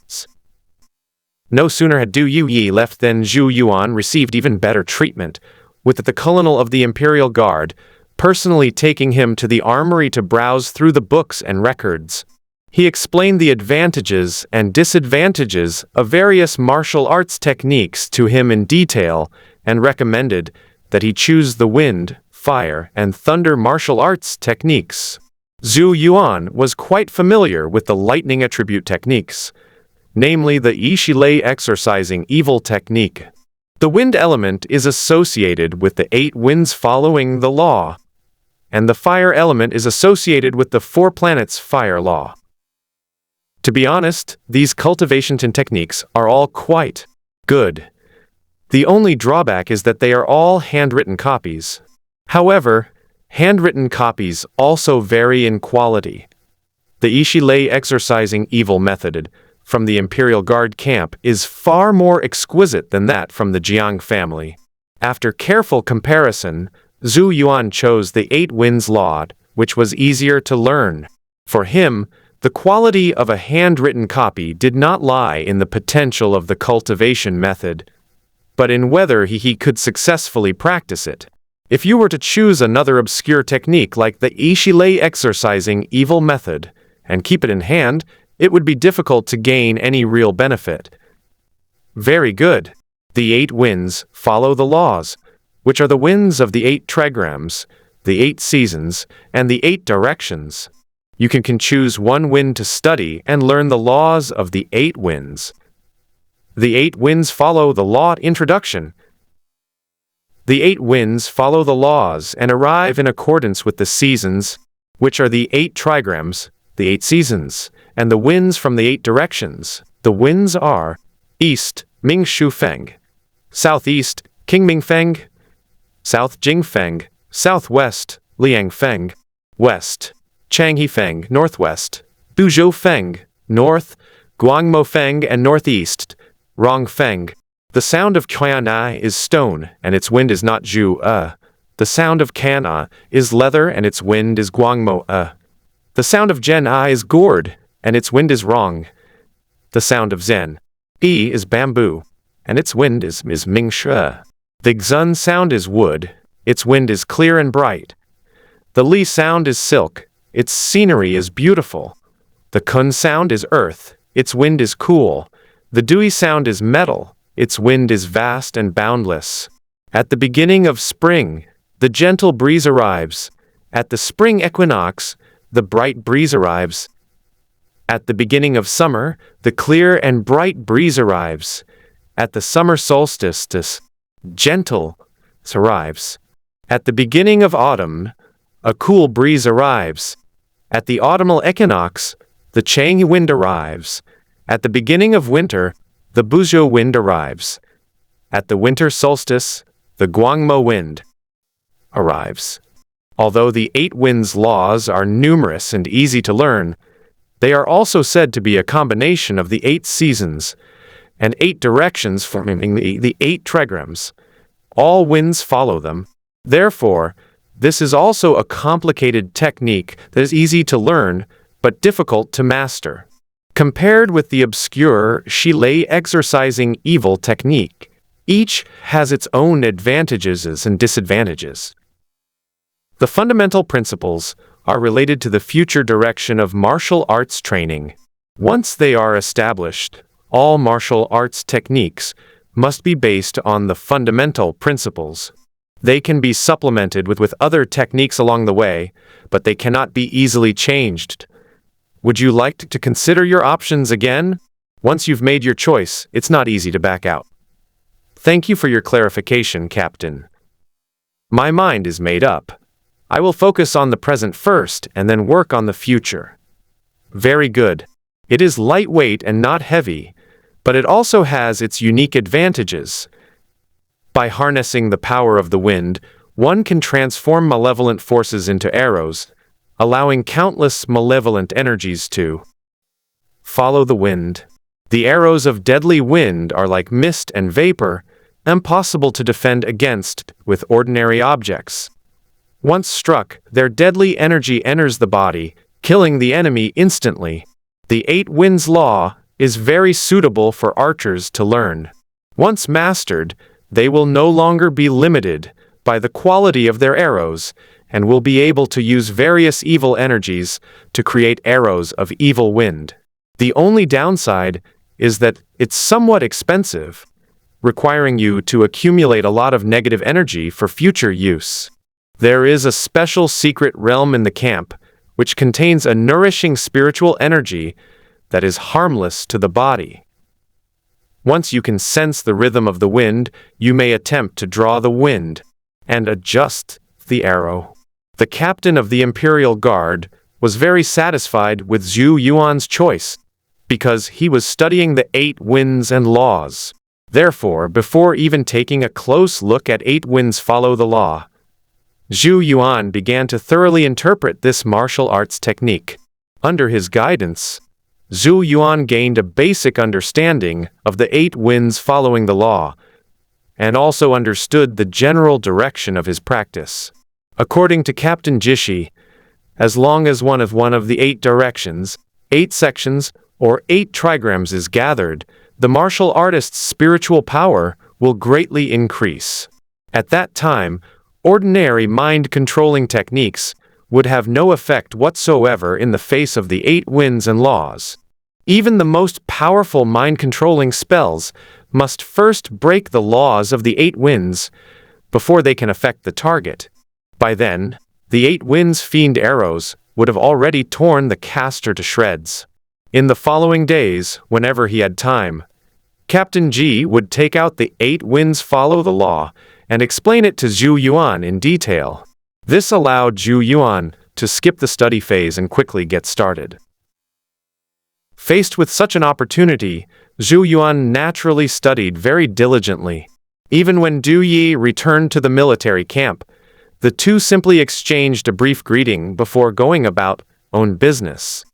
No sooner had Du Yi left than Zhou Yuan received even better treatment, with the colonel of the Imperial Guard personally taking him to the armory to browse through the books and records. He explained the advantages and disadvantages of various martial arts techniques to him in detail and recommended that he choose the wind, fire, and thunder martial arts techniques. Zhou Yuan was quite familiar with the lightning attribute techniques, namely the Yixilei exorcising evil technique. The wind element is associated with the 8 winds following the law, and the fire element is associated with the 4 planets fire law. To be honest, these cultivation techniques are all quite good. The only drawback is that they are all handwritten copies. However, handwritten copies also vary in quality. The Yixilei exorcising evil method from the Imperial Guard camp is far more exquisite than that from the Jiang family. After careful comparison, Zhou Yuan chose the 8 winds law, which was easier to learn. For him, the quality of a handwritten copy did not lie in the potential of the cultivation method, but in whether he could successfully practice it. If you were to choose another obscure technique like the Yixilei exorcising evil method and keep it in hand, it would be difficult to gain any real benefit. Very good. The 8 winds follow the laws, which are the winds of the 8 trigrams, the 8 seasons, and the 8 directions. You can choose one wind to study and learn the laws of the 8 winds. The 8 winds follow the law introduction. The 8 winds follow the laws and arrive in accordance with the seasons, which are the 8 trigrams, the 8 seasons, and the winds from the 8 directions. The winds are East, Ming Shu Feng; Southeast, King Ming Feng; South Jing Feng; Southwest, Liang Feng; West, Changhe Feng; Northwest, Duzhou Feng; North, Guangmo Feng; and Northeast, Rong Feng. The sound of Qian'ai is stone, and its wind is not Zhu. The sound of Can'a is leather, and its wind is Guangmo. The sound of Zhen'ai is gourd, and its wind is Rong. The sound of Zen is bamboo, and its wind is Ming Shu. The Xun sound is wood, its wind is clear and bright. The Li sound is silk, its scenery is beautiful. The Kun sound is earth, its wind is cool. The Dui sound is metal, its wind is vast and boundless. At the beginning of spring, the gentle breeze arrives. At the spring equinox, the bright breeze arrives. At the beginning of summer, the clear and bright breeze arrives. At the summer solstice, this gentle arrives. At the beginning of autumn, a cool breeze arrives. At the autumnal equinox, the Changhe wind arrives. At the beginning of winter, the Buzhou wind arrives. At the winter solstice, the Guangmo wind arrives. Although the 8 winds laws are numerous and easy to learn, they are also said to be a combination of the 8 seasons and 8 directions forming the 8 trigrams. All winds follow them. Therefore, this is also a complicated technique that is easy to learn but difficult to master. Compared with the obscure Yixilei exorcising evil technique, each has its own advantages and disadvantages. The fundamental principles are related to the future direction of martial arts training. Once they are established, all martial arts techniques must be based on the fundamental principles. They can be supplemented with other techniques along the way, but they cannot be easily changed. Would you like to consider your options again? Once you've made your choice, it's not easy to back out. Thank you for your clarification, Captain. My mind is made up. I will focus on the present first and then work on the future. Very good. It is lightweight and not heavy, but it also has its unique advantages. By harnessing the power of the wind, one can transform malevolent forces into arrows, allowing countless malevolent energies to follow the wind. The arrows of deadly wind are like mist and vapor, impossible to defend against with ordinary objects. Once struck, their deadly energy enters the body, killing the enemy instantly. The 8 winds law is very suitable for archers to learn. Once mastered, they will no longer be limited by the quality of their arrows and will be able to use various evil energies to create arrows of evil wind. The only downside is that it's somewhat expensive, requiring you to accumulate a lot of negative energy for future use. There is a special secret realm in the camp, which contains a nourishing spiritual energy that is harmless to the body. Once you can sense the rhythm of the wind, you may attempt to draw the wind and adjust the arrow. The captain of the Imperial Guard was very satisfied with Zhou Yuan's choice, because he was studying the 8 winds and laws. Therefore, before even taking a close look at 8 winds follow the law, Zhou Yuan began to thoroughly interpret this martial arts technique. Under his guidance, Zhou Yuan gained a basic understanding of the 8 winds following the law, and also understood the general direction of his practice. According to Captain Jishi, as long as one of the 8 directions, 8 sections, or 8 trigrams is gathered, the martial artist's spiritual power will greatly increase. At that time, ordinary mind-controlling techniques would have no effect whatsoever in the face of the 8 winds and laws. Even the most powerful mind-controlling spells must first break the laws of the 8 winds before they can affect the target. By then, the 8 winds fiend arrows would have already torn the caster to shreds. In the following days, whenever he had time, Captain Ji would take out the 8 winds follow the law and explain it to Zhou Yuan in detail. This allowed Zhou Yuan to skip the study phase and quickly get started. Faced with such an opportunity, Zhou Yuan naturally studied very diligently. Even when Du Yi returned to the military camp, the two simply exchanged a brief greeting before going about own business.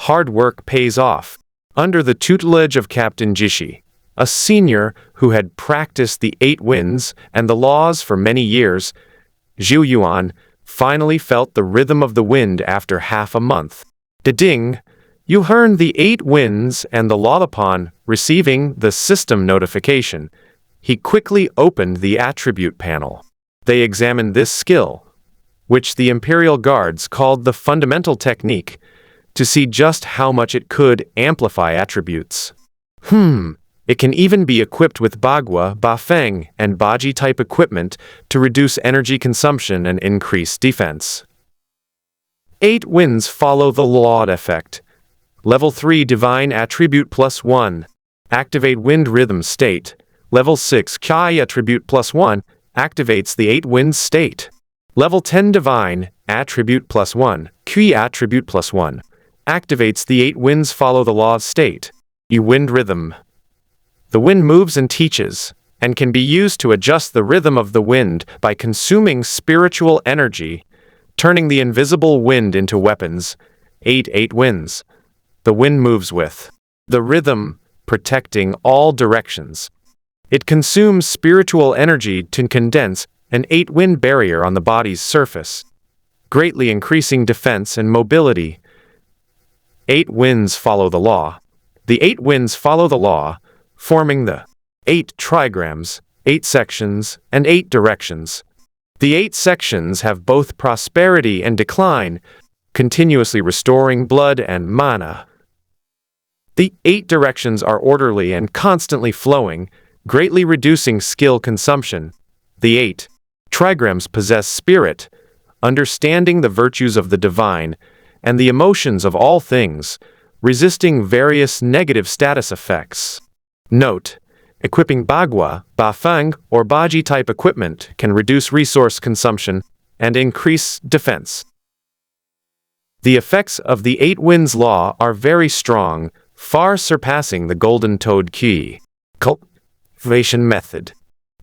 Hard work pays off. Under the tutelage of Captain Jishi, a senior who had practiced the 8 winds and the laws for many years, Zhou Yuan finally felt the rhythm of the wind after half a month. Ding! You learned the 8 winds and the law. Upon receiving the system notification, he quickly opened the attribute panel. They examined this skill, which the Imperial Guards called the fundamental technique, to see just how much it could amplify attributes. It can even be equipped with Bagua, Bafeng, and Baji-type equipment to reduce energy consumption and increase defense. 8 winds follow the law effect. Level 3 Divine Attribute +1. Activate Wind Rhythm State. Level 6 Kai Attribute +1. Activates the 8 winds state. Level 10 Divine Attribute +1. Kui Attribute +1. Activates the 8 winds follow the law state. Wind Rhythm. The wind moves and teaches, and can be used to adjust the rhythm of the wind by consuming spiritual energy, turning the invisible wind into weapons. 8 winds. The wind moves with the rhythm, protecting all directions. It consumes spiritual energy to condense an 8-wind barrier on the body's surface, greatly increasing defense and mobility. 8 winds follow the law. The 8 winds follow the law, forming the 8 trigrams, 8 sections, and 8 directions. The 8 sections have both prosperity and decline, continuously restoring blood and mana. The 8 directions are orderly and constantly flowing, greatly reducing skill consumption. The 8 trigrams possess spirit, understanding the virtues of the divine and the emotions of all things, resisting various negative status effects. Note: equipping Bagua, Bafeng, or Baji-type equipment can reduce resource consumption and increase defense. The effects of the 8 winds law are very strong, far surpassing the Golden Toad Key cultivation method.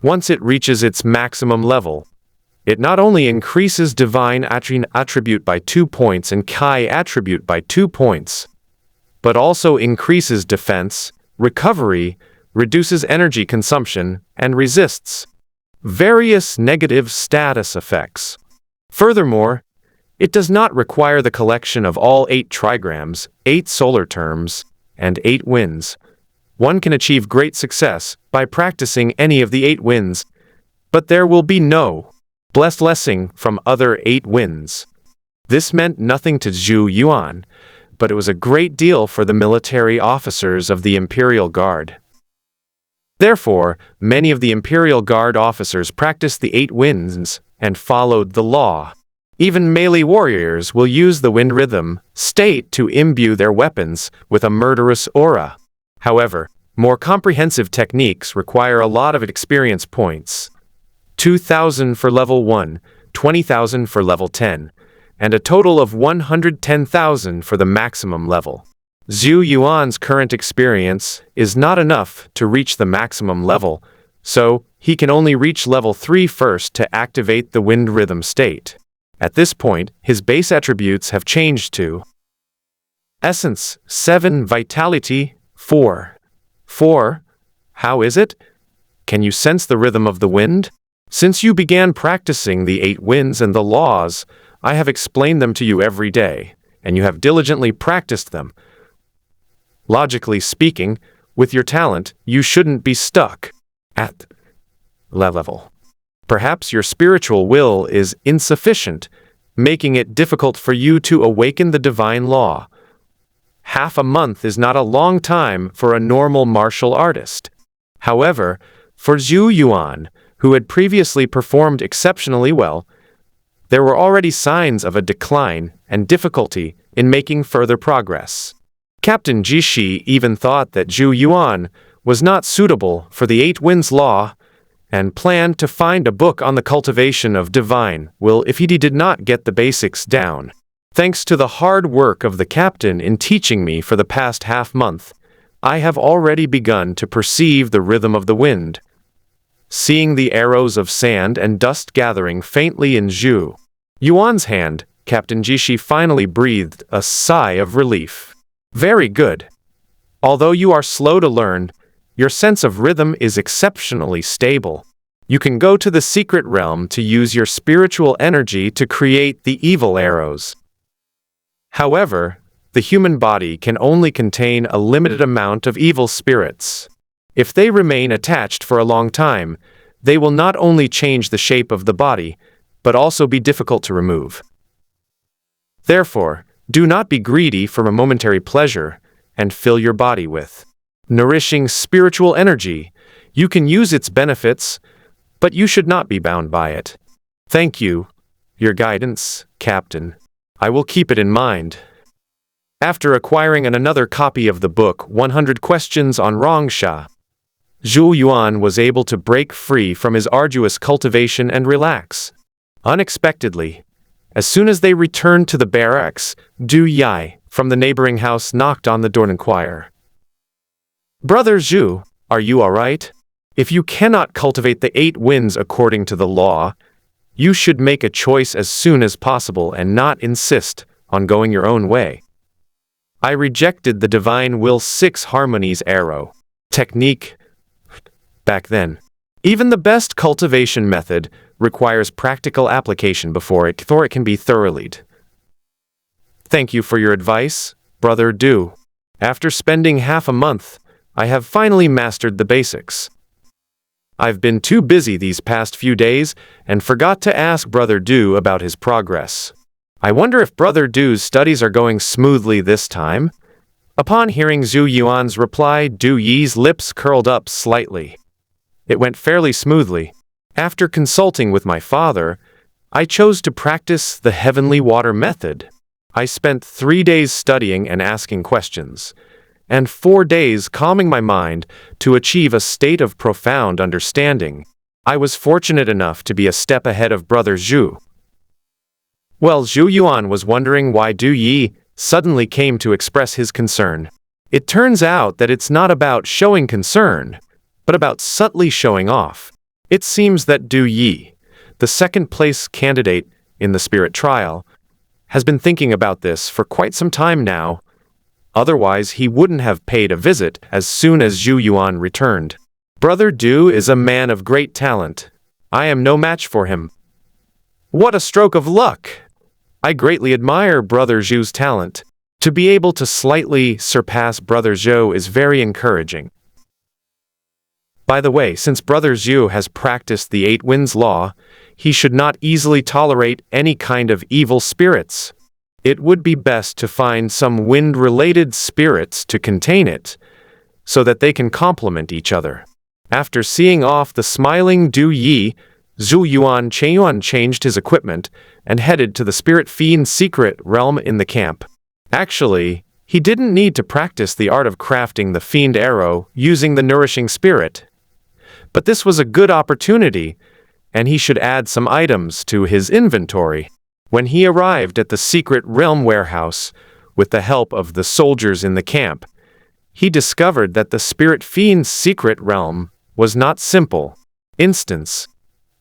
Once it reaches its maximum level, it not only increases Divine Attribute by 2 points and Kai Attribute by 2 points, but also increases defense, recovery, reduces energy consumption, and resists various negative status effects. Furthermore, it does not require the collection of all 8 trigrams, 8 solar terms, and 8 winds. One can achieve great success by practicing any of the 8 winds, but there will be no blessing from other 8 winds. This meant nothing to Zhou Yuan, but it was a great deal for the military officers of the Imperial Guard. Therefore, many of the Imperial Guard officers practiced the 8 winds and followed the law. Even melee warriors will use the wind rhythm state to imbue their weapons with a murderous aura. However, more comprehensive techniques require a lot of experience points. 2,000 for level 1, 20,000 for level 10, and a total of 110,000 for the maximum level. Zhou Yuan's current experience is not enough to reach the maximum level, so he can only reach level 3 first to activate the wind rhythm state. At this point, his base attributes have changed to Essence 7, Vitality 4. 4. How is it? Can you sense the rhythm of the wind? Since you began practicing the 8 winds and the laws, I have explained them to you every day, and you have diligently practiced them. Logically speaking, with your talent, you shouldn't be stuck at level. Perhaps your spiritual will is insufficient, making it difficult for you to awaken the divine law. Half a month is not a long time for a normal martial artist. However, for Zhou Yuan, who had previously performed exceptionally well, there were already signs of a decline and difficulty in making further progress. Captain Jishi even thought that Zhou Yuan was not suitable for the 8 winds law and planned to find a book on the cultivation of divine will if he did not get the basics down. Thanks to the hard work of the captain in teaching me for the past half-month, I have already begun to perceive the rhythm of the wind. Seeing the arrows of sand and dust gathering faintly in Zhou Yuan's hand, Captain Jishi finally breathed a sigh of relief. Very good. Although you are slow to learn, your sense of rhythm is exceptionally stable. You can go to the secret realm to use your spiritual energy to create the evil arrows. However, the human body can only contain a limited amount of evil spirits. If they remain attached for a long time, they will not only change the shape of the body, but also be difficult to remove. Therefore, do not be greedy for a momentary pleasure, and fill your body with nourishing spiritual energy. You can use its benefits, but you should not be bound by it. Thank you, your guidance, Captain. I will keep it in mind. After acquiring another copy of the book 100 Questions on Rongsha, Zhou Yuan was able to break free from his arduous cultivation and relax. Unexpectedly, as soon as they returned to the barracks, Du Yai, from the neighboring house, knocked on the door and inquired. Brother Zhu, are you all right? If you cannot cultivate the 8 winds according to the law, you should make a choice as soon as possible and not insist on going your own way. I rejected the Divine Will 6 Harmonies arrow technique back then. Even the best cultivation method requires practical application before it can be thoroughly. Thank you for your advice, Brother Du. After spending half a month, I have finally mastered the basics. I've been too busy these past few days and forgot to ask Brother Du about his progress. I wonder if Brother Du's studies are going smoothly this time? Upon hearing Zhou Yuan's reply, Du Yi's lips curled up slightly. It went fairly smoothly. After consulting with my father, I chose to practice the heavenly water method. I spent 3 days studying and asking questions, and 4 days calming my mind to achieve a state of profound understanding. I was fortunate enough to be a step ahead of Brother Zhu. Well, Zhou Yuan was wondering why Du Yi suddenly came to express his concern. It turns out that it's not about showing concern, but about subtly showing off. It seems that Du Yi, the second-place candidate in the spirit trial, has been thinking about this for quite some time now. Otherwise, he wouldn't have paid a visit as soon as Zhou Yuan returned. Brother Du is a man of great talent. I am no match for him. What a stroke of luck! I greatly admire Brother Zhou's talent. To be able to slightly surpass Brother Zhou is very encouraging. By the way, since Brother Zhou has practiced the Eight Winds law, he should not easily tolerate any kind of evil spirits. It would be best to find some wind-related spirits to contain it, so that they can complement each other. After seeing off the smiling Du Yi, Zhou Yuan changed his equipment and headed to the Spirit Fiend's secret realm in the camp. Actually, he didn't need to practice the art of crafting the fiend arrow using the nourishing spirit. But this was a good opportunity, and he should add some items to his inventory. When he arrived at the secret realm warehouse, with the help of the soldiers in the camp, he discovered that the Spirit Fiend's secret realm was not simple. Instance: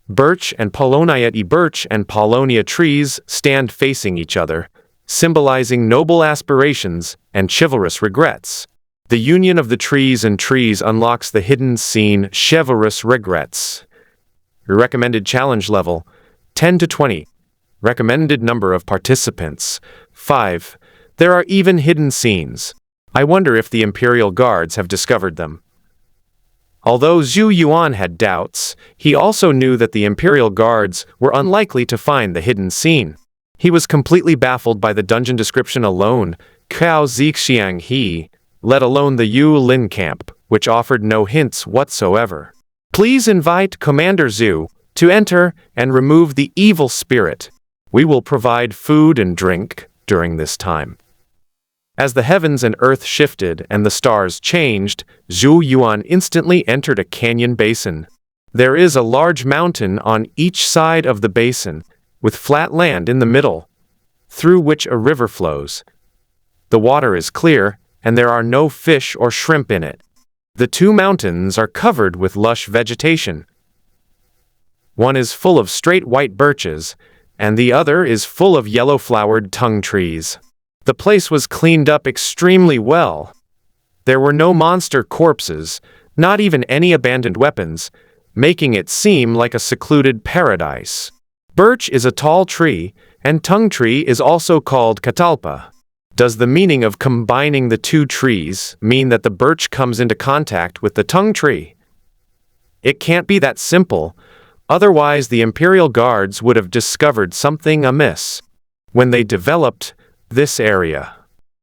birch and paulownia trees stand facing each other, symbolizing noble aspirations and chivalrous regrets. The union of the trees and trees unlocks the hidden scene chivalrous regrets. Recommended challenge level 10 to 20. Recommended number of participants 5. There are even hidden scenes. I wonder if the Imperial Guards have discovered them. Although Zhou Yuan had doubts, he also knew that the Imperial Guards were unlikely to find the hidden scene. He was completely baffled by the dungeon description alone, Cao Zixiang He, let alone the Yu Lin camp, which offered no hints whatsoever. Please invite Commander Zhu to enter and remove the evil spirit. We will provide food and drink during this time. As the heavens and earth shifted and the stars changed, Zhou Yuan instantly entered a canyon basin. There is a large mountain on each side of the basin, with flat land in the middle, through which a river flows. The water is clear, and there are no fish or shrimp in it. The two mountains are covered with lush vegetation. One is full of straight white birches, and the other is full of yellow-flowered tung trees. The place was cleaned up extremely well. There were no monster corpses, not even any abandoned weapons, making it seem like a secluded paradise. Birch is a tall tree, and tung tree is also called catalpa. Does the meaning of combining the two trees mean that the birch comes into contact with the tung tree? It can't be that simple, otherwise the Imperial Guards would have discovered something amiss when they developed this area.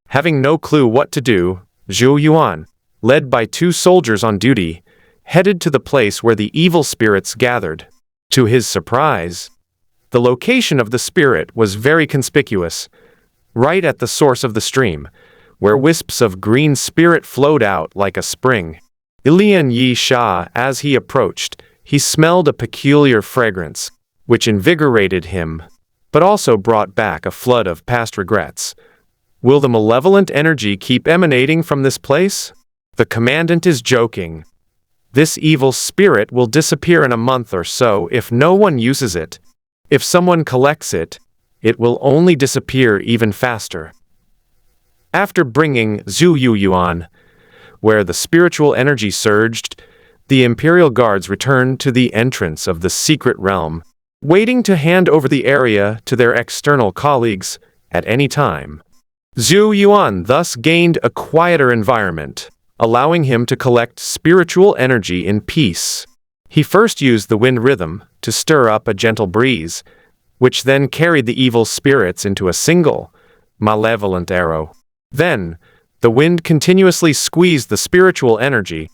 Having no clue what to do, Zhou Yuan, led by two soldiers on duty, headed to the place where the evil spirits gathered. To his surprise, the location of the spirit was very conspicuous, right at the source of the stream, where wisps of green spirit flowed out like a spring. Ilian Yi Sha, as he approached, he smelled a peculiar fragrance, which invigorated him, but also brought back a flood of past regrets. Will the malevolent energy keep emanating from this place? The commandant is joking. This evil spirit will disappear in a month or so if no one uses it. If someone collects it, it will only disappear even faster. After bringing Zhou Yuan, where the spiritual energy surged, the Imperial Guards returned to the entrance of the secret realm, waiting to hand over the area to their external colleagues at any time. Zhou Yuan thus gained a quieter environment, allowing him to collect spiritual energy in peace. He first used the wind rhythm to stir up a gentle breeze, which then carried the evil spirits into a single, malevolent arrow. Then, the wind continuously squeezed the spiritual energy,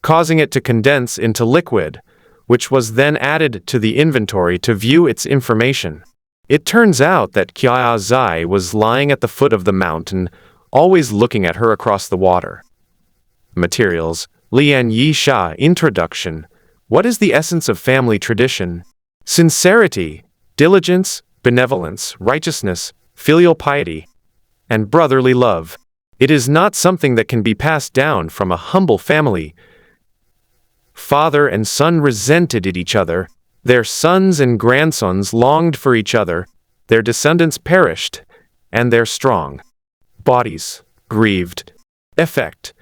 causing it to condense into liquid, which was then added to the inventory to view its information. It turns out that Qia Zai was lying at the foot of the mountain, always looking at her across the water. Materials: Lian Yi Sha. Introduction. What is the essence of family tradition? Sincerity, diligence, benevolence, righteousness, filial piety, and brotherly love. It is not something that can be passed down from a humble family. Father and son resented each other. Their sons and grandsons longed for each other. Their descendants perished, and their strong bodies Grieved. Effect.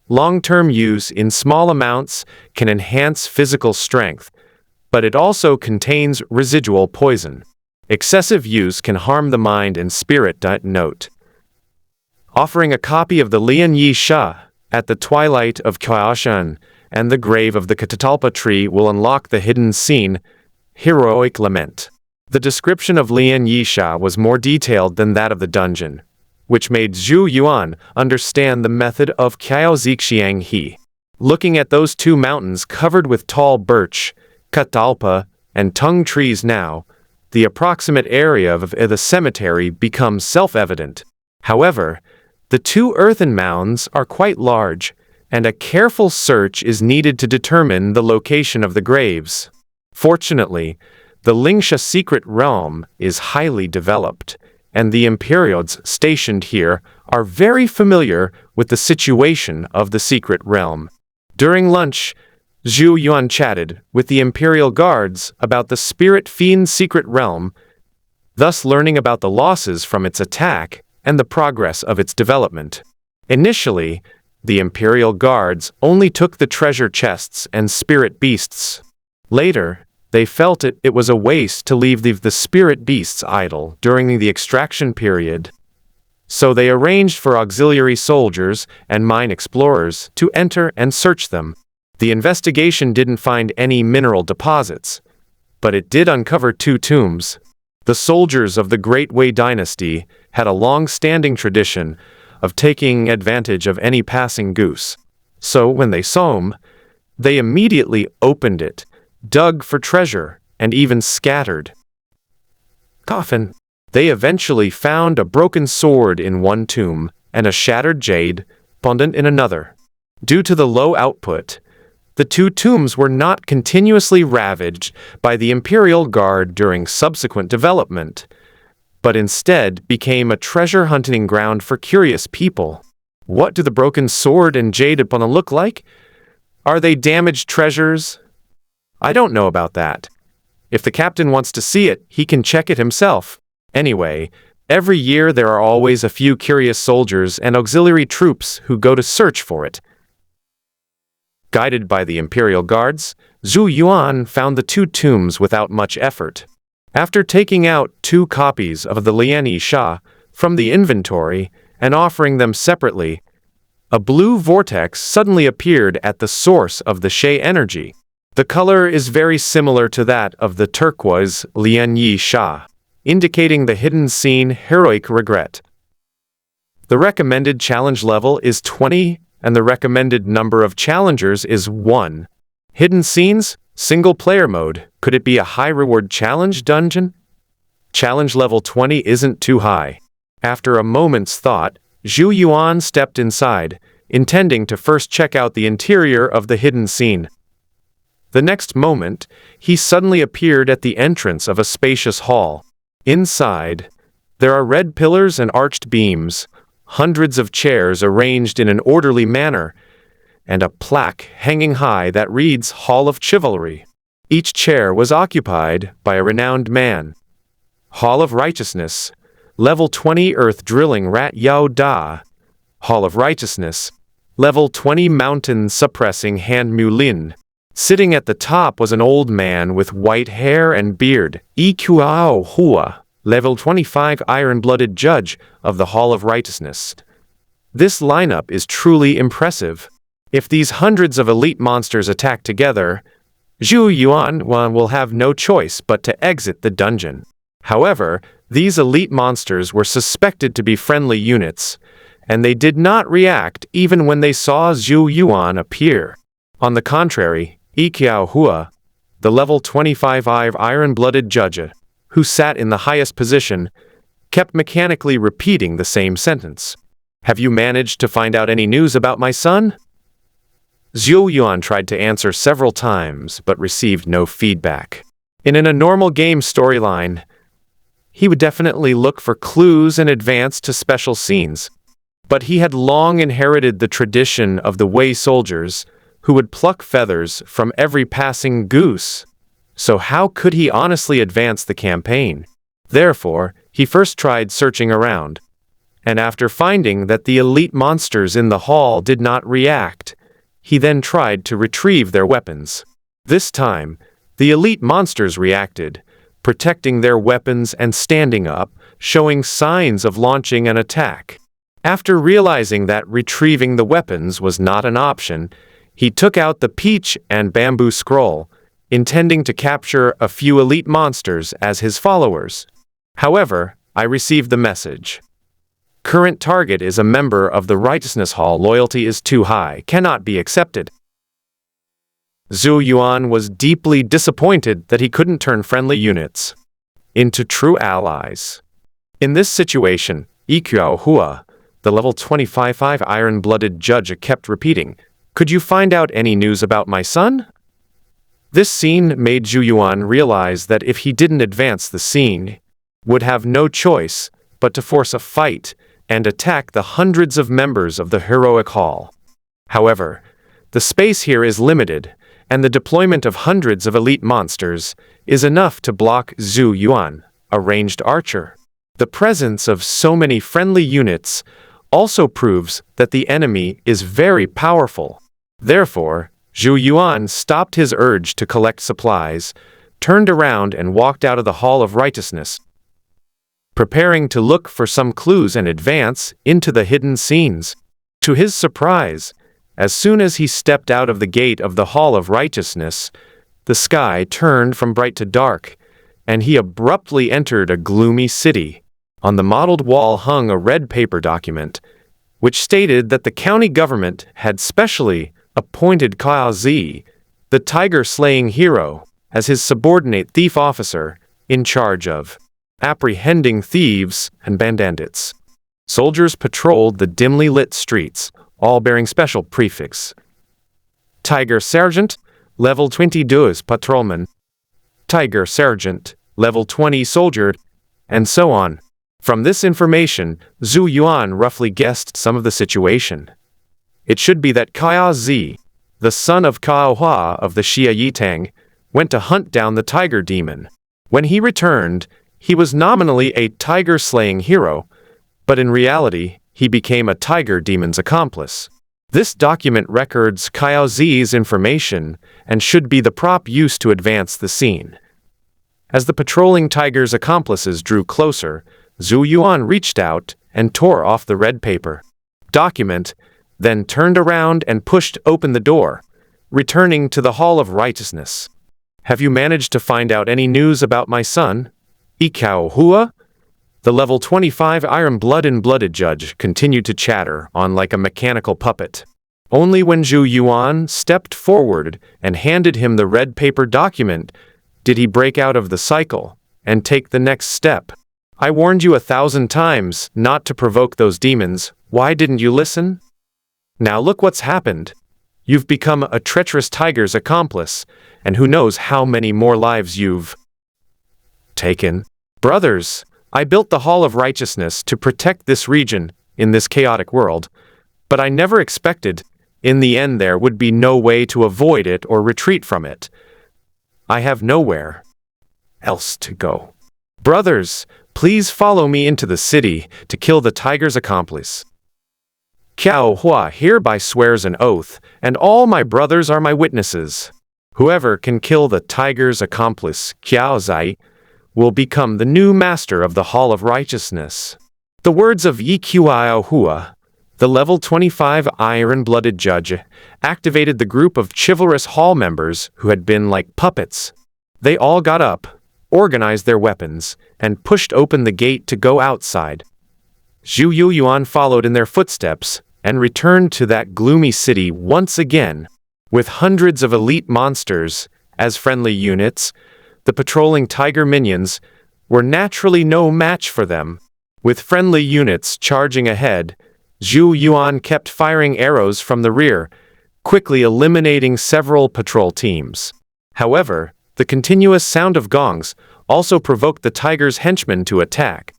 Long-term use in small amounts can enhance physical strength, but it also contains residual poison. Excessive use can harm the mind and spirit. Note. Offering a copy of the Lian Yi Sha at the twilight of Kaoshan and the grave of the Catalpa tree will unlock the hidden scene, Heroic Lament. The description of Lian Yi Sha was more detailed than that of the dungeon, which made Zhou Yuan understand the method of Kiao Zixiang He. Looking at those two mountains covered with tall birch, catalpa, and tung trees now, the approximate area of the cemetery becomes self-evident. However, the two earthen mounds are quite large, and a careful search is needed to determine the location of the graves. Fortunately, the Lingsha secret realm is highly developed, and the Imperials stationed here are very familiar with the situation of the secret realm. During lunch, Zhou Yuan chatted with the Imperial guards about the Spirit Fiend's secret realm, thus learning about the losses from its attack and the progress of its development. Initially, the Imperial guards only took the treasure chests and spirit beasts. Later, they felt it was a waste to leave the spirit beasts idle during the extraction period. So they arranged for auxiliary soldiers and mine explorers to enter and search them. The investigation didn't find any mineral deposits, but it did uncover two tombs. The soldiers of the Great Wei dynasty had a long-standing tradition of taking advantage of any passing goose. So when they saw him, they immediately opened it, dug for treasure, and even scattered coffin. They eventually found a broken sword in one tomb and a shattered jade pendant in another. Due to the low output, the two tombs were not continuously ravaged by the Imperial Guard during subsequent development, but instead became a treasure hunting ground for curious people. What do the broken sword and jade pendant look like? Are they damaged treasures? I don't know about that. If the captain wants to see it, he can check it himself. Anyway, every year there are always a few curious soldiers and auxiliary troops who go to search for it. Guided by the Imperial Guards, Zhou Yuan found the two tombs without much effort. After taking out 2 copies of the Lian Yi Sha from the inventory and offering them separately, a blue vortex suddenly appeared at the source of the Shay energy. The color is very similar to that of the turquoise Lian Yi Sha, indicating the hidden scene Heroic Regret. The recommended challenge level is 20, and the recommended number of challengers is 1. Hidden scenes, single player mode. Could it be a high reward challenge dungeon? Challenge level 20 isn't too high. After a moment's thought, Zhou Yuan stepped inside, intending to first check out the interior of the hidden scene. The next moment, he suddenly appeared at the entrance of a spacious hall. Inside, there are red pillars and arched beams, hundreds of chairs arranged in an orderly manner, and a plaque hanging high that reads Hall of Chivalry. Each chair was occupied by a renowned man. Hall of Righteousness, Level 20 Earth Drilling Rat Yao Da. Hall of Righteousness, Level 20 Mountain Suppressing Hand Mu Lin. Sitting at the top was an old man with white hair and beard, Eqiao Hua, Level 25 Iron-Blooded Judge of the Hall of Righteousness. This lineup is truly impressive. If these hundreds of elite monsters attack together, Zhou Yuan will have no choice but to exit the dungeon. However, these elite monsters were suspected to be friendly units, and they did not react even when they saw Zhou Yuan appear. On the contrary, Eqiao Hua, the level 25 iron-blooded judge, who sat in the highest position, kept mechanically repeating the same sentence. "Have you managed to find out any news about my son?" Zhou Yuan tried to answer several times, but received no feedback. In a normal game storyline, he would definitely look for clues and advance to special scenes. But he had long inherited the tradition of the Wei soldiers, who would pluck feathers from every passing goose. So how could he honestly advance the campaign? Therefore, he first tried searching around. and after finding that the elite monsters in the hall did not react, he then tried to retrieve their weapons. This time, the elite monsters reacted, protecting their weapons and standing up, showing signs of launching an attack. After realizing that retrieving the weapons was not an option, he took out the peach and bamboo scroll, intending to capture a few elite monsters as his followers. However, I received the message. Current target is a member of the Righteousness Hall. Loyalty is too high, cannot be accepted. Zhou Yuan was deeply disappointed that he couldn't turn friendly units into true allies. In this situation, Yiqiao Hua, the level 25 iron-blooded judge, kept repeating, "Could you find out any news about my son?" This scene made Zhou Yuan realize that if he didn't advance, the scene would have no choice but to force a fight and attack the hundreds of members of the heroic hall. However, the space here is limited, and the deployment of hundreds of elite monsters is enough to block Zhou Yuan, a ranged archer. The presence of so many friendly units also proves that the enemy is very powerful. Therefore, Zhou Yuan stopped his urge to collect supplies, turned around and walked out of the Hall of Righteousness, preparing to look for some clues and advance into the hidden scenes. To his surprise, as soon as he stepped out of the gate of the Hall of Righteousness, the sky turned from bright to dark, and he abruptly entered a gloomy city. On the mottled wall hung a red paper document, which stated that the county government had specially appointed Cao Zi, the tiger-slaying hero, as his subordinate thief officer in charge of apprehending thieves and bandits. Soldiers patrolled the dimly lit streets, all bearing special prefix. Tiger Sergeant, level 22 patrolman. Tiger Sergeant, level 20 soldier, and so on. From this information, Zhou Yuan roughly guessed some of the situation. It should be that Cao Zi, the son of Cao Hua of the Xia Yitang, went to hunt down the tiger demon. When he returned, he was nominally a tiger-slaying hero, but in reality, he became a tiger demon's accomplice. This document records Cao Zi's information and should be the prop used to advance the scene. As the patrolling tiger's accomplices drew closer, Zhou Yuan reached out and tore off the red paper document, then turned around and pushed open the door, returning to the Hall of Righteousness. "Have you managed to find out any news about my son, Yiqiao Hua?" The level 25 iron-blooded judge continued to chatter on like a mechanical puppet. Only when Zhou Yuan stepped forward and handed him the red paper document did he break out of the cycle and take the next step. "I warned you 1,000 times not to provoke those demons. Why didn't you listen? Now look what's happened. You've become a treacherous tiger's accomplice, and who knows how many more lives you've taken. Brothers, I built the Hall of Righteousness to protect this region in this chaotic world, but I never expected, in the end, there would be no way to avoid it or retreat from it. I have nowhere else to go. Brothers, please follow me into the city to kill the tiger's accomplice. Cao Hua hereby swears an oath, and all my brothers are my witnesses. Whoever can kill the tiger's accomplice, Cao Zi, will become the new master of the Hall of Righteousness." The words of Yiqiao Hua, the level 25 iron-blooded judge, activated the group of chivalrous hall members who had been like puppets. They all got up, organized their weapons, and pushed open the gate to go outside. Zhou Yuan followed in their footsteps and returned to that gloomy city once again. With hundreds of elite monsters as friendly units, the patrolling tiger minions were naturally no match for them. With friendly units charging ahead, Zhou Yuan kept firing arrows from the rear, quickly eliminating several patrol teams. However, the continuous sound of gongs also provoked the tiger's henchmen to attack.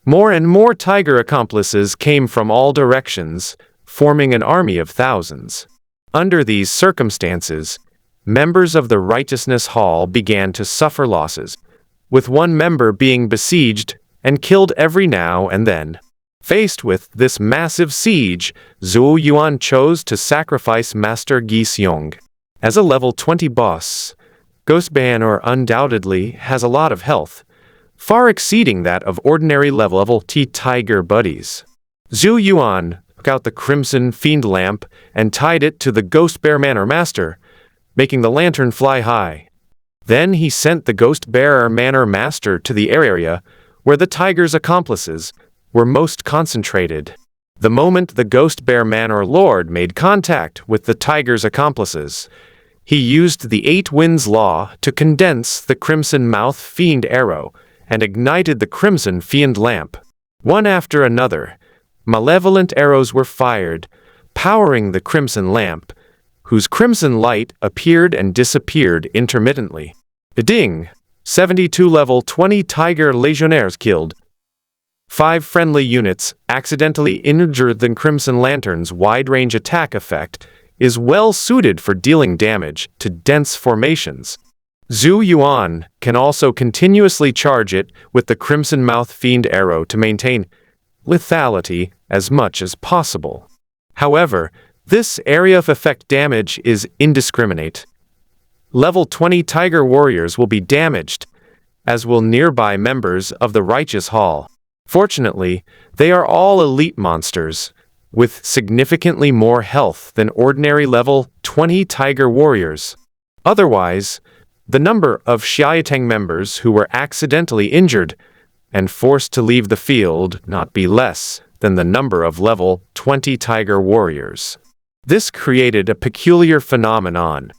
More and more tiger accomplices came from all directions, forming an army of thousands. Under these circumstances, members of the Righteousness Hall began to suffer losses, with one member being besieged and killed every now and then. Faced with this massive siege, Zhou Yuan chose to sacrifice Master Gi Xiong. As a level 20 boss, Ghost Banner undoubtedly has a lot of health, far exceeding that of ordinary level T Tiger buddies. Zhou Yuan took out the Crimson Fiend lamp and tied it to the Ghost Bear Manor Master, making the lantern fly high. Then he sent the Ghost Bear Manor Master to the area where the tiger's accomplices were most concentrated. The moment the Ghost Bear Manor Lord made contact with the tiger's accomplices, he used the Eight Winds Law to condense the Crimson Mouth Fiend arrow and ignited the Crimson Fiend lamp. One after another, malevolent arrows were fired, powering the Crimson lamp, whose crimson light appeared and disappeared intermittently. Ding! 72 level 20 Tiger Legionnaires killed. 5 friendly units accidentally injured. The Crimson Lantern's wide-range attack effect is well suited for dealing damage to dense formations. Zhou Yuan can also continuously charge it with the Crimson Mouth Fiend arrow to maintain lethality as much as possible. However, this area of effect damage is indiscriminate. Level 20 Tiger Warriors will be damaged, as will nearby members of the Righteous Hall. Fortunately, they are all elite monsters, with significantly more health than ordinary level 20 Tiger Warriors. Otherwise, the number of Xiaotang members who were accidentally injured and forced to leave the field not be less than the number of level 20 Tiger Warriors. This created a peculiar phenomenon.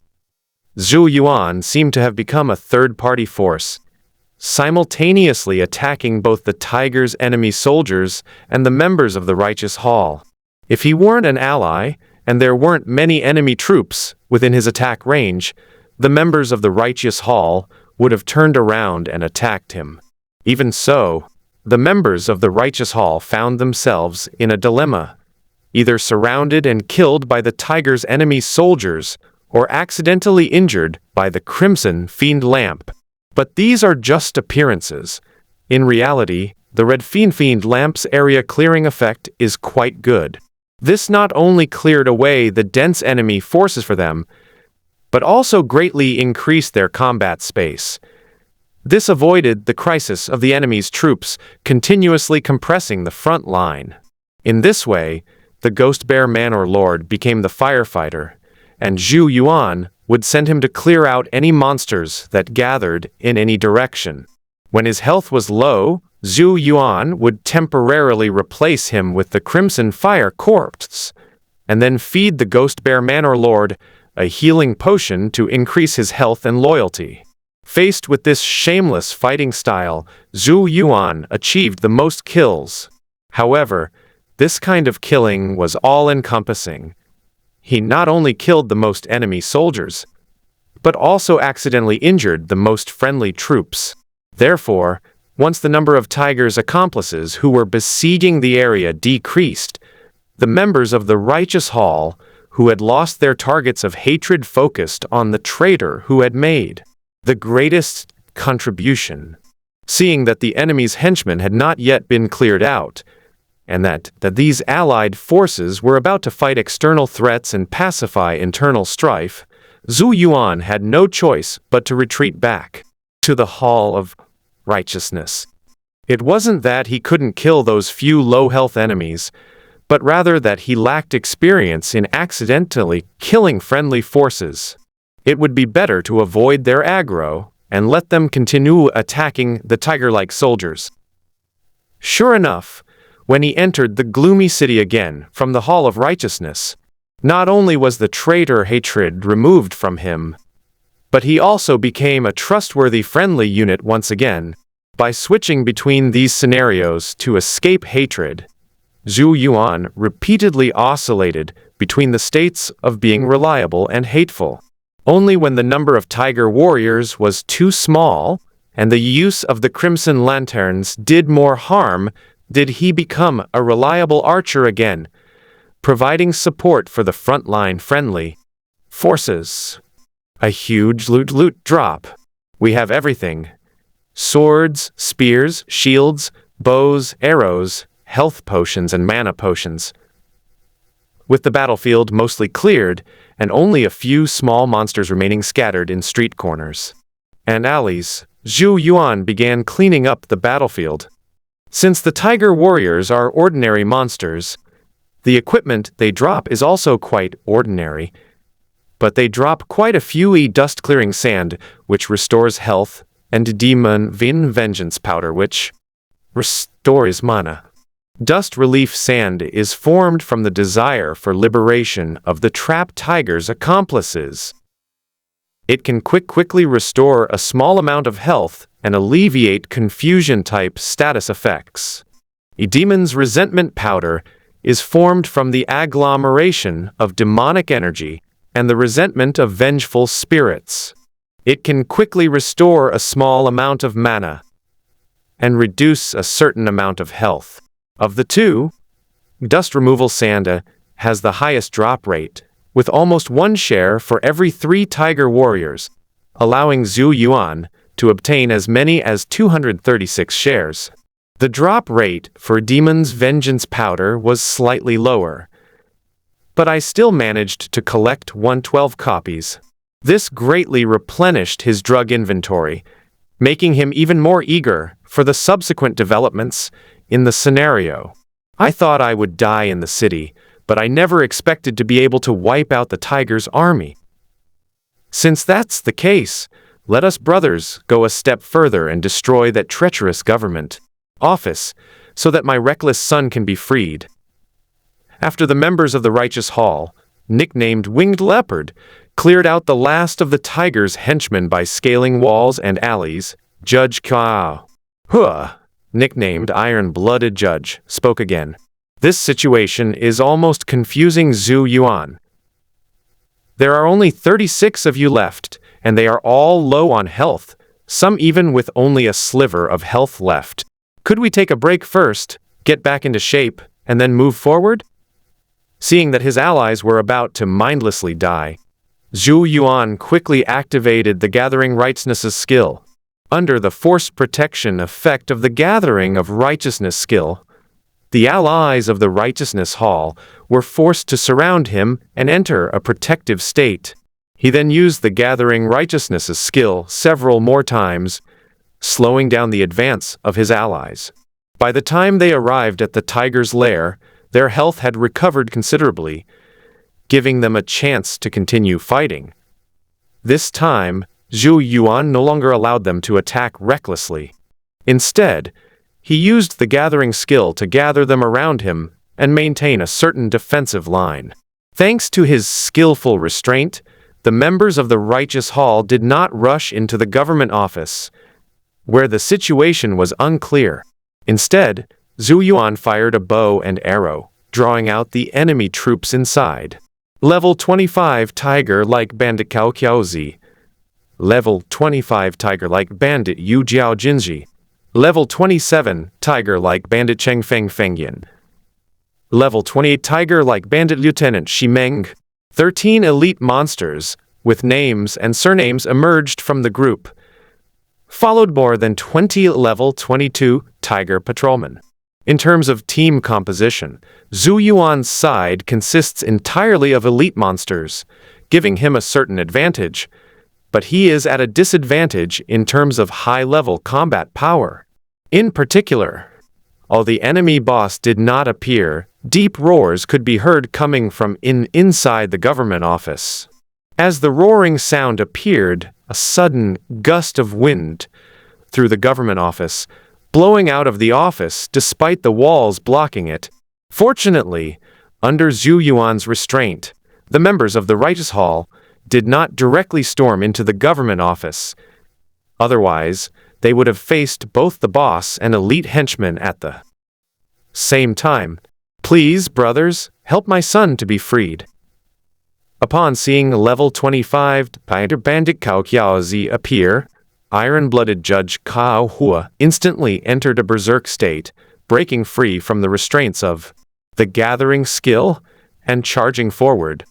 Zhou Yuan seemed to have become a third-party force, simultaneously attacking both the tiger's enemy soldiers and the members of the Righteous Hall. If he weren't an ally, and there weren't many enemy troops within his attack range, the members of the Righteous Hall would have turned around and attacked him. Even so, the members of the Righteous Hall found themselves in a dilemma, either surrounded and killed by the tiger's enemy soldiers, or accidentally injured by the Crimson Fiend lamp. But these are just appearances. In reality, the Red Fiend lamp's area clearing effect is quite good. This not only cleared away the dense enemy forces for them, but also greatly increased their combat space. This avoided the crisis of the enemy's troops continuously compressing the front line. In this way, the Ghost Bear Manor Lord became the firefighter, and Zhou Yuan would send him to clear out any monsters that gathered in any direction. When his health was low, Zhou Yuan would temporarily replace him with the Crimson Fire Corpse, and then feed the Ghost Bear Manor Lord a healing potion to increase his health and loyalty. Faced with this shameless fighting style, Zhou Yuan achieved the most kills. However, this kind of killing was all-encompassing. He not only killed the most enemy soldiers, but also accidentally injured the most friendly troops. Therefore, once the number of Tiger's accomplices who were besieging the area decreased, the members of the Righteous Hall, who had lost their targets of hatred, focused on the traitor who had made the greatest contribution. Seeing that the enemy's henchmen had not yet been cleared out, and that these allied forces were about to fight external threats and pacify internal strife, Zhou Yuan had no choice but to retreat back to the Hall of Righteousness. It wasn't that he couldn't kill those few low-health enemies, but rather that he lacked experience in accidentally killing friendly forces. It would be better to avoid their aggro and let them continue attacking the tiger-like soldiers. Sure enough, when he entered the gloomy city again from the Hall of Righteousness, not only was the traitor hatred removed from him, but he also became a trustworthy friendly unit once again. By switching between these scenarios to escape hatred, Zhou Yuan repeatedly oscillated between the states of being reliable and hateful. Only when the number of Tiger Warriors was too small and the use of the Crimson Lanterns did more harm did he become a reliable archer again, providing support for the frontline friendly forces. A huge loot drop. We have everything. Swords, spears, shields, bows, arrows, health potions and mana potions. With the battlefield mostly cleared, and only a few small monsters remaining scattered in street corners and alleys, Zhou Yuan began cleaning up the battlefield. Since the tiger warriors are ordinary monsters, the equipment they drop is also quite ordinary, but they drop quite a few dust-clearing sand, which restores health, and demon vengeance powder, which restores mana. Dust relief sand is formed from the desire for liberation of the trapped tiger's accomplices. It can quickly restore a small amount of health and alleviate confusion-type status effects. A demon's resentment powder is formed from the agglomeration of demonic energy and the resentment of vengeful spirits. It can quickly restore a small amount of mana and reduce a certain amount of health. Of the two, dust removal sand has the highest drop rate, with almost 1 share for every 3 tiger warriors, allowing Zhou Yuan to obtain as many as 236 shares. The drop rate for Demon's Vengeance powder was slightly lower, but I still managed to collect 112 copies. This greatly replenished his drug inventory, making him even more eager for the subsequent developments in the scenario. I thought I would die in the city, but I never expected to be able to wipe out the tiger's army. Since that's the case, let us brothers go a step further and destroy that treacherous government office, so that my reckless son can be freed. After the members of the Righteous Hall, nicknamed Winged Leopard, cleared out the last of the tiger's henchmen by scaling walls and alleys, Judge Cao Hua, nicknamed Iron-Blooded Judge, spoke again. This situation is almost confusing Zhou Yuan. There are only 36 of you left, and they are all low on health, some even with only a sliver of health left. Could we take a break first, get back into shape, and then move forward? Seeing that his allies were about to mindlessly die, Zhou Yuan quickly activated the Gathering Righteousness skill. Under the forced protection effect of the Gathering of Righteousness skill, the allies of the Righteousness Hall were forced to surround him and enter a protective state. He then used the Gathering Righteousness skill several more times, slowing down the advance of his allies. By the time they arrived at the tiger's lair, their health had recovered considerably, giving them a chance to continue fighting. This time, Zhou Yuan no longer allowed them to attack recklessly. Instead, he used the gathering skill to gather them around him and maintain a certain defensive line. Thanks to his skillful restraint, the members of the Righteous Hall did not rush into the government office, where the situation was unclear. Instead, Zhou Yuan fired a bow and arrow, drawing out the enemy troops inside. Level 25 Tiger-like Bandit Cao Qiaozi. Level 25 Tiger-like Bandit Yu Jiao Jinji. Level 27 Tiger-like Bandit Cheng Feng Fengyan. Level 28 Tiger-like Bandit Lieutenant Shi Meng. 13 elite monsters, with names and surnames emerged from the group, followed more than 20 level 22 Tiger Patrolmen. In terms of team composition, Zhou Yuan's side consists entirely of elite monsters, giving him a certain advantage, but he is at a disadvantage in terms of high-level combat power. In particular, while the enemy boss did not appear, deep roars could be heard coming from inside the government office. As the roaring sound appeared, a sudden gust of wind through the government office, blowing out of the office despite the walls blocking it. Fortunately, under Zhou Yuan's restraint, the members of the Righteous Hall did not directly storm into the government office. Otherwise, they would have faced both the boss and elite henchmen at the same time. Please, brothers, help my son to be freed. Upon seeing level 25 Bandit Cao Qiaozi appear, Iron-Blooded Judge Cao Hua instantly entered a berserk state, breaking free from the restraints of the gathering skill and charging forward.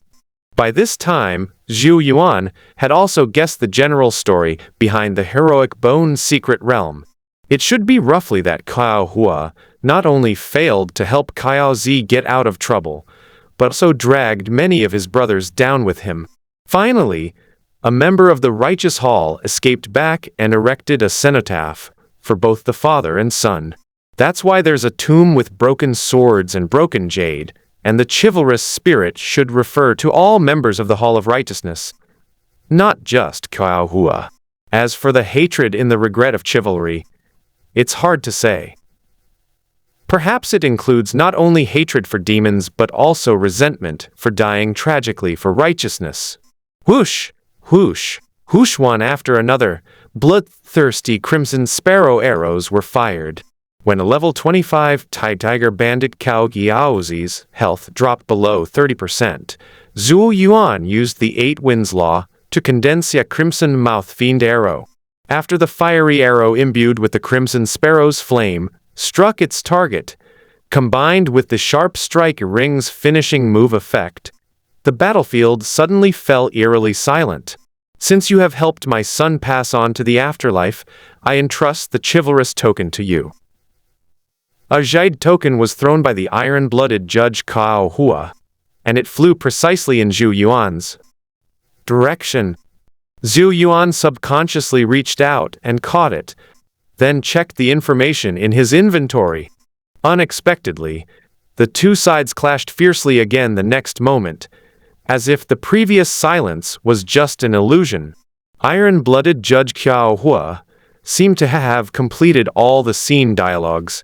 By this time, Zhou Yuan had also guessed the general story behind the heroic Bone Secret Realm. It should be roughly that Cao Hua not only failed to help Kiao Zi get out of trouble, but also dragged many of his brothers down with him. Finally, a member of the Righteous Hall escaped back and erected a cenotaph for both the father and son. That's why there's a tomb with broken swords and broken jade, and the chivalrous spirit should refer to all members of the Hall of Righteousness, not just Kiao Hua. As for the hatred in the regret of chivalry, it's hard to say. Perhaps it includes not only hatred for demons but also resentment for dying tragically for righteousness. Whoosh, whoosh, whoosh, one after another, bloodthirsty crimson sparrow arrows were fired. When a level 25 tiger bandit Cao Giaozi's health dropped below 30%, Zhou Yuan used the 8 Winds Law to condense a crimson mouth fiend arrow. After the fiery arrow imbued with the crimson sparrow's flame struck its target, combined with the sharp strike ring's finishing move effect, the battlefield suddenly fell eerily silent. Since you have helped my son pass on to the afterlife, I entrust the chivalrous token to you. A jade token was thrown by the iron-blooded Judge Kiao Hua, and it flew precisely in Zhou Yuan's direction. Zhou Yuan subconsciously reached out and caught it, then checked the information in his inventory. Unexpectedly, the two sides clashed fiercely again the next moment, as if the previous silence was just an illusion. Iron-blooded Judge Kiao Hua seemed to have completed all the scene dialogues,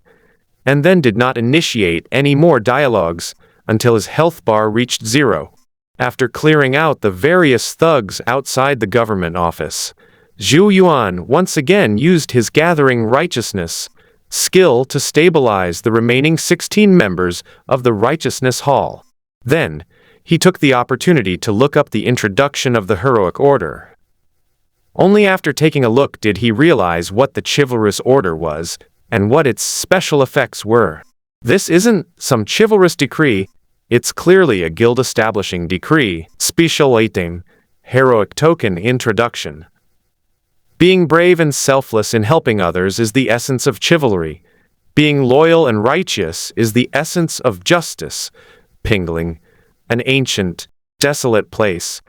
and then did not initiate any more dialogues until his health bar reached 0. After clearing out the various thugs outside the government office, Zhou Yuan once again used his gathering righteousness skill to stabilize the remaining 16 members of the Righteousness Hall. Then, he took the opportunity to look up the introduction of the heroic order. Only after taking a look did he realize what the chivalrous order was and what its special effects were. This isn't some chivalrous decree, it's clearly a guild-establishing decree. Special item, heroic token introduction. Being brave and selfless in helping others is the essence of chivalry. Being loyal and righteous is the essence of justice. Pingling, an ancient, desolate place,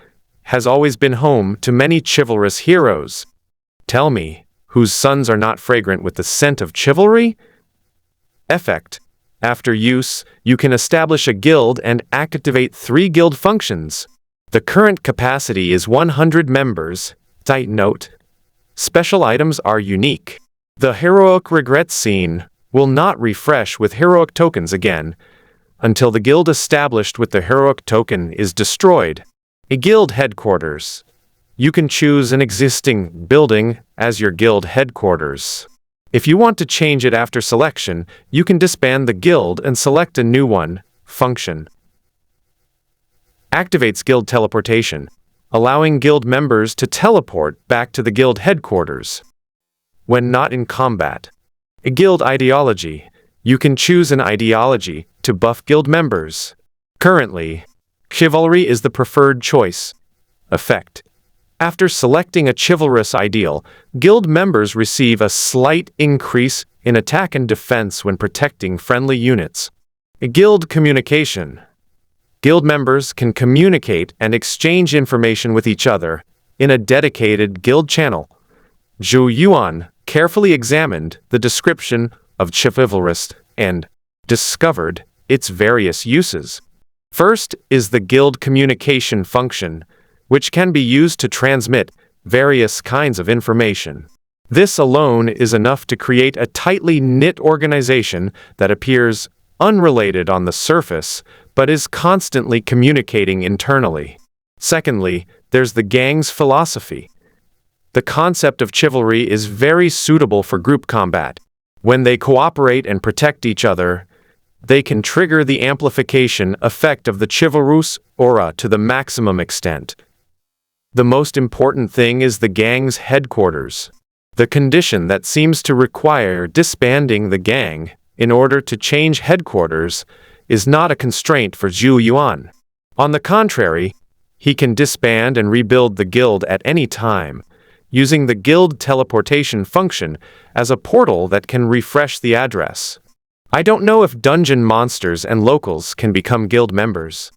has always been home to many chivalrous heroes. Tell me, whose sons are not fragrant with the scent of chivalry? Effect. After use, you can establish a guild and activate 3 guild functions. The current capacity is 100 members. Side note. Special items are unique. The heroic regret scene will not refresh with heroic tokens again until the guild established with the heroic token is destroyed. A guild headquarters. You can choose an existing building as your guild headquarters. If you want to change it after selection, you can disband the guild and select a new one. Function. Activates guild teleportation, allowing guild members to teleport back to the guild headquarters when not in combat. A guild ideology. You can choose an ideology to buff guild members. Currently, chivalry is the preferred choice. Effect. After selecting a chivalrous ideal, guild members receive a slight increase in attack and defense when protecting friendly units. A guild communication. Guild members can communicate and exchange information with each other in a dedicated guild channel. Zhou Yuan carefully examined the description of chivalrous and discovered its various uses. First is the guild communication function, which can be used to transmit various kinds of information. This alone is enough to create a tightly knit organization that appears unrelated on the surface, but is constantly communicating internally. Secondly, there's the gang's philosophy. The concept of chivalry is very suitable for group combat. When they cooperate and protect each other, they can trigger the amplification effect of the chivalrous aura to the maximum extent. The most important thing is the gang's headquarters. The condition that seems to require disbanding the gang in order to change headquarters is not a constraint for Zhou Yuan. On the contrary, he can disband and rebuild the guild at any time, using the guild teleportation function as a portal that can refresh the address. I don't know if dungeon monsters and locals can become guild members.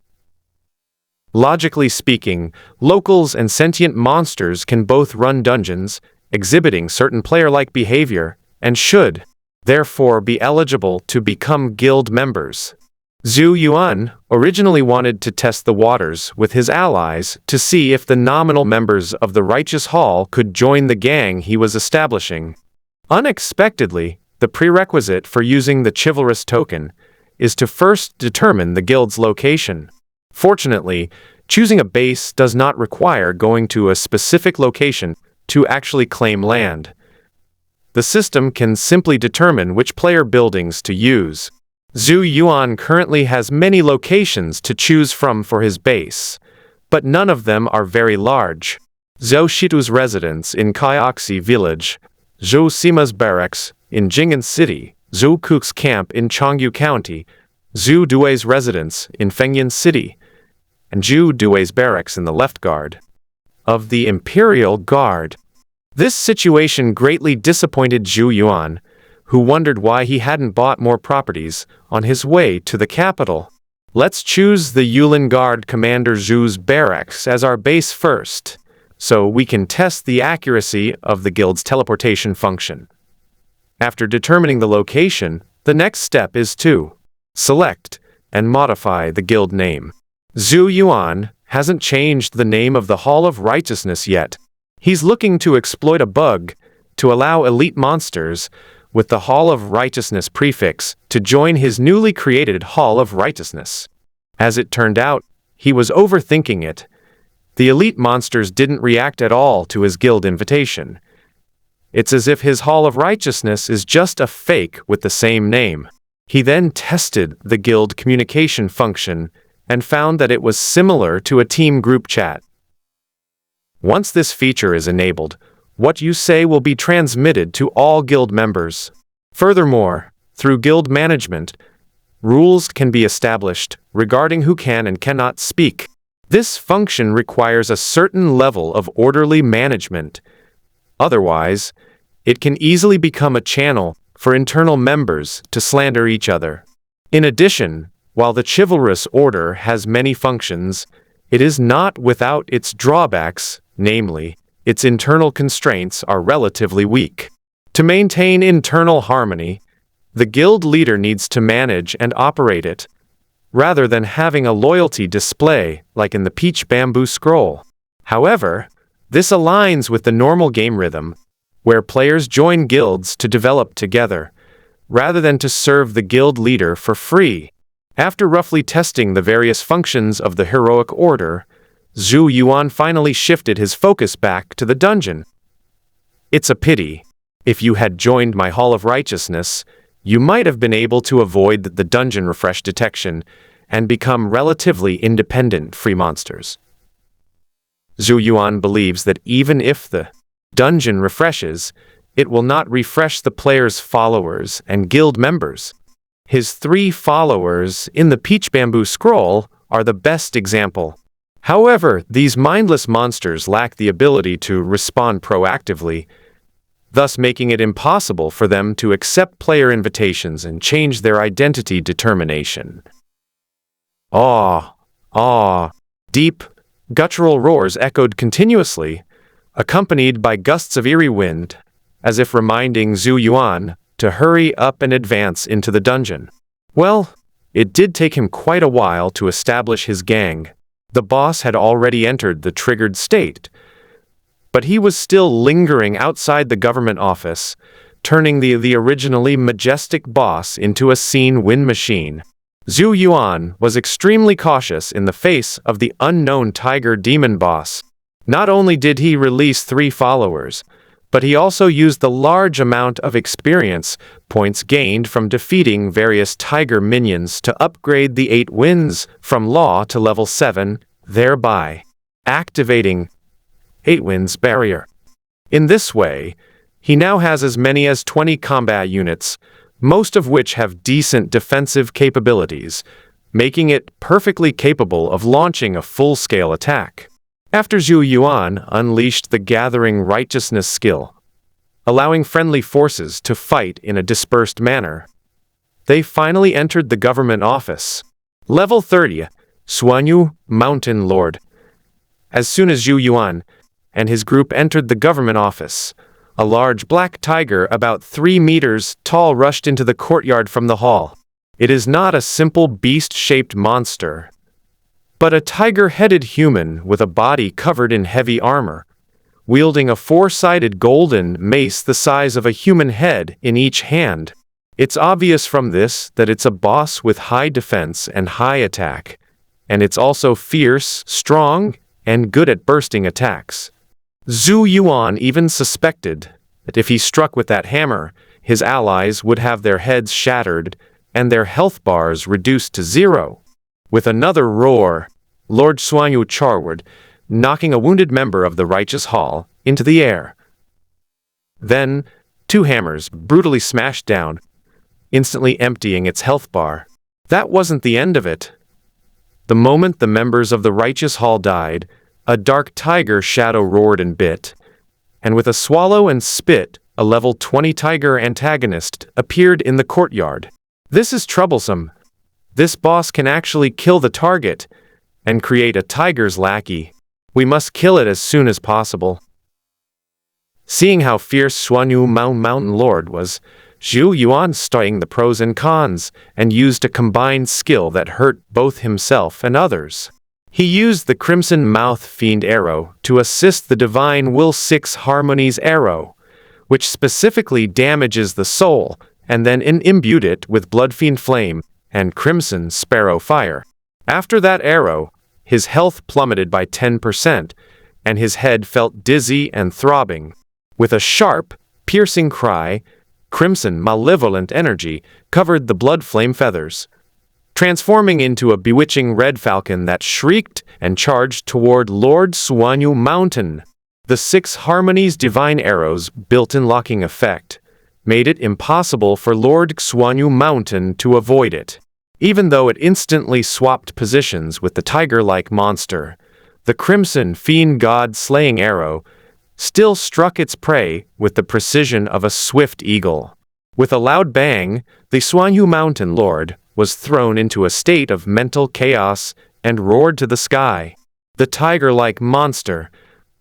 Logically speaking, locals and sentient monsters can both run dungeons, exhibiting certain player-like behavior, and should, therefore, be eligible to become guild members. Zhou Yuan originally wanted to test the waters with his allies to see if the nominal members of the Righteous Hall could join the gang he was establishing. Unexpectedly, the prerequisite for using the chivalrous token is to first determine the guild's location. Fortunately, choosing a base does not require going to a specific location to actually claim land. The system can simply determine which player buildings to use. Zhou Yuan currently has many locations to choose from for his base, but none of them are very large. Zhou Shitu's residence in Kaiaxi village, Zhou Sima's barracks in Jing'an City, Zhou Kuk's camp in Chongyu County, Zhu Dui's residence in Fengyan City, and Zhu Dui's barracks in the left guard of the Imperial Guard. This situation greatly disappointed Zhou Yuan, who wondered why he hadn't bought more properties on his way to the capital. Let's choose the Yulin Guard Commander Zhu's barracks as our base first, so we can test the accuracy of the guild's teleportation function. After determining the location, the next step is to select and modify the guild name. Zhou Yuan hasn't changed the name of the Hall of Righteousness yet. He's looking to exploit a bug to allow elite monsters with the Hall of Righteousness prefix to join his newly created Hall of Righteousness. As it turned out, he was overthinking it. The elite monsters didn't react at all to his guild invitation. It's as if his Hall of Righteousness is just a fake with the same name. He then tested the guild communication function and found that it was similar to a team group chat. Once this feature is enabled, what you say will be transmitted to all guild members. Furthermore, through guild management, rules can be established regarding who can and cannot speak. This function requires a certain level of orderly management. Otherwise, it can easily become a channel for internal members to slander each other. In addition, while the chivalrous order has many functions, it is not without its drawbacks, namely, its internal constraints are relatively weak. To maintain internal harmony, the guild leader needs to manage and operate it, rather than having a loyalty display like in the Peach Bamboo Scroll. However, this aligns with the normal game rhythm, where players join guilds to develop together, rather than to serve the guild leader for free. After roughly testing the various functions of the heroic order, Zhou Yuan finally shifted his focus back to the dungeon. It's a pity. If you had joined my Hall of Righteousness, you might have been able to avoid the dungeon refresh detection and become relatively independent free monsters. Zhou Yuan believes that even if the dungeon refreshes, it will not refresh the player's followers and guild members. His 3 followers in the Peach Bamboo Scroll are the best example. However, these mindless monsters lack the ability to respond proactively, thus making it impossible for them to accept player invitations and change their identity determination. Deep, guttural roars echoed continuously, accompanied by gusts of eerie wind, as if reminding Zhou Yuan to hurry up and advance into the dungeon. Well, it did take him quite a while to establish his gang. The boss had already entered the triggered state, but he was still lingering outside the government office, turning the originally majestic boss into a scene win machine. Zhou Yuan was extremely cautious in the face of the unknown tiger demon boss. Not only did he release 3 followers, but he also used the large amount of experience points gained from defeating various tiger minions to upgrade the 8 wins from law to level 7, thereby activating 8 wins barrier. In this way, he now has as many as 20 combat units, most of which have decent defensive capabilities, making it perfectly capable of launching a full-scale attack. After Zhou Yuan unleashed the Gathering Righteousness skill, allowing friendly forces to fight in a dispersed manner, they finally entered the government office. Level 30, Xuanyu, Mountain Lord. As soon as Zhou Yuan and his group entered the government office, a large black tiger about 3 meters tall rushed into the courtyard from the hall. It is not a simple beast-shaped monster, but a tiger-headed human with a body covered in heavy armor, wielding a 4-sided golden mace the size of a human head in each hand. It's obvious from this that it's a boss with high defense and high attack, and it's also fierce, strong, and good at bursting attacks. Zhou Yuan even suspected that if he struck with that hammer, his allies would have their heads shattered and their health bars reduced to 0. With another roar, Lord Xuanyu charged, knocking a wounded member of the Righteous Hall into the air. Then, 2 hammers brutally smashed down, instantly emptying its health bar. That wasn't the end of it. The moment the members of the Righteous Hall died, a dark tiger shadow roared and bit, and with a swallow and spit, a level 20 tiger antagonist appeared in the courtyard. This is troublesome. This boss can actually kill the target and create a tiger's lackey. We must kill it as soon as possible. Seeing how fierce Xuanyu Mountain Lord was, Zhou Yuan studied the pros and cons and used a combined skill that hurt both himself and others. He used the Crimson Mouth Fiend Arrow to assist the Divine Will 6 Harmonies Arrow, which specifically damages the soul, and then imbued it with Bloodfiend Flame and Crimson Sparrow Fire. After that arrow, his health plummeted by 10%, and his head felt dizzy and throbbing. With a sharp, piercing cry, crimson malevolent energy covered the blood flame feathers, transforming into a bewitching red falcon that shrieked and charged toward Lord Xuanyu Mountain. The 6 Harmonies divine arrows built-in locking effect made it impossible for Lord Xuanyu Mountain to avoid it. Even though it instantly swapped positions with the tiger-like monster, the Crimson Fiend God-slaying arrow still struck its prey with the precision of a swift eagle. With a loud bang, the Xuanyu Mountain Lord was thrown into a state of mental chaos and roared to the sky. The tiger-like monster,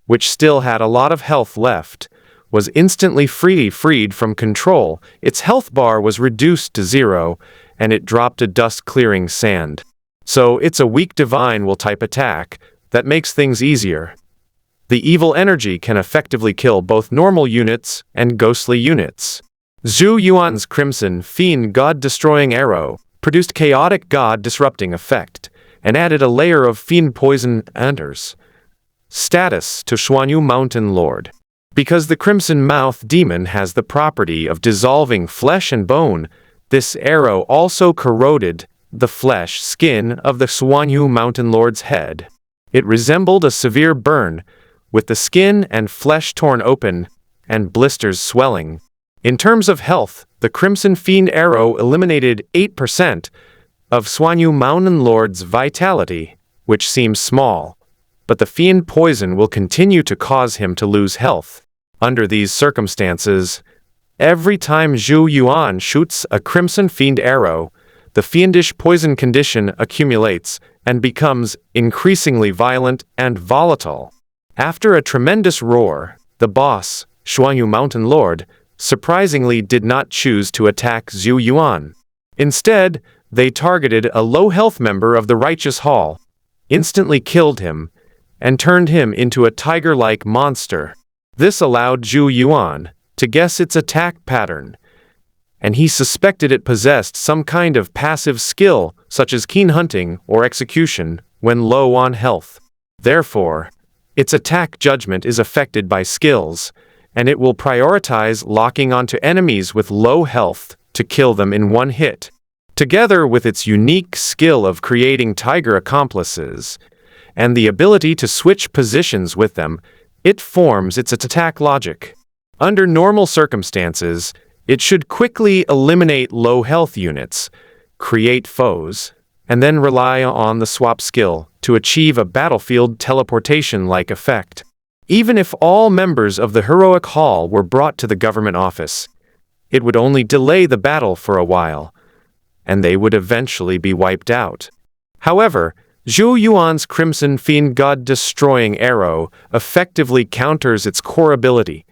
which still had a lot of health left, was instantly freed from control. Its health bar was reduced to 0, and it dropped a dust-clearing sand. So it's a weak divine will type attack that makes things easier. The evil energy can effectively kill both normal units and ghostly units. Zhou Yuan's Crimson Fiend God-destroying arrow produced chaotic God-disrupting effect and added a layer of fiend poison enters status to Xuanyu Mountain Lord. Because the Crimson Mouth Demon has the property of dissolving flesh and bone, this arrow also corroded the flesh skin of the Xuanyu Mountain Lord's head. It resembled a severe burn, with the skin and flesh torn open and blisters swelling. In terms of health, the Crimson Fiend arrow eliminated 8% of Xuanyu Mountain Lord's vitality, which seems small, but the fiend poison will continue to cause him to lose health. Under these circumstances, every time Zhou Yuan shoots a Crimson Fiend arrow, the fiendish poison condition accumulates and becomes increasingly violent and volatile. After a tremendous roar, the boss, Xuanyu Mountain Lord, surprisingly did not choose to attack Zhou Yuan. Instead, they targeted a low-health member of the Righteous Hall, instantly killed him, and turned him into a tiger-like monster. This allowed Zhou Yuan to guess its attack pattern, and he suspected it possessed some kind of passive skill, such as keen hunting or execution, when low on health. Therefore, its attack judgment is affected by skills, and it will prioritize locking onto enemies with low health to kill them in one hit. Together with its unique skill of creating tiger accomplices, and the ability to switch positions with them, it forms its attack logic. Under normal circumstances, it should quickly eliminate low health units, create foes, and then rely on the swap skill to achieve a battlefield teleportation-like effect. Even if all members of the heroic hall were brought to the government office, it would only delay the battle for a while, and they would eventually be wiped out. However, Zhou Yuan's Crimson Fiend God-destroying arrow effectively counters its core ability,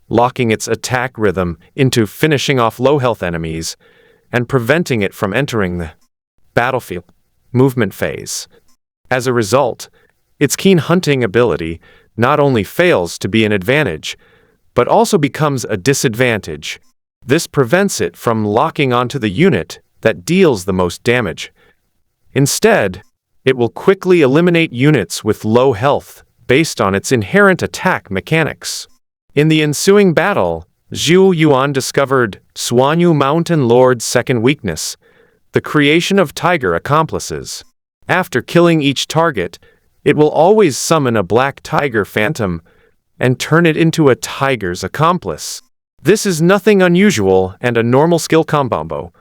locking its attack rhythm into finishing off low-health enemies and preventing it from entering the battlefield movement phase. As a result, its keen hunting ability not only fails to be an advantage, but also becomes a disadvantage. This prevents it from locking onto the unit that deals the most damage. Instead, it will quickly eliminate units with low health based on its inherent attack mechanics. In the ensuing battle, Zhou Yuan discovered Xuanyu Mountain Lord's second weakness, the creation of tiger accomplices. After killing each target, it will always summon a black tiger phantom and turn it into a tiger's accomplice. This is nothing unusual and a normal skill combo,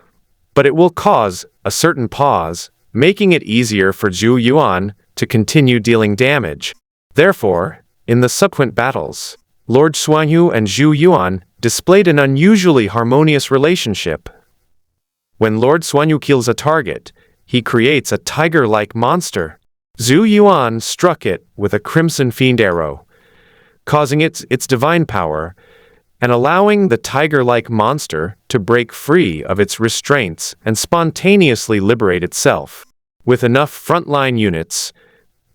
but it will cause a certain pause, making it easier for Zhou Yuan to continue dealing damage. Therefore, in the subsequent battles, Lord Xuanyu and Zhou Yuan displayed an unusually harmonious relationship. When Lord Xuanyu kills a target, he creates a tiger-like monster. Zhou Yuan struck it with a Crimson Fiend arrow, causing its divine power and allowing the tiger-like monster to break free of its restraints and spontaneously liberate itself. With enough frontline units,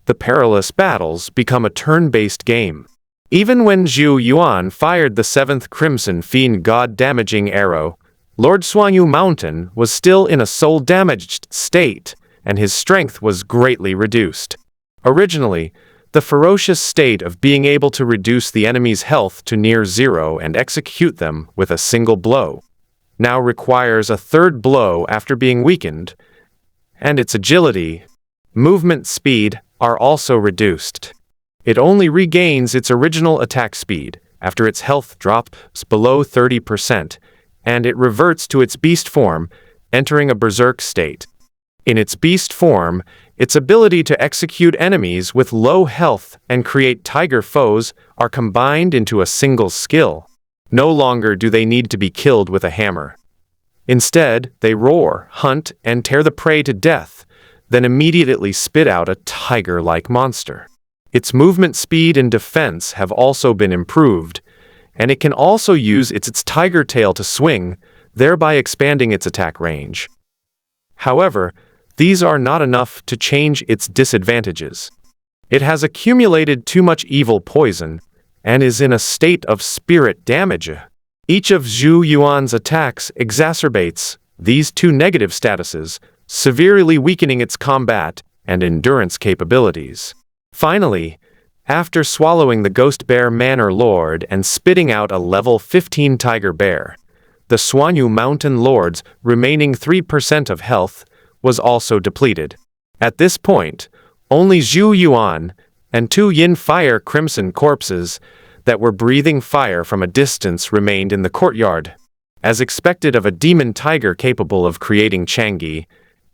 the perilous battles become a turn-based game. Even when Zhou Yuan fired the 7th Crimson Fiend God-damaging arrow, Lord Xuanyu Mountain was still in a soul-damaged state, and his strength was greatly reduced. Originally, the ferocious state of being able to reduce the enemy's health to near zero and execute them with a single blow now requires a third blow after being weakened, and its agility, movement speed are also reduced. It only regains its original attack speed after its health drops below 30%, and it reverts to its beast form, entering a berserk state. In its beast form, its ability to execute enemies with low health and create tiger foes are combined into a single skill. No longer do they need to be killed with a hammer. Instead, they roar, hunt, and tear the prey to death, then immediately spit out a tiger-like monster. Its movement speed and defense have also been improved, and it can also use its tiger tail to swing, thereby expanding its attack range. However, these are not enough to change its disadvantages. It has accumulated too much evil poison and is in a state of spirit damage. Each of Zhou Yuan's attacks exacerbates these two negative statuses, severely weakening its combat and endurance capabilities. Finally, after swallowing the Ghost Bear Manor Lord and spitting out a level 15 Tiger Bear, the Xuanyu Mountain Lord's remaining 3% of health was also depleted. At this point, only Zhou Yuan and 2 Yin Fire Crimson corpses that were breathing fire from a distance remained in the courtyard. As expected of a demon tiger capable of creating Changi,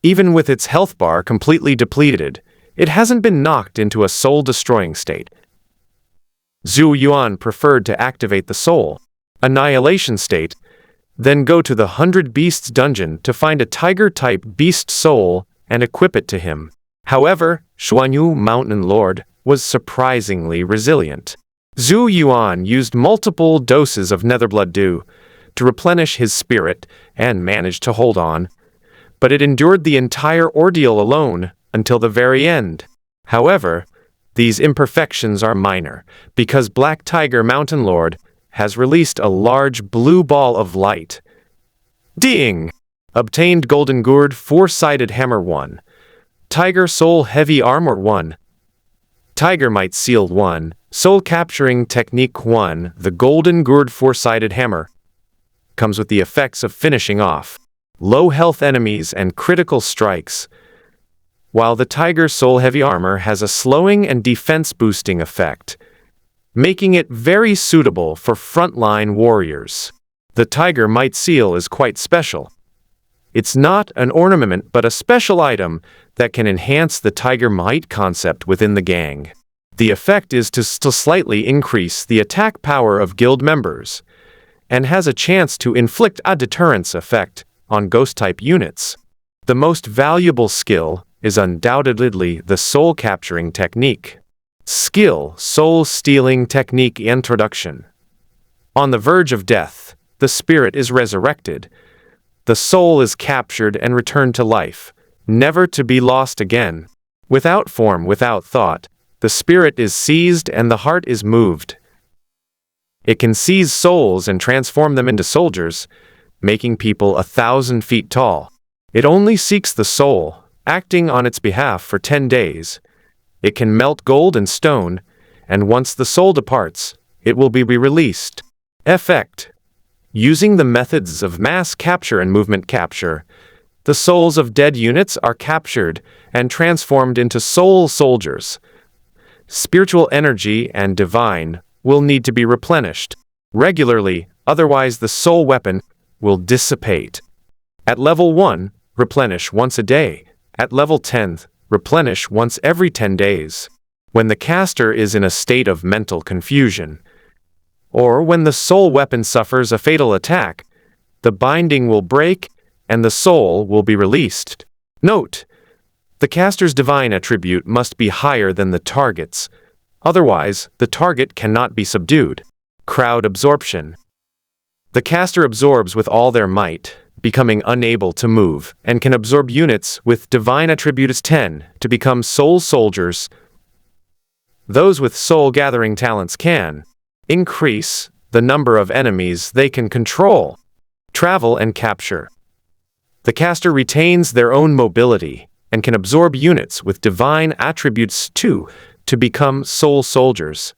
even with its health bar completely depleted, it hasn't been knocked into a soul-destroying state. Zhou Yuan preferred to activate the soul annihilation state, then go to the 100 Beasts dungeon to find a tiger-type beast soul and equip it to him. However, Xuanyu Mountain Lord was surprisingly resilient. Zhou Yuan used multiple doses of Netherblood Dew to replenish his spirit and managed to hold on, but it endured the entire ordeal alone until the very end. However, these imperfections are minor, because Black Tiger Mountain Lord has released a large blue ball of light. Ding! Obtained Golden Gourd 4-sided Hammer 1. Tiger Soul Heavy Armor 1. Tiger Might Seal 1. Soul Capturing Technique 1. The Golden Gourd 4-sided Hammer comes with the effects of finishing off low health enemies and critical strikes, while the Tiger Soul Heavy Armor has a slowing and defense boosting effect, making it very suitable for frontline warriors. The Tiger Might Seal is quite special. It's not an ornament but a special item that can enhance the Tiger Might concept within the gang. The effect is to slightly increase the attack power of guild members, and has a chance to inflict a deterrence effect on ghost-type units. The most valuable skill is undoubtedly the soul-capturing technique. Skill, soul-stealing technique introduction. On the verge of death, the spirit is resurrected. The soul is captured and returned to life, never to be lost again. Without form, without thought, the spirit is seized and the heart is moved. It can seize souls and transform them into soldiers, making people 1,000 feet tall. It only seeks the soul, acting on its behalf for 10 days. It can melt gold and stone, and once the soul departs, it will be released. Effect. Using the methods of mass capture and movement capture, the souls of dead units are captured and transformed into soul soldiers. Spiritual energy and divine will need to be replenished regularly, otherwise the soul weapon will dissipate. At level 1, replenish once a day. At level 10, replenish once every 10 days. When the caster is in a state of mental confusion, or when the soul weapon suffers a fatal attack, the binding will break and the soul will be released. Note: the caster's divine attribute must be higher than the target's, otherwise the target cannot be subdued. Crowd absorption. The caster absorbs with all their might, becoming unable to move, and can absorb units with divine attributes 10 to become soul soldiers. Those with soul-gathering talents can increase the number of enemies they can control. Travel and capture. The caster retains their own mobility and can absorb units with divine attributes 2 to become soul soldiers.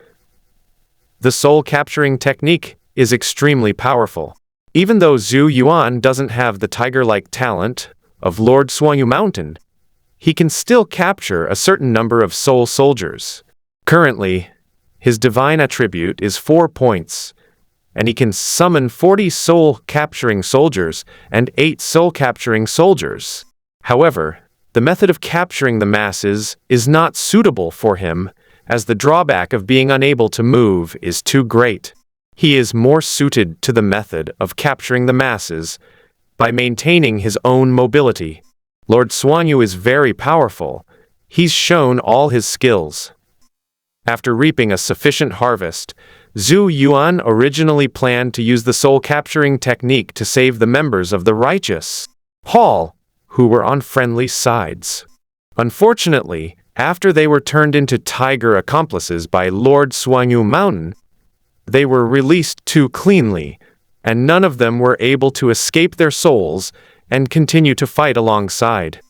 The soul-capturing technique is extremely powerful. Even though Zhou Yuan doesn't have the tiger-like talent of Lord Zhou Mountain, he can still capture a certain number of soul soldiers. Currently, his divine attribute is 4 points, and he can summon 40 soul-capturing soldiers and 8 soul-capturing soldiers. However, the method of capturing the masses is not suitable for him, as the drawback of being unable to move is too great. He is more suited to the method of capturing the masses by maintaining his own mobility. Lord Zhou is very powerful. He's shown all his skills. After reaping a sufficient harvest, Zhou Yuan originally planned to use the soul-capturing technique to save the members of the righteous hall, who were on friendly sides. Unfortunately, after they were turned into tiger accomplices by Lord Zhou Mountain, they were released too cleanly, and none of them were able to escape their souls and continue to fight alongside.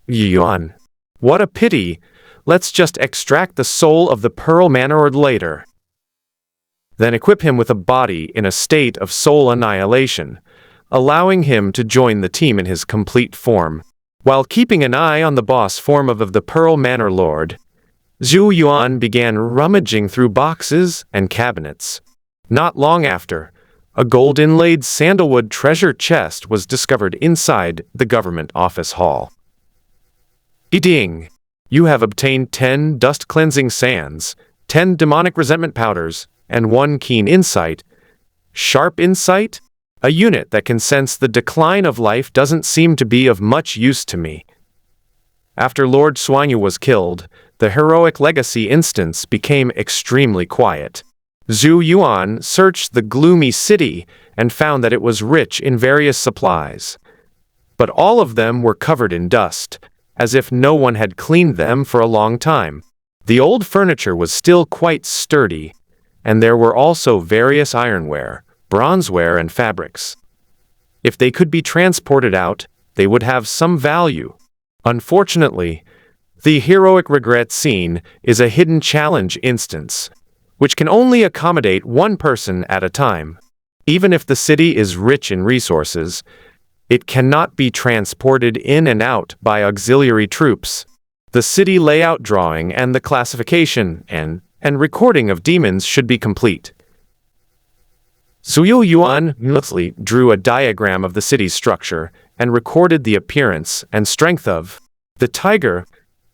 Yuan. What a pity! Let's just extract the soul of the Pearl Manor later. Then equip him with a body in a state of soul annihilation, allowing him to join the team in his complete form. While keeping an eye on the boss form of the Pearl Manor Lord, Zhou Yuan began rummaging through boxes and cabinets. Not long after, a gold-inlaid sandalwood treasure chest was discovered inside the government office hall. Ding! You have obtained 10 dust-cleansing sands, 10 demonic resentment powders, and 1 keen insight. Sharp insight? A unit that can sense the decline of life doesn't seem to be of much use to me. After Lord Zhou was killed, the heroic legacy instance became extremely quiet. Zhou Yuan searched the gloomy city and found that it was rich in various supplies. But all of them were covered in dust, as if no one had cleaned them for a long time. The old furniture was still quite sturdy, and there were also various ironware, bronzeware, and fabrics. If they could be transported out, they would have some value. Unfortunately, the heroic regret scene is a hidden challenge instance, which can only accommodate one person at a time. Even if the city is rich in resources, it cannot be transported in and out by auxiliary troops. The city layout drawing and the classification and recording of demons should be complete. Zhou Yuan meticulously drew a diagram of the city's structure and recorded the appearance and strength of the tiger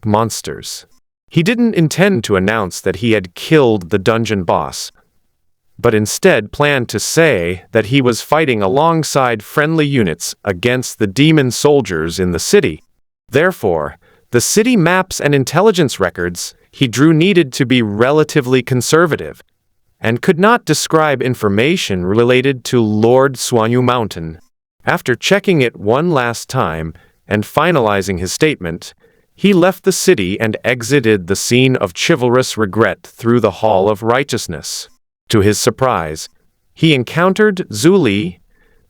monsters. He didn't intend to announce that he had killed the dungeon boss, but instead planned to say that he was fighting alongside friendly units against the demon soldiers in the city. Therefore, the city maps and intelligence records he drew needed to be relatively conservative, and could not describe information related to Lord Xuanyu Mountain. After checking it one last time and finalizing his statement, he left the city and exited the scene of chivalrous regret through the Hall of Righteousness. To his surprise, he encountered Zhu Li,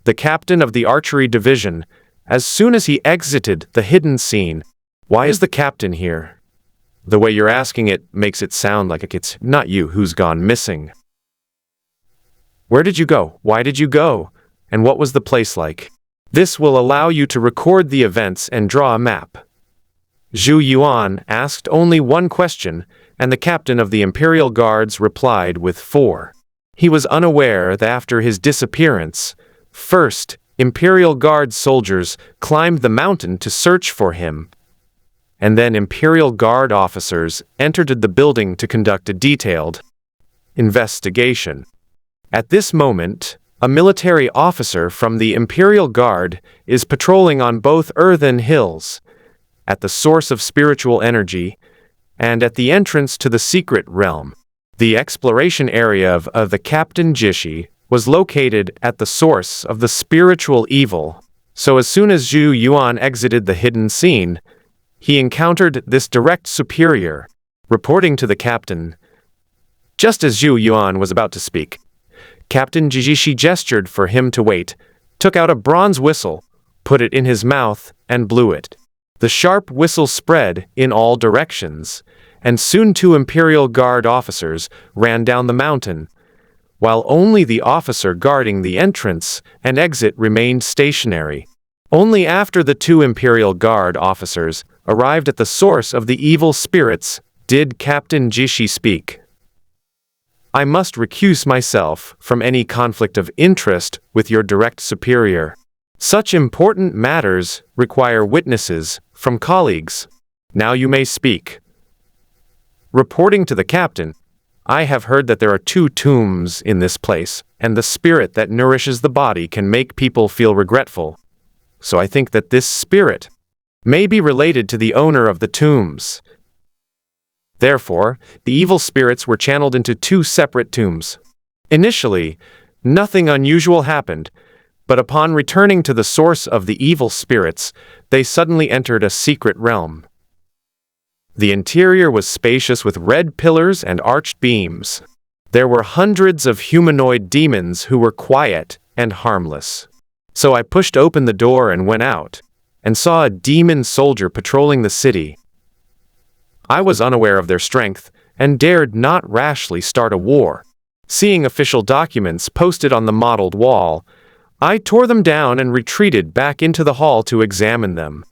the captain of the archery division, as soon as he exited the hidden scene. "Why is the captain here?" The way you're asking it makes it sound like it's not you who's gone missing. Where did you go? Why did you go? And what was the place like? This will allow you to record the events and draw a map. Zhou Yuan asked only one question, and the captain of the Imperial Guards replied with 4. He was unaware that after his disappearance, first, Imperial Guard soldiers climbed the mountain to search for him, and then Imperial Guard officers entered the building to conduct a detailed investigation. At this moment, a military officer from the Imperial Guard is patrolling on both earthen hills, at the source of spiritual energy, and at the entrance to the secret realm. The exploration area of the Captain Jishi was located at the source of the spiritual evil, so as soon as Zhou Yuan exited the hidden scene, he encountered this direct superior, reporting to the captain. Just as Zhou Yuan was about to speak, Captain Jishi gestured for him to wait, took out a bronze whistle, put it in his mouth, and blew it. The sharp whistle spread in all directions, and soon 2 Imperial Guard officers ran down the mountain, while only the officer guarding the entrance and exit remained stationary. Only after the 2 Imperial Guard officers arrived at the source of the evil spirits did Captain Jishi speak. "I must recuse myself from any conflict of interest with your direct superior. Such important matters require witnesses from colleagues. Now you may speak." Reporting to the captain, "I have heard that there are 2 tombs in this place, and the spirit that nourishes the body can make people feel regretful. So I think that this spirit may be related to the owner of the tombs." Therefore, the evil spirits were channeled into 2 separate tombs. Initially, nothing unusual happened, but upon returning to the source of the evil spirits, they suddenly entered a secret realm. The interior was spacious with red pillars and arched beams. There were hundreds of humanoid demons who were quiet and harmless. So I pushed open the door and went out, and saw a demon soldier patrolling the city. I was unaware of their strength, and dared not rashly start a war. Seeing official documents posted on the mottled wall, I tore them down and retreated back into the hall to examine them.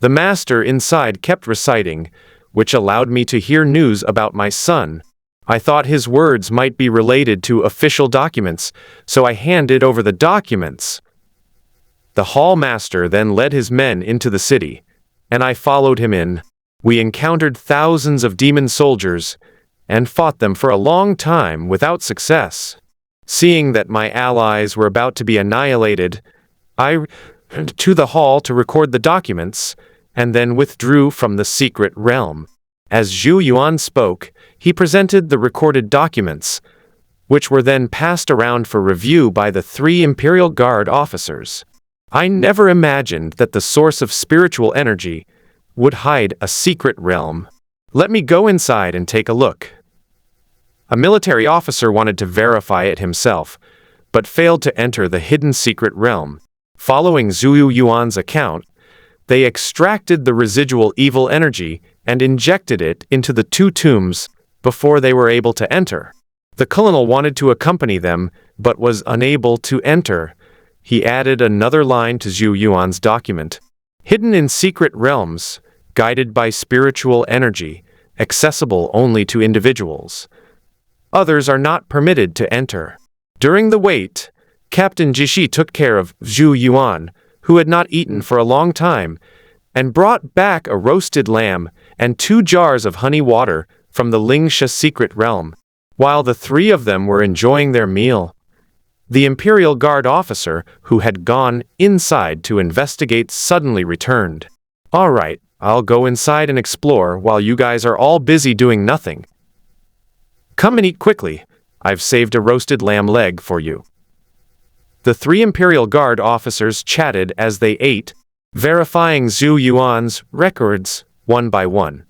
The master inside kept reciting, which allowed me to hear news about my son. I thought his words might be related to official documents, so I handed over the documents. The hall master then led his men into the city, and I followed him in. We encountered thousands of demon soldiers, and fought them for a long time without success. Seeing that my allies were about to be annihilated, I returned to the hall to record the documents, and then withdrew from the secret realm. As Zhou Yuan spoke, he presented the recorded documents, which were then passed around for review by the 3 Imperial Guard officers. I never imagined that the source of spiritual energy would hide a secret realm. "Let me go inside and take a look." A military officer wanted to verify it himself, but failed to enter the hidden secret realm. Following Zhou Yuan's account, they extracted the residual evil energy and injected it into the 2 tombs before they were able to enter. The colonel wanted to accompany them, but was unable to enter. He added another line to Zhou Yuan's document. "Hidden in secret realms, guided by spiritual energy, accessible only to individuals. Others are not permitted to enter." During the wait, Captain Jishi took care of Zhou Yuan, who had not eaten for a long time, and brought back a roasted lamb and 2 jars of honey water from the Lingsha secret realm. While the three of them were enjoying their meal, the Imperial Guard officer who had gone inside to investigate suddenly returned. "All right, I'll go inside and explore while you guys are all busy doing nothing. Come and eat quickly. I've saved a roasted lamb leg for you." The three Imperial Guard officers chatted as they ate, verifying Zhou Yuan's records one by one.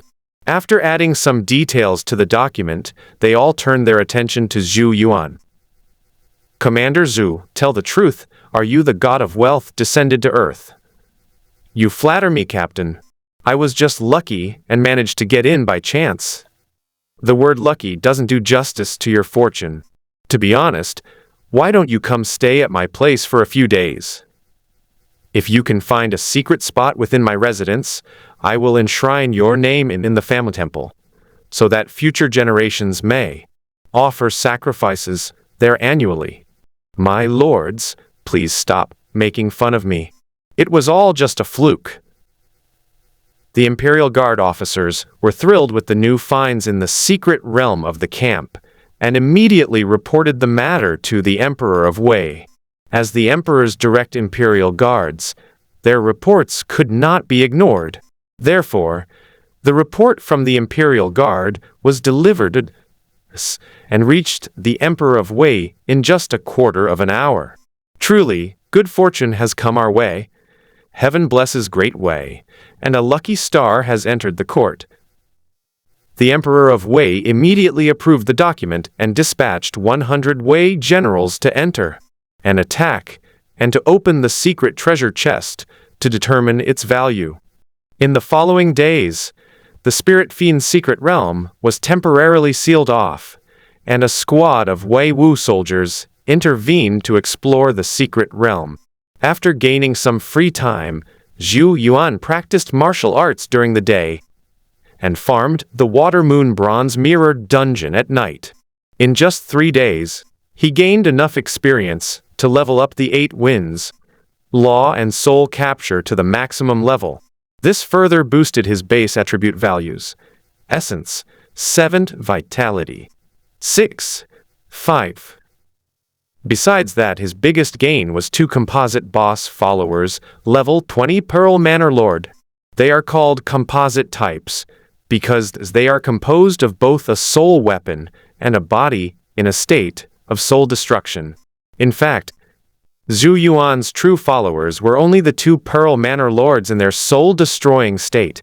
After adding some details to the document, they all turned their attention to Zhou Yuan. "Commander Zhou, tell the truth, are you the god of wealth descended to earth?" "You flatter me, Captain. I was just lucky and managed to get in by chance." "The word lucky doesn't do justice to your fortune. To be honest, why don't you come stay at my place for a few days? If you can find a secret spot within my residence, I will enshrine your name in the family temple, so that future generations may offer sacrifices there annually." "My lords, please stop making fun of me. It was all just a fluke." The Imperial Guard officers were thrilled with the new finds in the secret realm of the camp, and immediately reported the matter to the Emperor of Wei. As the Emperor's direct Imperial Guards, their reports could not be ignored. Therefore, the report from the Imperial Guard was delivered and reached the Emperor of Wei in just a quarter of an hour. "Truly, good fortune has come our way. Heaven blesses Great Wei, and a lucky star has entered the court." The Emperor of Wei immediately approved the document and dispatched 100 Wei generals to enter and attack, and to open the secret treasure chest to determine its value. In the following days, the Spirit Fiend's secret realm was temporarily sealed off, and a squad of Wei Wu soldiers intervened to explore the secret realm. After gaining some free time, Zhou Yuan practiced martial arts during the day and farmed the Water Moon Bronze Mirror dungeon at night. In just 3 days, he gained enough experience to level up the 8 winds, law and soul capture to the maximum level. This further boosted his base attribute values. Essence, 7, Vitality, 6, 5. Besides that, his biggest gain was 2 composite boss followers, level 20 Pearl Manor Lord. They are called composite types because they are composed of both a soul weapon and a body in a state of soul destruction. In fact, Zhou Yuan's true followers were only the 2 Pearl Manor Lords in their soul-destroying state,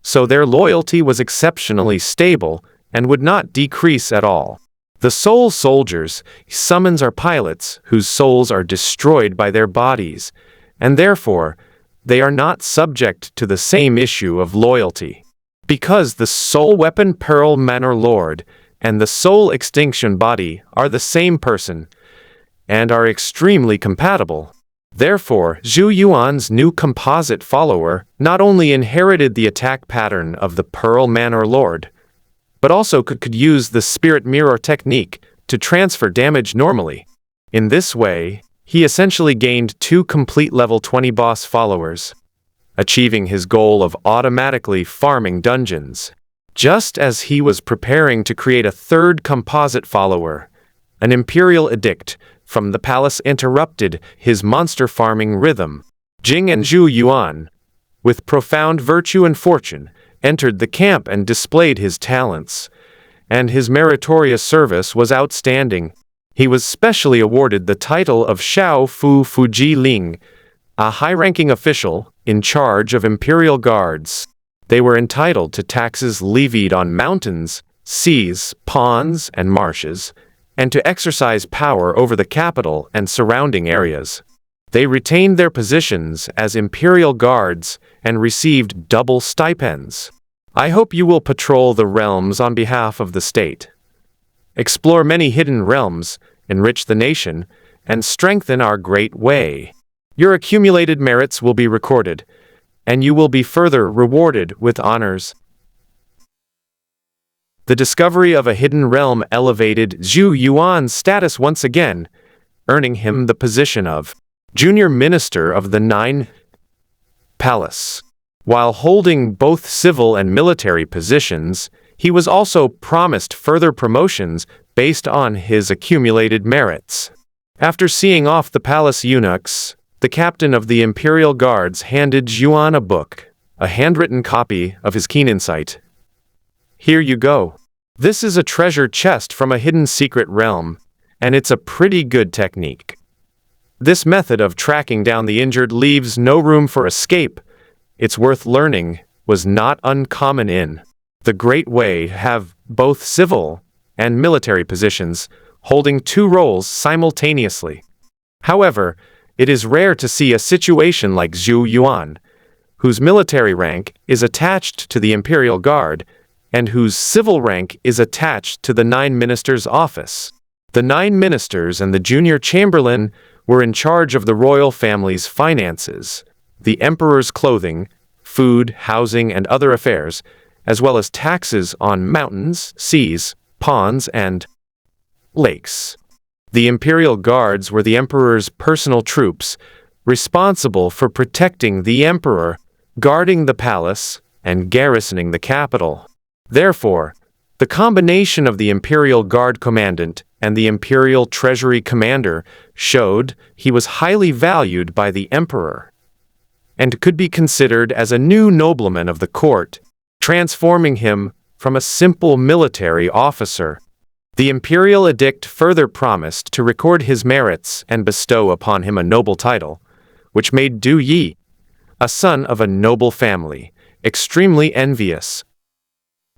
so their loyalty was exceptionally stable and would not decrease at all. The soul soldiers he summons are pilots whose souls are destroyed by their bodies, and therefore they are not subject to the same issue of loyalty. Because the soul weapon Pearl Manor Lord and the soul extinction body are the same person, and are extremely compatible. Therefore, Zhou Yuan's new composite follower not only inherited the attack pattern of the Pearl Manor Lord, but also could use the Spirit Mirror technique to transfer damage normally. In this way, he essentially gained 2 complete level 20 boss followers, achieving his goal of automatically farming dungeons. Just as he was preparing to create a 3rd composite follower, an imperial edict from the palace interrupted his monster farming rhythm. Jing and Zhou Yuan, with profound virtue and fortune, entered the camp and displayed his talents, and his meritorious service was outstanding. He was specially awarded the title of Xiao Fu Fuji Ling, a high-ranking official in charge of imperial guards. They were entitled to taxes levied on mountains, seas, ponds, and marshes, and to exercise power over the capital and surrounding areas. They retained their positions as imperial guards and received double stipends. I hope you will patrol the realms on behalf of the state, explore many hidden realms, enrich the nation, and strengthen our great way. Your accumulated merits will be recorded, and you will be further rewarded with honors. The discovery of a hidden realm elevated Zhou Yuan's status once again, earning him the position of Junior Minister of the 9 Palace. While holding both civil and military positions, he was also promised further promotions based on his accumulated merits. After seeing off the palace eunuchs, the captain of the imperial guards handed Zhou Yuan a book, a handwritten copy of his keen insight. Here you go. This is a treasure chest from a hidden secret realm, and it's a pretty good technique. This method of tracking down the injured leaves no room for escape. It's worth learning, was not uncommon in the Great Way to have both civil and military positions, holding two roles simultaneously. However, it is rare to see a situation like Zhou Yuan, whose military rank is attached to the imperial guard, and whose civil rank is attached to the 9 ministers' office. The 9 ministers and the junior chamberlain were in charge of the royal family's finances, the emperor's clothing, food, housing, and other affairs, as well as taxes on mountains, seas, ponds, and lakes. The imperial guards were the emperor's personal troops, responsible for protecting the emperor, guarding the palace, and garrisoning the capital. Therefore, the combination of the imperial guard commandant and the imperial treasury commander showed he was highly valued by the emperor, and could be considered as a new nobleman of the court, transforming him from a simple military officer. The imperial edict further promised to record his merits and bestow upon him a noble title, which made Du Yi, a son of a noble family, extremely envious.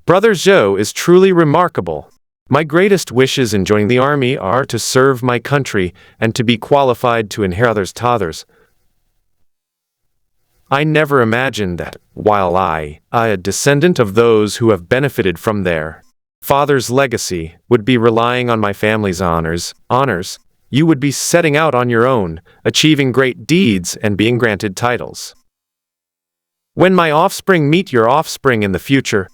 Brother Zhou is truly remarkable. My greatest wishes in joining the army are to serve my country and to be qualified to inherit others. I never imagined that, while I, a descendant of those who have benefited from their father's legacy, would be relying on my family's honors, you would be setting out on your own, achieving great deeds and being granted titles. When my offspring meet your offspring in the future,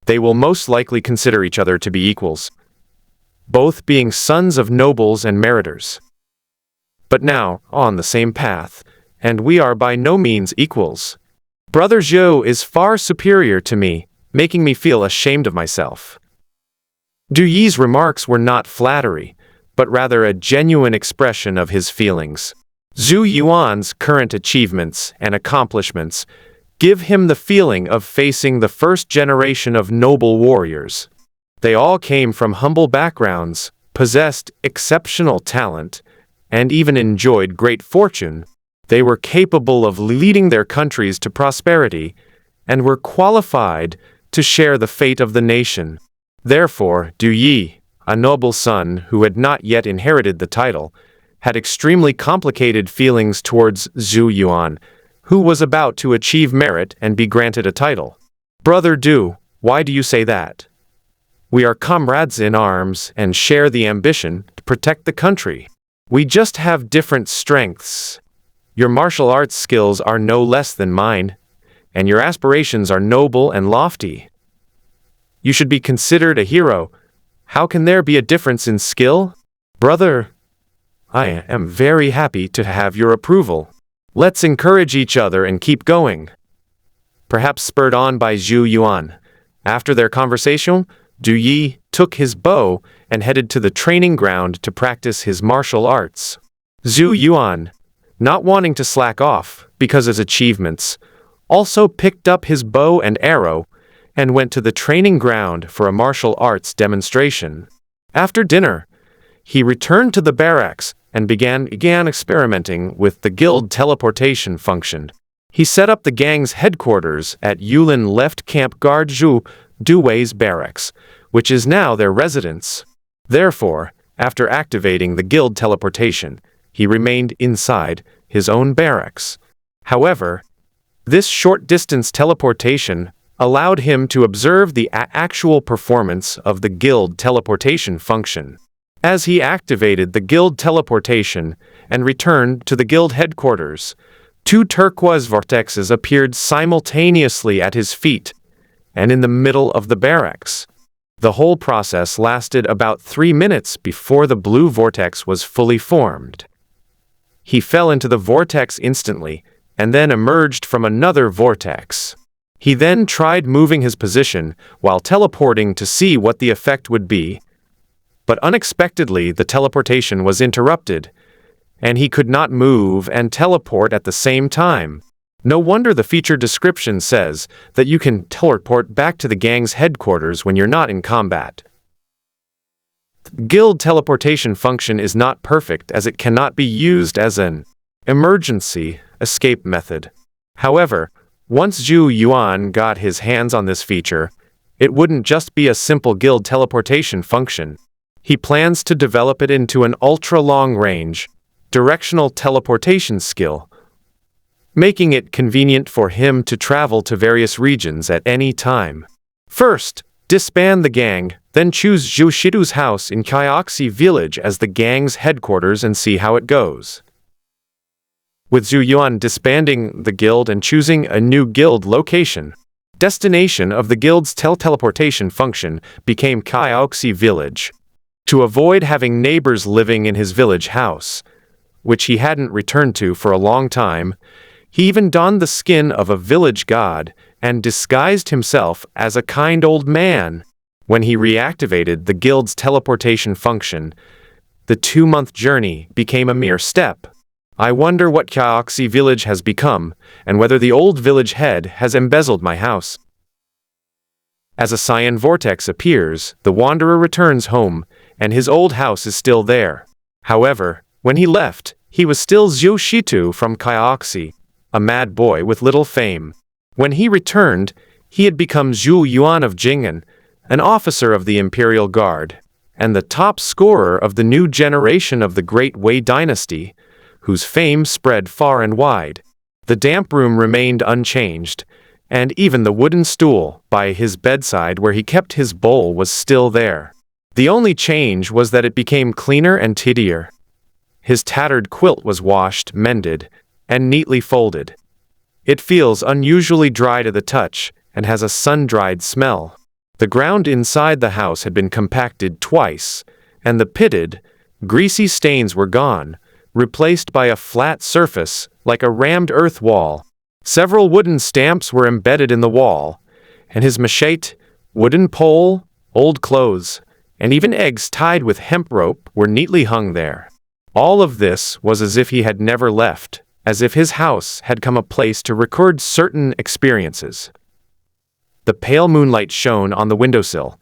they will most likely consider each other to be equals, both being sons of nobles and meritors. But now, on the same path, and we are by no means equals. Brother Zhou is far superior to me, making me feel ashamed of myself. Du Yi's remarks were not flattery, but rather a genuine expression of his feelings. Zhou Yuan's current achievements and accomplishments give him the feeling of facing the first generation of noble warriors. They all came from humble backgrounds, possessed exceptional talent, and even enjoyed great fortune. They were capable of leading their countries to prosperity, and were qualified to share the fate of the nation. Therefore, Du Yi, a noble son who had not yet inherited the title, had extremely complicated feelings towards Zhou Yuan, who was about to achieve merit and be granted a title. Brother Du, why do you say that? We are comrades in arms and share the ambition to protect the country. We just have different strengths. Your martial arts skills are no less than mine, and your aspirations are noble and lofty. You should be considered a hero. How can there be a difference in skill? Brother, I am very happy to have your approval. Let's encourage each other and keep going. Perhaps spurred on by Zhou Yuan. After their conversation, Du Yi took his bow and headed to the training ground to practice his martial arts. Zhou Yuan, not wanting to slack off because of his achievements, also picked up his bow and arrow and went to the training ground for a martial arts demonstration. After dinner, he returned to the barracks and began experimenting with the guild teleportation function. He set up the gang's headquarters at Yulin Left Camp Guard Zhu Duwei's barracks, which is now their residence. Therefore, after activating the guild teleportation, he remained inside his own barracks. However, this short-distance teleportation allowed him to observe the actual performance of the guild teleportation function. As he activated the guild teleportation and returned to the guild headquarters, 2 turquoise vortexes appeared simultaneously at his feet and in the middle of the barracks. The whole process lasted about 3 minutes before the blue vortex was fully formed. He fell into the vortex instantly and then emerged from another vortex. He then tried moving his position while teleporting to see what the effect would be. But unexpectedly, the teleportation was interrupted, and he could not move and teleport at the same time. No wonder the feature description says that you can teleport back to the gang's headquarters when you're not in combat. Guild teleportation function is not perfect as it cannot be used as an emergency escape method. However, once Zhou Yuan got his hands on this feature, it wouldn't just be a simple guild teleportation function. He plans to develop it into an ultra-long-range, directional teleportation skill, making it convenient for him to travel to various regions at any time. First, disband the gang, then choose Zhu Shidu's house in Kyoxi village as the gang's headquarters and see how it goes. With Zhou Yuan disbanding the guild and choosing a new guild location, destination of the guild's teleportation function became Kyoxi village. To avoid having neighbors living in his village house, which he hadn't returned to for a long time, he even donned the skin of a village god and disguised himself as a kind old man. When he reactivated the guild's teleportation function, the 2-month journey became a mere step. I wonder what Kyoxi village has become, and whether the old village head has embezzled my house. As a cyan vortex appears, the wanderer returns home, and his old house is still there. However, when he left, he was still Zhou Shitu from Kyoxi, a mad boy with little fame. When he returned, he had become Zhou Yuan of Jing'an, an officer of the Imperial Guard, and the top scorer of the new generation of the Great Wei dynasty, whose fame spread far and wide. The damp room remained unchanged, and even the wooden stool by his bedside where he kept his bowl was still there. The only change was that it became cleaner and tidier. His tattered quilt was washed, mended, and neatly folded. It feels unusually dry to the touch and has a sun-dried smell. The ground inside the house had been compacted twice, and the pitted, greasy stains were gone, replaced by a flat surface like a rammed earth wall. Several wooden stamps were embedded in the wall, and his machete, wooden pole, old clothes, and even eggs tied with hemp rope were neatly hung there. All of this was as if he had never left, as if his house had come a place to record certain experiences. The pale moonlight shone on the windowsill.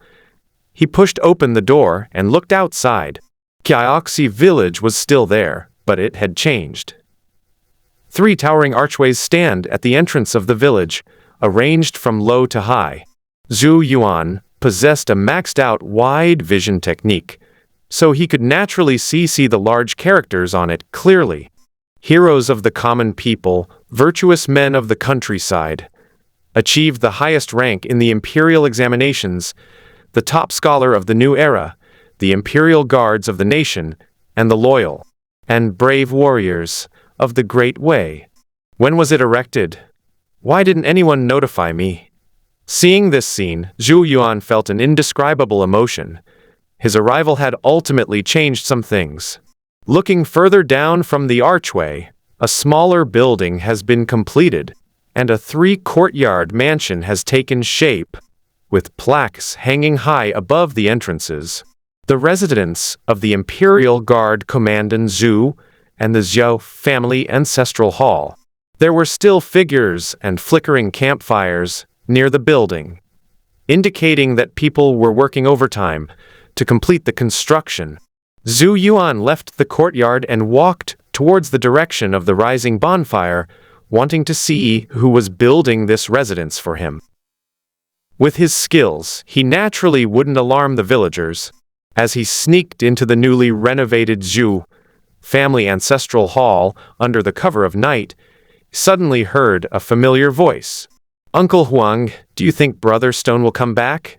He pushed open the door and looked outside. Kyoxi village was still there, but it had changed. 3 towering archways stand at the entrance of the village, arranged from low to high. Zhou Yuan possessed a maxed-out wide vision technique, so he could naturally see the large characters on it clearly. Heroes of the common people, virtuous men of the countryside, achieved the highest rank in the imperial examinations, the top scholar of the new era, the imperial guards of the nation, and the loyal and brave warriors of the Great Wei. When was it erected? Why didn't anyone notify me? Seeing this scene, Zhou Yuan felt an indescribable emotion. His arrival had ultimately changed some things. Looking further down from the archway, a smaller building has been completed, and a 3-courtyard mansion has taken shape, with plaques hanging high above the entrances. The residence of the Imperial Guard Commandant Zhu and the Zhou family ancestral hall. There were still figures and flickering campfires near the building, indicating that people were working overtime to complete the construction. Zhou Yuan left the courtyard and walked towards the direction of the rising bonfire, wanting to see who was building this residence for him. With his skills, he naturally wouldn't alarm the villagers. As he sneaked into the newly renovated Zhou family ancestral hall under the cover of night, he suddenly heard a familiar voice. "Uncle Huang, do you think Brother Stone will come back?"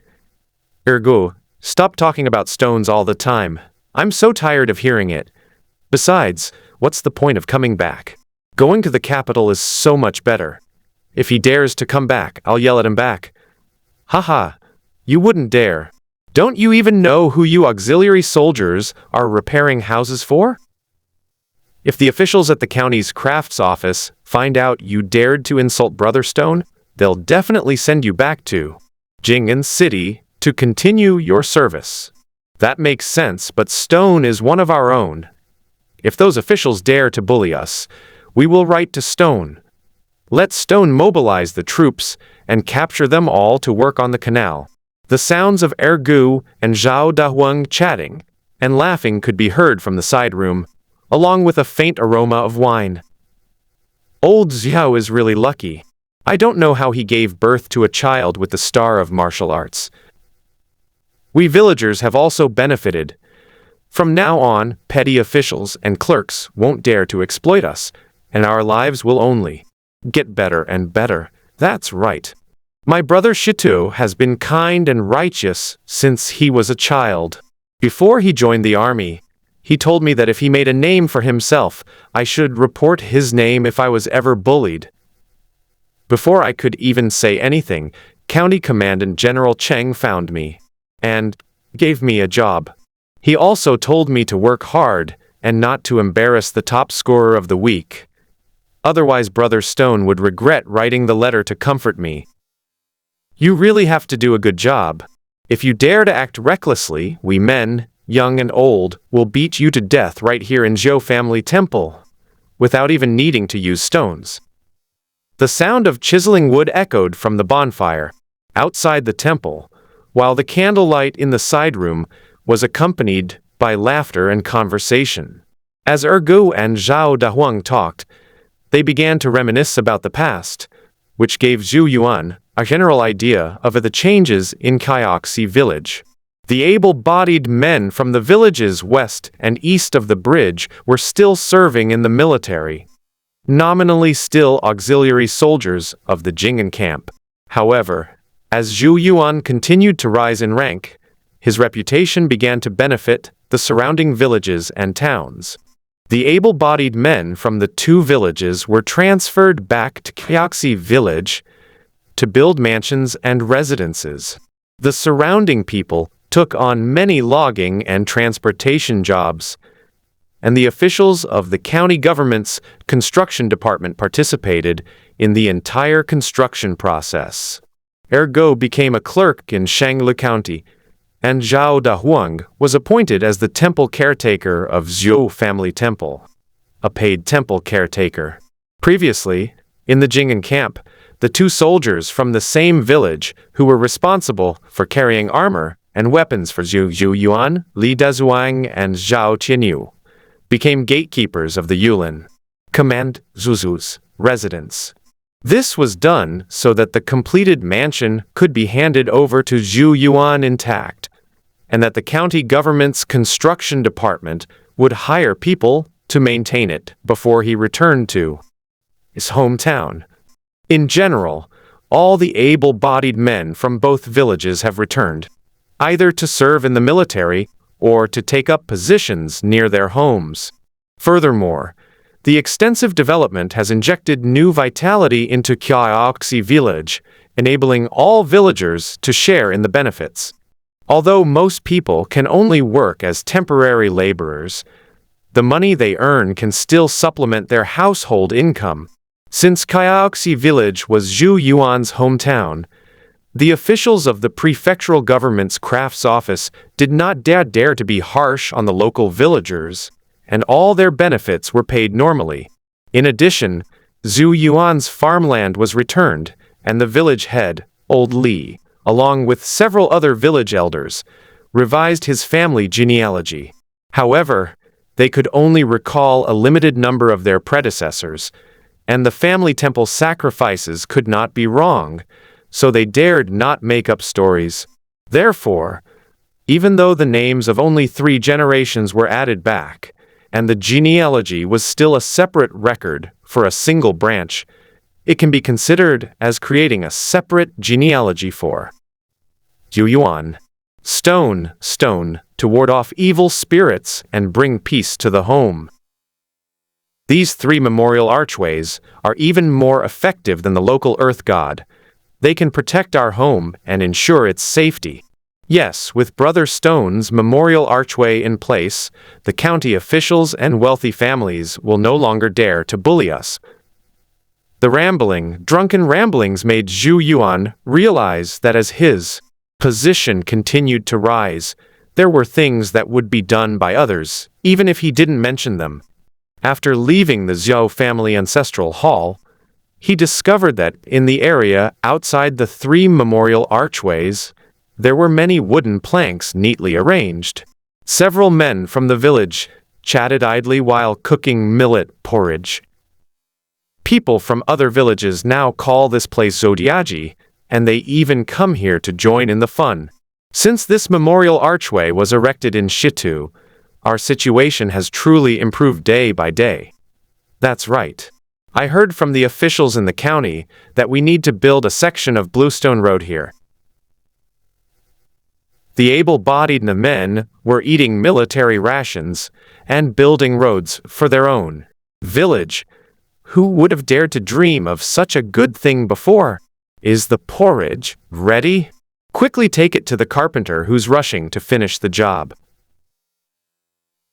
"Ergo, stop talking about stones all the time. I'm so tired of hearing it. Besides, what's the point of coming back? Going to the capital is so much better. If he dares to come back, I'll yell at him back." "Haha, you wouldn't dare. Don't you even know who you auxiliary soldiers are repairing houses for? If the officials at the county's crafts office find out you dared to insult Brother Stone, they'll definitely send you back to Jing'an City to continue your service." That makes sense, but stone is one of our own. If those officials dare to bully us, we will write to stone. Let stone mobilize the troops and capture them all to work on the canal. The sounds of Ergu and Zhao Dahuang chatting and laughing could be heard from the side room, along with a faint aroma of wine. Old Xiao is really lucky. I don't know how he gave birth to a child with the star of martial arts. We villagers have also benefited. From now on, petty officials and clerks won't dare to exploit us, and our lives will only get better and better. That's right. My brother Shitu has been kind and righteous since he was a child. Before he joined the army, he told me that if he made a name for himself, I should report his name if I was ever bullied. Before I could even say anything, County Commandant General Cheng found me and gave me a job. He also told me to work hard and not to embarrass the top scorer of the week. Otherwise, Brother Stone would regret writing the letter to comfort me. You really have to do a good job. If you dare to act recklessly, we men, young and old, will beat you to death right here in Zhou family temple, without even needing to use stones. The sound of chiseling wood echoed from the bonfire outside the temple, while the candlelight in the side room was accompanied by laughter and conversation. As Ergu and Zhao Dahuang talked, they began to reminisce about the past, which gave Zhou Yuan a general idea of the changes in Kyoxi village. The able-bodied men from the villages west and east of the bridge were still serving in the military, nominally still auxiliary soldiers of the Jing'an camp. However, as Zhou Yuan continued to rise in rank, his reputation began to benefit the surrounding villages and towns. The able-bodied men from the two villages were transferred back to Kyoxi village to build mansions and residences. The surrounding people took on many logging and transportation jobs, and the officials of the county government's construction department participated in the entire construction process. Ergo became a clerk in Shangli County, and Zhao Dahuang was appointed as the temple caretaker of Zhou family temple, a paid temple caretaker. Previously, in the Jing'an camp, the two soldiers from the same village who were responsible for carrying armor and weapons for Zhou Yuan, Li Dezuang, and Zhao Qianyu became gatekeepers of the Yulin Command Zuzu's residence. This was done so that the completed mansion could be handed over to Zhou Yuan intact, and that the county government's construction department would hire people to maintain it before he returned to his hometown. In general, all the able-bodied men from both villages have returned, either to serve in the military or to take up positions near their homes. Furthermore, the extensive development has injected new vitality into Kyoxi village, enabling all villagers to share in the benefits. Although most people can only work as temporary laborers, the money they earn can still supplement their household income. Since Kyoxi village was Zhou Yuan's hometown, the officials of the prefectural government's crafts office did not dare to be harsh on the local villagers, and all their benefits were paid normally. In addition, Zhou Yuan's farmland was returned, and the village head, Old Li, along with several other village elders, revised his family genealogy. However, they could only recall a limited number of their predecessors, and the family temple sacrifices could not be wrong, so they dared not make up stories. Therefore, even though the names of only 3 generations were added back, and the genealogy was still a separate record for a single branch, it can be considered as creating a separate genealogy for Zhou Yuan. Stone, to ward off evil spirits and bring peace to the home. These 3 memorial archways are even more effective than the local earth god. They can protect our home and ensure its safety. Yes, with Brother Stone's memorial archway in place, the county officials and wealthy families will no longer dare to bully us. The drunken ramblings made Zhou Yuan realize that as his position continued to rise, there were things that would be done by others, even if he didn't mention them. After leaving the Zhou family ancestral hall, he discovered that in the area outside the 3 memorial archways, there were many wooden planks neatly arranged. Several men from the village chatted idly while cooking millet porridge. People from other villages now call this place Zodiaji, and they even come here to join in the fun. Since this memorial archway was erected in Shitu, our situation has truly improved day by day. That's right. I heard from the officials in the county that we need to build a section of Bluestone Road here. The able-bodied men were eating military rations and building roads for their own village. Who would have dared to dream of such a good thing before? Is the porridge ready? Quickly take it to the carpenter who's rushing to finish the job.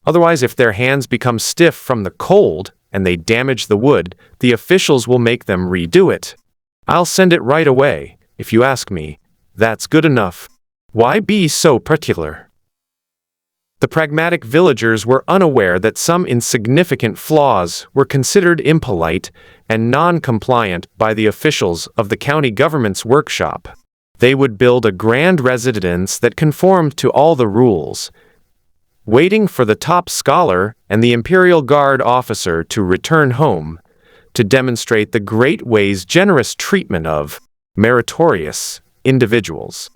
Otherwise, if their hands become stiff from the cold and they damage the wood, the officials will make them redo it. I'll send it right away, if you ask me. That's good enough. Why be so particular? The pragmatic villagers were unaware that some insignificant flaws were considered impolite and non-compliant by the officials of the county government's workshop. They would build a grand residence that conformed to all the rules, waiting for the top scholar and the Imperial Guard officer to return home to demonstrate the Great Way's generous treatment of meritorious individuals.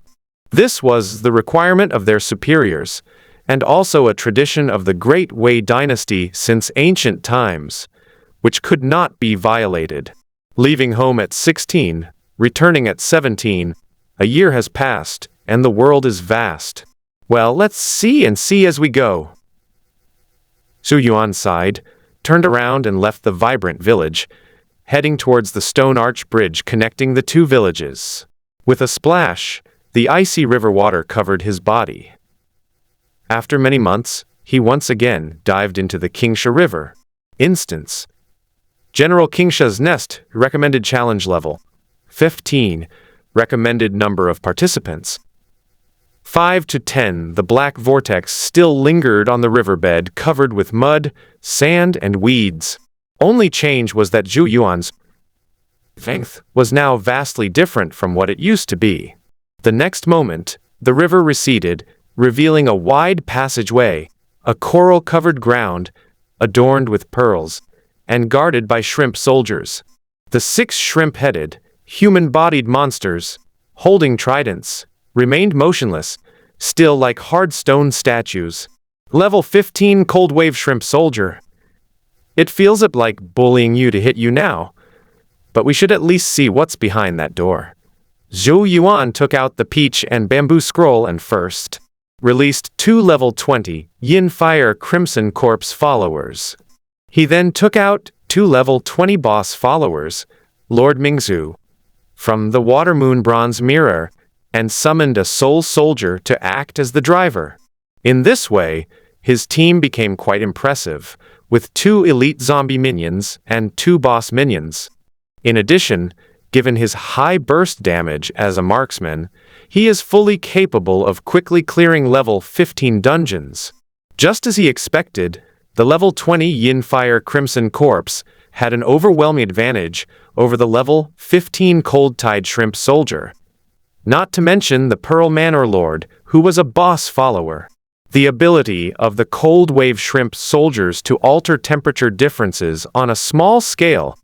This was the requirement of their superiors, and also a tradition of the Great Wei dynasty since ancient times, which could not be violated. Leaving home at 16, returning at 17, a year has passed, and the world is vast. Well, let's see as we go. Zhou Yuan sighed, turned around and left the vibrant village, heading towards the stone arch bridge connecting the 2 villages. With a splash, the icy river water covered his body. After many months, he once again dived into the Qingsha River. Instance. General Qingsha's Nest, recommended challenge level. 15, recommended number of participants. 5 to 10, the black vortex still lingered on the riverbed covered with mud, sand, and weeds. Only change was that Zhou Yuan's strength was now vastly different from what it used to be. The next moment, the river receded, revealing a wide passageway, a coral-covered ground, adorned with pearls, and guarded by shrimp soldiers. The 6 shrimp-headed, human-bodied monsters, holding tridents, remained motionless, still like hard stone statues. Level 15 Cold Wave Shrimp Soldier. It feels like bullying you to hit you now, but we should at least see what's behind that door. Zhou Yuan took out the peach and bamboo scroll and first released 2 level 20 Yin Fire Crimson Corpse followers. He then took out 2 level 20 boss followers, Lord Mingzhu, from the Water Moon Bronze Mirror, and summoned a soul soldier to act as the driver. In this way, his team became quite impressive, with 2 elite zombie minions and 2 boss minions. In addition, given his high burst damage as a marksman, he is fully capable of quickly clearing level 15 dungeons. Just as he expected, the level 20 Yin Fire Crimson Corpse had an overwhelming advantage over the level 15 Cold Tide Shrimp Soldier. Not to mention the Pearl Manor Lord, who was a boss follower. The ability of the Cold Wave Shrimp Soldiers to alter temperature differences on a small scale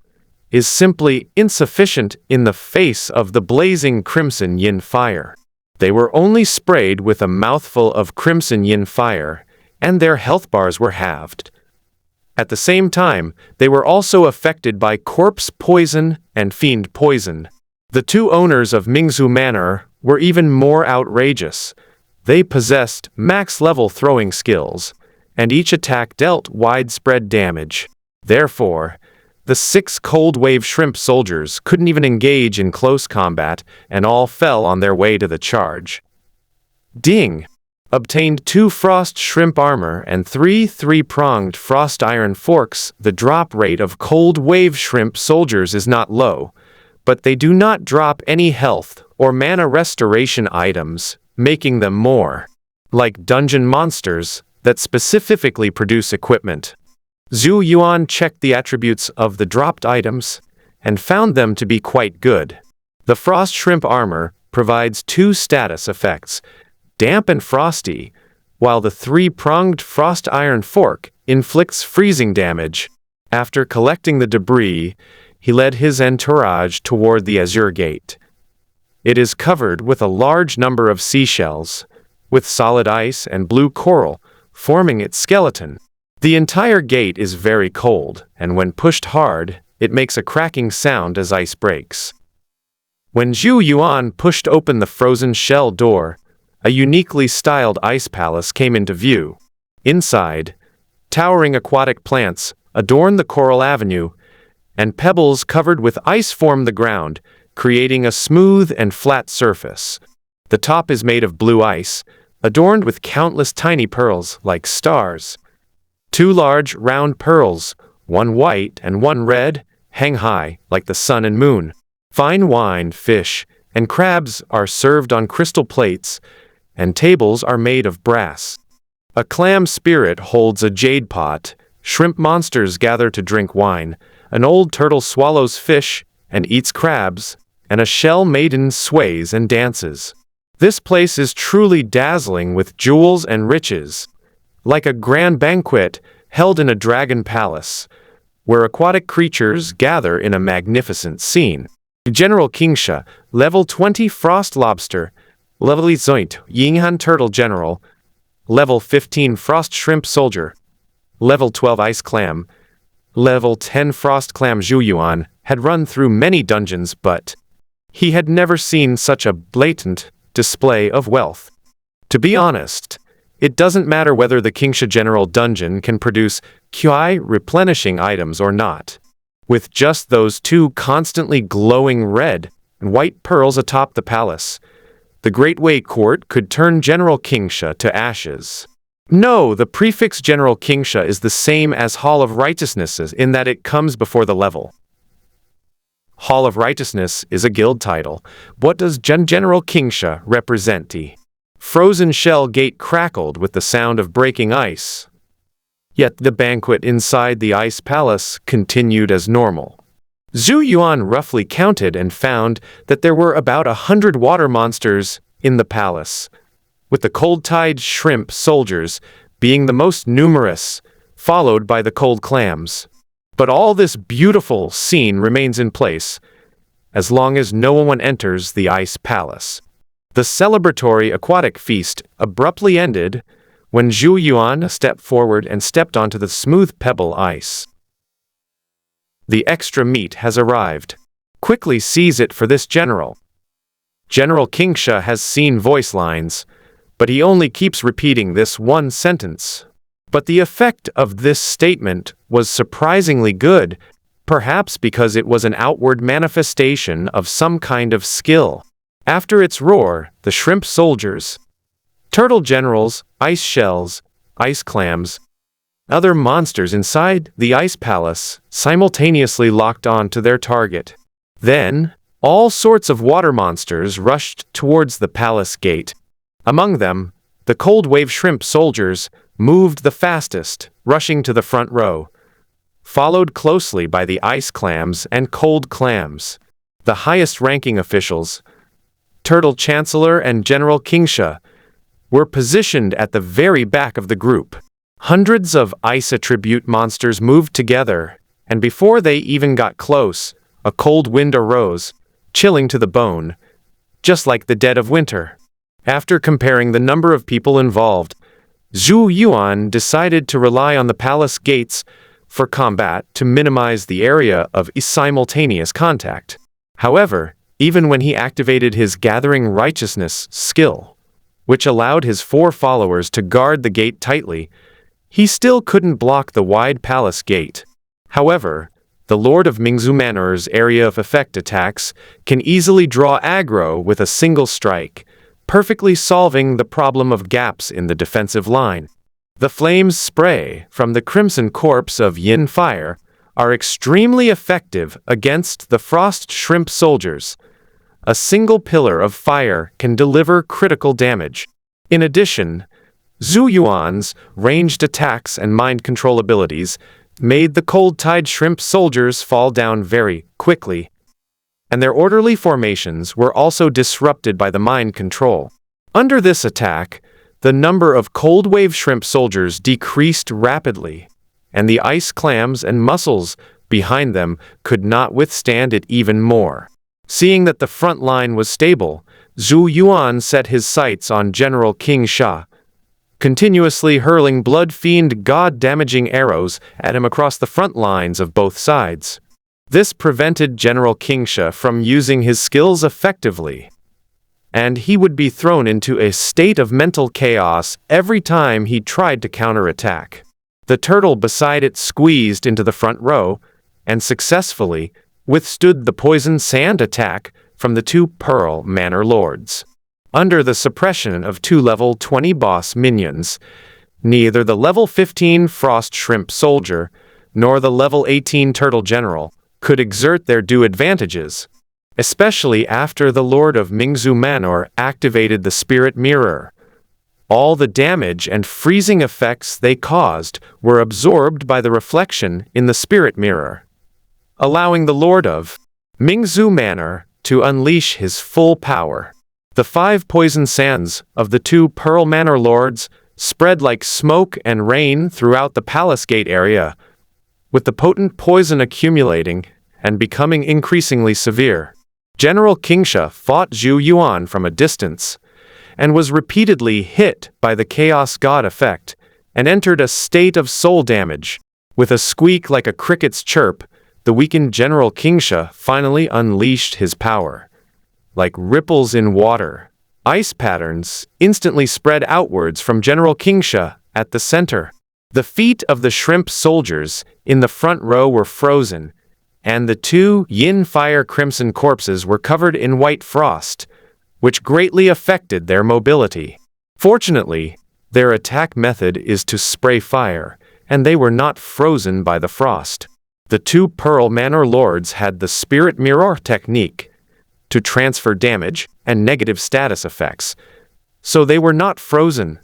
is simply insufficient in the face of the blazing Crimson Yin Fire. They were only sprayed with a mouthful of Crimson Yin Fire, and their health bars were halved. At the same time, they were also affected by Corpse Poison and Fiend Poison. The 2 owners of Mingzhu Manor were even more outrageous. They possessed max-level throwing skills, and each attack dealt widespread damage. Therefore, the 6 Cold Wave Shrimp Soldiers couldn't even engage in close combat, and all fell on their way to the charge. Ding! Obtained 2 Frost Shrimp Armor and 3 3-pronged Frost Iron Forks. The drop rate of Cold Wave Shrimp Soldiers is not low, but they do not drop any health or mana restoration items, making them more like dungeon monsters that specifically produce equipment. Zhou Yuan checked the attributes of the dropped items and found them to be quite good. The frost shrimp armor provides two status effects, damp and frosty, while the three-pronged frost iron fork inflicts freezing damage. After collecting the debris, he led his entourage toward the Azure Gate. It is covered with a large number of seashells, with solid ice and blue coral forming its skeleton. The entire gate is very cold, and when pushed hard, it makes a cracking sound as ice breaks. When Zhou Yuan pushed open the frozen shell door, a uniquely styled ice palace came into view. Inside, towering aquatic plants adorn the coral avenue, and pebbles covered with ice form the ground, creating a smooth and flat surface. The top is made of blue ice, adorned with countless tiny pearls like stars. Two large, round pearls, one white and one red, hang high like the sun and moon. Fine wine, fish, and crabs are served on crystal plates, and tables are made of brass. A clam spirit holds a jade pot, shrimp monsters gather to drink wine, an old turtle swallows fish and eats crabs, and a shell maiden sways and dances. This place is truly dazzling with jewels and riches, like a grand banquet held in a dragon palace, where aquatic creatures gather in a magnificent scene. General Kingsha, Level 20 Frost Lobster, Level 8 Zoint, Yinghan Turtle General, Level 15 Frost Shrimp Soldier, Level 12 Ice Clam, Level 10 Frost Clam. Zhou Yuan had run through many dungeons, but he had never seen such a blatant display of wealth. To be honest, it doesn't matter whether the Kingsha General Dungeon can produce QI replenishing items or not. With just those two constantly glowing red and white pearls atop the palace, the Great Way Court could turn General Kingsha to ashes. No, the prefix General Kingsha is the same as Hall of Righteousness in that it comes before the level. Hall of Righteousness is a guild title. What does General Kingsha represent? Frozen shell gate crackled with the sound of breaking ice. Yet the banquet inside the ice palace continued as normal. Zhou Yuan roughly counted and found that there were about 100 water monsters in the palace, with the cold-tide shrimp soldiers being the most numerous, followed by the cold clams. But all this beautiful scene remains in place, as long as no one enters the ice palace. The celebratory aquatic feast abruptly ended when Zhou Yuan stepped forward and stepped onto the smooth pebble ice. The extra meat has arrived. Quickly seize it for this general. General Kingsha has seen voice lines, but he only keeps repeating this one sentence. But the effect of this statement was surprisingly good, perhaps because it was an outward manifestation of some kind of skill. After its roar, the shrimp soldiers, turtle generals, ice shells, ice clams, other monsters inside the ice palace simultaneously locked on to their target. Then, all sorts of water monsters rushed towards the palace gate. Among them, the cold wave shrimp soldiers moved the fastest, rushing to the front row, followed closely by the ice clams and cold clams. The highest-ranking officials, Turtle Chancellor and General Kingsha, were positioned at the very back of the group. Hundreds of ice attribute monsters moved together, and before they even got close, a cold wind arose, chilling to the bone, just like the dead of winter. After comparing the number of people involved, Zhou Yuan decided to rely on the palace gates for combat to minimize the area of simultaneous contact. However, even when he activated his Gathering Righteousness skill, which allowed his 4 followers to guard the gate tightly, he still couldn't block the wide palace gate. However, the Lord of Mingzhu Manor's area of effect attacks can easily draw aggro with a single strike, perfectly solving the problem of gaps in the defensive line. The flames spray from the crimson corpse of Yin Fire are extremely effective against the frost shrimp soldiers. A single pillar of fire can deliver critical damage. In addition, Zhou Yuan's ranged attacks and mind control abilities made the cold-tide shrimp soldiers fall down very quickly, and their orderly formations were also disrupted by the mind control. Under this attack, the number of cold wave shrimp soldiers decreased rapidly, and the ice clams and mussels behind them could not withstand it even more. Seeing that the front line was stable, Zhou Yuan set his sights on General King Sha, continuously hurling blood-fiend god-damaging arrows at him across the front lines of both sides. This prevented General King Sha from using his skills effectively, and he would be thrown into a state of mental chaos every time he tried to counterattack. The turtle beside it squeezed into the front row and successfully withstood the poison sand attack from the two Pearl Manor Lords. Under the suppression of two level 20 boss minions, neither the level 15 Frost Shrimp Soldier nor the level 18 Turtle General could exert their due advantages, especially after the Lord of Mingzhu Manor activated the Spirit Mirror. All the damage and freezing effects they caused were absorbed by the reflection in the Spirit Mirror, allowing the Lord of Mingzhu Manor to unleash his full power. The 5 poison sands of the 2 Pearl Manor Lords spread like smoke and rain throughout the palace gate area, with the potent poison accumulating and becoming increasingly severe. General King Sha fought Zhou Yuan from a distance, and was repeatedly hit by the Chaos God effect, and entered a state of soul damage. With a squeak like a cricket's chirp, the weakened General King Sha finally unleashed his power. Like ripples in water, ice patterns instantly spread outwards from General King Sha at the center. The feet of the shrimp soldiers in the front row were frozen, and the 2 Yin Fire Crimson corpses were covered in white frost, which greatly affected their mobility. Fortunately, their attack method is to spray fire, and they were not frozen by the frost. The 2 Pearl Manor Lords had the Spirit Mirror technique to transfer damage and negative status effects, so they were not frozen.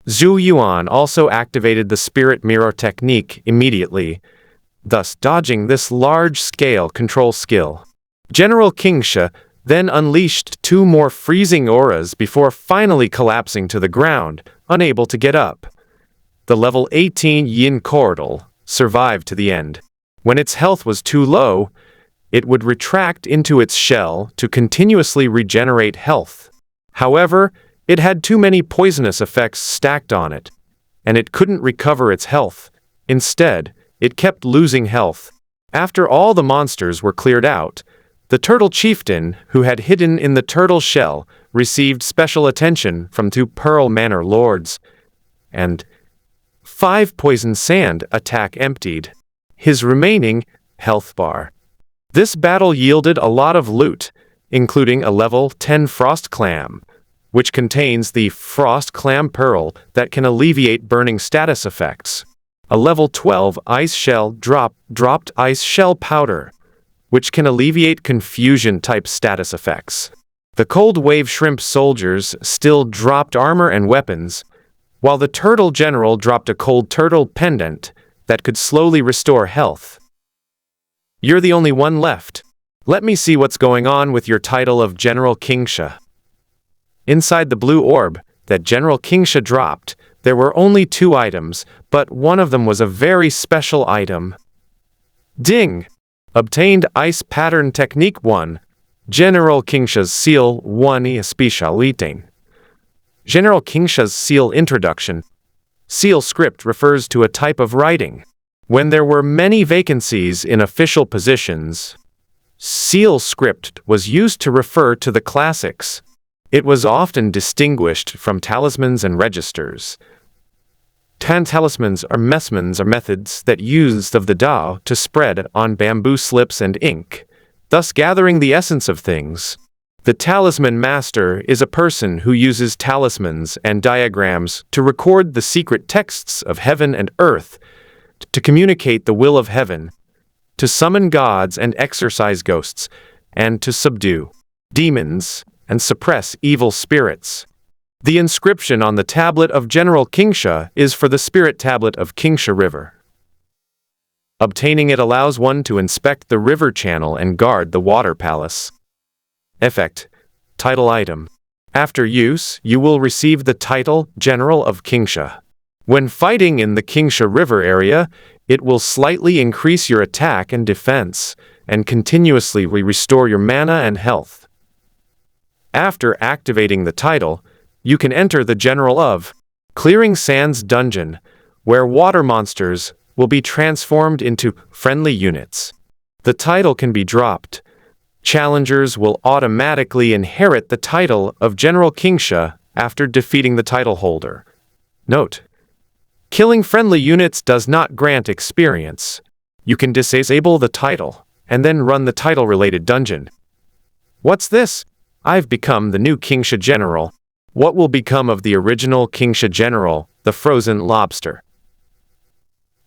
Zhou Yuan also activated the Spirit Mirror technique immediately, thus dodging this large-scale control skill. General King Sha then unleashed 2 more freezing auras before finally collapsing to the ground, unable to get up. The level 18 Yin Corridor survived to the end. When its health was too low, it would retract into its shell to continuously regenerate health. However, it had too many poisonous effects stacked on it, and it couldn't recover its health. Instead, it kept losing health. After all the monsters were cleared out, the turtle chieftain, who had hidden in the turtle shell, received special attention from 2 Pearl Manor Lords, and 5 poison sand attack emptied his remaining health bar. This battle yielded a lot of loot, including a level 10 Frost Clam, which contains the Frost Clam Pearl that can alleviate burning status effects. A level 12 Ice Shell dropped Ice Shell Powder, which can alleviate confusion-type status effects. The Cold Wave Shrimp Soldiers still dropped armor and weapons, while the Turtle General dropped a Cold Turtle Pendant that could slowly restore health. You're the only one left. Let me see what's going on with your title of General King Sha. Inside the blue orb that General King Sha dropped, there were only 2 items, but one of them was a very special item. Ding! Obtained Ice Pattern Technique 1. General King Sha's Seal 1 Specialitane. General King Sha's Seal Introduction. Seal script refers to a type of writing. When there were many vacancies in official positions, Seal script was used to refer to the classics. It was often distinguished from talismans and registers. Talismans are methods that used of the Tao to spread on bamboo slips and ink, thus gathering the essence of things. The talisman master is a person who uses talismans and diagrams to record the secret texts of heaven and earth, to communicate the will of heaven, to summon gods and exorcise ghosts, and to subdue demons and suppress evil spirits. The inscription on the tablet of General Qingsha is for the spirit tablet of Qingsha River. Obtaining it allows one to inspect the river channel and guard the water palace. Effect. Title item. After use, you will receive the title General of Qingsha. When fighting in the Qingsha River area, it will slightly increase your attack and defense, and continuously restore your mana and health. After activating the title, you can enter the General of Clearing Sands dungeon, where water monsters will be transformed into friendly units. The title can be dropped. Challengers will automatically inherit the title of General Qingsha after defeating the title holder. Note: killing friendly units does not grant experience. You can disable the title, and then run the title-related dungeon. What's this? I've become the new Qingsha General. What will become of the original Qingsha General, the frozen lobster?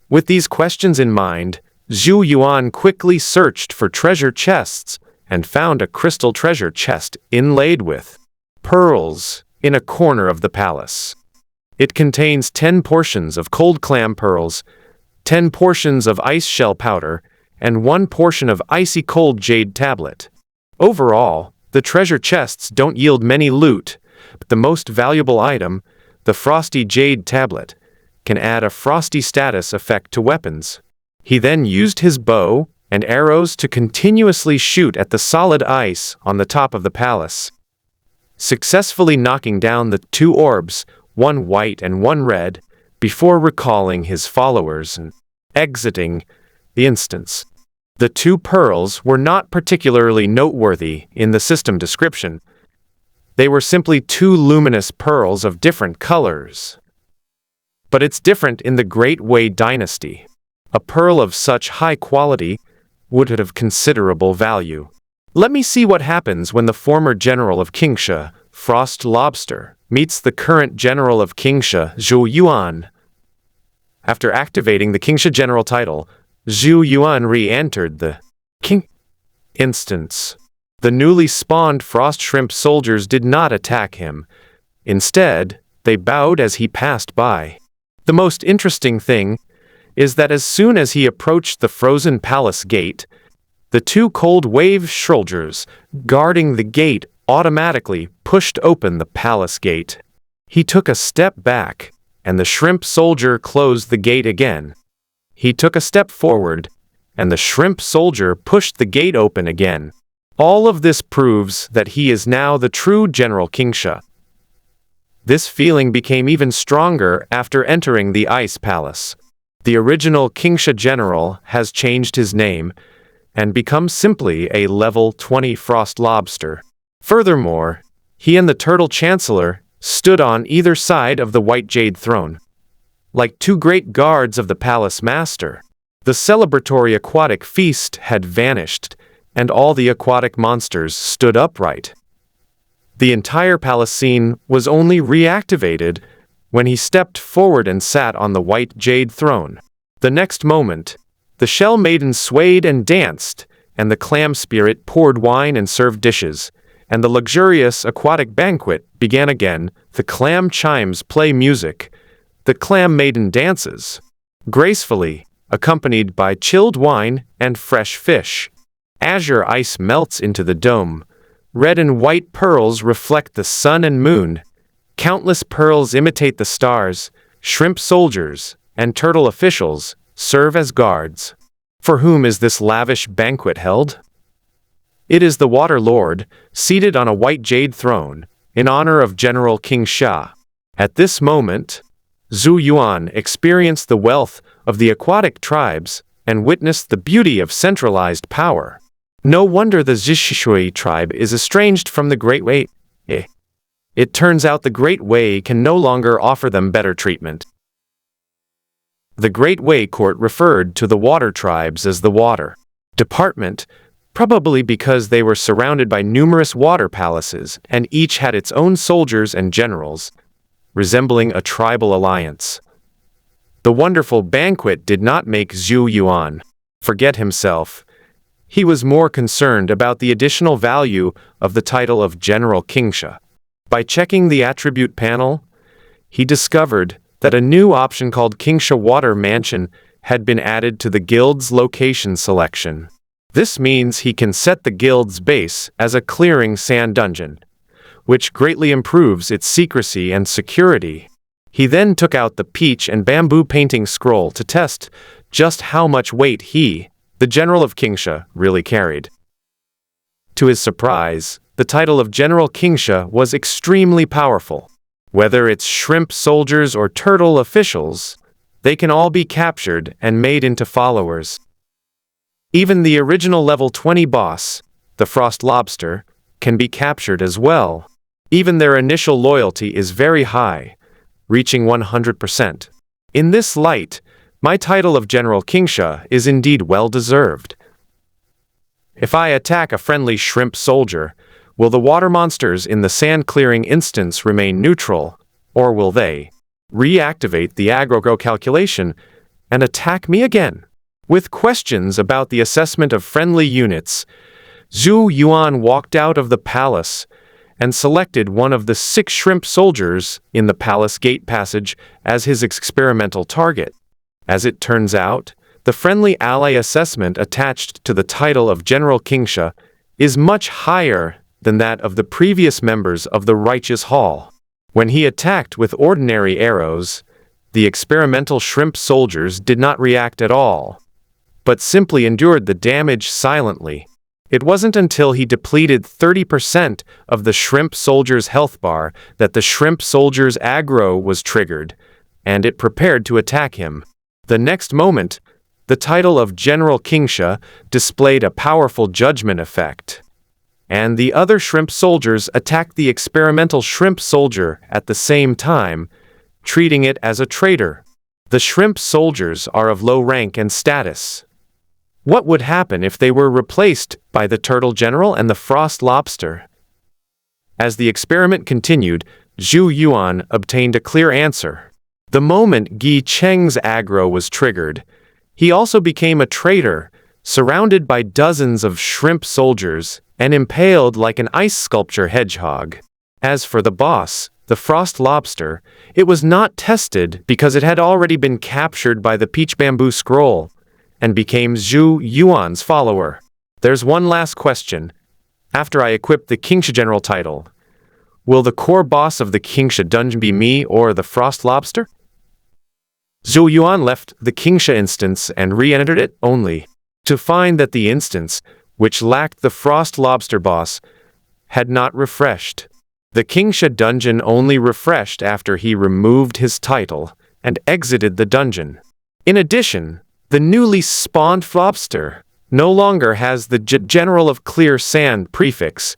With these questions in mind, Zhou Yuan quickly searched for treasure chests and found a crystal treasure chest inlaid with pearls in a corner of the palace. It contains 10 portions of cold clam pearls, 10 portions of ice shell powder, and 1 portion of icy cold jade tablet. Overall, the treasure chests don't yield many loot, but the most valuable item, the frosty jade tablet, can add a frosty status effect to weapons. He then used his bow and arrows to continuously shoot at the solid ice on the top of the palace, successfully knocking down the 2 orbs, 1 white and 1 red, before recalling his followers and exiting the instance. The 2 pearls were not particularly noteworthy in the system description. They were simply 2 luminous pearls of different colors. But it's different in the Great Wei dynasty. A pearl of such high quality would have considerable value. Let me see what happens when the former general of Qingsha, Frost Lobster, meets the current general of Qingsha, Zhou Yuan. After activating the Qingsha general title, Zhou Yuan re-entered the King instance. The newly spawned frost shrimp soldiers did not attack him. Instead, they bowed as he passed by. The most interesting thing is that as soon as he approached the frozen palace gate, the 2 cold wave soldiers guarding the gate automatically pushed open the palace gate. He took a step back, and the shrimp soldier closed the gate again. He took a step forward, and the shrimp soldier pushed the gate open again. All of this proves that he is now the true General Qingsha. This feeling became even stronger after entering the Ice Palace. The original Qingsha general has changed his name and become simply a level 20 frost lobster. Furthermore, he and the turtle chancellor stood on either side of the white jade throne, like 2 great guards of the palace master. The celebratory aquatic feast had vanished, and all the aquatic monsters stood upright. The entire palace scene was only reactivated when he stepped forward and sat on the white jade throne. The next moment, the shell maiden swayed and danced, and the clam spirit poured wine and served dishes, and the luxurious aquatic banquet began again. The clam chimes play music. The clam maiden dances gracefully, accompanied by chilled wine and fresh fish. Azure ice melts into the dome. Red and white pearls reflect the sun and moon. Countless pearls imitate the stars. Shrimp soldiers and turtle officials serve as guards. For whom is this lavish banquet held? It is the Water Lord, seated on a white jade throne, in honor of General Qingsha. At this moment, Zhou Yuan experienced the wealth of the aquatic tribes and witnessed the beauty of centralized power. No wonder the Zhishui tribe is estranged from the Great Wei. It turns out the Great Wei can no longer offer them better treatment. The Great Wei court referred to the water tribes as the Water Department, probably because they were surrounded by numerous water palaces and each had its own soldiers and generals, resembling a tribal alliance. The wonderful banquet did not make Zhou Yuan forget himself. He was more concerned about the additional value of the title of General Qingsha. By checking the attribute panel, he discovered that a new option called Kingsha Water Mansion had been added to the guild's location selection. This means he can set the guild's base as a clearing sand dungeon, which greatly improves its secrecy and security. He then took out the peach and bamboo painting scroll to test just how much weight he, the General of Kingsha, really carried. To his surprise, the title of General Kingsha was extremely powerful. Whether it's shrimp soldiers or turtle officials, they can all be captured and made into followers. Even the original level 20 boss, the Frost Lobster, can be captured as well. Even their initial loyalty is very high, reaching 100%. In this light, my title of General Kingsha is indeed well-deserved. If I attack a friendly shrimp soldier, will the water monsters in the sand-clearing instance remain neutral, or will they reactivate the aggro calculation and attack me again? With questions about the assessment of friendly units, Zhou Yuan walked out of the palace and selected one of the 6 shrimp soldiers in the palace gate passage as his experimental target. As it turns out, the friendly ally assessment attached to the title of General Kingsha is much higher than that of the previous members of the Righteous Hall. When he attacked with ordinary arrows, the experimental shrimp soldiers did not react at all, but simply endured the damage silently. It wasn't until he depleted 30% of the shrimp soldier's health bar that the shrimp soldier's aggro was triggered, and it prepared to attack him. The next moment, the title of General Kingsha displayed a powerful judgment effect, and the other shrimp soldiers attacked the experimental shrimp soldier at the same time, treating it as a traitor. The shrimp soldiers are of low rank and status. What would happen if they were replaced by the Turtle General and the Frost Lobster? As the experiment continued, Zhou Yuan obtained a clear answer. The moment Gi Cheng's aggro was triggered, he also became a traitor, surrounded by dozens of shrimp soldiers and impaled like an ice sculpture hedgehog. As for the boss, the Frost Lobster, it was not tested because it had already been captured by the Peach Bamboo Scroll and became Zhou Yuan's follower. There's one last question. After I equip the Kingsha General title, will the core boss of the Kingsha dungeon be me or the Frost Lobster? Zhou Yuan left the Kingsha instance and re-entered it only to find that the instance, which lacked the Frost Lobster boss, had not refreshed. The Kingsha dungeon only refreshed after he removed his title and exited the dungeon. In addition, the newly spawned Lobster no longer has the General of Clear Sand prefix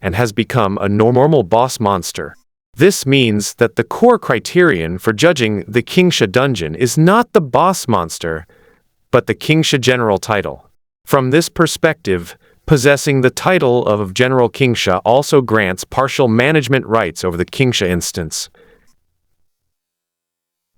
and has become a normal boss monster. This means that the core criterion for judging the Kingsha dungeon is not the boss monster, but the Kingsha General title. From this perspective, possessing the title of General Kingsha also grants partial management rights over the Kingsha instance.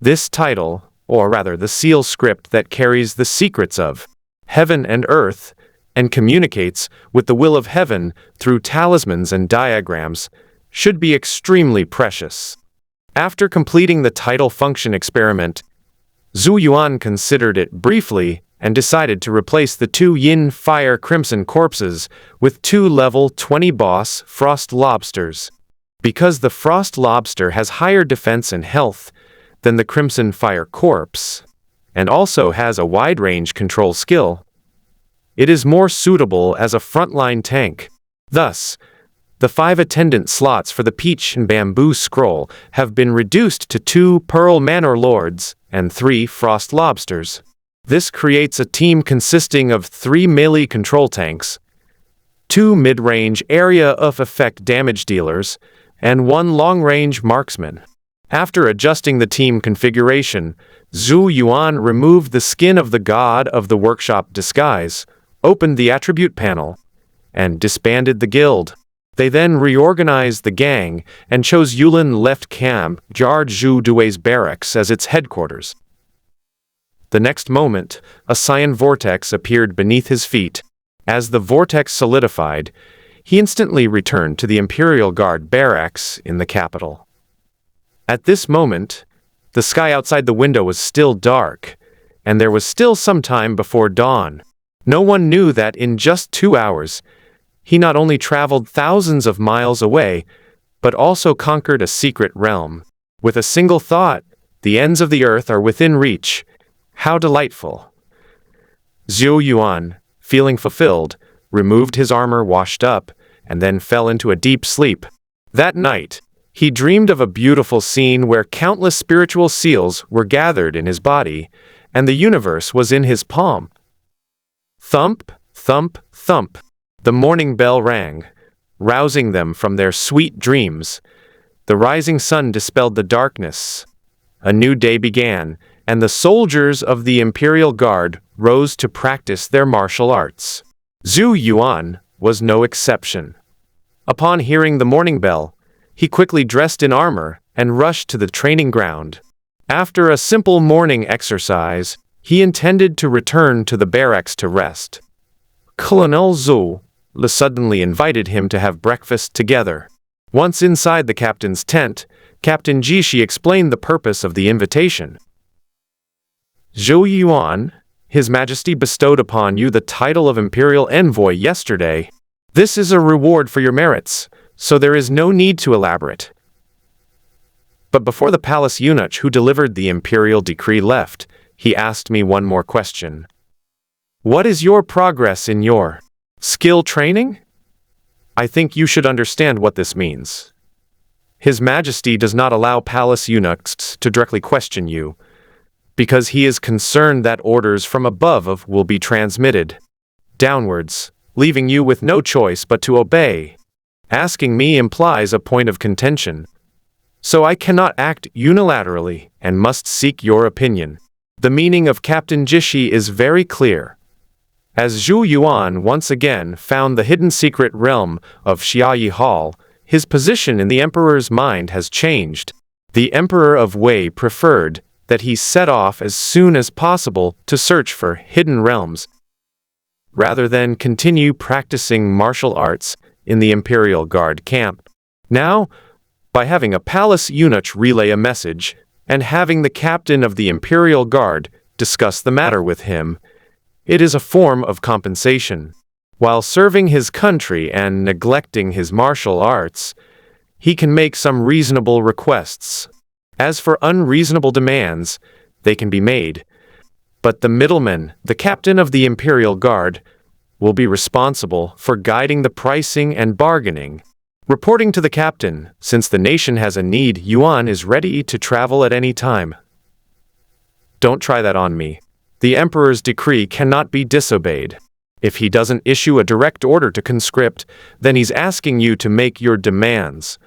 This title, or rather the seal script that carries the secrets of heaven and earth, and communicates with the will of heaven through talismans and diagrams, should be extremely precious. After completing the title function experiment, Zhou Yuan considered it briefly and decided to replace the 2 Yin Fire Crimson corpses with 2 level 20 boss Frost Lobsters. Because the Frost Lobster has higher defense and health than the Crimson Fire Corpse, and also has a wide-range control skill, it is more suitable as a frontline tank. Thus, the 5 attendant slots for the Peach and Bamboo Scroll have been reduced to 2 Pearl Manor Lords and 3 Frost Lobsters. This creates a team consisting of 3 melee control tanks, 2 mid-range area of effect damage dealers, and 1 long-range marksman. After adjusting the team configuration, Zhou Yuan removed the skin of the God of the Workshop disguise, opened the attribute panel, and disbanded the guild. They then reorganized the gang and chose Yulin left camp Jar Zhu Dui's barracks as its headquarters. The next moment, a cyan vortex appeared beneath his feet. As the vortex solidified, he instantly returned to the Imperial Guard barracks in the capital. At this moment, the sky outside the window was still dark, and there was still some time before dawn. No one knew that in just 2 hours, he not only traveled thousands of miles away, but also conquered a secret realm. With a single thought, the ends of the earth are within reach. How delightful! Zhou Yuan, feeling fulfilled, removed his armor, washed up, and then fell into a deep sleep. That night, he dreamed of a beautiful scene where countless spiritual seals were gathered in his body, and the universe was in his palm. Thump, thump, thump. The morning bell rang, rousing them from their sweet dreams. The rising sun dispelled the darkness. A new day began, and the soldiers of the Imperial Guard rose to practice their martial arts. Zhou Yuan was no exception. Upon hearing the morning bell, he quickly dressed in armor and rushed to the training ground. After a simple morning exercise, he intended to return to the barracks to rest. Colonel Zhou suddenly invited him to have breakfast together. Once inside the captain's tent, Captain Jishi explained the purpose of the invitation. Zhou Yuan, His Majesty bestowed upon you the title of Imperial Envoy yesterday. This is a reward for your merits, so there is no need to elaborate. But before the palace eunuch who delivered the imperial decree left, he asked me one more question. What is your progress in your skill training? I think you should understand what this means. His Majesty does not allow palace eunuchs to directly question you, because he is concerned that orders from above will be transmitted downwards, leaving you with no choice but to obey. Asking me implies a point of contention, so I cannot act unilaterally and must seek your opinion. The meaning of Captain Jishi is very clear. As Zhou Yuan once again found the hidden secret realm of Xiaoyi Hall, his position in the Emperor's mind has changed. The Emperor of Wei preferred that he set off as soon as possible to search for hidden realms, rather than continue practicing martial arts in the Imperial Guard camp. Now, by having a palace eunuch relay a message, and having the captain of the Imperial Guard discuss the matter with him, it is a form of compensation. While serving his country and neglecting his martial arts, he can make some reasonable requests. As for unreasonable demands, they can be made, but the middleman, the captain of the Imperial Guard, will be responsible for guiding the pricing and bargaining. Reporting to the captain, since the nation has a need, Yuan is ready to travel at any time. Don't try that on me. The Emperor's decree cannot be disobeyed. If he doesn't issue a direct order to conscript, then he's asking you to make your demands.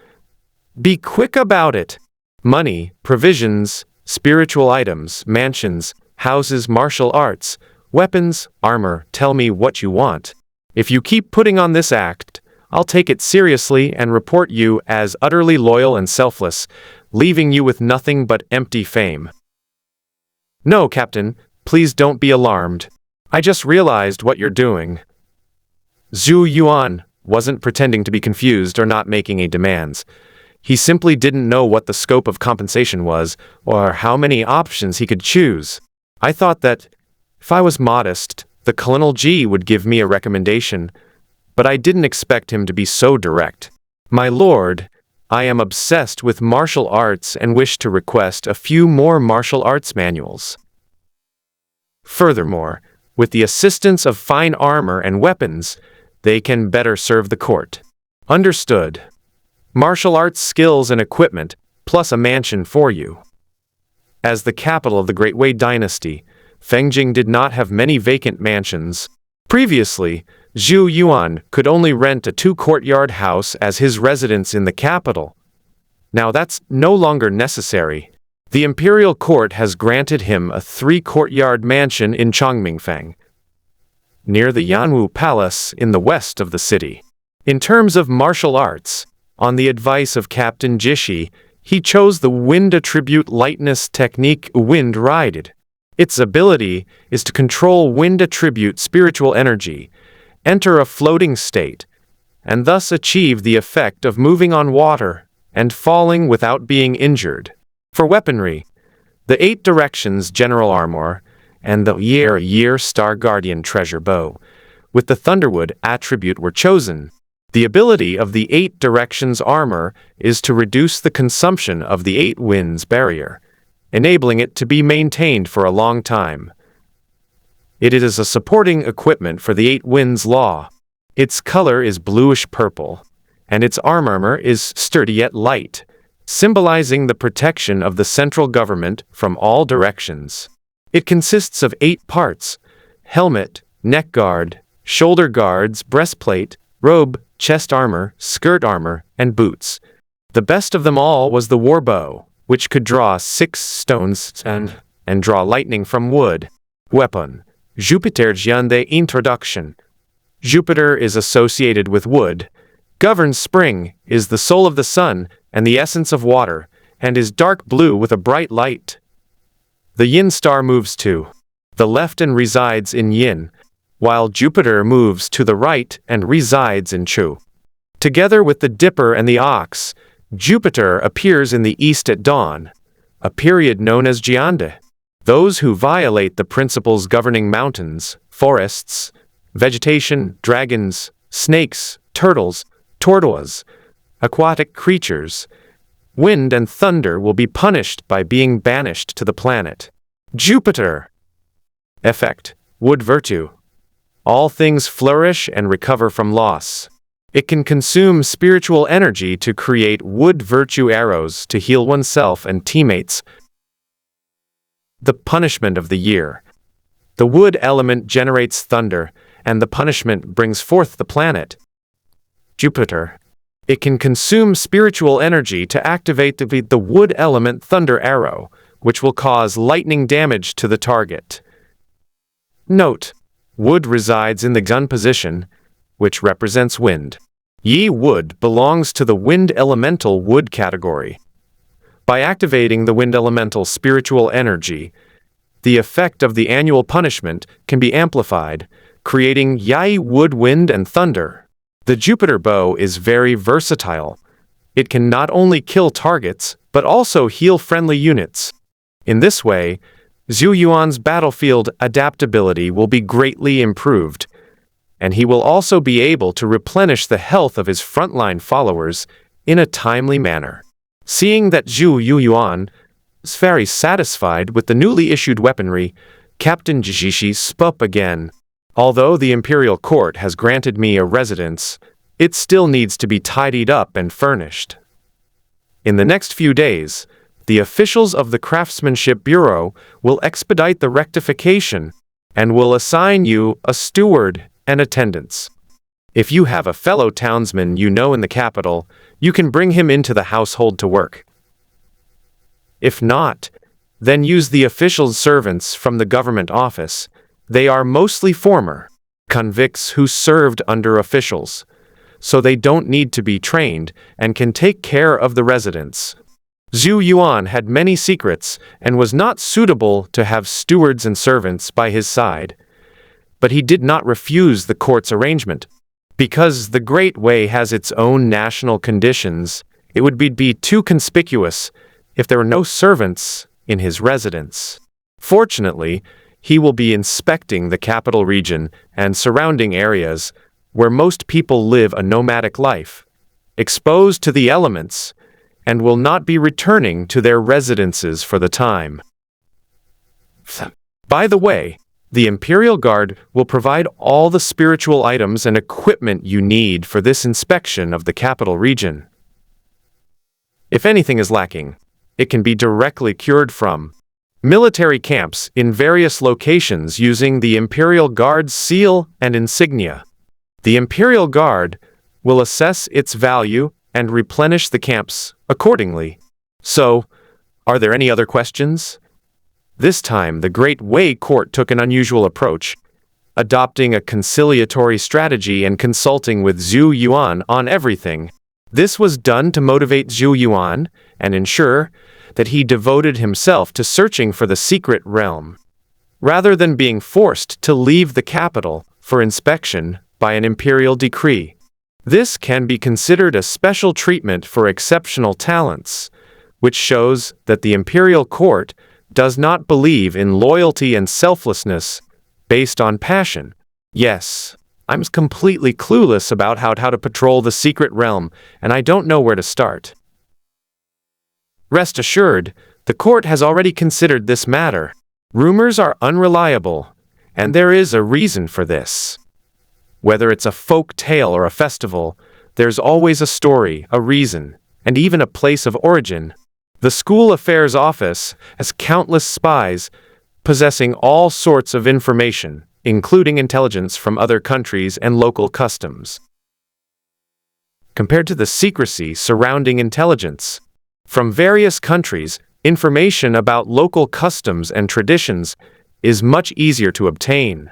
Be quick about it. Money, provisions, spiritual items, mansions, houses, martial arts, weapons, armor, tell me what you want. If you keep putting on this act, I'll take it seriously and report you as utterly loyal and selfless, leaving you with nothing but empty fame. No, Captain, please don't be alarmed. I just realized what you're doing. Zhou Yuan wasn't pretending to be confused or not making any demands. He simply didn't know what the scope of compensation was or how many options he could choose. I thought that, if I was modest, the Colonel G would give me a recommendation, but I didn't expect him to be so direct. My lord, I am obsessed with martial arts and wish to request a few more martial arts manuals. Furthermore, with the assistance of fine armor and weapons, they can better serve the court. Understood. Martial arts skills and equipment, plus a mansion for you. As the capital of the Great Wei Dynasty, Fengjing did not have many vacant mansions. Previously, Zhou Yuan could only rent a 2-courtyard house as his residence in the capital. Now that's no longer necessary. The imperial court has granted him a 3-courtyard mansion in Chongmingfang, near the Yanwu Palace in the west of the city. In terms of martial arts, on the advice of Captain Jishi, he chose the wind attribute lightness technique wind rided. Its ability is to control wind attribute spiritual energy, enter a floating state, and thus achieve the effect of moving on water and falling without being injured. For weaponry, the 8 Directions General Armor and the Year Star Guardian Treasure Bow with the Thunderwood attribute were chosen. The ability of the 8 Directions Armor is to reduce the consumption of the 8 Winds barrier, enabling it to be maintained for a long time. It is a supporting equipment for the 8 Winds Law. Its color is bluish-purple, and its armor is sturdy yet light, symbolizing the protection of the central government from all directions. It consists of 8 parts: helmet, neck guard, shoulder guards, breastplate, robe, chest armor, skirt armor, and boots. The best of them all was the war bow, which could draw 6 stones and draw lightning from wood. Weapon: Jupiter Jian de Introduction. Jupiter is associated with wood, governs spring, is the soul of the sun and the essence of water, and is dark blue with a bright light. The Yin star moves to the left and resides in Yin, while Jupiter moves to the right and resides in Chu. Together with the Dipper and the Ox, Jupiter appears in the east at dawn, a period known as Jiande. Those who violate the principles governing mountains, forests, vegetation, dragons, snakes, turtles, tortoises, aquatic creatures, wind and thunder will be punished by being banished to the planet. Jupiter. Effect: Wood Virtue. All things flourish and recover from loss. It can consume spiritual energy to create wood virtue arrows to heal oneself and teammates. The punishment of the year. The wood element generates thunder, and the punishment brings forth the planet. Jupiter. It can consume spiritual energy to activate the wood element thunder arrow, which will cause lightning damage to the target. Note: wood resides in the gun position, which represents wind. Yi wood belongs to the wind elemental wood category. By activating the wind elemental spiritual energy, the effect of the annual punishment can be amplified, creating Yi wood, wind, and thunder. The Jupiter bow is very versatile. It can not only kill targets, but also heal friendly units. In this way, Zhou Yuan's battlefield adaptability will be greatly improved, and he will also be able to replenish the health of his frontline followers in a timely manner. Seeing that Zhou Yuan is very satisfied with the newly issued weaponry, Captain Jishi spoke again. Although the imperial court has granted me a residence, it still needs to be tidied up and furnished. In the next few days, the officials of the Craftsmanship Bureau will expedite the rectification and will assign you a steward and attendants. If you have a fellow townsman you know in the capital, you can bring him into the household to work. If not, then use the officials' servants from the government office. They are mostly former convicts who served under officials, so they don't need to be trained and can take care of the residents. Zhou Yuan had many secrets and was not suitable to have stewards and servants by his side, but he did not refuse the court's arrangement. Because the Great Way has its own national conditions, it would be too conspicuous if there were no servants in his residence. Fortunately, he will be inspecting the capital region and surrounding areas where most people live a nomadic life, exposed to the elements, and will not be returning to their residences for the time. By the way, the Imperial Guard will provide all the spiritual items and equipment you need for this inspection of the capital region. If anything is lacking, it can be directly cured from military camps in various locations using the Imperial Guard's seal and insignia. The Imperial Guard will assess its value and replenish the camps accordingly. So, are there any other questions? This time, the Great Way Court took an unusual approach, adopting a conciliatory strategy and consulting with Zhou Yuan on everything. This was done to motivate Zhou Yuan and ensure that he devoted himself to searching for the secret realm, rather than being forced to leave the capital for inspection by an imperial decree. This can be considered a special treatment for exceptional talents, which shows that the imperial court does not believe in loyalty and selflessness based on passion. Yes, I'm completely clueless about how to patrol the secret realm, and I don't know where to start. Rest assured, the court has already considered this matter. Rumors are unreliable, and there is a reason for this. Whether it's a folk tale or a festival, there's always a story, a reason, and even a place of origin. The School Affairs Office has countless spies possessing all sorts of information, including intelligence from other countries and local customs. Compared to the secrecy surrounding intelligence from various countries, information about local customs and traditions is much easier to obtain.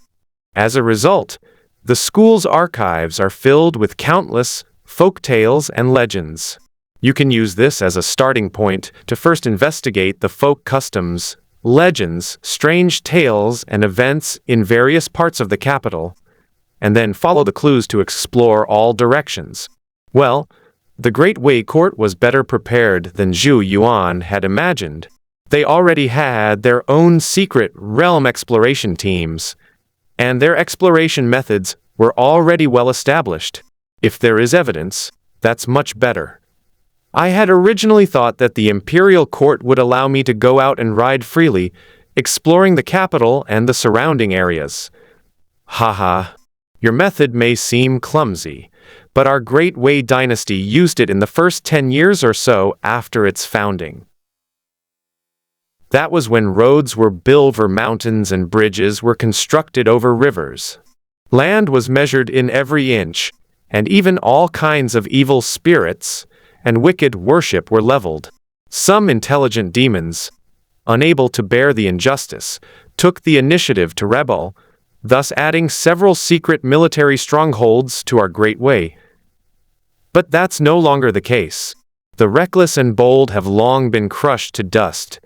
As a result, the school's archives are filled with countless folk tales and legends. You can use this as a starting point to first investigate the folk customs, legends, strange tales, and events in various parts of the capital, and then follow the clues to explore all directions. Well, the Great Wei Court was better prepared than Zhou Yuan had imagined. They already had their own secret realm exploration teams, and their exploration methods were already well established. If there is evidence, that's much better. I had originally thought that the imperial court would allow me to go out and ride freely, exploring the capital and the surrounding areas. Haha, your method may seem clumsy, but our Great Wei dynasty used it in the first 10 years or so after its founding. That was when roads were built over mountains and bridges were constructed over rivers. Land was measured in every inch, and even all kinds of evil spirits and wicked worship were leveled. Some intelligent demons, unable to bear the injustice, took the initiative to rebel, thus adding several secret military strongholds to our Great Wei. But that's no longer the case. The reckless and bold have long been crushed to dust,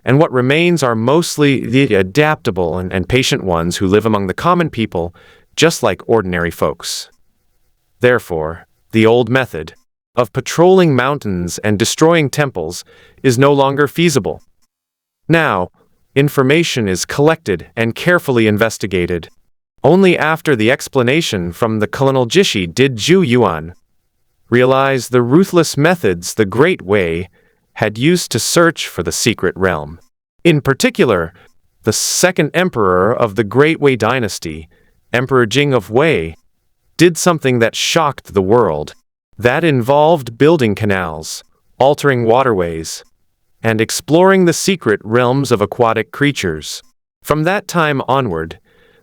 and what remains are mostly the adaptable and patient ones who live among the common people, just like ordinary folks. Therefore, the old method of patrolling mountains and destroying temples is no longer feasible. Now, information is collected and carefully investigated. Only after the explanation from the Colonel Jishi did Zhou Yuan realize the ruthless methods the Great Wei had used to search for the secret realm. In particular, the second emperor of the Great Wei dynasty, Emperor Jing of Wei, did something that shocked the world. That involved building canals, altering waterways, and exploring the secret realms of aquatic creatures. From that time onward,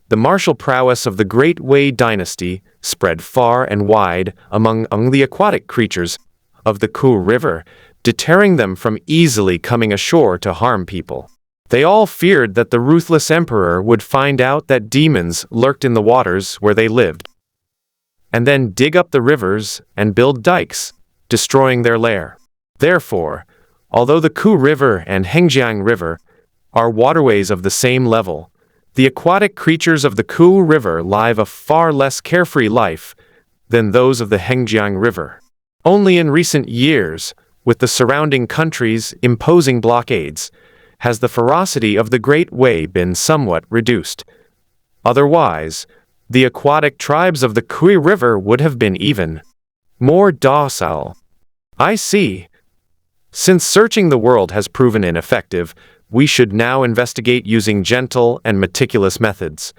the martial prowess of the Great Wei dynasty spread far and wide among the aquatic creatures of the Ku River, deterring them from easily coming ashore to harm people. They all feared that the ruthless emperor would find out that demons lurked in the waters where they lived, and then dig up the rivers and build dikes, destroying their lair. Therefore, although the Ku River and Hengjiang River are waterways of the same level, the aquatic creatures of the Ku River live a far less carefree life than those of the Hengjiang River. Only in recent years, with the surrounding countries imposing blockades, has the ferocity of the Great Wei been somewhat reduced. Otherwise, the aquatic tribes of the Kui River would have been even more docile. I see. Since searching the world has proven ineffective, we should now investigate using gentle and meticulous methods.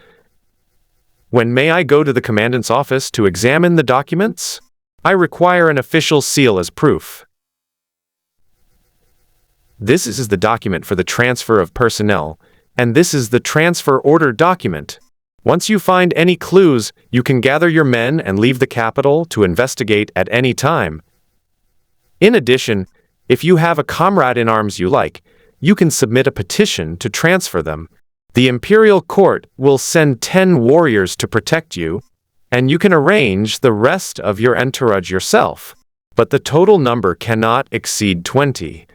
When may I go to the commandant's office to examine the documents? I require an official seal as proof. This is the document for the transfer of personnel, and this is the transfer order document. Once you find any clues, you can gather your men and leave the capital to investigate at any time. In addition, if you have a comrade in arms you like, you can submit a petition to transfer them. The imperial court will send 10 warriors to protect you, and you can arrange the rest of your entourage yourself. But the total number cannot exceed 20.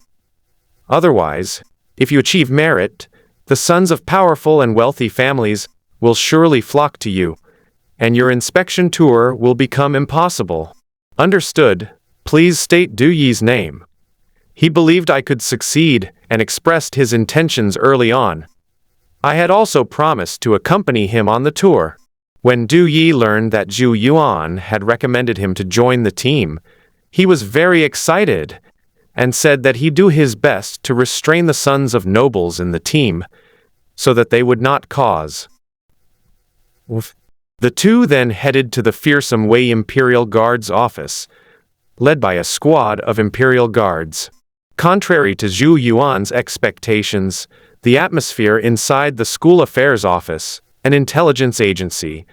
Otherwise, if you achieve merit, the sons of powerful and wealthy families will surely flock to you, and your inspection tour will become impossible. Understood. Please state Du Yi's name. He believed I could succeed and expressed his intentions early on. I had also promised to accompany him on the tour. When Du Yi learned that Zhou Yuan had recommended him to join the team, he was very excited and said that he'd do his best to restrain the sons of nobles in the team so that they would not cause. The two then headed to the fearsome Wei Imperial Guard's office, led by a squad of Imperial Guards. Contrary to Zhou Yuan's expectations, the atmosphere inside the School Affairs Office, an intelligence agency,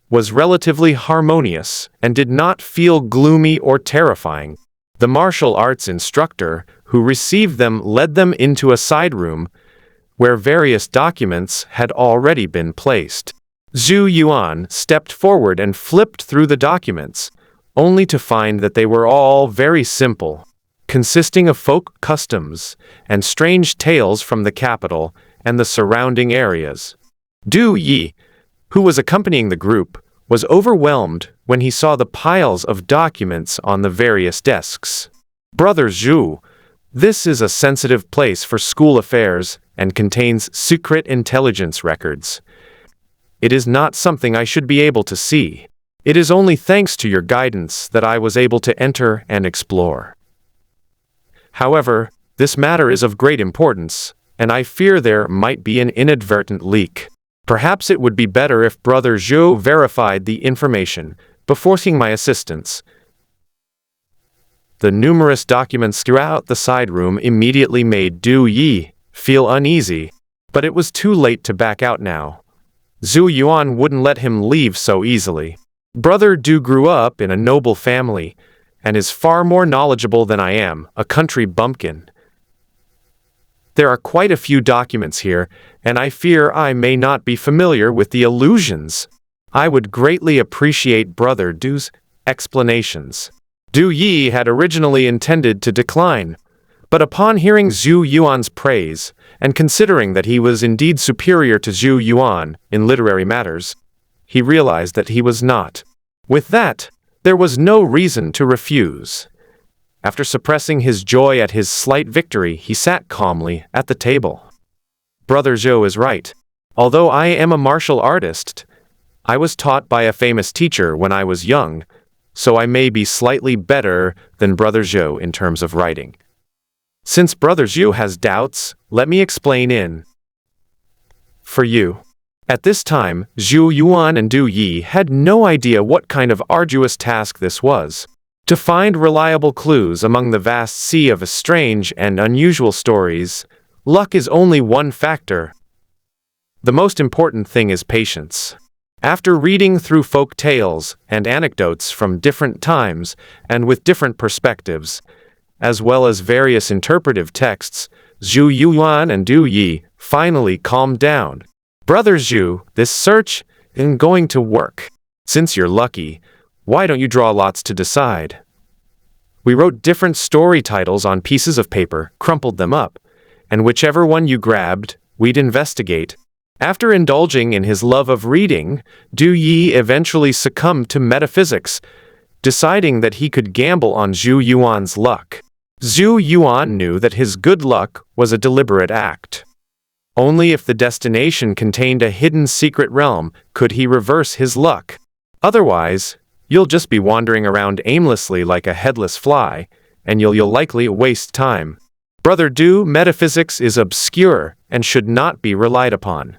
was relatively harmonious and did not feel gloomy or terrifying. The martial arts instructor who received them led them into a side room where various documents had already been placed. Zhou Yuan stepped forward and flipped through the documents, only to find that they were all very simple, consisting of folk customs and strange tales from the capital and the surrounding areas. Du Yi, who was accompanying the group, was overwhelmed when he saw the piles of documents on the various desks. Brother Zhu, this is a sensitive place for school affairs and contains secret intelligence records. It is not something I should be able to see. It is only thanks to your guidance that I was able to enter and explore. However, this matter is of great importance, and I fear there might be an inadvertent leak. Perhaps it would be better if Brother Zhou verified the information before seeking my assistance. The numerous documents throughout the side room immediately made Du Yi feel uneasy, but it was too late to back out now. Zhou Yuan wouldn't let him leave so easily. Brother Du grew up in a noble family and is far more knowledgeable than I am, a country bumpkin. There are quite a few documents here, and I fear I may not be familiar with the allusions. I would greatly appreciate Brother Du's explanations. Du Yi had originally intended to decline, but upon hearing Zhou Yuan's praise, and considering that he was indeed superior to Zhou Yuan in literary matters, he realized that he was not. With that, there was no reason to refuse. After suppressing his joy at his slight victory, he sat calmly at the table. Brother Zhou is right. Although I am a martial artist, I was taught by a famous teacher when I was young, so I may be slightly better than Brother Zhou in terms of writing. Since Brother Zhou has doubts, let me explain for you. At this time, Zhou Yuan and Du Yi had no idea what kind of arduous task this was. To find reliable clues among the vast sea of strange and unusual stories, luck is only one factor. The most important thing is patience. After reading through folk tales and anecdotes from different times and with different perspectives, as well as various interpretive texts, Zhou Yuan and Du Yi finally calmed down. Brother Zhu, this search isn't going to work. Since you're lucky, why don't you draw lots to decide? We wrote different story titles on pieces of paper, crumpled them up, and whichever one you grabbed, we'd investigate. After indulging in his love of reading, Du Yi eventually succumbed to metaphysics, deciding that he could gamble on Zhou Yuan's luck. Zhou Yuan knew that his good luck was a deliberate act. Only if the destination contained a hidden secret realm could he reverse his luck. Otherwise, you'll just be wandering around aimlessly like a headless fly, and you'll likely waste time. Brother Du, metaphysics is obscure and should not be relied upon.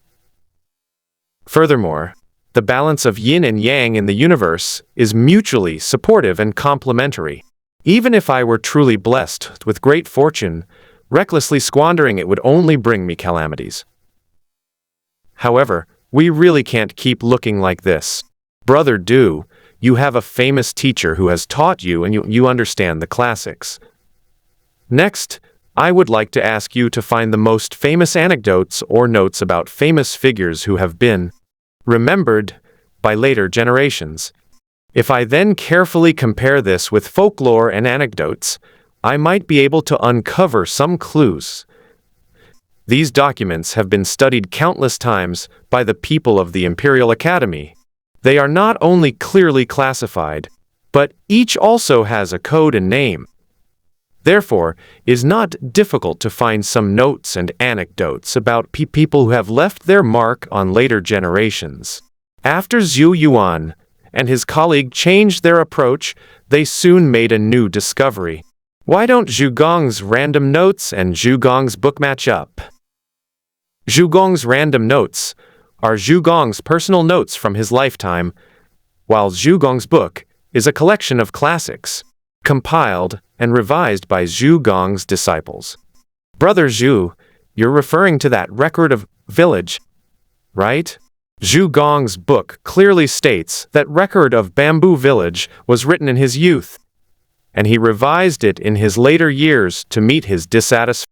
Furthermore, the balance of yin and yang in the universe is mutually supportive and complementary. Even if I were truly blessed with great fortune, recklessly squandering it would only bring me calamities. However, we really can't keep looking like this. Brother Du, you have a famous teacher who has taught you and you understand the classics. Next, I would like to ask you to find the most famous anecdotes or notes about famous figures who have been remembered by later generations. If I then carefully compare this with folklore and anecdotes, I might be able to uncover some clues. These documents have been studied countless times by the people of the Imperial Academy. They are not only clearly classified, but each also has a code and name. Therefore, it is not difficult to find some notes and anecdotes about people who have left their mark on later generations. After Zhou Yuan and his colleague changed their approach, they soon made a new discovery. Why don't Zhu Gong's random notes and Zhu Gong's book match up? Zhu Gong's random notes are Zhu Gong's personal notes from his lifetime, while Zhu Gong's book is a collection of classics, compiled and revised by Zhu Gong's disciples. Brother Zhu, you're referring to that record of village, right? Zhu Gong's book clearly states that record of bamboo village was written in his youth, and he revised it in his later years to meet his dissatisfaction.